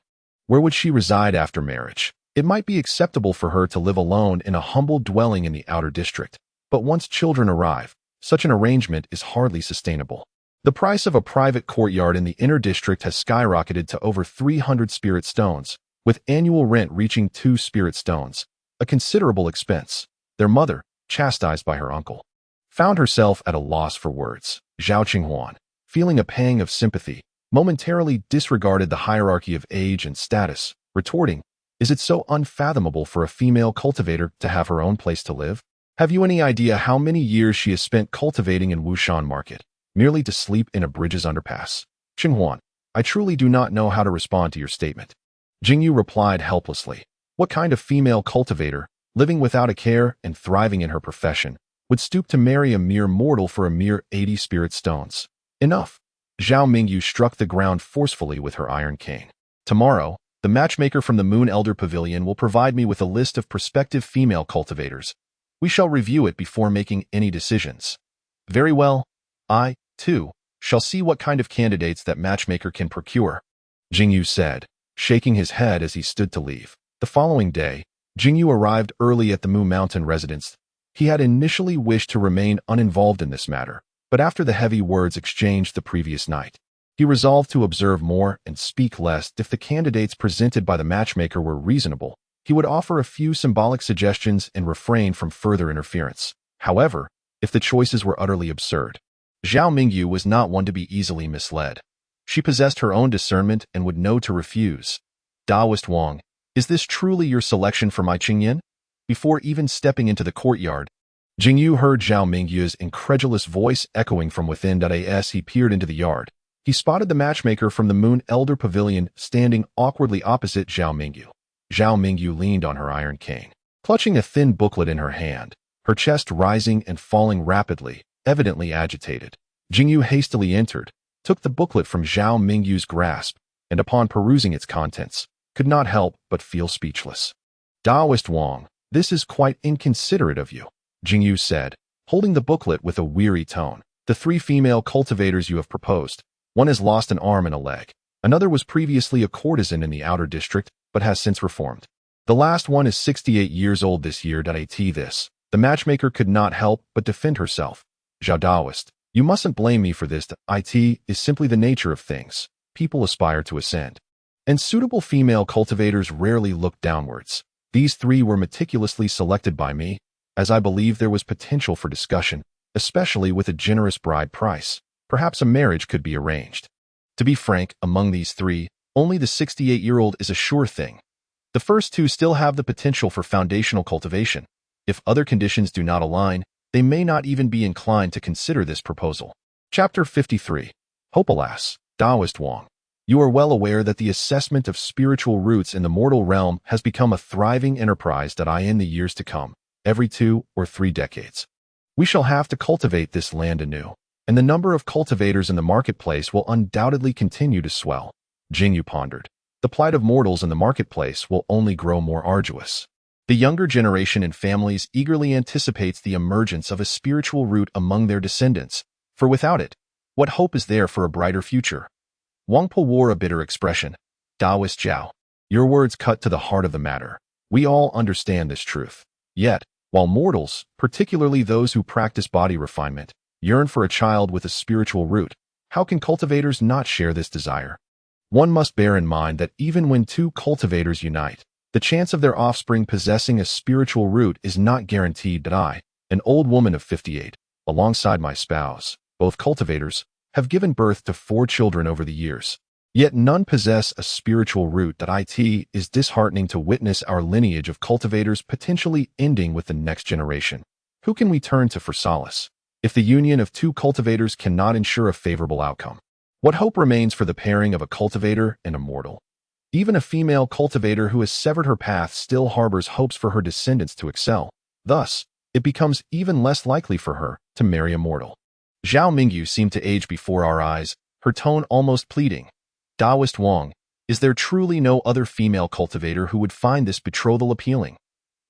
Where would she reside after marriage? It might be acceptable for her to live alone in a humble dwelling in the outer district, but once children arrive, such an arrangement is hardly sustainable. The price of a private courtyard in the inner district has skyrocketed to over 300 spirit stones, with annual rent reaching 2 spirit stones, a considerable expense. Their mother, chastised by her uncle, found herself at a loss for words. Zhao Qinghuan, feeling a pang of sympathy, momentarily disregarded the hierarchy of age and status, retorting, "Is it so unfathomable for a female cultivator to have her own place to live? Have you any idea how many years she has spent cultivating in Wushan Market, merely to sleep in a bridge's underpass?" Qinghuan, I truly do not know how to respond to your statement. Jing Yu replied helplessly. What kind of female cultivator, living without a care and thriving in her profession, would stoop to marry a mere mortal for a mere 80 spirit stones? Enough. Zhao Mingyu struck the ground forcefully with her iron cane. Tomorrow, the matchmaker from the Moon Elder Pavilion will provide me with a list of prospective female cultivators. We shall review it before making any decisions. Very well. I, too, shall see what kind of candidates that matchmaker can procure, Jing Yu said, shaking his head as he stood to leave. The following day, Jing Yu arrived early at the Mu Mountain residence. He had initially wished to remain uninvolved in this matter, but after the heavy words exchanged the previous night, he resolved to observe more and speak less. If the candidates presented by the matchmaker were reasonable, he would offer a few symbolic suggestions and refrain from further interference. However, if the choices were utterly absurd, Zhao Mingyu was not one to be easily misled. She possessed her own discernment and would know to refuse. Daoist Wang, is this truly your selection for my Qingyin? Before even stepping into the courtyard, Jing Yu heard Zhao Mingyu's incredulous voice echoing from within. As he peered into the yard, he spotted the matchmaker from the Moon Elder Pavilion standing awkwardly opposite Zhao Mingyu. Zhao Mingyu leaned on her iron cane, clutching a thin booklet in her hand, her chest rising and falling rapidly, evidently agitated. Jing Yu hastily entered, took the booklet from Zhao Mingyu's grasp, and upon perusing its contents, could not help but feel speechless. Daoist Wang, this is quite inconsiderate of you, Jing Yu said, holding the booklet with a weary tone. The 3 female cultivators you have proposed. One has lost an arm and a leg. Another was previously a courtesan in the outer district, but has since reformed. The last one is 68 years old this year. This. The matchmaker could not help but defend herself. Zhao Daoist, you mustn't blame me for this. It is simply the nature of things. People aspire to ascend. And suitable female cultivators rarely look downwards. These 3 were meticulously selected by me, as I believe there was potential for discussion, especially with a generous bride price. Perhaps a marriage could be arranged. To be frank, among these 3, only the 68-year-old is a sure thing. The first 2 still have the potential for foundational cultivation. If other conditions do not align, they may not even be inclined to consider this proposal. Chapter 53. Hope alas, Taoist Wang. You are well aware that the assessment of spiritual roots in the mortal realm has become a thriving enterprise in the years to come, every 2 or 3 decades. We shall have to cultivate this land anew, and the number of cultivators in the marketplace will undoubtedly continue to swell. Jing Yu pondered. The plight of mortals in the marketplace will only grow more arduous. The younger generation in families eagerly anticipates the emergence of a spiritual root among their descendants, for without it, what hope is there for a brighter future? Wang Po wore a bitter expression. Taoist Zhao, your words cut to the heart of the matter. We all understand this truth. Yet, while mortals, particularly those who practice body refinement, yearn for a child with a spiritual root, how can cultivators not share this desire? One must bear in mind that even when 2 cultivators unite, the chance of their offspring possessing a spiritual root is not guaranteed. I, an old woman of 58, alongside my spouse, both cultivators, have given birth to 4 children over the years. Yet none possess a spiritual root. It is disheartening to witness our lineage of cultivators potentially ending with the next generation. Who can we turn to for solace? If the union of 2 cultivators cannot ensure a favorable outcome, what hope remains for the pairing of a cultivator and a mortal? Even a female cultivator who has severed her path still harbors hopes for her descendants to excel. Thus, it becomes even less likely for her to marry a mortal. Zhao Mingyu seemed to age before our eyes, her tone almost pleading. Taoist Wang, is there truly no other female cultivator who would find this betrothal appealing?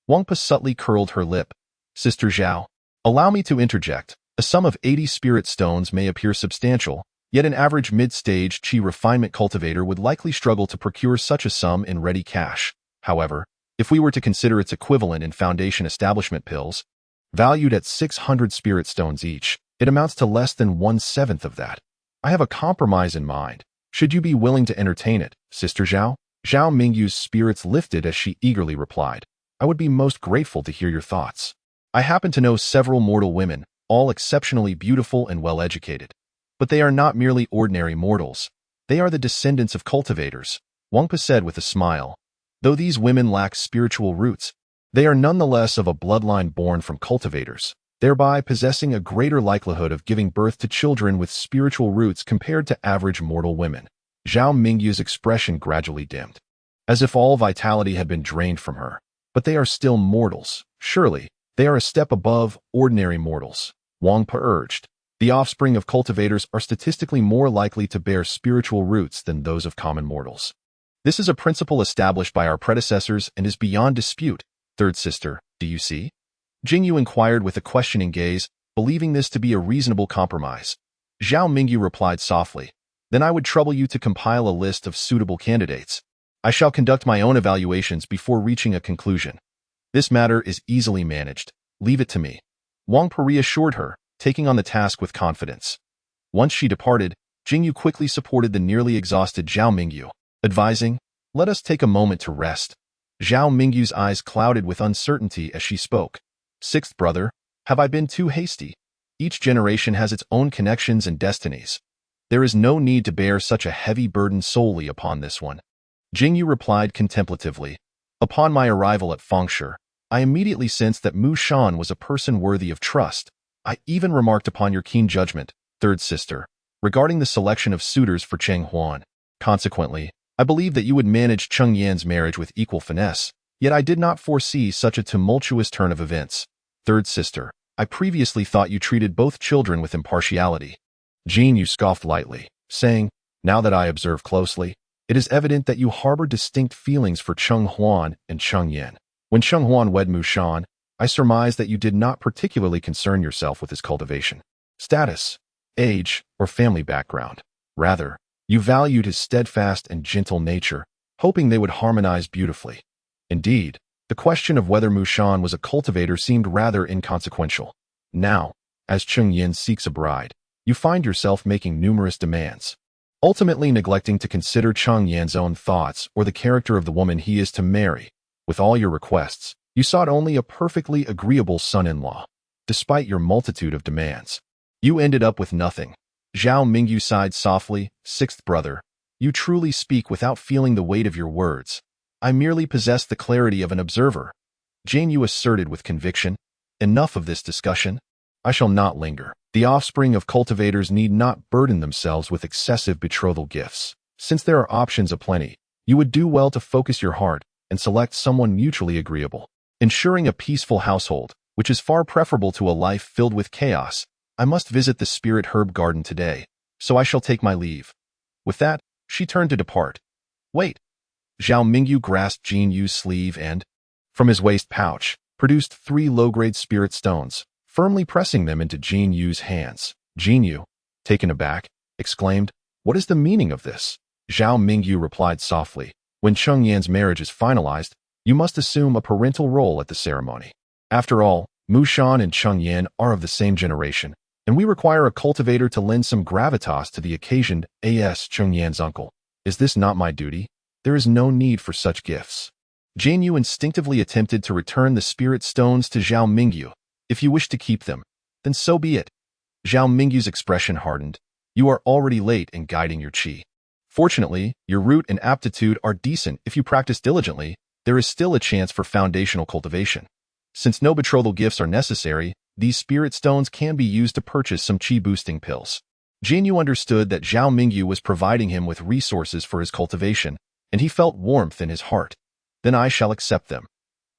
Wangpa subtly curled her lip. Sister Zhao, allow me to interject. A sum of 80 spirit stones may appear substantial, yet an average mid-stage Qi refinement cultivator would likely struggle to procure such a sum in ready cash. However, if we were to consider its equivalent in foundation establishment pills, valued at 600 spirit stones each, it amounts to less than 1/7 of that. I have a compromise in mind. Should you be willing to entertain it, Sister Zhao? Zhao Mingyu's spirits lifted as she eagerly replied. I would be most grateful to hear your thoughts. I happen to know several mortal women, all exceptionally beautiful and well-educated. But they are not merely ordinary mortals. They are the descendants of cultivators, Wangpa said with a smile. Though these women lack spiritual roots, they are nonetheless of a bloodline born from cultivators, thereby possessing a greater likelihood of giving birth to children with spiritual roots compared to average mortal women. Zhao Mingyu's expression gradually dimmed, as if all vitality had been drained from her. But they are still mortals. Surely, they are a step above ordinary mortals, Wangpa urged. The offspring of cultivators are statistically more likely to bear spiritual roots than those of common mortals. This is a principle established by our predecessors and is beyond dispute. Third sister, do you see? Jing Yu inquired with a questioning gaze, believing this to be a reasonable compromise. Zhao Mingyu replied softly, then I would trouble you to compile a list of suitable candidates. I shall conduct my own evaluations before reaching a conclusion. This matter is easily managed. Leave it to me. Wangpa reassured her, taking on the task with confidence. Once she departed, Jing Yu quickly supported the nearly exhausted Zhao Mingyu, advising, let us take a moment to rest. Zhao Mingyu's eyes clouded with uncertainty as she spoke. Sixth brother, have I been too hasty? Each generation has its own connections and destinies. There is no need to bear such a heavy burden solely upon this one. Jing Yu replied contemplatively. Upon my arrival at Fengshe, I immediately sensed that Mu Shan was a person worthy of trust. I even remarked upon your keen judgment, third sister, regarding the selection of suitors for Cheng Huan. Consequently, I believe that you would manage Cheng Yan's marriage with equal finesse, yet I did not foresee such a tumultuous turn of events. Third sister, I previously thought you treated both children with impartiality. Jing Yu scoffed lightly, saying, now that I observe closely, it is evident that you harbor distinct feelings for Cheng Huan and Cheng Yan. When Cheng Huan wed Mu Shan, I surmise that you did not particularly concern yourself with his cultivation. Status. age, or family background. Rather, you valued his steadfast and gentle nature, hoping they would harmonize beautifully. Indeed, the question of whether Mu Shan was a cultivator seemed rather inconsequential. Now, as Cheng Yin seeks a bride, you find yourself making numerous demands, ultimately neglecting to consider Cheng Yan's own thoughts or the character of the woman he is to marry. With all your requests, you sought only a perfectly agreeable son-in-law. Despite your multitude of demands, you ended up with nothing. Zhao Mingyu sighed softly. Sixth brother, you truly speak without feeling the weight of your words. I merely possess the clarity of an observer. Jing Yu asserted with conviction. Enough of this discussion. I shall not linger. The offspring of cultivators need not burden themselves with excessive betrothal gifts. Since there are options aplenty, you would do well to focus your heart and select someone mutually agreeable. Ensuring a peaceful household, which is far preferable to a life filled with chaos. I must visit the spirit herb garden today, so I shall take my leave. With that, she turned to depart. Wait. Zhao Mingyu grasped Jing Yu's sleeve and, from his waist pouch, produced 3 low-grade spirit stones, firmly pressing them into Jing Yu's hands. Jing Yu, taken aback, exclaimed, "What is the meaning of this?" Zhao Mingyu replied softly, "When Cheng Yan's marriage is finalized, you must assume a parental role at the ceremony. After all, Mu Shan and Cheng Yan are of the same generation, and we require a cultivator to lend some gravitas to the occasion. As Cheng Yan's uncle, is this not my duty? There is no need for such gifts." Jing Yu instinctively attempted to return the spirit stones to Zhao Mingyu. "If you wish to keep them, then so be it." Zhao Mingyu's expression hardened. "You are already late in guiding your qi. Fortunately, your root and aptitude are decent. If you practice diligently, there is still a chance for foundational cultivation. Since no betrothal gifts are necessary, these spirit stones can be used to purchase some qi-boosting pills." Jing Yu understood that Zhao Mingyu was providing him with resources for his cultivation, and he felt warmth in his heart. "Then I shall accept them."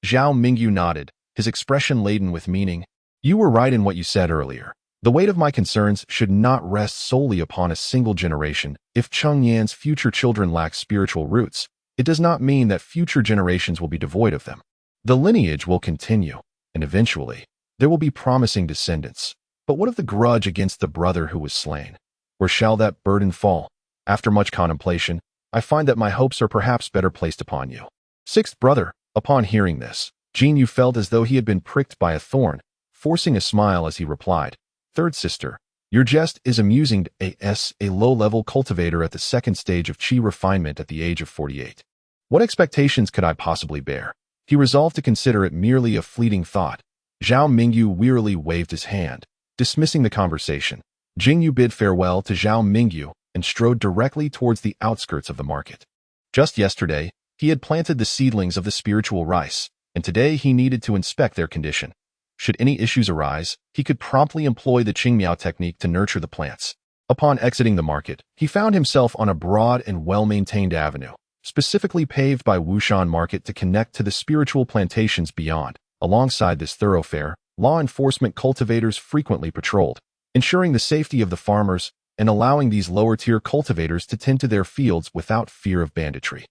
Zhao Mingyu nodded, his expression laden with meaning. "You were right in what you said earlier. The weight of my concerns should not rest solely upon a single generation. If Cheng Yan's future children lack spiritual roots, it does not mean that future generations will be devoid of them. The lineage will continue, and eventually, there will be promising descendants. But what of the grudge against the brother who was slain? Where shall that burden fall? After much contemplation, I find that my hopes are perhaps better placed upon you." Sixth brother, upon hearing this, Jing Yu felt as though he had been pricked by a thorn, forcing a smile as he replied, "Third sister, your jest is amusing. As a low-level cultivator at the second stage of qi refinement at the age of 48. What expectations could I possibly bear?" He resolved to consider it merely a fleeting thought. Zhao Mingyu wearily waved his hand, dismissing the conversation. Jing Yu bid farewell to Zhao Mingyu and strode directly towards the outskirts of the market. Just yesterday, he had planted the seedlings of the spiritual rice, and today he needed to inspect their condition. Should any issues arise, he could promptly employ the Qingmiao technique to nurture the plants. Upon exiting the market, he found himself on a broad and well-maintained avenue, specifically paved by Wushan Market to connect to the spiritual plantations beyond. Alongside this thoroughfare, law enforcement cultivators frequently patrolled, ensuring the safety of the farmers and allowing these lower-tier cultivators to tend to their fields without fear of banditry.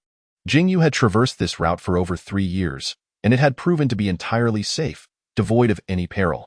Jing Yu had traversed this route for over 3 years, and it had proven to be entirely safe, devoid of any peril.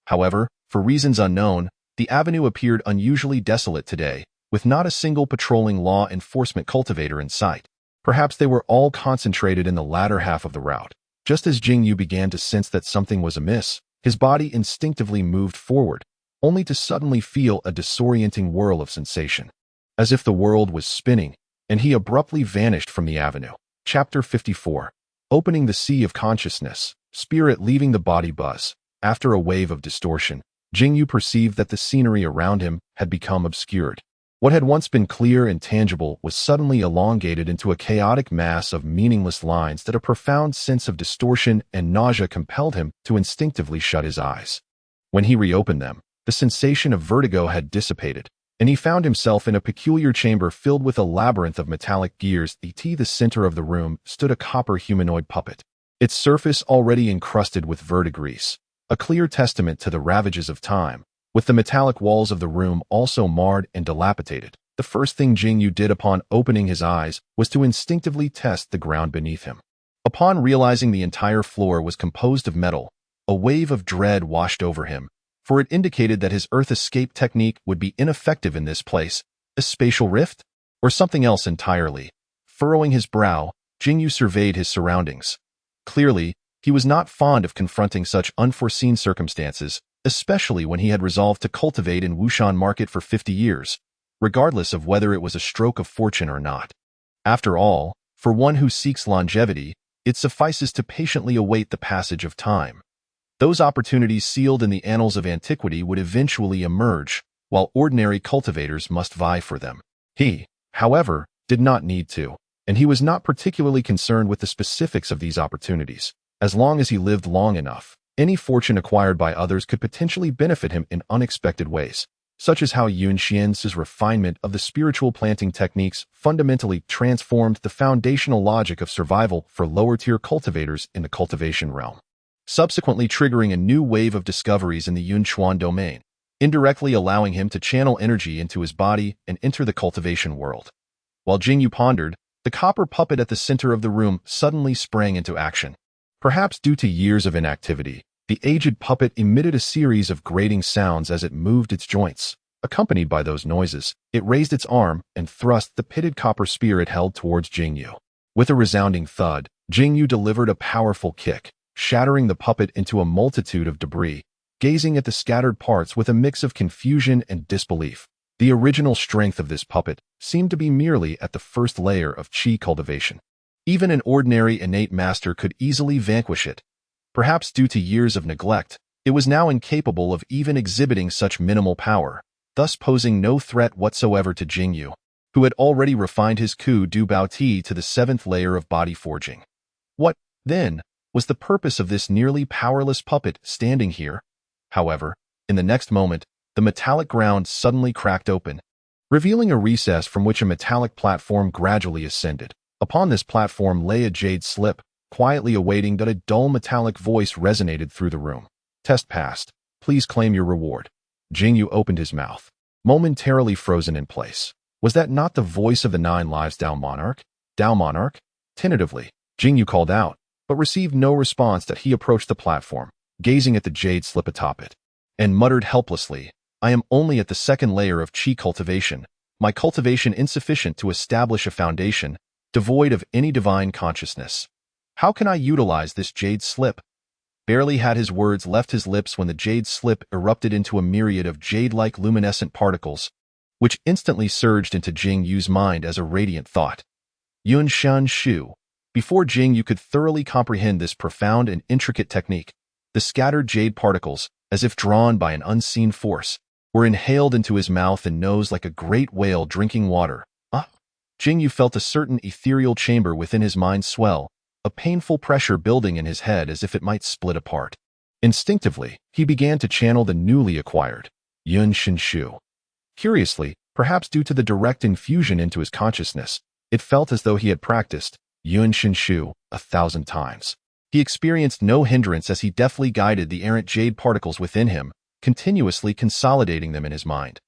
However, for reasons unknown, the avenue appeared unusually desolate today, with not a single patrolling law enforcement cultivator in sight. Perhaps they were all concentrated in the latter half of the route. Just as Jing Yu began to sense that something was amiss, his body instinctively moved forward, only to suddenly feel a disorienting whirl of sensation. As if the world was spinning, and he abruptly vanished from the avenue. Chapter 54. Opening the Sea of Consciousness, Spirit Leaving the Body Buzz. After a wave of distortion, Jing Yu perceived that the scenery around him had become obscured. What had once been clear and tangible was suddenly elongated into a chaotic mass of meaningless lines that a profound sense of distortion and nausea compelled him to instinctively shut his eyes. When he reopened them, the sensation of vertigo had dissipated, and he found himself in a peculiar chamber filled with a labyrinth of metallic gears. At the center of the room stood a copper humanoid puppet, its surface already encrusted with verdigris, a clear testament to the ravages of time. With the metallic walls of the room also marred and dilapidated, the first thing Jing Yu did upon opening his eyes was to instinctively test the ground beneath him. Upon realizing the entire floor was composed of metal, a wave of dread washed over him, for it indicated that his Earth escape technique would be ineffective in this place. A spatial rift? Or something else entirely? Furrowing his brow, Jing Yu surveyed his surroundings. Clearly, he was not fond of confronting such unforeseen circumstances, especially when he had resolved to cultivate in Wushan market for 50 years, regardless of whether it was a stroke of fortune or not. After all, for one who seeks longevity, it suffices to patiently await the passage of time. Those opportunities sealed in the annals of antiquity would eventually emerge, while ordinary cultivators must vie for them. He, however, did not need to, and he was not particularly concerned with the specifics of these opportunities. As long as he lived long enough, any fortune acquired by others could potentially benefit him in unexpected ways, such as how Xuanqingzi's refinement of the spiritual planting techniques fundamentally transformed the foundational logic of survival for lower-tier cultivators in the cultivation realm, subsequently triggering a new wave of discoveries in the Yunchuan domain, indirectly allowing him to channel energy into his body and enter the cultivation world. While Jing Yu pondered, the copper puppet at the center of the room suddenly sprang into action. Perhaps due to years of inactivity, the aged puppet emitted a series of grating sounds as it moved its joints. Accompanied by those noises, it raised its arm and thrust the pitted copper spear it held towards Jing Yu. With a resounding thud, Jing Yu delivered a powerful kick, shattering the puppet into a multitude of debris, gazing at the scattered parts with a mix of confusion and disbelief. The original strength of this puppet seemed to be merely at the first layer of qi cultivation. Even an ordinary innate master could easily vanquish it. Perhaps due to years of neglect, it was now incapable of even exhibiting such minimal power, thus posing no threat whatsoever to Jing Yu, who had already refined his Ku Du Bao Ti to the 7th layer of body forging. What, then, was the purpose of this nearly powerless puppet standing here? However, in the next moment, the metallic ground suddenly cracked open, revealing a recess from which a metallic platform gradually ascended. Upon this platform lay a jade slip, quietly awaiting that a dull metallic voice resonated through the room. Test passed. Please claim your reward. Jing Yu opened his mouth, momentarily frozen in place. Was that not the voice of the 9 lives Dao Monarch? Dao Monarch? Tentatively, Jing Yu called out, but received no response as he approached the platform, gazing at the jade slip atop it, and muttered helplessly, I am only at the 2nd layer of qi cultivation, my cultivation insufficient to establish a foundation, devoid of any divine consciousness. How can I utilize this jade slip? Barely had his words left his lips when the jade slip erupted into a myriad of jade-like luminescent particles, which instantly surged into Jing Yu's mind as a radiant thought. Yun Shan Shu. Before Jing Yu could thoroughly comprehend this profound and intricate technique, the scattered jade particles, as if drawn by an unseen force, were inhaled into his mouth and nose like a great whale drinking water. Jing Yu felt a certain ethereal chamber within his mind swell, a painful pressure building in his head as if it might split apart. Instinctively, he began to channel the newly acquired Yun Shan Shu. Curiously, perhaps due to the direct infusion into his consciousness, it felt as though he had practiced Yun Shan Shu 1,000 times. He experienced no hindrance as he deftly guided the errant jade particles within him, continuously consolidating them in his mind.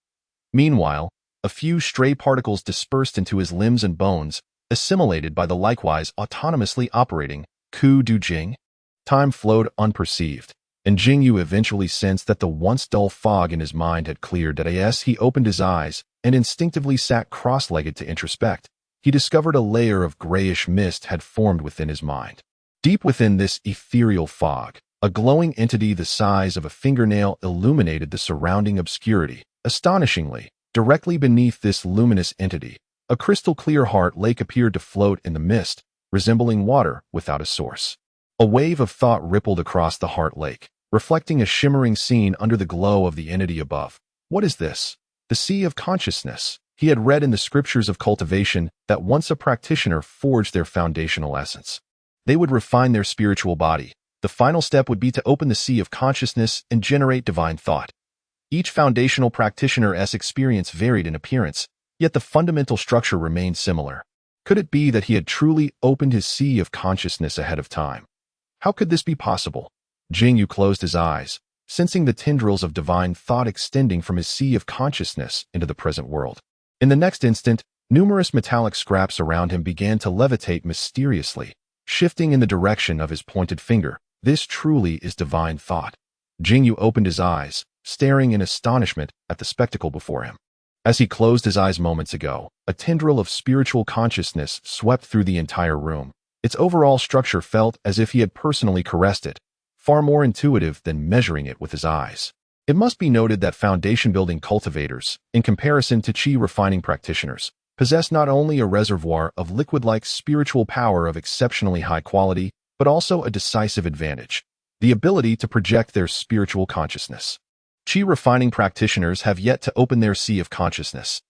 Meanwhile, a few stray particles dispersed into his limbs and bones, assimilated by the likewise autonomously operating Ku Du Jing. Time flowed unperceived, and Jing Yu eventually sensed that the once dull fog in his mind had cleared. As he opened his eyes and instinctively sat cross-legged to introspect, he discovered a layer of grayish mist had formed within his mind. Deep within this ethereal fog, a glowing entity the size of a fingernail illuminated the surrounding obscurity. Astonishingly, directly beneath this luminous entity, a crystal-clear heart lake appeared to float in the mist, resembling water without a source. A wave of thought rippled across the heart lake, reflecting a shimmering scene under the glow of the entity above. What is this? The sea of consciousness. He had read in the scriptures of cultivation that once a practitioner forged their foundational essence, they would refine their spiritual body. The final step would be to open the sea of consciousness and generate divine thought. Each foundational practitioner's experience varied in appearance, yet the fundamental structure remained similar. Could it be that he had truly opened his sea of consciousness ahead of time? How could this be possible? Jing Yu closed his eyes, sensing the tendrils of divine thought extending from his sea of consciousness into the present world. In the next instant, numerous metallic scraps around him began to levitate mysteriously, shifting in the direction of his pointed finger. This truly is divine thought. Jing Yu opened his eyes, staring in astonishment at the spectacle before him. As he closed his eyes moments ago, a tendril of spiritual consciousness swept through the entire room. Its overall structure felt as if he had personally caressed it, far more intuitive than measuring it with his eyes. It must be noted that foundation-building cultivators, in comparison to chi-refining practitioners, possess not only a reservoir of liquid-like spiritual power of exceptionally high quality, but also a decisive advantage: the ability to project their spiritual consciousness. Chi-refining practitioners have yet to open their sea of consciousness.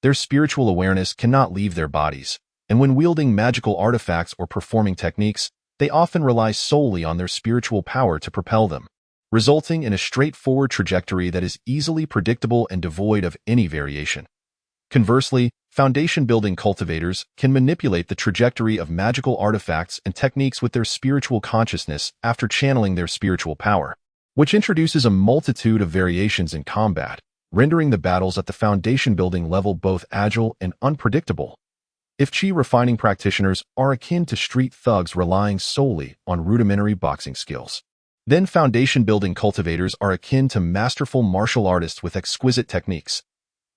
Their spiritual awareness cannot leave their bodies, and when wielding magical artifacts or performing techniques, they often rely solely on their spiritual power to propel them, resulting in a straightforward trajectory that is easily predictable and devoid of any variation. Conversely, foundation-building cultivators can manipulate the trajectory of magical artifacts and techniques with their spiritual consciousness after channeling their spiritual power, which introduces a multitude of variations in combat, rendering the battles at the foundation-building level both agile and unpredictable. If chi-refining practitioners are akin to street thugs relying solely on rudimentary boxing skills, then foundation-building cultivators are akin to masterful martial artists with exquisite techniques.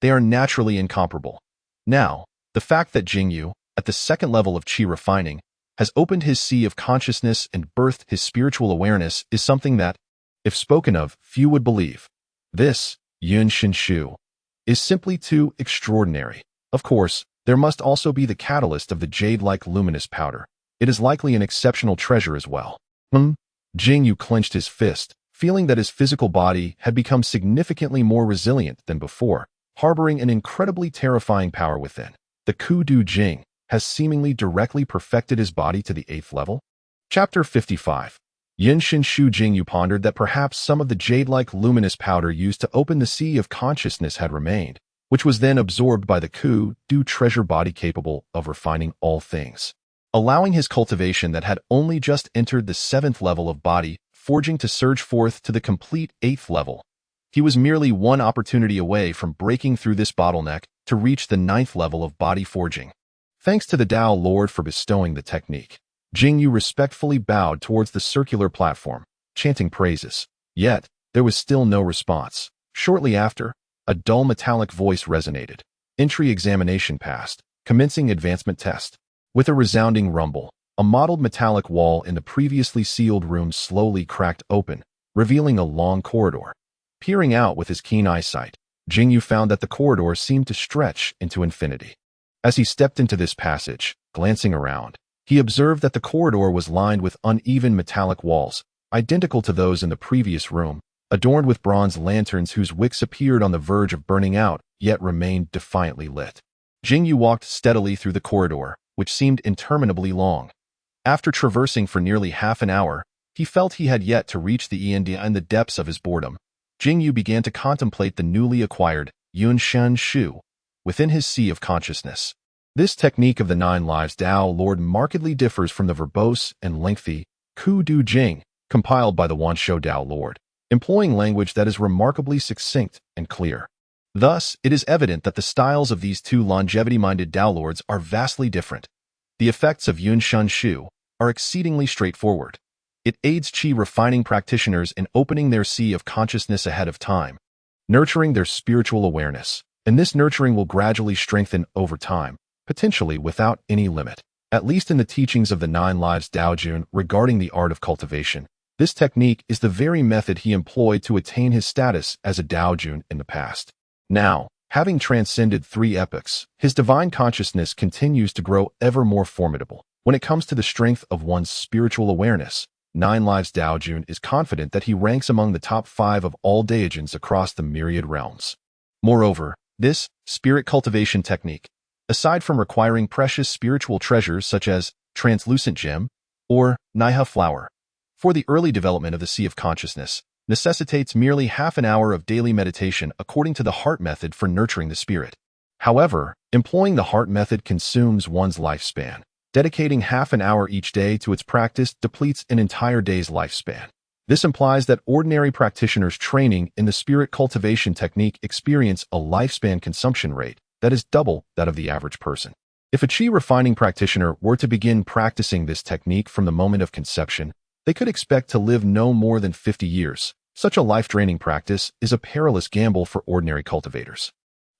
They are naturally incomparable. Now, the fact that Jing Yu, at the second level of chi-refining, has opened his sea of consciousness and birthed his spiritual awareness is something that, if spoken of, few would believe. This, Yun Shin Shu, is simply too extraordinary. Of course, there must also be the catalyst of the jade-like luminous powder. It is likely an exceptional treasure as well. Jing Yu clenched his fist, feeling that his physical body had become significantly more resilient than before, harboring an incredibly terrifying power within. The Kudu Jing has seemingly directly perfected his body to the 8th level. Chapter 55. Yin Shin Shu. Jing Yu pondered that perhaps some of the jade-like luminous powder used to open the sea of consciousness had remained, which was then absorbed by the Kudu treasure body capable of refining all things, allowing his cultivation that had only just entered the 7th level of body forging to surge forth to the complete 8th level. He was merely one opportunity away from breaking through this bottleneck to reach the 9th level of body forging. Thanks to the Dao Lord for bestowing the technique, Jing Yu respectfully bowed towards the circular platform, chanting praises. Yet, there was still no response. Shortly after, a dull metallic voice resonated. Entry examination passed. Commencing advancement test. With a resounding rumble, a mottled metallic wall in the previously sealed room slowly cracked open, revealing a long corridor. Peering out with his keen eyesight, Jing Yu found that the corridor seemed to stretch into infinity. As he stepped into this passage, glancing around, he observed that the corridor was lined with uneven metallic walls, identical to those in the previous room, adorned with bronze lanterns whose wicks appeared on the verge of burning out, yet remained defiantly lit. Jing Yu walked steadily through the corridor, which seemed interminably long. After traversing for nearly half an hour, he felt he had yet to reach the end in the depths of his boredom. Jing Yu began to contemplate the newly acquired Yun Shan Shu within his sea of consciousness. This technique of the 9 lives Dao Lord markedly differs from the verbose and lengthy Kudu Jing compiled by the Wanshou Dao Lord, employing language that is remarkably succinct and clear. Thus, it is evident that the styles of these two longevity-minded Dao Lords are vastly different. The effects of Yun Shan Shu are exceedingly straightforward. It aids chi-refining practitioners in opening their sea of consciousness ahead of time, nurturing their spiritual awareness, and this nurturing will gradually strengthen over time, potentially without any limit. At least in the teachings of the 9 lives Dao Jun regarding the art of cultivation, this technique is the very method he employed to attain his status as a Dao Jun in the past. Now, having transcended 3 epochs, his divine consciousness continues to grow ever more formidable. When it comes to the strength of one's spiritual awareness, 9 lives Dao Jun is confident that he ranks among the top 5 of all Daijins across the myriad realms. Moreover, this spirit cultivation technique, aside from requiring precious spiritual treasures such as translucent gem or Naiha flower, for the early development of the sea of consciousness, necessitates merely half an hour of daily meditation according to the heart method for nurturing the spirit. However, employing the heart method consumes one's lifespan. Dedicating half an hour each day to its practice depletes an entire day's lifespan. This implies that ordinary practitioners training in the spirit cultivation technique experience a lifespan consumption rate that is double that of the average person. If a chi-refining practitioner were to begin practicing this technique from the moment of conception, they could expect to live no more than 50 years, Such a life-draining practice is a perilous gamble for ordinary cultivators.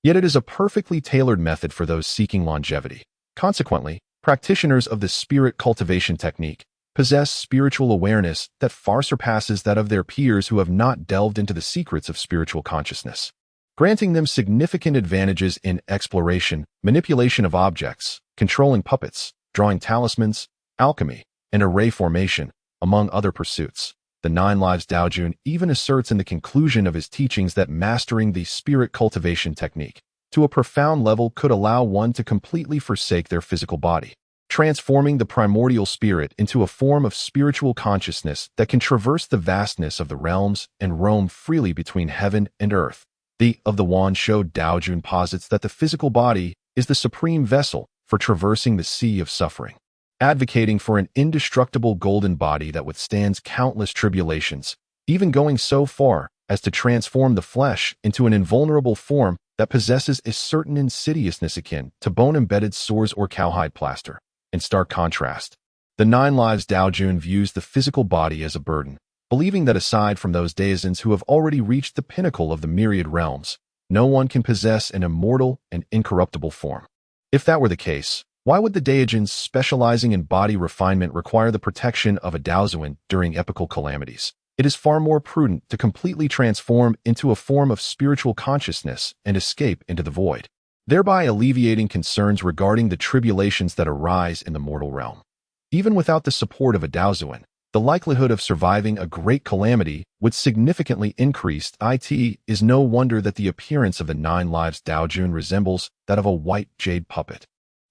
Yet it is a perfectly tailored method for those seeking longevity. Consequently, practitioners of the spirit cultivation technique possess spiritual awareness that far surpasses that of their peers who have not delved into the secrets of spiritual consciousness, granting them significant advantages in exploration, manipulation of objects, controlling puppets, drawing talismans, alchemy, and array formation, among other pursuits. The Nine Lives Dao Jun even asserts in the conclusion of his teachings that mastering the spirit cultivation technique to a profound level could allow one to completely forsake their physical body, transforming the primordial spirit into a form of spiritual consciousness that can traverse the vastness of the realms and roam freely between heaven and earth. The of the Wand Shou Dao Jun posits that the physical body is the supreme vessel for traversing the sea of suffering, advocating for an indestructible golden body that withstands countless tribulations, even going so far as to transform the flesh into an invulnerable form that possesses a certain insidiousness akin to bone-embedded sores or cowhide plaster. In stark contrast, the Nine Lives Dao Jun views the physical body as a burden, believing that aside from those daozens who have already reached the pinnacle of the myriad realms, no one can possess an immortal and incorruptible form. If that were the case, why would the daozens specializing in body refinement require the protection of a daozuan during epochal calamities? It is far more prudent to completely transform into a form of spiritual consciousness and escape into the void, thereby alleviating concerns regarding the tribulations that arise in the mortal realm. Even without the support of a daozuan, the likelihood of surviving a great calamity would significantly increase. It is no wonder that the appearance of the Nine Lives Dao Jun resembles that of a white jade puppet.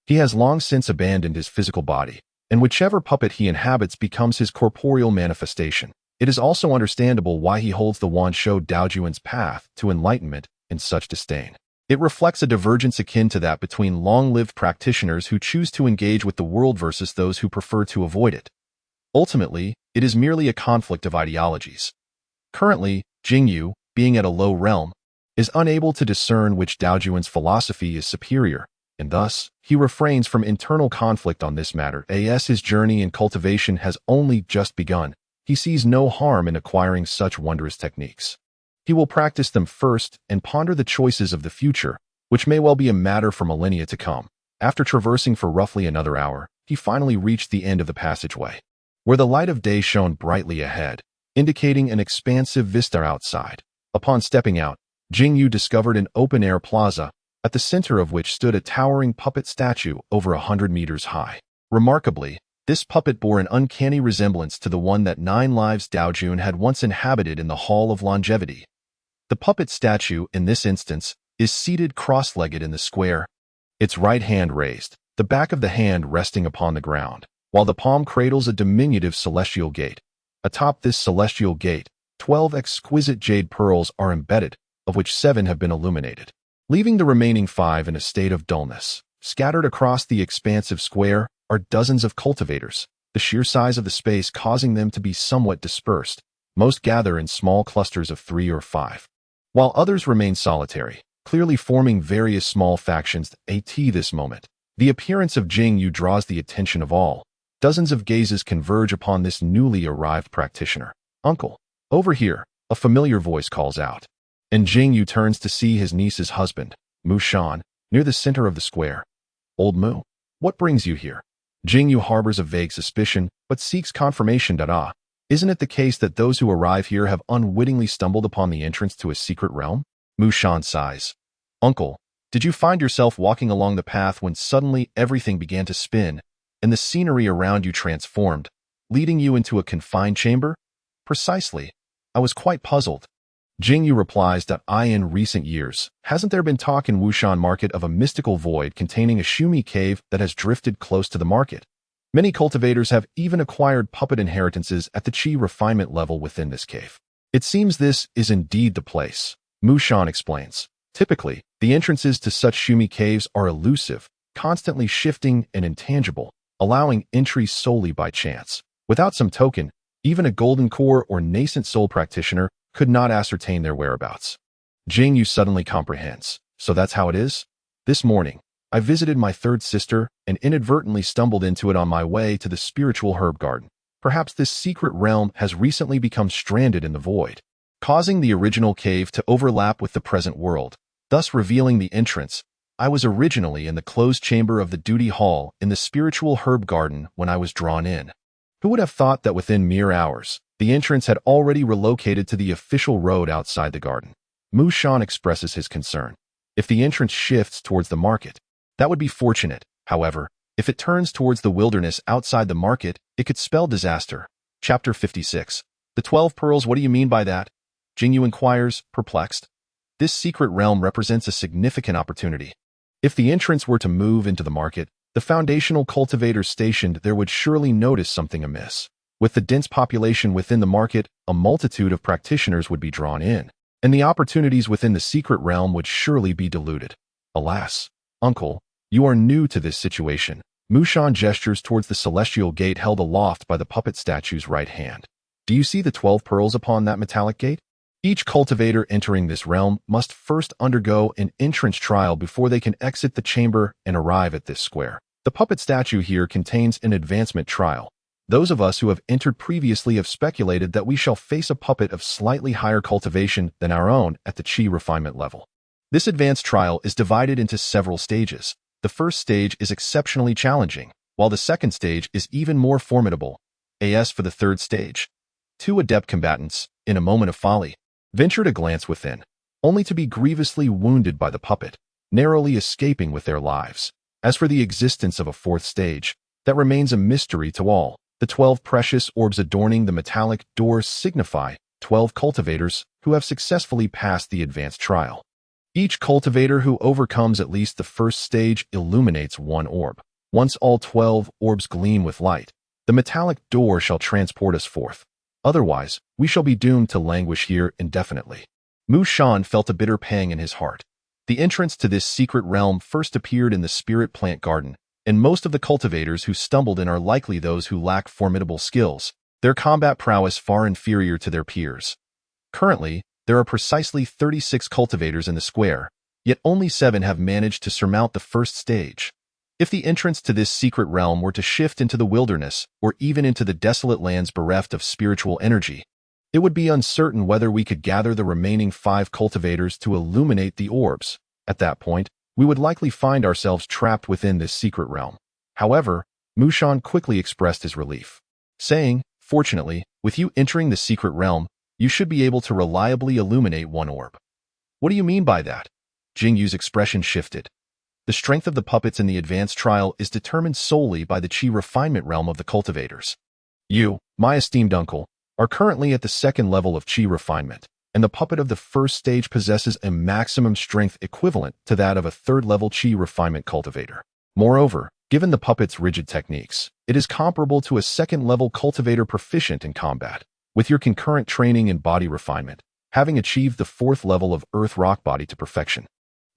He has long since abandoned his physical body, and whichever puppet he inhabits becomes his corporeal manifestation. It is also understandable why he holds the Wand Shou Dao Jun's path to enlightenment in such disdain. It reflects a divergence akin to that between long-lived practitioners who choose to engage with the world versus those who prefer to avoid it. Ultimately, it is merely a conflict of ideologies. Currently, Jing Yu, being at a low realm, is unable to discern which Dao Jun's philosophy is superior, and thus, he refrains from internal conflict on this matter. As his journey in cultivation has only just begun, he sees no harm in acquiring such wondrous techniques. He will practice them first and ponder the choices of the future, which may well be a matter for millennia to come. After traversing for roughly another hour, he finally reached the end of the passageway, where the light of day shone brightly ahead, indicating an expansive vista outside. Upon stepping out, Jing Yu discovered an open-air plaza, at the center of which stood a towering puppet statue over 100 meters high. Remarkably, this puppet bore an uncanny resemblance to the one that Nine Lives Dao Jun had once inhabited in the Hall of Longevity. The puppet statue, in this instance, is seated cross-legged in the square, its right hand raised, the back of the hand resting upon the ground, while the palm cradles a diminutive celestial gate. Atop this celestial gate, 12 exquisite jade pearls are embedded, of which 7 have been illuminated, leaving the remaining 5 in a state of dullness. Scattered across the expansive square are dozens of cultivators, the sheer size of the space causing them to be somewhat dispersed. Most gather in small clusters of 3 or 5, while others remain solitary, clearly forming various small factions. At this moment, the appearance of Jing Yu draws the attention of all. Dozens of gazes converge upon this newly arrived practitioner. "Uncle, over here," a familiar voice calls out, and Jing Yu turns to see his niece's husband, Mu Shan, near the center of the square. "Old Mu, what brings you here?" Jing Yu harbors a vague suspicion, but seeks confirmation. Isn't it the case that those who arrive here have unwittingly stumbled upon the entrance to a secret realm? Mu Shan sighs. "Uncle, did you find yourself walking along the path when suddenly everything began to spin, and the scenery around you transformed, leading you into a confined chamber?" "Precisely. I was quite puzzled." Jing Yu replies that in recent years, hasn't there been talk in Wushan Market of a mystical void containing a Shumi cave that has drifted close to the market? Many cultivators have even acquired puppet inheritances at the Qi refinement level within this cave. "It seems this is indeed the place," Mu Shan explains. "Typically, the entrances to such Shumi caves are elusive, constantly shifting and intangible, allowing entry solely by chance. Without some token, even a golden core or nascent soul practitioner could not ascertain their whereabouts." Jing Yu suddenly comprehends. "So that's how it is? This morning, I visited my third sister and inadvertently stumbled into it on my way to the spiritual herb garden. Perhaps this secret realm has recently become stranded in the void." causing the original cave to overlap with the present world, thus revealing the entrance. I was originally in the closed chamber of the duty hall in the spiritual herb garden when I was drawn in. Who would have thought that within mere hours, the entrance had already relocated to the official road outside the garden? Mu Shan expresses his concern. If the entrance shifts towards the market, that would be fortunate. However, if it turns towards the wilderness outside the market, it could spell disaster. Chapter 56. The 12 Pearls, what do you mean by that? Jing Yu inquires, perplexed. This secret realm represents a significant opportunity. If the entrance were to move into the market, the foundational cultivators stationed there would surely notice something amiss. With the dense population within the market, a multitude of practitioners would be drawn in, and the opportunities within the secret realm would surely be diluted. Alas, uncle, you are new to this situation. Mu Shan gestures towards the celestial gate held aloft by the puppet statue's right hand. Do you see the 12 pearls upon that metallic gate? Each cultivator entering this realm must first undergo an entrance trial before they can exit the chamber and arrive at this square. The puppet statue here contains an advancement trial. Those of us who have entered previously have speculated that we shall face a puppet of slightly higher cultivation than our own at the chi refinement level. This advanced trial is divided into several stages. The first stage is exceptionally challenging, while the second stage is even more formidable. As for the third stage, 2 adept combatants, in a moment of folly, ventured a glance within, only to be grievously wounded by the puppet, narrowly escaping with their lives. As for the existence of a fourth stage, that remains a mystery to all. The 12 precious orbs adorning the metallic doors signify 12 cultivators who have successfully passed the advanced trial. Each cultivator who overcomes at least the first stage illuminates 1 orb. Once all 12 orbs gleam with light, the metallic door shall transport us forth. Otherwise, we shall be doomed to languish here indefinitely. Mu Shan felt a bitter pang in his heart. The entrance to this secret realm first appeared in the spirit plant garden, and most of the cultivators who stumbled in are likely those who lack formidable skills, their combat prowess far inferior to their peers. Currently, there are precisely 36 cultivators in the square, yet only 7 have managed to surmount the first stage. If the entrance to this secret realm were to shift into the wilderness or even into the desolate lands bereft of spiritual energy, it would be uncertain whether we could gather the remaining 5 cultivators to illuminate the orbs. At that point, we would likely find ourselves trapped within this secret realm. However, Mu Shan quickly expressed his relief, saying, fortunately, with you entering the secret realm, you should be able to reliably illuminate 1 orb. What do you mean by that? Jing Yu's expression shifted. The strength of the puppets in the advanced trial is determined solely by the chi refinement realm of the cultivators. You, my esteemed uncle, are currently at the 2nd level of chi refinement, and the puppet of the first stage possesses a maximum strength equivalent to that of a 3rd level chi refinement cultivator. Moreover, given the puppet's rigid techniques, it is comparable to a 2nd level cultivator proficient in combat. With your concurrent training in body refinement, having achieved the 4th level of earth rock body to perfection,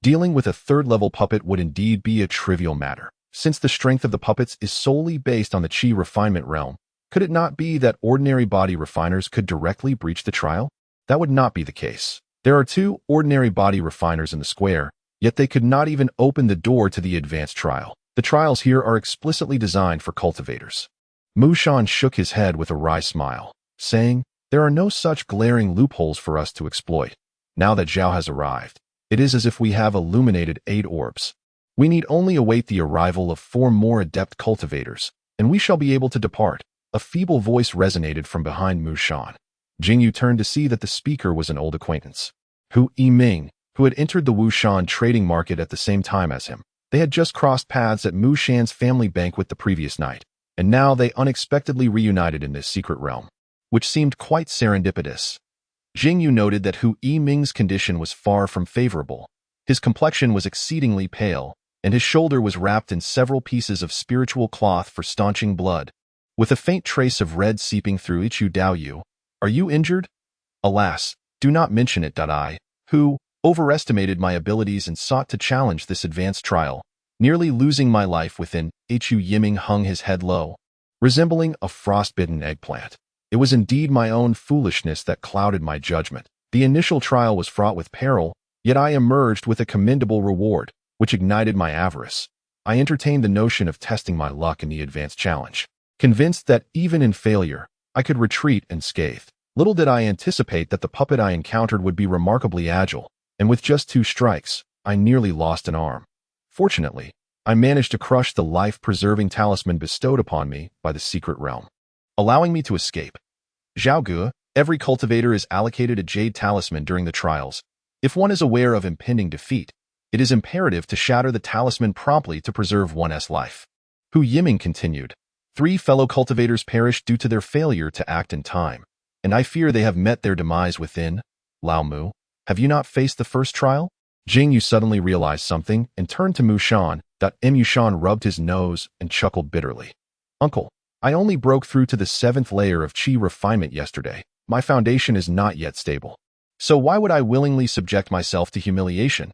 dealing with a 3rd level puppet would indeed be a trivial matter. Since the strength of the puppets is solely based on the chi refinement realm, could it not be that ordinary body refiners could directly breach the trial? That would not be the case. There are 2 ordinary body refiners in the square, yet they could not even open the door to the advanced trial. The trials here are explicitly designed for cultivators. Mu Shan shook his head with a wry smile, saying, there are no such glaring loopholes for us to exploit. Now that Zhao has arrived, it is as if we have illuminated 8 orbs. We need only await the arrival of 4 more adept cultivators, and we shall be able to depart. A feeble voice resonated from behind Mu Shan. Jing Yu turned to see that the speaker was an old acquaintance, Hu Yiming, who had entered the Wushan trading market at the same time as him. They had just crossed paths at Mu Shan's family banquet the previous night, and now they unexpectedly reunited in this secret realm, which seemed quite serendipitous. Jing Yu noted that Hu Yiming's condition was far from favorable. His complexion was exceedingly pale, and his shoulder was wrapped in several pieces of spiritual cloth for staunching blood, with a faint trace of red seeping through each. Dao Yu, are you injured? Alas, do not mention it. I, who overestimated my abilities and sought to challenge this advanced trial, nearly losing my life within. Hu Yiming hung his head low, resembling a frostbitten eggplant. It was indeed my own foolishness that clouded my judgment. The initial trial was fraught with peril, yet I emerged with a commendable reward, which ignited my avarice. I entertained the notion of testing my luck in the advanced challenge, convinced that even in failure, I could retreat unscathed. Little did I anticipate that the puppet I encountered would be remarkably agile, and with just 2 strikes, I nearly lost an arm. Fortunately, I managed to crush the life-preserving talisman bestowed upon me by the secret realm, allowing me to escape. Zhao Gu, every cultivator is allocated a jade talisman during the trials. If one is aware of impending defeat, it is imperative to shatter the talisman promptly to preserve one's life. Hu Yiming continued. 3 fellow cultivators perished due to their failure to act in time, and I fear they have met their demise within. Lao Mu, have you not faced the first trial? Jing Yu suddenly realized something and turned to Mu Shan. Mu Shan rubbed his nose and chuckled bitterly. Uncle, I only broke through to the 7th layer of Qi refinement yesterday. My foundation is not yet stable. So why would I willingly subject myself to humiliation?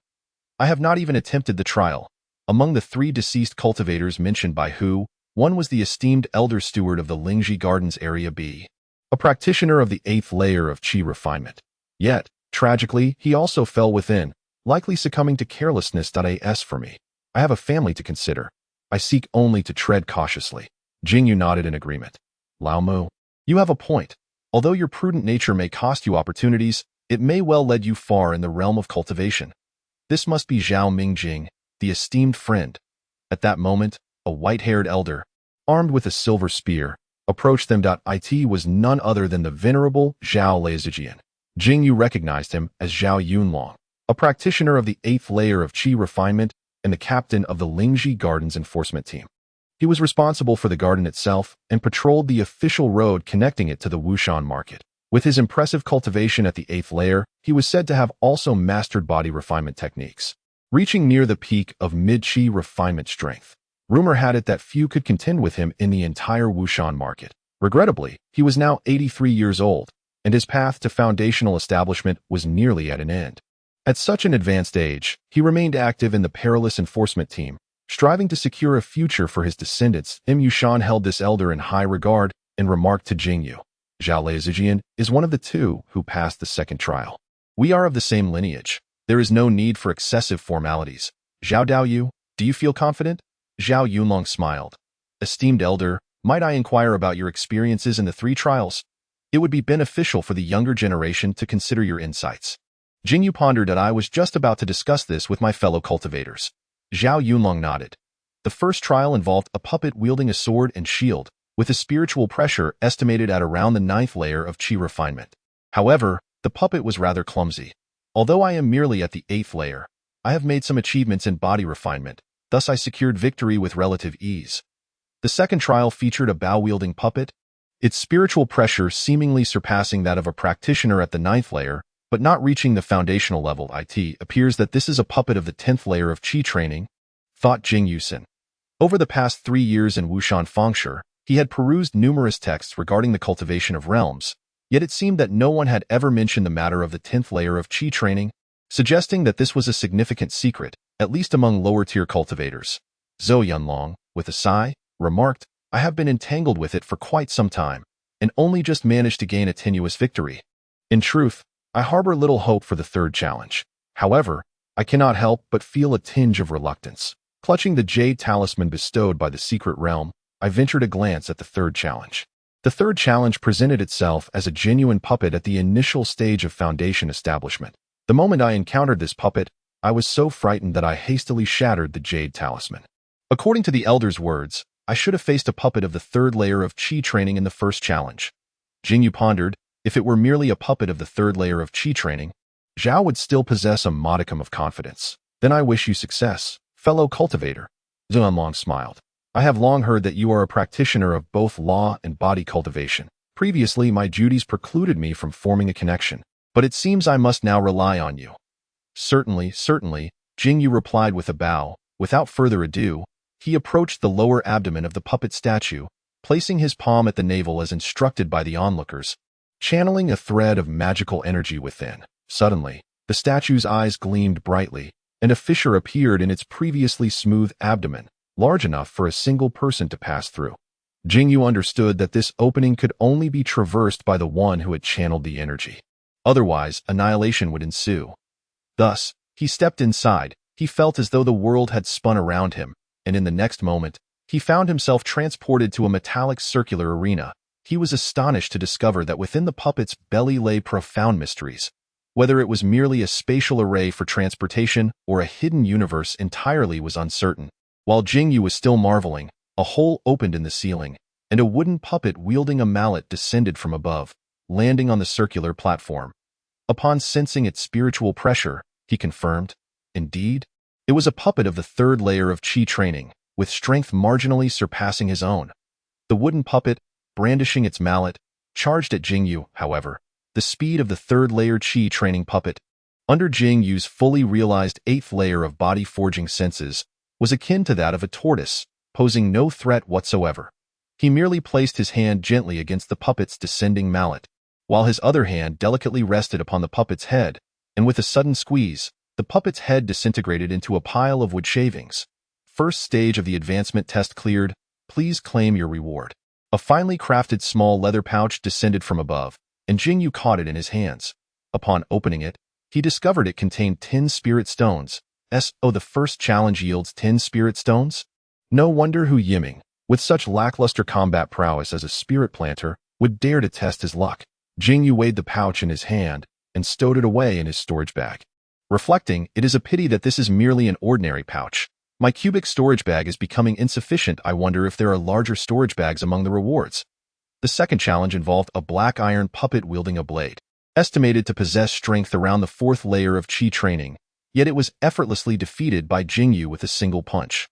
I have not even attempted the trial. Among the 3 deceased cultivators mentioned by Hu, one was the esteemed elder steward of the Lingji Gardens Area B, a practitioner of the 8th layer of Qi refinement. Yet, tragically, he also fell within, likely succumbing to carelessness. As for me, I have a family to consider. I seek only to tread cautiously. Jing Yu nodded in agreement. Lao Mu, you have a point. Although your prudent nature may cost you opportunities, it may well lead you far in the realm of cultivation. This must be Zhao Mingjing, the esteemed friend. At that moment, a white-haired elder, armed with a silver spear, approached them. It was none other than the venerable Zhao Leizijian. Jing Yu recognized him as Zhao Yunlong, a practitioner of the 8th layer of Qi refinement and the captain of the Lingji Gardens enforcement team. He was responsible for the garden itself and patrolled the official road connecting it to the Wushan market. With his impressive cultivation at the 8th layer, he was said to have also mastered body refinement techniques, reaching near the peak of mid-Qi refinement strength. Rumor had it that few could contend with him in the entire Wushan market. Regrettably, he was now 83 years old, and his path to foundational establishment was nearly at an end. At such an advanced age, he remained active in the perilous enforcement team, striving to secure a future for his descendants. Mu Shan held this elder in high regard and remarked to Jing Yu, Zhao Leizijian is one of the 2 who passed the 2nd trial. We are of the same lineage. There is no need for excessive formalities. Zhao Daoyu, do you feel confident? Zhao Yunlong smiled. Esteemed elder, might I inquire about your experiences in the 3 trials? It would be beneficial for the younger generation to consider your insights. Jing Yu pondered. I was just about to discuss this with my fellow cultivators. Zhao Yunlong nodded. The first trial involved a puppet wielding a sword and shield, with a spiritual pressure estimated at around the 9th layer of Qi refinement. However, the puppet was rather clumsy. Although I am merely at the 8th layer, I have made some achievements in body refinement, thus I secured victory with relative ease. The 2nd trial featured a bow-wielding puppet, its spiritual pressure seemingly surpassing that of a practitioner at the 9th layer, but not reaching the foundational level. It appears that this is a puppet of the 10th layer of Qi training, thought Jing Yusin. Over the past 3 years in Wushan Fengshi, he had perused numerous texts regarding the cultivation of realms, yet it seemed that no one had ever mentioned the matter of the 10th layer of Qi training, suggesting that this was a significant secret, at least among lower-tier cultivators. Zhou Yunlong, with a sigh, remarked, I have been entangled with it for quite some time, and only just managed to gain a tenuous victory. In truth, I harbor little hope for the 3rd challenge. However, I cannot help but feel a tinge of reluctance. Clutching the jade talisman bestowed by the secret realm, I ventured a glance at the 3rd challenge. The 3rd challenge presented itself as a genuine puppet at the initial stage of foundation establishment. The moment I encountered this puppet, I was so frightened that I hastily shattered the jade talisman. According to the elder's words, I should have faced a puppet of the 3rd layer of Qi training in the 1st challenge. Jing Yu pondered, if it were merely a puppet of the 3rd layer of Qi training, Zhao would still possess a modicum of confidence. Then I wish you success, fellow cultivator. Xuanqingzi smiled. I have long heard that you are a practitioner of both law and body cultivation. Previously, my duties precluded me from forming a connection, but it seems I must now rely on you. Certainly, Jing Yu replied with a bow. Without further ado, he approached the lower abdomen of the puppet statue, placing his palm at the navel as instructed by the onlookers, channeling a thread of magical energy within. Suddenly, the statue's eyes gleamed brightly, and a fissure appeared in its previously smooth abdomen, large enough for a single person to pass through. Jing Yu understood that this opening could only be traversed by the one who had channeled the energy. Otherwise, annihilation would ensue. Thus, he stepped inside. He felt as though the world had spun around him, and in the next moment, he found himself transported to a metallic circular arena, He was astonished to discover that within the puppet's belly lay profound mysteries. Whether it was merely a spatial array for transportation or a hidden universe entirely was uncertain. While Jing Yu was still marveling, a hole opened in the ceiling, and a wooden puppet wielding a mallet descended from above, landing on the circular platform. Upon sensing its spiritual pressure, he confirmed, indeed, it was a puppet of the third layer of Qi training, with strength marginally surpassing his own. The wooden puppet, brandishing its mallet, charged at Jing Yu, however, the speed of the third-layer Qi training puppet, under Jing Yu's fully realized eighth layer of body-forging senses, was akin to that of a tortoise, posing no threat whatsoever. He merely placed his hand gently against the puppet's descending mallet, while his other hand delicately rested upon the puppet's head, and with a sudden squeeze, the puppet's head disintegrated into a pile of wood shavings. First stage of the advancement test cleared. Please claim your reward. A finely crafted small leather pouch descended from above, and Jing Yu caught it in his hands. Upon opening it, he discovered it contained 10 spirit stones. The first challenge yields 10 spirit stones? No wonder Hu Yiming, with such lackluster combat prowess as a spirit planter, would dare to test his luck. Jing Yu weighed the pouch in his hand and stowed it away in his storage bag. Reflecting, it is a pity that this is merely an ordinary pouch. My cubic storage bag is becoming insufficient. I wonder if there are larger storage bags among the rewards. The second challenge involved a black iron puppet wielding a blade, estimated to possess strength around the fourth layer of Qi training, yet it was effortlessly defeated by Jing Yu with a single punch.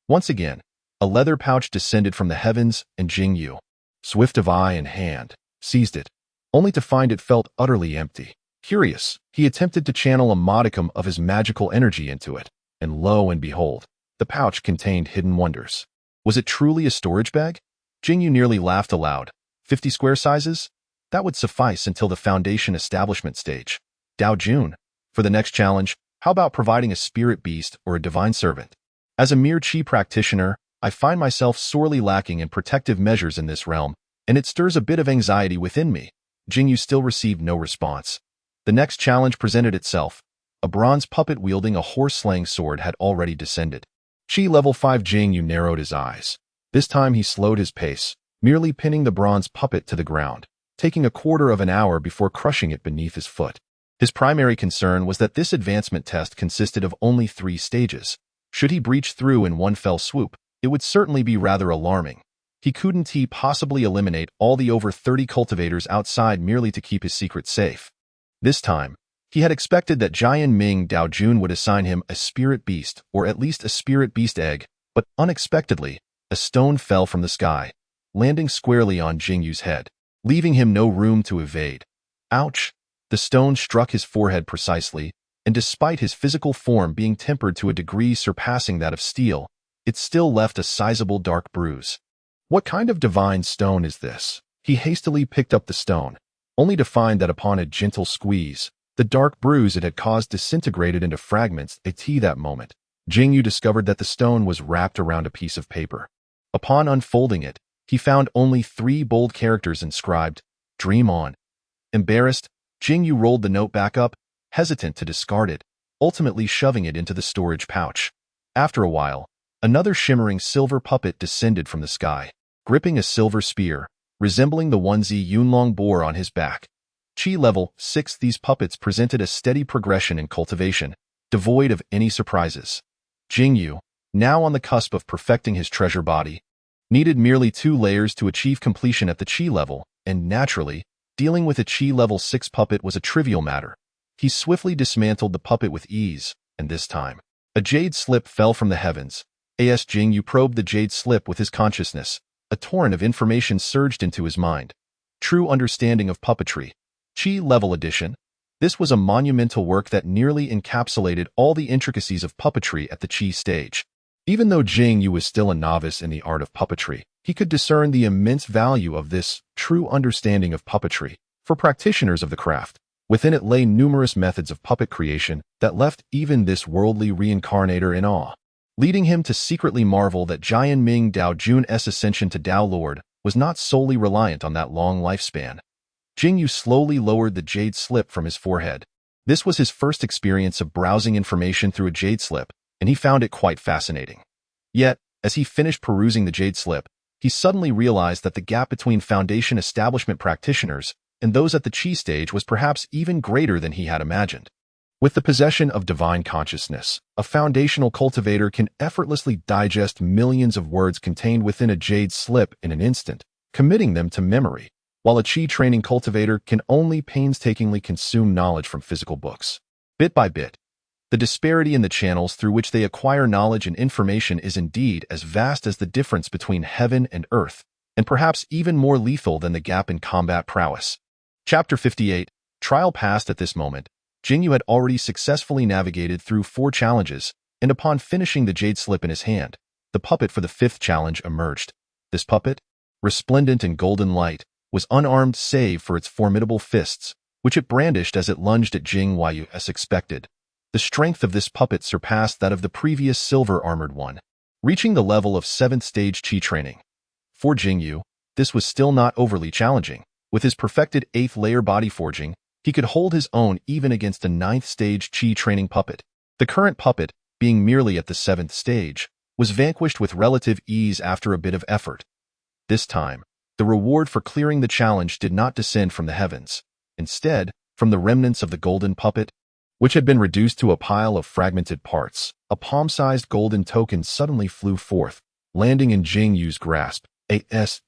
Once again, a leather pouch descended from the heavens, and Jing Yu, swift of eye and hand, seized it, only to find it felt utterly empty. Curious, he attempted to channel a modicum of his magical energy into it, and lo and behold, the pouch contained hidden wonders. Was it truly a storage bag? Jing Yu nearly laughed aloud. 50 square sizes? That would suffice until the foundation establishment stage. Dao Jun, for the next challenge, how about providing a spirit beast or a divine servant? As a mere Qi practitioner, I find myself sorely lacking in protective measures in this realm, and it stirs a bit of anxiety within me. Jing Yu still received no response. The next challenge presented itself. A bronze puppet wielding a horse-slaying sword had already descended. Qi level 5 Jing Yu narrowed his eyes. This time he slowed his pace, merely pinning the bronze puppet to the ground, taking a quarter of an hour before crushing it beneath his foot. His primary concern was that this advancement test consisted of only 3 stages. Should he breach through in one fell swoop, it would certainly be rather alarming. Couldn't he possibly eliminate all the over 30 cultivators outside merely to keep his secret safe? This time, he had expected that Jian Ming Dao Jun would assign him a spirit beast or at least a spirit beast egg, but unexpectedly, a stone fell from the sky, landing squarely on Jing Yu's head, leaving him no room to evade. Ouch! The stone struck his forehead precisely, and despite his physical form being tempered to a degree surpassing that of steel, it still left a sizable dark bruise. What kind of divine stone is this? He hastily picked up the stone, only to find that upon a gentle squeeze, the dark bruise it had caused disintegrated into fragments. At that moment, Jing Yu discovered that the stone was wrapped around a piece of paper. Upon unfolding it, he found only 3 bold characters inscribed, "Dream on." Embarrassed, Jing Yu rolled the note back up, hesitant to discard it, ultimately shoving it into the storage pouch. After a while, another shimmering silver puppet descended from the sky, gripping a silver spear, resembling the one Zi Yunlong bore on his back. Qi level 6. These puppets presented a steady progression in cultivation, devoid of any surprises. Jing Yu, now on the cusp of perfecting his treasure body, needed merely 2 layers to achieve completion at the Qi level, and naturally, dealing with a Qi level 6 puppet was a trivial matter. He swiftly dismantled the puppet with ease, and this time, a jade slip fell from the heavens. Jing Yu probed the jade slip with his consciousness. A torrent of information surged into his mind. True understanding of puppetry. Qi level edition. This was a monumental work that nearly encapsulated all the intricacies of puppetry at the Qi stage. Even though Jing Yu was still a novice in the art of puppetry, he could discern the immense value of this true understanding of puppetry. For practitioners of the craft, within it lay numerous methods of puppet creation that left even this worldly reincarnator in awe, leading him to secretly marvel that Jian Ming Dao Jun's ascension to Dao Lord was not solely reliant on that long lifespan. Jing Yu slowly lowered the jade slip from his forehead. This was his first experience of browsing information through a jade slip, and he found it quite fascinating. Yet, as he finished perusing the jade slip, he suddenly realized that the gap between foundation establishment practitioners and those at the chi stage was perhaps even greater than he had imagined. With the possession of divine consciousness, a foundational cultivator can effortlessly digest millions of words contained within a jade slip in an instant, committing them to memory, while a chi training cultivator can only painstakingly consume knowledge from physical books. Bit by bit, the disparity in the channels through which they acquire knowledge and information is indeed as vast as the difference between heaven and earth, and perhaps even more lethal than the gap in combat prowess. Chapter 58. Trial passed. At this moment, Jing Yu had already successfully navigated through 4 challenges, and upon finishing the jade slip in his hand, the puppet for the 5th challenge emerged. This puppet, resplendent in golden light, was unarmed save for its formidable fists, which it brandished as it lunged at Jing Yu as expected. The strength of this puppet surpassed that of the previous silver-armored one, reaching the level of 7th stage chi training. For Jing Yu, this was still not overly challenging. With his perfected 8th layer body forging, he could hold his own even against a 9th stage chi training puppet. The current puppet, being merely at the 7th stage, was vanquished with relative ease after a bit of effort. This time, the reward for clearing the challenge did not descend from the heavens. Instead, from the remnants of the golden puppet, which had been reduced to a pile of fragmented parts, a palm-sized golden token suddenly flew forth, landing in Jing Yu's grasp.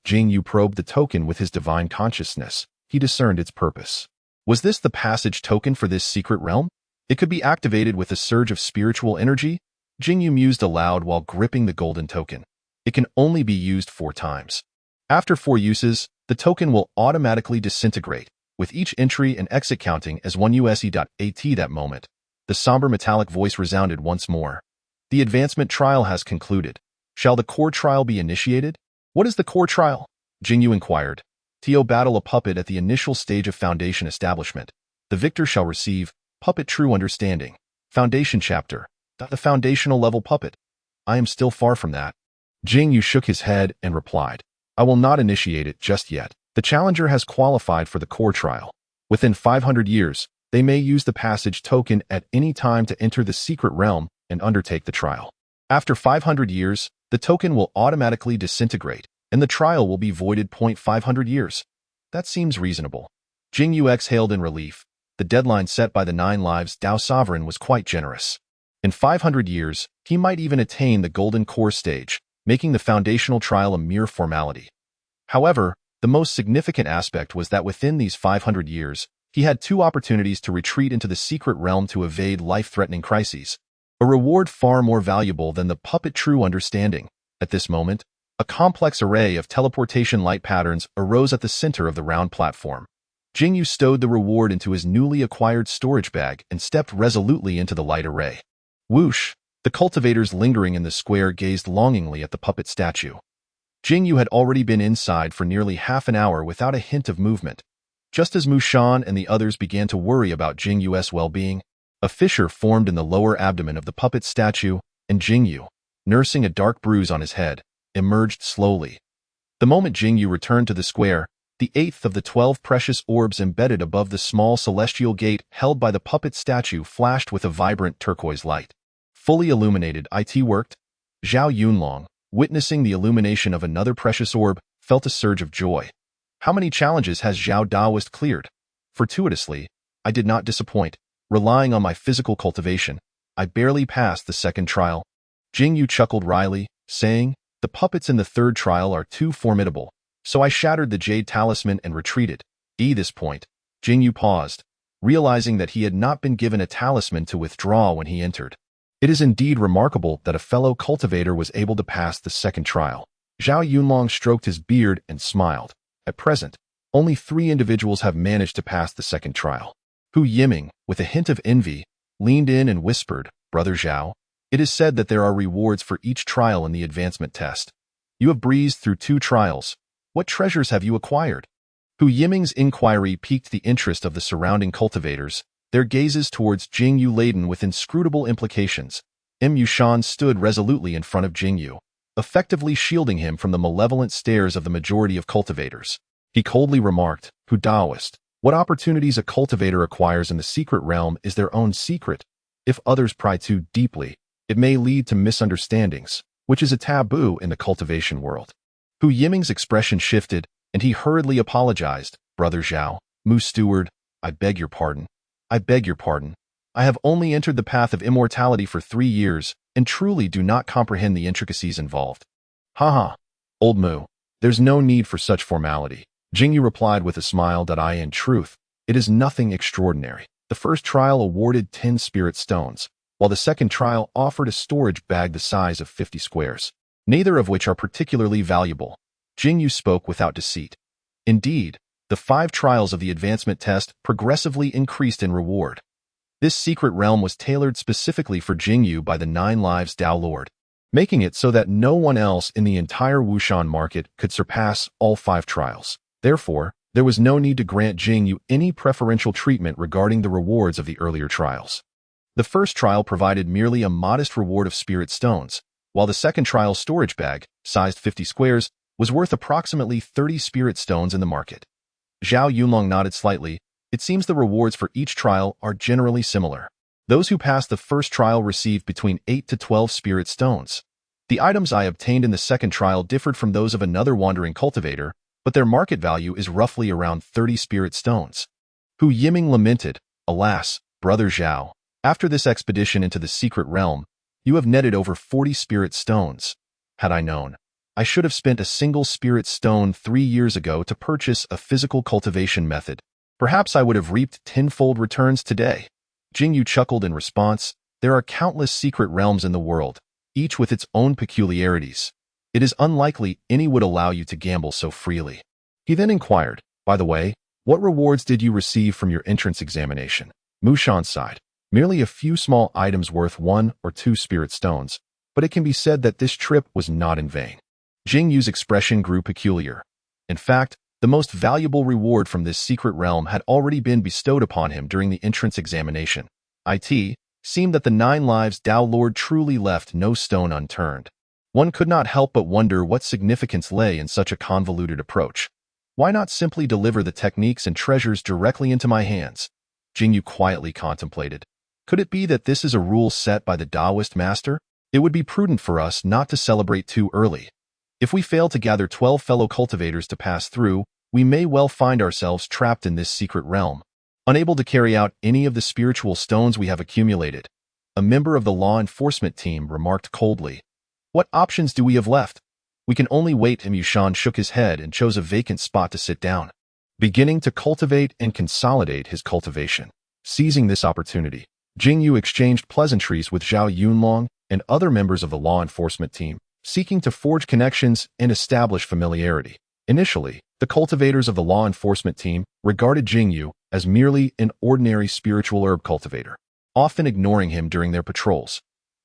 Jing Yu probed the token with his divine consciousness. He discerned its purpose. Was this the passage token for this secret realm? It could be activated with a surge of spiritual energy? Jing Yu mused aloud while gripping the golden token. It can only be used 4 times. After 4 uses, the token will automatically disintegrate, with each entry and exit counting as 1 USE.AT. That moment, the somber metallic voice resounded once more. The advancement trial has concluded. Shall the core trial be initiated? What is the core trial? Jing Yu inquired. To battle a puppet at the initial stage of foundation establishment. The victor shall receive Puppet True Understanding. Foundation Chapter. The foundational level puppet. I am still far from that. Jing Yu shook his head and replied, I will not initiate it just yet. The challenger has qualified for the core trial. Within 500 years, they may use the passage token at any time to enter the secret realm and undertake the trial. After 500 years, the token will automatically disintegrate, and the trial will be voided. 500 years. That seems reasonable. Jing Yu exhaled in relief. The deadline set by the 9 lives Dao Sovereign was quite generous. In 500 years, he might even attain the golden core stage, making the foundational trial a mere formality. However, the most significant aspect was that within these 500 years, he had 2 opportunities to retreat into the secret realm to evade life-threatening crises. A reward far more valuable than the puppet True Understanding. At this moment, a complex array of teleportation light patterns arose at the center of the round platform. Jing Yu stowed the reward into his newly acquired storage bag and stepped resolutely into the light array. Whoosh! The cultivators lingering in the square gazed longingly at the puppet statue. Jing Yu had already been inside for nearly half an hour without a hint of movement. Just as Mu Shan and the others began to worry about Jing Yu's well-being, a fissure formed in the lower abdomen of the puppet statue, and Jing Yu, nursing a dark bruise on his head, emerged slowly. The moment Jing Yu returned to the square, the 8th of the 12 precious orbs embedded above the small celestial gate held by the puppet statue flashed with a vibrant turquoise light. Fully illuminated, it worked. Zhao Yunlong, witnessing the illumination of another precious orb, felt a surge of joy. How many challenges has Zhao Daoist cleared? Fortuitously, I did not disappoint. Relying on my physical cultivation, I barely passed the 2nd trial. Jing Yu chuckled wryly, saying, the puppets in the 3rd trial are too formidable, so I shattered the jade talisman and retreated. At this point, Jing Yu paused, realizing that he had not been given a talisman to withdraw when he entered. It is indeed remarkable that a fellow cultivator was able to pass the 2nd trial. Zhao Yunlong stroked his beard and smiled. At present, only 3 individuals have managed to pass the 2nd trial. Hu Yiming, with a hint of envy, leaned in and whispered, Brother Zhao, it is said that there are rewards for each trial in the advancement test. You have breezed through 2 trials. What treasures have you acquired? Hu Yiming's inquiry piqued the interest of the surrounding cultivators, their gazes towards Jing Yu laden with inscrutable implications. Mu Shan stood resolutely in front of Jing Yu, effectively shielding him from the malevolent stares of the majority of cultivators. He coldly remarked, Hu Daoist, what opportunities a cultivator acquires in the secret realm is their own secret. If others pry too deeply, it may lead to misunderstandings, which is a taboo in the cultivation world. Hu Yiming's expression shifted, and he hurriedly apologized. Brother Zhao, Mu Steward, I beg your pardon. I beg your pardon. I have only entered the path of immortality for 3 years, and truly do not comprehend the intricacies involved. Haha, old Mu, there's no need for such formality. Jing Yu replied with a smile that in truth, it is nothing extraordinary. The first trial awarded 10 spirit stones, while the second trial offered a storage bag the size of 50 squares, neither of which are particularly valuable. Jing Yu spoke without deceit. Indeed, the 5 trials of the advancement test progressively increased in reward. This secret realm was tailored specifically for Jing Yu by the 9 Lives Dao Lord, making it so that no one else in the entire Wushan market could surpass all 5 trials. Therefore, there was no need to grant Jing Yu any preferential treatment regarding the rewards of the earlier trials. The first trial provided merely a modest reward of spirit stones, while the second trial's storage bag, sized 50 squares, was worth approximately 30 spirit stones in the market. Zhao Yunlong nodded slightly. It seems the rewards for each trial are generally similar. Those who passed the first trial received between 8 to 12 spirit stones. The items I obtained in the second trial differed from those of another wandering cultivator, but their market value is roughly around 30 spirit stones. Hu Yiming lamented, Alas, Brother Zhao, after this expedition into the secret realm, you have netted over 40 spirit stones. Had I known, I should have spent a single spirit stone 3 years ago to purchase a physical cultivation method. Perhaps I would have reaped tenfold returns today. Jing Yu chuckled in response. There are countless secret realms in the world, each with its own peculiarities. It is unlikely any would allow you to gamble so freely. He then inquired, By the way, what rewards did you receive from your entrance examination? Mu Shan sighed. Merely a few small items worth 1 or 2 spirit stones, but it can be said that this trip was not in vain. Jing Yu's expression grew peculiar. In fact, the most valuable reward from this secret realm had already been bestowed upon him during the entrance examination. It seemed that the 9 Lives Dao Lord truly left no stone unturned. One could not help but wonder what significance lay in such a convoluted approach. Why not simply deliver the techniques and treasures directly into my hands? Jing Yu quietly contemplated. Could it be that this is a rule set by the Taoist master? It would be prudent for us not to celebrate too early. If we fail to gather 12 fellow cultivators to pass through, we may well find ourselves trapped in this secret realm, unable to carry out any of the spiritual stones we have accumulated. A member of the law enforcement team remarked coldly. What options do we have left? We can only wait. Mushan shook his head and chose a vacant spot to sit down, beginning to cultivate and consolidate his cultivation. Seizing this opportunity, Jing Yu exchanged pleasantries with Zhao Yunlong and other members of the law enforcement team, seeking to forge connections and establish familiarity. Initially, the cultivators of the law enforcement team regarded Jing Yu as merely an ordinary spiritual herb cultivator, often ignoring him during their patrols.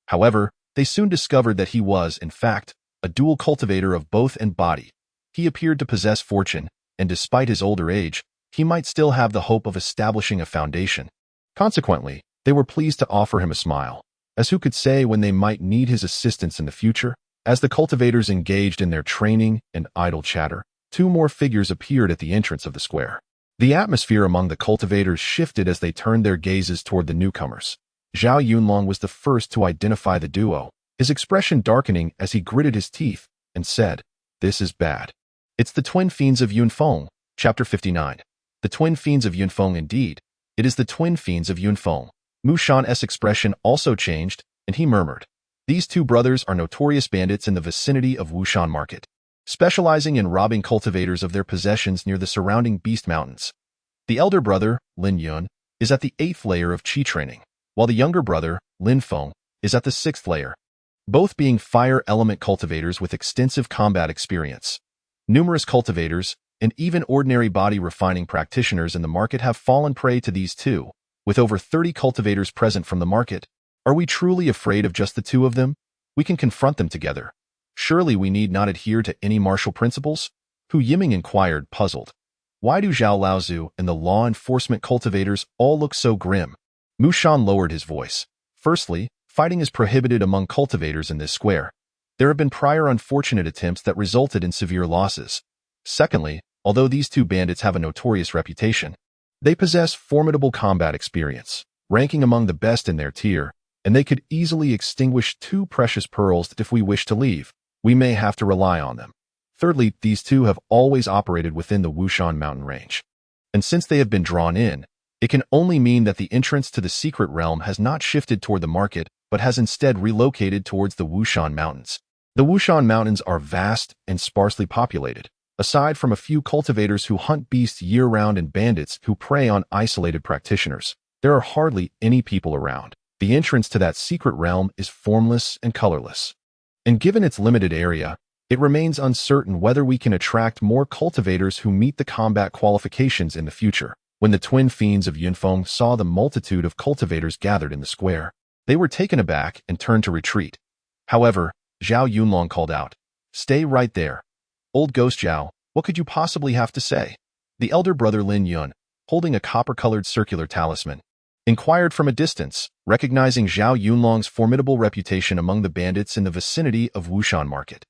However, they soon discovered that he was, in fact, a dual cultivator of both and body. He appeared to possess fortune, and despite his older age, he might still have the hope of establishing a foundation. Consequently, they were pleased to offer him a smile, as who could say when they might need his assistance in the future. As the cultivators engaged in their training and idle chatter, 2 more figures appeared at the entrance of the square. The atmosphere among the cultivators shifted as they turned their gazes toward the newcomers. Zhao Yunlong was the first to identify the duo, his expression darkening as he gritted his teeth and said, This is bad. It's the twin fiends of Yunfeng, Chapter 59. The twin fiends of Yunfeng indeed. It is the twin fiends of Yunfeng. Mu Shan's expression also changed, and he murmured, These 2 brothers are notorious bandits in the vicinity of Wushan Market, specializing in robbing cultivators of their possessions near the surrounding Beast Mountains. The elder brother, Lin Yun, is at the 8th layer of Qi training, while the younger brother, Lin Feng, is at the 6th layer, both being fire element cultivators with extensive combat experience. Numerous cultivators, and even ordinary body refining practitioners in the market have fallen prey to these 2, with over 30 cultivators present from the market. Are we truly afraid of just the 2 of them? We can confront them together. Surely we need not adhere to any martial principles? Hu Yiming inquired, puzzled. Why do Zhao Laozu and the law enforcement cultivators all look so grim? Mu Shan lowered his voice. Firstly, fighting is prohibited among cultivators in this square. There have been prior unfortunate attempts that resulted in severe losses. Secondly, although these 2 bandits have a notorious reputation, they possess formidable combat experience, ranking among the best in their tier, and they could easily extinguish 2 precious pearls that if we wish to leave, we may have to rely on them. Thirdly, these two have always operated within the Wushan mountain range. And since they have been drawn in, it can only mean that the entrance to the secret realm has not shifted toward the market, but has instead relocated towards the Wushan Mountains. The Wushan Mountains are vast and sparsely populated. Aside from a few cultivators who hunt beasts year-round and bandits who prey on isolated practitioners, there are hardly any people around. The entrance to that secret realm is formless and colorless. And given its limited area, it remains uncertain whether we can attract more cultivators who meet the combat qualifications in the future. When the twin fiends of Yunfeng saw the multitude of cultivators gathered in the square, they were taken aback and turned to retreat. However, Zhao Yunlong called out, "Stay right there. Old Ghost Zhao, what could you possibly have to say?" The elder brother Lin Yun, holding a copper-colored circular talisman, inquired from a distance, recognizing Zhao Yunlong's formidable reputation among the bandits in the vicinity of Wushan Market.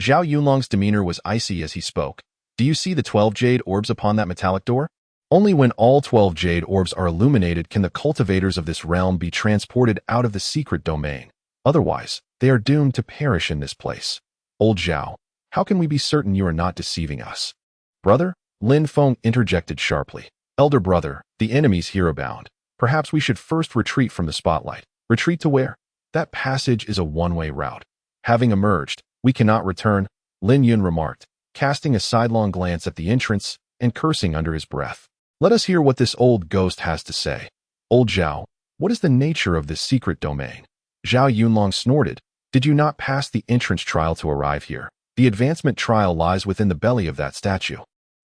Zhao Yunlong's demeanor was icy as he spoke. "Do you see the 12 jade orbs upon that metallic door? Only when all 12 jade orbs are illuminated can the cultivators of this realm be transported out of the secret domain. Otherwise, they are doomed to perish in this place. Old Zhao, how can we be certain you are not deceiving us?" "Brother," Lin Feng interjected sharply. "Elder brother, the enemy's hero-bound. Perhaps we should first retreat from the spotlight." "Retreat to where?" "That passage is a one-way route. Having emerged, we cannot return," Lin Yun remarked, casting a sidelong glance at the entrance and cursing under his breath. "Let us hear what this old ghost has to say. Old Zhao, what is the nature of this secret domain?" Zhao Yunlong snorted. "Did you not pass the entrance trial to arrive here? The advancement trial lies within the belly of that statue.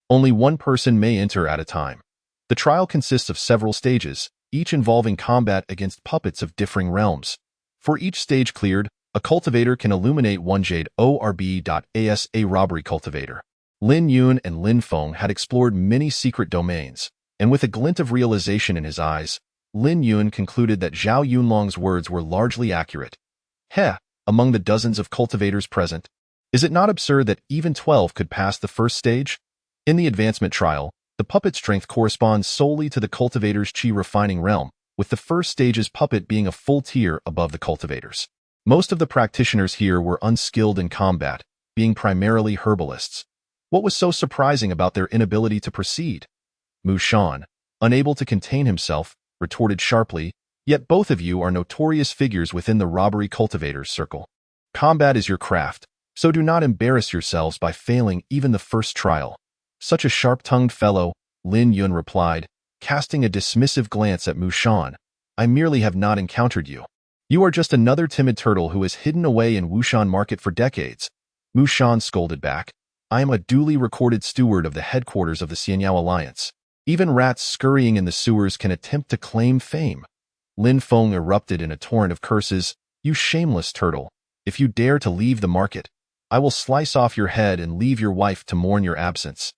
Only one person may enter at a time. The trial consists of several stages, each involving combat against puppets of differing realms. For each stage cleared, a cultivator can illuminate one jade orb.as a robbery cultivator." Lin Yun and Lin Feng had explored many secret domains, and with a glint of realization in his eyes, Lin Yun concluded that Zhao Yunlong's words were largely accurate. Among the dozens of cultivators present, is it not absurd that even 12 could pass the first stage? In the advancement trial, the puppet strength corresponds solely to the cultivator's chi refining realm, with the first stage's puppet being a full tier above the cultivators. Most of the practitioners here were unskilled in combat, being primarily herbalists. What was so surprising about their inability to proceed? Mu Shan, unable to contain himself, retorted sharply, "Yet both of you are notorious figures within the robbery cultivators circle. Combat is your craft, so do not embarrass yourselves by failing even the first trial." "Such a sharp-tongued fellow," Lin Yun replied, casting a dismissive glance at Mu Shan. "I merely have not encountered you. You are just another timid turtle who has hidden away in Wushan Market for decades." Mu Shan scolded back. "I am a duly recorded steward of the headquarters of the Xianyao Alliance. Even rats scurrying in the sewers can attempt to claim fame." Lin Feng erupted in a torrent of curses. "You shameless turtle. If you dare to leave the market, I will slice off your head and leave your wife to mourn your absence."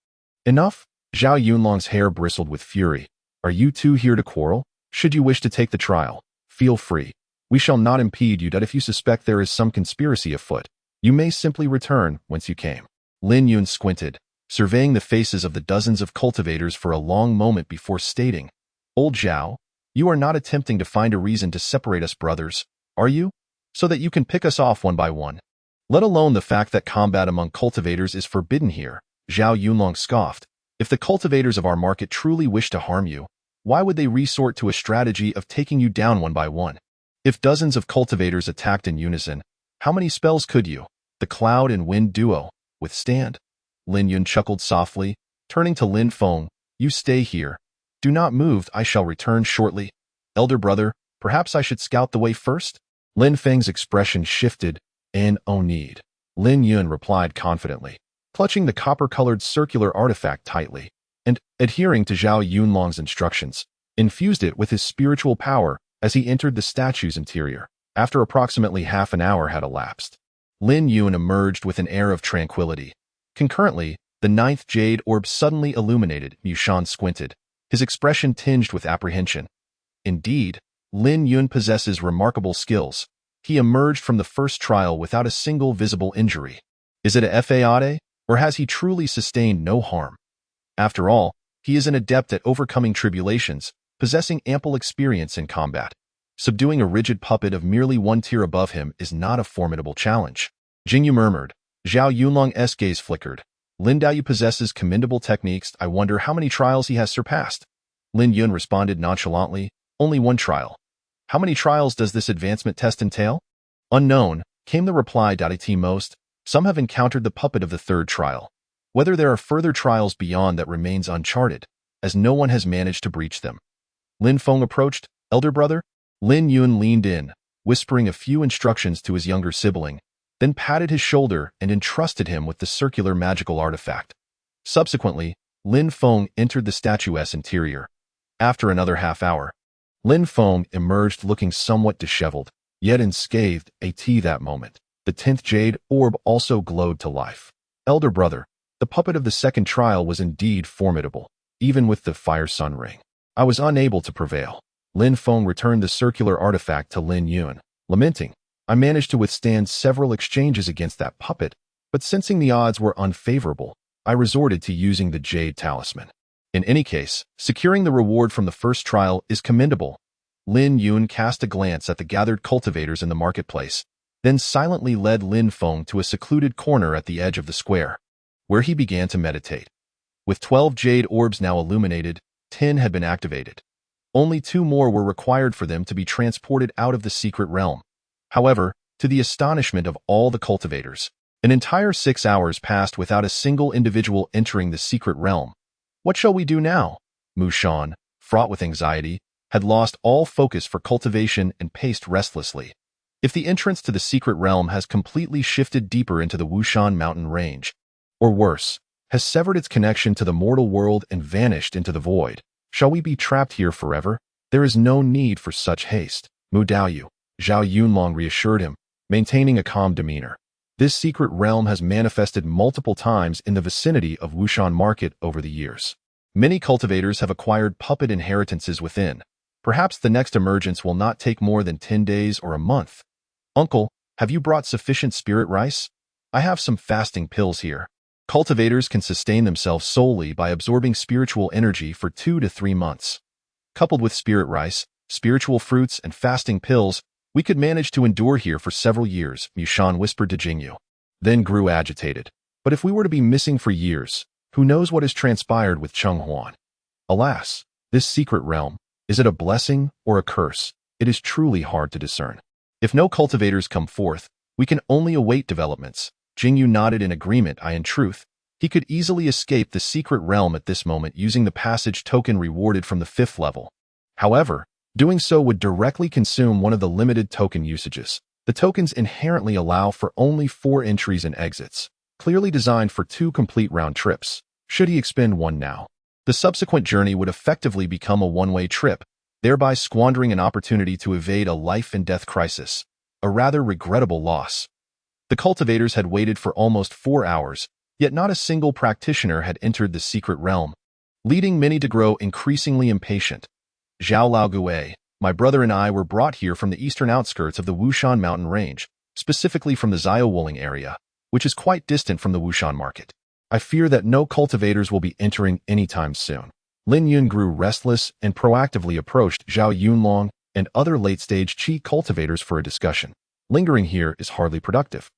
"Enough?" Zhao Yunlong's hair bristled with fury. "Are you two here to quarrel? Should you wish to take the trial, feel free. We shall not impede you, but if you suspect there is some conspiracy afoot, you may simply return whence you came." Lin Yun squinted, surveying the faces of the dozens of cultivators for a long moment before stating, "Old Zhao, you are not attempting to find a reason to separate us brothers, are you? So that you can pick us off one by one? Let alone the fact that combat among cultivators is forbidden here." Zhao Yunlong scoffed. "If the cultivators of our market truly wish to harm you, why would they resort to a strategy of taking you down one by one? If dozens of cultivators attacked in unison, how many spells could you, the cloud and wind duo, withstand?" Lin Yun chuckled softly, turning to Lin Feng. "You stay here. Do not move, I shall return shortly. Elder brother, perhaps I should scout the way first?" Lin Feng's expression shifted. "No need," Lin Yun replied confidently, clutching the copper-colored circular artifact tightly, and, adhering to Zhao Yunlong's instructions, infused it with his spiritual power as he entered the statue's interior. After approximately half an hour had elapsed, Lin Yun emerged with an air of tranquility. Concurrently, the 9th jade orb suddenly illuminated. Mu Shan squinted, his expression tinged with apprehension. Indeed, Lin Yun possesses remarkable skills. He emerged from the first trial without a single visible injury. Is it a fade, or has he truly sustained no harm? After all, he is an adept at overcoming tribulations, possessing ample experience in combat. Subduing a rigid puppet of merely one tier above him is not a formidable challenge. Jing Yu murmured, Zhao Yunlong's gaze flickered. Lin Daoyu possesses commendable techniques. I wonder how many trials he has surpassed. Lin Yun responded nonchalantly, only one trial. How many trials does this advancement test entail? Unknown, came the reply. At most, some have encountered the puppet of the third trial. Whether there are further trials beyond that remains uncharted, as no one has managed to breach them. Lin Feng approached. Elder brother? Lin Yun leaned in, whispering a few instructions to his younger sibling, then patted his shoulder and entrusted him with the circular magical artifact. Subsequently, Lin Feng entered the statue's interior. After another half-hour, Lin Feng emerged looking somewhat disheveled, yet unscathed. That moment, the 10th jade orb also glowed to life. Elder brother, the puppet of the second trial was indeed formidable, even with the fire sun ring. I was unable to prevail. Lin Feng returned the circular artifact to Lin Yun, lamenting, I managed to withstand several exchanges against that puppet, but sensing the odds were unfavorable, I resorted to using the jade talisman. In any case, securing the reward from the first trial is commendable. Lin Yun cast a glance at the gathered cultivators in the marketplace, then silently led Lin Feng to a secluded corner at the edge of the square, where he began to meditate. With 12 jade orbs now illuminated, 10 had been activated. Only 2 more were required for them to be transported out of the secret realm. However, to the astonishment of all the cultivators, an entire 6 hours passed without a single individual entering the secret realm. What shall we do now? Mu Shan, fraught with anxiety, had lost all focus for cultivation and paced restlessly. If the entrance to the secret realm has completely shifted deeper into the Wushan mountain range, or worse, has severed its connection to the mortal world and vanished into the void, shall we be trapped here forever? There is no need for such haste. Mu Daoyu, Zhao Yunlong reassured him, maintaining a calm demeanor. This secret realm has manifested multiple times in the vicinity of Wushan Market over the years. Many cultivators have acquired puppet inheritances within. Perhaps the next emergence will not take more than 10 days or a month. Uncle, have you brought sufficient spirit rice? I have some fasting pills here. Cultivators can sustain themselves solely by absorbing spiritual energy for 2 to 3 months. Coupled with spirit rice, spiritual fruits, and fasting pills, we could manage to endure here for several years, Mu Shan whispered to Jing Yu, then grew agitated. But if we were to be missing for years, who knows what has transpired with Cheng Huan? Alas, this secret realm, is it a blessing or a curse? It is truly hard to discern. If no cultivators come forth, we can only await developments. Jing Yu nodded in agreement. In truth, he could easily escape the secret realm at this moment using the passage token rewarded from the 5th level. However, doing so would directly consume one of the limited token usages. The tokens inherently allow for only 4 entries and exits, clearly designed for 2 complete round trips. Should he expend one now, the subsequent journey would effectively become a one-way trip, thereby squandering an opportunity to evade a life-and-death crisis, a rather regrettable loss. The cultivators had waited for almost 4 hours, yet not a single practitioner had entered the secret realm, leading many to grow increasingly impatient. Zhao Laogue, my brother and I were brought here from the eastern outskirts of the Wushan mountain range, specifically from the Xiaowuling area, which is quite distant from the Wushan market. I fear that no cultivators will be entering anytime soon. Lin Yun grew restless and proactively approached Zhao Yunlong and other late-stage qi cultivators for a discussion. Lingering here is hardly productive.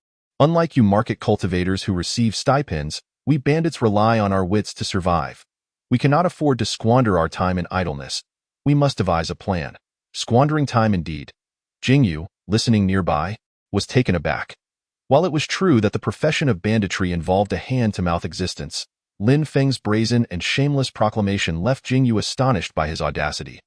Unlike you market cultivators who receive stipends, we bandits rely on our wits to survive. We cannot afford to squander our time in idleness. We must devise a plan. Squandering time indeed. Jing Yu, listening nearby, was taken aback. While it was true that the profession of banditry involved a hand-to-mouth existence, Lin Feng's brazen and shameless proclamation left Jing Yu astonished by his audacity.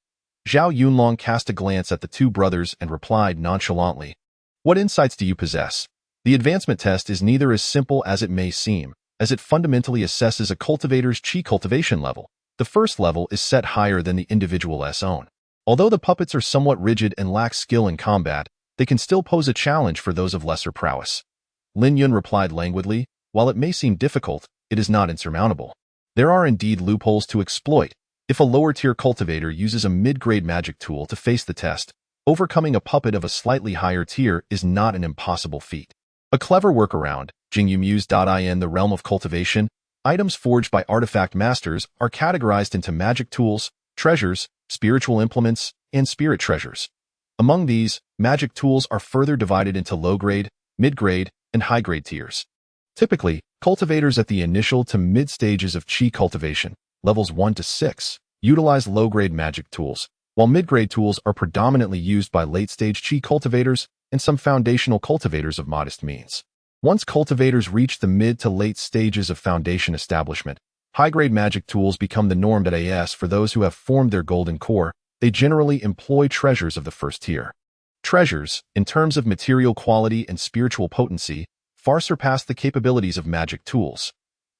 Zhao Yunlong cast a glance at the 2 brothers and replied nonchalantly, What insights do you possess? The advancement test is neither as simple as it may seem, as it fundamentally assesses a cultivator's qi cultivation level. The first level is set higher than the individual's own. Although the puppets are somewhat rigid and lack skill in combat, they can still pose a challenge for those of lesser prowess. Lin Yun replied languidly, While it may seem difficult, it is not insurmountable. There are indeed loopholes to exploit. If a lower-tier cultivator uses a mid-grade magic tool to face the test, overcoming a puppet of a slightly higher tier is not an impossible feat. A clever workaround, Jing Yu mused. In the realm of cultivation, items forged by artifact masters are categorized into magic tools, treasures, spiritual implements, and spirit treasures. Among these, magic tools are further divided into low-grade, mid-grade, and high-grade tiers. Typically, cultivators at the initial to mid stages of Qi cultivation, levels 1 to 6, utilize low-grade magic tools, while mid-grade tools are predominantly used by late-stage Qi cultivators and some foundational cultivators of modest means. Once cultivators reach the mid to late stages of foundation establishment, high-grade magic tools become the norm. As for those who have formed their golden core, they generally employ treasures of the first tier. Treasures, in terms of material quality and spiritual potency, far surpass the capabilities of magic tools.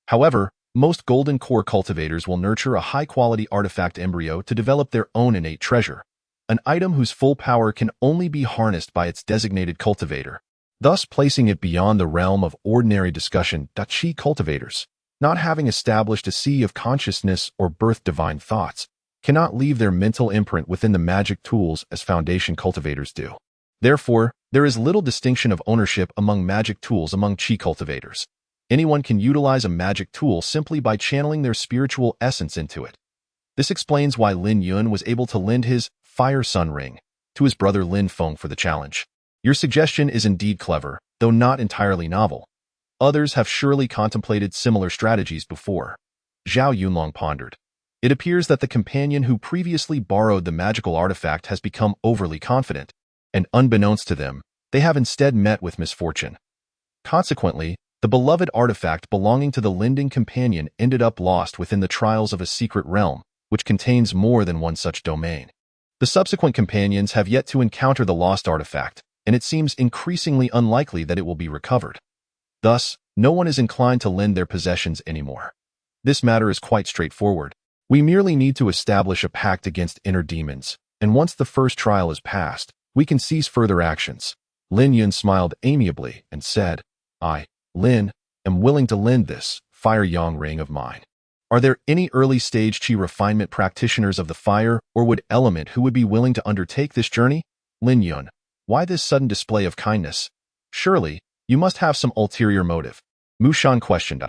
However, most golden core cultivators will nurture a high-quality artifact embryo to develop their own innate treasure, an item whose full power can only be harnessed by its designated cultivator, thus placing it beyond the realm of ordinary discussion. Qi cultivators, not having established a sea of consciousness or birthed divine thoughts, cannot leave their mental imprint within the magic tools as foundation cultivators do. Therefore, there is little distinction of ownership among magic tools among Qi cultivators. Anyone can utilize a magic tool simply by channeling their spiritual essence into it. This explains why Lin Yun was able to lend his Fire Sun Ring to his brother Lin Feng for the challenge. Your suggestion is indeed clever, though not entirely novel. Others have surely contemplated similar strategies before. Zhao Yunlong pondered. It appears that the companion who previously borrowed the magical artifact has become overly confident, and unbeknownst to them, they have instead met with misfortune. Consequently, the beloved artifact belonging to the lending companion ended up lost within the trials of a secret realm, which contains more than one such domain. The subsequent companions have yet to encounter the lost artifact, and it seems increasingly unlikely that it will be recovered. Thus, no one is inclined to lend their possessions anymore. This matter is quite straightforward. We merely need to establish a pact against inner demons, and once the first trial is passed, we can cease further actions. Lin Yun smiled amiably and said, I, Lin, am willing to lend this Fire Yang Ring of mine. Are there any early-stage Qi refinement practitioners of the fire or wood element who would be willing to undertake this journey? Lin Yun, why this sudden display of kindness? Surely, you must have some ulterior motive. Mu Shan questioned.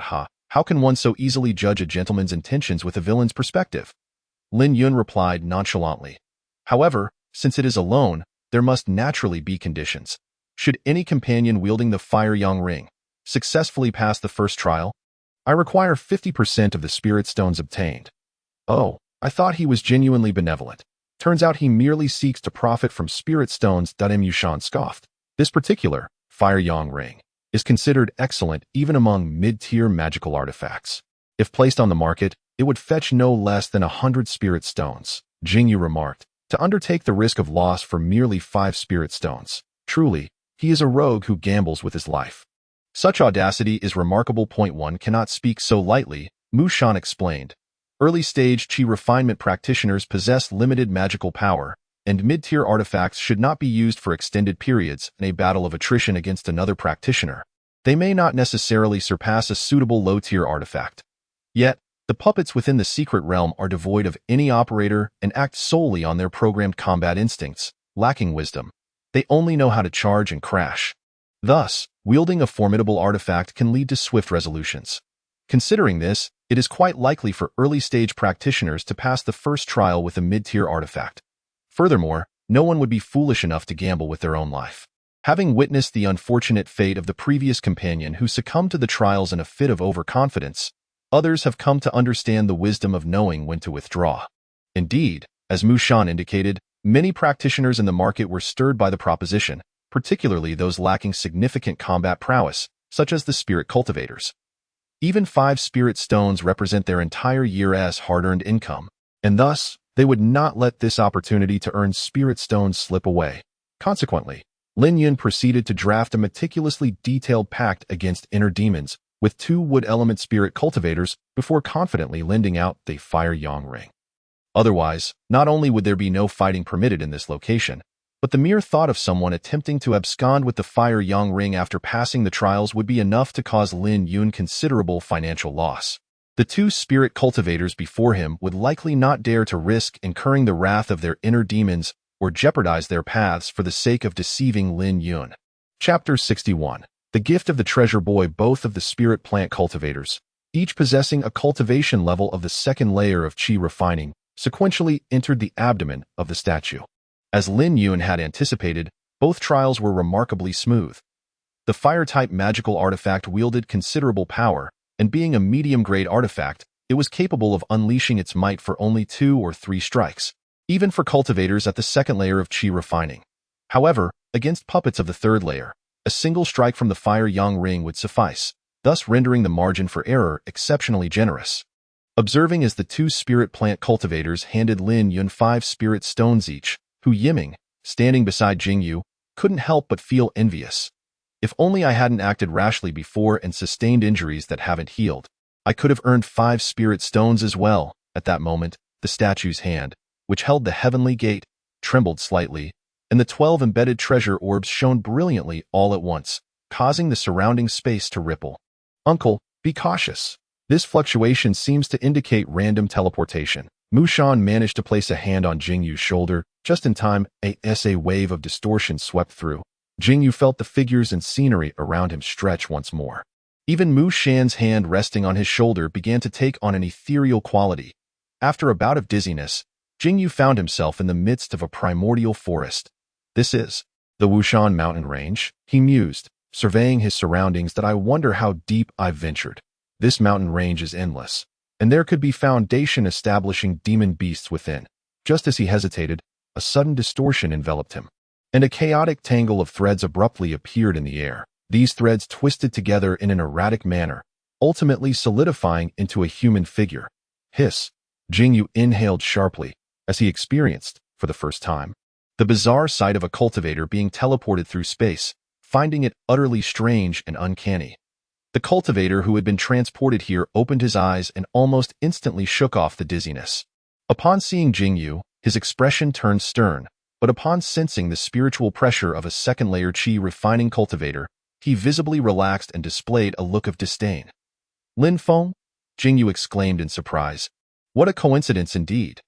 How can one so easily judge a gentleman's intentions with a villain's perspective? Lin Yun replied nonchalantly. However, since it is a loan, there must naturally be conditions. Should any companion wielding the Fire Yang Ring successfully pass the first trial, I require 50% of the spirit stones obtained. Oh, I thought he was genuinely benevolent. Turns out he merely seeks to profit from spirit stones. Mu Shan scoffed. This particular Fire Yang Ring is considered excellent even among mid-tier magical artifacts. If placed on the market, it would fetch no less than 100 spirit stones, Jing Yu remarked, to undertake the risk of loss for merely 5 spirit stones. Truly, he is a rogue who gambles with his life. Such audacity is remarkable. One cannot speak so lightly, Mu Shan explained. Early-stage Qi refinement practitioners possess limited magical power, and mid-tier artifacts should not be used for extended periods in a battle of attrition against another practitioner. They may not necessarily surpass a suitable low-tier artifact. Yet, the puppets within the secret realm are devoid of any operator and act solely on their programmed combat instincts, lacking wisdom. They only know how to charge and crash. Thus, wielding a formidable artifact can lead to swift resolutions. Considering this, it is quite likely for early-stage practitioners to pass the first trial with a mid-tier artifact. Furthermore, no one would be foolish enough to gamble with their own life. Having witnessed the unfortunate fate of the previous companion who succumbed to the trials in a fit of overconfidence, others have come to understand the wisdom of knowing when to withdraw. Indeed, as Mu Shan indicated, many practitioners in the market were stirred by the proposition, particularly those lacking significant combat prowess, such as the spirit cultivators. Even 5 spirit stones represent their entire year's hard-earned income, and thus, they would not let this opportunity to earn spirit stones slip away. Consequently, Lin Yun proceeded to draft a meticulously detailed pact against inner demons with 2 wood element spirit cultivators before confidently lending out the Fire Yang Ring. Otherwise, not only would there be no fighting permitted in this location, but the mere thought of someone attempting to abscond with the Fire Yang Ring after passing the trials would be enough to cause Lin Yun considerable financial loss. The 2 spirit cultivators before him would likely not dare to risk incurring the wrath of their inner demons or jeopardize their paths for the sake of deceiving Lin Yun. Chapter 61. The Gift of the Treasure Boy. Both of the spirit plant cultivators, each possessing a cultivation level of the second layer of Qi refining, sequentially entered the abdomen of the statue. As Lin Yun had anticipated, both trials were remarkably smooth. The fire-type magical artifact wielded considerable power, and being a medium-grade artifact, it was capable of unleashing its might for only 2 or 3 strikes, even for cultivators at the second layer of Qi refining. However, against puppets of the third layer, a single strike from the fire yang ring would suffice, thus rendering the margin for error exceptionally generous. Observing as the 2 spirit plant cultivators handed Lin Yun 5 spirit stones each, Hu Yiming, standing beside Jing Yu, couldn't help but feel envious. If only I hadn't acted rashly before and sustained injuries that haven't healed. I could have earned 5 spirit stones as well. At that moment, the statue's hand, which held the heavenly gate, trembled slightly, and the 12 embedded treasure orbs shone brilliantly all at once, causing the surrounding space to ripple. Uncle, be cautious. This fluctuation seems to indicate random teleportation. Mushan managed to place a hand on Jing Yu's shoulder. Just in time, a wave of distortion swept through. Jing Yu felt the figures and scenery around him stretch once more. Even Mu Shan's hand resting on his shoulder began to take on an ethereal quality. After a bout of dizziness, Jing Yu found himself in the midst of a primordial forest. This is the Wushan mountain range, he mused, surveying his surroundings. That I wonder how deep I've ventured. This mountain range is endless, and there could be foundation establishing demon beasts within. Just as he hesitated, a sudden distortion enveloped him, and a chaotic tangle of threads abruptly appeared in the air. These threads twisted together in an erratic manner, ultimately solidifying into a human figure. Hiss! Jing Yu inhaled sharply, as he experienced, for the first time, the bizarre sight of a cultivator being teleported through space, finding it utterly strange and uncanny. The cultivator who had been transported here opened his eyes and almost instantly shook off the dizziness. Upon seeing Jing Yu, his expression turned stern, but upon sensing the spiritual pressure of a second-layer Qi refining cultivator, he visibly relaxed and displayed a look of disdain. Lin Feng? Jing Yu exclaimed in surprise. What a coincidence indeed.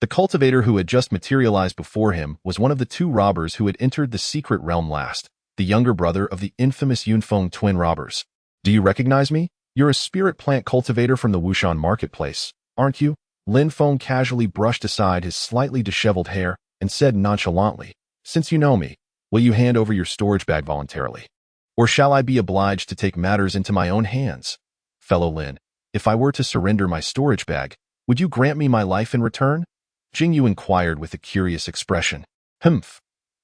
The cultivator who had just materialized before him was one of the 2 robbers who had entered the secret realm last, the younger brother of the infamous Yunfeng twin robbers. Do you recognize me? You're a spirit plant cultivator from the Wushan marketplace, aren't you? Lin Feng casually brushed aside his slightly disheveled hair and said nonchalantly, Since you know me, will you hand over your storage bag voluntarily? Or shall I be obliged to take matters into my own hands? Fellow Lin, if I were to surrender my storage bag, would you grant me my life in return? Jing Yu inquired with a curious expression. Humph.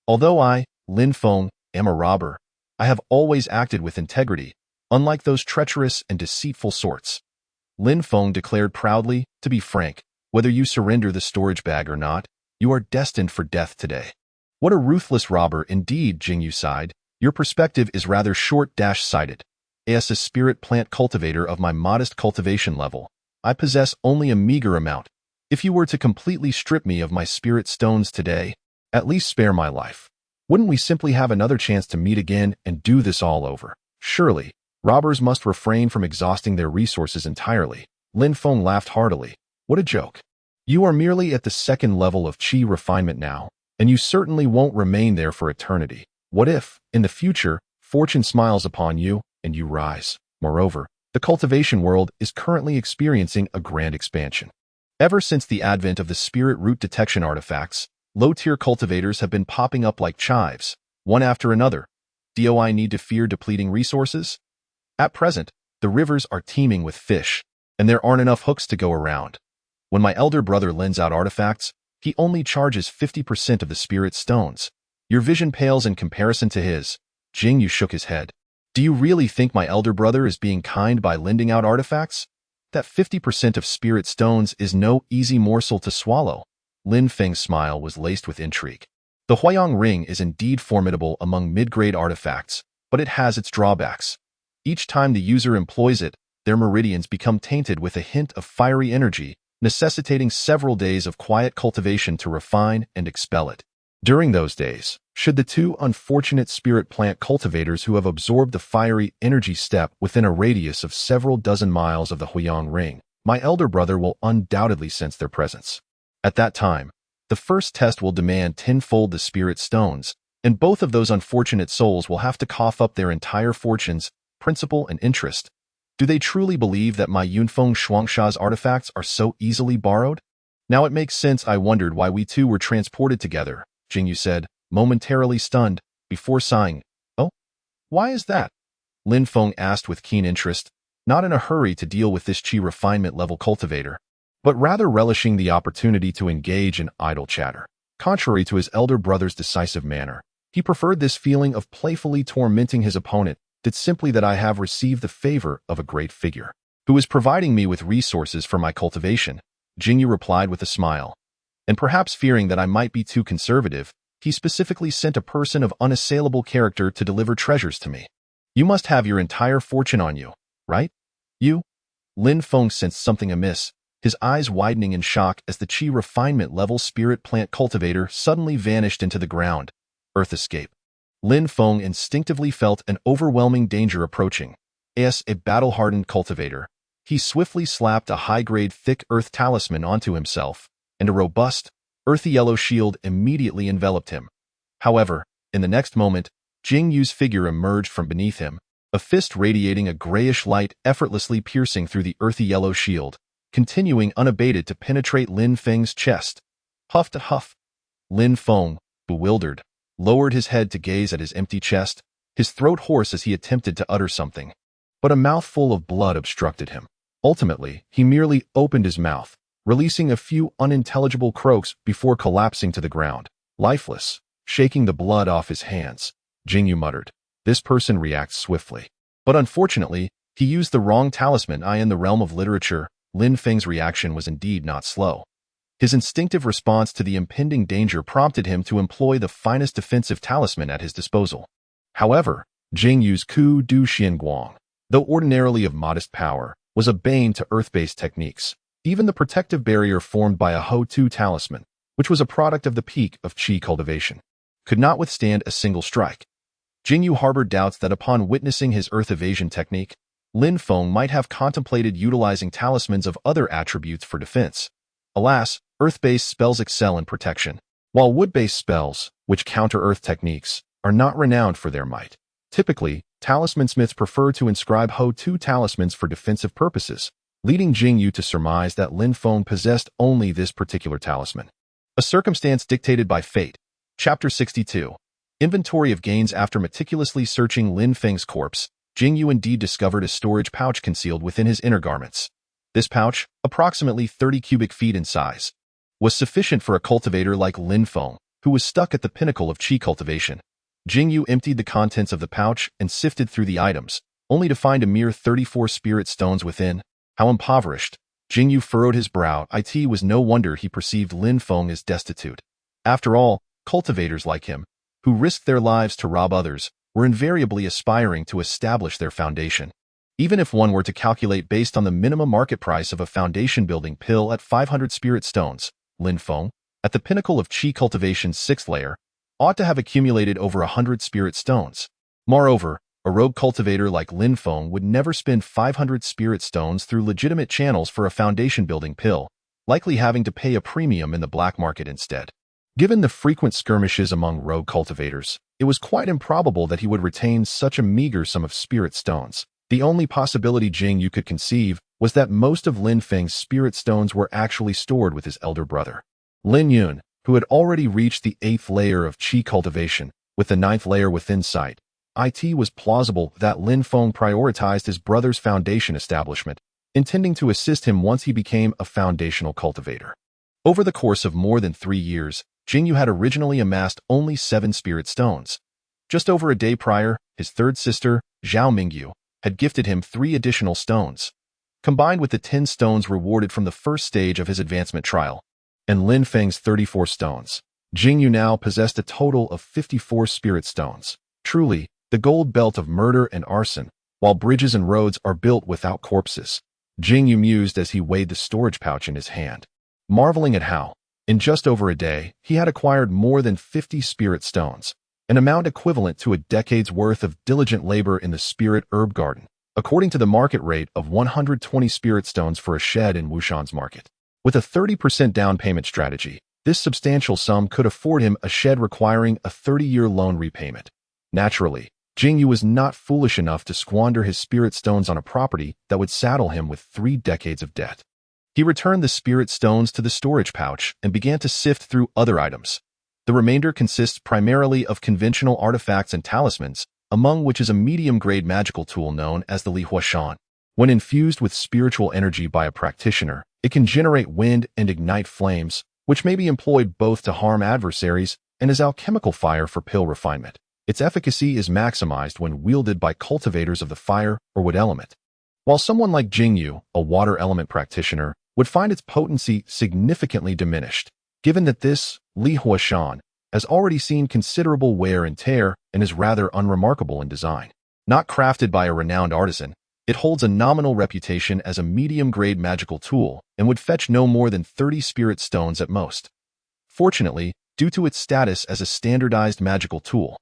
Although I, Lin Feng, am a robber, I have always acted with integrity, unlike those treacherous and deceitful sorts. Lin Feng declared proudly. To be frank, whether you surrender the storage bag or not, you are destined for death today. What a ruthless robber indeed, Jing Yu sighed. Your perspective is rather short-sighted. As a spirit plant cultivator of my modest cultivation level, I possess only a meager amount. If you were to completely strip me of my spirit stones today, at least spare my life. Wouldn't we simply have another chance to meet again and do this all over? Surely, robbers must refrain from exhausting their resources entirely. Lin Feng laughed heartily. What a joke. You are merely at the second level of Qi refinement now, and you certainly won't remain there for eternity. What if, in the future, fortune smiles upon you and you rise? Moreover, the cultivation world is currently experiencing a grand expansion. Ever since the advent of the spirit root detection artifacts, low-tier cultivators have been popping up like chives, one after another. Do I need to fear depleting resources? At present, the rivers are teeming with fish, and there aren't enough hooks to go around. When my elder brother lends out artifacts, he only charges 50% of the spirit stones. Your vision pales in comparison to his. Jing Yu shook his head. Do you really think my elder brother is being kind by lending out artifacts? That 50% of spirit stones is no easy morsel to swallow. Lin Feng's smile was laced with intrigue. The Huayang ring is indeed formidable among mid-grade artifacts, but it has its drawbacks. Each time the user employs it, their meridians become tainted with a hint of fiery energy, necessitating several days of quiet cultivation to refine and expel it. During those days, should the 2 unfortunate spirit plant cultivators who have absorbed the fiery energy step within a radius of several dozen miles of the Huayang ring, my elder brother will undoubtedly sense their presence. At that time, the first test will demand tenfold the spirit stones, and both of those unfortunate souls will have to cough up their entire fortunes, principal and interest. Do they truly believe that my Yunfeng Xuanxing's artifacts are so easily borrowed? Now it makes sense. I wondered why we 2 were transported together, Jing Yu said, momentarily stunned, before sighing. Oh? Why is that? Lin Feng asked with keen interest, not in a hurry to deal with this Qi refinement level cultivator, but rather relishing the opportunity to engage in idle chatter. Contrary to his elder brother's decisive manner, he preferred this feeling of playfully tormenting his opponent that simply that I have received the favor of a great figure, who is providing me with resources for my cultivation, Jing Yu replied with a smile. And perhaps fearing that I might be too conservative, he specifically sent a person of unassailable character to deliver treasures to me. You must have your entire fortune on you, right? You? Lin Feng sensed something amiss, his eyes widening in shock as the Qi refinement level spirit plant cultivator suddenly vanished into the ground. Earth escape. Lin Feng instinctively felt an overwhelming danger approaching. As a battle-hardened cultivator, he swiftly slapped a high-grade thick earth talisman onto himself, and a robust, earthy yellow shield immediately enveloped him. However, in the next moment, Jing Yu's figure emerged from beneath him, a fist radiating a grayish light effortlessly piercing through the earthy yellow shield, continuing unabated to penetrate Lin Feng's chest. Huff to huff. Lin Feng, bewildered, lowered his head to gaze at his empty chest, his throat hoarse as he attempted to utter something. But a mouthful of blood obstructed him. Ultimately, he merely opened his mouth, releasing a few unintelligible croaks before collapsing to the ground, lifeless, shaking the blood off his hands. Jing Yu muttered, "This person reacts swiftly." But unfortunately, he used the wrong talisman. In the realm of literature, Lin Feng's reaction was indeed not slow. His instinctive response to the impending danger prompted him to employ the finest defensive talisman at his disposal. However, Jing Yu's Ku Du Xianguang, though ordinarily of modest power, was a bane to earth-based techniques. Even the protective barrier formed by a Ho-Tu talisman, which was a product of the peak of Qi cultivation, could not withstand a single strike. Jing Yu harbored doubts that upon witnessing his earth evasion technique, Lin Feng might have contemplated utilizing talismans of other attributes for defense. Alas, earth-based spells excel in protection, while wood-based spells, which counter earth techniques, are not renowned for their might. Typically, talisman smiths prefer to inscribe Ho-Tu talismans for defensive purposes, leading Jing Yu to surmise that Lin Feng possessed only this particular talisman. A circumstance dictated by fate. Chapter 62. Inventory of gains. After meticulously searching Lin Feng's corpse, Jing Yu indeed discovered a storage pouch concealed within his inner garments. This pouch, approximately 30 cubic feet in size, was sufficient for a cultivator like Lin Feng, who was stuck at the pinnacle of Qi cultivation. Jing Yu emptied the contents of the pouch and sifted through the items, only to find a mere 34 spirit stones within. How impoverished. Jing Yu furrowed his brow. It was no wonder he perceived Lin Feng as destitute. After all, cultivators like him, who risked their lives to rob others, were invariably aspiring to establish their foundation. Even if one were to calculate based on the minimum market price of a foundation-building pill at 500 spirit stones, Lin Feng, at the pinnacle of Qi cultivation's 6th layer, ought to have accumulated over 100 spirit stones. Moreover, a rogue cultivator like Lin Feng would never spend 500 spirit stones through legitimate channels for a foundation-building pill, likely having to pay a premium in the black market instead. Given the frequent skirmishes among rogue cultivators, it was quite improbable that he would retain such a meager sum of spirit stones. The only possibility Jing Yu could conceive was that most of Lin Feng's spirit stones were actually stored with his elder brother, Lin Yun, who had already reached the 8th layer of Qi cultivation, with the 9th layer within sight. It was plausible that Lin Feng prioritized his brother's foundation establishment, intending to assist him once he became a foundational cultivator. Over the course of more than 3 years, Jing Yu had originally amassed only 7 spirit stones. Just over a day prior, his third sister, Zhao Mingyu, had gifted him 3 additional stones, combined with the 10 stones rewarded from the first stage of his advancement trial, and Lin Feng's 34 stones. Jing Yu now possessed a total of 54 spirit stones. Truly, the gold belt of murder and arson, while bridges and roads are built without corpses. Jing Yu mused as he weighed the storage pouch in his hand, marveling at how, in just over a day, he had acquired more than 50 spirit stones, an amount equivalent to a decade's worth of diligent labor in the spirit herb garden, according to the market rate of 120 spirit stones for a shed in Wushan's market. With a 30% down payment strategy, this substantial sum could afford him a shed requiring a 30-year loan repayment. Naturally, Jing Yu was not foolish enough to squander his spirit stones on a property that would saddle him with 3 decades of debt. He returned the spirit stones to the storage pouch and began to sift through other items. The remainder consists primarily of conventional artifacts and talismans, among which is a medium-grade magical tool known as the Li Huashan. When infused with spiritual energy by a practitioner, it can generate wind and ignite flames, which may be employed both to harm adversaries and as alchemical fire for pill refinement. Its efficacy is maximized when wielded by cultivators of the fire or wood element. While someone like Jing Yu, a water element practitioner, would find its potency significantly diminished, given that this Li Huashan has already seen considerable wear and tear and is rather unremarkable in design. Not crafted by a renowned artisan, it holds a nominal reputation as a medium-grade magical tool and would fetch no more than 30 spirit stones at most. Fortunately, due to its status as a standardized magical tool,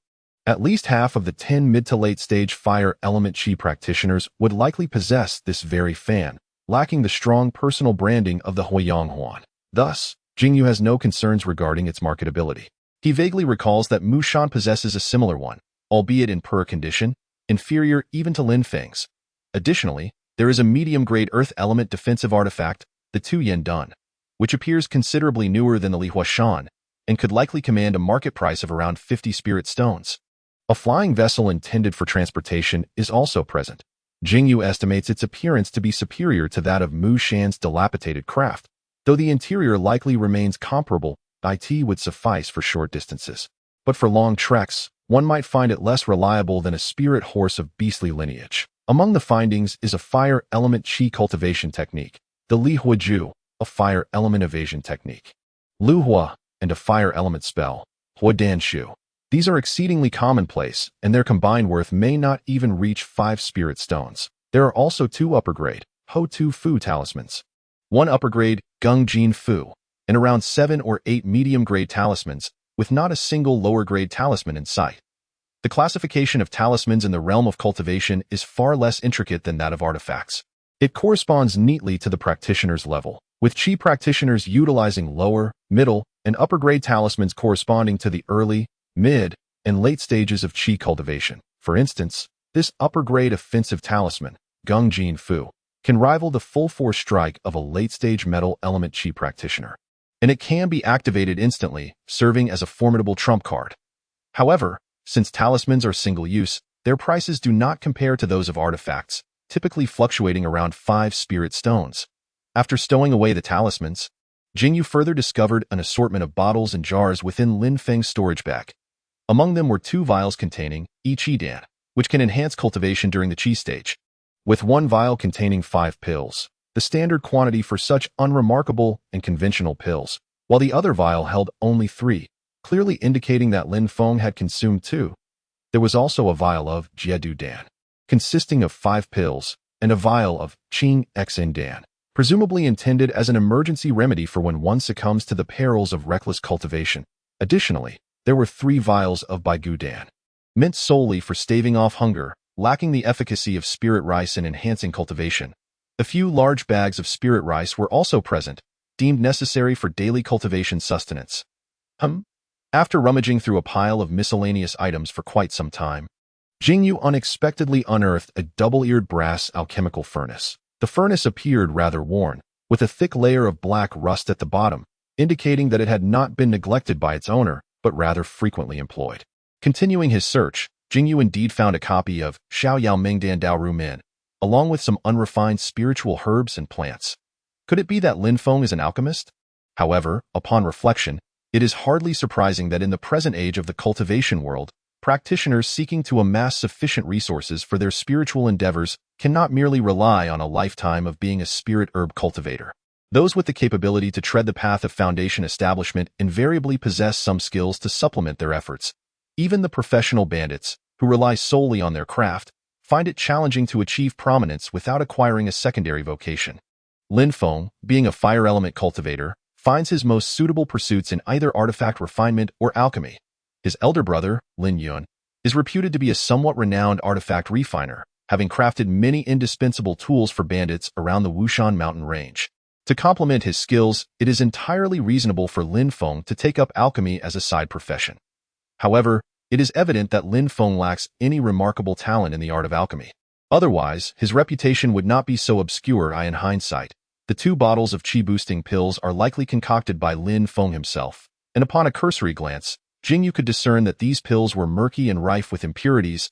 at least half of the 10 mid to late stage fire element chi practitioners would likely possess this very fan, lacking the strong personal branding of the Huayanghuan. Thus, Jing Yu has no concerns regarding its marketability. He vaguely recalls that Mu Shan possesses a similar one, albeit in poor condition, inferior even to Lin Feng's. Additionally, there is a medium-grade earth element defensive artifact, the Tu Yen Dun, which appears considerably newer than the Li Huashan and could likely command a market price of around 50 spirit stones. A flying vessel intended for transportation is also present. Jing Yu estimates its appearance to be superior to that of Mu Shan's dilapidated craft, though the interior likely remains comparable. IT would suffice for short distances. But for long treks, one might find it less reliable than a spirit horse of beastly lineage. Among the findings is a fire element chi cultivation technique, the Li Huaju, a fire element evasion technique, Lu Hua, and a fire element spell, Hua Dan Shu. These are exceedingly commonplace, and their combined worth may not even reach 5 spirit stones. There are also 2 upper-grade, Ho Tu Fu talismans, 1 upper-grade, Gung Jin Fu, and around 7 or 8 medium-grade talismans, with not a single lower-grade talisman in sight. The classification of talismans in the realm of cultivation is far less intricate than that of artifacts. It corresponds neatly to the practitioner's level, with chi practitioners utilizing lower, middle, and upper-grade talismans corresponding to the early, mid, and late stages of chi cultivation. For instance, this upper-grade offensive talisman, Gung Jin Fu, can rival the full-force strike of a late-stage metal element chi practitioner, and it can be activated instantly, serving as a formidable trump card. However, since talismans are single-use, their prices do not compare to those of artifacts, typically fluctuating around 5 spirit stones. After stowing away the talismans, Jing Yu further discovered an assortment of bottles and jars within Lin Feng's storage bag. Among them were 2 vials containing Qi Dan, which can enhance cultivation during the Qi stage, with 1 vial containing 5 pills, the standard quantity for such unremarkable and conventional pills, while the other vial held only 3, clearly indicating that Lin Feng had consumed 2. There was also a vial of Jiedu Dan, consisting of 5 pills, and a vial of Qing Xen Dan, presumably intended as an emergency remedy for when one succumbs to the perils of reckless cultivation. Additionally, there were 3 vials of Baigu Dan, meant solely for staving off hunger, lacking the efficacy of spirit rice in enhancing cultivation. A few large bags of spirit rice were also present, deemed necessary for daily cultivation sustenance. After rummaging through a pile of miscellaneous items for quite some time, Jing Yu unexpectedly unearthed a double-eared brass alchemical furnace. The furnace appeared rather worn, with a thick layer of black rust at the bottom, indicating that it had not been neglected by its owner, but rather frequently employed. Continuing his search, Jing Yu indeed found a copy of Xiao Yao Mingdan Dao Ru Min, along with some unrefined spiritual herbs and plants. Could it be that Lin Feng is an alchemist? However, upon reflection, it is hardly surprising that in the present age of the cultivation world, practitioners seeking to amass sufficient resources for their spiritual endeavors cannot merely rely on a lifetime of being a spirit herb cultivator. Those with the capability to tread the path of foundation establishment invariably possess some skills to supplement their efforts. Even the professional bandits, who rely solely on their craft, find it challenging to achieve prominence without acquiring a secondary vocation. Lin Feng, being a fire element cultivator, finds his most suitable pursuits in either artifact refinement or alchemy. His elder brother, Lin Yun, is reputed to be a somewhat renowned artifact refiner, having crafted many indispensable tools for bandits around the Wushan mountain range. To complement his skills, it is entirely reasonable for Lin Feng to take up alchemy as a side profession. However, it is evident that Lin Feng lacks any remarkable talent in the art of alchemy. Otherwise, his reputation would not be so obscure. In hindsight, the 2 bottles of qi-boosting pills are likely concocted by Lin Feng himself, and upon a cursory glance, Jing Yu could discern that these pills were murky and rife with impurities,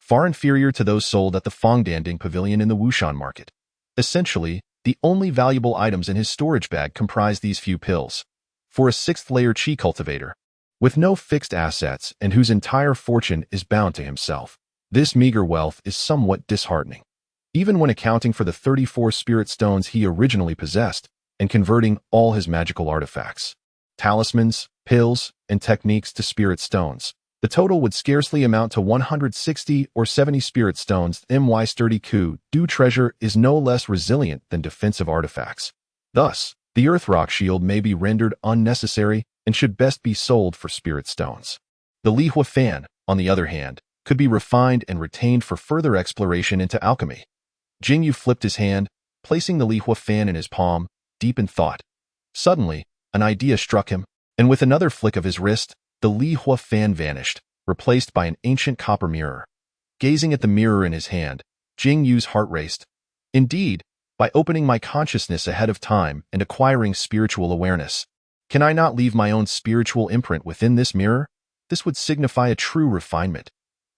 far inferior to those sold at the Fangdanding Pavilion in the Wushan market. Essentially, the only valuable items in his storage bag comprise these few pills. For a sixth-layer qi cultivator, with no fixed assets and whose entire fortune is bound to himself, this meager wealth is somewhat disheartening. Even when accounting for the 34 spirit stones he originally possessed and converting all his magical artifacts, talismans, pills, and techniques to spirit stones, the total would scarcely amount to 160 or 70 spirit stones. My sturdy coup du treasure is no less resilient than defensive artifacts. Thus, the earth rock shield may be rendered unnecessary and should best be sold for spirit stones. The Li Hua fan, on the other hand, could be refined and retained for further exploration into alchemy. Jing Yu flipped his hand, placing the Li Hua fan in his palm, deep in thought. Suddenly, an idea struck him, and with another flick of his wrist, the Li Hua fan vanished, replaced by an ancient copper mirror. Gazing at the mirror in his hand, Jing Yu's heart raced. Indeed, by opening my consciousness ahead of time and acquiring spiritual awareness, can I not leave my own spiritual imprint within this mirror? This would signify a true refinement.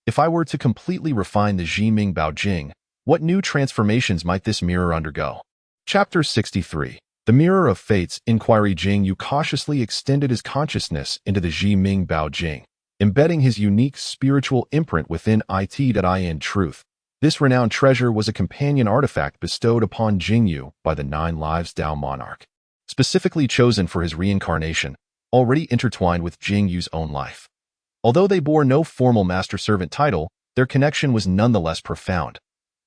If I were to completely refine the Zhiming Bao Jing, what new transformations might this mirror undergo? Chapter 63. The Mirror of Fates. Inquiry. Jing Yu cautiously extended his consciousness into the Zhiming Bao Jing, embedding his unique spiritual imprint within it. In truth, this renowned treasure was a companion artifact bestowed upon Jing Yu by the 9 Lives Dao monarch, specifically chosen for his reincarnation, already intertwined with Jing Yu's own life. Although they bore no formal master-servant title, their connection was nonetheless profound.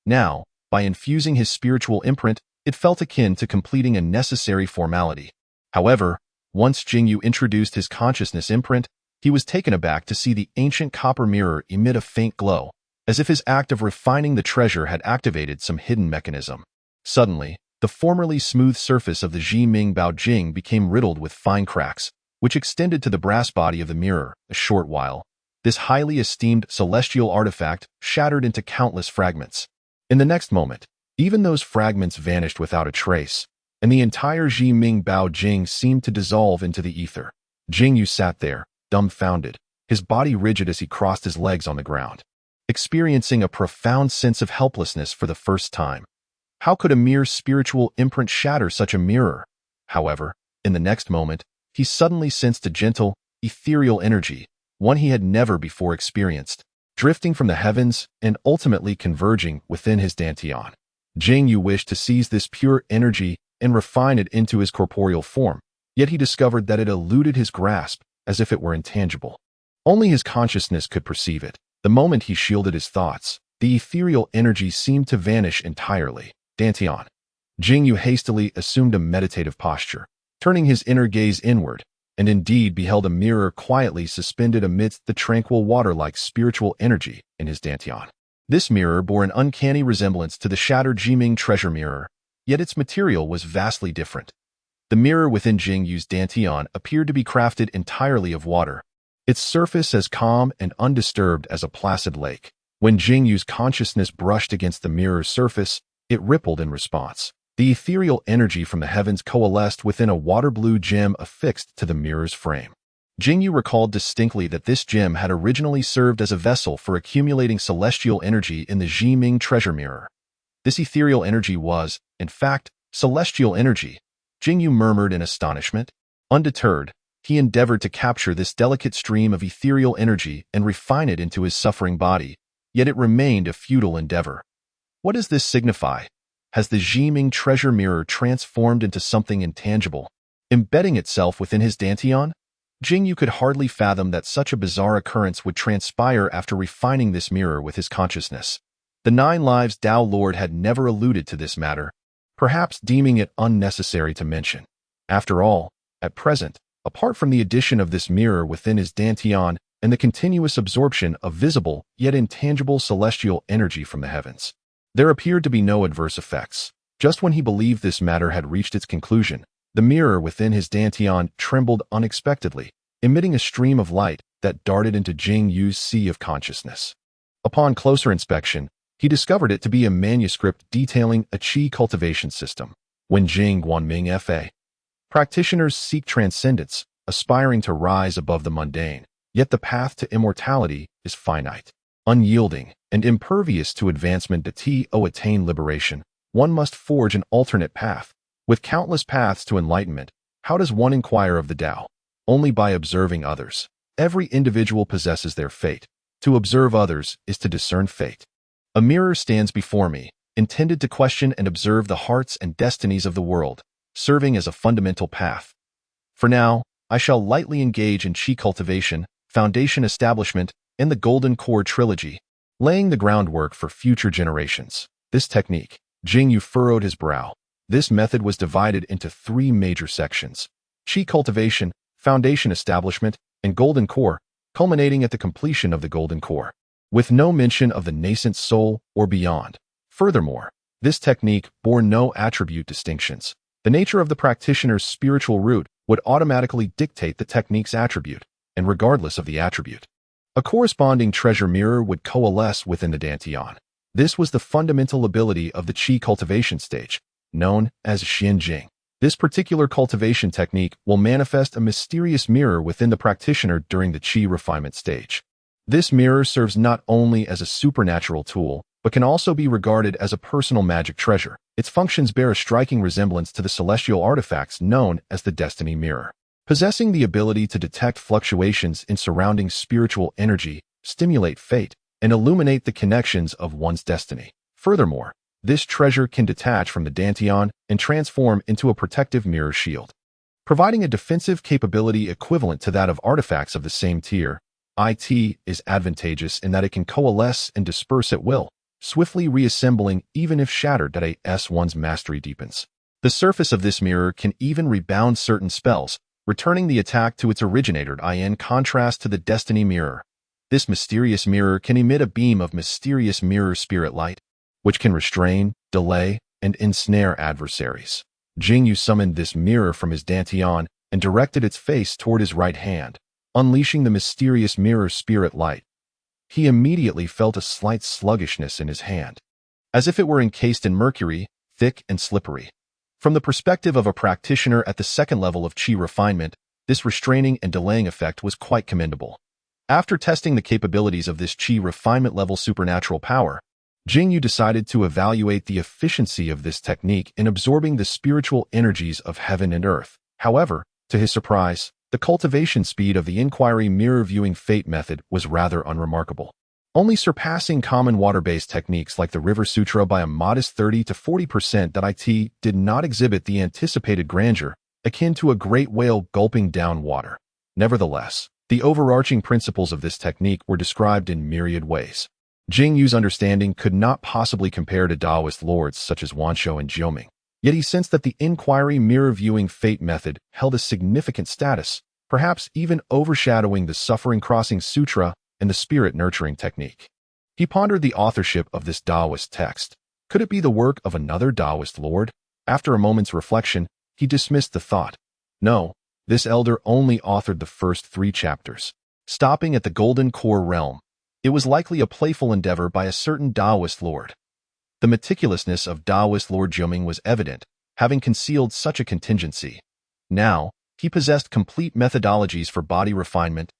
Now, by infusing his spiritual imprint, it felt akin to completing a necessary formality. However, once Jing Yu introduced his consciousness imprint, he was taken aback to see the ancient copper mirror emit a faint glow, as if his act of refining the treasure had activated some hidden mechanism. Suddenly, the formerly smooth surface of the Zhiming Bao Jing became riddled with fine cracks, which extended to the brass body of the mirror. A short while, this highly esteemed celestial artifact shattered into countless fragments. In the next moment, even those fragments vanished without a trace, and the entire Zhiming Bao Jing seemed to dissolve into the ether. Jing Yu sat there, dumbfounded, his body rigid as he crossed his legs on the ground, experiencing a profound sense of helplessness for the first time. How could a mere spiritual imprint shatter such a mirror? However, in the next moment, he suddenly sensed a gentle, ethereal energy, one he had never before experienced, drifting from the heavens and ultimately converging within his dantian. Jing Yu wished to seize this pure energy and refine it into his corporeal form, yet he discovered that it eluded his grasp as if it were intangible. Only his consciousness could perceive it. The moment he shielded his thoughts, the ethereal energy seemed to vanish entirely. Dantian. Jing Yu hastily assumed a meditative posture, turning his inner gaze inward, and indeed beheld a mirror quietly suspended amidst the tranquil water-like spiritual energy in his dantian. This mirror bore an uncanny resemblance to the shattered Zhiming treasure mirror, yet its material was vastly different. The mirror within Jing Yu's dantian appeared to be crafted entirely of water, its surface as calm and undisturbed as a placid lake. When Jing Yu's consciousness brushed against the mirror's surface, it rippled in response. The ethereal energy from the heavens coalesced within a water-blue gem affixed to the mirror's frame. Jing Yu recalled distinctly that this gem had originally served as a vessel for accumulating celestial energy in the Zhiming treasure mirror. This ethereal energy was, in fact, celestial energy, Jing Yu murmured in astonishment. Undeterred, he endeavored to capture this delicate stream of ethereal energy and refine it into his suffering body, yet it remained a futile endeavor. What does this signify? Has the Zhiming treasure mirror transformed into something intangible, embedding itself within his dantian? Jing Yu could hardly fathom that such a bizarre occurrence would transpire after refining this mirror with his consciousness. The 9 Lives Dao Lord had never alluded to this matter, perhaps deeming it unnecessary to mention. After all, at present, apart from the addition of this mirror within his dantian and the continuous absorption of visible yet intangible celestial energy from the heavens, there appeared to be no adverse effects. Just when he believed this matter had reached its conclusion, the mirror within his dantian trembled unexpectedly, emitting a stream of light that darted into Jing Yu's sea of consciousness. Upon closer inspection, he discovered it to be a manuscript detailing a qi cultivation system. When Jing Guanming Fa. Practitioners seek transcendence, aspiring to rise above the mundane, yet the path to immortality is finite, unyielding, and impervious to advancement to attain liberation, one must forge an alternate path. With countless paths to enlightenment, how does one inquire of the Tao? Only by observing others. Every individual possesses their fate. To observe others is to discern fate. A mirror stands before me, intended to question and observe the hearts and destinies of the world, serving as a fundamental path. For now, I shall lightly engage in Qi cultivation, foundation establishment, and the Golden Core trilogy, laying the groundwork for future generations. This technique, Jing Yu furrowed his brow. This method was divided into 3 major sections: Qi cultivation, foundation establishment, and Golden Core, culminating at the completion of the Golden Core, with no mention of the nascent soul or beyond. Furthermore, this technique bore no attribute distinctions. The nature of the practitioner's spiritual root would automatically dictate the technique's attribute, and regardless of the attribute, a corresponding treasure mirror would coalesce within the dantian. This was the fundamental ability of the Qi cultivation stage, known as Xuanqingzi. This particular cultivation technique will manifest a mysterious mirror within the practitioner during the Qi refinement stage. This mirror serves not only as a supernatural tool, but can also be regarded as a personal magic treasure. Its functions bear a striking resemblance to the celestial artifacts known as the destiny mirror, possessing the ability to detect fluctuations in surrounding spiritual energy, stimulate fate, and illuminate the connections of one's destiny. Furthermore, this treasure can detach from the dantian and transform into a protective mirror shield, providing a defensive capability equivalent to that of artifacts of the same tier. It is advantageous in that it can coalesce and disperse at will, swiftly reassembling even if shattered as one's mastery deepens. The surface of this mirror can even rebound certain spells, returning the attack to its originator. In contrast to the destiny mirror, this mysterious mirror can emit a beam of mysterious mirror spirit light, which can restrain, delay, and ensnare adversaries. Jing Yu summoned this mirror from his dantian and directed its face toward his right hand, unleashing the mysterious mirror spirit light. He immediately felt a slight sluggishness in his hand, as if it were encased in mercury, thick and slippery. From the perspective of a practitioner at the second level of Qi refinement, this restraining and delaying effect was quite commendable. After testing the capabilities of this Qi refinement level supernatural power, Jing Yu decided to evaluate the efficiency of this technique in absorbing the spiritual energies of heaven and earth. However, to his surprise, the cultivation speed of the inquiry mirror viewing fate method was rather unremarkable, only surpassing common water-based techniques like the River Sutra by a modest 30 to 40%. It did not exhibit the anticipated grandeur, akin to a great whale gulping down water. Nevertheless, the overarching principles of this technique were described in myriad ways. Jing Yu's understanding could not possibly compare to Taoist lords such as Xuanqingzi and Jiuming, yet he sensed that the inquiry mirror-viewing fate method held a significant status, perhaps even overshadowing the suffering-crossing sutra and the spirit-nurturing technique. He pondered the authorship of this Taoist text. Could it be the work of another Taoist lord? After a moment's reflection, he dismissed the thought. No, this elder only authored the first 3 chapters, stopping at the Golden Core realm. It was likely a playful endeavor by a certain Taoist lord. The meticulousness of Taoist Lord Jiuming was evident, having concealed such a contingency. Now, he possessed complete methodologies for body refinement,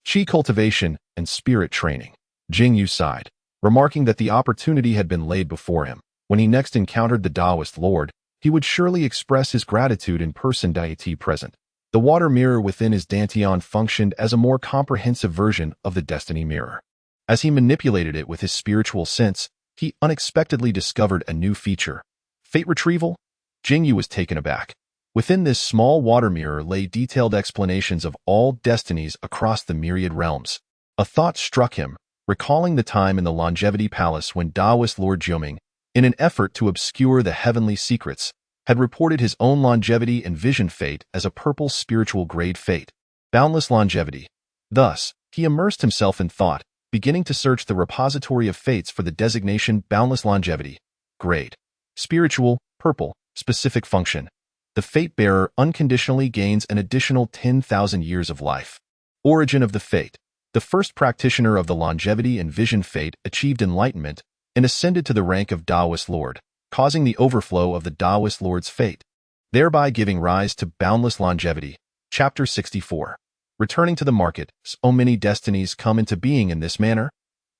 Qi cultivation, and spirit training. Jing Yu sighed, remarking that the opportunity had been laid before him. When he next encountered the Taoist Lord, he would surely express his gratitude in person. Present. The water mirror within his dantian functioned as a more comprehensive version of the destiny mirror. As he manipulated it with his spiritual sense, he unexpectedly discovered a new feature. Fate retrieval? Jing Yu was taken aback. Within this small water mirror lay detailed explanations of all destinies across the myriad realms. A thought struck him, recalling the time in the Longevity Palace when Taoist Lord Jiuming, in an effort to obscure the heavenly secrets, had reported his own longevity and vision fate as a purple spiritual grade fate. Boundless longevity. Thus, he immersed himself in thought, beginning to search the repository of fates for the designation boundless longevity. Grade. Spiritual, purple, specific function. The fate bearer unconditionally gains an additional 10,000 years of life. Origin of the fate. The first practitioner of the longevity and vision fate achieved enlightenment and ascended to the rank of Taoist Lord, causing the overflow of the Taoist Lord's fate, thereby giving rise to boundless longevity. Chapter 64. Returning to the market, so many destinies come into being in this manner.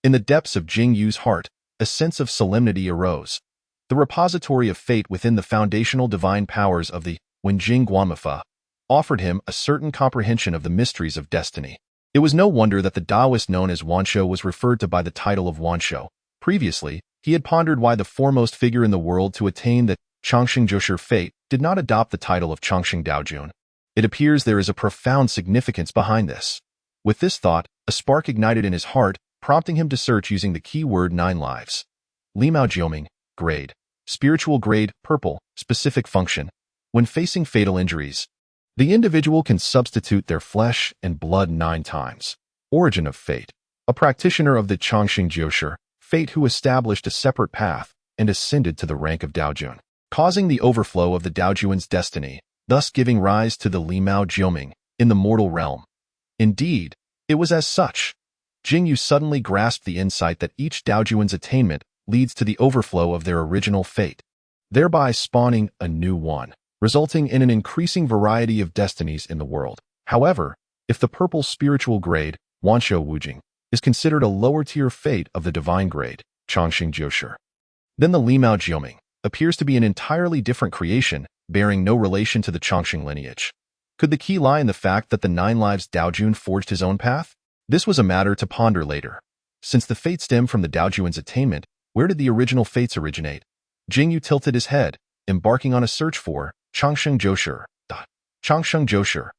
In the depths of Jing Yu's heart, a sense of solemnity arose. The repository of fate within the foundational divine powers of the Wenjing Guanmafa offered him a certain comprehension of the mysteries of destiny. It was no wonder that the Taoist known as Wanshou was referred to by the title of Wanshou. Previously, he had pondered why the foremost figure in the world to attain the Changxing fate did not adopt the title of Changxing Daojun. It appears there is a profound significance behind this. With this thought, a spark ignited in his heart, prompting him to search using the keyword 9 lives. Limao Jioming, grade. Spiritual grade, purple, specific function. When facing fatal injuries, the individual can substitute their flesh and blood 9 times. Origin of fate. A practitioner of the Changxing Jiushi, fate who established a separate path and ascended to the rank of Daojun, causing the overflow of the Daojun's destiny, thus giving rise to the Limao Jioming in the mortal realm. Indeed, it was as such. Jing Yu suddenly grasped the insight that each Daojun's attainment leads to the overflow of their original fate, thereby spawning a new one, resulting in an increasing variety of destinies in the world. However, if the purple spiritual grade, Wanshou Wujing, is considered a lower-tier fate of the divine grade, Changxing Jiushi, then the Limao Jioming appears to be an entirely different creation, bearing no relation to the Changxing lineage. Could the key lie in the fact that the 9 lives Daojun forged his own path? This was a matter to ponder later. Since the fate stemmed from the Daojun's attainment, where did the original fates originate? Jing Yu tilted his head, embarking on a search for Changxing Jiushi. Changxing Jiushi.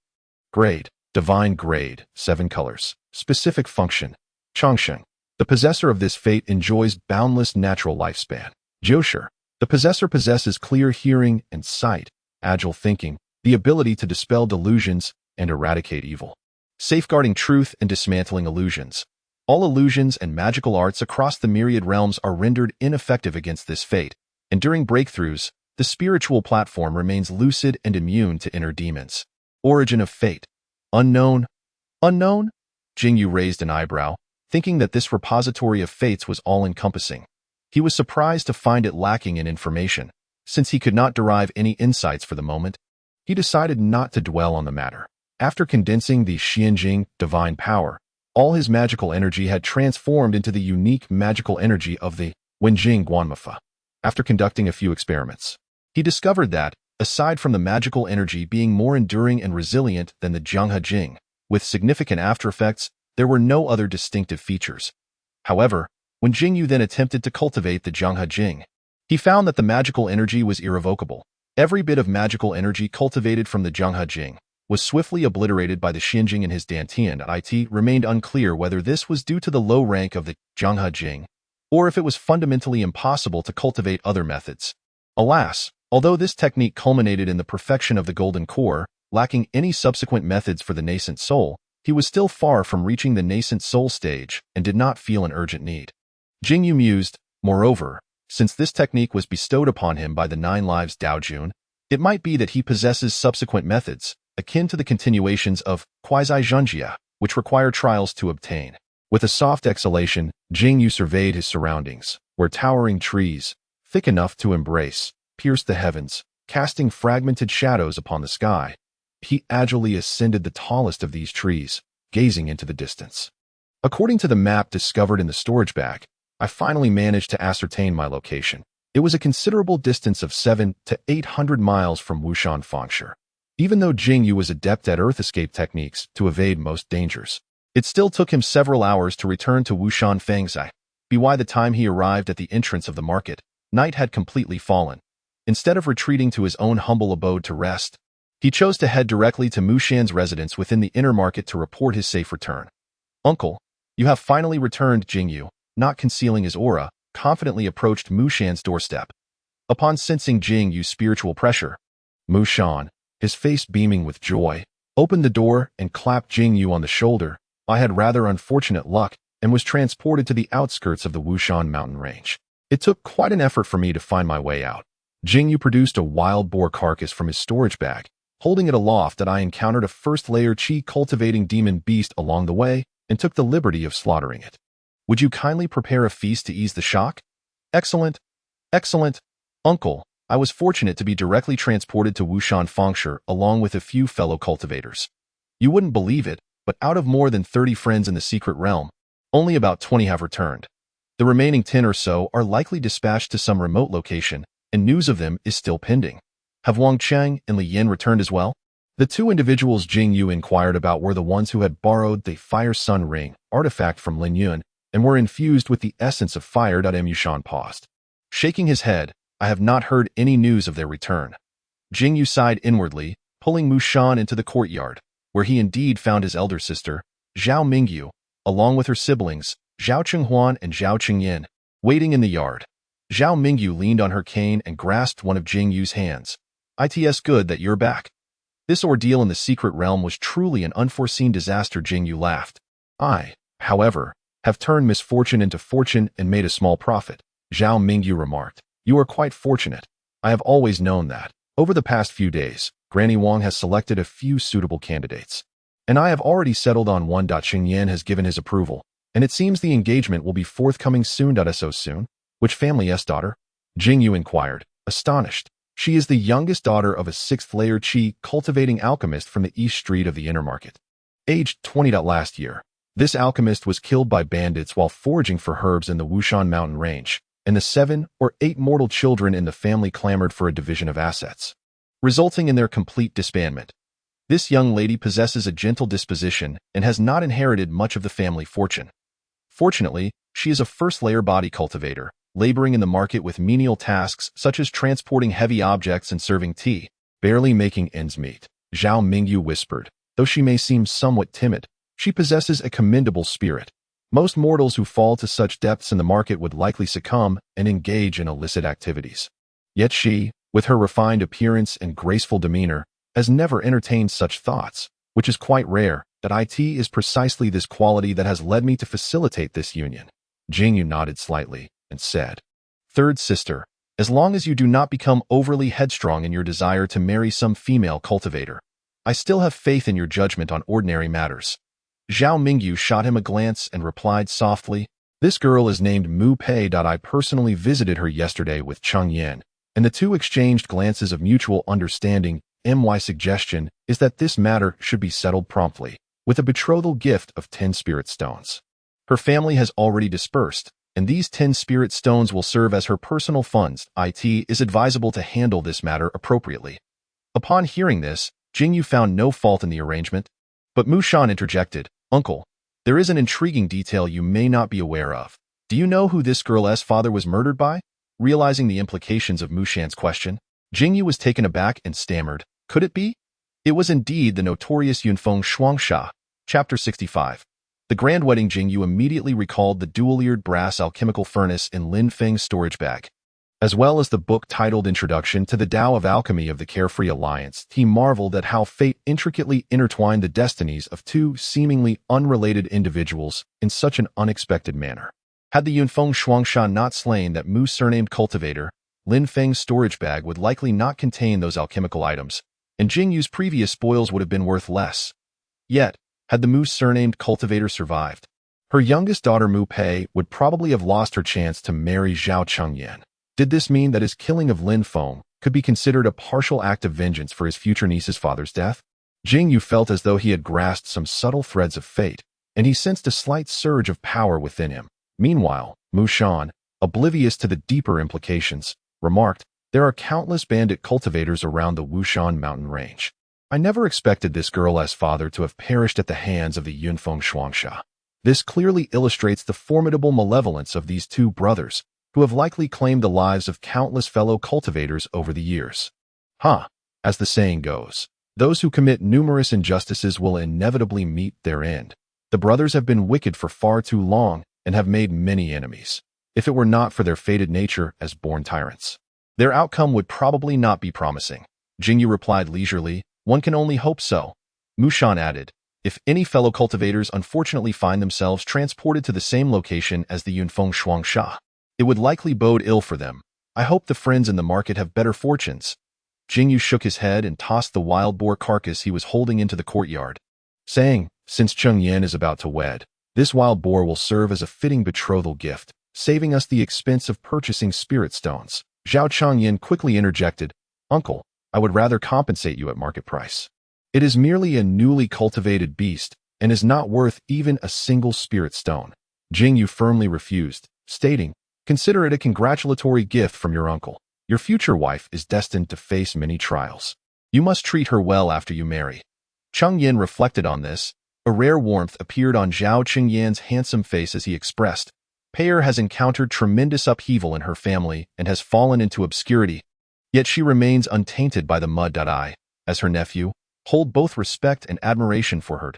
Grade. Divine grade. 7 colors. Specific function. Changxing. The possessor of this fate enjoys boundless natural lifespan. Jiushi. The possessor possesses clear hearing and sight, agile thinking, the ability to dispel delusions and eradicate evil, safeguarding truth and dismantling illusions. All illusions and magical arts across the myriad realms are rendered ineffective against this fate, and during breakthroughs, the spiritual platform remains lucid and immune to inner demons. Origin of fate. Unknown. Unknown? Jing Yu raised an eyebrow, thinking that this repository of fates was all-encompassing. He was surprised to find it lacking in information. Since he could not derive any insights for the moment, he decided not to dwell on the matter. After condensing the Xianjing divine power, all his magical energy had transformed into the unique magical energy of the Wenjing Guanmafa. After conducting a few experiments, he discovered that, aside from the magical energy being more enduring and resilient than the Jianghe Jing, with significant aftereffects, there were no other distinctive features. However, when Jing Yu then attempted to cultivate the Jianghe Jing, he found that the magical energy was irrevocable. Every bit of magical energy cultivated from the Jianghe Jing was swiftly obliterated by the Xianjing in his dantian. It remained unclear whether this was due to the low rank of the Jianghe Jing, or if it was fundamentally impossible to cultivate other methods. Alas, although this technique culminated in the perfection of the golden core, lacking any subsequent methods for the nascent soul, he was still far from reaching the nascent soul stage and did not feel an urgent need. Jing Yu mused, moreover, since this technique was bestowed upon him by the 9 lives Daojun, it might be that he possesses subsequent methods, akin to the continuations of quasi-zhenjia, which require trials to obtain. With a soft exhalation, Jing Yu surveyed his surroundings, where towering trees, thick enough to embrace, pierced the heavens, casting fragmented shadows upon the sky. He agilely ascended the tallest of these trees, gazing into the distance. According to the map discovered in the storage bag, I finally managed to ascertain my location. It was a considerable distance of 700 to 800 miles from Wushan Fangshi. Even though Jing Yu was adept at earth escape techniques to evade most dangers, it still took him several hours to return to Wushan Fangshi. By the time he arrived at the entrance of the market, night had completely fallen. Instead of retreating to his own humble abode to rest, he chose to head directly to Mushan's residence within the inner market to report his safe return. "Uncle, you have finally returned," Jing Yu, not concealing his aura, confidently approached Mushan's doorstep. Upon sensing Jing Yu's spiritual pressure, Mushan, his face beaming with joy, opened the door and clapped Jing Yu on the shoulder. "I had rather unfortunate luck and was transported to the outskirts of the Wushan mountain range. It took quite an effort for me to find my way out." Jing Yu produced a wild boar carcass from his storage bag. Holding it aloft, I encountered a first-layer chi-cultivating demon beast along the way and took the liberty of slaughtering it. "Would you kindly prepare a feast to ease the shock?" "Excellent. Excellent. Uncle, I was fortunate to be directly transported to Wushan Fangshi along with a few fellow cultivators. You wouldn't believe it, but out of more than 30 friends in the secret realm, Only about 20 have returned. The remaining 10 or so are likely dispatched to some remote location, and news of them is still pending. Have Wang Cheng and Li Yin returned as well? The two individuals Jing Yu inquired about were the ones who had borrowed the Fire Sun Ring artifact from Lin Yun and were infused with the essence of fire. Mushan paused. Shaking his head, I have not heard any news of their return. Jing Yu sighed inwardly, pulling Mushan into the courtyard, where he indeed found his elder sister, Zhao Mingyu, along with her siblings, Zhao Chenghuan and Zhao Chengyin, waiting in the yard. Zhao Mingyu leaned on her cane and grasped one of Jing Yu's hands. It's good that you're back. This ordeal in the secret realm was truly an unforeseen disaster. Jing Yu laughed. I, however, have turned misfortune into fortune and made a small profit, Zhao Mingyu remarked. You are quite fortunate. I have always known that. Over the past few days, Granny Wang has selected a few suitable candidates. And I have already settled on one. Xing Yan has given his approval, and it seems the engagement will be forthcoming soon. So soon? Which family's daughter? Jing Yu inquired, astonished. She is the youngest daughter of a 6th-layer Qi cultivating alchemist from the East Street of the Inner Market. Aged 20. Last year, this alchemist was killed by bandits while foraging for herbs in the Wushan mountain range, and the 7 or 8 mortal children in the family clamored for a division of assets, resulting in their complete disbandment. This young lady possesses a gentle disposition and has not inherited much of the family fortune. Fortunately, she is a 1st-layer body cultivator, laboring in the market with menial tasks such as transporting heavy objects and serving tea, barely making ends meet. Zhao Mingyu whispered. Though she may seem somewhat timid, she possesses a commendable spirit. Most mortals who fall to such depths in the market would likely succumb and engage in illicit activities. Yet she, with her refined appearance and graceful demeanor, has never entertained such thoughts, which is quite rare. It is precisely this quality that has led me to facilitate this union. Jing Yu nodded slightly and said, Third sister, as long as you do not become overly headstrong in your desire to marry some female cultivator, I still have faith in your judgment on ordinary matters. Zhao Mingyu shot him a glance and replied softly, This girl is named Mu Pei. I personally visited her yesterday with Cheng Yan, and the two exchanged glances of mutual understanding. My suggestion is that this matter should be settled promptly, with a betrothal gift of 10 spirit stones. Her family has already dispersed, and these 10 spirit stones will serve as her personal funds. It is advisable to handle this matter appropriately. Upon hearing this, Jing Yu found no fault in the arrangement, but Mu Shan interjected, Uncle, there is an intriguing detail you may not be aware of. Do you know who this girl's father was murdered by? Realizing the implications of Mu Shan's question, Jing Yu was taken aback and stammered, Could it be? It was indeed the notorious Yunfeng Shuangsha. Chapter 65. The grand wedding. Jing Yu immediately recalled the dual-eared brass alchemical furnace in Lin Feng's storage bag, as well as the book titled Introduction to the Tao of Alchemy of the Carefree Alliance. He marveled at how fate intricately intertwined the destinies of two seemingly unrelated individuals in such an unexpected manner. Had the Yunfeng Shuangsha not slain that Mu surnamed cultivator, Lin Feng's storage bag would likely not contain those alchemical items, and Jing Yu's previous spoils would have been worth less. Yet, had the Mu surnamed cultivator survived, her youngest daughter Mu Pei would probably have lost her chance to marry Zhao Chengyan. Did this mean that his killing of Lin Feng could be considered a partial act of vengeance for his future niece's father's death? Jing Yu felt as though he had grasped some subtle threads of fate, and he sensed a slight surge of power within him. Meanwhile, Mu Shan, oblivious to the deeper implications, remarked, There are countless bandit cultivators around the Wushan mountain range. I never expected this girl's father to have perished at the hands of the Yunfeng Shuangsha. This clearly illustrates the formidable malevolence of these two brothers, who have likely claimed the lives of countless fellow cultivators over the years. As the saying goes, those who commit numerous injustices will inevitably meet their end. The brothers have been wicked for far too long and have made many enemies. If it were not for their fated nature as born tyrants, their outcome would probably not be promising. Jing Yu replied leisurely, One can only hope so. Mu Shan added, If any fellow cultivators unfortunately find themselves transported to the same location as the Yunfeng Shuangsha, it would likely bode ill for them. I hope the friends in the market have better fortunes. Jing Yu shook his head and tossed the wild boar carcass he was holding into the courtyard, saying, Since Cheng Yan is about to wed, this wild boar will serve as a fitting betrothal gift, saving us the expense of purchasing spirit stones. Zhao Chengyan quickly interjected, Uncle, I would rather compensate you at market price. It is merely a newly cultivated beast and is not worth even a single spirit stone. Jing Yu firmly refused, stating, "Consider it a congratulatory gift from your uncle. Your future wife is destined to face many trials. You must treat her well after you marry." Cheng Yin reflected on this. A rare warmth appeared on Zhao Qingyan's handsome face as he expressed, Payer has encountered tremendous upheaval in her family and has fallen into obscurity, yet she remains untainted by the mud. I, as her nephew, hold both respect and admiration for her.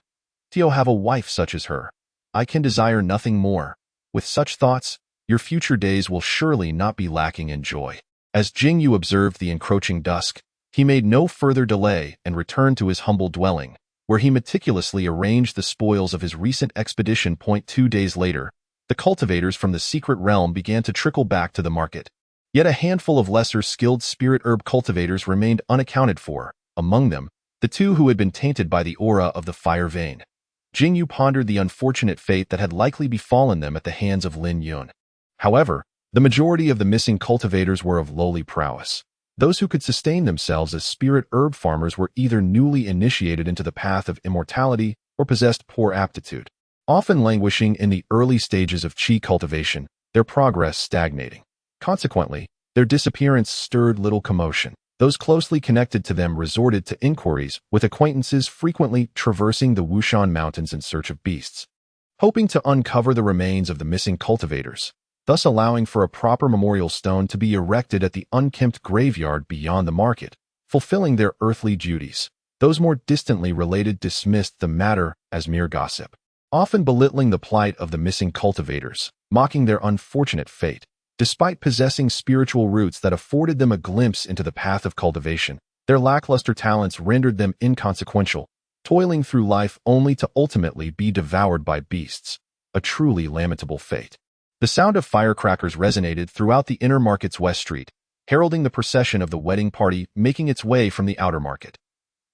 Tio have a wife such as her. I can desire nothing more. With such thoughts, your future days will surely not be lacking in joy. As Jing Yu observed the encroaching dusk, he made no further delay and returned to his humble dwelling, where he meticulously arranged the spoils of his recent expedition. 2 days later, the cultivators from the secret realm began to trickle back to the market. Yet a handful of lesser skilled spirit herb cultivators remained unaccounted for, among them, the two who had been tainted by the aura of the fire vein. Jing Yu pondered the unfortunate fate that had likely befallen them at the hands of Lin Yun. However, the majority of the missing cultivators were of lowly prowess. Those who could sustain themselves as spirit herb farmers were either newly initiated into the path of immortality or possessed poor aptitude. Often languishing in the early stages of qi cultivation, their progress stagnating. Consequently, their disappearance stirred little commotion. Those closely connected to them resorted to inquiries, with acquaintances frequently traversing the Wushan Mountains in search of beasts, hoping to uncover the remains of the missing cultivators, thus allowing for a proper memorial stone to be erected at the unkempt graveyard beyond the market, fulfilling their earthly duties. Those more distantly related dismissed the matter as mere gossip, often belittling the plight of the missing cultivators, mocking their unfortunate fate. Despite possessing spiritual roots that afforded them a glimpse into the path of cultivation, their lackluster talents rendered them inconsequential, toiling through life only to ultimately be devoured by beasts. A truly lamentable fate. The sound of firecrackers resonated throughout the inner market's west street, heralding the procession of the wedding party making its way from the outer market.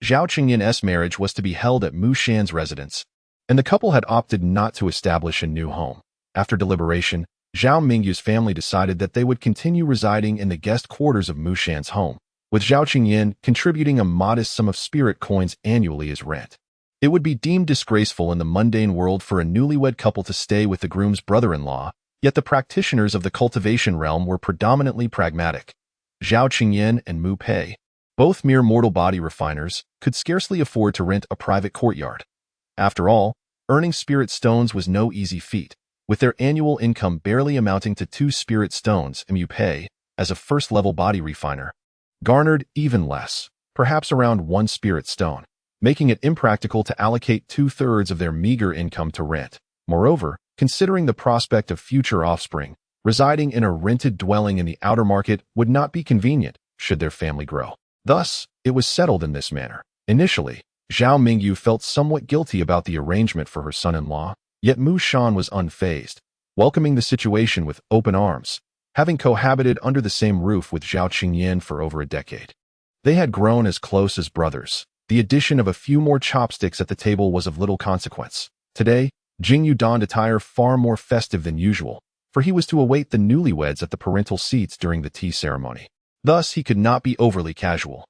Zhao Qingyan's marriage was to be held at Mu Shan's residence, and the couple had opted not to establish a new home. After deliberation, Zhao Mingyu's family decided that they would continue residing in the guest quarters of Mu Shan's home, with Zhao Qingyan contributing a modest sum of spirit coins annually as rent. It would be deemed disgraceful in the mundane world for a newlywed couple to stay with the groom's brother-in-law, yet the practitioners of the cultivation realm were predominantly pragmatic. Zhao Qingyan and Mu Pei, both mere mortal body refiners, could scarcely afford to rent a private courtyard. After all, earning spirit stones was no easy feat, with their annual income barely amounting to 2 spirit stones. Mu Pei, as a first-level body refiner, garnered even less, perhaps around 1 spirit stone, making it impractical to allocate 2/3 of their meager income to rent. Moreover, considering the prospect of future offspring, residing in a rented dwelling in the outer market would not be convenient should their family grow. Thus, it was settled in this manner. Initially, Zhao Mingyu felt somewhat guilty about the arrangement for her son-in-law, yet Mu Shan was unfazed, welcoming the situation with open arms, having cohabited under the same roof with Zhao Qingyan for over a decade. They had grown as close as brothers. The addition of a few more chopsticks at the table was of little consequence. Today, Jing Yu donned attire far more festive than usual, for he was to await the newlyweds at the parental seats during the tea ceremony. Thus, he could not be overly casual.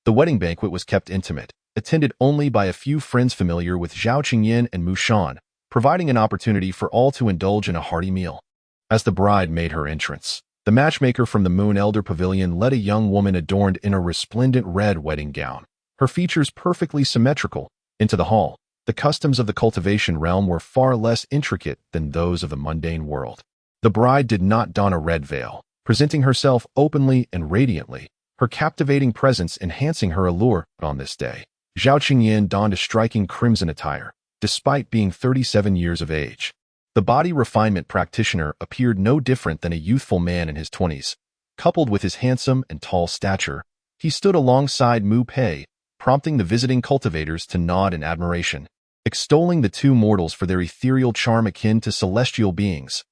The wedding banquet was kept intimate, attended only by a few friends familiar with Zhao Qingyan and Mu Shan, providing an opportunity for all to indulge in a hearty meal. As the bride made her entrance, the matchmaker from the Moon Elder Pavilion led a young woman adorned in a resplendent red wedding gown, her features perfectly symmetrical, into the hall. The customs of the cultivation realm were far less intricate than those of the mundane world. The bride did not don a red veil, presenting herself openly and radiantly, her captivating presence enhancing her allure. On this day, Zhao Qingyan donned a striking crimson attire, despite being 37 years of age. The body refinement practitioner appeared no different than a youthful man in his 20s. Coupled with his handsome and tall stature, he stood alongside Mu Pei, prompting the visiting cultivators to nod in admiration, extolling the two mortals for their ethereal charm akin to celestial beings.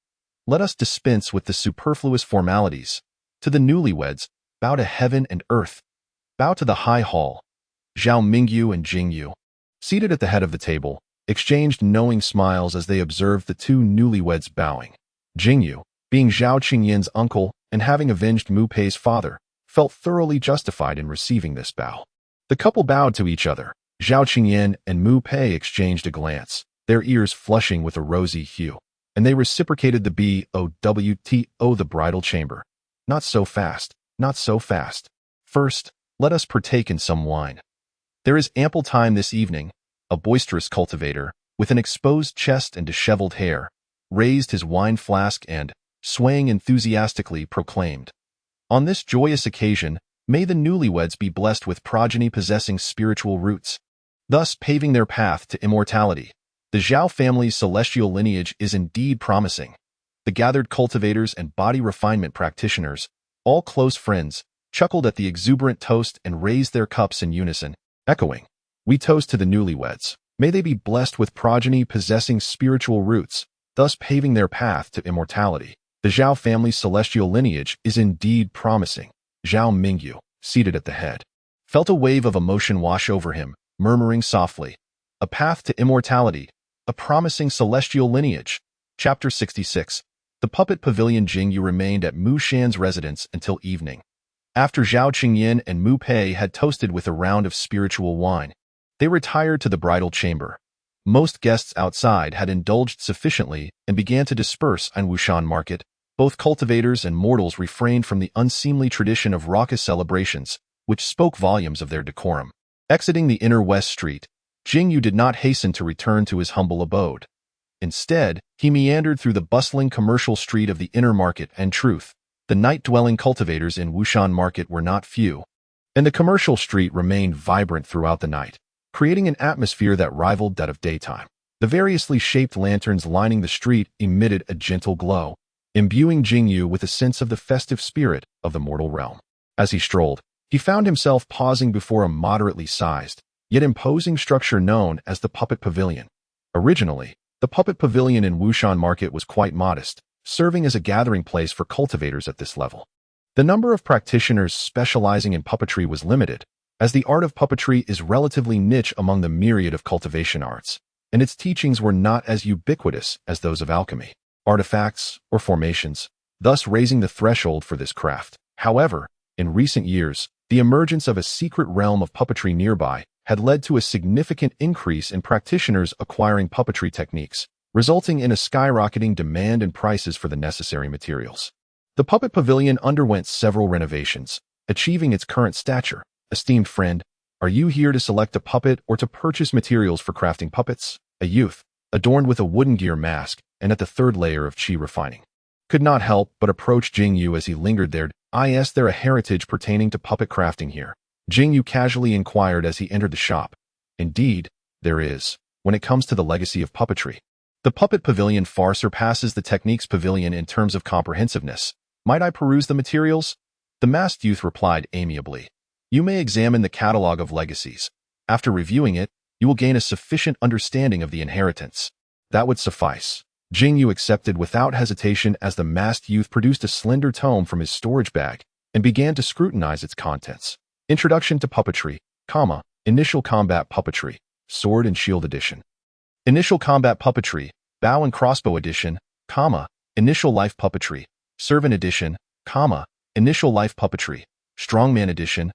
Let us dispense with the superfluous formalities. To the newlyweds, bow to heaven and earth. Bow to the high hall. Zhao Mingyu and Jing Yu, seated at the head of the table, exchanged knowing smiles as they observed the two newlyweds bowing. Jing Yu, being Zhao Qingyan's uncle and having avenged Mu Pei's father, felt thoroughly justified in receiving this bow. The couple bowed to each other. Zhao Qingyan and Mu Pei exchanged a glance, their ears flushing with a rosy hue. and they reciprocated the BOWTO, the bridal chamber. Not so fast, not so fast. First, let us partake in some wine. There is ample time this evening. A boisterous cultivator, with an exposed chest and disheveled hair, raised his wine flask and, swaying enthusiastically, proclaimed, "On this joyous occasion, may the newlyweds be blessed with progeny possessing spiritual roots, thus paving their path to immortality. The Zhao family's celestial lineage is indeed promising." The gathered cultivators and body refinement practitioners, all close friends, chuckled at the exuberant toast and raised their cups in unison, echoing, "We toast to the newlyweds. May they be blessed with progeny possessing spiritual roots, thus paving their path to immortality. The Zhao family's celestial lineage is indeed promising." Xuanqingzi, seated at the head, felt a wave of emotion wash over him, murmuring softly, "A path to immortality, a promising celestial lineage." Chapter 66. The puppet pavilion. Jing Yu remained at Mu Shan's residence until evening. After Zhao Qingyan and Mu Pei had toasted with a round of spiritual wine, they retired to the bridal chamber. Most guests outside had indulged sufficiently and began to disperse on Wushan market. Both cultivators and mortals refrained from the unseemly tradition of raucous celebrations, which spoke volumes of their decorum. Exiting the inner West Street, Jing Yu did not hasten to return to his humble abode. Instead, he meandered through the bustling commercial street of the inner market. And truth, the night-dwelling cultivators in Wushan market were not few, and the commercial street remained vibrant throughout the night, creating an atmosphere that rivaled that of daytime. The variously shaped lanterns lining the street emitted a gentle glow, imbuing Jing Yu with a sense of the festive spirit of the mortal realm. As he strolled, he found himself pausing before a moderately sized, yet imposing structure known as the Puppet Pavilion. Originally, the Puppet Pavilion in Wushan Market was quite modest, serving as a gathering place for cultivators at this level. The number of practitioners specializing in puppetry was limited, as the art of puppetry is relatively niche among the myriad of cultivation arts, and its teachings were not as ubiquitous as those of alchemy, artifacts, or formations, thus raising the threshold for this craft. However, in recent years, the emergence of a secret realm of puppetry nearby had led to a significant increase in practitioners acquiring puppetry techniques, resulting in a skyrocketing demand and prices for the necessary materials. The Puppet Pavilion underwent several renovations, achieving its current stature. Esteemed friend, are you here to select a puppet or to purchase materials for crafting puppets? A youth, adorned with a wooden gear mask and at the third layer of chi refining, could not help but approach Jing Yu as he lingered there. Is there a heritage pertaining to puppet crafting here? Jing Yu casually inquired as he entered the shop. Indeed, there is, when it comes to the legacy of puppetry. The Puppet Pavilion far surpasses the Techniques Pavilion in terms of comprehensiveness. Might I peruse the materials? The masked youth replied amiably. You may examine the catalog of legacies. After reviewing it, you will gain a sufficient understanding of the inheritance. That would suffice. Jing Yu accepted without hesitation as the masked youth produced a slender tome from his storage bag and began to scrutinize its contents. Introduction to Puppetry, Initial Combat Puppetry, Sword and Shield Edition. Initial Combat Puppetry, Bow and Crossbow Edition, Initial Life Puppetry, Servant Edition, Initial Life Puppetry, Strongman Edition,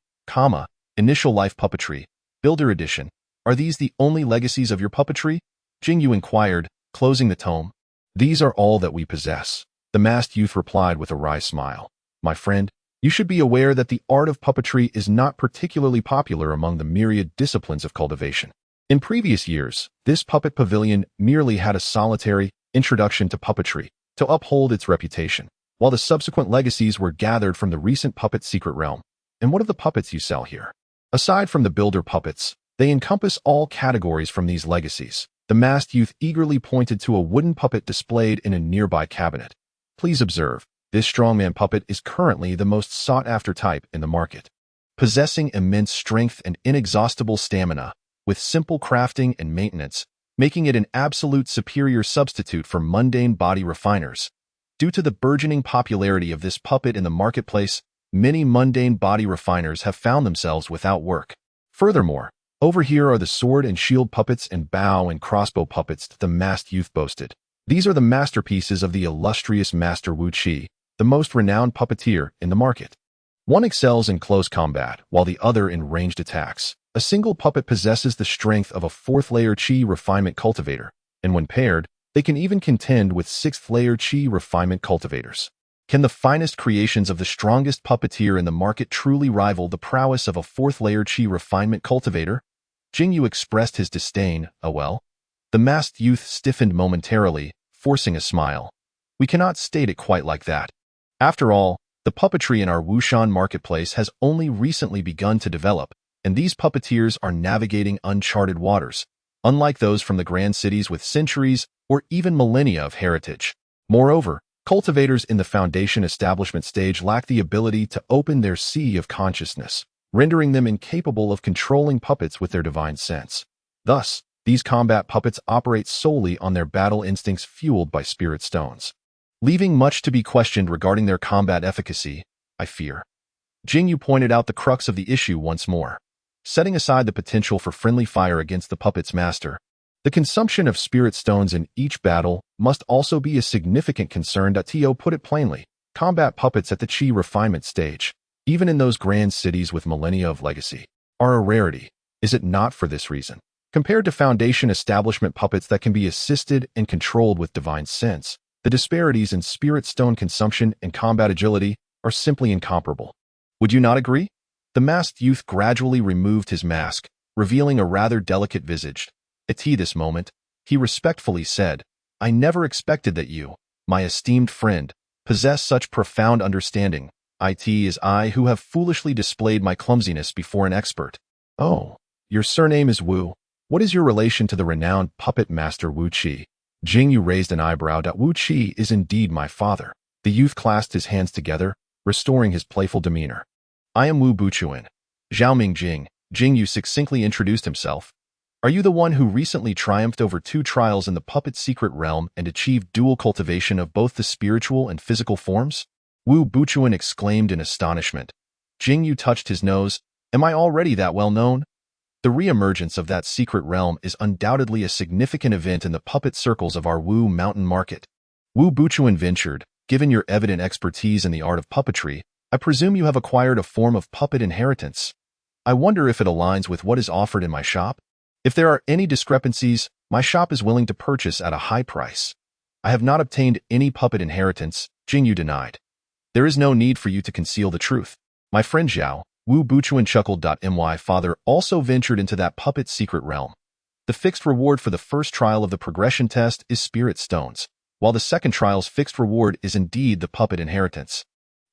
Initial Life Puppetry, Builder Edition. Are these the only legacies of your puppetry? Jing Yu inquired, closing the tome. These are all that we possess, the masked youth replied with a wry smile. My friend, you should be aware that the art of puppetry is not particularly popular among the myriad disciplines of cultivation. In previous years, this Puppet Pavilion merely had a solitary introduction to puppetry to uphold its reputation, while the subsequent legacies were gathered from the recent puppet secret realm. And what of the puppets you sell here? Aside from the builder puppets, they encompass all categories from these legacies. The masked youth eagerly pointed to a wooden puppet displayed in a nearby cabinet. Please observe, this strongman puppet is currently the most sought-after type in the market. Possessing immense strength and inexhaustible stamina, with simple crafting and maintenance, making it an absolute superior substitute for mundane body refiners. Due to the burgeoning popularity of this puppet in the marketplace, many mundane body refiners have found themselves without work. Furthermore, over here are the sword and shield puppets and bow and crossbow puppets the masked youth boasted. These are the masterpieces of the illustrious Master Wu Qi, the most renowned puppeteer in the market. One excels in close combat, while the other in ranged attacks. A single puppet possesses the strength of a fourth-layer chi refinement cultivator, and when paired, They can even contend with sixth-layer qi refinement cultivators. Can the finest creations of the strongest puppeteer in the market truly rival the prowess of a fourth-layer qi refinement cultivator? Jing Yu expressed his disdain. Oh well. The masked youth stiffened momentarily, forcing a smile. We cannot state it quite like that. After all, the puppetry in our Wushan marketplace has only recently begun to develop, and these puppeteers are navigating uncharted waters, unlike those from the grand cities with centuries or even millennia of heritage. Moreover, cultivators in the foundation establishment stage lack the ability to open their sea of consciousness, rendering them incapable of controlling puppets with their divine sense. Thus, these combat puppets operate solely on their battle instincts fueled by spirit stones, leaving much to be questioned regarding their combat efficacy, I fear. Jing Yu pointed out the crux of the issue once more. Setting aside the potential for friendly fire against the puppet's master, the consumption of spirit stones in each battle must also be a significant concern. To put it plainly, combat puppets at the qi refinement stage, even in those grand cities with millennia of legacy, are a rarity, is it not for this reason? Compared to foundation establishment puppets that can be assisted and controlled with divine sense, the disparities in spirit stone consumption and combat agility are simply incomparable. Would you not agree? The masked youth gradually removed his mask, revealing a rather delicate visage. At this moment, he respectfully said, I never expected that you, my esteemed friend, possess such profound understanding. It is I who have foolishly displayed my clumsiness before an expert. Oh, your surname is Wu. What is your relation to the renowned puppet master Wu Qi? Jing Yu raised an eyebrow. Wu Qi is indeed my father. The youth clasped his hands together, restoring his playful demeanor. I am Wu Buchuan. Xiaoming Jing. Jing Yu succinctly introduced himself. Are you the one who recently triumphed over 2 trials in the puppet secret realm and achieved dual cultivation of both the spiritual and physical forms? Wu Buchuan exclaimed in astonishment. Jing Yu touched his nose. Am I already that well known? The re-emergence of that secret realm is undoubtedly a significant event in the puppet circles of our Wu mountain market. Wu Buchuan ventured, given your evident expertise in the art of puppetry, I presume you have acquired a form of puppet inheritance. I wonder if it aligns with what is offered in my shop? If there are any discrepancies, my shop is willing to purchase at a high price. I have not obtained any puppet inheritance, Jing Yu denied. There is no need for you to conceal the truth. My friend Zhao, Wu Buchuan chuckled. My father also ventured into that puppet secret realm. The fixed reward for the first trial of the progression test is spirit stones, while the second trial's fixed reward is indeed the puppet inheritance.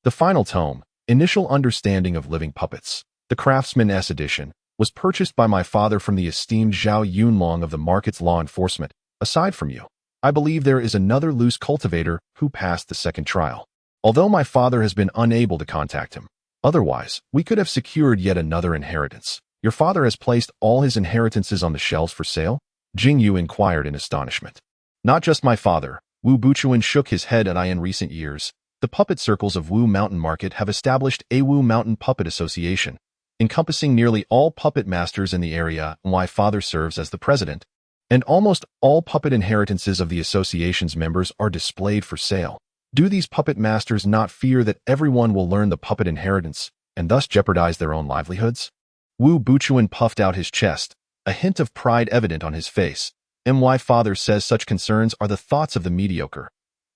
The final tome, Initial Understanding of Living Puppets, the Craftsman S edition, was purchased by my father from the esteemed Zhao Yunlong of the market's law enforcement. Aside from you, I believe there is another loose cultivator who passed the second trial. Although my father has been unable to contact him, otherwise, we could have secured yet another inheritance. Your father has placed all his inheritances on the shelves for sale? Jing Yu inquired in astonishment. Not just my father. Wu Buchuan shook his head. In recent years, the puppet circles of Wu Mountain Market have established a Wu Mountain Puppet Association, encompassing nearly all puppet masters in the area. My father serves as the president, and almost all puppet inheritances of the association's members are displayed for sale. Do these puppet masters not fear that everyone will learn the puppet inheritance and thus jeopardize their own livelihoods? Wu Buchuan puffed out his chest, a hint of pride evident on his face. My father says such concerns are the thoughts of the mediocre.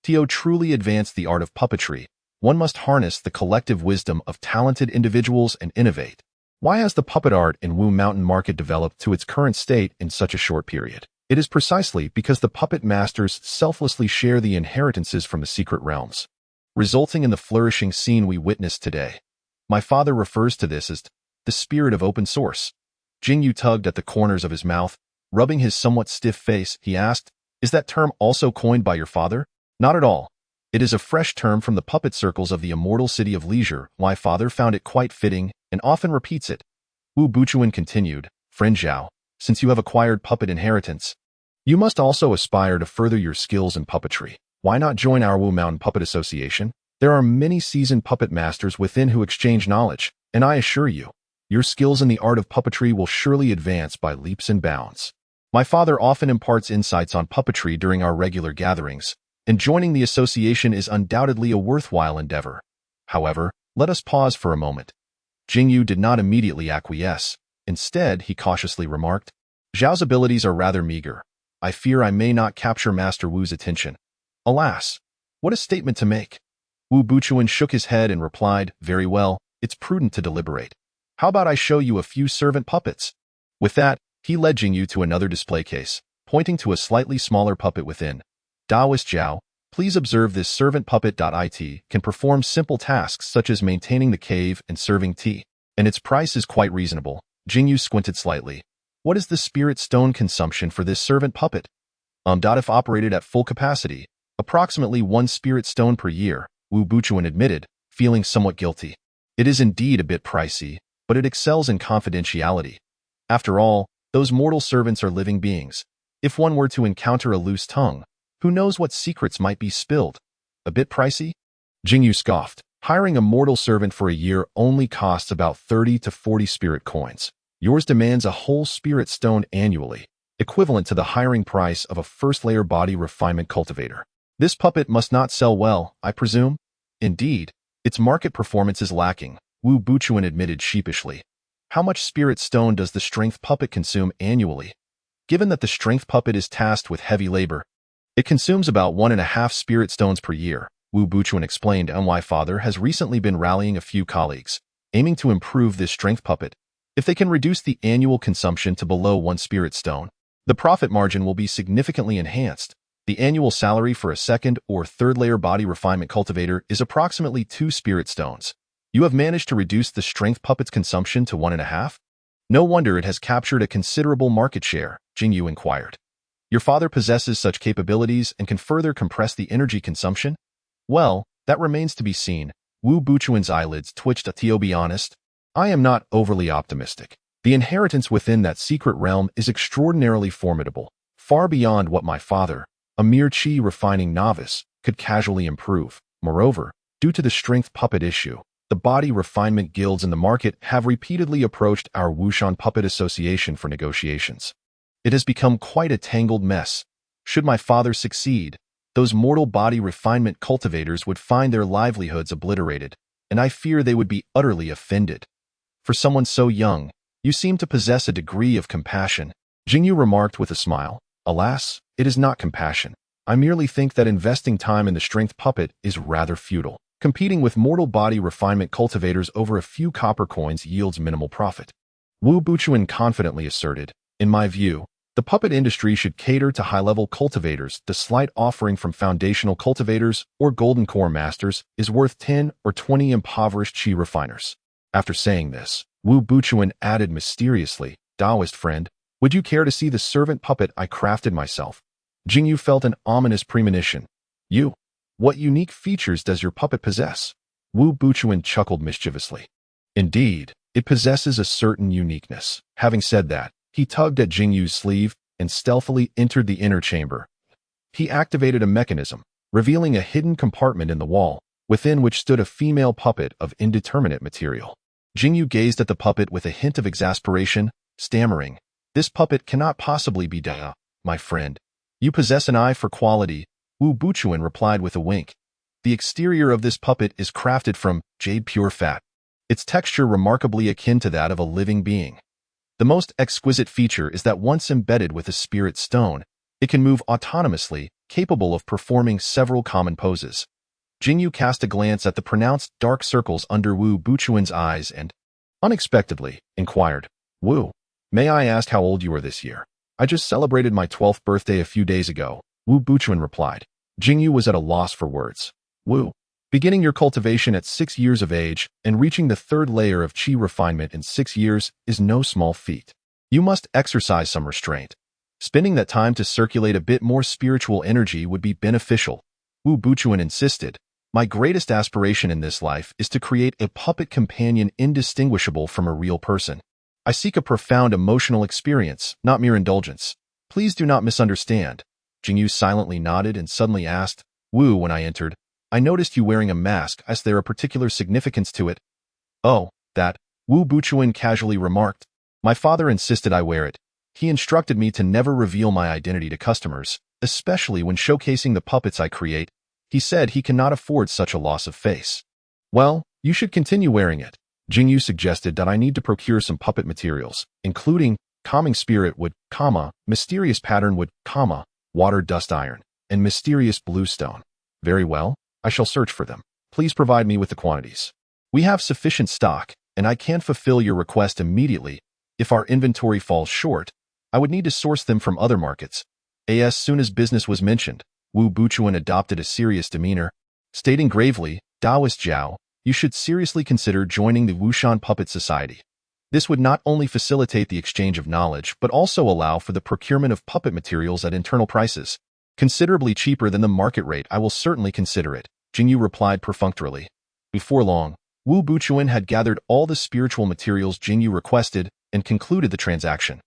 To truly advance the art of puppetry, one must harness the collective wisdom of talented individuals and innovate. Why has the puppet art in Wu Mountain Market developed to its current state in such a short period? It is precisely because the puppet masters selflessly share the inheritances from the secret realms, resulting in the flourishing scene we witness today. My father refers to this as the spirit of open source. Jing Yu tugged at the corners of his mouth, rubbing his somewhat stiff face. He asked, is that term also coined by your father? Not at all. It is a fresh term from the puppet circles of the immortal city of leisure. My father found it quite fitting and often repeats it. Wu Buchuan continued, friend Zhao, since you have acquired puppet inheritance, you must also aspire to further your skills in puppetry. Why not join our Wu Mountain Puppet Association? There are many seasoned puppet masters within who exchange knowledge, and I assure you, your skills in the art of puppetry will surely advance by leaps and bounds. My father often imparts insights on puppetry during our regular gatherings, and joining the association is undoubtedly a worthwhile endeavor. However, let us pause for a moment. Jing Yu did not immediately acquiesce. Instead, he cautiously remarked, Zhao's abilities are rather meager. I fear I may not capture Master Wu's attention. Alas, what a statement to make. Wu Buchuan shook his head and replied, very well, it's prudent to deliberate. How about I show you a few servant puppets? With that, he led Jing Yu to another display case, pointing to a slightly smaller puppet within. Taoist Zhao, please observe this servant puppet.it can perform simple tasks such as maintaining the cave and serving tea, and its price is quite reasonable. Jing Yu squinted slightly. What is the spirit stone consumption for this servant puppet? If operated at full capacity, approximately 1 spirit stone per year, Wu Buchuan admitted, feeling somewhat guilty. It is indeed a bit pricey, but it excels in confidentiality. After all, those mortal servants are living beings. If one were to encounter a loose tongue, who knows what secrets might be spilled? A bit pricey? Jing Yu scoffed. Hiring a mortal servant for a year only costs about 30 to 40 spirit coins. Yours demands a whole spirit stone annually, equivalent to the hiring price of a first-layer body refinement cultivator. This puppet must not sell well, I presume? Indeed, its market performance is lacking, Wu Buchuan admitted sheepishly. How much spirit stone does the strength puppet consume annually? Given that the strength puppet is tasked with heavy labor, it consumes about 1.5 spirit stones per year, Wu Buchuan explained. My father has recently been rallying a few colleagues, aiming to improve this strength puppet. If they can reduce the annual consumption to below 1 spirit stone, the profit margin will be significantly enhanced. The annual salary for a second or third-layer body refinement cultivator is approximately 2 spirit stones. You have managed to reduce the strength puppet's consumption to 1.5? No wonder it has captured a considerable market share, Jing Yu inquired. Your father possesses such capabilities and can further compress the energy consumption? Well, that remains to be seen. Wu Buchuan's eyelids twitched. To be honest, I am not overly optimistic. The inheritance within that secret realm is extraordinarily formidable, far beyond what my father, a mere chi refining novice, could casually improve. Moreover, due to the strength puppet issue, the body refinement guilds in the market have repeatedly approached our Wushan Puppet Association for negotiations. It has become quite a tangled mess. Should my father succeed, those mortal body refinement cultivators would find their livelihoods obliterated, and I fear they would be utterly offended. For someone so young, you seem to possess a degree of compassion, Jing Yu remarked with a smile. Alas, it is not compassion. I merely think that investing time in the strength puppet is rather futile. Competing with mortal body refinement cultivators over a few copper coins yields minimal profit. Wu Buchuan confidently asserted, in my view, the puppet industry should cater to high-level cultivators. The slight offering from foundational cultivators or golden core masters is worth 10 or 20 impoverished chi refiners. After saying this, Wu Buchuan added mysteriously, Taoist friend, would you care to see the servant puppet I crafted myself? Jing Yu felt an ominous premonition. You? What unique features does your puppet possess? Wu Buchuan chuckled mischievously. Indeed, it possesses a certain uniqueness. Having said that, he tugged at Jing Yu's sleeve and stealthily entered the inner chamber. He activated a mechanism, revealing a hidden compartment in the wall, within which stood a female puppet of indeterminate material. Jing Yu gazed at the puppet with a hint of exasperation, stammering, this puppet cannot possibly be Dao, my friend. You possess an eye for quality, Wu Buchuan replied with a wink. The exterior of this puppet is crafted from jade pure fat, its texture remarkably akin to that of a living being. The most exquisite feature is that once embedded with a spirit stone, it can move autonomously, capable of performing several common poses. Jing Yu cast a glance at the pronounced dark circles under Wu Buchuan's eyes and, unexpectedly, inquired, Wu, may I ask how old you are this year? I just celebrated my 12th birthday a few days ago, Wu Buchuan replied. Jing Yu was at a loss for words. Wu, beginning your cultivation at 6 years of age and reaching the 3rd layer of chi refinement in 6 years is no small feat. You must exercise some restraint. Spending that time to circulate a bit more spiritual energy would be beneficial, Wu Buchuan insisted. My greatest aspiration in this life is to create a puppet companion indistinguishable from a real person. I seek a profound emotional experience, not mere indulgence. Please do not misunderstand. Jing Yu silently nodded and suddenly asked, Wu, when I entered, I noticed you wearing a mask. Is there a particular significance to it? Oh, that, Wu Buchuan casually remarked. My father insisted I wear it. He instructed me to never reveal my identity to customers, especially when showcasing the puppets I create. He said he cannot afford such a loss of face. Well, you should continue wearing it. Jing Yu suggested that I need to procure some puppet materials, including calming spirit wood, mysterious pattern wood, water dust iron, and mysterious blue stone. Very well, I shall search for them. Please provide me with the quantities. We have sufficient stock, and I can fulfill your request immediately. If our inventory falls short, I would need to source them from other markets. As soon as business was mentioned, Wu Buchuan adopted a serious demeanor, stating gravely, Taoist Zhao, you should seriously consider joining the Wushan Puppet Society. This would not only facilitate the exchange of knowledge, but also allow for the procurement of puppet materials at internal prices, considerably cheaper than the market rate. I will certainly consider it, Jing Yu replied perfunctorily. Before long, Wu Buchuan had gathered all the spiritual materials Jing Yu requested and concluded the transaction.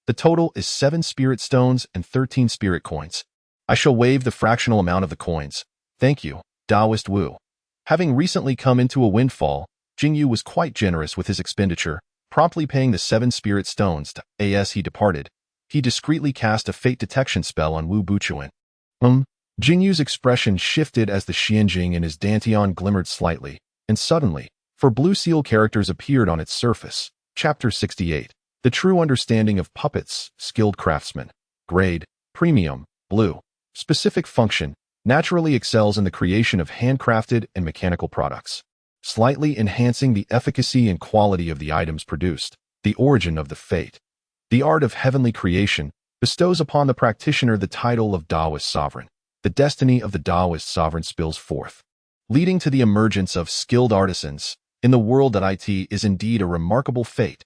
The total is 7 spirit stones and 13 spirit coins. I shall waive the fractional amount of the coins. Thank you, Taoist Wu. Having recently come into a windfall, Jing Yu was quite generous with his expenditure, promptly paying the 7 spirit stones. As he departed, he discreetly cast a fate detection spell on Wu Buchuan. Jing Yu's expression shifted as the Xianjing in his dantian glimmered slightly, and suddenly, 4 blue seal characters appeared on its surface. Chapter 68. The True Understanding of Puppets, Skilled Craftsman. Grade, Premium, Blue. Specific function, naturally excels in the creation of handcrafted and mechanical products, slightly enhancing the efficacy and quality of the items produced. The origin of the fate. The art of heavenly creation bestows upon the practitioner the title of Taoist sovereign. The destiny of the Taoist sovereign spills forth, leading to the emergence of skilled artisans. In the world that it is indeed a remarkable fate.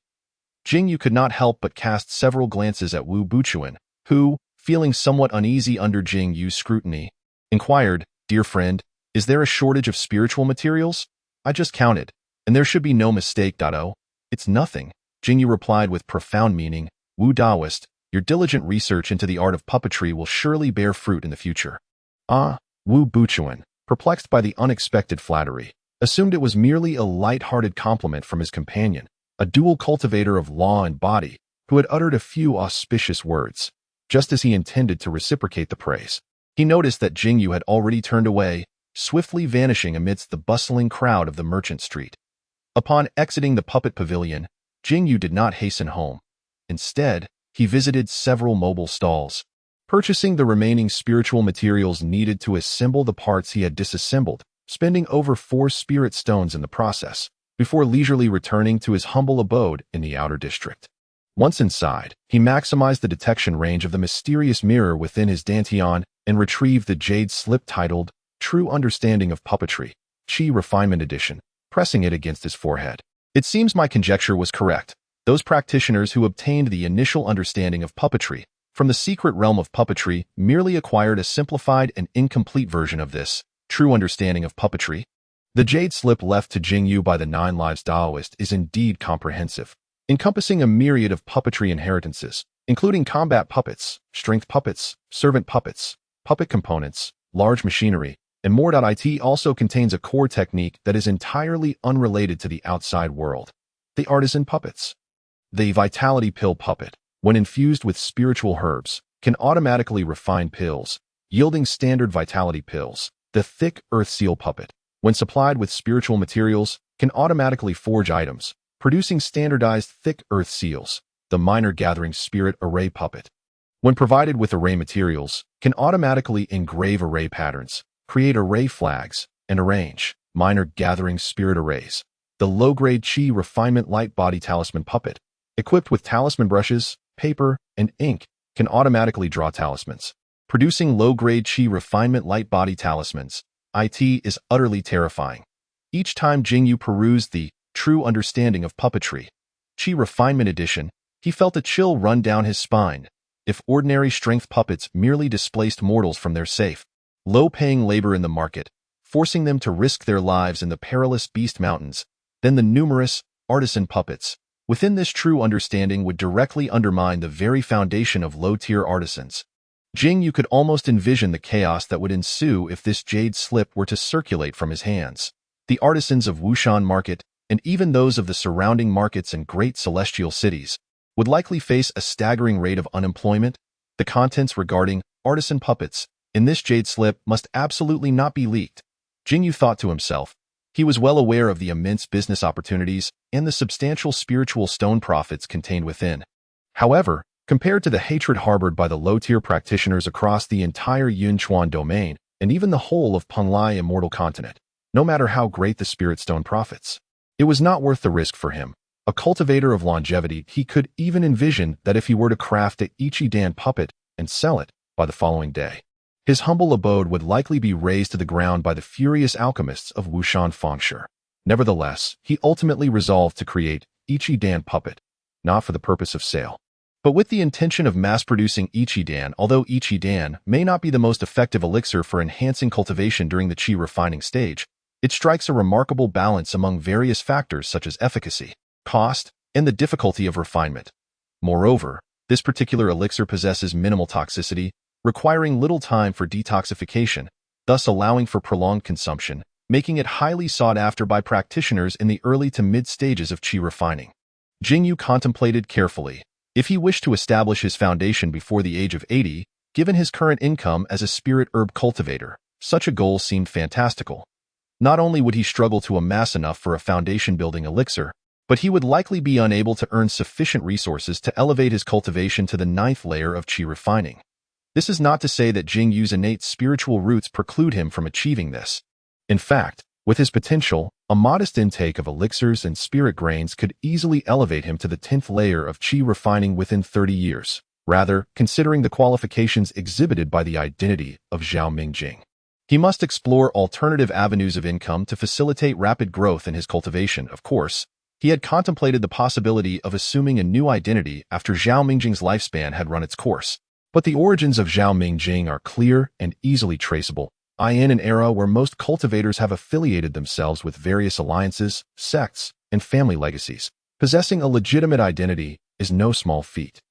Jing Yu could not help but cast several glances at Wu Buchuan, who, feeling somewhat uneasy under Jing Yu's scrutiny, inquired, Dear friend, is there a shortage of spiritual materials? I just counted, and there should be no mistake. It's nothing, Jing Yu replied with profound meaning. Wu Taoist, your diligent research into the art of puppetry will surely bear fruit in the future. Wu Buchuan, perplexed by the unexpected flattery, assumed it was merely a light-hearted compliment from his companion, a dual cultivator of law and body, who had uttered a few auspicious words. Just as he intended to reciprocate the praise, he noticed that Jing Yu had already turned away, swiftly vanishing amidst the bustling crowd of the merchant street. Upon exiting the puppet pavilion, Jing Yu did not hasten home. Instead, he visited several mobile stalls, purchasing the remaining spiritual materials needed to assemble the parts he had disassembled, spending over 4 spirit stones in the process, before leisurely returning to his humble abode in the outer district. Once inside, he maximized the detection range of the mysterious mirror within his dantian and retrieved the jade slip titled True Understanding of Puppetry, Qi Refinement Edition, pressing it against his forehead. It seems my conjecture was correct. Those practitioners who obtained the initial understanding of puppetry from the secret realm of puppetry merely acquired a simplified and incomplete version of this true understanding of puppetry. The jade slip left to Jing Yu by the 9 Lives Taoist is indeed comprehensive, encompassing a myriad of puppetry inheritances, including combat puppets, strength puppets, servant puppets, puppet components, large machinery, and more. It also contains a core technique that is entirely unrelated to the outside world. The artisan puppets. The vitality pill puppet, when infused with spiritual herbs, can automatically refine pills, yielding standard vitality pills. The thick earth seal puppet, when supplied with spiritual materials, can automatically forge items, producing standardized thick earth seals. The minor gathering spirit array puppet, when provided with array materials, can automatically engrave array patterns, create array flags, and arrange minor gathering spirit arrays. The low-grade Qi refinement light body talisman puppet, equipped with talisman brushes, paper, and ink, can automatically draw talismans, producing low-grade Qi refinement light body talismans. It is utterly terrifying. Each time Jing Yu perused the True Understanding of Puppetry, Qi Refinement Edition, he felt a chill run down his spine. If ordinary strength puppets merely displaced mortals from their safe, low-paying labor in the market, forcing them to risk their lives in the perilous Beast Mountains, then the numerous artisan puppets within this true understanding would directly undermine the very foundation of low-tier artisans. Jing Yu could almost envision the chaos that would ensue if this jade slip were to circulate from his hands. The artisans of Wushan Market, and even those of the surrounding markets and great celestial cities, would likely face a staggering rate of unemployment. The contents regarding artisan puppets in this jade slip must absolutely not be leaked. Jing Yu thought to himself. He was well aware of the immense business opportunities and the substantial spiritual stone profits contained within. However, compared to the hatred harbored by the low-tier practitioners across the entire Yunchuan domain and even the whole of Penglai immortal continent, no matter how great the Spirit Stone profits, it was not worth the risk for him. A cultivator of longevity, he could even envision that if he were to craft a Ichidan puppet and sell it by the following day, his humble abode would likely be razed to the ground by the furious alchemists of Wushan Fengshi. Nevertheless, he ultimately resolved to create Ichidan puppet, not for the purpose of sale, but with the intention of mass-producing Ichidan. Although Ichidan may not be the most effective elixir for enhancing cultivation during the qi refining stage, it strikes a remarkable balance among various factors such as efficacy, cost, and the difficulty of refinement. Moreover, this particular elixir possesses minimal toxicity, requiring little time for detoxification, thus allowing for prolonged consumption, making it highly sought after by practitioners in the early to mid stages of qi refining. Jing Yu contemplated carefully. If he wished to establish his foundation before the age of 80, given his current income as a spirit herb cultivator, such a goal seemed fantastical. Not only would he struggle to amass enough for a foundation-building elixir, but he would likely be unable to earn sufficient resources to elevate his cultivation to the 9th layer of qi refining. This is not to say that Jing Yu's innate spiritual roots preclude him from achieving this. In fact, with his potential, a modest intake of elixirs and spirit grains could easily elevate him to the 10th layer of qi refining within 30 years. Rather, considering the qualifications exhibited by the identity of Xuanqingzi, he must explore alternative avenues of income to facilitate rapid growth in his cultivation. Of course, he had contemplated the possibility of assuming a new identity after Xuanqingzi's lifespan had run its course. But the origins of Xuanqingzi are clear and easily traceable, in an era where most cultivators have affiliated themselves with various alliances, sects, and family legacies. Possessing a legitimate identity is no small feat.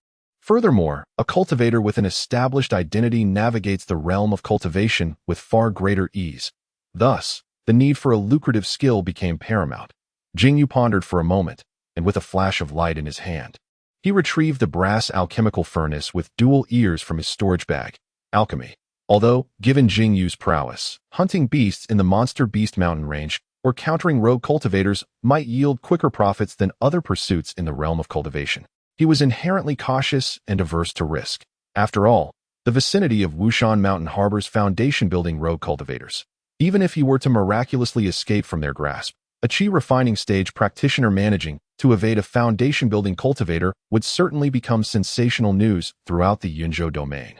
Furthermore, a cultivator with an established identity navigates the realm of cultivation with far greater ease. Thus, the need for a lucrative skill became paramount. Jing Yu pondered for a moment, and with a flash of light in his hand, he retrieved the brass alchemical furnace with dual ears from his storage bag. Alchemy. Although, given Jing Yu's prowess, hunting beasts in the Monster Beast mountain range or countering rogue cultivators might yield quicker profits than other pursuits in the realm of cultivation, he was inherently cautious and averse to risk. After all, the vicinity of Wushan Mountain harbors foundation-building rogue cultivators. Even if he were to miraculously escape from their grasp, a qi refining stage practitioner managing to evade a foundation-building cultivator would certainly become sensational news throughout the Yunzhou domain,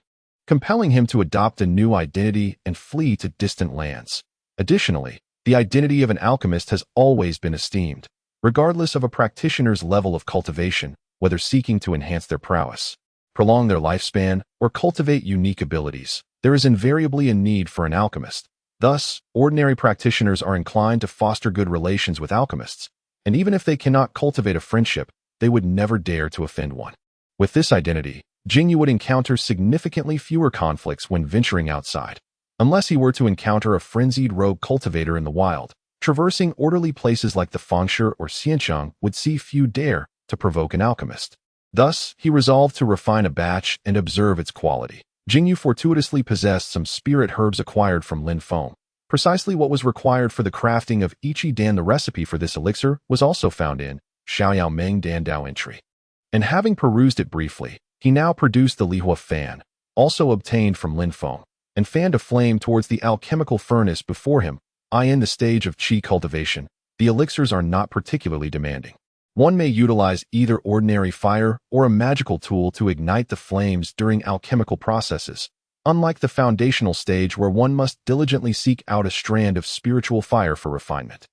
compelling him to adopt a new identity and flee to distant lands. Additionally, the identity of an alchemist has always been esteemed, regardless of a practitioner's level of cultivation, whether seeking to enhance their prowess, prolong their lifespan, or cultivate unique abilities. There is invariably a need for an alchemist. Thus, ordinary practitioners are inclined to foster good relations with alchemists, and even if they cannot cultivate a friendship, they would never dare to offend one. With this identity, Jing Yu would encounter significantly fewer conflicts when venturing outside. Unless he were to encounter a frenzied rogue cultivator in the wild, traversing orderly places like the Fengshi or Xianqiang would see few dare to provoke an alchemist. Thus, he resolved to refine a batch and observe its quality. Jing Yu fortuitously possessed some spirit herbs acquired from Lin Feng. Precisely what was required for the crafting of Ichidan. The recipe for this elixir was also found in Xiaoyao Meng Dan Dao entry. And having perused it briefly, he now produced the Lihua fan, also obtained from Lin Feng, and fanned a flame towards the alchemical furnace before him. In the stage of qi cultivation, the elixirs are not particularly demanding. One may utilize either ordinary fire or a magical tool to ignite the flames during alchemical processes, unlike the foundational stage where one must diligently seek out a strand of spiritual fire for refinement.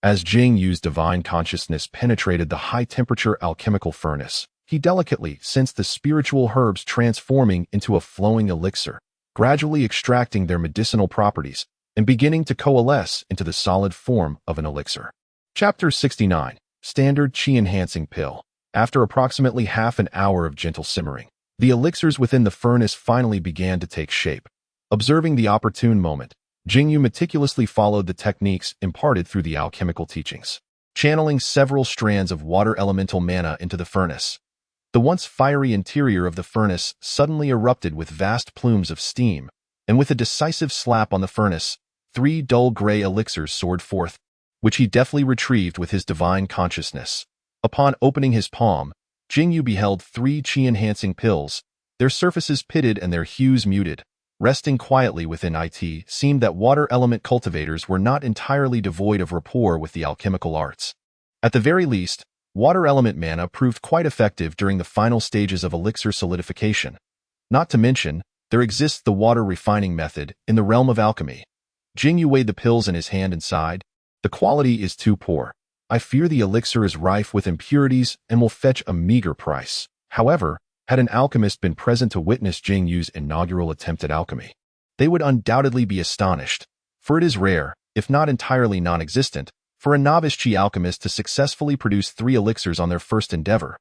As Jing Yu's divine consciousness penetrated the high-temperature alchemical furnace, he delicately sensed the spiritual herbs transforming into a flowing elixir, gradually extracting their medicinal properties and beginning to coalesce into the solid form of an elixir. Chapter 69. Standard Qi Enhancing Pill. After approximately half an hour of gentle simmering, the elixirs within the furnace finally began to take shape. Observing the opportune moment, Jing Yu meticulously followed the techniques imparted through the alchemical teachings, channeling several strands of water elemental mana into the furnace. The once fiery interior of the furnace suddenly erupted with vast plumes of steam, and with a decisive slap on the furnace, 3 dull gray elixirs soared forth, which he deftly retrieved with his divine consciousness. Upon opening his palm, Jing Yu beheld 3 qi-enhancing pills, their surfaces pitted and their hues muted. Resting quietly within it seemed that water element cultivators were not entirely devoid of rapport with the alchemical arts. At the very least, water element mana proved quite effective during the final stages of elixir solidification. Not to mention, there exists the water refining method in the realm of alchemy. Jing Yu weighed the pills in his hand and sighed. The quality is too poor. I fear the elixir is rife with impurities and will fetch a meager price. However, had an alchemist been present to witness Jing Yu's inaugural attempt at alchemy, they would undoubtedly be astonished, for it is rare, if not entirely non-existent, for a novice qi alchemist to successfully produce 3 elixirs on their first endeavor.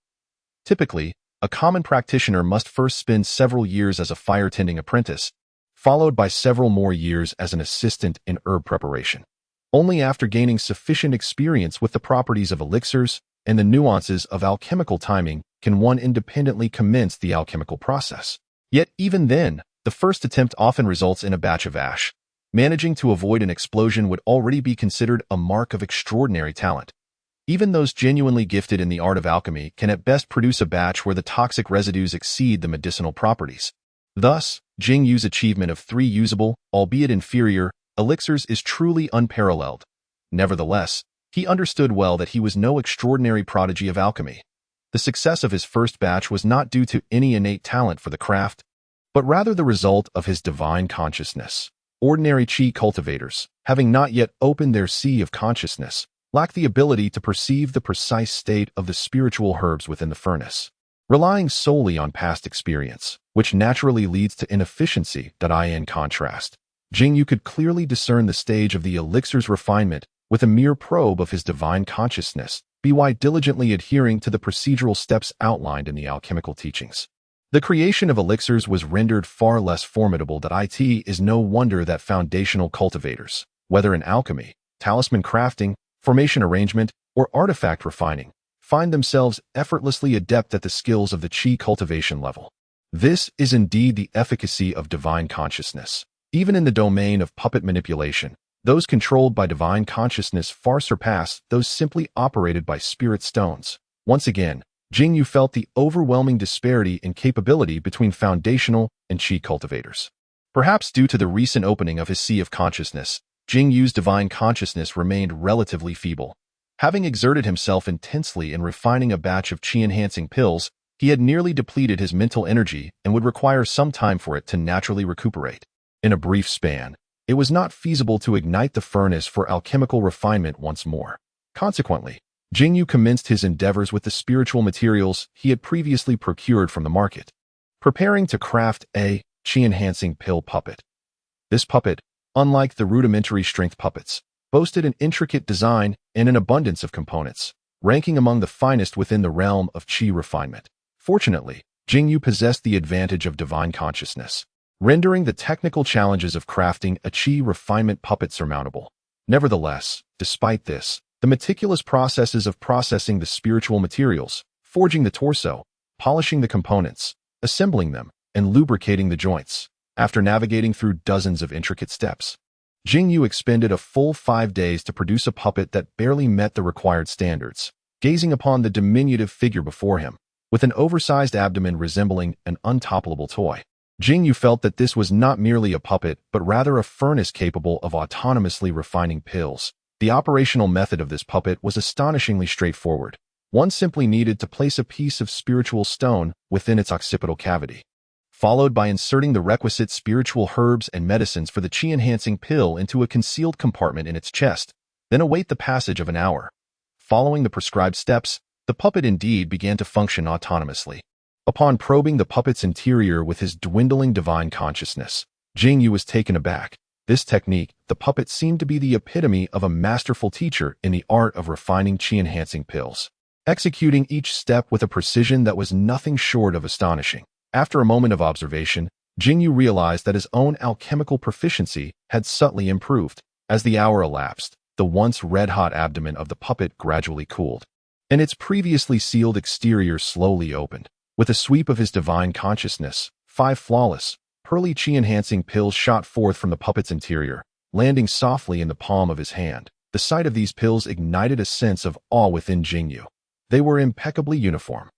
Typically, a common practitioner must first spend several years as a fire-tending apprentice, followed by several more years as an assistant in herb preparation. Only after gaining sufficient experience with the properties of elixirs and the nuances of alchemical timing can one independently commence the alchemical process. Yet even then, the first attempt often results in a batch of ash. Managing to avoid an explosion would already be considered a mark of extraordinary talent. Even those genuinely gifted in the art of alchemy can at best produce a batch where the toxic residues exceed the medicinal properties. Thus, Jing Yu's achievement of 3 usable, albeit inferior, elixirs is truly unparalleled. Nevertheless, he understood well that he was no extraordinary prodigy of alchemy. The success of his first batch was not due to any innate talent for the craft, but rather the result of his divine consciousness. Ordinary qi cultivators, having not yet opened their sea of consciousness, lack the ability to perceive the precise state of the spiritual herbs within the furnace. Relying solely on past experience, which naturally leads to inefficiency. In contrast, Jing Yu could clearly discern the stage of the elixir's refinement with a mere probe of his divine consciousness, by diligently adhering to the procedural steps outlined in the alchemical teachings. The creation of elixirs was rendered far less formidable. It is no wonder that foundational cultivators, whether in alchemy, talisman crafting, formation arrangement, or artifact refining, find themselves effortlessly adept at the skills of the qi cultivation level. This is indeed the efficacy of divine consciousness. Even in the domain of puppet manipulation, those controlled by divine consciousness far surpass those simply operated by spirit stones. Once again, Jing Yu felt the overwhelming disparity in capability between foundational and qi cultivators. Perhaps due to the recent opening of his sea of consciousness, Jing Yu's divine consciousness remained relatively feeble. Having exerted himself intensely in refining a batch of qi-enhancing pills, he had nearly depleted his mental energy and would require some time for it to naturally recuperate. In a brief span, it was not feasible to ignite the furnace for alchemical refinement once more. Consequently, Jing Yu commenced his endeavors with the spiritual materials he had previously procured from the market, preparing to craft a qi-enhancing pill puppet. This puppet, unlike the rudimentary strength puppets, boasted an intricate design and an abundance of components, ranking among the finest within the realm of qi refinement. Fortunately, Jing Yu possessed the advantage of divine consciousness, rendering the technical challenges of crafting a qi refinement puppet surmountable. Nevertheless, despite this, the meticulous processes of processing the spiritual materials, forging the torso, polishing the components, assembling them, and lubricating the joints, after navigating through dozens of intricate steps, Jing Yu expended a full 5 days to produce a puppet that barely met the required standards. Gazing upon the diminutive figure before him, with an oversized abdomen resembling an untoppable toy, Jing Yu felt that this was not merely a puppet but rather a furnace capable of autonomously refining pills. The operational method of this puppet was astonishingly straightforward. One simply needed to place a piece of spiritual stone within its occipital cavity, followed by inserting the requisite spiritual herbs and medicines for the qi-enhancing pill into a concealed compartment in its chest, then await the passage of an hour. Following the prescribed steps, the puppet indeed began to function autonomously. Upon probing the puppet's interior with his dwindling divine consciousness, Jing Yu was taken aback. This technique, the puppet seemed to be the epitome of a masterful teacher in the art of refining qi-enhancing pills, executing each step with a precision that was nothing short of astonishing. After a moment of observation, Jing Yu realized that his own alchemical proficiency had subtly improved. As the hour elapsed, the once red-hot abdomen of the puppet gradually cooled, and its previously sealed exterior slowly opened. With a sweep of his divine consciousness, 5 flawless, pearly qi-enhancing pills shot forth from the puppet's interior, landing softly in the palm of his hand. The sight of these pills ignited a sense of awe within Jing Yu. They were impeccably uniform.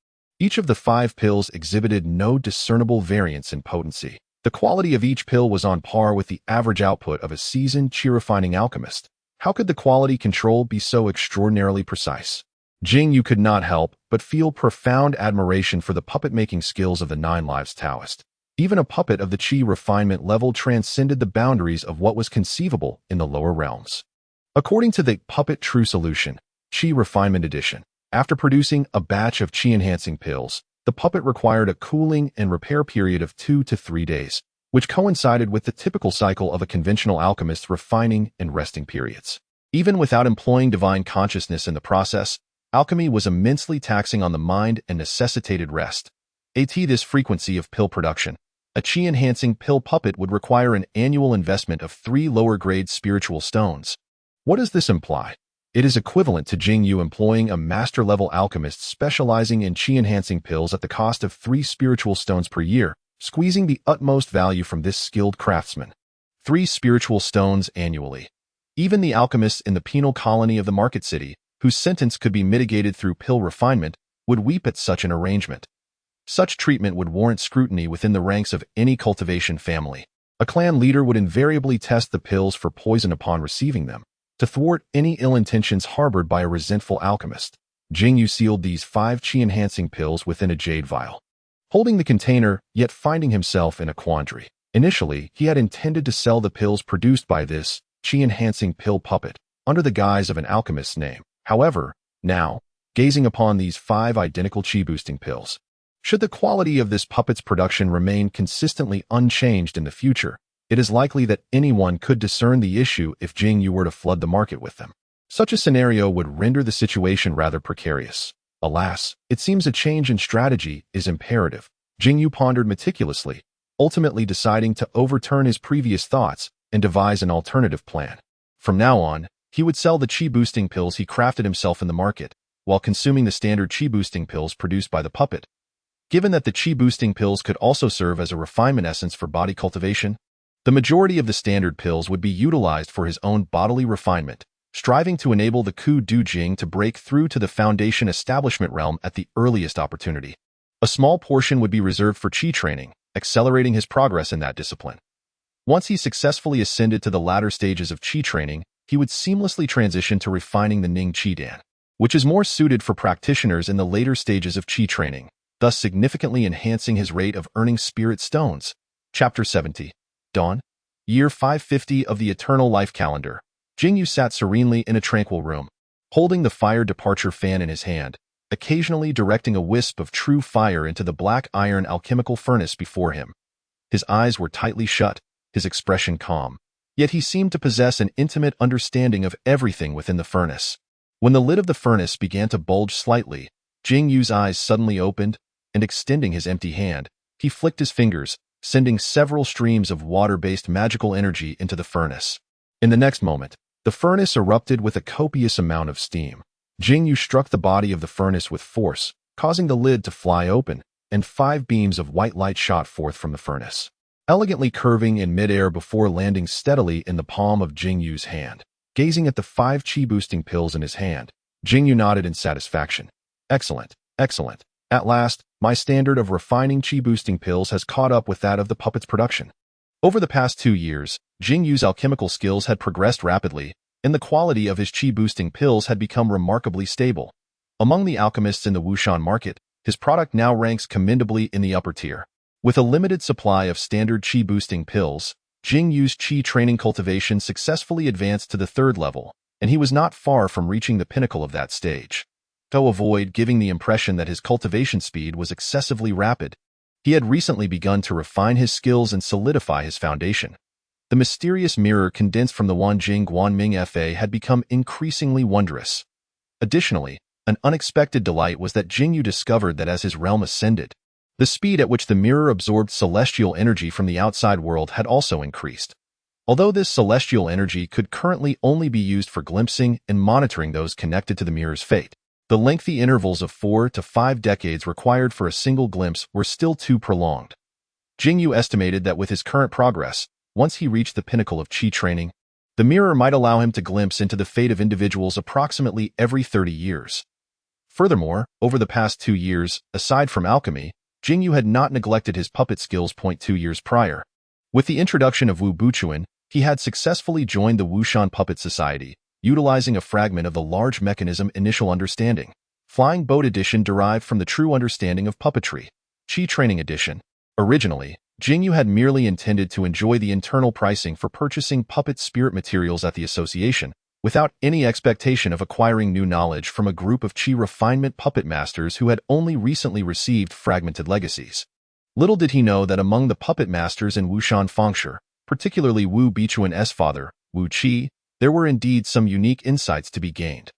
Each of the 5 pills exhibited no discernible variance in potency. The quality of each pill was on par with the average output of a seasoned qi-refining alchemist. How could the quality control be so extraordinarily precise? Jing Yu could not help but feel profound admiration for the puppet-making skills of the 9 Lives Taoist. Even a puppet of the qi refinement level transcended the boundaries of what was conceivable in the lower realms. According to the Puppet True Solution, Qi Refinement Edition, after producing a batch of qi-enhancing pills, the puppet required a cooling and repair period of 2 to 3 days, which coincided with the typical cycle of a conventional alchemist's refining and resting periods. Even without employing divine consciousness in the process, alchemy was immensely taxing on the mind and necessitated rest. At this frequency of pill production, a qi-enhancing pill puppet would require an annual investment of 3 lower-grade spiritual stones. What does this imply? It is equivalent to Jing Yu employing a master-level alchemist specializing in qi-enhancing pills at the cost of 3 spiritual stones per year, squeezing the utmost value from this skilled craftsman. 3 spiritual stones annually. Even the alchemists in the penal colony of the market city, whose sentence could be mitigated through pill refinement, would weep at such an arrangement. Such treatment would warrant scrutiny within the ranks of any cultivation family. A clan leader would invariably test the pills for poison upon receiving them, to thwart any ill intentions harbored by a resentful alchemist. Jing Yu sealed these 5 qi-enhancing pills within a jade vial, holding the container, yet finding himself in a quandary. Initially, he had intended to sell the pills produced by this qi-enhancing pill puppet under the guise of an alchemist's name. However, now, gazing upon these 5 identical qi-boosting pills, should the quality of this puppet's production remain consistently unchanged in the future, it is likely that anyone could discern the issue if Jing Yu were to flood the market with them. Such a scenario would render the situation rather precarious. Alas, it seems a change in strategy is imperative. Jing Yu pondered meticulously, ultimately deciding to overturn his previous thoughts and devise an alternative plan. From now on, he would sell the qi-boosting pills he crafted himself in the market, while consuming the standard qi-boosting pills produced by the puppet. Given that the qi-boosting pills could also serve as a refinement essence for body cultivation, the majority of the standard pills would be utilized for his own bodily refinement, striving to enable the Ku Du Jing to break through to the foundation establishment realm at the earliest opportunity. A small portion would be reserved for qi training, accelerating his progress in that discipline. Once he successfully ascended to the latter stages of qi training, he would seamlessly transition to refining the Ning Qi Dan, which is more suited for practitioners in the later stages of qi training, thus significantly enhancing his rate of earning spirit stones. Chapter 70. Dawn. Year 550 of the Eternal Life Calendar. Jing Yu sat serenely in a tranquil room, holding the fire departure fan in his hand, occasionally directing a wisp of true fire into the black iron alchemical furnace before him. His eyes were tightly shut, his expression calm, yet he seemed to possess an intimate understanding of everything within the furnace. When the lid of the furnace began to bulge slightly, Jing Yu's eyes suddenly opened, and extending his empty hand, he flicked his fingers, sending several streams of water-based magical energy into the furnace. In the next moment, the furnace erupted with a copious amount of steam. Jing Yu struck the body of the furnace with force, causing the lid to fly open, and 5 beams of white light shot forth from the furnace, elegantly curving in midair before landing steadily in the palm of Jing Yu's hand. Gazing at the 5 qi-boosting pills in his hand, Jing Yu nodded in satisfaction. Excellent, excellent. At last, my standard of refining qi-boosting pills has caught up with that of the puppet's production. Over the past 2 years, Jing Yu's alchemical skills had progressed rapidly, and the quality of his qi-boosting pills had become remarkably stable. Among the alchemists in the Wushan market, his product now ranks commendably in the upper tier. With a limited supply of standard qi-boosting pills, Jing Yu's qi training cultivation successfully advanced to the 3rd level, and he was not far from reaching the pinnacle of that stage. To avoid giving the impression that his cultivation speed was excessively rapid, he had recently begun to refine his skills and solidify his foundation. The mysterious mirror condensed from the Wanjing Guanming Fa had become increasingly wondrous. Additionally, an unexpected delight was that Jing Yu discovered that as his realm ascended, the speed at which the mirror absorbed celestial energy from the outside world had also increased. Although this celestial energy could currently only be used for glimpsing and monitoring those connected to the mirror's fate, the lengthy intervals of 4 to 5 decades required for a single glimpse were still too prolonged. Jing Yu estimated that with his current progress, once he reached the pinnacle of qi training, the mirror might allow him to glimpse into the fate of individuals approximately every 30 years. Furthermore, over the past 2 years, aside from alchemy, Jing Yu had not neglected his puppet skills. 2 years prior. With the introduction of Wu Buchuan, he had successfully joined the Wushan Puppet Society, utilizing a fragment of the large mechanism initial understanding. Flying Boat Edition derived from the true understanding of puppetry. Chi Training Edition. Originally, Jing Yu had merely intended to enjoy the internal pricing for purchasing puppet spirit materials at the association, without any expectation of acquiring new knowledge from a group of Qi refinement puppet masters who had only recently received fragmented legacies. Little did he know that among the puppet masters in Wushan Fangshi, particularly Wu Bichuan's father, Wu Qi, there were indeed some unique insights to be gained.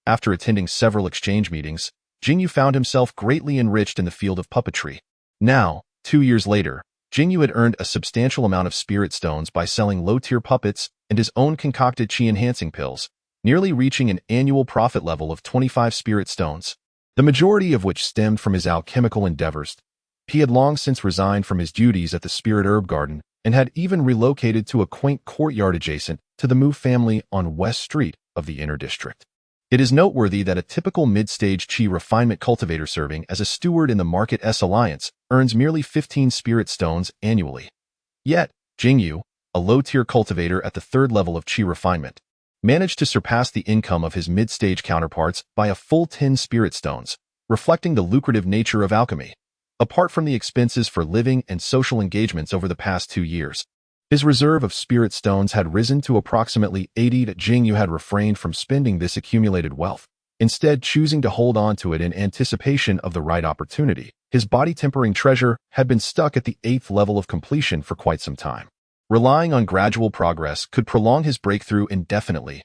After attending several exchange meetings, Jing Yu found himself greatly enriched in the field of puppetry. Now, 2 years later, Jing Yu had earned a substantial amount of spirit stones by selling low-tier puppets and his own concocted Qi-enhancing pills, nearly reaching an annual profit level of 25 spirit stones, the majority of which stemmed from his alchemical endeavors. He had long since resigned from his duties at the Spirit Herb Garden and had even relocated to a quaint courtyard adjacent to the Mu family on West Street of the Inner District. It is noteworthy that a typical mid-stage Qi refinement cultivator serving as a steward in the Market S Alliance earns merely 15 spirit stones annually. Yet, Jing Yu, a low-tier cultivator at the 3rd level of Qi refinement, managed to surpass the income of his mid-stage counterparts by a full 10 spirit stones, reflecting the lucrative nature of alchemy. Apart from the expenses for living and social engagements over the past 2 years, his reserve of spirit stones had risen to approximately 80. Jing Yu had refrained from spending this accumulated wealth, instead choosing to hold on to it in anticipation of the right opportunity. His body-tempering treasure had been stuck at the 8th level of completion for quite some time. Relying on gradual progress could prolong his breakthrough indefinitely.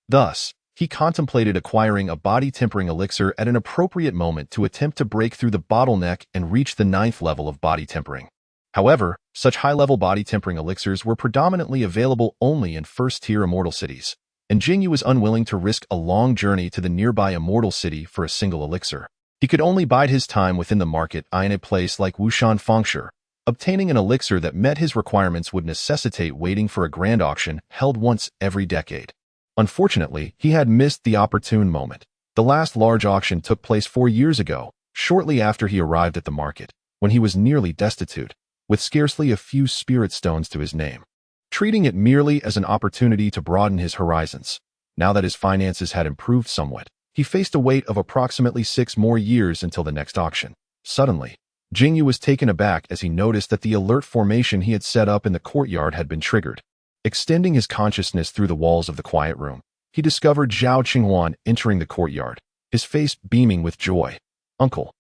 Thus, he contemplated acquiring a body-tempering elixir at an appropriate moment to attempt to break through the bottleneck and reach the 9th level of body tempering. However, such high-level body-tempering elixirs were predominantly available only in first-tier immortal cities, and Jing Yu was unwilling to risk a long journey to the nearby immortal city for a single elixir. He could only bide his time within the market in a place like Wushan Fangshi. Obtaining an elixir that met his requirements would necessitate waiting for a grand auction held once every decade. Unfortunately, he had missed the opportune moment. The last large auction took place 4 years ago, shortly after he arrived at the market, when he was nearly destitute, with scarcely a few spirit stones to his name. Treating it merely as an opportunity to broaden his horizons, now that his finances had improved somewhat, he faced a wait of approximately 6 more years until the next auction. Suddenly, Jing Yu was taken aback as he noticed that the alert formation he had set up in the courtyard had been triggered. Extending his consciousness through the walls of the quiet room, he discovered Zhao Qinghuan entering the courtyard, his face beaming with joy. Uncle!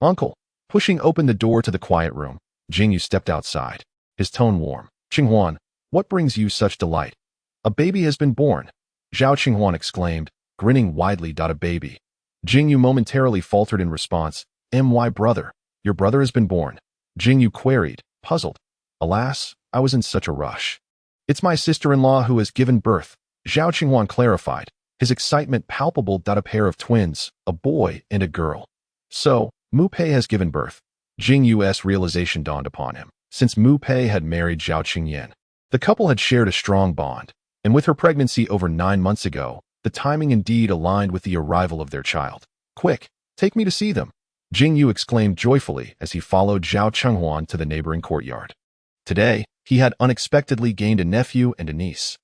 Uncle! Pushing open the door to the quiet room, Jing Yu stepped outside, his tone warm. Qinghuan, what brings you such delight? A baby has been born, Zhao Qinghuan exclaimed, grinning widely. A baby. Jing Yu momentarily faltered in response. My brother, your brother has been born, Jing Yu queried, puzzled. Alas, I was in such a rush. It's my sister-in-law who has given birth, Zhao Qinghuan clarified, his excitement palpable. A pair of twins, a boy and a girl. So, Mu Pei has given birth. Jing Yu's realization dawned upon him. Since Mu Pei had married Zhao Qingyan, the couple had shared a strong bond, and with her pregnancy over 9 months ago, the timing indeed aligned with the arrival of their child. Quick, take me to see them, Jing Yu exclaimed joyfully as he followed Zhao Qinghuan to the neighboring courtyard. Today, he had unexpectedly gained a nephew and a niece.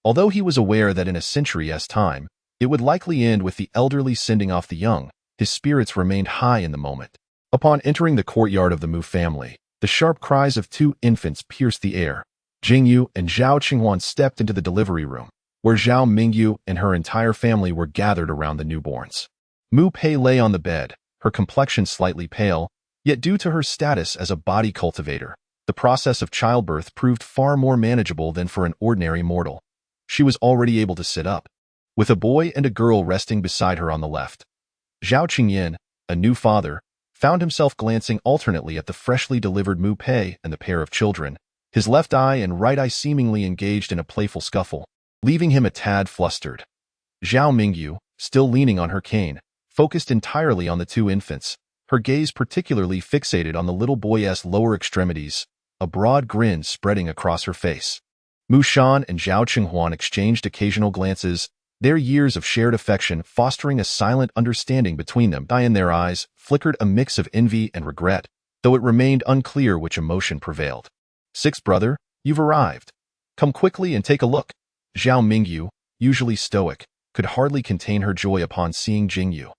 Although he was aware that in a century's time, it would likely end with the elderly sending off the young, his spirits remained high in the moment. Upon entering the courtyard of the Mu family, the sharp cries of 2 infants pierced the air. Jing Yu and Zhao Qinghuan stepped into the delivery room, where Zhao Mingyu and her entire family were gathered around the newborns. Mu Pei lay on the bed, her complexion slightly pale, yet due to her status as a body cultivator, the process of childbirth proved far more manageable than for an ordinary mortal. She was already able to sit up, with a boy and a girl resting beside her on the left. Zhao Qingyan, a new father, found himself glancing alternately at the freshly delivered Mu Pei and the pair of children, his left eye and right eye seemingly engaged in a playful scuffle, leaving him a tad flustered. Zhao Mingyu, still leaning on her cane, focused entirely on the 2 infants, her gaze particularly fixated on the little boy's lower extremities, a broad grin spreading across her face. Mu Shan and Zhao Qinghuan exchanged occasional glances, Their years of shared affection, fostering a silent understanding between them, in their eyes flickered a mix of envy and regret, though it remained unclear which emotion prevailed. Sixth brother, you've arrived. Come quickly and take a look. Zhao Mingyu, usually stoic, could hardly contain her joy upon seeing Jing Yu.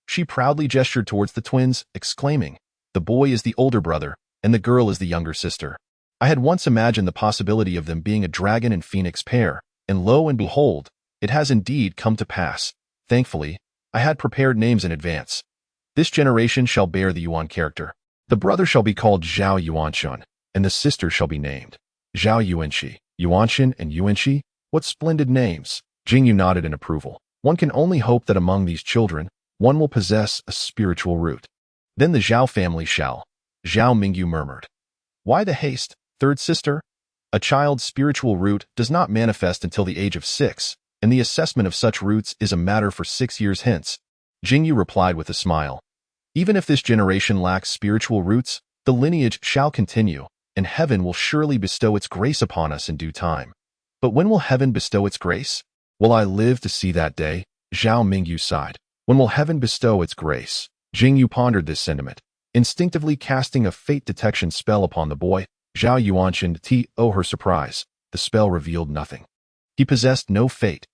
She proudly gestured towards the twins, exclaiming, "The boy is the older brother, and the girl is the younger sister. I had once imagined the possibility of them being a dragon and phoenix pair, and lo and behold, it has indeed come to pass. Thankfully, I had prepared names in advance. This generation shall bear the Yuan character. The brother shall be called Zhao Yuanxun, and the sister shall be named Zhao Yuanxi." Yuanxin and Yuanxi? What splendid names! Jing Yu nodded in approval. One can only hope that among these children, one will possess a spiritual root. Then the Zhao family shall. Zhao Mingyu murmured. Why the haste, third sister? A child's spiritual root does not manifest until the age of 6, and the assessment of such roots is a matter for 6 years hence. Jing Yu replied with a smile. Even if this generation lacks spiritual roots, the lineage shall continue, and heaven will surely bestow its grace upon us in due time. But when will heaven bestow its grace? Will I live to see that day? Zhao Mingyu sighed. When will heaven bestow its grace? Jing Yu pondered this sentiment, instinctively casting a fate detection spell upon the boy. Zhao Yuanxin to her surprise, the spell revealed nothing. He possessed no fate.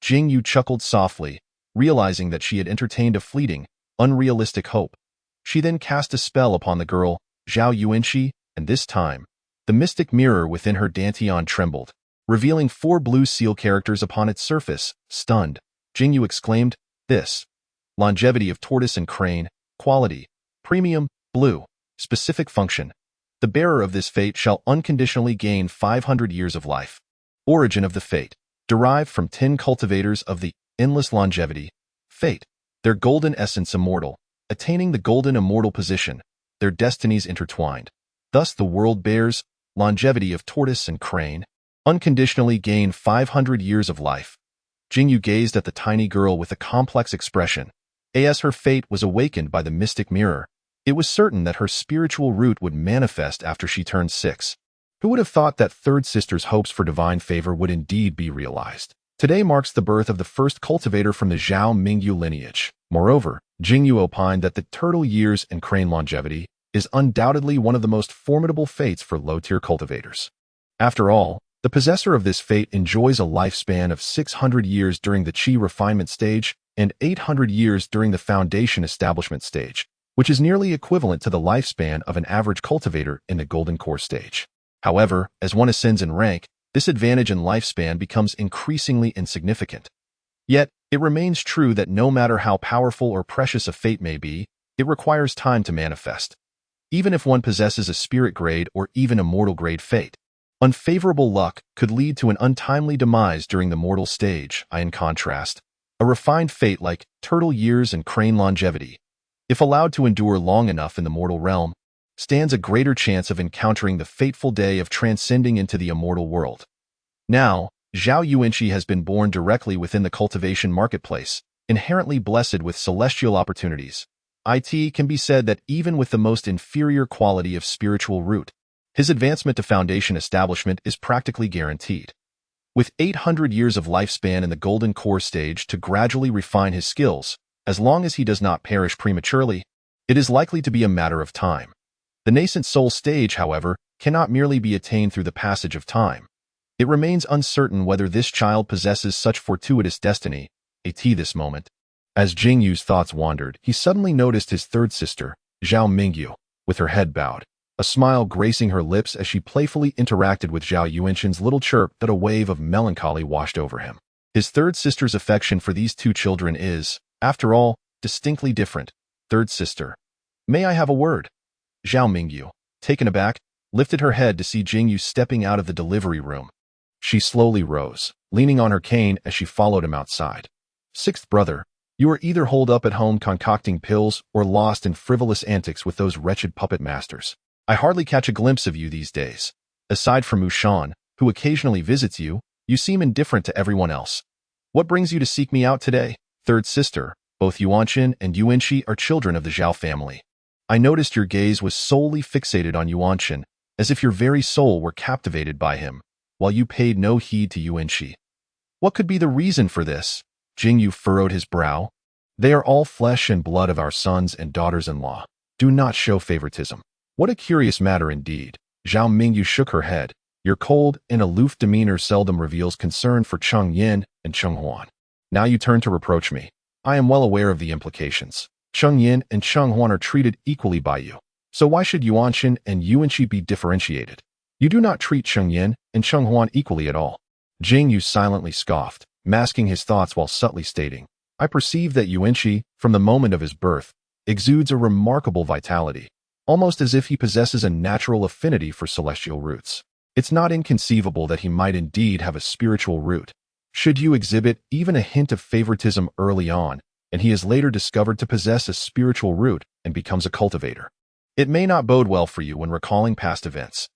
Jing Yu chuckled softly, realizing that she had entertained a fleeting, unrealistic hope. She then cast a spell upon the girl, Zhao Yuanxi, and this time, the mystic mirror within her dantian trembled, revealing 4 blue seal characters upon its surface. Stunned, Jing Yu exclaimed, "This! Longevity of tortoise and crane, quality, premium, blue, specific function. The bearer of this fate shall unconditionally gain 500 years of life. Origin of the fate, derived from 10 cultivators of the endless longevity. Fate, their golden essence immortal, attaining the golden immortal position, their destinies intertwined. Thus the world bears, longevity of tortoise and crane, unconditionally gain 500 years of life." Jing Yu gazed at the tiny girl with a complex expression. As her fate was awakened by the mystic mirror, it was certain that her spiritual root would manifest after she turned 6. Who would have thought that third sister's hopes for divine favor would indeed be realized? Today marks the birth of the first cultivator from the Zhao Mingyu lineage. Moreover, Jing Yu opined that the turtle years and crane longevity is undoubtedly one of the most formidable fates for low-tier cultivators. After all, the possessor of this fate enjoys a lifespan of 600 years during the Qi refinement stage and 800 years during the foundation establishment stage, which is nearly equivalent to the lifespan of an average cultivator in the golden core stage. However, as one ascends in rank, this advantage in lifespan becomes increasingly insignificant. Yet, it remains true that no matter how powerful or precious a fate may be, it requires time to manifest. Even if one possesses a spirit grade or even a mortal grade fate, unfavorable luck could lead to an untimely demise during the mortal stage. In contrast, a refined fate like turtle years and crane longevity, if allowed to endure long enough in the mortal realm, stands a greater chance of encountering the fateful day of transcending into the immortal world. Now, Zhao Yuanxi has been born directly within the cultivation marketplace, inherently blessed with celestial opportunities. It can be said that even with the most inferior quality of spiritual root, his advancement to foundation establishment is practically guaranteed. With 800 years of lifespan in the golden core stage to gradually refine his skills, as long as he does not perish prematurely, it is likely to be a matter of time. The nascent soul stage, however, cannot merely be attained through the passage of time. It remains uncertain whether this child possesses such fortuitous destiny. At this moment, as Jing Yu's thoughts wandered, he suddenly noticed his third sister, Zhao Mingyu, with her head bowed, a smile gracing her lips as she playfully interacted with Zhao Yuanxin's little chirp that a wave of melancholy washed over him. His third sister's affection for these 2 children is, after all, distinctly different. Third sister. May I have a word? Zhao Mingyu, taken aback, lifted her head to see Jing Yu stepping out of the delivery room. She slowly rose, leaning on her cane as she followed him outside. Sixth brother, you are either holed up at home concocting pills or lost in frivolous antics with those wretched puppet masters. I hardly catch a glimpse of you these days. Aside from Mushan, who occasionally visits you, you seem indifferent to everyone else. What brings you to seek me out today? Third sister, both Yuanxin and Yuanxi are children of the Zhao family. I noticed your gaze was solely fixated on Yuanxin, as if your very soul were captivated by him, while you paid no heed to Yuanxi. What could be the reason for this? Jing Yu furrowed his brow. They are all flesh and blood of our sons and daughters-in-law. Do not show favoritism. What a curious matter indeed. Zhao Mingyu shook her head. Your cold and aloof demeanor seldom reveals concern for Cheng Yin and Cheng Huan. Now you turn to reproach me. I am well aware of the implications. Cheng Yin and Cheng Huan are treated equally by you. So why should Yuanqing and Yuanqi be differentiated? You do not treat Cheng Yin and Cheng Huan equally at all. Jing Yu silently scoffed, masking his thoughts while subtly stating, I perceive that Yuanqi, from the moment of his birth, exudes a remarkable vitality, almost as if he possesses a natural affinity for celestial roots. It's not inconceivable that he might indeed have a spiritual root. Should you exhibit even a hint of favoritism early on, and he is later discovered to possess a spiritual root and becomes a cultivator, it may not bode well for you when recalling past events.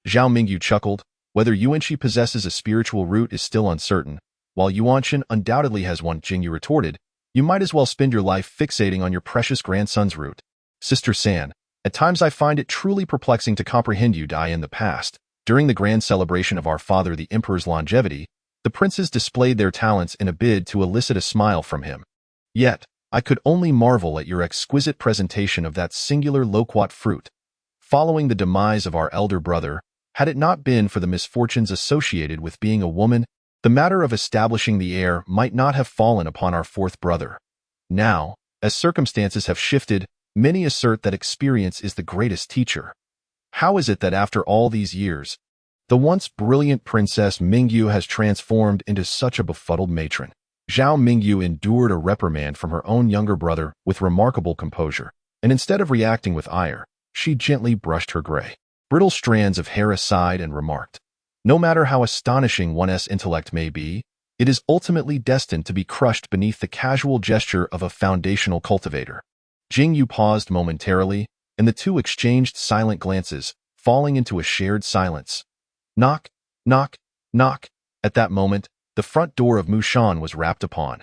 Zhao Mingyu chuckled. Whether Yuanqi possesses a spiritual root is still uncertain. While Yuanqing undoubtedly has one, Jing Yu retorted, you might as well spend your life fixating on your precious grandson's root. Sister San, at times I find it truly perplexing to comprehend you, Dai. In the past, during the grand celebration of our father the Emperor's longevity, the princes displayed their talents in a bid to elicit a smile from him. Yet, I could only marvel at your exquisite presentation of that singular loquat fruit. Following the demise of our elder brother, had it not been for the misfortunes associated with being a woman, the matter of establishing the heir might not have fallen upon our fourth brother. Now, as circumstances have shifted, many assert that experience is the greatest teacher. How is it that after all these years, the once brilliant Princess Mingyu has transformed into such a befuddled matron? Zhao Mingyu endured a reprimand from her own younger brother with remarkable composure, and instead of reacting with ire, she gently brushed her gray, brittle strands of hair aside and remarked, no matter how astonishing one's intellect may be, it is ultimately destined to be crushed beneath the casual gesture of a foundational cultivator. Jing Yu paused momentarily, and the two exchanged silent glances, falling into a shared silence. Knock, knock, knock. At that moment, the front door of Mushan was rapped upon.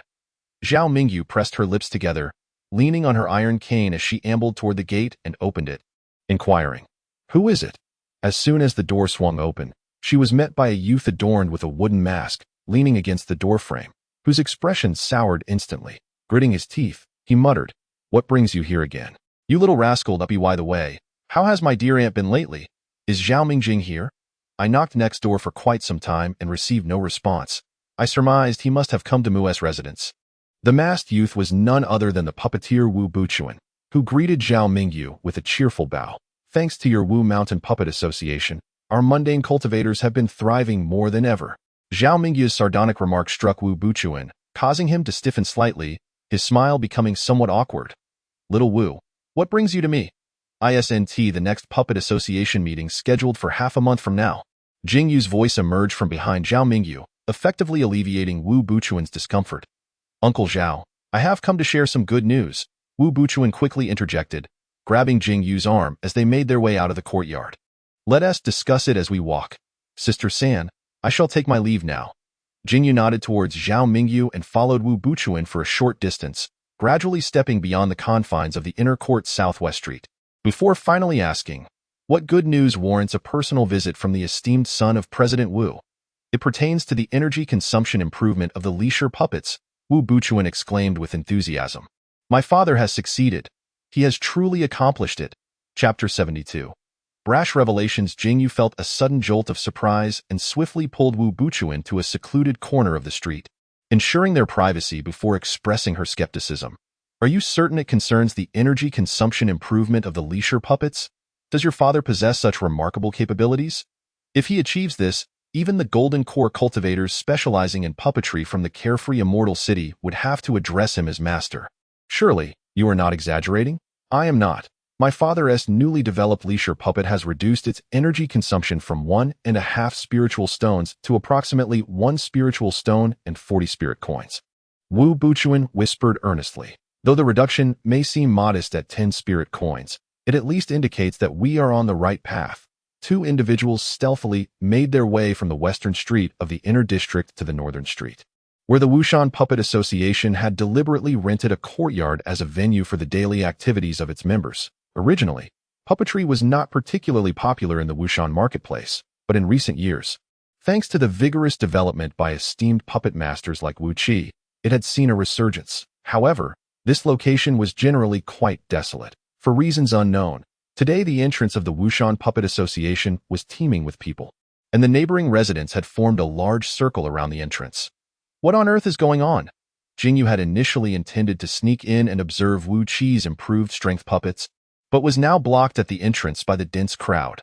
Zhao Mingyu pressed her lips together, leaning on her iron cane as she ambled toward the gate and opened it, inquiring, Who is it? As soon as the door swung open, she was met by a youth adorned with a wooden mask, leaning against the doorframe, whose expression soured instantly. Gritting his teeth, he muttered, What brings you here again? You little rascal, by the way, how has my dear aunt been lately? Is Zhao Mingjing here? I knocked next door for quite some time and received no response. I surmised he must have come to Mu's residence. The masked youth was none other than the puppeteer Wu Buchuan, who greeted Zhao Mingyu with a cheerful bow. Thanks to your Wu Mountain Puppet Association, our mundane cultivators have been thriving more than ever. Zhao Mingyu's sardonic remark struck Wu Buchuan, causing him to stiffen slightly, his smile becoming somewhat awkward. Little Wu, what brings you to me? ISNT, the next Puppet Association meeting scheduled for half a month from now. Jing Yu's voice emerged from behind Zhao Mingyu, effectively alleviating Wu Buchuan's discomfort. Uncle Zhao, I have come to share some good news, Wu Buchuan quickly interjected, grabbing Jing Yu's arm as they made their way out of the courtyard. Let us discuss it as we walk. Sister San, I shall take my leave now. Jing Yu nodded towards Zhao Mingyu and followed Wu Buchuan for a short distance, gradually stepping beyond the confines of the inner court Southwest Street, before finally asking, what good news warrants a personal visit from the esteemed son of President Wu? It pertains to the energy consumption improvement of the leisure puppets, Wu Buchuan exclaimed with enthusiasm. My father has succeeded. He has truly accomplished it. Chapter 72. Brash revelations. Jing Yu felt a sudden jolt of surprise and swiftly pulled Wu Buchuan to a secluded corner of the street, ensuring their privacy before expressing her skepticism. Are you certain it concerns the energy consumption improvement of the leisure puppets? Does your father possess such remarkable capabilities? If he achieves this, even the Golden Core cultivators specializing in puppetry from the carefree immortal city would have to address him as master. Surely, you are not exaggerating? I am not. My father's newly developed leisure puppet has reduced its energy consumption from 1.5 spiritual stones to approximately 1 spiritual stone and 40 spirit coins. Wu Buchuan whispered earnestly. Though the reduction may seem modest at 10 spirit coins, it at least indicates that we are on the right path. Two individuals stealthily made their way from the western street of the inner district to the northern street, where the Wushan Puppet Association had deliberately rented a courtyard as a venue for the daily activities of its members. Originally, puppetry was not particularly popular in the Wushan marketplace, but in recent years, thanks to the vigorous development by esteemed puppet masters like Wu Qi, it had seen a resurgence. However, this location was generally quite desolate. For reasons unknown, today the entrance of the Wushan Puppet Association was teeming with people, and the neighboring residents had formed a large circle around the entrance. What on earth is going on? Jing Yu had initially intended to sneak in and observe Wu Qi's improved strength puppets, but was now blocked at the entrance by the dense crowd.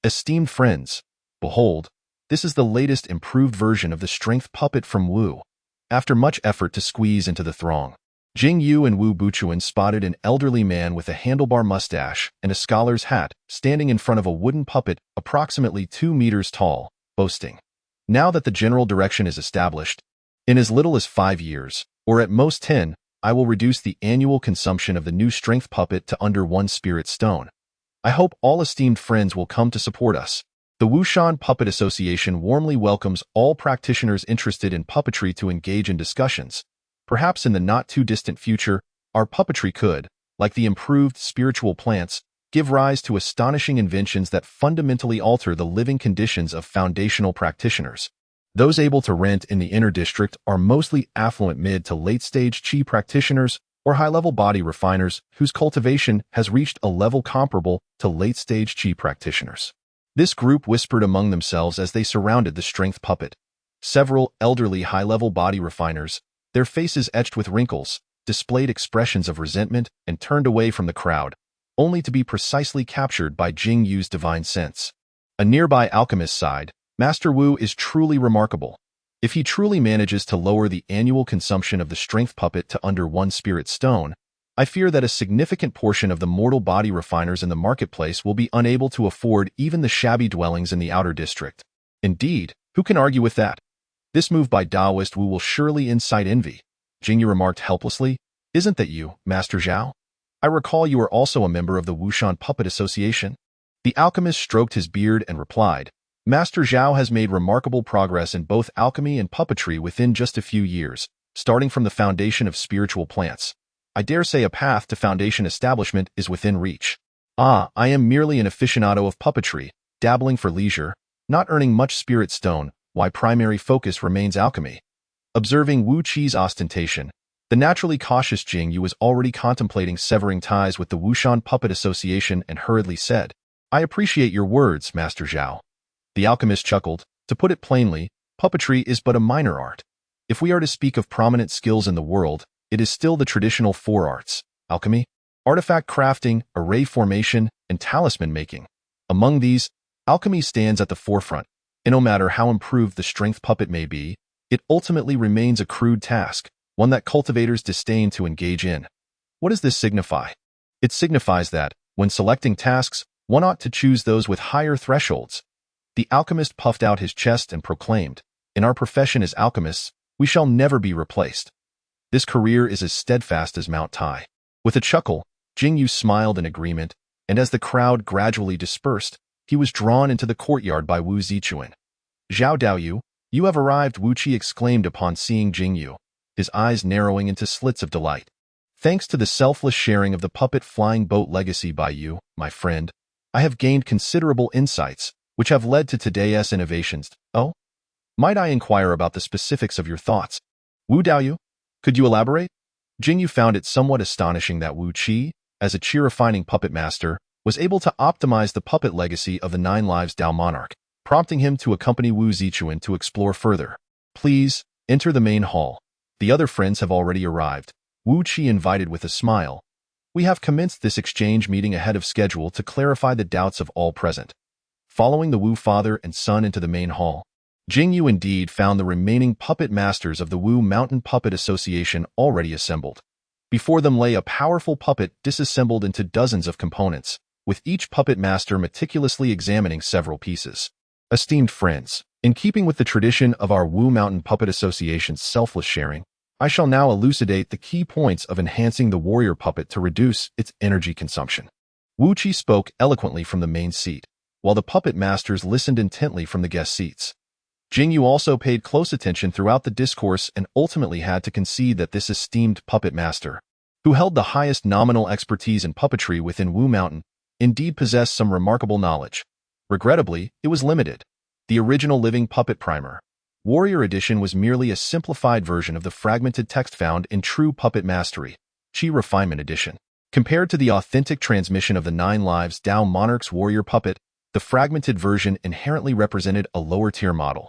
Esteemed friends, behold, this is the latest improved version of the strength puppet from Wu. After much effort to squeeze into the throng, Jing Yu and Wu Buchuan spotted an elderly man with a handlebar mustache and a scholar's hat standing in front of a wooden puppet approximately 2 meters tall, boasting, "Now that the general direction is established, in as little as 5 years, or at most 10, I will reduce the annual consumption of the new strength puppet to under 1 spirit stone. I hope all esteemed friends will come to support us." The Wushan Puppet Association warmly welcomes all practitioners interested in puppetry to engage in discussions. Perhaps in the not-too-distant future, our puppetry could, like the improved spiritual plants, give rise to astonishing inventions that fundamentally alter the living conditions of foundational practitioners. Those able to rent in the inner district are mostly affluent mid to late-stage qi practitioners or high-level body refiners whose cultivation has reached a level comparable to late-stage qi practitioners. This group whispered among themselves as they surrounded the strength puppet. Several elderly high-level body refiners, their faces etched with wrinkles, displayed expressions of resentment and turned away from the crowd, only to be precisely captured by Jing Yu's divine sense. A nearby alchemist sighed, "Master Wu is truly remarkable. If he truly manages to lower the annual consumption of the strength puppet to under 1 spirit stone, I fear that a significant portion of the mortal body refiners in the marketplace will be unable to afford even the shabby dwellings in the outer district." Indeed, who can argue with that? "This move by Taoist Wu will surely incite envy," Jing Yu remarked helplessly. "Isn't that you, Master Zhao? I recall you are also a member of the Wushan Puppet Association." The alchemist stroked his beard and replied, "Master Zhao has made remarkable progress in both alchemy and puppetry within just a few years, starting from the foundation of spiritual plants. I dare say a path to foundation establishment is within reach. I am merely an aficionado of puppetry, dabbling for leisure, not earning much spirit stone, why primary focus remains alchemy." Observing Wu Qi's ostentation, the naturally cautious Jing Yu was already contemplating severing ties with the Wushan Puppet Association and hurriedly said, "I appreciate your words, Master Zhao." The alchemist chuckled. "To put it plainly, puppetry is but a minor art. If we are to speak of prominent skills in the world, it is still the traditional 4 arts: alchemy, artifact crafting, array formation, and talisman making. Among these, alchemy stands at the forefront, and no matter how improved the strength puppet may be, it ultimately remains a crude task, one that cultivators disdain to engage in. What does this signify? It signifies that, when selecting tasks, one ought to choose those with higher thresholds." The alchemist puffed out his chest and proclaimed, "In our profession as alchemists, we shall never be replaced. This career is as steadfast as Mount Tai." With a chuckle, Jing Yu smiled in agreement, and as the crowd gradually dispersed, he was drawn into the courtyard by Wu Zichuan. "Zhao Daoyu, you have arrived," Wu Qi exclaimed upon seeing Jing Yu, his eyes narrowing into slits of delight. "Thanks to the selfless sharing of the puppet flying boat legacy by you, my friend, I have gained considerable insights, which have led to today's innovations. Oh? Might I inquire about the specifics of your thoughts? Wu Daoyu, could you elaborate?" Jing Yu found it somewhat astonishing that Wu Qi, as a chi-refining puppet master, was able to optimize the puppet legacy of the 9 Lives Dao Monarch, prompting him to accompany Wu Zichuan to explore further. "Please, enter the main hall. The other friends have already arrived," Wu Qi invited with a smile. "We have commenced this exchange meeting ahead of schedule to clarify the doubts of all present." Following the Wu father and son into the main hall, Jing Yu indeed found the remaining puppet masters of the Wu Mountain Puppet Association already assembled. Before them lay a powerful puppet disassembled into dozens of components, with each puppet master meticulously examining several pieces. Esteemed friends, in keeping with the tradition of our Wu Mountain Puppet Association's selfless sharing, I shall now elucidate the key points of enhancing the warrior puppet to reduce its energy consumption. Wu Qi spoke eloquently from the main seat, while the puppet masters listened intently from the guest seats. Jing Yu also paid close attention throughout the discourse and ultimately had to concede that this esteemed puppet master, who held the highest nominal expertise in puppetry within Wu Mountain, indeed possessed some remarkable knowledge. Regrettably, it was limited. The original living puppet primer, Warrior Edition was merely a simplified version of the fragmented text found in True Puppet Mastery, Qi Refinement Edition. Compared to the authentic transmission of the 9 lives Dao Monarch's Warrior Puppet, the fragmented version inherently represented a lower-tier model.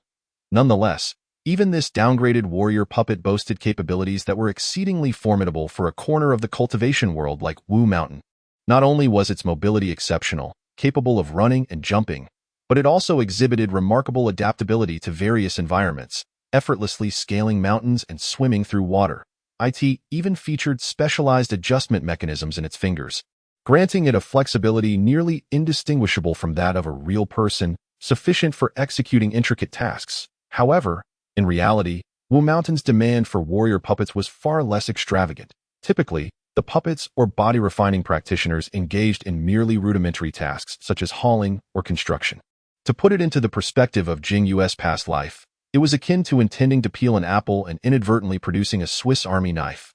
Nonetheless, even this downgraded warrior puppet boasted capabilities that were exceedingly formidable for a corner of the cultivation world like Wu Mountain. Not only was its mobility exceptional, capable of running and jumping, but it also exhibited remarkable adaptability to various environments, effortlessly scaling mountains and swimming through water. It even featured specialized adjustment mechanisms in its fingers, granting it a flexibility nearly indistinguishable from that of a real person, sufficient for executing intricate tasks. However, in reality, Wu Mountain's demand for warrior puppets was far less extravagant. Typically, the puppets or body-refining practitioners engaged in merely rudimentary tasks such as hauling or construction. To put it into the perspective of Jing Yu's past life, it was akin to intending to peel an apple and inadvertently producing a Swiss Army knife.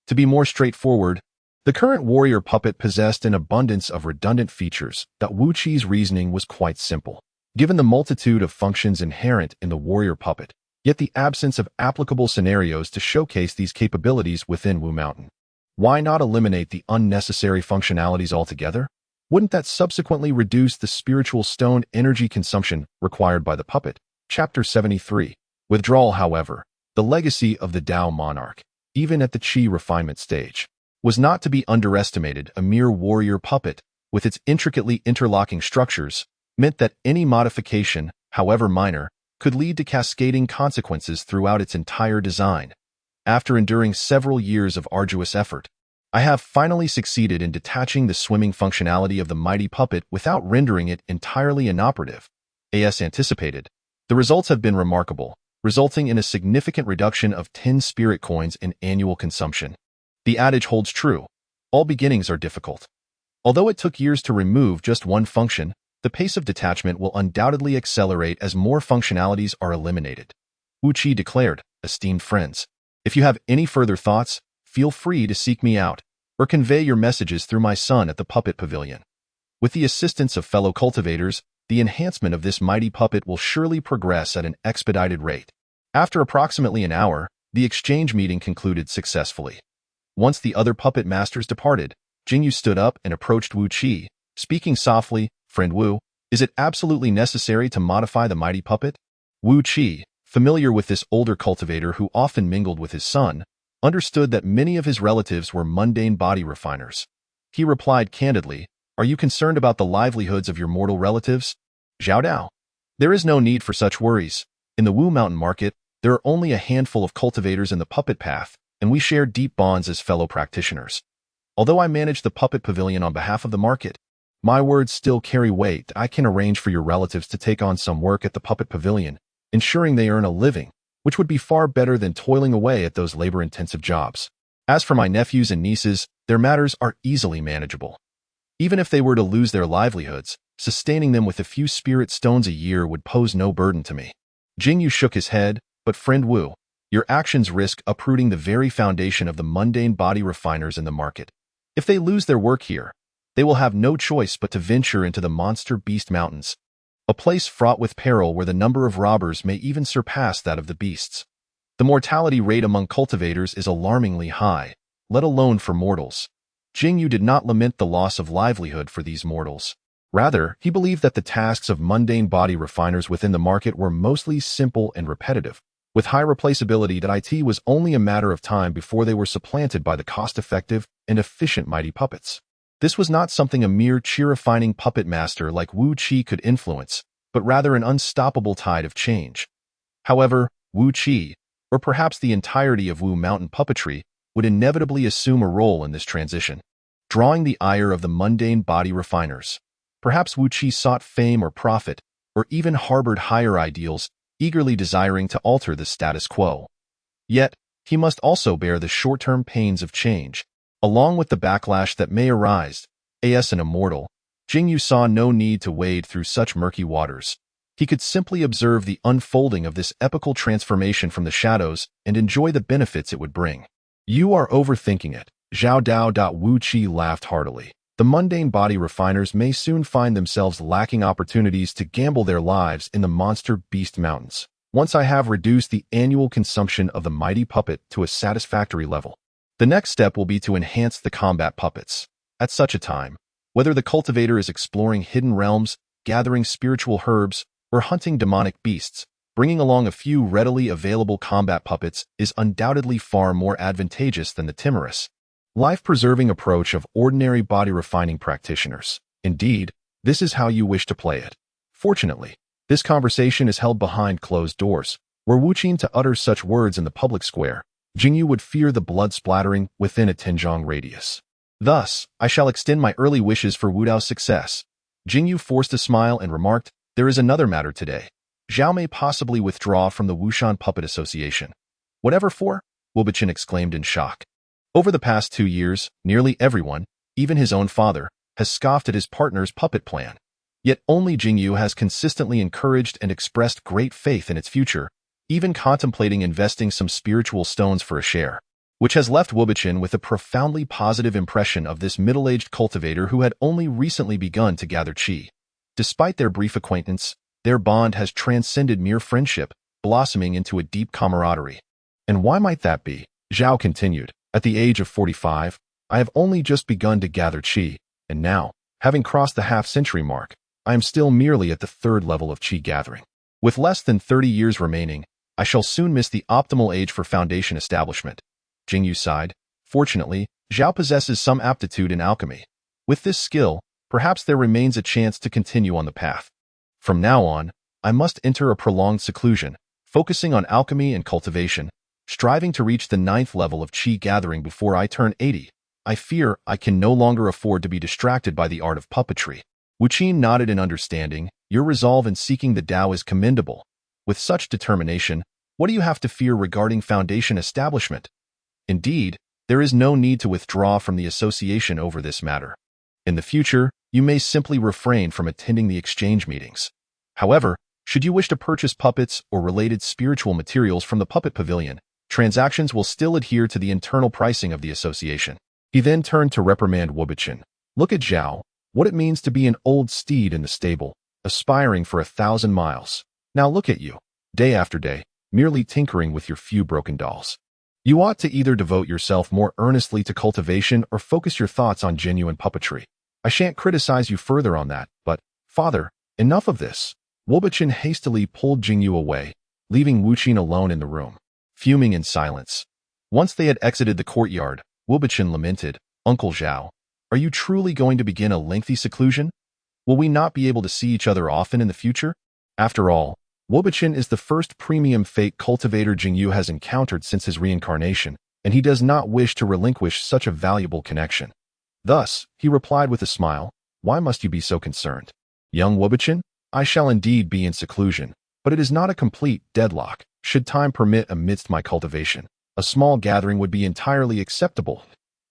To be more straightforward, the current warrior puppet possessed an abundance of redundant features that Wu Qi's reasoning was quite simple. Given the multitude of functions inherent in the warrior puppet, yet the absence of applicable scenarios to showcase these capabilities within Wu Mountain, why not eliminate the unnecessary functionalities altogether? Wouldn't that subsequently reduce the spiritual stone energy consumption required by the puppet? Chapter 73. Withdrawal. However, the legacy of the Dao Monarch, even at the Qi refinement stage, was not to be underestimated. A mere warrior puppet, with its intricately interlocking structures, meant that any modification, however minor, could lead to cascading consequences throughout its entire design. After enduring several years of arduous effort, I have finally succeeded in detaching the swimming functionality of the mighty puppet without rendering it entirely inoperative. As anticipated, the results have been remarkable, resulting in a significant reduction of 10 spirit coins in annual consumption. The adage holds true: all beginnings are difficult. Although it took years to remove just one function, the pace of detachment will undoubtedly accelerate as more functionalities are eliminated. Wu Qi declared, "Esteemed friends, if you have any further thoughts, feel free to seek me out, or convey your messages through my son at the Puppet Pavilion. With the assistance of fellow cultivators, the enhancement of this mighty puppet will surely progress at an expedited rate." After approximately an hour, the exchange meeting concluded successfully. Once the other puppet masters departed, Jing Yu stood up and approached Wu Qi, speaking softly. "Friend Wu, is it absolutely necessary to modify the mighty puppet?" Wu Qi, familiar with this older cultivator who often mingled with his son, understood that many of his relatives were mundane body refiners. He replied candidly, "Are you concerned about the livelihoods of your mortal relatives? Zhao Dao, there is no need for such worries. In the Wu Mountain market, there are only a handful of cultivators in the puppet path, and we share deep bonds as fellow practitioners. Although I manage the Puppet Pavilion on behalf of the market, my words still carry weight. I can arrange for your relatives to take on some work at the Puppet Pavilion, ensuring they earn a living, which would be far better than toiling away at those labor-intensive jobs. As for my nephews and nieces, their matters are easily manageable. Even if they were to lose their livelihoods, sustaining them with a few spirit stones a year would pose no burden to me." Jing Yu shook his head, "But friend Wu, your actions risk uprooting the very foundation of the mundane body refiners in the market. If they lose their work here, they will have no choice but to venture into the monster beast mountains, a place fraught with peril where the number of robbers may even surpass that of the beasts. The mortality rate among cultivators is alarmingly high, let alone for mortals." Jing Yu did not lament the loss of livelihood for these mortals. Rather, he believed that the tasks of mundane body refiners within the market were mostly simple and repetitive, with high replaceability. That it was only a matter of time before they were supplanted by the cost-effective and efficient mighty puppets. This was not something a mere Qi-refining puppet master like Wu Qi could influence, but rather an unstoppable tide of change. However, Wu Qi, or perhaps the entirety of Wu Mountain puppetry, would inevitably assume a role in this transition, drawing the ire of the mundane body refiners. Perhaps Wu Qi sought fame or profit, or even harbored higher ideals, eagerly desiring to alter the status quo. Yet, he must also bear the short-term pains of change, along with the backlash that may arise. As an immortal, Jing Yu saw no need to wade through such murky waters. He could simply observe the unfolding of this epical transformation from the shadows and enjoy the benefits it would bring. "You are overthinking it." Zhao Dao. Wu Qi laughed heartily. "The mundane body refiners may soon find themselves lacking opportunities to gamble their lives in the monster beast mountains. once I have reduced the annual consumption of the mighty puppet to a satisfactory level. The next step will be to enhance the combat puppets. At such a time, whether the cultivator is exploring hidden realms, gathering spiritual herbs, or hunting demonic beasts, bringing along a few readily available combat puppets is undoubtedly far more advantageous than the timorous, life-preserving approach of ordinary body-refining practitioners. Indeed, this is how you wish to play it. Fortunately, this conversation is held behind closed doors, were Wuqin to utter such words in the public square, Jing Yu would fear the blood splattering within a Tinzhong radius. Thus, I shall extend my early wishes for Wu Dao's success. Jing Yu forced a smile and remarked, there is another matter today. Zhao may possibly withdraw from the Wushan Puppet Association. Whatever for? Wubichen exclaimed in shock. Over the past 2 years, nearly everyone, even his own father, has scoffed at his partner's puppet plan. Yet only Jing Yu has consistently encouraged and expressed great faith in its future, even contemplating investing some spiritual stones for a share, which has left Wubichen with a profoundly positive impression of this middle-aged cultivator who had only recently begun to gather qi. Despite their brief acquaintance, their bond has transcended mere friendship, blossoming into a deep camaraderie. And why might that be? Zhao continued. At the age of 45, I have only just begun to gather qi, and now, having crossed the half-century mark, I am still merely at the 3rd level of qi gathering. With less than 30 years remaining, I shall soon miss the optimal age for foundation establishment. Jing Yu sighed. Fortunately, Zhao possesses some aptitude in alchemy. With this skill, perhaps there remains a chance to continue on the path. From now on, I must enter a prolonged seclusion, focusing on alchemy and cultivation, striving to reach the 9th level of qi gathering before I turn 80. I fear I can no longer afford to be distracted by the art of puppetry. Wuqin nodded in understanding. Your resolve in seeking the Dao is commendable. With such determination, what do you have to fear regarding foundation establishment? Indeed, there is no need to withdraw from the association over this matter. In the future, you may simply refrain from attending the exchange meetings. However, should you wish to purchase puppets or related spiritual materials from the puppet pavilion, transactions will still adhere to the internal pricing of the association. He then turned to reprimand Wubichen. Look at Zhao, what it means to be an old steed in the stable, aspiring for 1,000 miles. Now look at you, day after day, merely tinkering with your few broken dolls. You ought to either devote yourself more earnestly to cultivation or focus your thoughts on genuine puppetry. I shan't criticize you further on that, but, father, enough of this. Wubichen hastily pulled Jing Yu away, leaving Wuqin alone in the room, fuming in silence. Once they had exited the courtyard, Wubichen lamented, Uncle Zhao, are you truly going to begin a lengthy seclusion? Will we not be able to see each other often in the future? After all, Wubichen is the first premium fate cultivator Jing Yu has encountered since his reincarnation, and he does not wish to relinquish such a valuable connection. Thus, he replied with a smile, why must you be so concerned? Young Wubichen, I shall indeed be in seclusion, but it is not a complete deadlock. Should time permit amidst my cultivation, a small gathering would be entirely acceptable.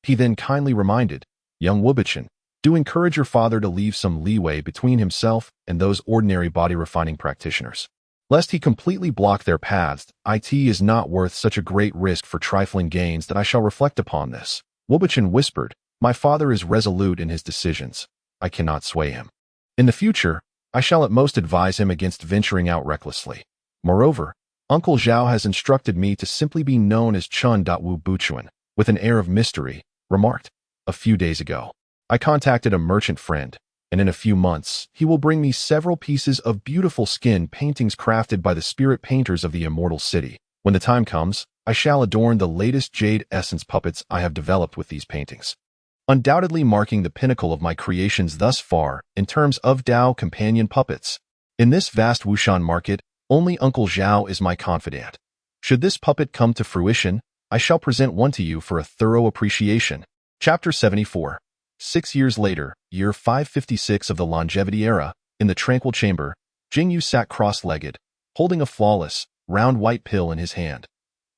He then kindly reminded, young Wubichen, do encourage your father to leave some leeway between himself and those ordinary body-refining practitioners. Lest he completely block their paths, it is not worth such a great risk for trifling gains that I shall reflect upon this. Wubichen whispered, my father is resolute in his decisions. I cannot sway him. In the future, I shall at most advise him against venturing out recklessly. Moreover, Uncle Zhao has instructed me to simply be known as Chun.Wu Buchuan, with an air of mystery, remarked. A few days ago, I contacted a merchant friend, and in a few months, he will bring me several pieces of beautiful skin paintings crafted by the spirit painters of the immortal city. When the time comes, I shall adorn the latest jade essence puppets I have developed with these paintings, undoubtedly marking the pinnacle of my creations thus far in terms of Dao companion puppets. In this vast Wushan market, only Uncle Zhao is my confidant. Should this puppet come to fruition, I shall present one to you for a thorough appreciation. Chapter 74. 6 years later, year 556 of the longevity era, in the tranquil chamber, Jing Yu sat cross-legged, holding a flawless, round white pill in his hand.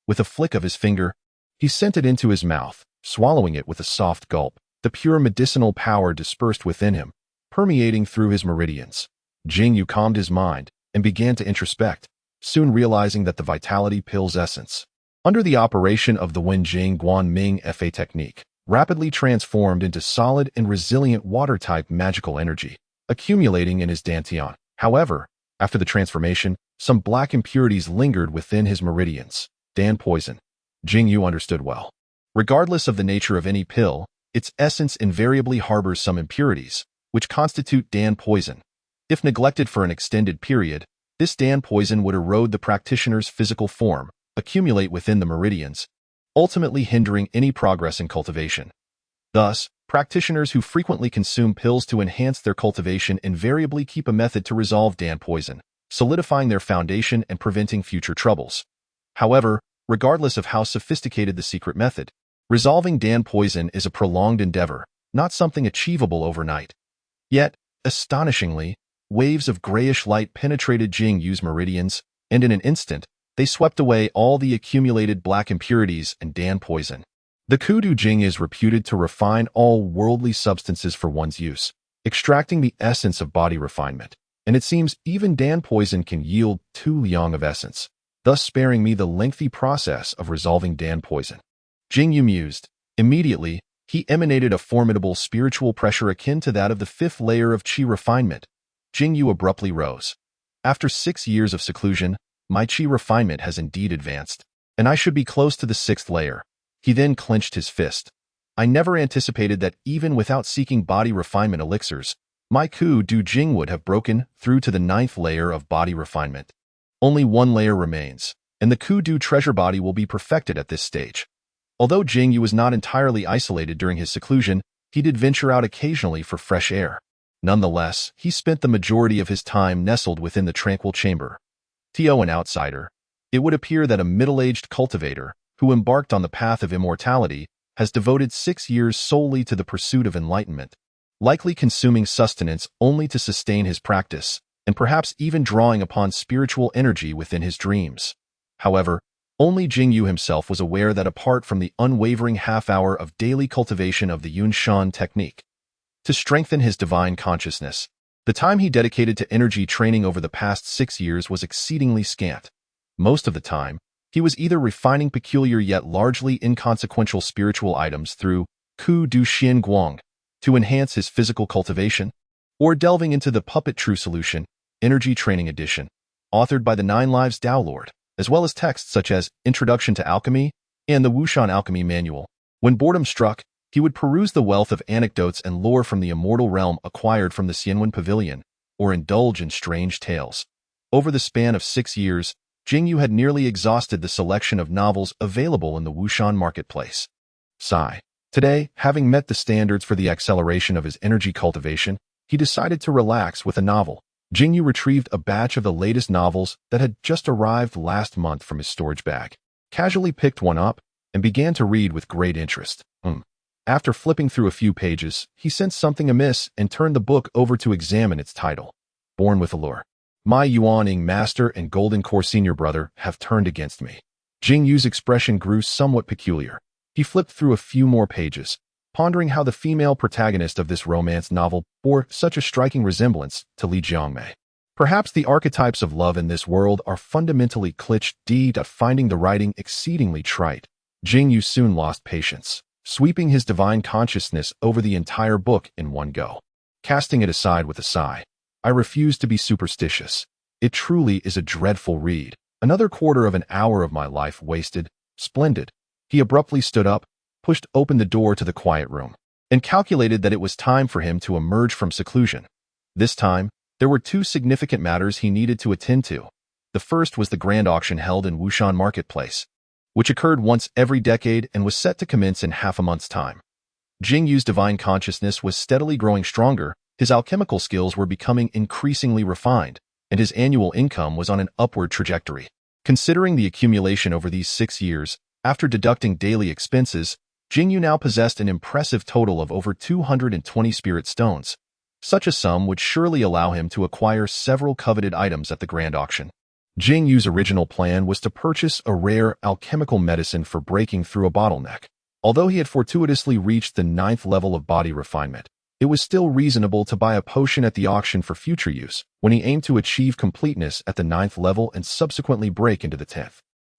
With a flick of his finger, he sent it into his mouth, swallowing it with a soft gulp. The pure medicinal power dispersed within him, permeating through his meridians. Jing Yu calmed his mind and began to introspect, soon realizing that the vitality pill's essence, under the operation of the Wenjing Guanming Fa technique, rapidly transformed into solid and resilient water-type magical energy, accumulating in his dantian. However, After the transformation, some black impurities lingered within his meridians. Dan poison. Jing Yu understood well. Regardless of the nature of any pill, its essence invariably harbors some impurities, which constitute Dan poison. If neglected for an extended period, this Dan poison would erode the practitioner's physical form, accumulate within the meridians, ultimately hindering any progress in cultivation. Thus, practitioners who frequently consume pills to enhance their cultivation invariably keep a method to resolve Dan poison, solidifying their foundation and preventing future troubles. However, regardless of how sophisticated the secret method, resolving Dan poison is a prolonged endeavor, not something achievable overnight. Yet, astonishingly, waves of grayish light penetrated Jing Yu's meridians, and in an instant, they swept away all the accumulated black impurities and Dan poison. The Kudu Jing is reputed to refine all worldly substances for one's use, extracting the essence of body refinement, and it seems even Dan poison can yield 2 liang of essence, thus sparing me the lengthy process of resolving Dan poison. Jing Yu mused. Immediately, he emanated a formidable spiritual pressure akin to that of the 5th layer of qi refinement. Jing Yu abruptly rose. After 6 years of seclusion, my qi refinement has indeed advanced, and I should be close to the 6th layer. He then clenched his fist. I never anticipated that even without seeking body refinement elixirs, my Kudu Jing would have broken through to the 9th layer of body refinement. Only 1 layer remains, and the Kudu treasure body will be perfected at this stage. Although Jing Yu was not entirely isolated during his seclusion, he did venture out occasionally for fresh air. Nonetheless, he spent the majority of his time nestled within the tranquil chamber. To an outsider, it would appear that a middle-aged cultivator, who embarked on the path of immortality, has devoted 6 years solely to the pursuit of enlightenment, likely consuming sustenance only to sustain his practice, and perhaps even drawing upon spiritual energy within his dreams. However, only Jing Yu himself was aware that apart from the unwavering half-hour of daily cultivation of the Yunshan technique, to strengthen his divine consciousness, the time he dedicated to energy training over the past 6 years was exceedingly scant. Most of the time, he was either refining peculiar yet largely inconsequential spiritual items through Ku Du Xian Guang to enhance his physical cultivation, or delving into the Puppet True Solution, Energy Training Edition, authored by the 9 Lives Dao Lord, as well as texts such as Introduction to Alchemy and the Wushan Alchemy Manual. When boredom struck, he would peruse the wealth of anecdotes and lore from the immortal realm acquired from the Xianwen Pavilion, or indulge in strange tales. Over the span of 6 years, Jing Yu had nearly exhausted the selection of novels available in the Wushan marketplace. Sigh. Today, having met the standards for the acceleration of his energy cultivation, he decided to relax with a novel. Jing Yu retrieved a batch of the latest novels that had just arrived last month from his storage bag, casually picked one up, and began to read with great interest. After flipping through a few pages, he sensed something amiss and turned the book over to examine its title. Born with Allure. My Yuaning master and Golden Core senior brother have turned against me. Jing Yu's expression grew somewhat peculiar. He flipped through a few more pages, pondering how the female protagonist of this romance novel bore such a striking resemblance to Li Jiangmei. Perhaps the archetypes of love in this world are fundamentally cliché, finding the writing exceedingly trite. Jing Yu soon lost patience, sweeping his divine consciousness over the entire book in one go. Casting it aside with a sigh, I refuse to be superstitious. It truly is a dreadful read. Another quarter of an hour of my life wasted. Splendid. He abruptly stood up, pushed open the door to the quiet room, and calculated that it was time for him to emerge from seclusion. This time, there were 2 significant matters he needed to attend to. The first was the grand auction held in Wushan Marketplace, which occurred once every decade and was set to commence in half a month's time. Jing Yu's divine consciousness was steadily growing stronger, his alchemical skills were becoming increasingly refined, and his annual income was on an upward trajectory. Considering the accumulation over these 6 years, after deducting daily expenses, Jing Yu now possessed an impressive total of over 220 spirit stones. Such a sum would surely allow him to acquire several coveted items at the grand auction. Jing Yu's original plan was to purchase a rare alchemical medicine for breaking through a bottleneck. Although he had fortuitously reached the 9th level of body refinement, it was still reasonable to buy a potion at the auction for future use when he aimed to achieve completeness at the 9th level and subsequently break into the 10th.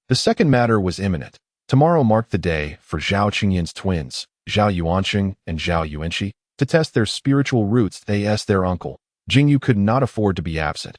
The second matter was imminent. Tomorrow marked the day for Zhao Qingyin's twins, Zhao Yuanqing and Zhao Yuanqi, to test their spiritual roots as their uncle. Jing Yu could not afford to be absent.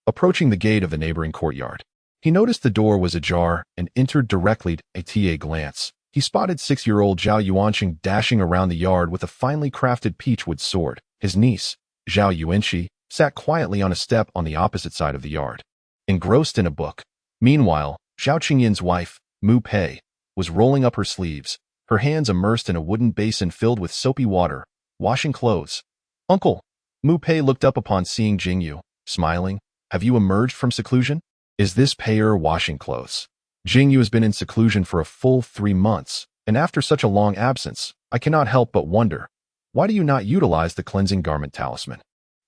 approaching the gate of the neighboring courtyard. He noticed the door was ajar and entered directly. At a glance, he spotted 6-year-old Zhao Yuanqing dashing around the yard with a finely crafted peachwood sword. His niece, Zhao Yuanqi, sat quietly on a step on the opposite side of the yard, engrossed in a book. Meanwhile, Zhao Qingyin's wife, Mu Pei, was rolling up her sleeves, her hands immersed in a wooden basin filled with soapy water, washing clothes. "Uncle," Mu Pei looked up upon seeing Jing Yu, smiling. "Have you emerged from seclusion? Is this Pei washing clothes?" Jing Yu has been in seclusion for a full 3 months, and after such a long absence, I cannot help but wonder, why do you not utilize the cleansing garment talisman?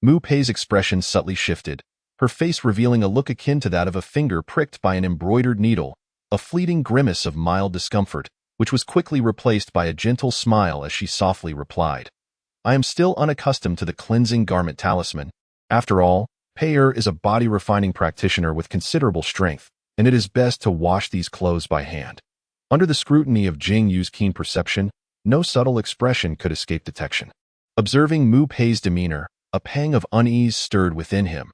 Mu Pei's expression subtly shifted, her face revealing a look akin to that of a finger pricked by an embroidered needle, a fleeting grimace of mild discomfort, which was quickly replaced by a gentle smile as she softly replied, "I am still unaccustomed to the cleansing garment talisman. After all, Pei is a body-refining practitioner with considerable strength, and it is best to wash these clothes by hand." Under the scrutiny of Jing Yu's keen perception, no subtle expression could escape detection. Observing Mu Pei's demeanor, a pang of unease stirred within him.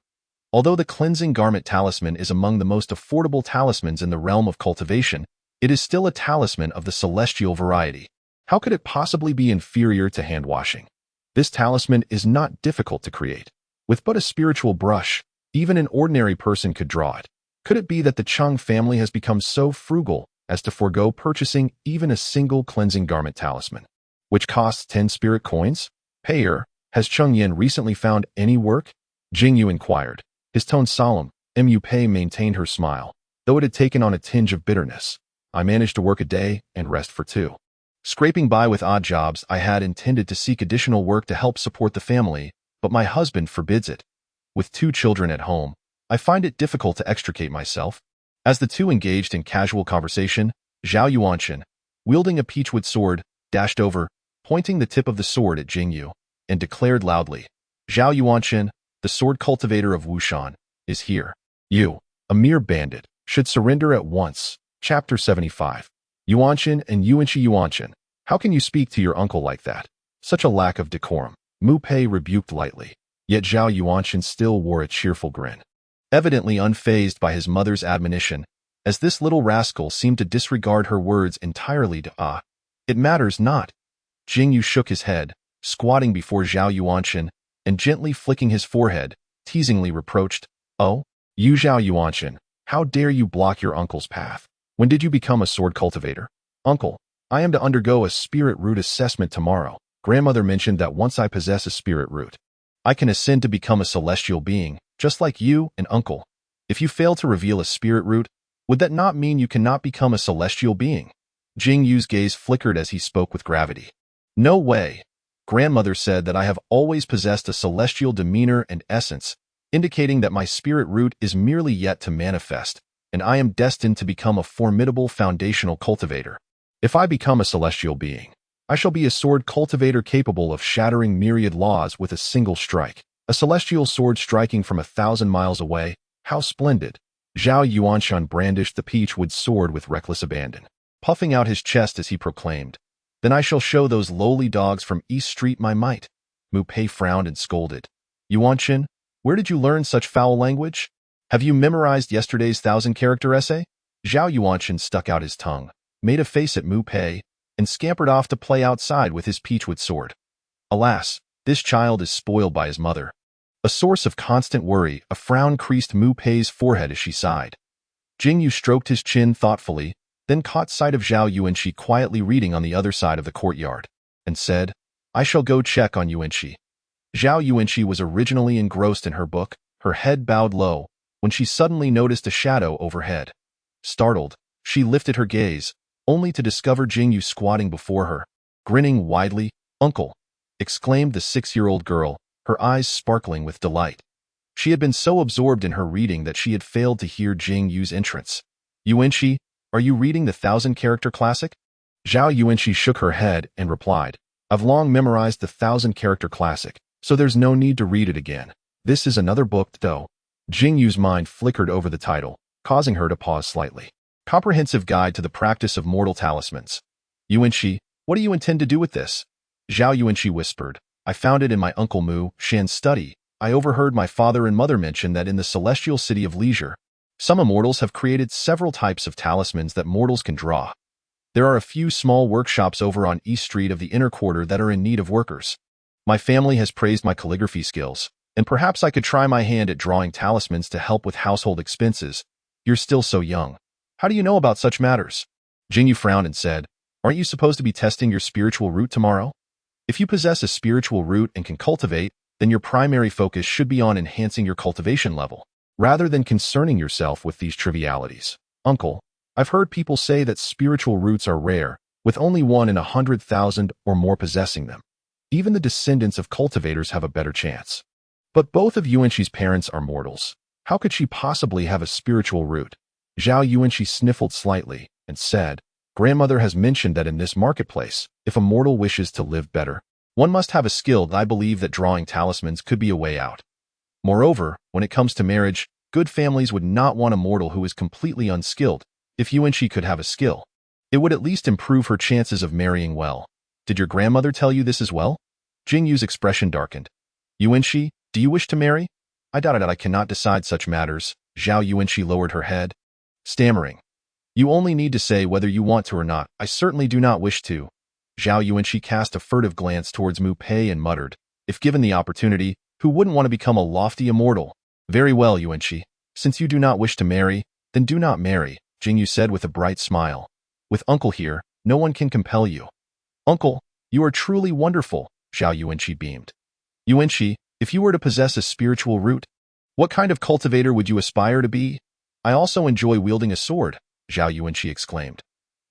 Although the cleansing garment talisman is among the most affordable talismans in the realm of cultivation, it is still a talisman of the celestial variety. How could it possibly be inferior to hand washing? This talisman is not difficult to create. With but a spiritual brush, even an ordinary person could draw it. Could it be that the Cheng family has become so frugal as to forego purchasing even a single cleansing garment talisman, which costs 10 spirit coins? "Pei, has Cheng Yin recently found any work?" Jing Yu inquired, his tone solemn. Mu Pei maintained her smile, though it had taken on a tinge of bitterness. "I managed to work a day and rest for 2. Scraping by with odd jobs. I had intended to seek additional work to help support the family, but my husband forbids it. With 2 children at home, I find it difficult to extricate myself." As the two engaged in casual conversation, Zhao Yuanqing, wielding a peachwood sword, dashed over, pointing the tip of the sword at Jing Yu, and declared loudly, "Zhao Yuanqing, the sword cultivator of Wushan, is here. You, a mere bandit, should surrender at once." Chapter 75. "Yuanqing and Yuanqing, how can you speak to your uncle like that? Such a lack of decorum." Mu Pei rebuked lightly, yet Zhao Yuanqing still wore a cheerful grin, evidently unfazed by his mother's admonition, as this little rascal seemed to disregard her words entirely. It matters not." Jing Yu shook his head, squatting before Zhao Yuanqing, and gently flicking his forehead, teasingly reproached, "Oh, you Zhao Yuanqing, how dare you block your uncle's path? When did you become a sword cultivator?" "Uncle, I am to undergo a spirit root assessment tomorrow. Grandmother mentioned that once I possess a spirit root, I can ascend to become a celestial being, just like you and uncle. If you fail to reveal a spirit root, would that not mean you cannot become a celestial being?" Jing Yu's gaze flickered as he spoke with gravity. "No way. Grandmother said that I have always possessed a celestial demeanor and essence, indicating that my spirit root is merely yet to manifest, and I am destined to become a formidable foundational cultivator. If I become a celestial being, I shall be a sword cultivator capable of shattering myriad laws with a single strike. A celestial sword striking from 1,000 miles away. How splendid!" Zhao Yuanqing brandished the peachwood sword with reckless abandon, puffing out his chest as he proclaimed, "Then I shall show those lowly dogs from East Street my might." Mu Pei frowned and scolded, "Yuanqing, where did you learn such foul language? Have you memorized yesterday's 1,000-character essay?" Zhao Yuanqing stuck out his tongue, made a face at Mu Pei, and scampered off to play outside with his peachwood sword. Alas, this child is spoiled by his mother. A source of constant worry, a frown creased Mu Pei's forehead as she sighed. Jing Yu stroked his chin thoughtfully, then caught sight of Zhao Yuanqi quietly reading on the other side of the courtyard, and said, "I shall go check on Yuanqi." Zhao Yuanqi was originally engrossed in her book, her head bowed low, when she suddenly noticed a shadow overhead. Startled, she lifted her gaze, only to discover Jing Yu squatting before her. Grinning widely, "Uncle!" exclaimed the 6-year-old girl, her eyes sparkling with delight. She had been so absorbed in her reading that she had failed to hear Jing Yu's entrance. "Yuanqi, are you reading the 1,000-character classic?" Zhao Yuanqi shook her head and replied, "I've long memorized the 1,000-character classic, so there's no need to read it again. This is another book, though." Jing Yu's mind flickered over the title, causing her to pause slightly. "Comprehensive Guide to the Practice of Mortal Talismans." "Yuanqi, what do you intend to do with this?" Zhao Yuanqi whispered, "I found it in my Uncle Mu Shan's study, I overheard my father and mother mention that in the celestial city of leisure, some immortals have created several types of talismans that mortals can draw. There are a few small workshops over on East Street of the inner quarter that are in need of workers. My family has praised my calligraphy skills, and perhaps I could try my hand at drawing talismans to help with household expenses. You're still so young. How do you know about such matters? Jing Yu frowned and said, aren't you supposed to be testing your spiritual root tomorrow? If you possess a spiritual root and can cultivate, then your primary focus should be on enhancing your cultivation level, rather than concerning yourself with these trivialities. Uncle, I've heard people say that spiritual roots are rare, with only 1 in 100,000 or more possessing them. Even the descendants of cultivators have a better chance. But both of Xuanqingzi's parents are mortals. How could she possibly have a spiritual root? Zhao Xuanqingzi sniffled slightly and said, Grandmother has mentioned that in this marketplace, if a mortal wishes to live better, one must have a skill. I believe that drawing talismans could be a way out. Moreover, when it comes to marriage, good families would not want a mortal who is completely unskilled. If Xuanqingzi could have a skill, it would at least improve her chances of marrying well. Did your grandmother tell you this as well? Jing Yu's expression darkened. Xuanqingzi, do you wish to marry? I doubt it. I cannot decide such matters. Zhao Xuanqingzi lowered her head, stammering. You only need to say whether you want to or not. I certainly do not wish to. Zhao Xuanqingzi cast a furtive glance towards Mu Pei and muttered, if given the opportunity, who wouldn't want to become a lofty immortal? Very well, Xuanqingzi. Since you do not wish to marry, then do not marry, Jing Yu said with a bright smile. With Uncle here, no one can compel you. Uncle, you are truly wonderful, Zhao Xuanqingzi beamed. Xuanqingzi, if you were to possess a spiritual root, what kind of cultivator would you aspire to be? I also enjoy wielding a sword, Zhao Xuanqingzi exclaimed.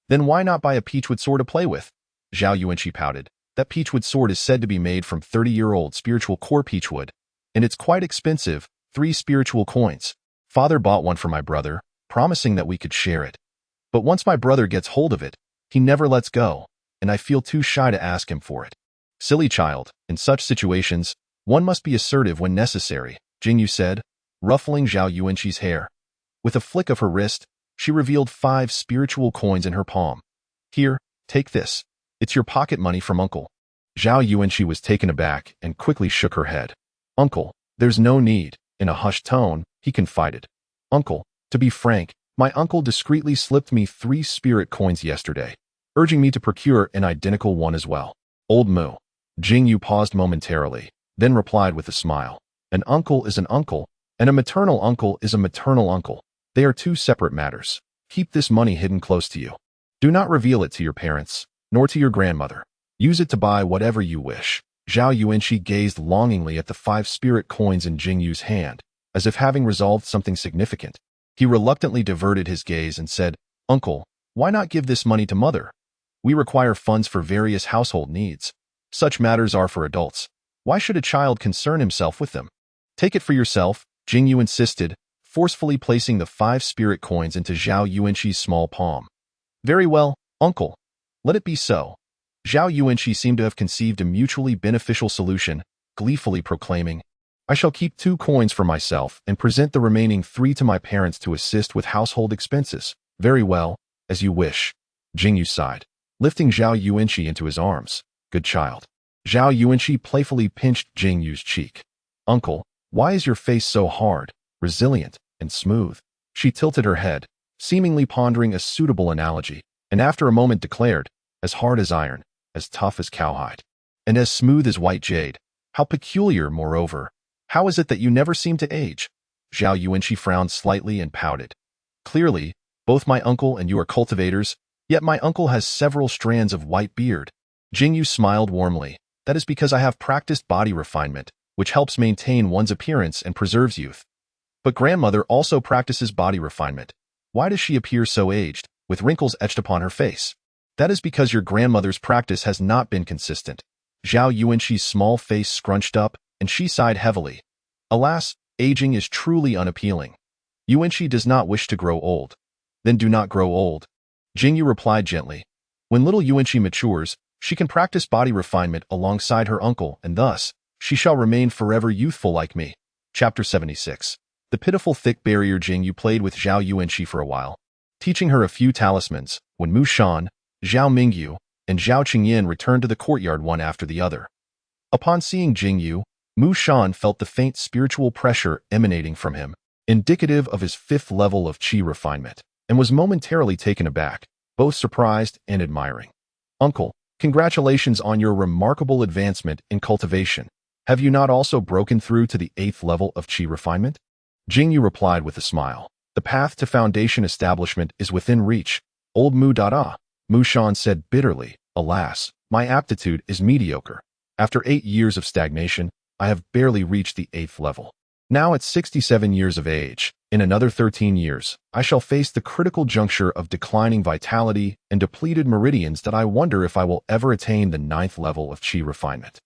Then why not buy a peachwood sword to play with? Zhao Xuanqingzi pouted. That peachwood sword is said to be made from 30-year-old spiritual core peachwood, and it's quite expensive, 3 spiritual coins. Father bought one for my brother, promising that we could share it. But once my brother gets hold of it, he never lets go, and I feel too shy to ask him for it. Silly child, in such situations, one must be assertive when necessary, Jing Yu said, ruffling Zhao Yuanqi's hair. With a flick of her wrist, she revealed 5 spiritual coins in her palm. Here, take this. It's your pocket money from Uncle. Zhao Yuanqi was taken aback and quickly shook her head. Uncle, there's no need. In a hushed tone, he confided. Uncle, to be frank, my uncle discreetly slipped me 3 spirit coins yesterday, urging me to procure an identical one as well. Old Mu. Jing Yu paused momentarily, then replied with a smile. An uncle is an uncle, and a maternal uncle is a maternal uncle. They are 2 separate matters. Keep this money hidden close to you. Do not reveal it to your parents, nor to your grandmother. Use it to buy whatever you wish. Zhao Yuanqi gazed longingly at the 5 spirit coins in Jing Yu's hand, as if having resolved something significant. He reluctantly diverted his gaze and said, Uncle, why not give this money to Mother? We require funds for various household needs. Such matters are for adults. Why should a child concern himself with them? Take it for yourself, Jing Yu insisted, forcefully placing the 5 spirit coins into Zhao Yuanqi's small palm. Very well, Uncle. Let it be so. Zhao Yuanqi seemed to have conceived a mutually beneficial solution, gleefully proclaiming, I shall keep 2 coins for myself and present the remaining 3 to my parents to assist with household expenses. Very well, as you wish. Jing Yu sighed, lifting Zhao Yuanqi into his arms. Good child. Zhao Yuanqi playfully pinched Jing Yu's cheek. Uncle, why is your face so hard, resilient, and smooth? She tilted her head, seemingly pondering a suitable analogy, and after a moment declared, as hard as iron, as tough as cowhide, and as smooth as white jade. How peculiar, moreover. How is it that you never seem to age? Zhao Yuanqi frowned slightly and pouted. Clearly, both my uncle and you are cultivators, yet my uncle has several strands of white beard. Jing Yu smiled warmly. That is because I have practiced body refinement, which helps maintain one's appearance and preserves youth. But grandmother also practices body refinement. Why does she appear so aged, with wrinkles etched upon her face? That is because your grandmother's practice has not been consistent. Zhao Yuanqi's small face scrunched up, and she sighed heavily. Alas, aging is truly unappealing. Xuanqingzi does not wish to grow old. Then do not grow old. Jing Yu replied gently. When little Xuanqingzi matures, she can practice body refinement alongside her uncle, and thus, she shall remain forever youthful like me. Chapter 76. The pitiful thick barrier. Jing Yu played with Zhao Yuanqi for a while, teaching her a few talismans, when Mu Shan, Zhao Mingyu, and Zhao Qingyan returned to the courtyard one after the other. Upon seeing Jing Yu, Mu Shan felt the faint spiritual pressure emanating from him, indicative of his 5th level of qi refinement, and was momentarily taken aback, both surprised and admiring. Uncle, congratulations on your remarkable advancement in cultivation. Have you not also broken through to the 8th level of qi refinement? Jing Yu replied with a smile. The path to foundation establishment is within reach. Old Mu Dada, Mu Shan said bitterly. Alas, my aptitude is mediocre. After 8 years of stagnation, I have barely reached the 8th level. Now at 67 years of age, in another 13 years, I shall face the critical juncture of declining vitality and depleted meridians that I wonder if I will ever attain the 9th level of qi refinement.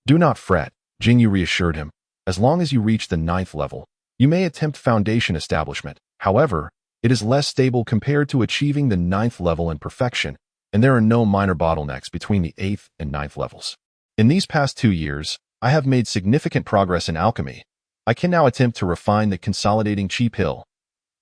Do not fret, Jing Yu reassured him. As long as you reach the 9th level, you may attempt foundation establishment. However, it is less stable compared to achieving the 9th level in perfection, and there are no minor bottlenecks between the 8th and 9th levels. In these past 2 years, I have made significant progress in alchemy. I can now attempt to refine the consolidating qi pill.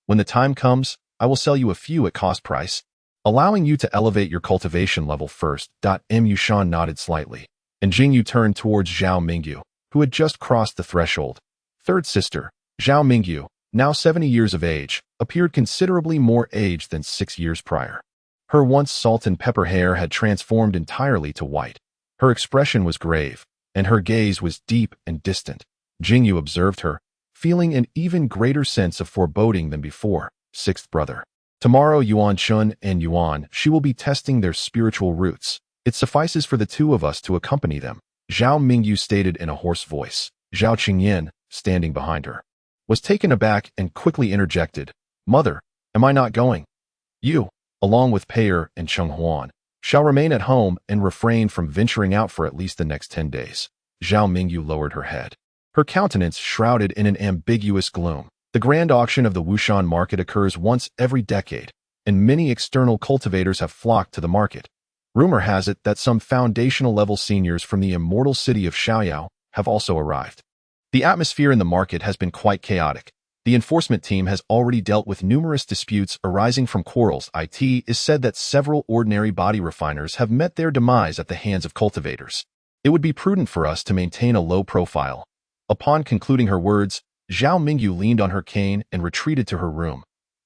When the time comes, I will sell you a few at cost price, allowing you to elevate your cultivation level first. Mu Shan nodded slightly, and Jing Yu turned towards Zhao Mingyu, who had just crossed the threshold. Third sister, Zhao Mingyu, now 70 years of age, appeared considerably more aged than 6 years prior. Her once salt and pepper hair had transformed entirely to white. Her expression was grave, and her gaze was deep and distant. Jing Yu observed her, feeling an even greater sense of foreboding than before. 6th brother. Tomorrow Yuan Chun and Yuan Shi will be testing their spiritual roots. It suffices for the 2 of us to accompany them, Zhao Mingyu stated in a hoarse voice. Zhao Qingyin, standing behind her, was taken aback and quickly interjected. Mother, am I not going? You, along with Pei'er and Cheng Huan, shall remain at home and refrain from venturing out for at least the next 10 days. Zhao Mingyu lowered her head, her countenance shrouded in an ambiguous gloom. The grand auction of the Wushan market occurs once every decade, and many external cultivators have flocked to the market. Rumor has it that some foundational level seniors from the immortal city of Shaoyao have also arrived. The atmosphere in the market has been quite chaotic. The enforcement team has already dealt with numerous disputes arising from quarrels. It is said that several ordinary body refiners have met their demise at the hands of cultivators. It would be prudent for us to maintain a low profile. Upon concluding her words, Zhao Mingyu leaned on her cane and retreated to her room.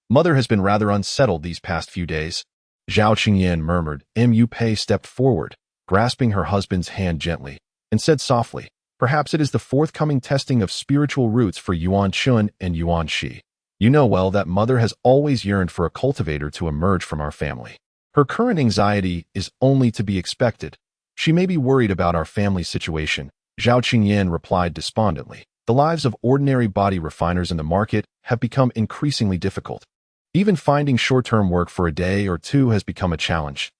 Mother has been rather unsettled these past few days. Zhao Qingyan murmured. Mu Pei stepped forward, grasping her husband's hand gently, and said softly, perhaps it is the forthcoming testing of spiritual roots for Yuan Chun and Yuan Shi. You know well that Mother has always yearned for a cultivator to emerge from our family. Her current anxiety is only to be expected. She may be worried about our family's situation. Zhao Qingyan replied despondently. The lives of ordinary body refiners in the market have become increasingly difficult. Even finding short-term work for a day or 2 has become a challenge.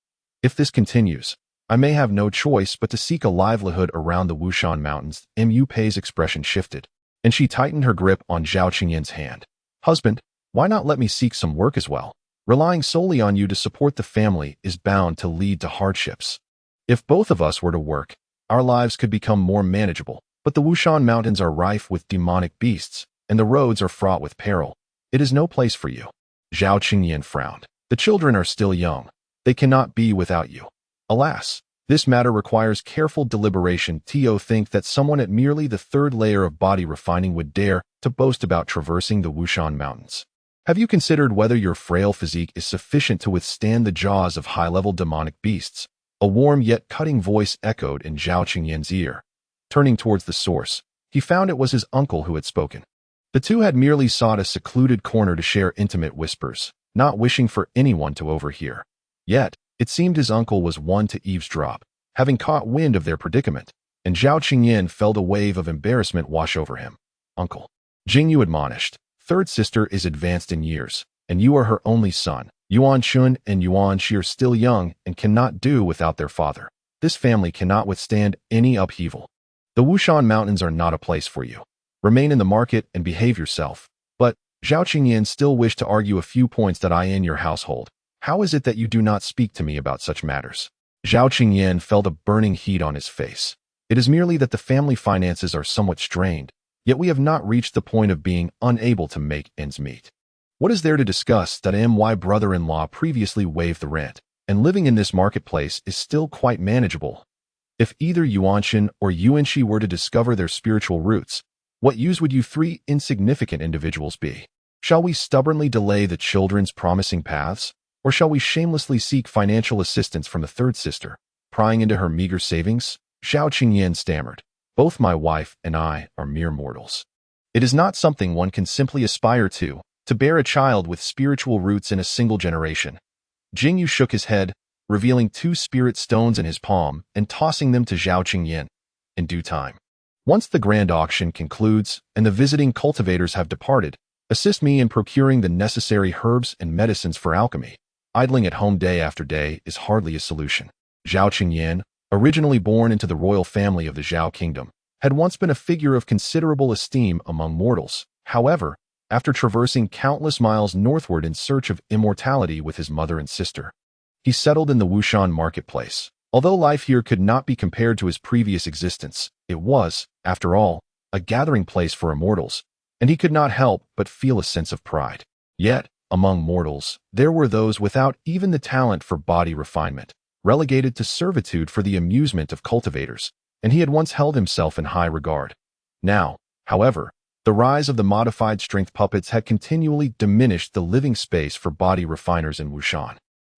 If this continues, I may have no choice but to seek a livelihood around the Wushan Mountains. Mu Pei's expression shifted, and she tightened her grip on Zhao Qingyan's hand. Husband, why not let me seek some work as well? Relying solely on you to support the family is bound to lead to hardships. If both of us were to work, our lives could become more manageable, but the Wushan Mountains are rife with demonic beasts, and the roads are fraught with peril. It is no place for you. Zhao Qingyan frowned. The children are still young. They cannot be without you. Alas, this matter requires careful deliberation. Think that someone at merely the 3rd layer of body refining would dare to boast about traversing the Wushan Mountains. Have you considered whether your frail physique is sufficient to withstand the jaws of high-level demonic beasts? A warm yet cutting voice echoed in Zhao Qingyan's ear. Turning towards the source, he found it was his uncle who had spoken. The 2 had merely sought a secluded corner to share intimate whispers, not wishing for anyone to overhear. Yet, it seemed his uncle was one to eavesdrop, having caught wind of their predicament, and Zhao Qingyan felt a wave of embarrassment wash over him. Uncle, Jing Yu admonished, 3rd sister is advanced in years, and you are her only son. Yuan Chun and Yuan Shi are still young and cannot do without their father. This family cannot withstand any upheaval. The Wushan Mountains are not a place for you. Remain in the market and behave yourself. But, Zhao Qingyan still wished to argue a few points that I in your household. How is it that you do not speak to me about such matters? Zhao Qingyan felt a burning heat on his face. It is merely that the family finances are somewhat strained, yet we have not reached the point of being unable to make ends meet. What is there to discuss that my brother-in-law previously waived the rent, and living in this marketplace is still quite manageable? If either Yuanqing or Yuanxi were to discover their spiritual roots, what use would you three insignificant individuals be? Shall we stubbornly delay the children's promising paths? Or shall we shamelessly seek financial assistance from the third sister, prying into her meager savings? Zhao Qingyan stammered. Both my wife and I are mere mortals. It is not something one can simply aspire to bear a child with spiritual roots in a single generation. Jing Yu shook his head, revealing 2 spirit stones in his palm and tossing them to Zhao Qingyan. In due time. Once the grand auction concludes and the visiting cultivators have departed, assist me in procuring the necessary herbs and medicines for alchemy. Idling at home day after day is hardly a solution. Zhao Qingyan, originally born into the royal family of the Zhao kingdom, had once been a figure of considerable esteem among mortals. However, after traversing countless miles northward in search of immortality with his mother and sister, he settled in the Wushan marketplace. Although life here could not be compared to his previous existence, it was, after all, a gathering place for immortals, and he could not help but feel a sense of pride. Yet, among mortals, there were those without even the talent for body refinement, relegated to servitude for the amusement of cultivators, and he had once held himself in high regard. Now, however, the rise of the modified strength puppets had continually diminished the living space for body refiners in Wushan.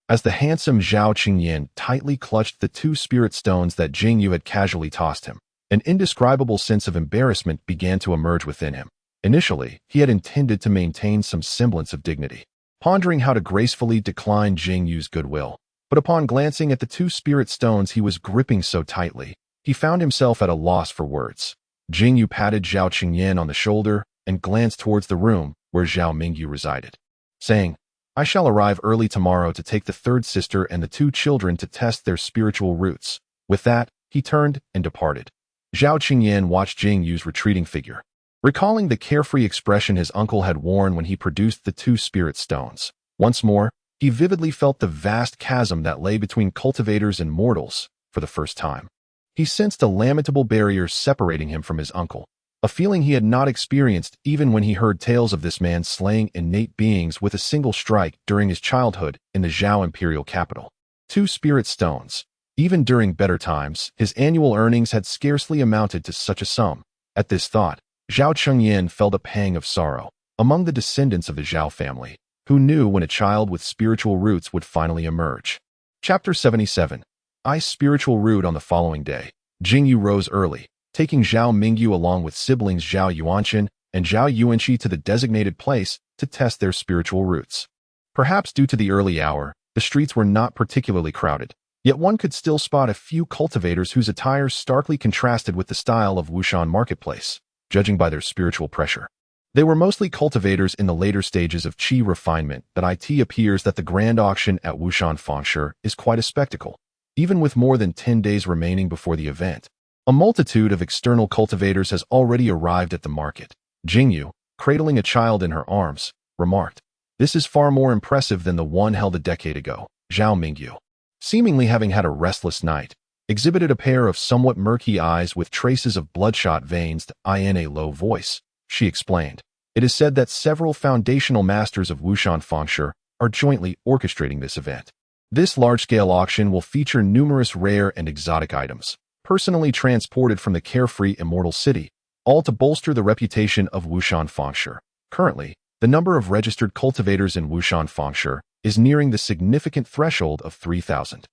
As the handsome Zhao Qingyan tightly clutched the 2 spirit stones that Jing Yu had casually tossed him, an indescribable sense of embarrassment began to emerge within him. Initially, he had intended to maintain some semblance of dignity, pondering how to gracefully decline Jing Yu's goodwill. But upon glancing at the 2 spirit stones he was gripping so tightly, he found himself at a loss for words. Jing Yu patted Zhao Qingyan on the shoulder and glanced towards the room where Zhao Mingyu resided, saying, I shall arrive early tomorrow to take the third sister and the 2 children to test their spiritual roots. With that, he turned and departed. Zhao Qingyan watched Jing Yu's retreating figure, recalling the carefree expression his uncle had worn when he produced the 2 spirit stones. Once more, he vividly felt the vast chasm that lay between cultivators and mortals. For the first time, he sensed a lamentable barrier separating him from his uncle, a feeling he had not experienced even when he heard tales of this man slaying innate beings with a single strike during his childhood in the Zhao imperial capital. 2 spirit stones. Even during better times, his annual earnings had scarcely amounted to such a sum. At this thought, Zhao Qingyan felt a pang of sorrow. Among the descendants of the Zhao family, who knew when a child with spiritual roots would finally emerge? Chapter 77. I's spiritual root. On the following day, Jing Yu rose early, taking Zhao Mingyu along with siblings Zhao Yuanqing and Zhao Yuanxi to the designated place to test their spiritual roots. Perhaps due to the early hour, the streets were not particularly crowded, yet one could still spot a few cultivators whose attire starkly contrasted with the style of Wushan marketplace, judging by their spiritual pressure. They were mostly cultivators in the later stages of qi refinement, but it appears that the grand auction at Wushan Fengshi is quite a spectacle. Even with more than 10 days remaining before the event, a multitude of external cultivators has already arrived at the market. Jing Yu, cradling a child in her arms, remarked, This is far more impressive than the one held a decade ago. Zhao Mingyu, seemingly having had a restless night, exhibited a pair of somewhat murky eyes with traces of bloodshot veins. In a low voice, she explained, It is said that several foundational masters of Wushan Fengshi are jointly orchestrating this event. This large-scale auction will feature numerous rare and exotic items, personally transported from the carefree immortal city, all to bolster the reputation of Wushan Fengshi. Currently, the number of registered cultivators in Wushan Fengshi is nearing the significant threshold of 3,000.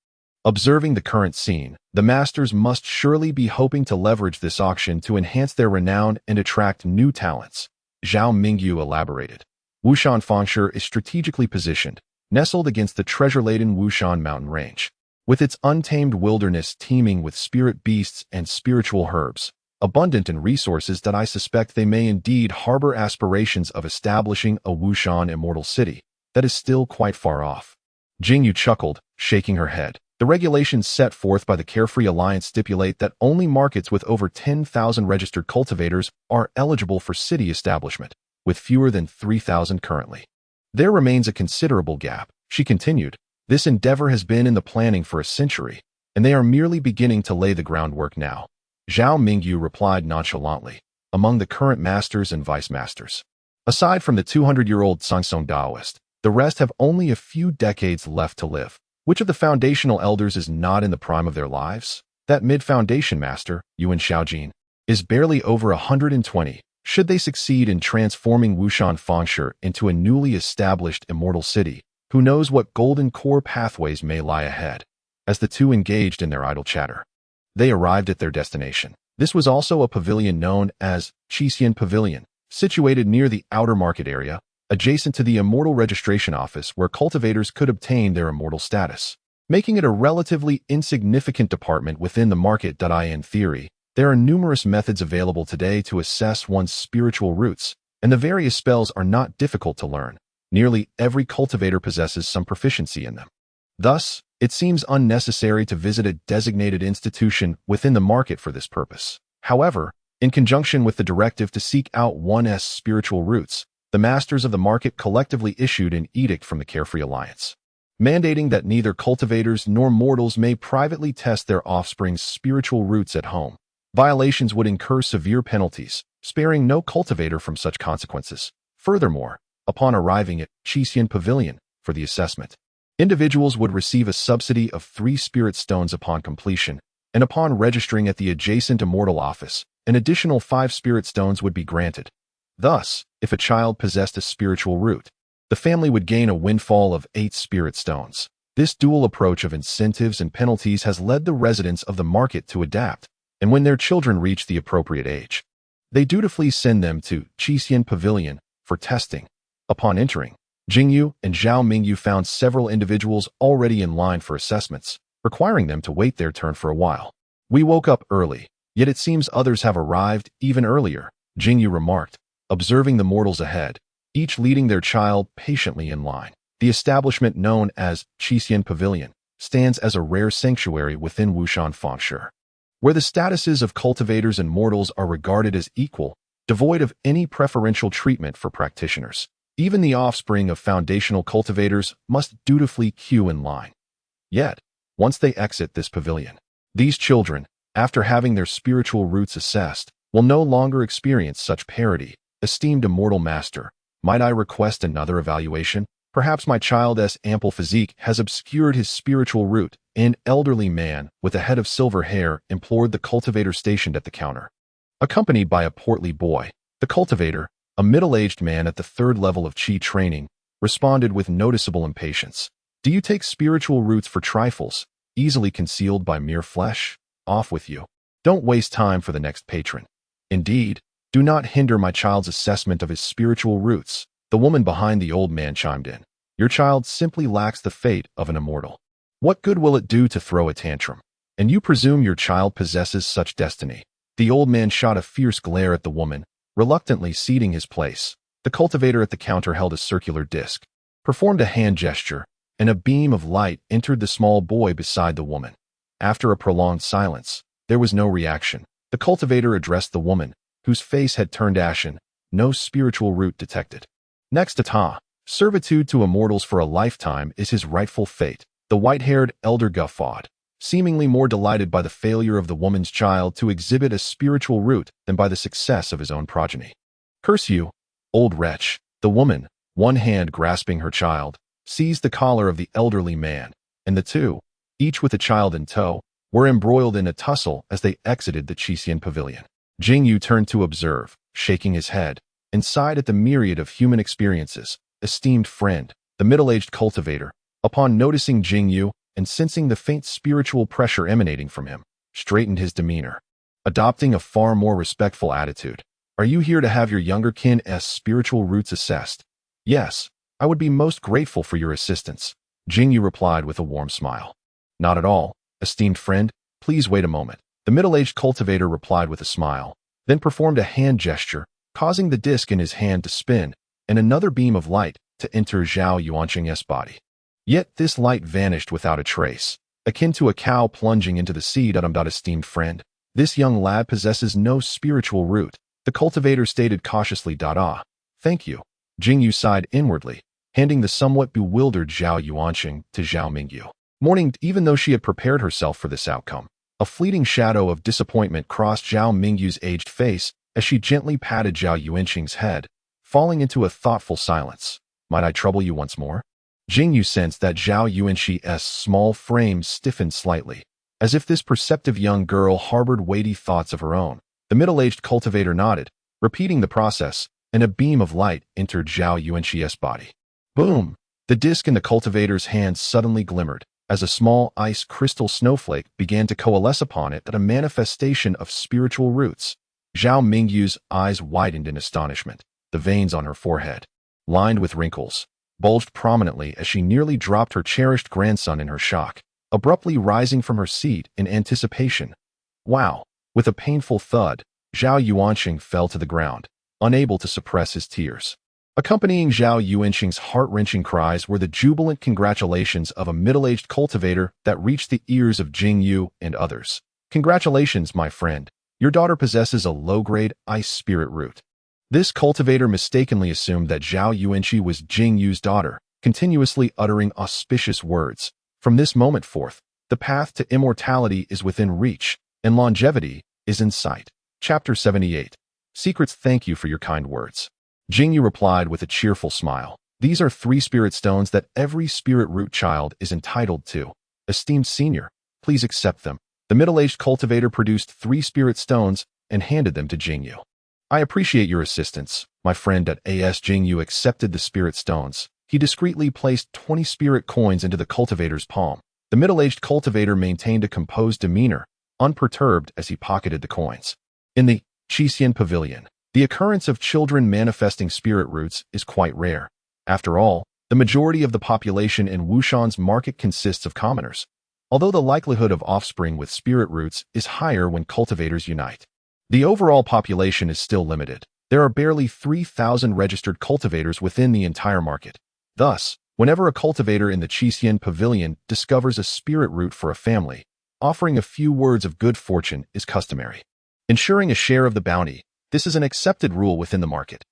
Observing the current scene, the masters must surely be hoping to leverage this auction to enhance their renown and attract new talents. Zhao Mingyu elaborated. Wushan Fengshi is strategically positioned, nestled against the treasure-laden Wushan mountain range, with its untamed wilderness teeming with spirit beasts and spiritual herbs, abundant in resources that I suspect they may indeed harbor aspirations of establishing a Wushan immortal city that is still quite far off. Jing Yu chuckled, shaking her head. The regulations set forth by the Carefree Alliance stipulate that only markets with over 10,000 registered cultivators are eligible for city establishment, with fewer than 3,000 currently. There remains a considerable gap, she continued. This endeavor has been in the planning for a century, and they are merely beginning to lay the groundwork now. Zhao Mingyu replied nonchalantly. Among the current masters and vice masters, aside from the 200-year-old Sangsong Daoist, the rest have only a few decades left to live. Which of the foundational elders is not in the prime of their lives? That mid-foundation master, Yuan Shaojin, is barely over 120. Should they succeed in transforming Wushan Fengshe into a newly established immortal city, who knows what golden core pathways may lie ahead? As the two engaged in their idle chatter, they arrived at their destination. This was also a pavilion known as Qixian Pavilion, situated near the outer market area, adjacent to the immortal registration office where cultivators could obtain their immortal status, making it a relatively insignificant department within the market. In theory, there are numerous methods available today to assess one's spiritual roots, and the various spells are not difficult to learn. Nearly every cultivator possesses some proficiency in them. Thus, it seems unnecessary to visit a designated institution within the market for this purpose. However, in conjunction with the directive to seek out one's spiritual roots, the masters of the market collectively issued an edict from the Carefree Alliance, mandating that neither cultivators nor mortals may privately test their offspring's spiritual roots at home. Violations would incur severe penalties, sparing no cultivator from such consequences. Furthermore, upon arriving at Qixian Pavilion for the assessment, individuals would receive a subsidy of 3 spirit stones upon completion, and upon registering at the adjacent immortal office, an additional 5 spirit stones would be granted. Thus, if a child possessed a spiritual root, the family would gain a windfall of 8 spirit stones. This dual approach of incentives and penalties has led the residents of the market to adapt, and when their children reach the appropriate age, they dutifully send them to Qixian Pavilion for testing. Upon entering, Jing Yu and Zhao Mingyu found several individuals already in line for assessments, requiring them to wait their turn for a while. "We woke up early, yet it seems others have arrived even earlier," Jing Yu remarked, observing the mortals ahead, each leading their child patiently in line. The establishment known as Qixian Pavilion stands as a rare sanctuary within Wushan Fengshe, where the statuses of cultivators and mortals are regarded as equal, devoid of any preferential treatment for practitioners. Even the offspring of foundational cultivators must dutifully queue in line. Yet, once they exit this pavilion, these children, after having their spiritual roots assessed, will no longer experience such parity. "Esteemed immortal master, might I request another evaluation? Perhaps my child's ample physique has obscured his spiritual root." An elderly man with a head of silver hair implored the cultivator stationed at the counter. Accompanied by a portly boy, the cultivator, a middle-aged man at the 3rd level of Qi training, responded with noticeable impatience. "Do you take spiritual roots for trifles, easily concealed by mere flesh? Off with you. Don't waste time for the next patron. Indeed, do not hinder my child's assessment of his spiritual roots." The woman behind the old man chimed in. "Your child simply lacks the fate of an immortal. What good will it do to throw a tantrum? And you presume your child possesses such destiny?" The old man shot a fierce glare at the woman, reluctantly ceding his place. The cultivator at the counter held a circular disc, performed a hand gesture, and a beam of light entered the small boy beside the woman. After a prolonged silence, there was no reaction. The cultivator addressed the woman, whose face had turned ashen. "No spiritual root detected. Next attain. Servitude to immortals for a lifetime is his rightful fate." The white-haired elder guffawed, seemingly more delighted by the failure of the woman's child to exhibit a spiritual root than by the success of his own progeny. "Curse you, old wretch." The woman, one hand grasping her child, seized the collar of the elderly man, and the two, each with a child in tow, were embroiled in a tussle as they exited the Qixian Pavilion. Jing Yu turned to observe, shaking his head, and sighed at the myriad of human experiences. "Esteemed friend," the middle-aged cultivator, upon noticing Jing Yu and sensing the faint spiritual pressure emanating from him, straightened his demeanor, adopting a far more respectful attitude. "Are you here to have your younger kin's spiritual roots assessed?" "Yes, I would be most grateful for your assistance," Jing Yu replied with a warm smile. "Not at all, esteemed friend. Please wait a moment." The middle-aged cultivator replied with a smile, then performed a hand gesture, causing the disc in his hand to spin, and another beam of light to enter Zhao Yuanqingzi's body. Yet this light vanished without a trace, akin to a cow plunging into the sea. "Esteemed friend, this young lad possesses no spiritual root," the cultivator stated cautiously. "Thank you." Jing Yu sighed inwardly, handing the somewhat bewildered Zhao Yuanqing to Zhao Mingyu. Mourning, even though she had prepared herself for this outcome, a fleeting shadow of disappointment crossed Zhao Mingyu's aged face as she gently patted Zhao Yuanqing's head, falling into a thoughtful silence. "Might I trouble you once more?" Jing Yu sensed that Zhao Yuanqing's small frame stiffened slightly, As if this perceptive young girl harbored weighty thoughts of her own, the middle-aged cultivator nodded, repeating the process, and a beam of light entered Zhao Yuanxi's body. Boom! The disc in the cultivator's hand suddenly glimmered, as a small ice crystal snowflake began to coalesce upon it, a manifestation of spiritual roots. Zhao Mingyu's eyes widened in astonishment. The veins on her forehead, lined with wrinkles, bulged prominently as she nearly dropped her cherished grandson in her shock, abruptly rising from her seat in anticipation. Wow! With a painful thud, Zhao Yuanqing fell to the ground, unable to suppress his tears. Accompanying Zhao Yuanqing's heart-wrenching cries were the jubilant congratulations of a middle-aged cultivator that reached the ears of Jing Yu and others. Congratulations, my friend. Your daughter possesses a low-grade ice spirit root. This cultivator mistakenly assumed that Zhao Yuanqi was Jing Yu's daughter, continuously uttering auspicious words. From this moment forth, the path to immortality is within reach, and longevity is in sight. Chapter 78. Secrets. Thank you for your kind words. Jing Yu replied with a cheerful smile. These are 3 spirit stones that every spirit root child is entitled to. Esteemed senior, please accept them. The middle-aged cultivator produced 3 spirit stones and handed them to Jing Yu. I appreciate your assistance, my friend. As Jing Yu accepted the spirit stones, he discreetly placed 20 spirit coins into the cultivator's palm. The middle-aged cultivator maintained a composed demeanor, unperturbed as he pocketed the coins. In the Xixian Pavilion, the occurrence of children manifesting spirit roots is quite rare. After all, the majority of the population in Wushan's market consists of commoners, although the likelihood of offspring with spirit roots is higher when cultivators unite. The overall population is still limited. There are barely 3,000 registered cultivators within the entire market. Thus, whenever a cultivator in the Xixian Pavilion discovers a spirit root for a family, offering a few words of good fortune is customary. Ensuring a share of the bounty, this is an accepted rule within the market.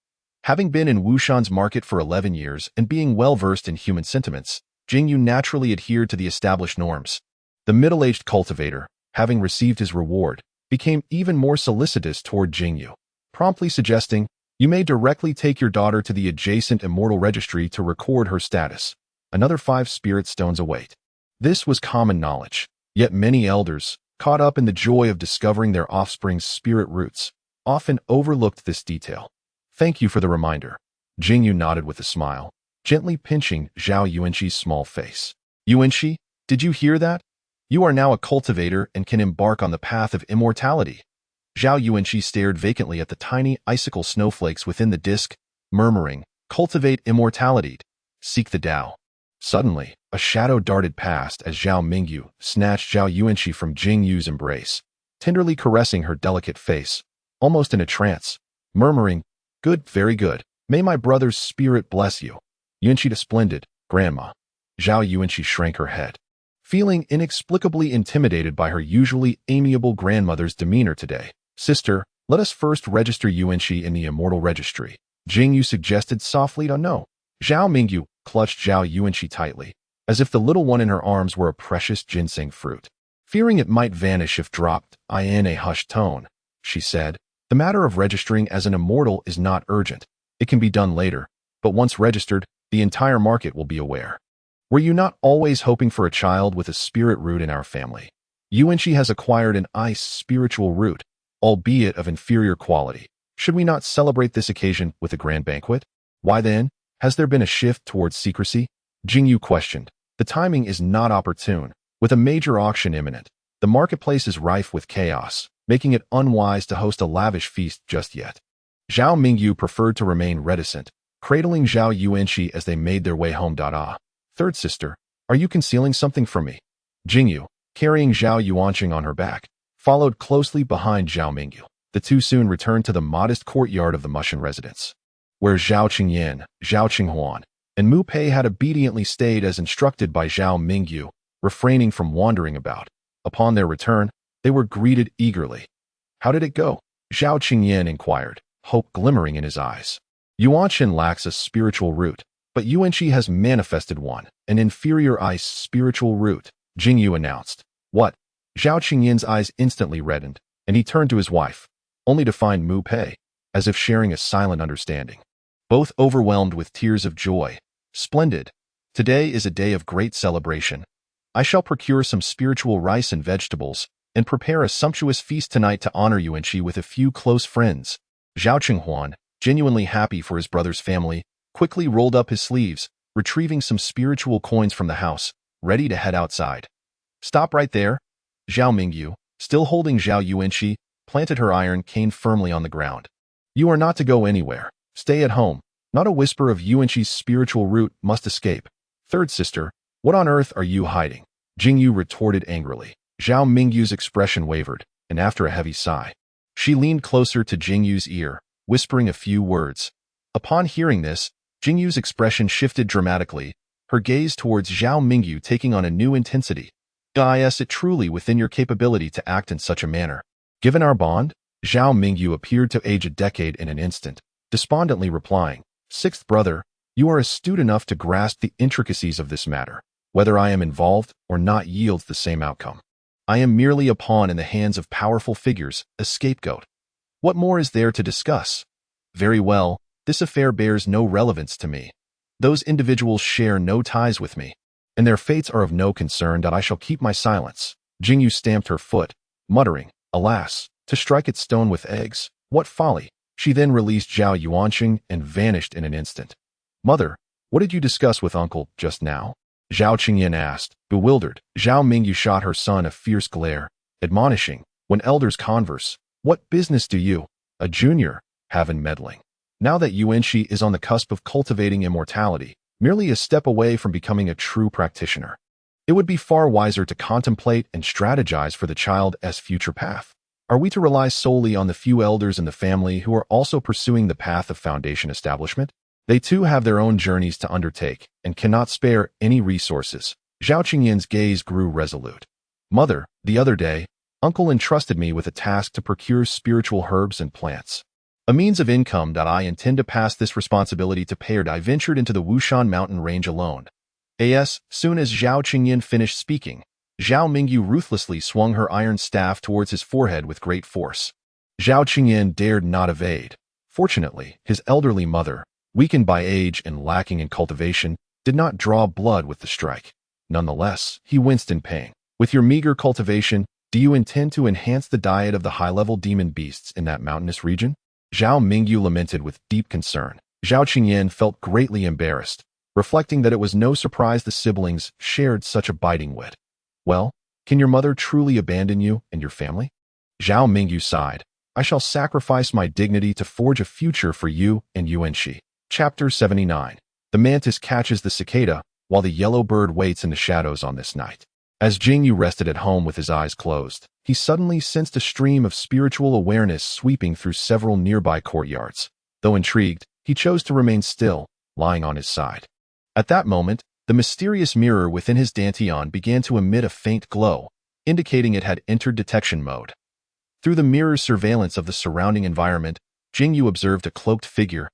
Having been in Wushan's market for 11 years and being well-versed in human sentiments, Jing Yu naturally adhered to the established norms. The middle-aged cultivator, having received his reward, became even more solicitous toward Jing Yu, promptly suggesting, "You may directly take your daughter to the adjacent immortal registry to record her status. Another 5 spirit stones await." This was common knowledge, yet many elders, caught up in the joy of discovering their offspring's spirit roots, often overlooked this detail. Thank you for the reminder. Jing Yu nodded with a smile, gently pinching Zhao Yuanxi's small face. Yuanxi, did you hear that? You are now a cultivator and can embark on the path of immortality. Zhao Yuanxi stared vacantly at the tiny icicle snowflakes within the disc, murmuring, "Cultivate immortality. Seek the Dao." Suddenly, a shadow darted past as Zhao Mingyu snatched Zhao Yuanxi from Jing Yu's embrace, tenderly caressing her delicate face, almost in a trance, murmuring, "Good, very good. May my brother's spirit bless you." Yuanxi, splendid, Grandma. Zhao Yuanxi shrank her head, feeling inexplicably intimidated by her usually amiable grandmother's demeanor today. Sister, let us first register Yuanxi in the immortal registry. Jing Yu suggested softly. No. Zhao Mingyu clutched Zhao Yuanxi tightly, as if the little one in her arms were a precious ginseng fruit. Fearing it might vanish if dropped, in a hushed tone, she said, "The matter of registering as an immortal is not urgent. It can be done later, but once registered, the entire market will be aware. Were you not always hoping for a child with a spirit root in our family? Yuanxi has acquired an ice spiritual root, albeit of inferior quality. Should we not celebrate this occasion with a grand banquet? Why then, has there been a shift towards secrecy?" Jing Yu questioned. The timing is not opportune. With a major auction imminent, the marketplace is rife with chaos, making it unwise to host a lavish feast just yet. Zhao Mingyu preferred to remain reticent, cradling Zhao Yuanxi as they made their way home. Third sister, are you concealing something from me? Jing Yu, carrying Zhao Yuanqing on her back, followed closely behind Zhao Mingyu. The two soon returned to the modest courtyard of the Mushan residence, where Zhao Qingyan, Zhao Qinghuan, and Mu Pei had obediently stayed as instructed by Zhao Mingyu, refraining from wandering about. Upon their return, they were greeted eagerly. "How did it go?" Zhao Qingyan inquired, hope glimmering in his eyes. "Yuanqing lacks a spiritual root, but Yuanxi has manifested one, an inferior ice spiritual root," Jing Yu announced. "What?" Zhao Qingyan's eyes instantly reddened, and he turned to his wife, only to find Mu Pei, as if sharing a silent understanding. Both overwhelmed with tears of joy. "Splendid. Today is a day of great celebration. I shall procure some spiritual rice and vegetables, and prepare a sumptuous feast tonight to honor Yuanqi with a few close friends. Zhao Qinghuan, genuinely happy for his brother's family, quickly rolled up his sleeves, retrieving some spiritual coins from the house, ready to head outside. Stop right there. Zhao Mingyu, still holding Zhao Yuanqi, planted her iron cane firmly on the ground. You are not to go anywhere. Stay at home. Not a whisper of Yuanqi's spiritual root must escape. Third sister, what on earth are you hiding? Jing Yu retorted angrily. Zhao Mingyu's expression wavered, and after a heavy sigh, she leaned closer to Jing Yu's ear, whispering a few words. Upon hearing this, Jing Yu's expression shifted dramatically, her gaze towards Zhao Mingyu taking on a new intensity. Is it truly within your capability to act in such a manner? Given our bond? Zhao Mingyu appeared to age a decade in an instant, despondently replying, Sixth brother, you are astute enough to grasp the intricacies of this matter. Whether I am involved or not yields the same outcome. I am merely a pawn in the hands of powerful figures, a scapegoat. What more is there to discuss? Very well, this affair bears no relevance to me. Those individuals share no ties with me, and their fates are of no concern that I shall keep my silence. Jing Yu stamped her foot, muttering, Alas, to strike at stone with eggs, what folly. She then released Zhao Yuanqing and vanished in an instant. Mother, what did you discuss with uncle just now? Zhao Qingyin asked, bewildered. Zhao Mingyu shot her son a fierce glare, admonishing, when elders converse, what business do you, a junior, have in meddling? Now that Yuanqi is on the cusp of cultivating immortality, merely a step away from becoming a true practitioner, it would be far wiser to contemplate and strategize for the child's future path. Are we to rely solely on the few elders in the family who are also pursuing the path of foundation establishment? They too have their own journeys to undertake and cannot spare any resources. Zhao Qingyin's gaze grew resolute. Mother, the other day, uncle entrusted me with a task to procure spiritual herbs and plants. A means of income that I intend to pass this responsibility to Paired. I ventured into the Wushan mountain range alone. Soon as Zhao Qingyin finished speaking, Zhao Mingyu ruthlessly swung her iron staff towards his forehead with great force. Zhao Qingyin dared not evade. Fortunately, his elderly mother, weakened by age and lacking in cultivation, did not draw blood with the strike. Nonetheless, he winced in pain. With your meager cultivation, do you intend to enhance the diet of the high-level demon beasts in that mountainous region? Zhao Mingyu lamented with deep concern. Zhao Qingyin felt greatly embarrassed, reflecting that it was no surprise the siblings shared such a biting wit. Well, can your mother truly abandon you and your family? Zhao Mingyu sighed. I shall sacrifice my dignity to forge a future for you and Yuanqi. Chapter 79. The mantis catches the cicada, while the yellow bird waits in the shadows on this night. As Jing Yu rested at home with his eyes closed, he suddenly sensed a stream of spiritual awareness sweeping through several nearby courtyards. Though intrigued, he chose to remain still, lying on his side. At that moment, the mysterious mirror within his dantian began to emit a faint glow, indicating it had entered detection mode. Through the mirror's surveillance of the surrounding environment, Jing Yu observed a cloaked figure,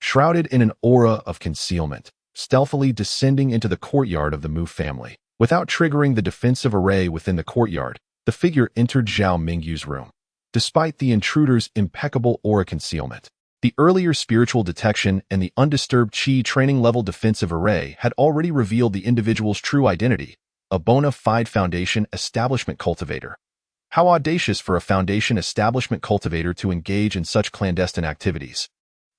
shrouded in an aura of concealment, stealthily descending into the courtyard of the Mu family. Without triggering the defensive array within the courtyard, the figure entered Zhao Mingyu's room. Despite the intruder's impeccable aura concealment, the earlier spiritual detection and the undisturbed Qi training-level defensive array had already revealed the individual's true identity, a bona fide foundation establishment cultivator. How audacious for a foundation establishment cultivator to engage in such clandestine activities.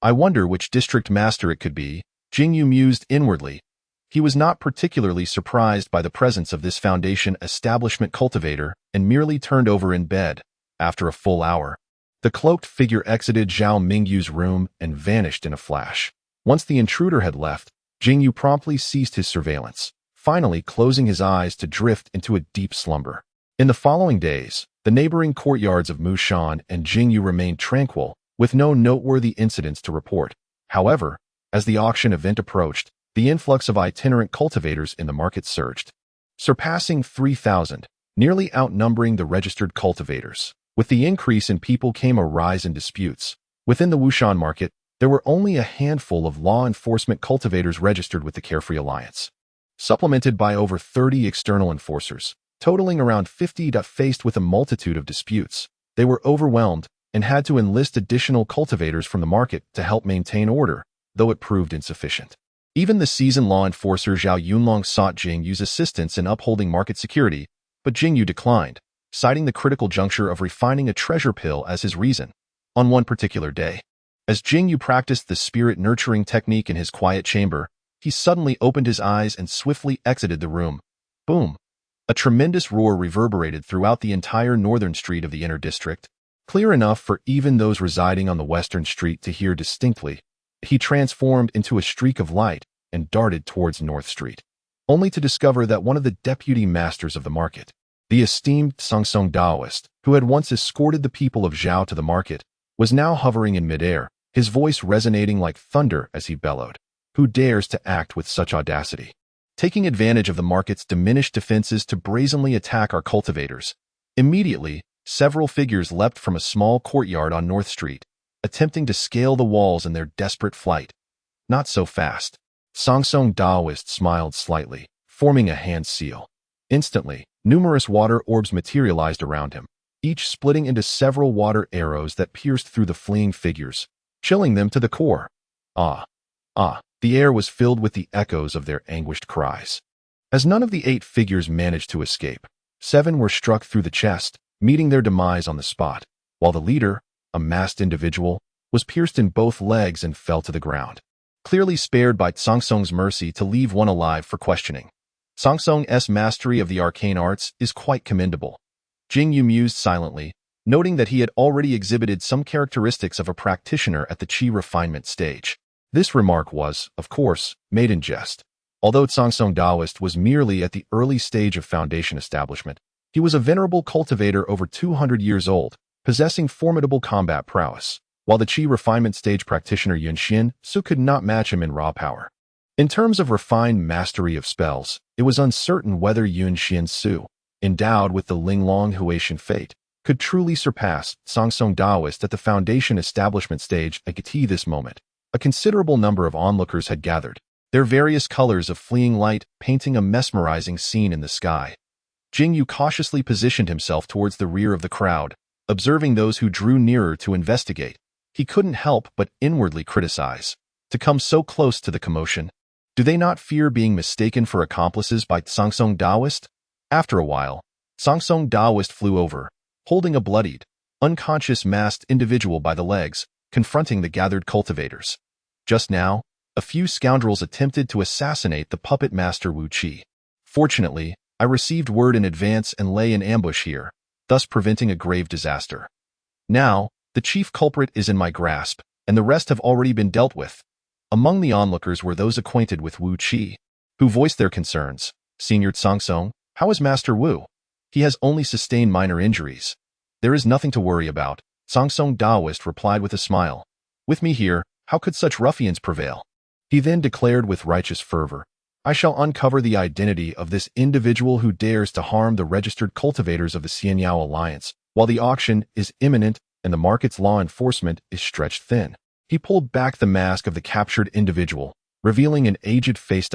I wonder which district master it could be, Jing Yu mused inwardly. He was not particularly surprised by the presence of this foundation establishment cultivator and merely turned over in bed. After a full hour, the cloaked figure exited Zhao Mingyu's room and vanished in a flash. Once the intruder had left, Jing Yu promptly ceased his surveillance, finally closing his eyes to drift into a deep slumber. In the following days, the neighboring courtyards of Mushan and Jing Yu remained tranquil, with no noteworthy incidents to report. However, as the auction event approached, the influx of itinerant cultivators in the market surged, surpassing 3,000, nearly outnumbering the registered cultivators. With the increase in people came a rise in disputes. Within the Wushan market, there were only a handful of law enforcement cultivators registered with the Carefree Alliance, supplemented by over 30 external enforcers, totaling around 50. Faced with a multitude of disputes, they were overwhelmed and had to enlist additional cultivators from the market to help maintain order, though it proved insufficient. Even the seasoned law enforcer Zhao Yunlong sought Jing Yu's assistance in upholding market security, but Jing Yu declined, citing the critical juncture of refining a treasure pill as his reason. On one particular day, as Jing Yu practiced the spirit-nurturing technique in his quiet chamber, he suddenly opened his eyes and swiftly exited the room. Boom! A tremendous roar reverberated throughout the entire northern street of the inner district, clear enough for even those residing on the western street to hear distinctly. He transformed into a streak of light and darted towards North Street, only to discover that one of the deputy masters of the market, the esteemed Xuanqingzi Daoist, who had once escorted the people of Zhao to the market, was now hovering in midair, his voice resonating like thunder as he bellowed. Who dares to act with such audacity? Taking advantage of the market's diminished defenses to brazenly attack our cultivators. Immediately, several figures leapt from a small courtyard on North Street, attempting to scale the walls in their desperate flight. Not so fast. Xuanqingzi Daoist smiled slightly, forming a hand seal. Instantly, numerous water orbs materialized around him, each splitting into several water arrows that pierced through the fleeing figures, chilling them to the core. Ah! Ah! The air was filled with the echoes of their anguished cries. As none of the 8 figures managed to escape, 7 were struck through the chest, meeting their demise on the spot, while the leader, a masked individual, was pierced in both legs and fell to the ground, clearly spared by Xuanqingzi's mercy to leave one alive for questioning. Xuanqingzi's mastery of the arcane arts is quite commendable. Jing Yu mused silently, noting that he had already exhibited some characteristics of a practitioner at the qi refinement stage. This remark was, of course, made in jest. Although Xuanqingzi Daoist was merely at the early stage of foundation establishment, he was a venerable cultivator over 200 years old, possessing formidable combat prowess, while the qi refinement stage practitioner Yunxian Su could not match him in raw power. In terms of refined mastery of spells, it was uncertain whether Yunxian Su, endowed with the Linglong Huatian fate, could truly surpass Xuanqingzi Daoist at the foundation establishment stage at this moment. A considerable number of onlookers had gathered, their various colors of fleeing light painting a mesmerizing scene in the sky. Jing Yu cautiously positioned himself towards the rear of the crowd, observing those who drew nearer to investigate. He couldn't help but inwardly criticize. To come so close to the commotion, do they not fear being mistaken for accomplices by Xuanqingzi Daoist? After a while, Xuanqingzi Daoist flew over, holding a bloodied, unconscious masked individual by the legs, confronting the gathered cultivators. Just now, a few scoundrels attempted to assassinate the puppet master Wu Qi. Fortunately, I received word in advance and lay in ambush here, thus preventing a grave disaster. Now, the chief culprit is in my grasp, and the rest have already been dealt with. Among the onlookers were those acquainted with Wu Qi, who voiced their concerns. Senior Xuanqingzi, how is Master Wu? He has only sustained minor injuries. There is nothing to worry about, Xuanqingzi Daoist replied with a smile. With me here, how could such ruffians prevail? He then declared with righteous fervor, I shall uncover the identity of this individual who dares to harm the registered cultivators of the Xianyao Alliance, while the auction is imminent and the market's law enforcement is stretched thin. He pulled back the mask of the captured individual, revealing an aged face.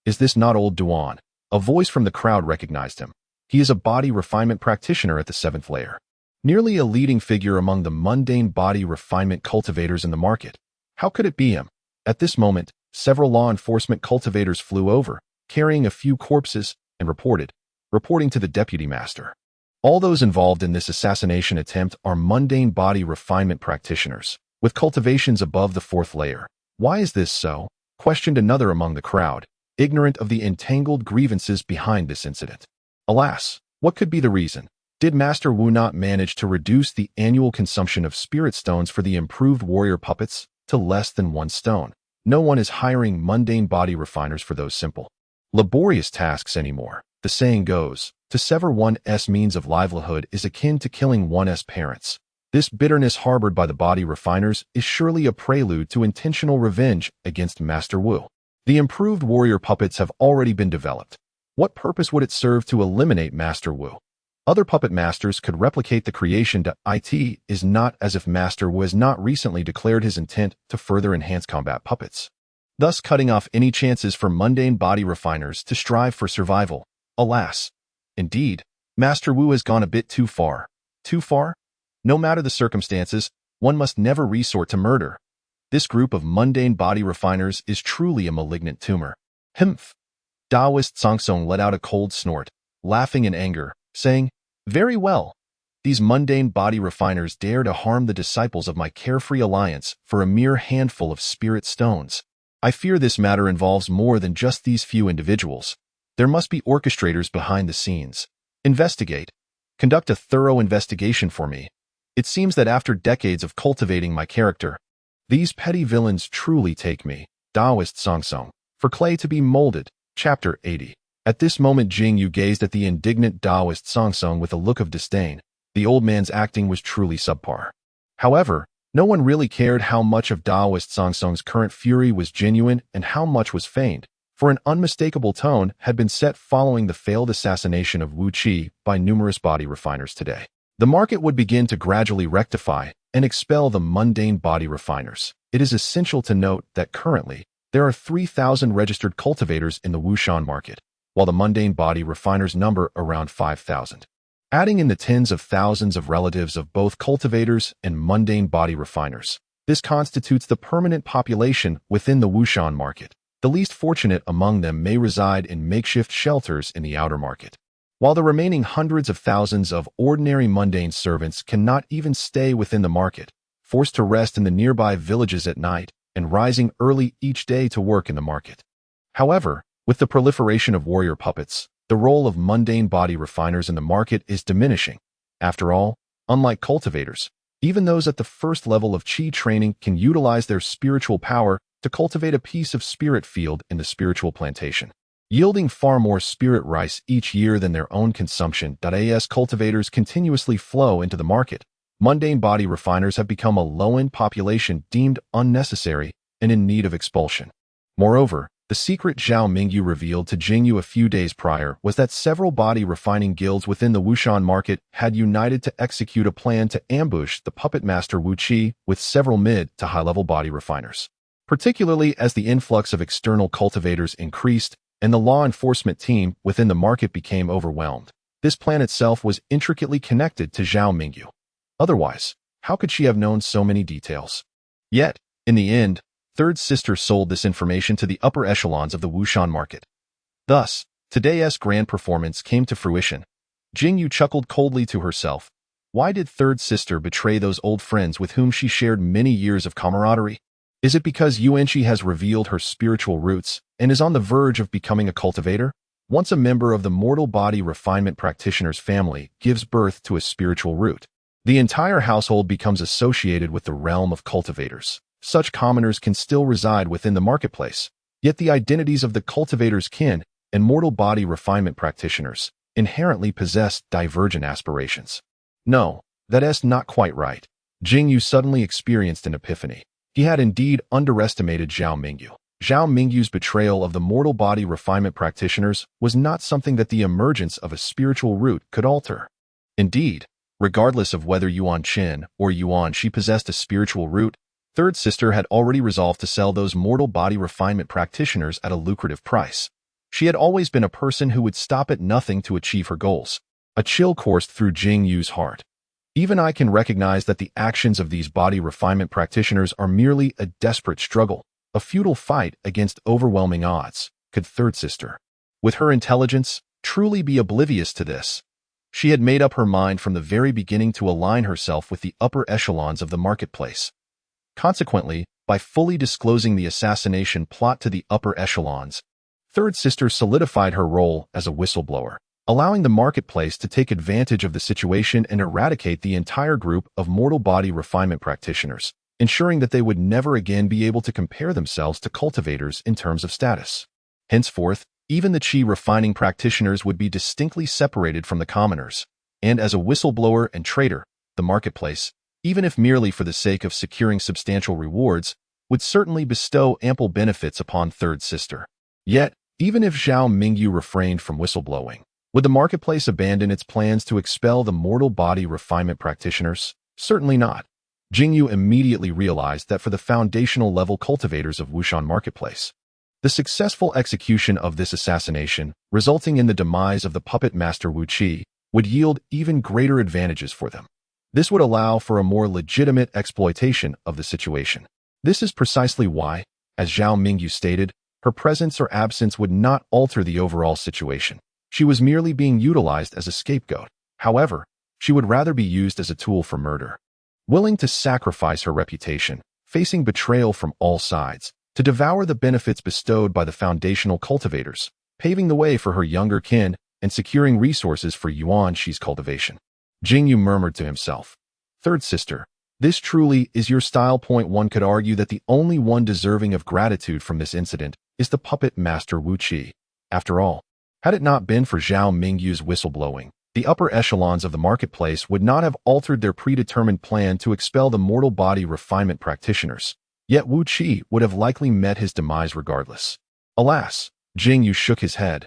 Is this not old Duan? A voice from the crowd recognized him. He is a body refinement practitioner at the 7th layer. Nearly a leading figure among the mundane body refinement cultivators in the market. How could it be him? At this moment, several law enforcement cultivators flew over, carrying a few corpses, and reporting to the deputy master. All those involved in this assassination attempt are mundane body refinement practitioners, with cultivations above the 4th layer. Why is this so? Questioned another among the crowd, ignorant of the entangled grievances behind this incident. Alas, what could be the reason? Did Master Wu not manage to reduce the annual consumption of spirit stones for the improved warrior puppets to less than 1 stone? No one is hiring mundane body refiners for those simple, laborious tasks anymore. The saying goes, to sever one's means of livelihood is akin to killing one's parents. This bitterness harbored by the body refiners is surely a prelude to intentional revenge against Master Wu. The improved warrior puppets have already been developed. What purpose would it serve to eliminate Master Wu? Other puppet masters could replicate the creation. It is not as if Master Wu has not recently declared his intent to further enhance combat puppets, thus cutting off any chances for mundane body refiners to strive for survival. Alas! Indeed, Master Wu has gone a bit too far. Too far? No matter the circumstances, one must never resort to murder. This group of mundane body refiners is truly a malignant tumor. Humph. Taoist Xuanqingzi let out a cold snort, laughing in anger, saying, "Very well. These mundane body refiners dare to harm the disciples of my carefree alliance for a mere handful of spirit stones. I fear this matter involves more than just these few individuals. There must be orchestrators behind the scenes. Investigate. Conduct a thorough investigation for me. It seems that after decades of cultivating my character, these petty villains truly take me." Taoist Xuanqingzi. For clay to be molded. Chapter 80. At this moment Jing Yu gazed at the indignant Taoist Xuanqingzi with a look of disdain. The old man's acting was truly subpar. However, no one really cared how much of Taoist Xuanqingzi's current fury was genuine and how much was feigned, for an unmistakable tone had been set following the failed assassination of Wu Qi by numerous body refiners today. The market would begin to gradually rectify and expel the mundane body refiners. It is essential to note that currently, there are 3,000 registered cultivators in the Wushan market, while the mundane body refiners number around 5,000. Adding in the tens of thousands of relatives of both cultivators and mundane body refiners, this constitutes the permanent population within the Wushan market. The least fortunate among them may reside in makeshift shelters in the outer market, while the remaining hundreds of thousands of ordinary mundane servants cannot even stay within the market, forced to rest in the nearby villages at night and rising early each day to work in the market. However, with the proliferation of warrior puppets, the role of mundane body refiners in the market is diminishing. After all, unlike cultivators, even those at the first level of Qi training can utilize their spiritual power to cultivate a piece of spirit field in the spiritual plantation, yielding far more spirit rice each year than their own consumption. As cultivators continuously flow into the market, mundane body refiners have become a low-end population deemed unnecessary and in need of expulsion. Moreover, the secret Zhao Mingyu revealed to Jing Yu a few days prior was that several body refining guilds within the Wushan market had united to execute a plan to ambush the puppet master Wu Qi with several mid to high-level body refiners. Particularly as the influx of external cultivators increased and the law enforcement team within the market became overwhelmed. This plan itself was intricately connected to Zhao Mingyu. Otherwise, how could she have known so many details? Yet, in the end, Third Sister sold this information to the upper echelons of the Wushan market. Thus, today's grand performance came to fruition. Jing Yu chuckled coldly to herself. Why did Third Sister betray those old friends with whom she shared many years of camaraderie? Is it because Xuanqingzi has revealed her spiritual roots and is on the verge of becoming a cultivator? Once a member of the mortal body refinement practitioner's family gives birth to a spiritual root, the entire household becomes associated with the realm of cultivators. Such commoners can still reside within the marketplace, yet the identities of the cultivator's kin and mortal body refinement practitioners inherently possess divergent aspirations. No, that's not quite right. Jing Yu suddenly experienced an epiphany. He had indeed underestimated Zhao Mingyu. Zhao Mingyu's betrayal of the mortal body refinement practitioners was not something that the emergence of a spiritual root could alter. Indeed, regardless of whether Yuan Qin or Yuan Shi possessed a spiritual root, Third Sister had already resolved to sell those mortal body refinement practitioners at a lucrative price. She had always been a person who would stop at nothing to achieve her goals. A chill coursed through Jing Yu's heart. Even I can recognize that the actions of these body refinement practitioners are merely a desperate struggle, a futile fight against overwhelming odds. Could Third Sister, with her intelligence, truly be oblivious to this? She had made up her mind from the very beginning to align herself with the upper echelons of the marketplace. Consequently, by fully disclosing the assassination plot to the upper echelons, Third Sister solidified her role as a whistleblower, allowing the marketplace to take advantage of the situation and eradicate the entire group of mortal body refinement practitioners, ensuring that they would never again be able to compare themselves to cultivators in terms of status. Henceforth, even the Qi refining practitioners would be distinctly separated from the commoners, and as a whistleblower and traitor, the marketplace, even if merely for the sake of securing substantial rewards, would certainly bestow ample benefits upon Third Sister. Yet, even if Zhao Mingyu refrained from whistleblowing, would the marketplace abandon its plans to expel the mortal body refinement practitioners? Certainly not. Jing Yu immediately realized that for the foundational level cultivators of Wushan marketplace, the successful execution of this assassination, resulting in the demise of the puppet master Wu Qi, would yield even greater advantages for them. This would allow for a more legitimate exploitation of the situation. This is precisely why, as Xuanqingzi stated, her presence or absence would not alter the overall situation. She was merely being utilized as a scapegoat. However, she would rather be used as a tool for murder. Willing to sacrifice her reputation, facing betrayal from all sides, to devour the benefits bestowed by the foundational cultivators, paving the way for her younger kin and securing resources for Xuanqingzi's cultivation. Jing Yu murmured to himself, "Third sister, this truly is your style." One could argue that the only one deserving of gratitude from this incident is the puppet master Wu Qi. After all, had it not been for Xuanqingzi's whistleblowing, the upper echelons of the marketplace would not have altered their predetermined plan to expel the mortal body refinement practitioners. Yet Wu Qi would have likely met his demise regardless. Alas, Jing Yu shook his head.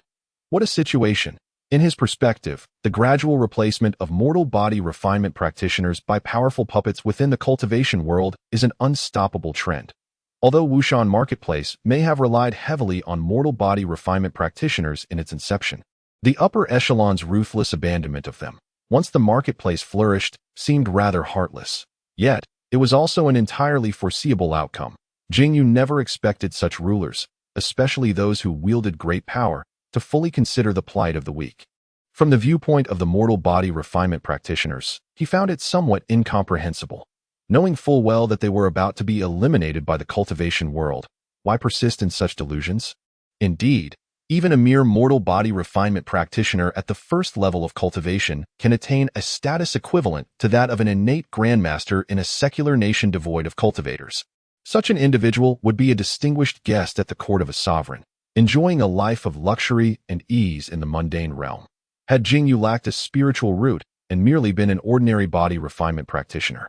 What a situation! In his perspective, the gradual replacement of mortal body refinement practitioners by powerful puppets within the cultivation world is an unstoppable trend. Although Wushan Marketplace may have relied heavily on mortal body refinement practitioners in its inception, the upper echelon's ruthless abandonment of them, once the marketplace flourished, seemed rather heartless. Yet, it was also an entirely foreseeable outcome. Jing Yu never expected such rulers, especially those who wielded great power, to fully consider the plight of the weak. From the viewpoint of the mortal body refinement practitioners, he found it somewhat incomprehensible. Knowing full well that they were about to be eliminated by the cultivation world, why persist in such delusions? Indeed, even a mere mortal body refinement practitioner at the first level of cultivation can attain a status equivalent to that of an innate grandmaster in a secular nation devoid of cultivators. Such an individual would be a distinguished guest at the court of a sovereign, enjoying a life of luxury and ease in the mundane realm. Had Jing Yu lacked a spiritual root and merely been an ordinary body refinement practitioner,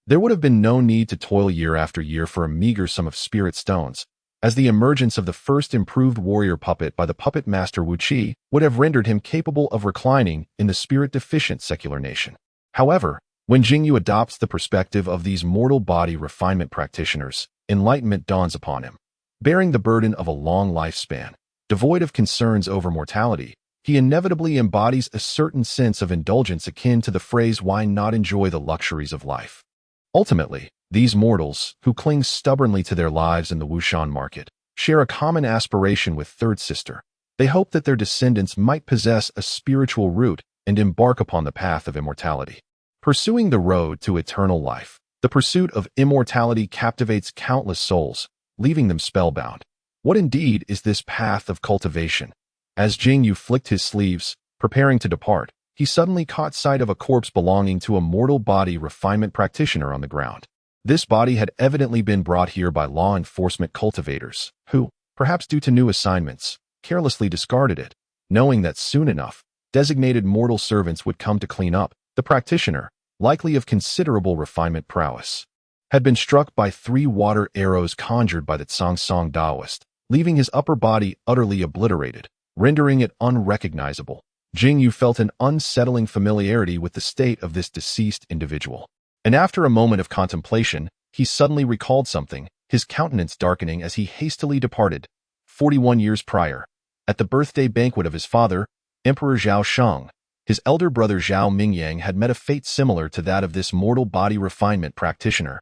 there would have been no need to toil year after year for a meager sum of spirit stones, as the emergence of the first improved warrior puppet by the puppet master Wu Qi would have rendered him capable of reclining in the spirit-deficient secular nation. However, when Jing Yu adopts the perspective of these mortal body refinement practitioners, enlightenment dawns upon him. Bearing the burden of a long lifespan, devoid of concerns over mortality, he inevitably embodies a certain sense of indulgence akin to the phrase, "Why not enjoy the luxuries of life?" Ultimately, these mortals, who cling stubbornly to their lives in the Wushan market, share a common aspiration with Third Sister. They hope that their descendants might possess a spiritual root and embark upon the path of immortality. Pursuing the road to eternal life, the pursuit of immortality captivates countless souls, leaving them spellbound. What indeed is this path of cultivation? As Jing Yu flicked his sleeves, preparing to depart, he suddenly caught sight of a corpse belonging to a mortal body refinement practitioner on the ground. This body had evidently been brought here by law enforcement cultivators, who, perhaps due to new assignments, carelessly discarded it, knowing that soon enough, designated mortal servants would come to clean up. The practitioner, likely of considerable refinement prowess, had been struck by 3 water arrows conjured by the Xuanqingzi Taoist, leaving his upper body utterly obliterated, rendering it unrecognizable. Jing Yu felt an unsettling familiarity with the state of this deceased individual. And after a moment of contemplation, he suddenly recalled something, his countenance darkening as he hastily departed. 41 years prior, at the birthday banquet of his father, Emperor Zhao Sheng, his elder brother Zhao Mingyang had met a fate similar to that of this mortal body refinement practitioner.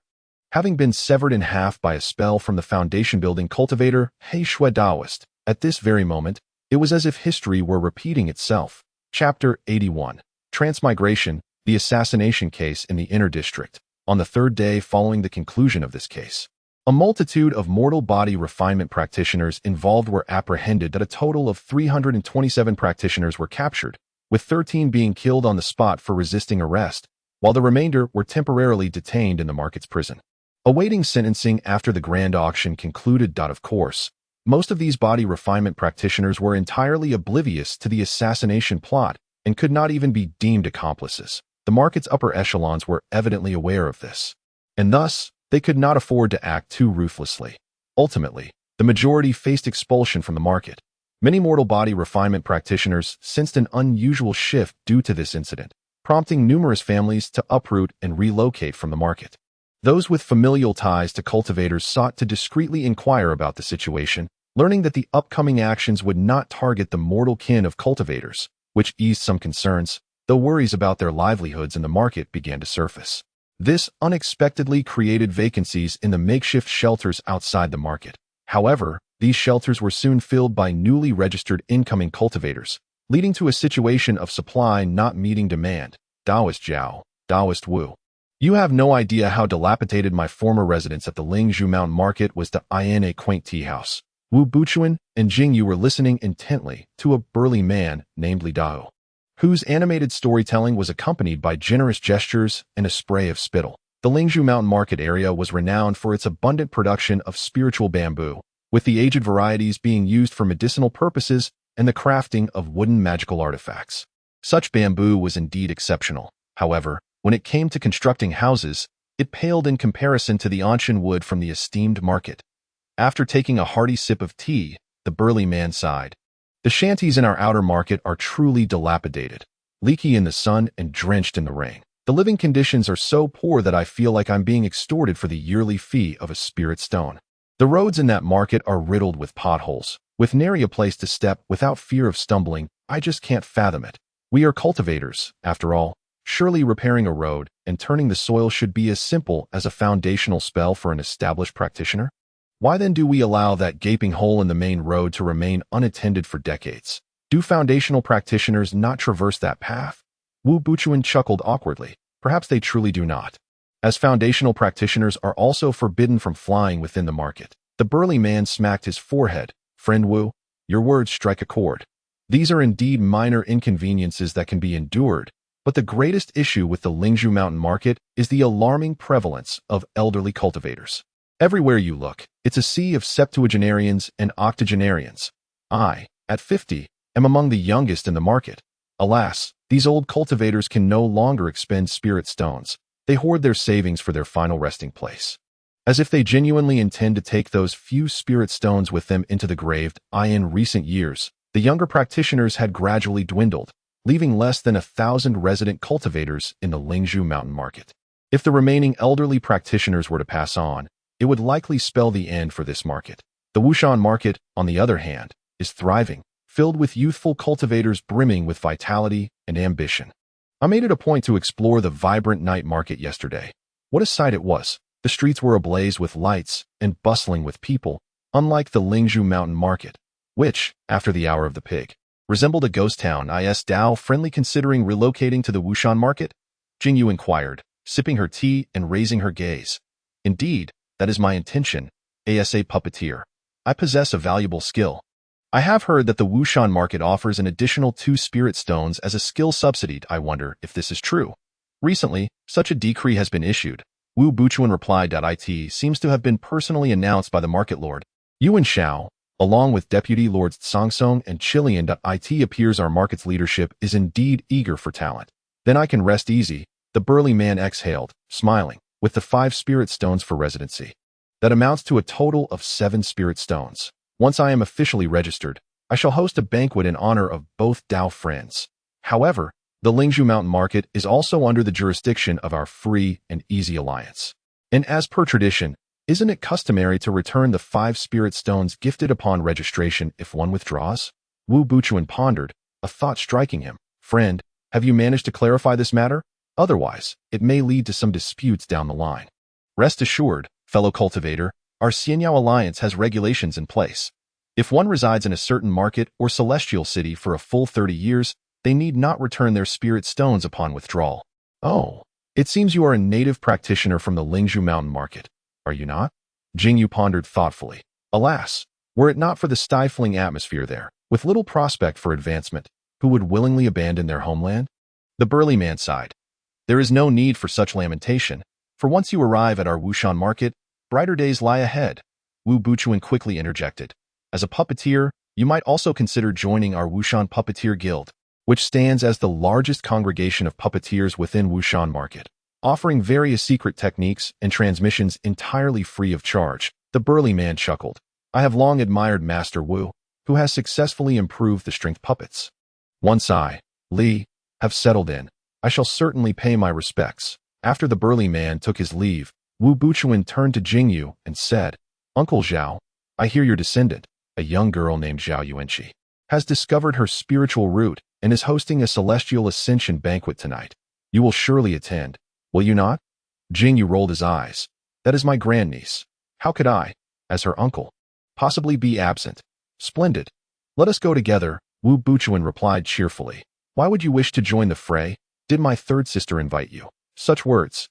Having been severed in half by a spell from the foundation-building cultivator He Shui Daoist, at this very moment, it was as if history were repeating itself. Chapter 81. Transmigration, the assassination case in the inner district. On the 3rd day following the conclusion of this case, a multitude of mortal body refinement practitioners involved were apprehended. That a total of 327 practitioners were captured, with 13 being killed on the spot for resisting arrest, while the remainder were temporarily detained in the market's prison, awaiting sentencing after the grand auction concluded. Of course, most of these body refinement practitioners were entirely oblivious to the assassination plot and could not even be deemed accomplices. The market's upper echelons were evidently aware of this, and thus, they could not afford to act too ruthlessly. Ultimately, the majority faced expulsion from the market. Many mortal body refinement practitioners sensed an unusual shift due to this incident, prompting numerous families to uproot and relocate from the market. Those with familial ties to cultivators sought to discreetly inquire about the situation, learning that the upcoming actions would not target the mortal kin of cultivators, which eased some concerns, though worries about their livelihoods in the market began to surface. This unexpectedly created vacancies in the makeshift shelters outside the market. However, these shelters were soon filled by newly registered incoming cultivators, leading to a situation of supply not meeting demand. Taoist Zhao, Taoist Wu. You have no idea how dilapidated my former residence at the Lingzhou Mountain Market was to in a quaint tea house. Wu Buchuan and Jing Yu were listening intently to a burly man named Li Dao, whose animated storytelling was accompanied by generous gestures and a spray of spittle. The Lingzhou Mountain Market area was renowned for its abundant production of spiritual bamboo, with the aged varieties being used for medicinal purposes and the crafting of wooden magical artifacts. Such bamboo was indeed exceptional. However, when it came to constructing houses, it paled in comparison to the ancient wood from the esteemed market. After taking a hearty sip of tea, the burly man sighed. The shanties in our outer market are truly dilapidated, leaky in the sun and drenched in the rain. The living conditions are so poor that I feel like I'm being extorted for the yearly fee of a spirit stone. The roads in that market are riddled with potholes. With nary a place to step without fear of stumbling, I just can't fathom it. We are cultivators, after all. Surely repairing a road and turning the soil should be as simple as a foundational spell for an established practitioner. Why then do we allow that gaping hole in the main road to remain unattended for decades? Do foundational practitioners not traverse that path? Wu Buchuan chuckled awkwardly. Perhaps they truly do not, as foundational practitioners are also forbidden from flying within the market. The burly man smacked his forehead. Friend Wu, your words strike a chord. These are indeed minor inconveniences that can be endured, but the greatest issue with the Lingzhou Mountain Market is the alarming prevalence of elderly cultivators. Everywhere you look, it's a sea of septuagenarians and octogenarians. I, at 50, am among the youngest in the market. Alas, these old cultivators can no longer expend spirit stones. They hoard their savings for their final resting place, as if they genuinely intend to take those few spirit stones with them into the grave. In recent years, the younger practitioners had gradually dwindled, leaving less than 1,000 resident cultivators in the Lingzhou Mountain Market. If the remaining elderly practitioners were to pass on, it would likely spell the end for this market. The Wushan Market, on the other hand, is thriving, filled with youthful cultivators brimming with vitality and ambition. I made it a point to explore the vibrant night market yesterday. What a sight it was! The streets were ablaze with lights and bustling with people, unlike the Lingzhou Mountain Market, which, after the hour of the pig, resembled a ghost town. Is Dao friendly considering relocating to the Wushan Market? Jing Yu inquired, sipping her tea and raising her gaze. Indeed, that is my intention, as a puppeteer. I possess a valuable skill. I have heard that the Wushan Market offers an additional 2 spirit stones as a skill subsidy. I wonder if this is true. Recently, such a decree has been issued. Wu Buchuan replied. It seems to have been personally announced by the Market Lord, Yuan Shao, along with Deputy Lords Tsong and Chilian. It appears our market's leadership is indeed eager for talent. Then I can rest easy, the burly man exhaled, smiling, with the 5 spirit stones for residency. That amounts to a total of 7 spirit stones. Once I am officially registered, I shall host a banquet in honor of both Dao friends. However, the Lingzhou Mountain Market is also under the jurisdiction of our free and easy alliance. And as per tradition, isn't it customary to return the 5 spirit stones gifted upon registration if one withdraws? Wu Buchuan pondered, a thought striking him. Friend, have you managed to clarify this matter? Otherwise, it may lead to some disputes down the line. Rest assured, fellow cultivator, our Xianyao Alliance has regulations in place. If one resides in a certain market or celestial city for a full 30 years, they need not return their spirit stones upon withdrawal. Oh, it seems you are a native practitioner from the Lingzhou Mountain Market, are you not? Jing Yu pondered thoughtfully. Alas, were it not for the stifling atmosphere there, with little prospect for advancement, who would willingly abandon their homeland? The burly man sighed. There is no need for such lamentation, for once you arrive at our Wushan Market, brighter days lie ahead. Wu Buchuan quickly interjected. As a puppeteer, you might also consider joining our Wushan Puppeteer Guild, which stands as the largest congregation of puppeteers within Wushan Market, offering various secret techniques and transmissions entirely free of charge. The burly man chuckled. I have long admired Master Wu, who has successfully improved the strength puppets. Once I, Li, have settled in, I shall certainly pay my respects. After the burly man took his leave, Wu Buchuan turned to Jing Yu and said, Uncle Zhao, I hear your descendant, a young girl named Zhao Yuanqi, has discovered her spiritual root and is hosting a celestial ascension banquet tonight. You will surely attend, will you not? Jing Yu rolled his eyes. That is my grandniece. How could I, as her uncle, possibly be absent? Splendid. Let us go together, Wu Buchuan replied cheerfully. Why would you wish to join the fray? Did my third sister invite you? Such words.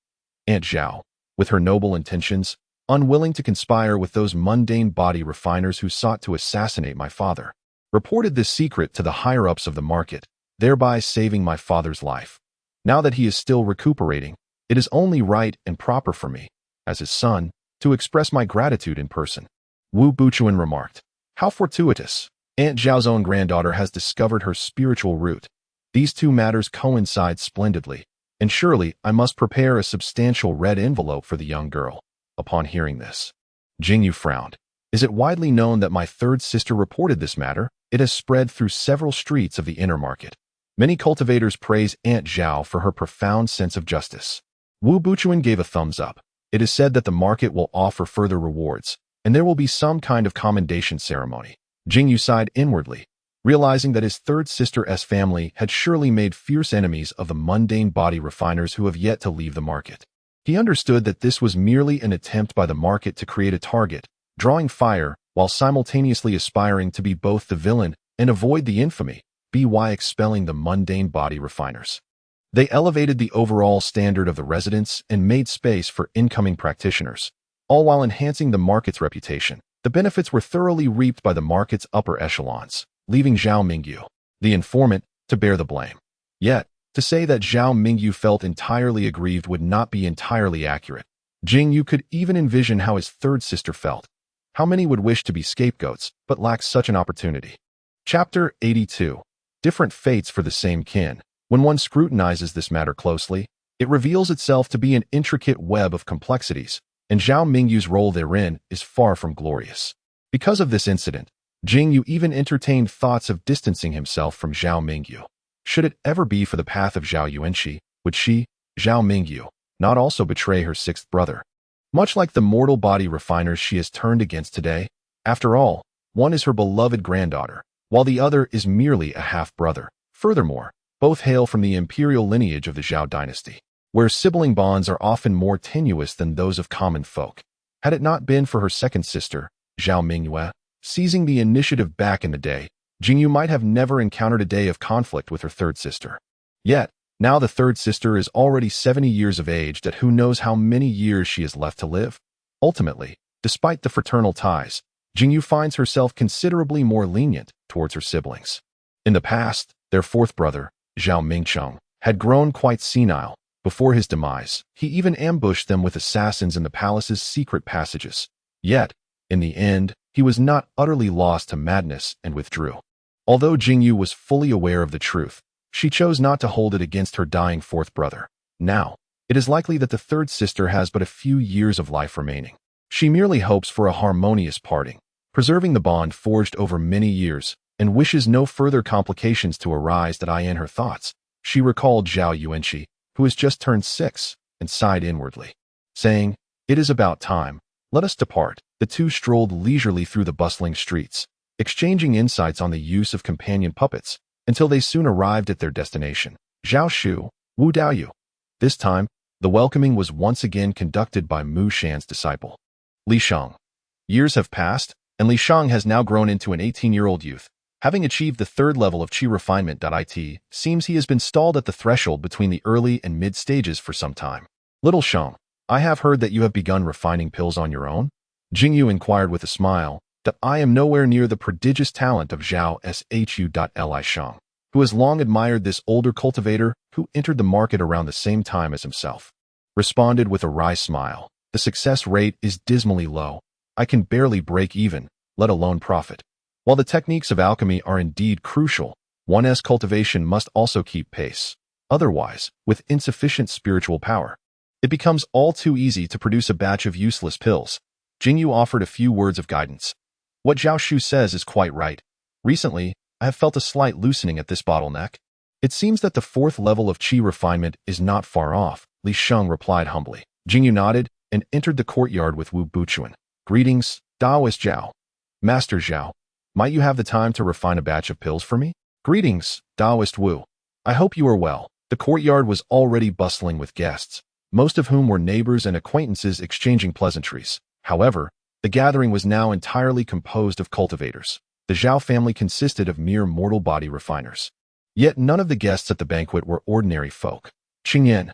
Aunt Zhao, with her noble intentions, unwilling to conspire with those mundane body refiners who sought to assassinate my father, reported this secret to the higher-ups of the market, thereby saving my father's life. Now that he is still recuperating, it is only right and proper for me, as his son, to express my gratitude in person. Wu Buchuan remarked. How fortuitous. Aunt Zhao's own granddaughter has discovered her spiritual root. These two matters coincide splendidly, and surely I must prepare a substantial red envelope for the young girl. Upon hearing this, Jing Yu frowned. Is it widely known that my third sister reported this matter? It has spread through several streets of the inner market. Many cultivators praise Aunt Zhao for her profound sense of justice. Wu Buchuan gave a thumbs up. It is said that the market will offer further rewards, and there will be some kind of commendation ceremony. Jing Yu sighed inwardly, realizing that his third sister's family had surely made fierce enemies of the mundane body refiners who have yet to leave the market. He understood that this was merely an attempt by the market to create a target, drawing fire while simultaneously aspiring to be both the villain and avoid the infamy, by expelling the mundane body refiners. They elevated the overall standard of the residents and made space for incoming practitioners, all while enhancing the market's reputation. The benefits were thoroughly reaped by the market's upper echelons, leaving Zhao Mingyu, the informant, to bear the blame. Yet, to say that Zhao Mingyu felt entirely aggrieved would not be entirely accurate. Jing Yu could even envision how his third sister felt. How many would wish to be scapegoats, but lack such an opportunity? Chapter 82. Different fates for the same kin. When one scrutinizes this matter closely, it reveals itself to be an intricate web of complexities, and Zhao Mingyu's role therein is far from glorious. Because of this incident, Jing Yu even entertained thoughts of distancing himself from Zhao Mingyu. Should it ever be for the path of Zhao Yuanqi, would she, Zhao Mingyu, not also betray her sixth brother? Much like the mortal body refiners she has turned against today, after all, one is her beloved granddaughter, while the other is merely a half-brother. Furthermore, both hail from the imperial lineage of the Zhao dynasty, where sibling bonds are often more tenuous than those of common folk. Had it not been for her second sister, Zhao Mingyue, seizing the initiative back in the day, Jing Yu might have never encountered a day of conflict with her third sister. Yet, now the third sister is already 70 years of age, that who knows how many years she has left to live. Ultimately, despite the fraternal ties, Jing Yu finds herself considerably more lenient towards her siblings. In the past, their fourth brother, Zhao Mingcheng, had grown quite senile. Before his demise, he even ambushed them with assassins in the palace's secret passages. Yet, in the end, he was not utterly lost to madness and withdrew. Although Jing Yu was fully aware of the truth, she chose not to hold it against her dying fourth brother. Now, it is likely that the third sister has but a few years of life remaining. She merely hopes for a harmonious parting, preserving the bond forged over many years, and wishes no further complications to arise that in her thoughts. She recalled Zhao Yuanqi, who has just turned 6, and sighed inwardly, saying, "It is about time. Let us depart." The two strolled leisurely through the bustling streets, exchanging insights on the use of companion puppets, until they soon arrived at their destination, Zhao Shu, Wu Daoyu. This time, the welcoming was once again conducted by Mu Shan's disciple, Li Shang. Years have passed, and Li Shang has now grown into an 18-year-old youth. Having achieved the third level of Qi refinement. It seems he has been stalled at the threshold between the early and mid stages for some time. Little Shang, I have heard that you have begun refining pills on your own? Jing Yu inquired with a smile. That I am nowhere near the prodigious talent of Zhao Shu. Li Shang, who has long admired this older cultivator who entered the market around the same time as himself, responded with a wry smile. The success rate is dismally low. I can barely break even, let alone profit. While the techniques of alchemy are indeed crucial, one's cultivation must also keep pace. Otherwise, with insufficient spiritual power, it becomes all too easy to produce a batch of useless pills. Jing Yu offered a few words of guidance. What Zhao Shu says is quite right. Recently, I have felt a slight loosening at this bottleneck. It seems that the fourth level of Qi refinement is not far off, Li Sheng replied humbly. Jing Yu nodded and entered the courtyard with Wu Buchuan. Greetings, Daoist Zhao. Master Zhao, might you have the time to refine a batch of pills for me? Greetings, Daoist Wu. I hope you are well. The courtyard was already bustling with guests, most of whom were neighbors and acquaintances exchanging pleasantries. However, the gathering was now entirely composed of cultivators. The Zhao family consisted of mere mortal body refiners. Yet none of the guests at the banquet were ordinary folk. Qingyan.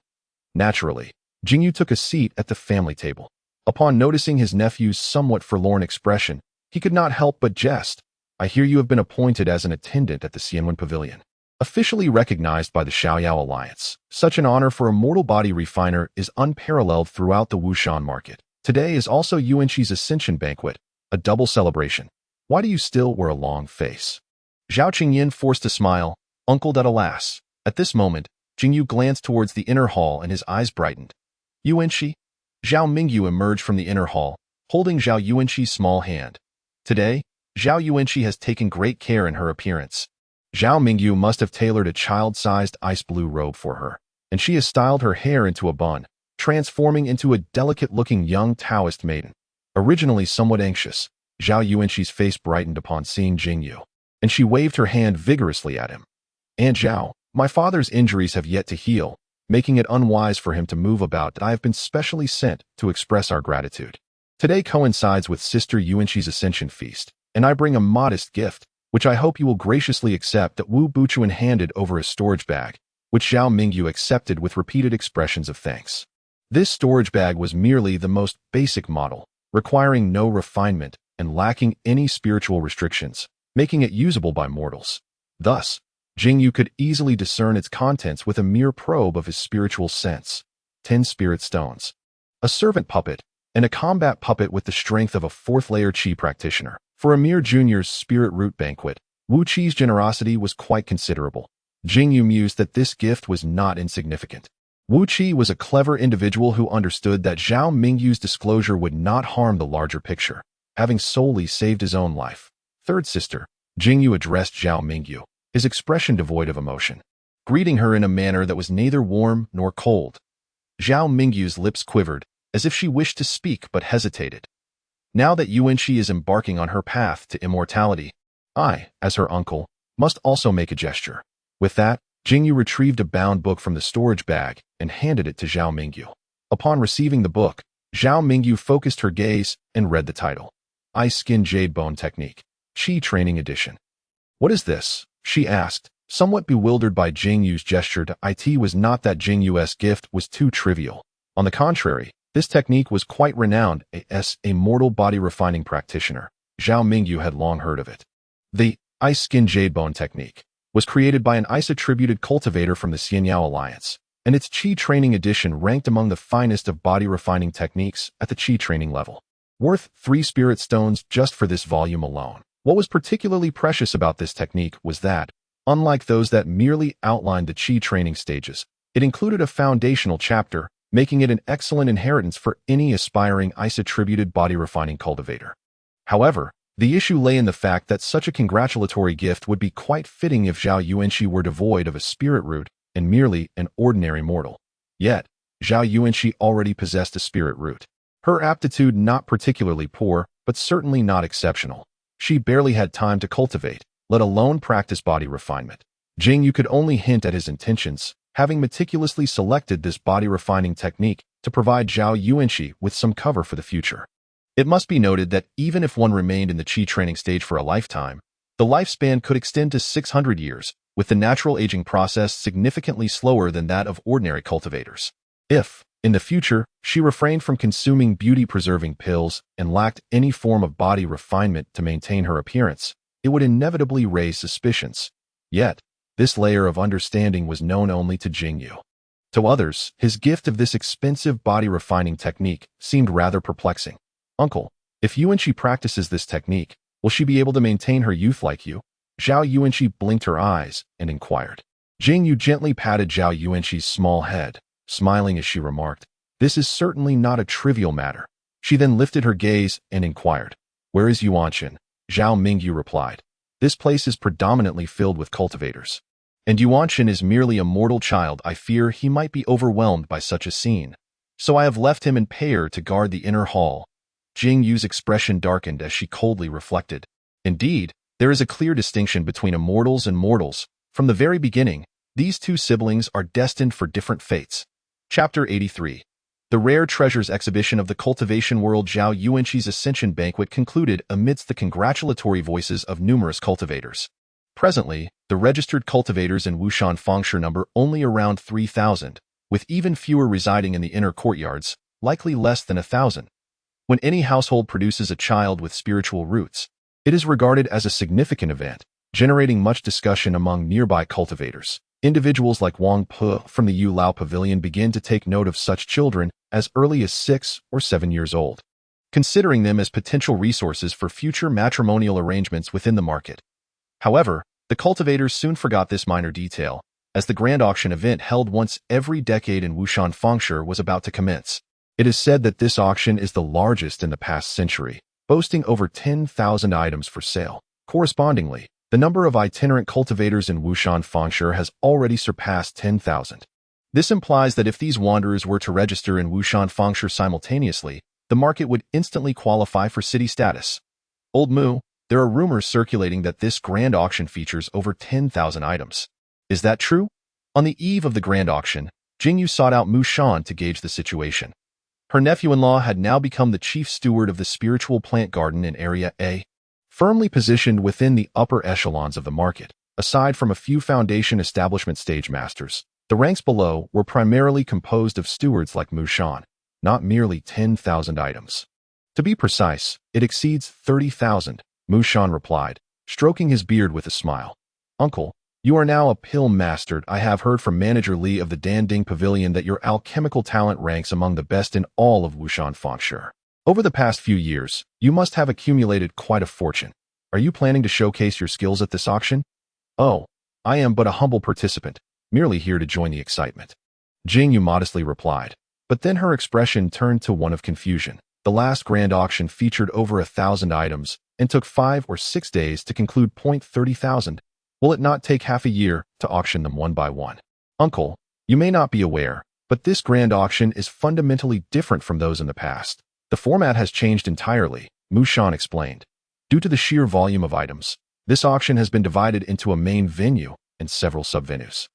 Naturally, Jing Yu took a seat at the family table. Upon noticing his nephew's somewhat forlorn expression, he could not help but jest. I hear you have been appointed as an attendant at the Xianwen Pavilion. Officially recognized by the Xiaoyao Alliance, such an honor for a mortal body refiner is unparalleled throughout the Wushan market. Today is also Yuanqi's Ascension Banquet, a double celebration. Why do you still wear a long face? Zhao Qingyan forced a smile, uncle that alas. At this moment, Jing Yu glanced towards the inner hall and his eyes brightened. Yuanqi? Zhao Mingyu emerged from the inner hall, holding Zhao Yuanqi's small hand. Today, Zhao Yuanqi has taken great care in her appearance. Zhao Mingyu must have tailored a child-sized ice blue robe for her, and she has styled her hair into a bun, transforming into a delicate-looking young Taoist maiden. Originally somewhat anxious, Zhao Yuanqi's face brightened upon seeing Jing Yu, and she waved her hand vigorously at him. Aunt Zhao, my father's injuries have yet to heal, making it unwise for him to move about. I have been specially sent to express our gratitude. Today coincides with Sister Yuanqi's Ascension Feast, and I bring a modest gift, which I hope you will graciously accept. That Wu Buchuan handed over a storage bag, which Zhao Mingyu accepted with repeated expressions of thanks. This storage bag was merely the most basic model, requiring no refinement and lacking any spiritual restrictions, making it usable by mortals. Thus, Jing Yu could easily discern its contents with a mere probe of his spiritual sense. 10 spirit stones, a servant puppet, and a combat puppet with the strength of a 4th-layer Qi practitioner. For a mere junior's spirit root banquet, Wu Qi's generosity was quite considerable. Jing Yu mused that this gift was not insignificant. Wu Qi was a clever individual who understood that Zhao Mingyu's disclosure would not harm the larger picture, having solely saved his own life. Third sister, Jing Yu addressed Zhao Mingyu, his expression devoid of emotion, greeting her in a manner that was neither warm nor cold. Zhao Mingyu's lips quivered, as if she wished to speak but hesitated. Now that Yuanqi is embarking on her path to immortality, I, as her uncle, must also make a gesture. With that, Jing Yu retrieved a bound book from the storage bag and handed it to Zhao Mingyu. Upon receiving the book, Zhao Mingyu focused her gaze and read the title. Ice Skin Jade Bone Technique, Qi Training Edition. What is this? She asked, somewhat bewildered by Jing Yu's gesture. It was not that Jing Yu's gift was too trivial. On the contrary, this technique was quite renowned as a mortal body refining practitioner. Zhao Mingyu had long heard of it. The Ice Skin Jade Bone Technique was created by an ice-attributed cultivator from the Xianyao Alliance, and its Qi Training Edition ranked among the finest of body refining techniques at the Qi training level. Worth 3 spirit stones just for this volume alone. What was particularly precious about this technique was that, unlike those that merely outlined the Qi training stages, it included a foundational chapter, making it an excellent inheritance for any aspiring ice-attributed body refining cultivator. However, the issue lay in the fact that such a congratulatory gift would be quite fitting if Zhao Yuanqi were devoid of a spirit root and merely an ordinary mortal. Yet, Zhao Yuanqi already possessed a spirit root. Her aptitude not particularly poor, but certainly not exceptional. She barely had time to cultivate, let alone practice body refinement. Jing Yu could only hint at his intentions, having meticulously selected this body refining technique to provide Zhao Yuanqi with some cover for the future. It must be noted that even if one remained in the Qi training stage for a lifetime, the lifespan could extend to 600 years, with the natural aging process significantly slower than that of ordinary cultivators. If, in the future, she refrained from consuming beauty-preserving pills and lacked any form of body refinement to maintain her appearance, it would inevitably raise suspicions. Yet, this layer of understanding was known only to Jing Yu. To others, his gift of this expensive body refining technique seemed rather perplexing. Uncle, if Yuanqi practices this technique, will she be able to maintain her youth like you? Zhao Yuanqi blinked her eyes and inquired. Jing Yu gently patted Zhao Yuanqi's small head, smiling as she remarked, "This is certainly not a trivial matter." She then lifted her gaze and inquired, "Where is Yuanqin?" Zhao Mingyu replied, "This place is predominantly filled with cultivators. And Yuanqin is merely a mortal child. I fear he might be overwhelmed by such a scene. So I have left him in pair to guard the inner hall." Jing Yu's expression darkened as she coldly reflected. Indeed, there is a clear distinction between immortals and mortals. From the very beginning, these two siblings are destined for different fates. Chapter 83. The Rare Treasures exhibition of the cultivation world Zhao Yuanqi's Ascension Banquet concluded amidst the congratulatory voices of numerous cultivators. Presently, the registered cultivators in Wushan Fengshe number only around 3,000, with even fewer residing in the inner courtyards, likely less than 1,000. When any household produces a child with spiritual roots, it is regarded as a significant event, generating much discussion among nearby cultivators. Individuals like Wang Pu from the Yu Lao Pavilion begin to take note of such children as early as 6 or 7 years old, considering them as potential resources for future matrimonial arrangements within the market. However, the cultivators soon forgot this minor detail, as the grand auction event held once every decade in Wushan Fengshe was about to commence. It is said that this auction is the largest in the past century, boasting over 10,000 items for sale. Correspondingly, the number of itinerant cultivators in Wushan Fengshe has already surpassed 10,000. This implies that if these wanderers were to register in Wushan Fengshe simultaneously, the market would instantly qualify for city status. Old Mu, there are rumors circulating that this grand auction features over 10,000 items. Is that true? On the eve of the grand auction, Jing Yu sought out Mu Shan to gauge the situation. Her nephew-in-law had now become the chief steward of the spiritual plant garden in Area A, firmly positioned within the upper echelons of the market. Aside from a few foundation establishment stage masters, the ranks below were primarily composed of stewards like Mu Shan, not merely 10,000 items. To be precise, it exceeds 30,000, Mu Shan replied, stroking his beard with a smile. Uncle, you are now a pill master. I have heard from Manager Li of the Danding Pavilion that your alchemical talent ranks among the best in all of Wushan Fengshe. Over the past few years, you must have accumulated quite a fortune. Are you planning to showcase your skills at this auction? Oh, I am but a humble participant, merely here to join the excitement. Jing Yu modestly replied, but then her expression turned to one of confusion. The last grand auction featured over 1,000 items and took 5 or 6 days to conclude. 30,000. Will it not take half a year to auction them one by one? Uncle, you may not be aware, but this grand auction is fundamentally different from those in the past. The format has changed entirely, Mu Shan explained. Due to the sheer volume of items, this auction has been divided into a main venue and several sub-venues.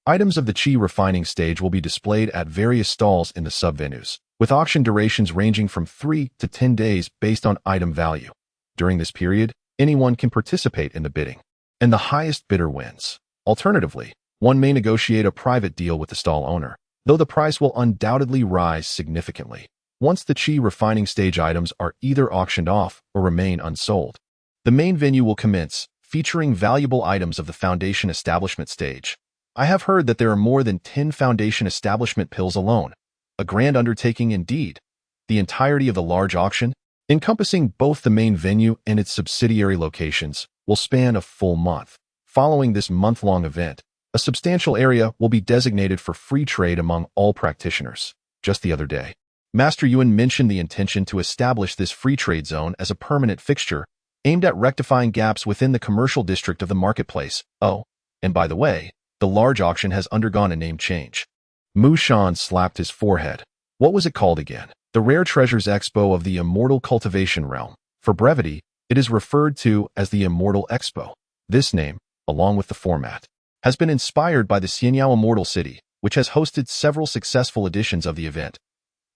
Items of the Qi refining stage will be displayed at various stalls in the sub-venues, with auction durations ranging from 3 to 10 days based on item value. During this period, anyone can participate in the bidding, and the highest bidder wins. Alternatively, one may negotiate a private deal with the stall owner, though the price will undoubtedly rise significantly once the Qi refining stage items are either auctioned off or remain unsold. The main venue will commence, featuring valuable items of the foundation establishment stage. I have heard that there are more than 10 foundation establishment pills alone. A grand undertaking indeed. The entirety of the large auction, encompassing both the main venue and its subsidiary locations, will span a full month. Following this month-long event, a substantial area will be designated for free trade among all practitioners. Just the other day, Master Yuan mentioned the intention to establish this free trade zone as a permanent fixture, aimed at rectifying gaps within the commercial district of the marketplace. Oh, and by the way, the large auction has undergone a name change. Mu Shan slapped his forehead. What was it called again? The Rare Treasures Expo of the Immortal Cultivation Realm. For brevity, it is referred to as the Immortal Expo. This name, along with the format, has been inspired by the Xianyao Immortal City, which has hosted several successful editions of the event.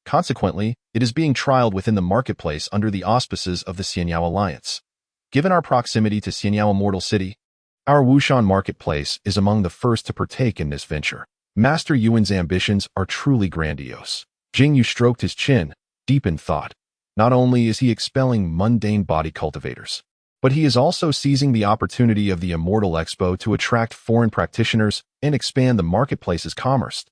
Consequently, it is being trialed within the marketplace under the auspices of the Xianyao Alliance. Given our proximity to Xianyao Immortal City, our Wushan marketplace is among the first to partake in this venture. Master Yuan's ambitions are truly grandiose. Jing Yu stroked his chin, deep in thought. Not only is he expelling mundane body cultivators, but he is also seizing the opportunity of the Immortal Expo to attract foreign practitioners and expand the marketplace's commerce.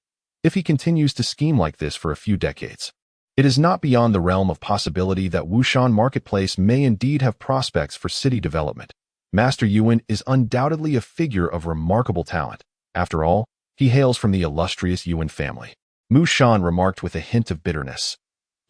If he continues to scheme like this for a few decades, it is not beyond the realm of possibility that Wushan Marketplace may indeed have prospects for city development. Master Yuan is undoubtedly a figure of remarkable talent. After all, he hails from the illustrious Yuan family. Mu Shan remarked with a hint of bitterness.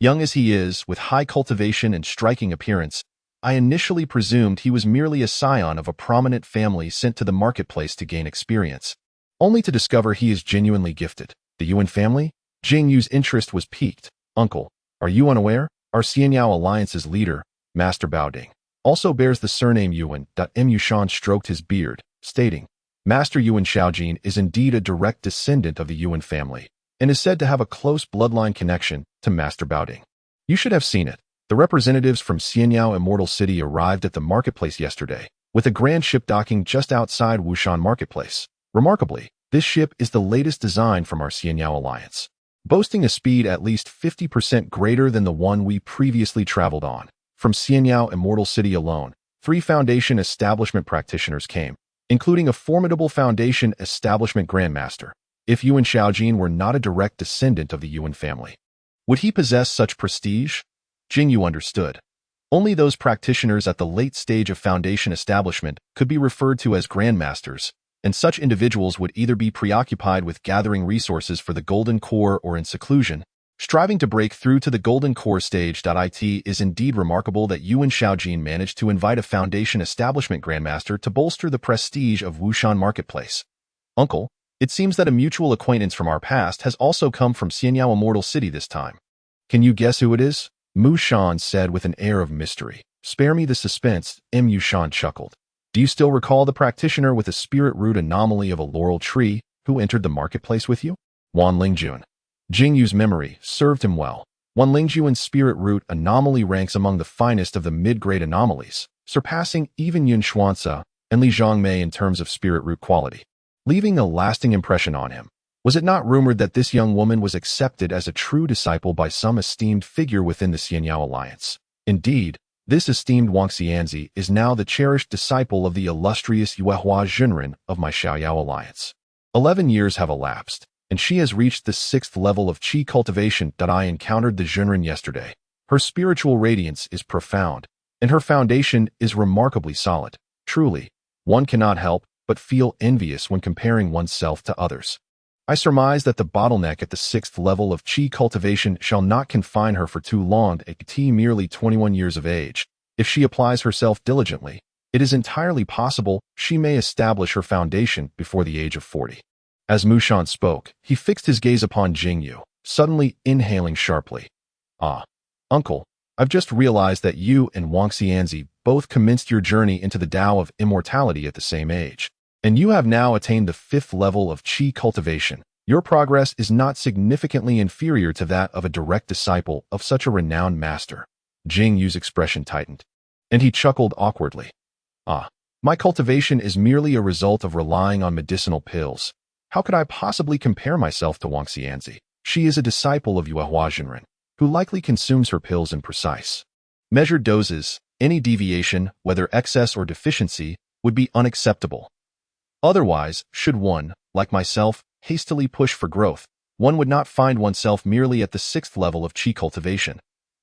Young as he is, with high cultivation and striking appearance, I initially presumed he was merely a scion of a prominent family sent to the marketplace to gain experience, only to discover he is genuinely gifted. The Yuan family? Jing Yu's interest was piqued. Uncle, are you unaware? Our Xianyao Alliance's leader, Master Baoding, also bears the surname Yuan. Mu Shan stroked his beard, stating, Master Yuan Shaojin is indeed a direct descendant of the Yuan family. and is said to have a close bloodline connection to Master Baoding. You should have seen it. The representatives from Xianyao Immortal City arrived at the marketplace yesterday, with a grand ship docking just outside Wushan Marketplace. Remarkably, this ship is the latest design from our Xianyao alliance, boasting a speed at least 50% greater than the one we previously traveled on. From Xianyao Immortal City alone, 3 Foundation establishment practitioners came, including a formidable Foundation establishment grandmaster. If Yuan Shaojin were not a direct descendant of the Yuan family, would he possess such prestige? Jing Yu understood. Only those practitioners at the late stage of Foundation establishment could be referred to as grandmasters, and such individuals would either be preoccupied with gathering resources for the Golden Core or in seclusion, striving to break through to the Golden Core stage. It is indeed remarkable that Yuan Shaojin managed to invite a Foundation establishment grandmaster to bolster the prestige of Wushan Marketplace. Uncle, it seems that a mutual acquaintance from our past has also come from Xianyao Immortal City this time. Can you guess who it is? Mu Shan said with an air of mystery. Spare me the suspense, Mu Shan chuckled. Do you still recall the practitioner with a spirit root anomaly of a laurel tree who entered the marketplace with you? Wan Lingjun. Jing Yu's memory served him well. Wan Lingjun's spirit root anomaly ranks among the finest of the mid-grade anomalies, surpassing even Yun Xuanqingzi and Li Zhongmei in terms of spirit root quality, leaving a lasting impression on him. Was it not rumored that this young woman was accepted as a true disciple by some esteemed figure within the Xianyao alliance? Indeed, this esteemed Xuanqingzi is now the cherished disciple of the illustrious Yuehua Zhenren of my Xiaoyao alliance. 11 years have elapsed, and she has reached the 6th level of qi cultivation. I encountered the Zhenren yesterday. Her spiritual radiance is profound, and her foundation is remarkably solid. Truly, one cannot help but feel envious when comparing oneself to others. I surmise that the bottleneck at the 6th level of qi cultivation shall not confine her for too long. At merely 21 years of age, if she applies herself diligently, it is entirely possible she may establish her foundation before the age of 40. As Mu Shan spoke, he fixed his gaze upon Jing Yu, suddenly inhaling sharply. Ah, uncle, I've just realized that you and Xuanqingzi both commenced your journey into the Dao of immortality at the same age, and you have now attained the 5th level of qi cultivation. Your progress is not significantly inferior to that of a direct disciple of such a renowned master. Jing Yu's expression tightened, and he chuckled awkwardly. Ah, my cultivation is merely a result of relying on medicinal pills. How could I possibly compare myself to Xuanqingzi? She is a disciple of Yuehua Zhenren, who likely consumes her pills in precise, measured doses. Any deviation, whether excess or deficiency, would be unacceptable. Otherwise, should one, like myself, hastily push for growth, one would not find oneself merely at the 6th level of qi cultivation.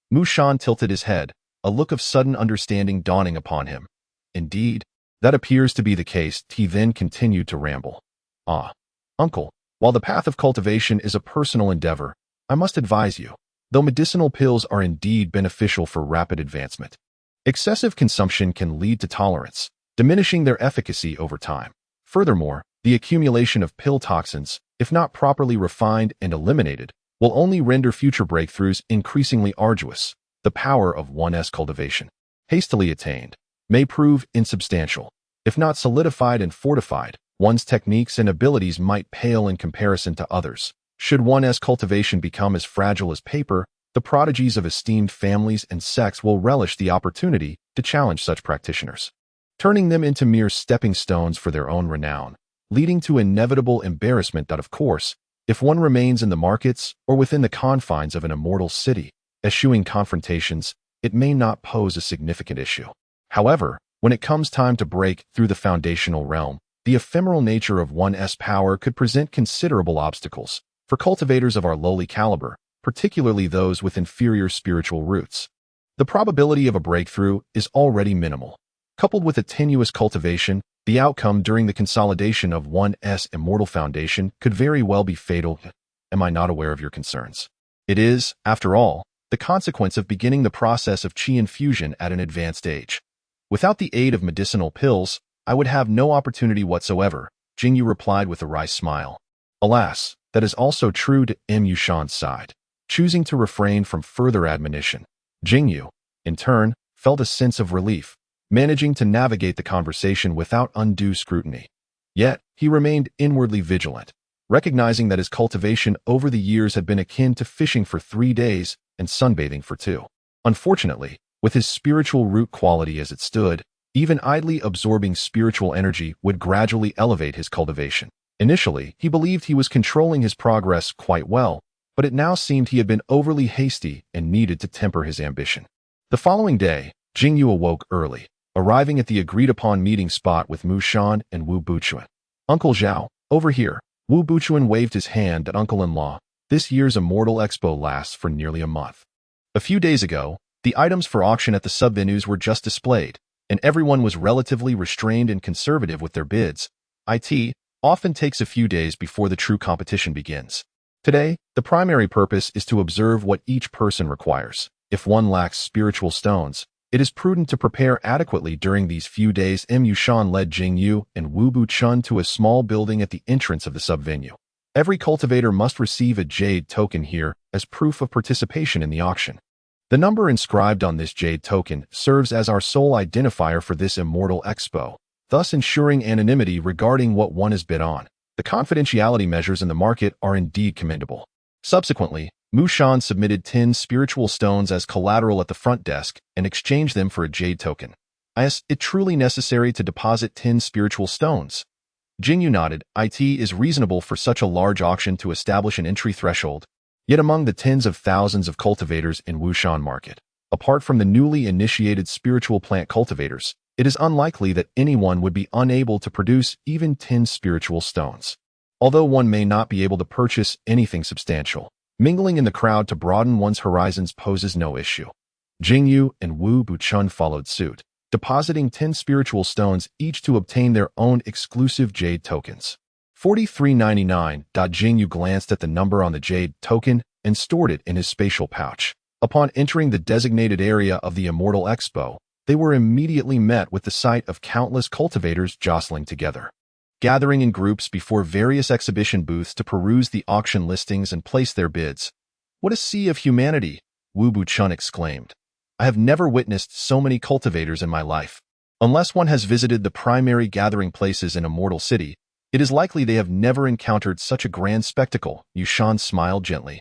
Mu Shan tilted his head, a look of sudden understanding dawning upon him. Indeed, that appears to be the case. He then continued to ramble. Ah, uncle, while the path of cultivation is a personal endeavor, I must advise you, though medicinal pills are indeed beneficial for rapid advancement, excessive consumption can lead to tolerance, diminishing their efficacy over time. Furthermore, the accumulation of pill toxins, if not properly refined and eliminated, will only render future breakthroughs increasingly arduous. The power of one's cultivation, hastily attained, may prove insubstantial. If not solidified and fortified, one's techniques and abilities might pale in comparison to others. Should one's cultivation become as fragile as paper, the prodigies of esteemed families and sects will relish the opportunity to challenge such practitioners, turning them into mere stepping stones for their own renown, leading to inevitable embarrassment. Of course, if one remains in the markets or within the confines of an immortal city, eschewing confrontations, it may not pose a significant issue. However, when it comes time to break through the foundational realm, the ephemeral nature of one's power could present considerable obstacles for cultivators of our lowly caliber, particularly those with inferior spiritual roots. The probability of a breakthrough is already minimal. Coupled with a tenuous cultivation, the outcome during the consolidation of one's immortal foundation could very well be fatal. Am I not aware of your concerns? It is, after all, the consequence of beginning the process of qi infusion at an advanced age. Without the aid of medicinal pills, I would have no opportunity whatsoever, Jing Yu replied with a wry smile. Alas, that is also true to Mu Shan's side. Choosing to refrain from further admonition, Jing Yu, in turn, felt a sense of relief, managing to navigate the conversation without undue scrutiny. Yet, he remained inwardly vigilant. recognizing that his cultivation over the years had been akin to fishing for 3 days and sunbathing for 2. Unfortunately, with his spiritual root quality as it stood, even idly absorbing spiritual energy would gradually elevate his cultivation. Initially, he believed he was controlling his progress quite well, but it now seemed he had been overly hasty and needed to temper his ambition. The following day, Jing Yu awoke early, arriving at the agreed-upon meeting spot with Mu Shan and Wu Buchuan. "Uncle Zhao, over here." Wu Buchuan waved his hand at uncle-in-law. "This year's Immortal Expo lasts for nearly a month. A few days ago, the items for auction at the sub-venues were just displayed, and everyone was relatively restrained and conservative with their bids. It often takes a few days before the true competition begins. Today, the primary purpose is to observe what each person requires. If one lacks spiritual stones, it is prudent to prepare adequately during these few days." Mu Shan led Jing Yu and Wu Buchun to a small building at the entrance of the sub-venue. Every cultivator must receive a jade token here as proof of participation in the auction. The number inscribed on this jade token serves as our sole identifier for this Immortal Expo, thus ensuring anonymity regarding what one is bid on. The confidentiality measures in the market are indeed commendable. Subsequently, Mu Shan submitted 10 spiritual stones as collateral at the front desk and exchanged them for a jade token. "Is it truly necessary to deposit 10 spiritual stones?" Jing Yu nodded. "It is reasonable for such a large auction to establish an entry threshold. Yet among the tens of thousands of cultivators in Wushan market, apart from the newly initiated spiritual plant cultivators, it is unlikely that anyone would be unable to produce even 10 spiritual stones. Although one may not be able to purchase anything substantial, mingling in the crowd to broaden one's horizons poses no issue." Jing Yu and Wu Buchun followed suit, depositing 10 spiritual stones each to obtain their own exclusive jade tokens. 4399. Jing Yu glanced at the number on the jade token and stored it in his spatial pouch. Upon entering the designated area of the Immortal Expo, they were immediately met with the sight of countless cultivators jostling together, gathering in groups before various exhibition booths to peruse the auction listings and place their bids. "What a sea of humanity!" Wu Buchun exclaimed. "I have never witnessed so many cultivators in my life. Unless one has visited the primary gathering places in Immortal City, it is likely they have never encountered such a grand spectacle." Yushan smiled gently.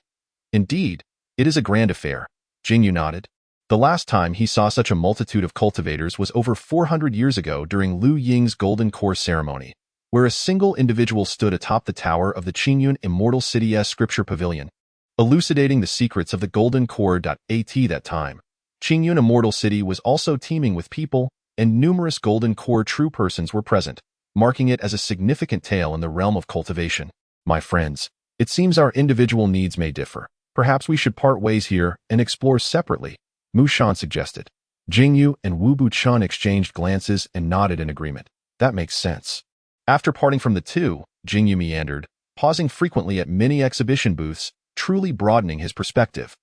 "Indeed, it is a grand affair." Jing Yu nodded. The last time he saw such a multitude of cultivators was over 400 years ago during Lu Ying's Golden Core ceremony, where a single individual stood atop the tower of the Qingyun Immortal City's Scripture Pavilion, elucidating the secrets of the Golden Core. That time, Qingyun Immortal City was also teeming with people, and numerous Golden Core true persons were present, marking it as a significant tale in the realm of cultivation. "My friends, it seems our individual needs may differ. Perhaps we should part ways here and explore separately," Mu Shan suggested. Jing Yu and Wu Buchun exchanged glances and nodded in agreement. "That makes sense." After parting from the two, Jing Yu meandered, pausing frequently at many exhibition booths, truly broadening his perspective.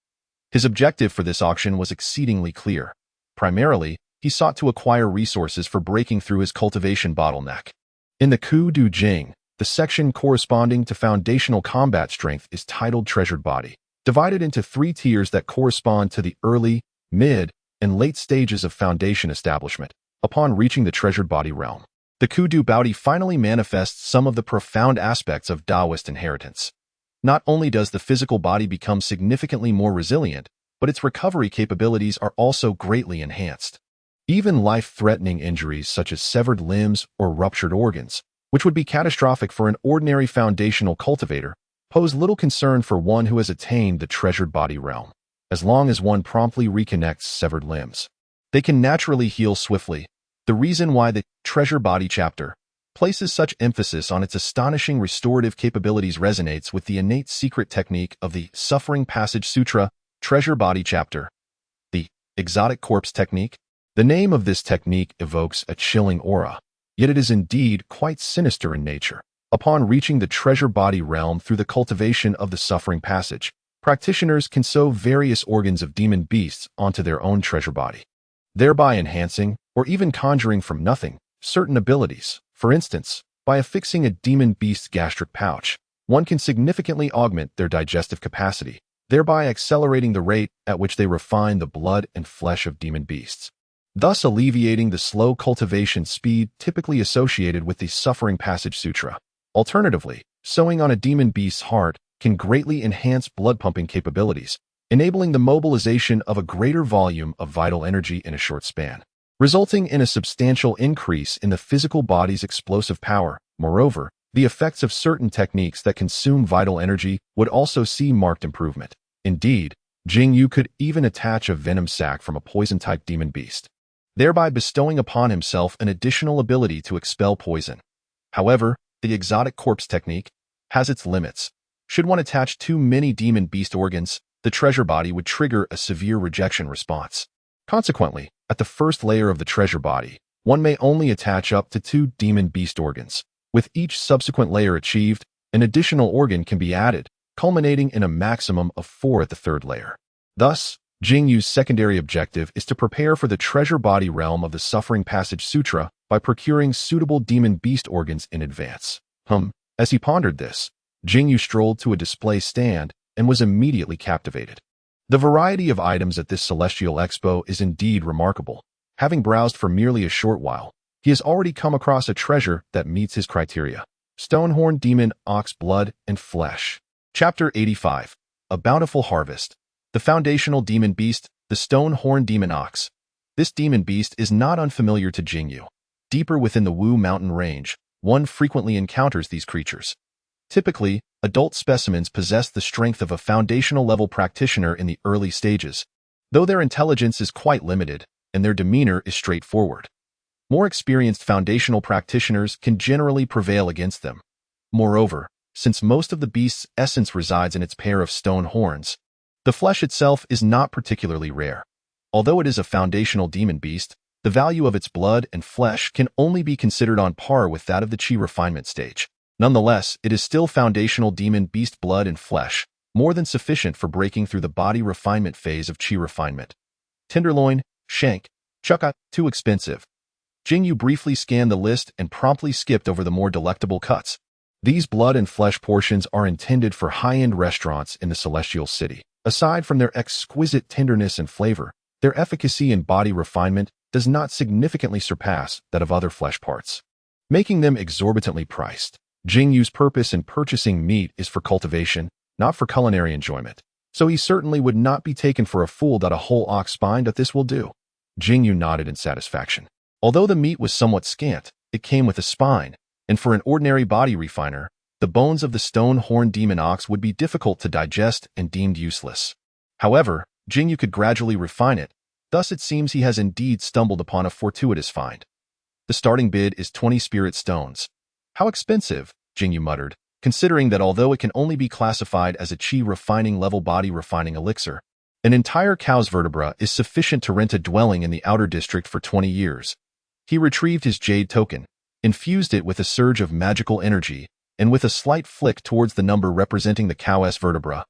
His objective for this auction was exceedingly clear. Primarily, he sought to acquire resources for breaking through his cultivation bottleneck. In the Ku Du Jing, the section corresponding to foundational combat strength is titled Treasured Body, divided into 3 tiers that correspond to the early, mid, and late stages of foundation establishment. Upon reaching the Treasured Body realm, the Ku Du Body finally manifests some of the profound aspects of Taoist inheritance. Not only does the physical body become significantly more resilient, but its recovery capabilities are also greatly enhanced. Even life-threatening injuries such as severed limbs or ruptured organs, which would be catastrophic for an ordinary foundational cultivator, pose little concern for one who has attained the Treasured Body realm. As long as one promptly reconnects severed limbs, they can naturally heal swiftly. The reason why the Treasure Body chapter places such emphasis on its astonishing restorative capabilities resonates with the innate secret technique of the Suffering Passage Sutra, Treasure Body chapter. The exotic corpse technique. The name of this technique evokes a chilling aura, yet it is indeed quite sinister in nature. Upon reaching the Treasure Body realm through the cultivation of the Suffering Passage, practitioners can sew various organs of demon beasts onto their own treasure body, thereby enhancing, or even conjuring from nothing, certain abilities. For instance, by affixing a demon beast's gastric pouch, one can significantly augment their digestive capacity, thereby accelerating the rate at which they refine the blood and flesh of demon beasts, thus alleviating the slow cultivation speed typically associated with the Suffering Passage Sutra. Alternatively, sewing on a demon beast's heart can greatly enhance blood-pumping capabilities, enabling the mobilization of a greater volume of vital energy in a short span, resulting in a substantial increase in the physical body's explosive power. Moreover, the effects of certain techniques that consume vital energy would also see marked improvement. Indeed, Jing Yu could even attach a venom sac from a poison-type demon beast, thereby bestowing upon himself an additional ability to expel poison. However, the exotic corpse technique has its limits. Should one attach too many demon beast organs, the treasure body would trigger a severe rejection response. Consequently, at the first layer of the treasure body, one may only attach up to 2 demon beast organs. With each subsequent layer achieved, an additional organ can be added, culminating in a maximum of 4 at the 3rd layer. Thus, Jing Yu's secondary objective is to prepare for the treasure body realm of the Suffering Passage Sutra by procuring suitable demon beast organs in advance. As he pondered this, Jing Yu strolled to a display stand and was immediately captivated. The variety of items at this celestial expo is indeed remarkable. Having browsed for merely a short while, he has already come across a treasure that meets his criteria: Stonehorn Demon Ox Blood and Flesh. Chapter 85. A Bountiful Harvest. The foundational demon beast, the Stonehorn Demon Ox. This demon beast is not unfamiliar to Jing Yu. Deeper within the Wu mountain range, one frequently encounters these creatures. Typically, adult specimens possess the strength of a foundational-level practitioner in the early stages, though their intelligence is quite limited and their demeanor is straightforward. More experienced foundational practitioners can generally prevail against them. Moreover, since most of the beast's essence resides in its pair of stone horns, the flesh itself is not particularly rare. Although it is a foundational demon beast, the value of its blood and flesh can only be considered on par with that of the Qi refinement stage. Nonetheless, it is still foundational demon beast blood and flesh, more than sufficient for breaking through the body refinement phase of Qi refinement. Tenderloin, shank, chuka, too expensive. Jing Yu briefly scanned the list and promptly skipped over the more delectable cuts. These blood and flesh portions are intended for high-end restaurants in the Celestial City. Aside from their exquisite tenderness and flavor, their efficacy in body refinement does not significantly surpass that of other flesh parts, making them exorbitantly priced. Jing Yu's purpose in purchasing meat is for cultivation, not for culinary enjoyment, so he certainly would not be taken for a fool that a whole ox spine that this will do. Jing Yu nodded in satisfaction. Although the meat was somewhat scant, it came with a spine, and for an ordinary body refiner, the bones of the stone-horn demon ox would be difficult to digest and deemed useless. However, Jing Yu could gradually refine it, thus it seems he has indeed stumbled upon a fortuitous find. The starting bid is 20 spirit stones. How expensive, Jing Yu muttered, considering that although it can only be classified as a Qi refining level body refining elixir, an entire cow's vertebra is sufficient to rent a dwelling in the outer district for 20 years. He retrieved his jade token, infused it with a surge of magical energy, and with a slight flick towards the number representing the cow's vertebra,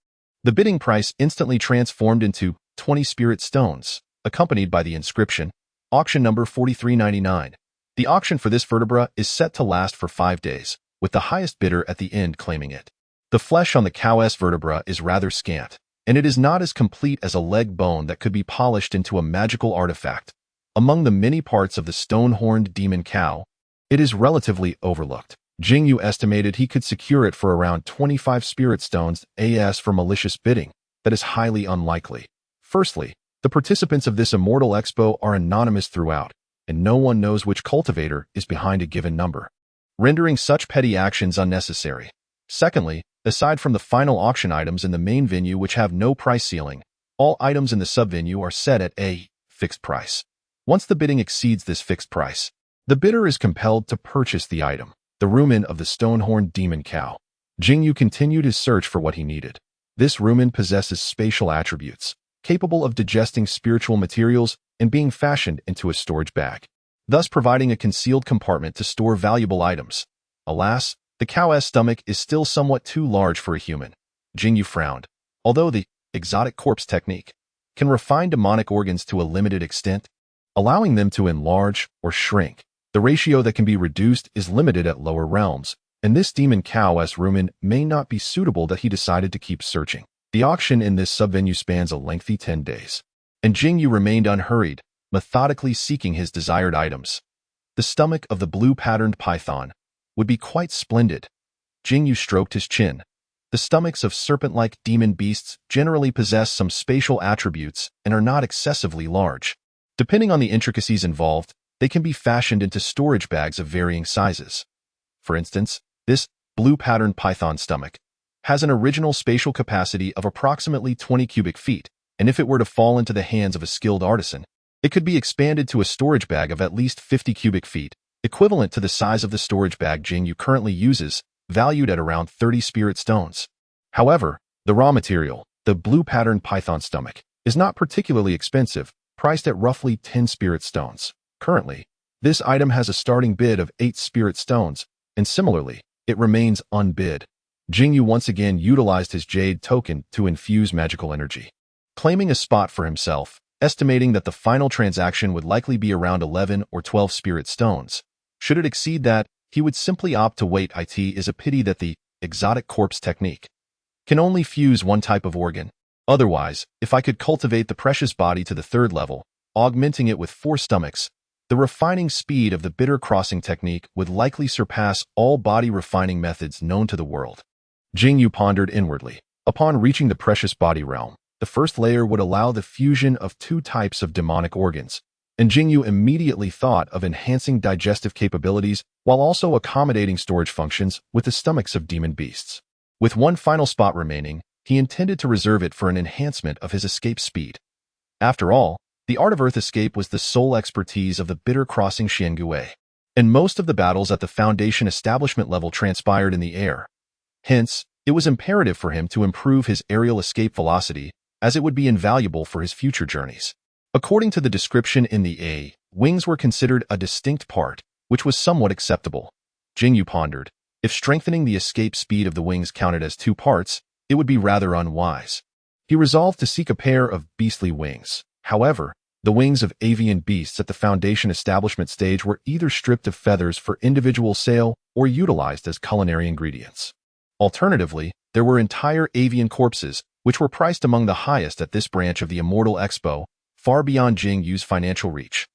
the bidding price instantly transformed into 20 spirit stones, accompanied by the inscription, auction number 4399. The auction for this vertebra is set to last for 5 days, with the highest bidder at the end claiming it. The flesh on the cow's vertebra is rather scant, and it is not as complete as a leg bone that could be polished into a magical artifact. Among the many parts of the stone-horned demon cow, it is relatively overlooked. Jing Yu estimated he could secure it for around 25 spirit stones as for malicious bidding. That is highly unlikely. Firstly, the participants of this Immortal Expo are anonymous throughout, and no one knows which cultivator is behind a given number, rendering such petty actions unnecessary. Secondly, aside from the final auction items in the main venue which have no price ceiling, all items in the sub-venue are set at a fixed price. Once the bidding exceeds this fixed price, the bidder is compelled to purchase the item, the rumen of the stone-horned demon cow. Jing Yu continued his search for what he needed. This rumen possesses spatial attributes, capable of digesting spiritual materials and being fashioned into a storage bag, thus providing a concealed compartment to store valuable items. Alas, the cow's stomach is still somewhat too large for a human. Jing Yu frowned. Although the exotic corpse technique can refine demonic organs to a limited extent, allowing them to enlarge or shrink, the ratio that can be reduced is limited at lower realms, and this demon cow's rumen may not be suitable that he decided to keep searching. The auction in this sub-venue spans a lengthy 10 days, and Jing Yu remained unhurried, methodically seeking his desired items. The stomach of the blue-patterned python would be quite splendid, Jing Yu stroked his chin. The stomachs of serpent-like demon beasts generally possess some spatial attributes and are not excessively large. Depending on the intricacies involved, they can be fashioned into storage bags of varying sizes. For instance, this blue-patterned python stomach has an original spatial capacity of approximately 20 cubic feet, and if it were to fall into the hands of a skilled artisan, it could be expanded to a storage bag of at least 50 cubic feet, equivalent to the size of the storage bag Jing Yu currently uses, valued at around 30 spirit stones. However, the raw material, the blue-patterned python stomach, is not particularly expensive, priced at roughly 10 spirit stones. Currently, this item has a starting bid of 8 spirit stones, and similarly, it remains unbid. Jing Yu once again utilized his jade token to infuse magical energy, claiming a spot for himself, estimating that the final transaction would likely be around 11 or 12 spirit stones. Should it exceed that, he would simply opt to wait. It is a pity that the exotic corpse technique can only fuse one type of organ. Otherwise, if I could cultivate the precious body to the 3rd level, augmenting it with 4 stomachs, the refining speed of the bitter crossing technique would likely surpass all body refining methods known to the world. Jing Yu pondered inwardly. Upon reaching the precious body realm, the first layer would allow the fusion of 2 types of demonic organs, and Jing Yu immediately thought of enhancing digestive capabilities while also accommodating storage functions with the stomachs of demon beasts. With one final spot remaining, he intended to reserve it for an enhancement of his escape speed. After all, the art of earth escape was the sole expertise of the bitter crossing Xuanqingzi, and most of the battles at the Foundation establishment level transpired in the air. Hence, it was imperative for him to improve his aerial escape velocity, as it would be invaluable for his future journeys. According to the description in the A, wings were considered a distinct part, which was somewhat acceptable. Jing Yu pondered. If strengthening the escape speed of the wings counted as 2 parts, it would be rather unwise. He resolved to seek a pair of beastly wings. However, the wings of avian beasts at the Foundation establishment stage were either stripped of feathers for individual sale or utilized as culinary ingredients. Alternatively, there were entire avian corpses, which were priced among the highest at this branch of the Immortal Expo, far beyond Jing Yu's financial reach.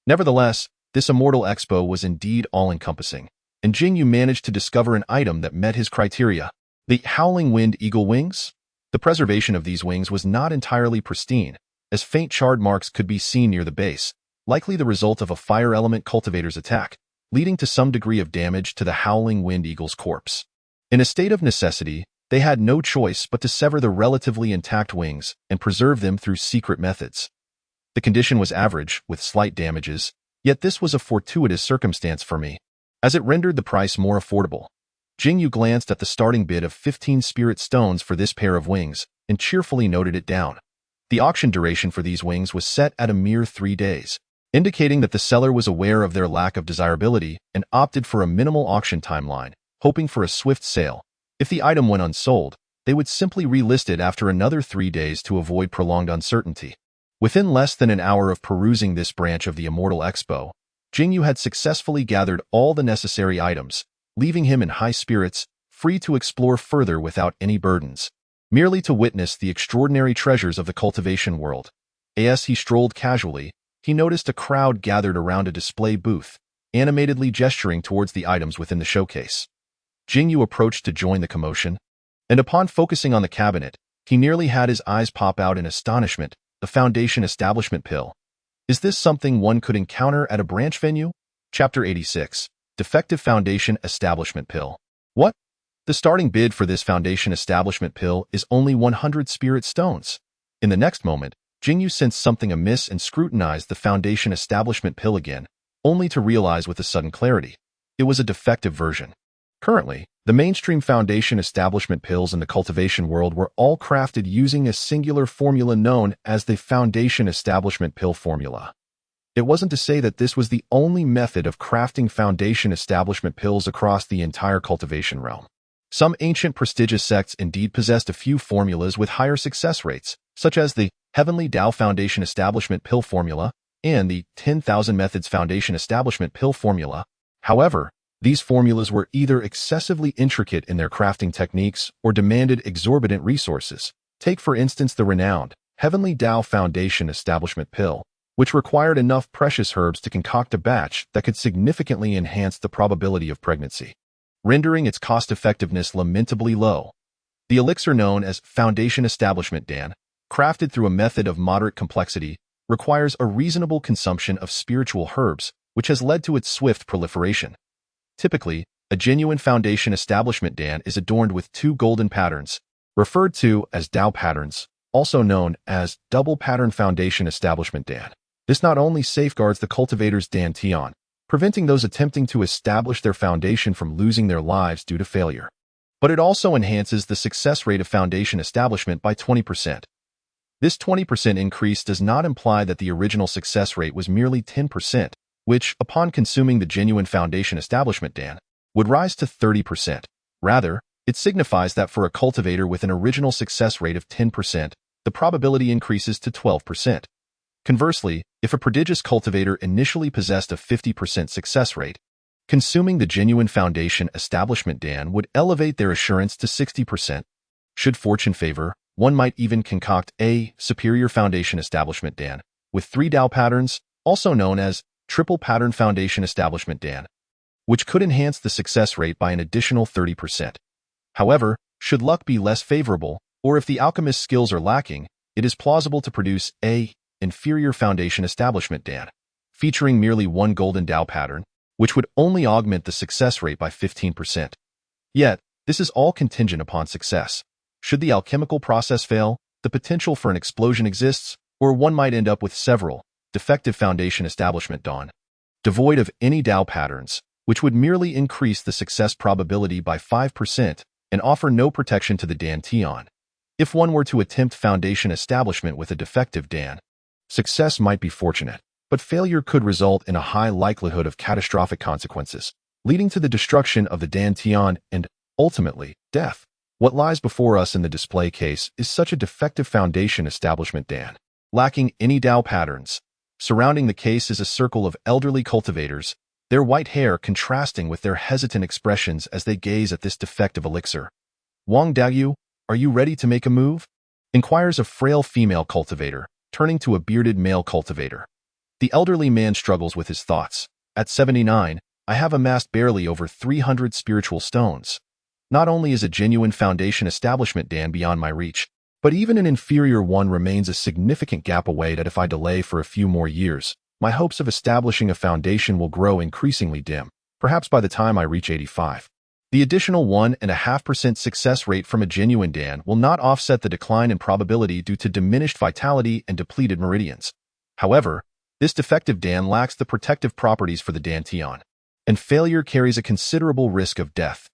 Nevertheless, this Immortal Expo was indeed all-encompassing, and Jing Yu managed to discover an item that met his criteria: the Howling Wind Eagle wings. The preservation of these wings was not entirely pristine, as faint charred marks could be seen near the base, likely the result of a fire element cultivator's attack, leading to some degree of damage to the Howling Wind Eagle's corpse. In a state of necessity, they had no choice but to sever the relatively intact wings and preserve them through secret methods. The condition was average, with slight damages, yet this was a fortuitous circumstance for me, as it rendered the price more affordable. Jing Yu glanced at the starting bid of 15 spirit stones for this pair of wings and cheerfully noted it down. The auction duration for these wings was set at a mere 3 days, indicating that the seller was aware of their lack of desirability and opted for a minimal auction timeline, hoping for a swift sale. If the item went unsold, they would simply relist it after another 3 days to avoid prolonged uncertainty. Within less than an hour of perusing this branch of the Immortal Expo, Jing Yu had successfully gathered all the necessary items, leaving him in high spirits, free to explore further without any burdens, merely to witness the extraordinary treasures of the cultivation world. As he strolled casually, he noticed a crowd gathered around a display booth, animatedly gesturing towards the items within the showcase. Jing Yu approached to join the commotion, and upon focusing on the cabinet, he nearly had his eyes pop out in astonishment. The Foundation Establishment Pill. Is this something one could encounter at a branch venue? Chapter 86. Defective Foundation Establishment Pill. What? The starting bid for this Foundation Establishment Pill is only 100 spirit stones. In the next moment, Jing Yu sensed something amiss and scrutinized the Foundation Establishment Pill again, only to realize with a sudden clarity. It was a defective version. Currently, the mainstream Foundation Establishment Pills in the cultivation world were all crafted using a singular formula known as the Foundation Establishment Pill formula. It wasn't to say that this was the only method of crafting Foundation Establishment Pills across the entire cultivation realm. Some ancient prestigious sects indeed possessed a few formulas with higher success rates, such as the Heavenly Dao Foundation Establishment Pill formula and the 10,000 Methods Foundation Establishment Pill formula. However, these formulas were either excessively intricate in their crafting techniques or demanded exorbitant resources. Take for instance the renowned Heavenly Dao Foundation Establishment Pill, which required enough precious herbs to concoct a batch that could significantly enhance the probability of pregnancy. rendering its cost-effectiveness lamentably low. The elixir known as Foundation Establishment Dan, crafted through a method of moderate complexity, requires a reasonable consumption of spiritual herbs, which has led to its swift proliferation. Typically, a genuine Foundation Establishment Dan is adorned with 2 golden patterns, referred to as Dao patterns, also known as Double Pattern Foundation Establishment Dan. This not only safeguards the cultivator's dantian, preventing those attempting to establish their foundation from losing their lives due to failure, but it also enhances the success rate of foundation establishment by 20%. This 20% increase does not imply that the original success rate was merely 10%, which, upon consuming the genuine foundation establishment Dan, would rise to 30%. Rather, it signifies that for a cultivator with an original success rate of 10%, the probability increases to 12%. Conversely, if a prodigious cultivator initially possessed a 50% success rate, consuming the genuine foundation establishment Dan would elevate their assurance to 60%. Should fortune favor, one might even concoct a superior foundation establishment Dan with 3 Dao patterns, also known as Triple Pattern Foundation Establishment Dan, which could enhance the success rate by an additional 30%. However, should luck be less favorable, or if the alchemist's skills are lacking, it is plausible to produce a inferior foundation establishment Dan, featuring merely 1 golden Dao pattern, which would only augment the success rate by 15%. Yet, this is all contingent upon success. Should the alchemical process fail, the potential for an explosion exists, or one might end up with several defective foundation establishment Dan, devoid of any Dao patterns, which would merely increase the success probability by 5% and offer no protection to the dantian. If one were to attempt foundation establishment with a defective Dan, success might be fortunate, but failure could result in a high likelihood of catastrophic consequences, leading to the destruction of the dantian and, ultimately, death. What lies before us in the display case is such a defective foundation establishment Dan, lacking any Dao patterns. Surrounding the case is a circle of elderly cultivators, their white hair contrasting with their hesitant expressions as they gaze at this defective elixir. "Wang Daoyu, are you ready to make a move?" inquires a frail female cultivator, turning to a bearded male cultivator. The elderly man struggles with his thoughts. "At 79, I have amassed barely over 300 spiritual stones. Not only is a genuine foundation establishment Dan beyond my reach, but even an inferior one remains a significant gap away that if I delay for a few more years, my hopes of establishing a foundation will grow increasingly dim, perhaps by the time I reach 85. The additional 1.5% success rate from a genuine Dan will not offset the decline in probability due to diminished vitality and depleted meridians. However, this defective Dan lacks the protective properties for the dantian, and failure carries a considerable risk of death.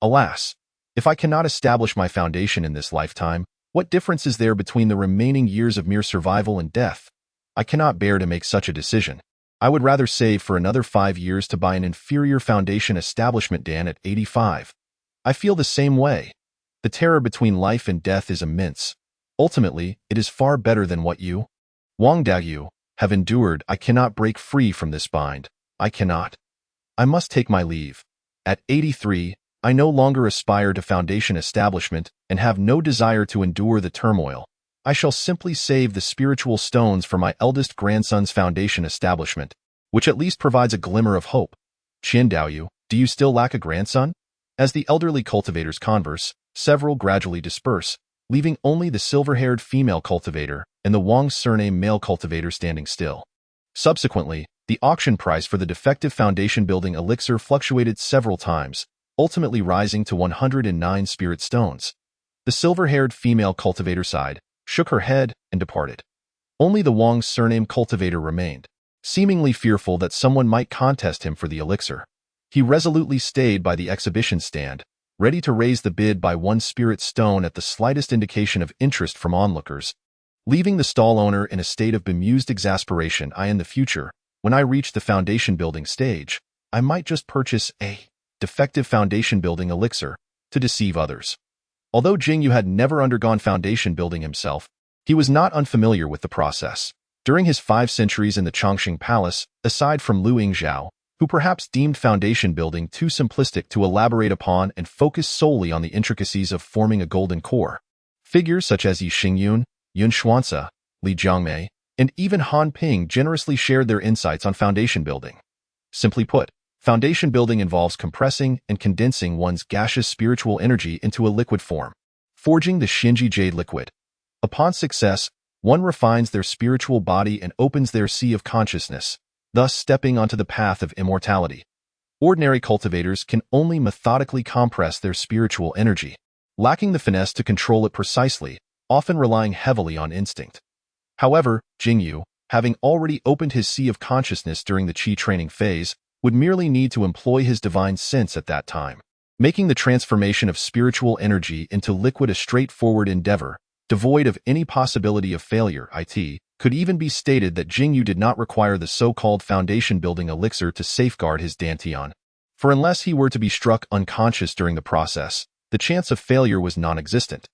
Alas, if I cannot establish my foundation in this lifetime, what difference is there between the remaining years of mere survival and death? I cannot bear to make such a decision. I would rather save for another 5 years to buy an inferior foundation establishment Dan at 85. I feel the same way. The terror between life and death is immense. Ultimately, it is far better than what you, Wang Daoyu, have endured. I cannot break free from this bind. I cannot. I must take my leave. At 83, I no longer aspire to foundation establishment and have no desire to endure the turmoil. I shall simply save the spiritual stones for my eldest grandson's foundation establishment, which at least provides a glimmer of hope. Qian Daoyu, do you still lack a grandson? As the elderly cultivators converse, several gradually disperse, leaving only the silver-haired female cultivator and the Wang surname male cultivator standing still. Subsequently, the auction price for the defective foundation building elixir fluctuated several times, ultimately rising to 109 spirit stones. The silver-haired female cultivator sighed, shook her head, and departed. Only the Wang surname cultivator remained, seemingly fearful that someone might contest him for the elixir. He resolutely stayed by the exhibition stand, ready to raise the bid by 1 spirit stone at the slightest indication of interest from onlookers. Leaving the stall owner in a state of bemused exasperation, in the future, when I reach the foundation building stage, I might just purchase a defective foundation building elixir to deceive others. Although Jing Yu had never undergone foundation building himself, he was not unfamiliar with the process. During his 5 centuries in the Chongqing Palace, aside from Lu Yingzhao, who perhaps deemed foundation building too simplistic to elaborate upon and focus solely on the intricacies of forming a golden core, figures such as Yi Xingyun, Yun Xuanqingzi, Li Jiangmei, and even Han Ping generously shared their insights on foundation building. Simply put, Foundation building involves compressing and condensing one's gaseous spiritual energy into a liquid form, forging the Xinji jade liquid. Upon success, one refines their spiritual body and opens their sea of consciousness, thus stepping onto the path of immortality. Ordinary cultivators can only methodically compress their spiritual energy, lacking the finesse to control it precisely, often relying heavily on instinct. However, Jing Yu, having already opened his sea of consciousness during the Qi training phase, would merely need to employ his divine sense at that time, making the transformation of spiritual energy into liquid a straightforward endeavor, devoid of any possibility of failure. It could even be stated that Jing Yu did not require the so-called foundation-building elixir to safeguard his dantian, for unless he were to be struck unconscious during the process, the chance of failure was non-existent.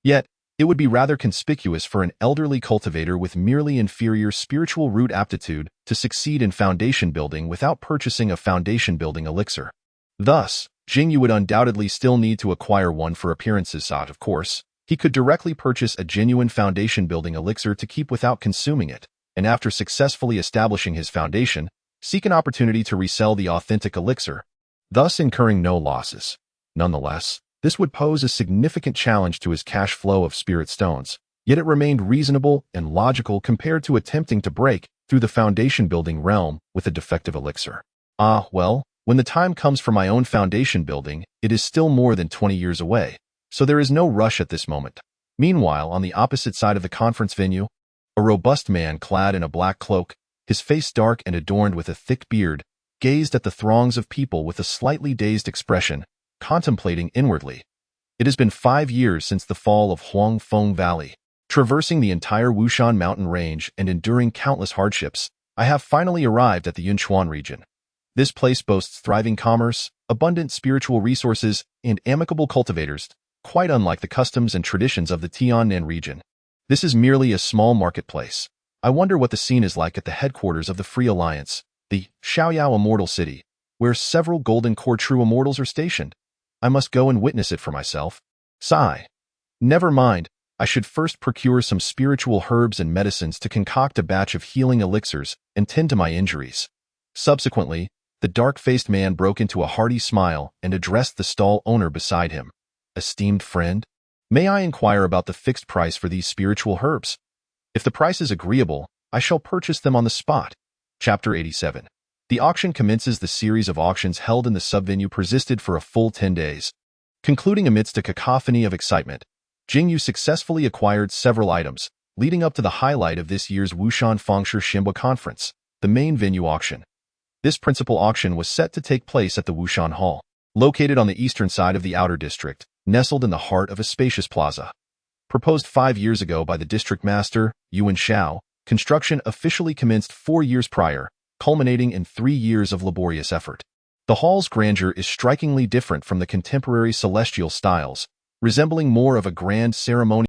Yet, it would be rather conspicuous for an elderly cultivator with merely inferior spiritual root aptitude to succeed in foundation building without purchasing a foundation-building elixir. Thus, Jing Yu would undoubtedly still need to acquire one for appearance's sake. Of course, he could directly purchase a genuine foundation-building elixir to keep without consuming it, and after successfully establishing his foundation, seek an opportunity to resell the authentic elixir, thus incurring no losses. Nonetheless, this would pose a significant challenge to his cash flow of spirit stones, yet it remained reasonable and logical compared to attempting to break through the foundation-building realm with a defective elixir. Well, when the time comes for my own foundation building, it is still more than 20 years away, so there is no rush at this moment. Meanwhile, on the opposite side of the conference venue, a robust man clad in a black cloak, his face dark and adorned with a thick beard, gazed at the throngs of people with a slightly dazed expression, contemplating inwardly. It has been 5 years since the fall of Xuanqingzi Valley. Traversing the entire Wushan mountain range and enduring countless hardships, I have finally arrived at the Yunchuan region. This place boasts thriving commerce, abundant spiritual resources, and amicable cultivators, quite unlike the customs and traditions of the Tiannan region. This is merely a small marketplace. I wonder what the scene is like at the headquarters of the Free Alliance, the Shaoyao Immortal City, where several golden core true immortals are stationed. I must go and witness it for myself. Sigh. Never mind, I should first procure some spiritual herbs and medicines to concoct a batch of healing elixirs and tend to my injuries. Subsequently, the dark-faced man broke into a hearty smile and addressed the stall owner beside him. Esteemed friend, may I inquire about the fixed price for these spiritual herbs? If the price is agreeable, I shall purchase them on the spot. Chapter 87. The auction commences. The series of auctions held in the subvenue persisted for a full 10 days. Concluding amidst a cacophony of excitement, Jing Yu successfully acquired several items, leading up to the highlight of this year's Wushan Fengshi Xinbo Conference, the main venue auction. This principal auction was set to take place at the Wushan Hall, located on the eastern side of the outer district, nestled in the heart of a spacious plaza. Proposed 5 years ago by the district master, Yuan Shao, construction officially commenced 4 years prior, culminating in 3 years of laborious effort. The hall's grandeur is strikingly different from the contemporary celestial styles, resembling more of a grand ceremonial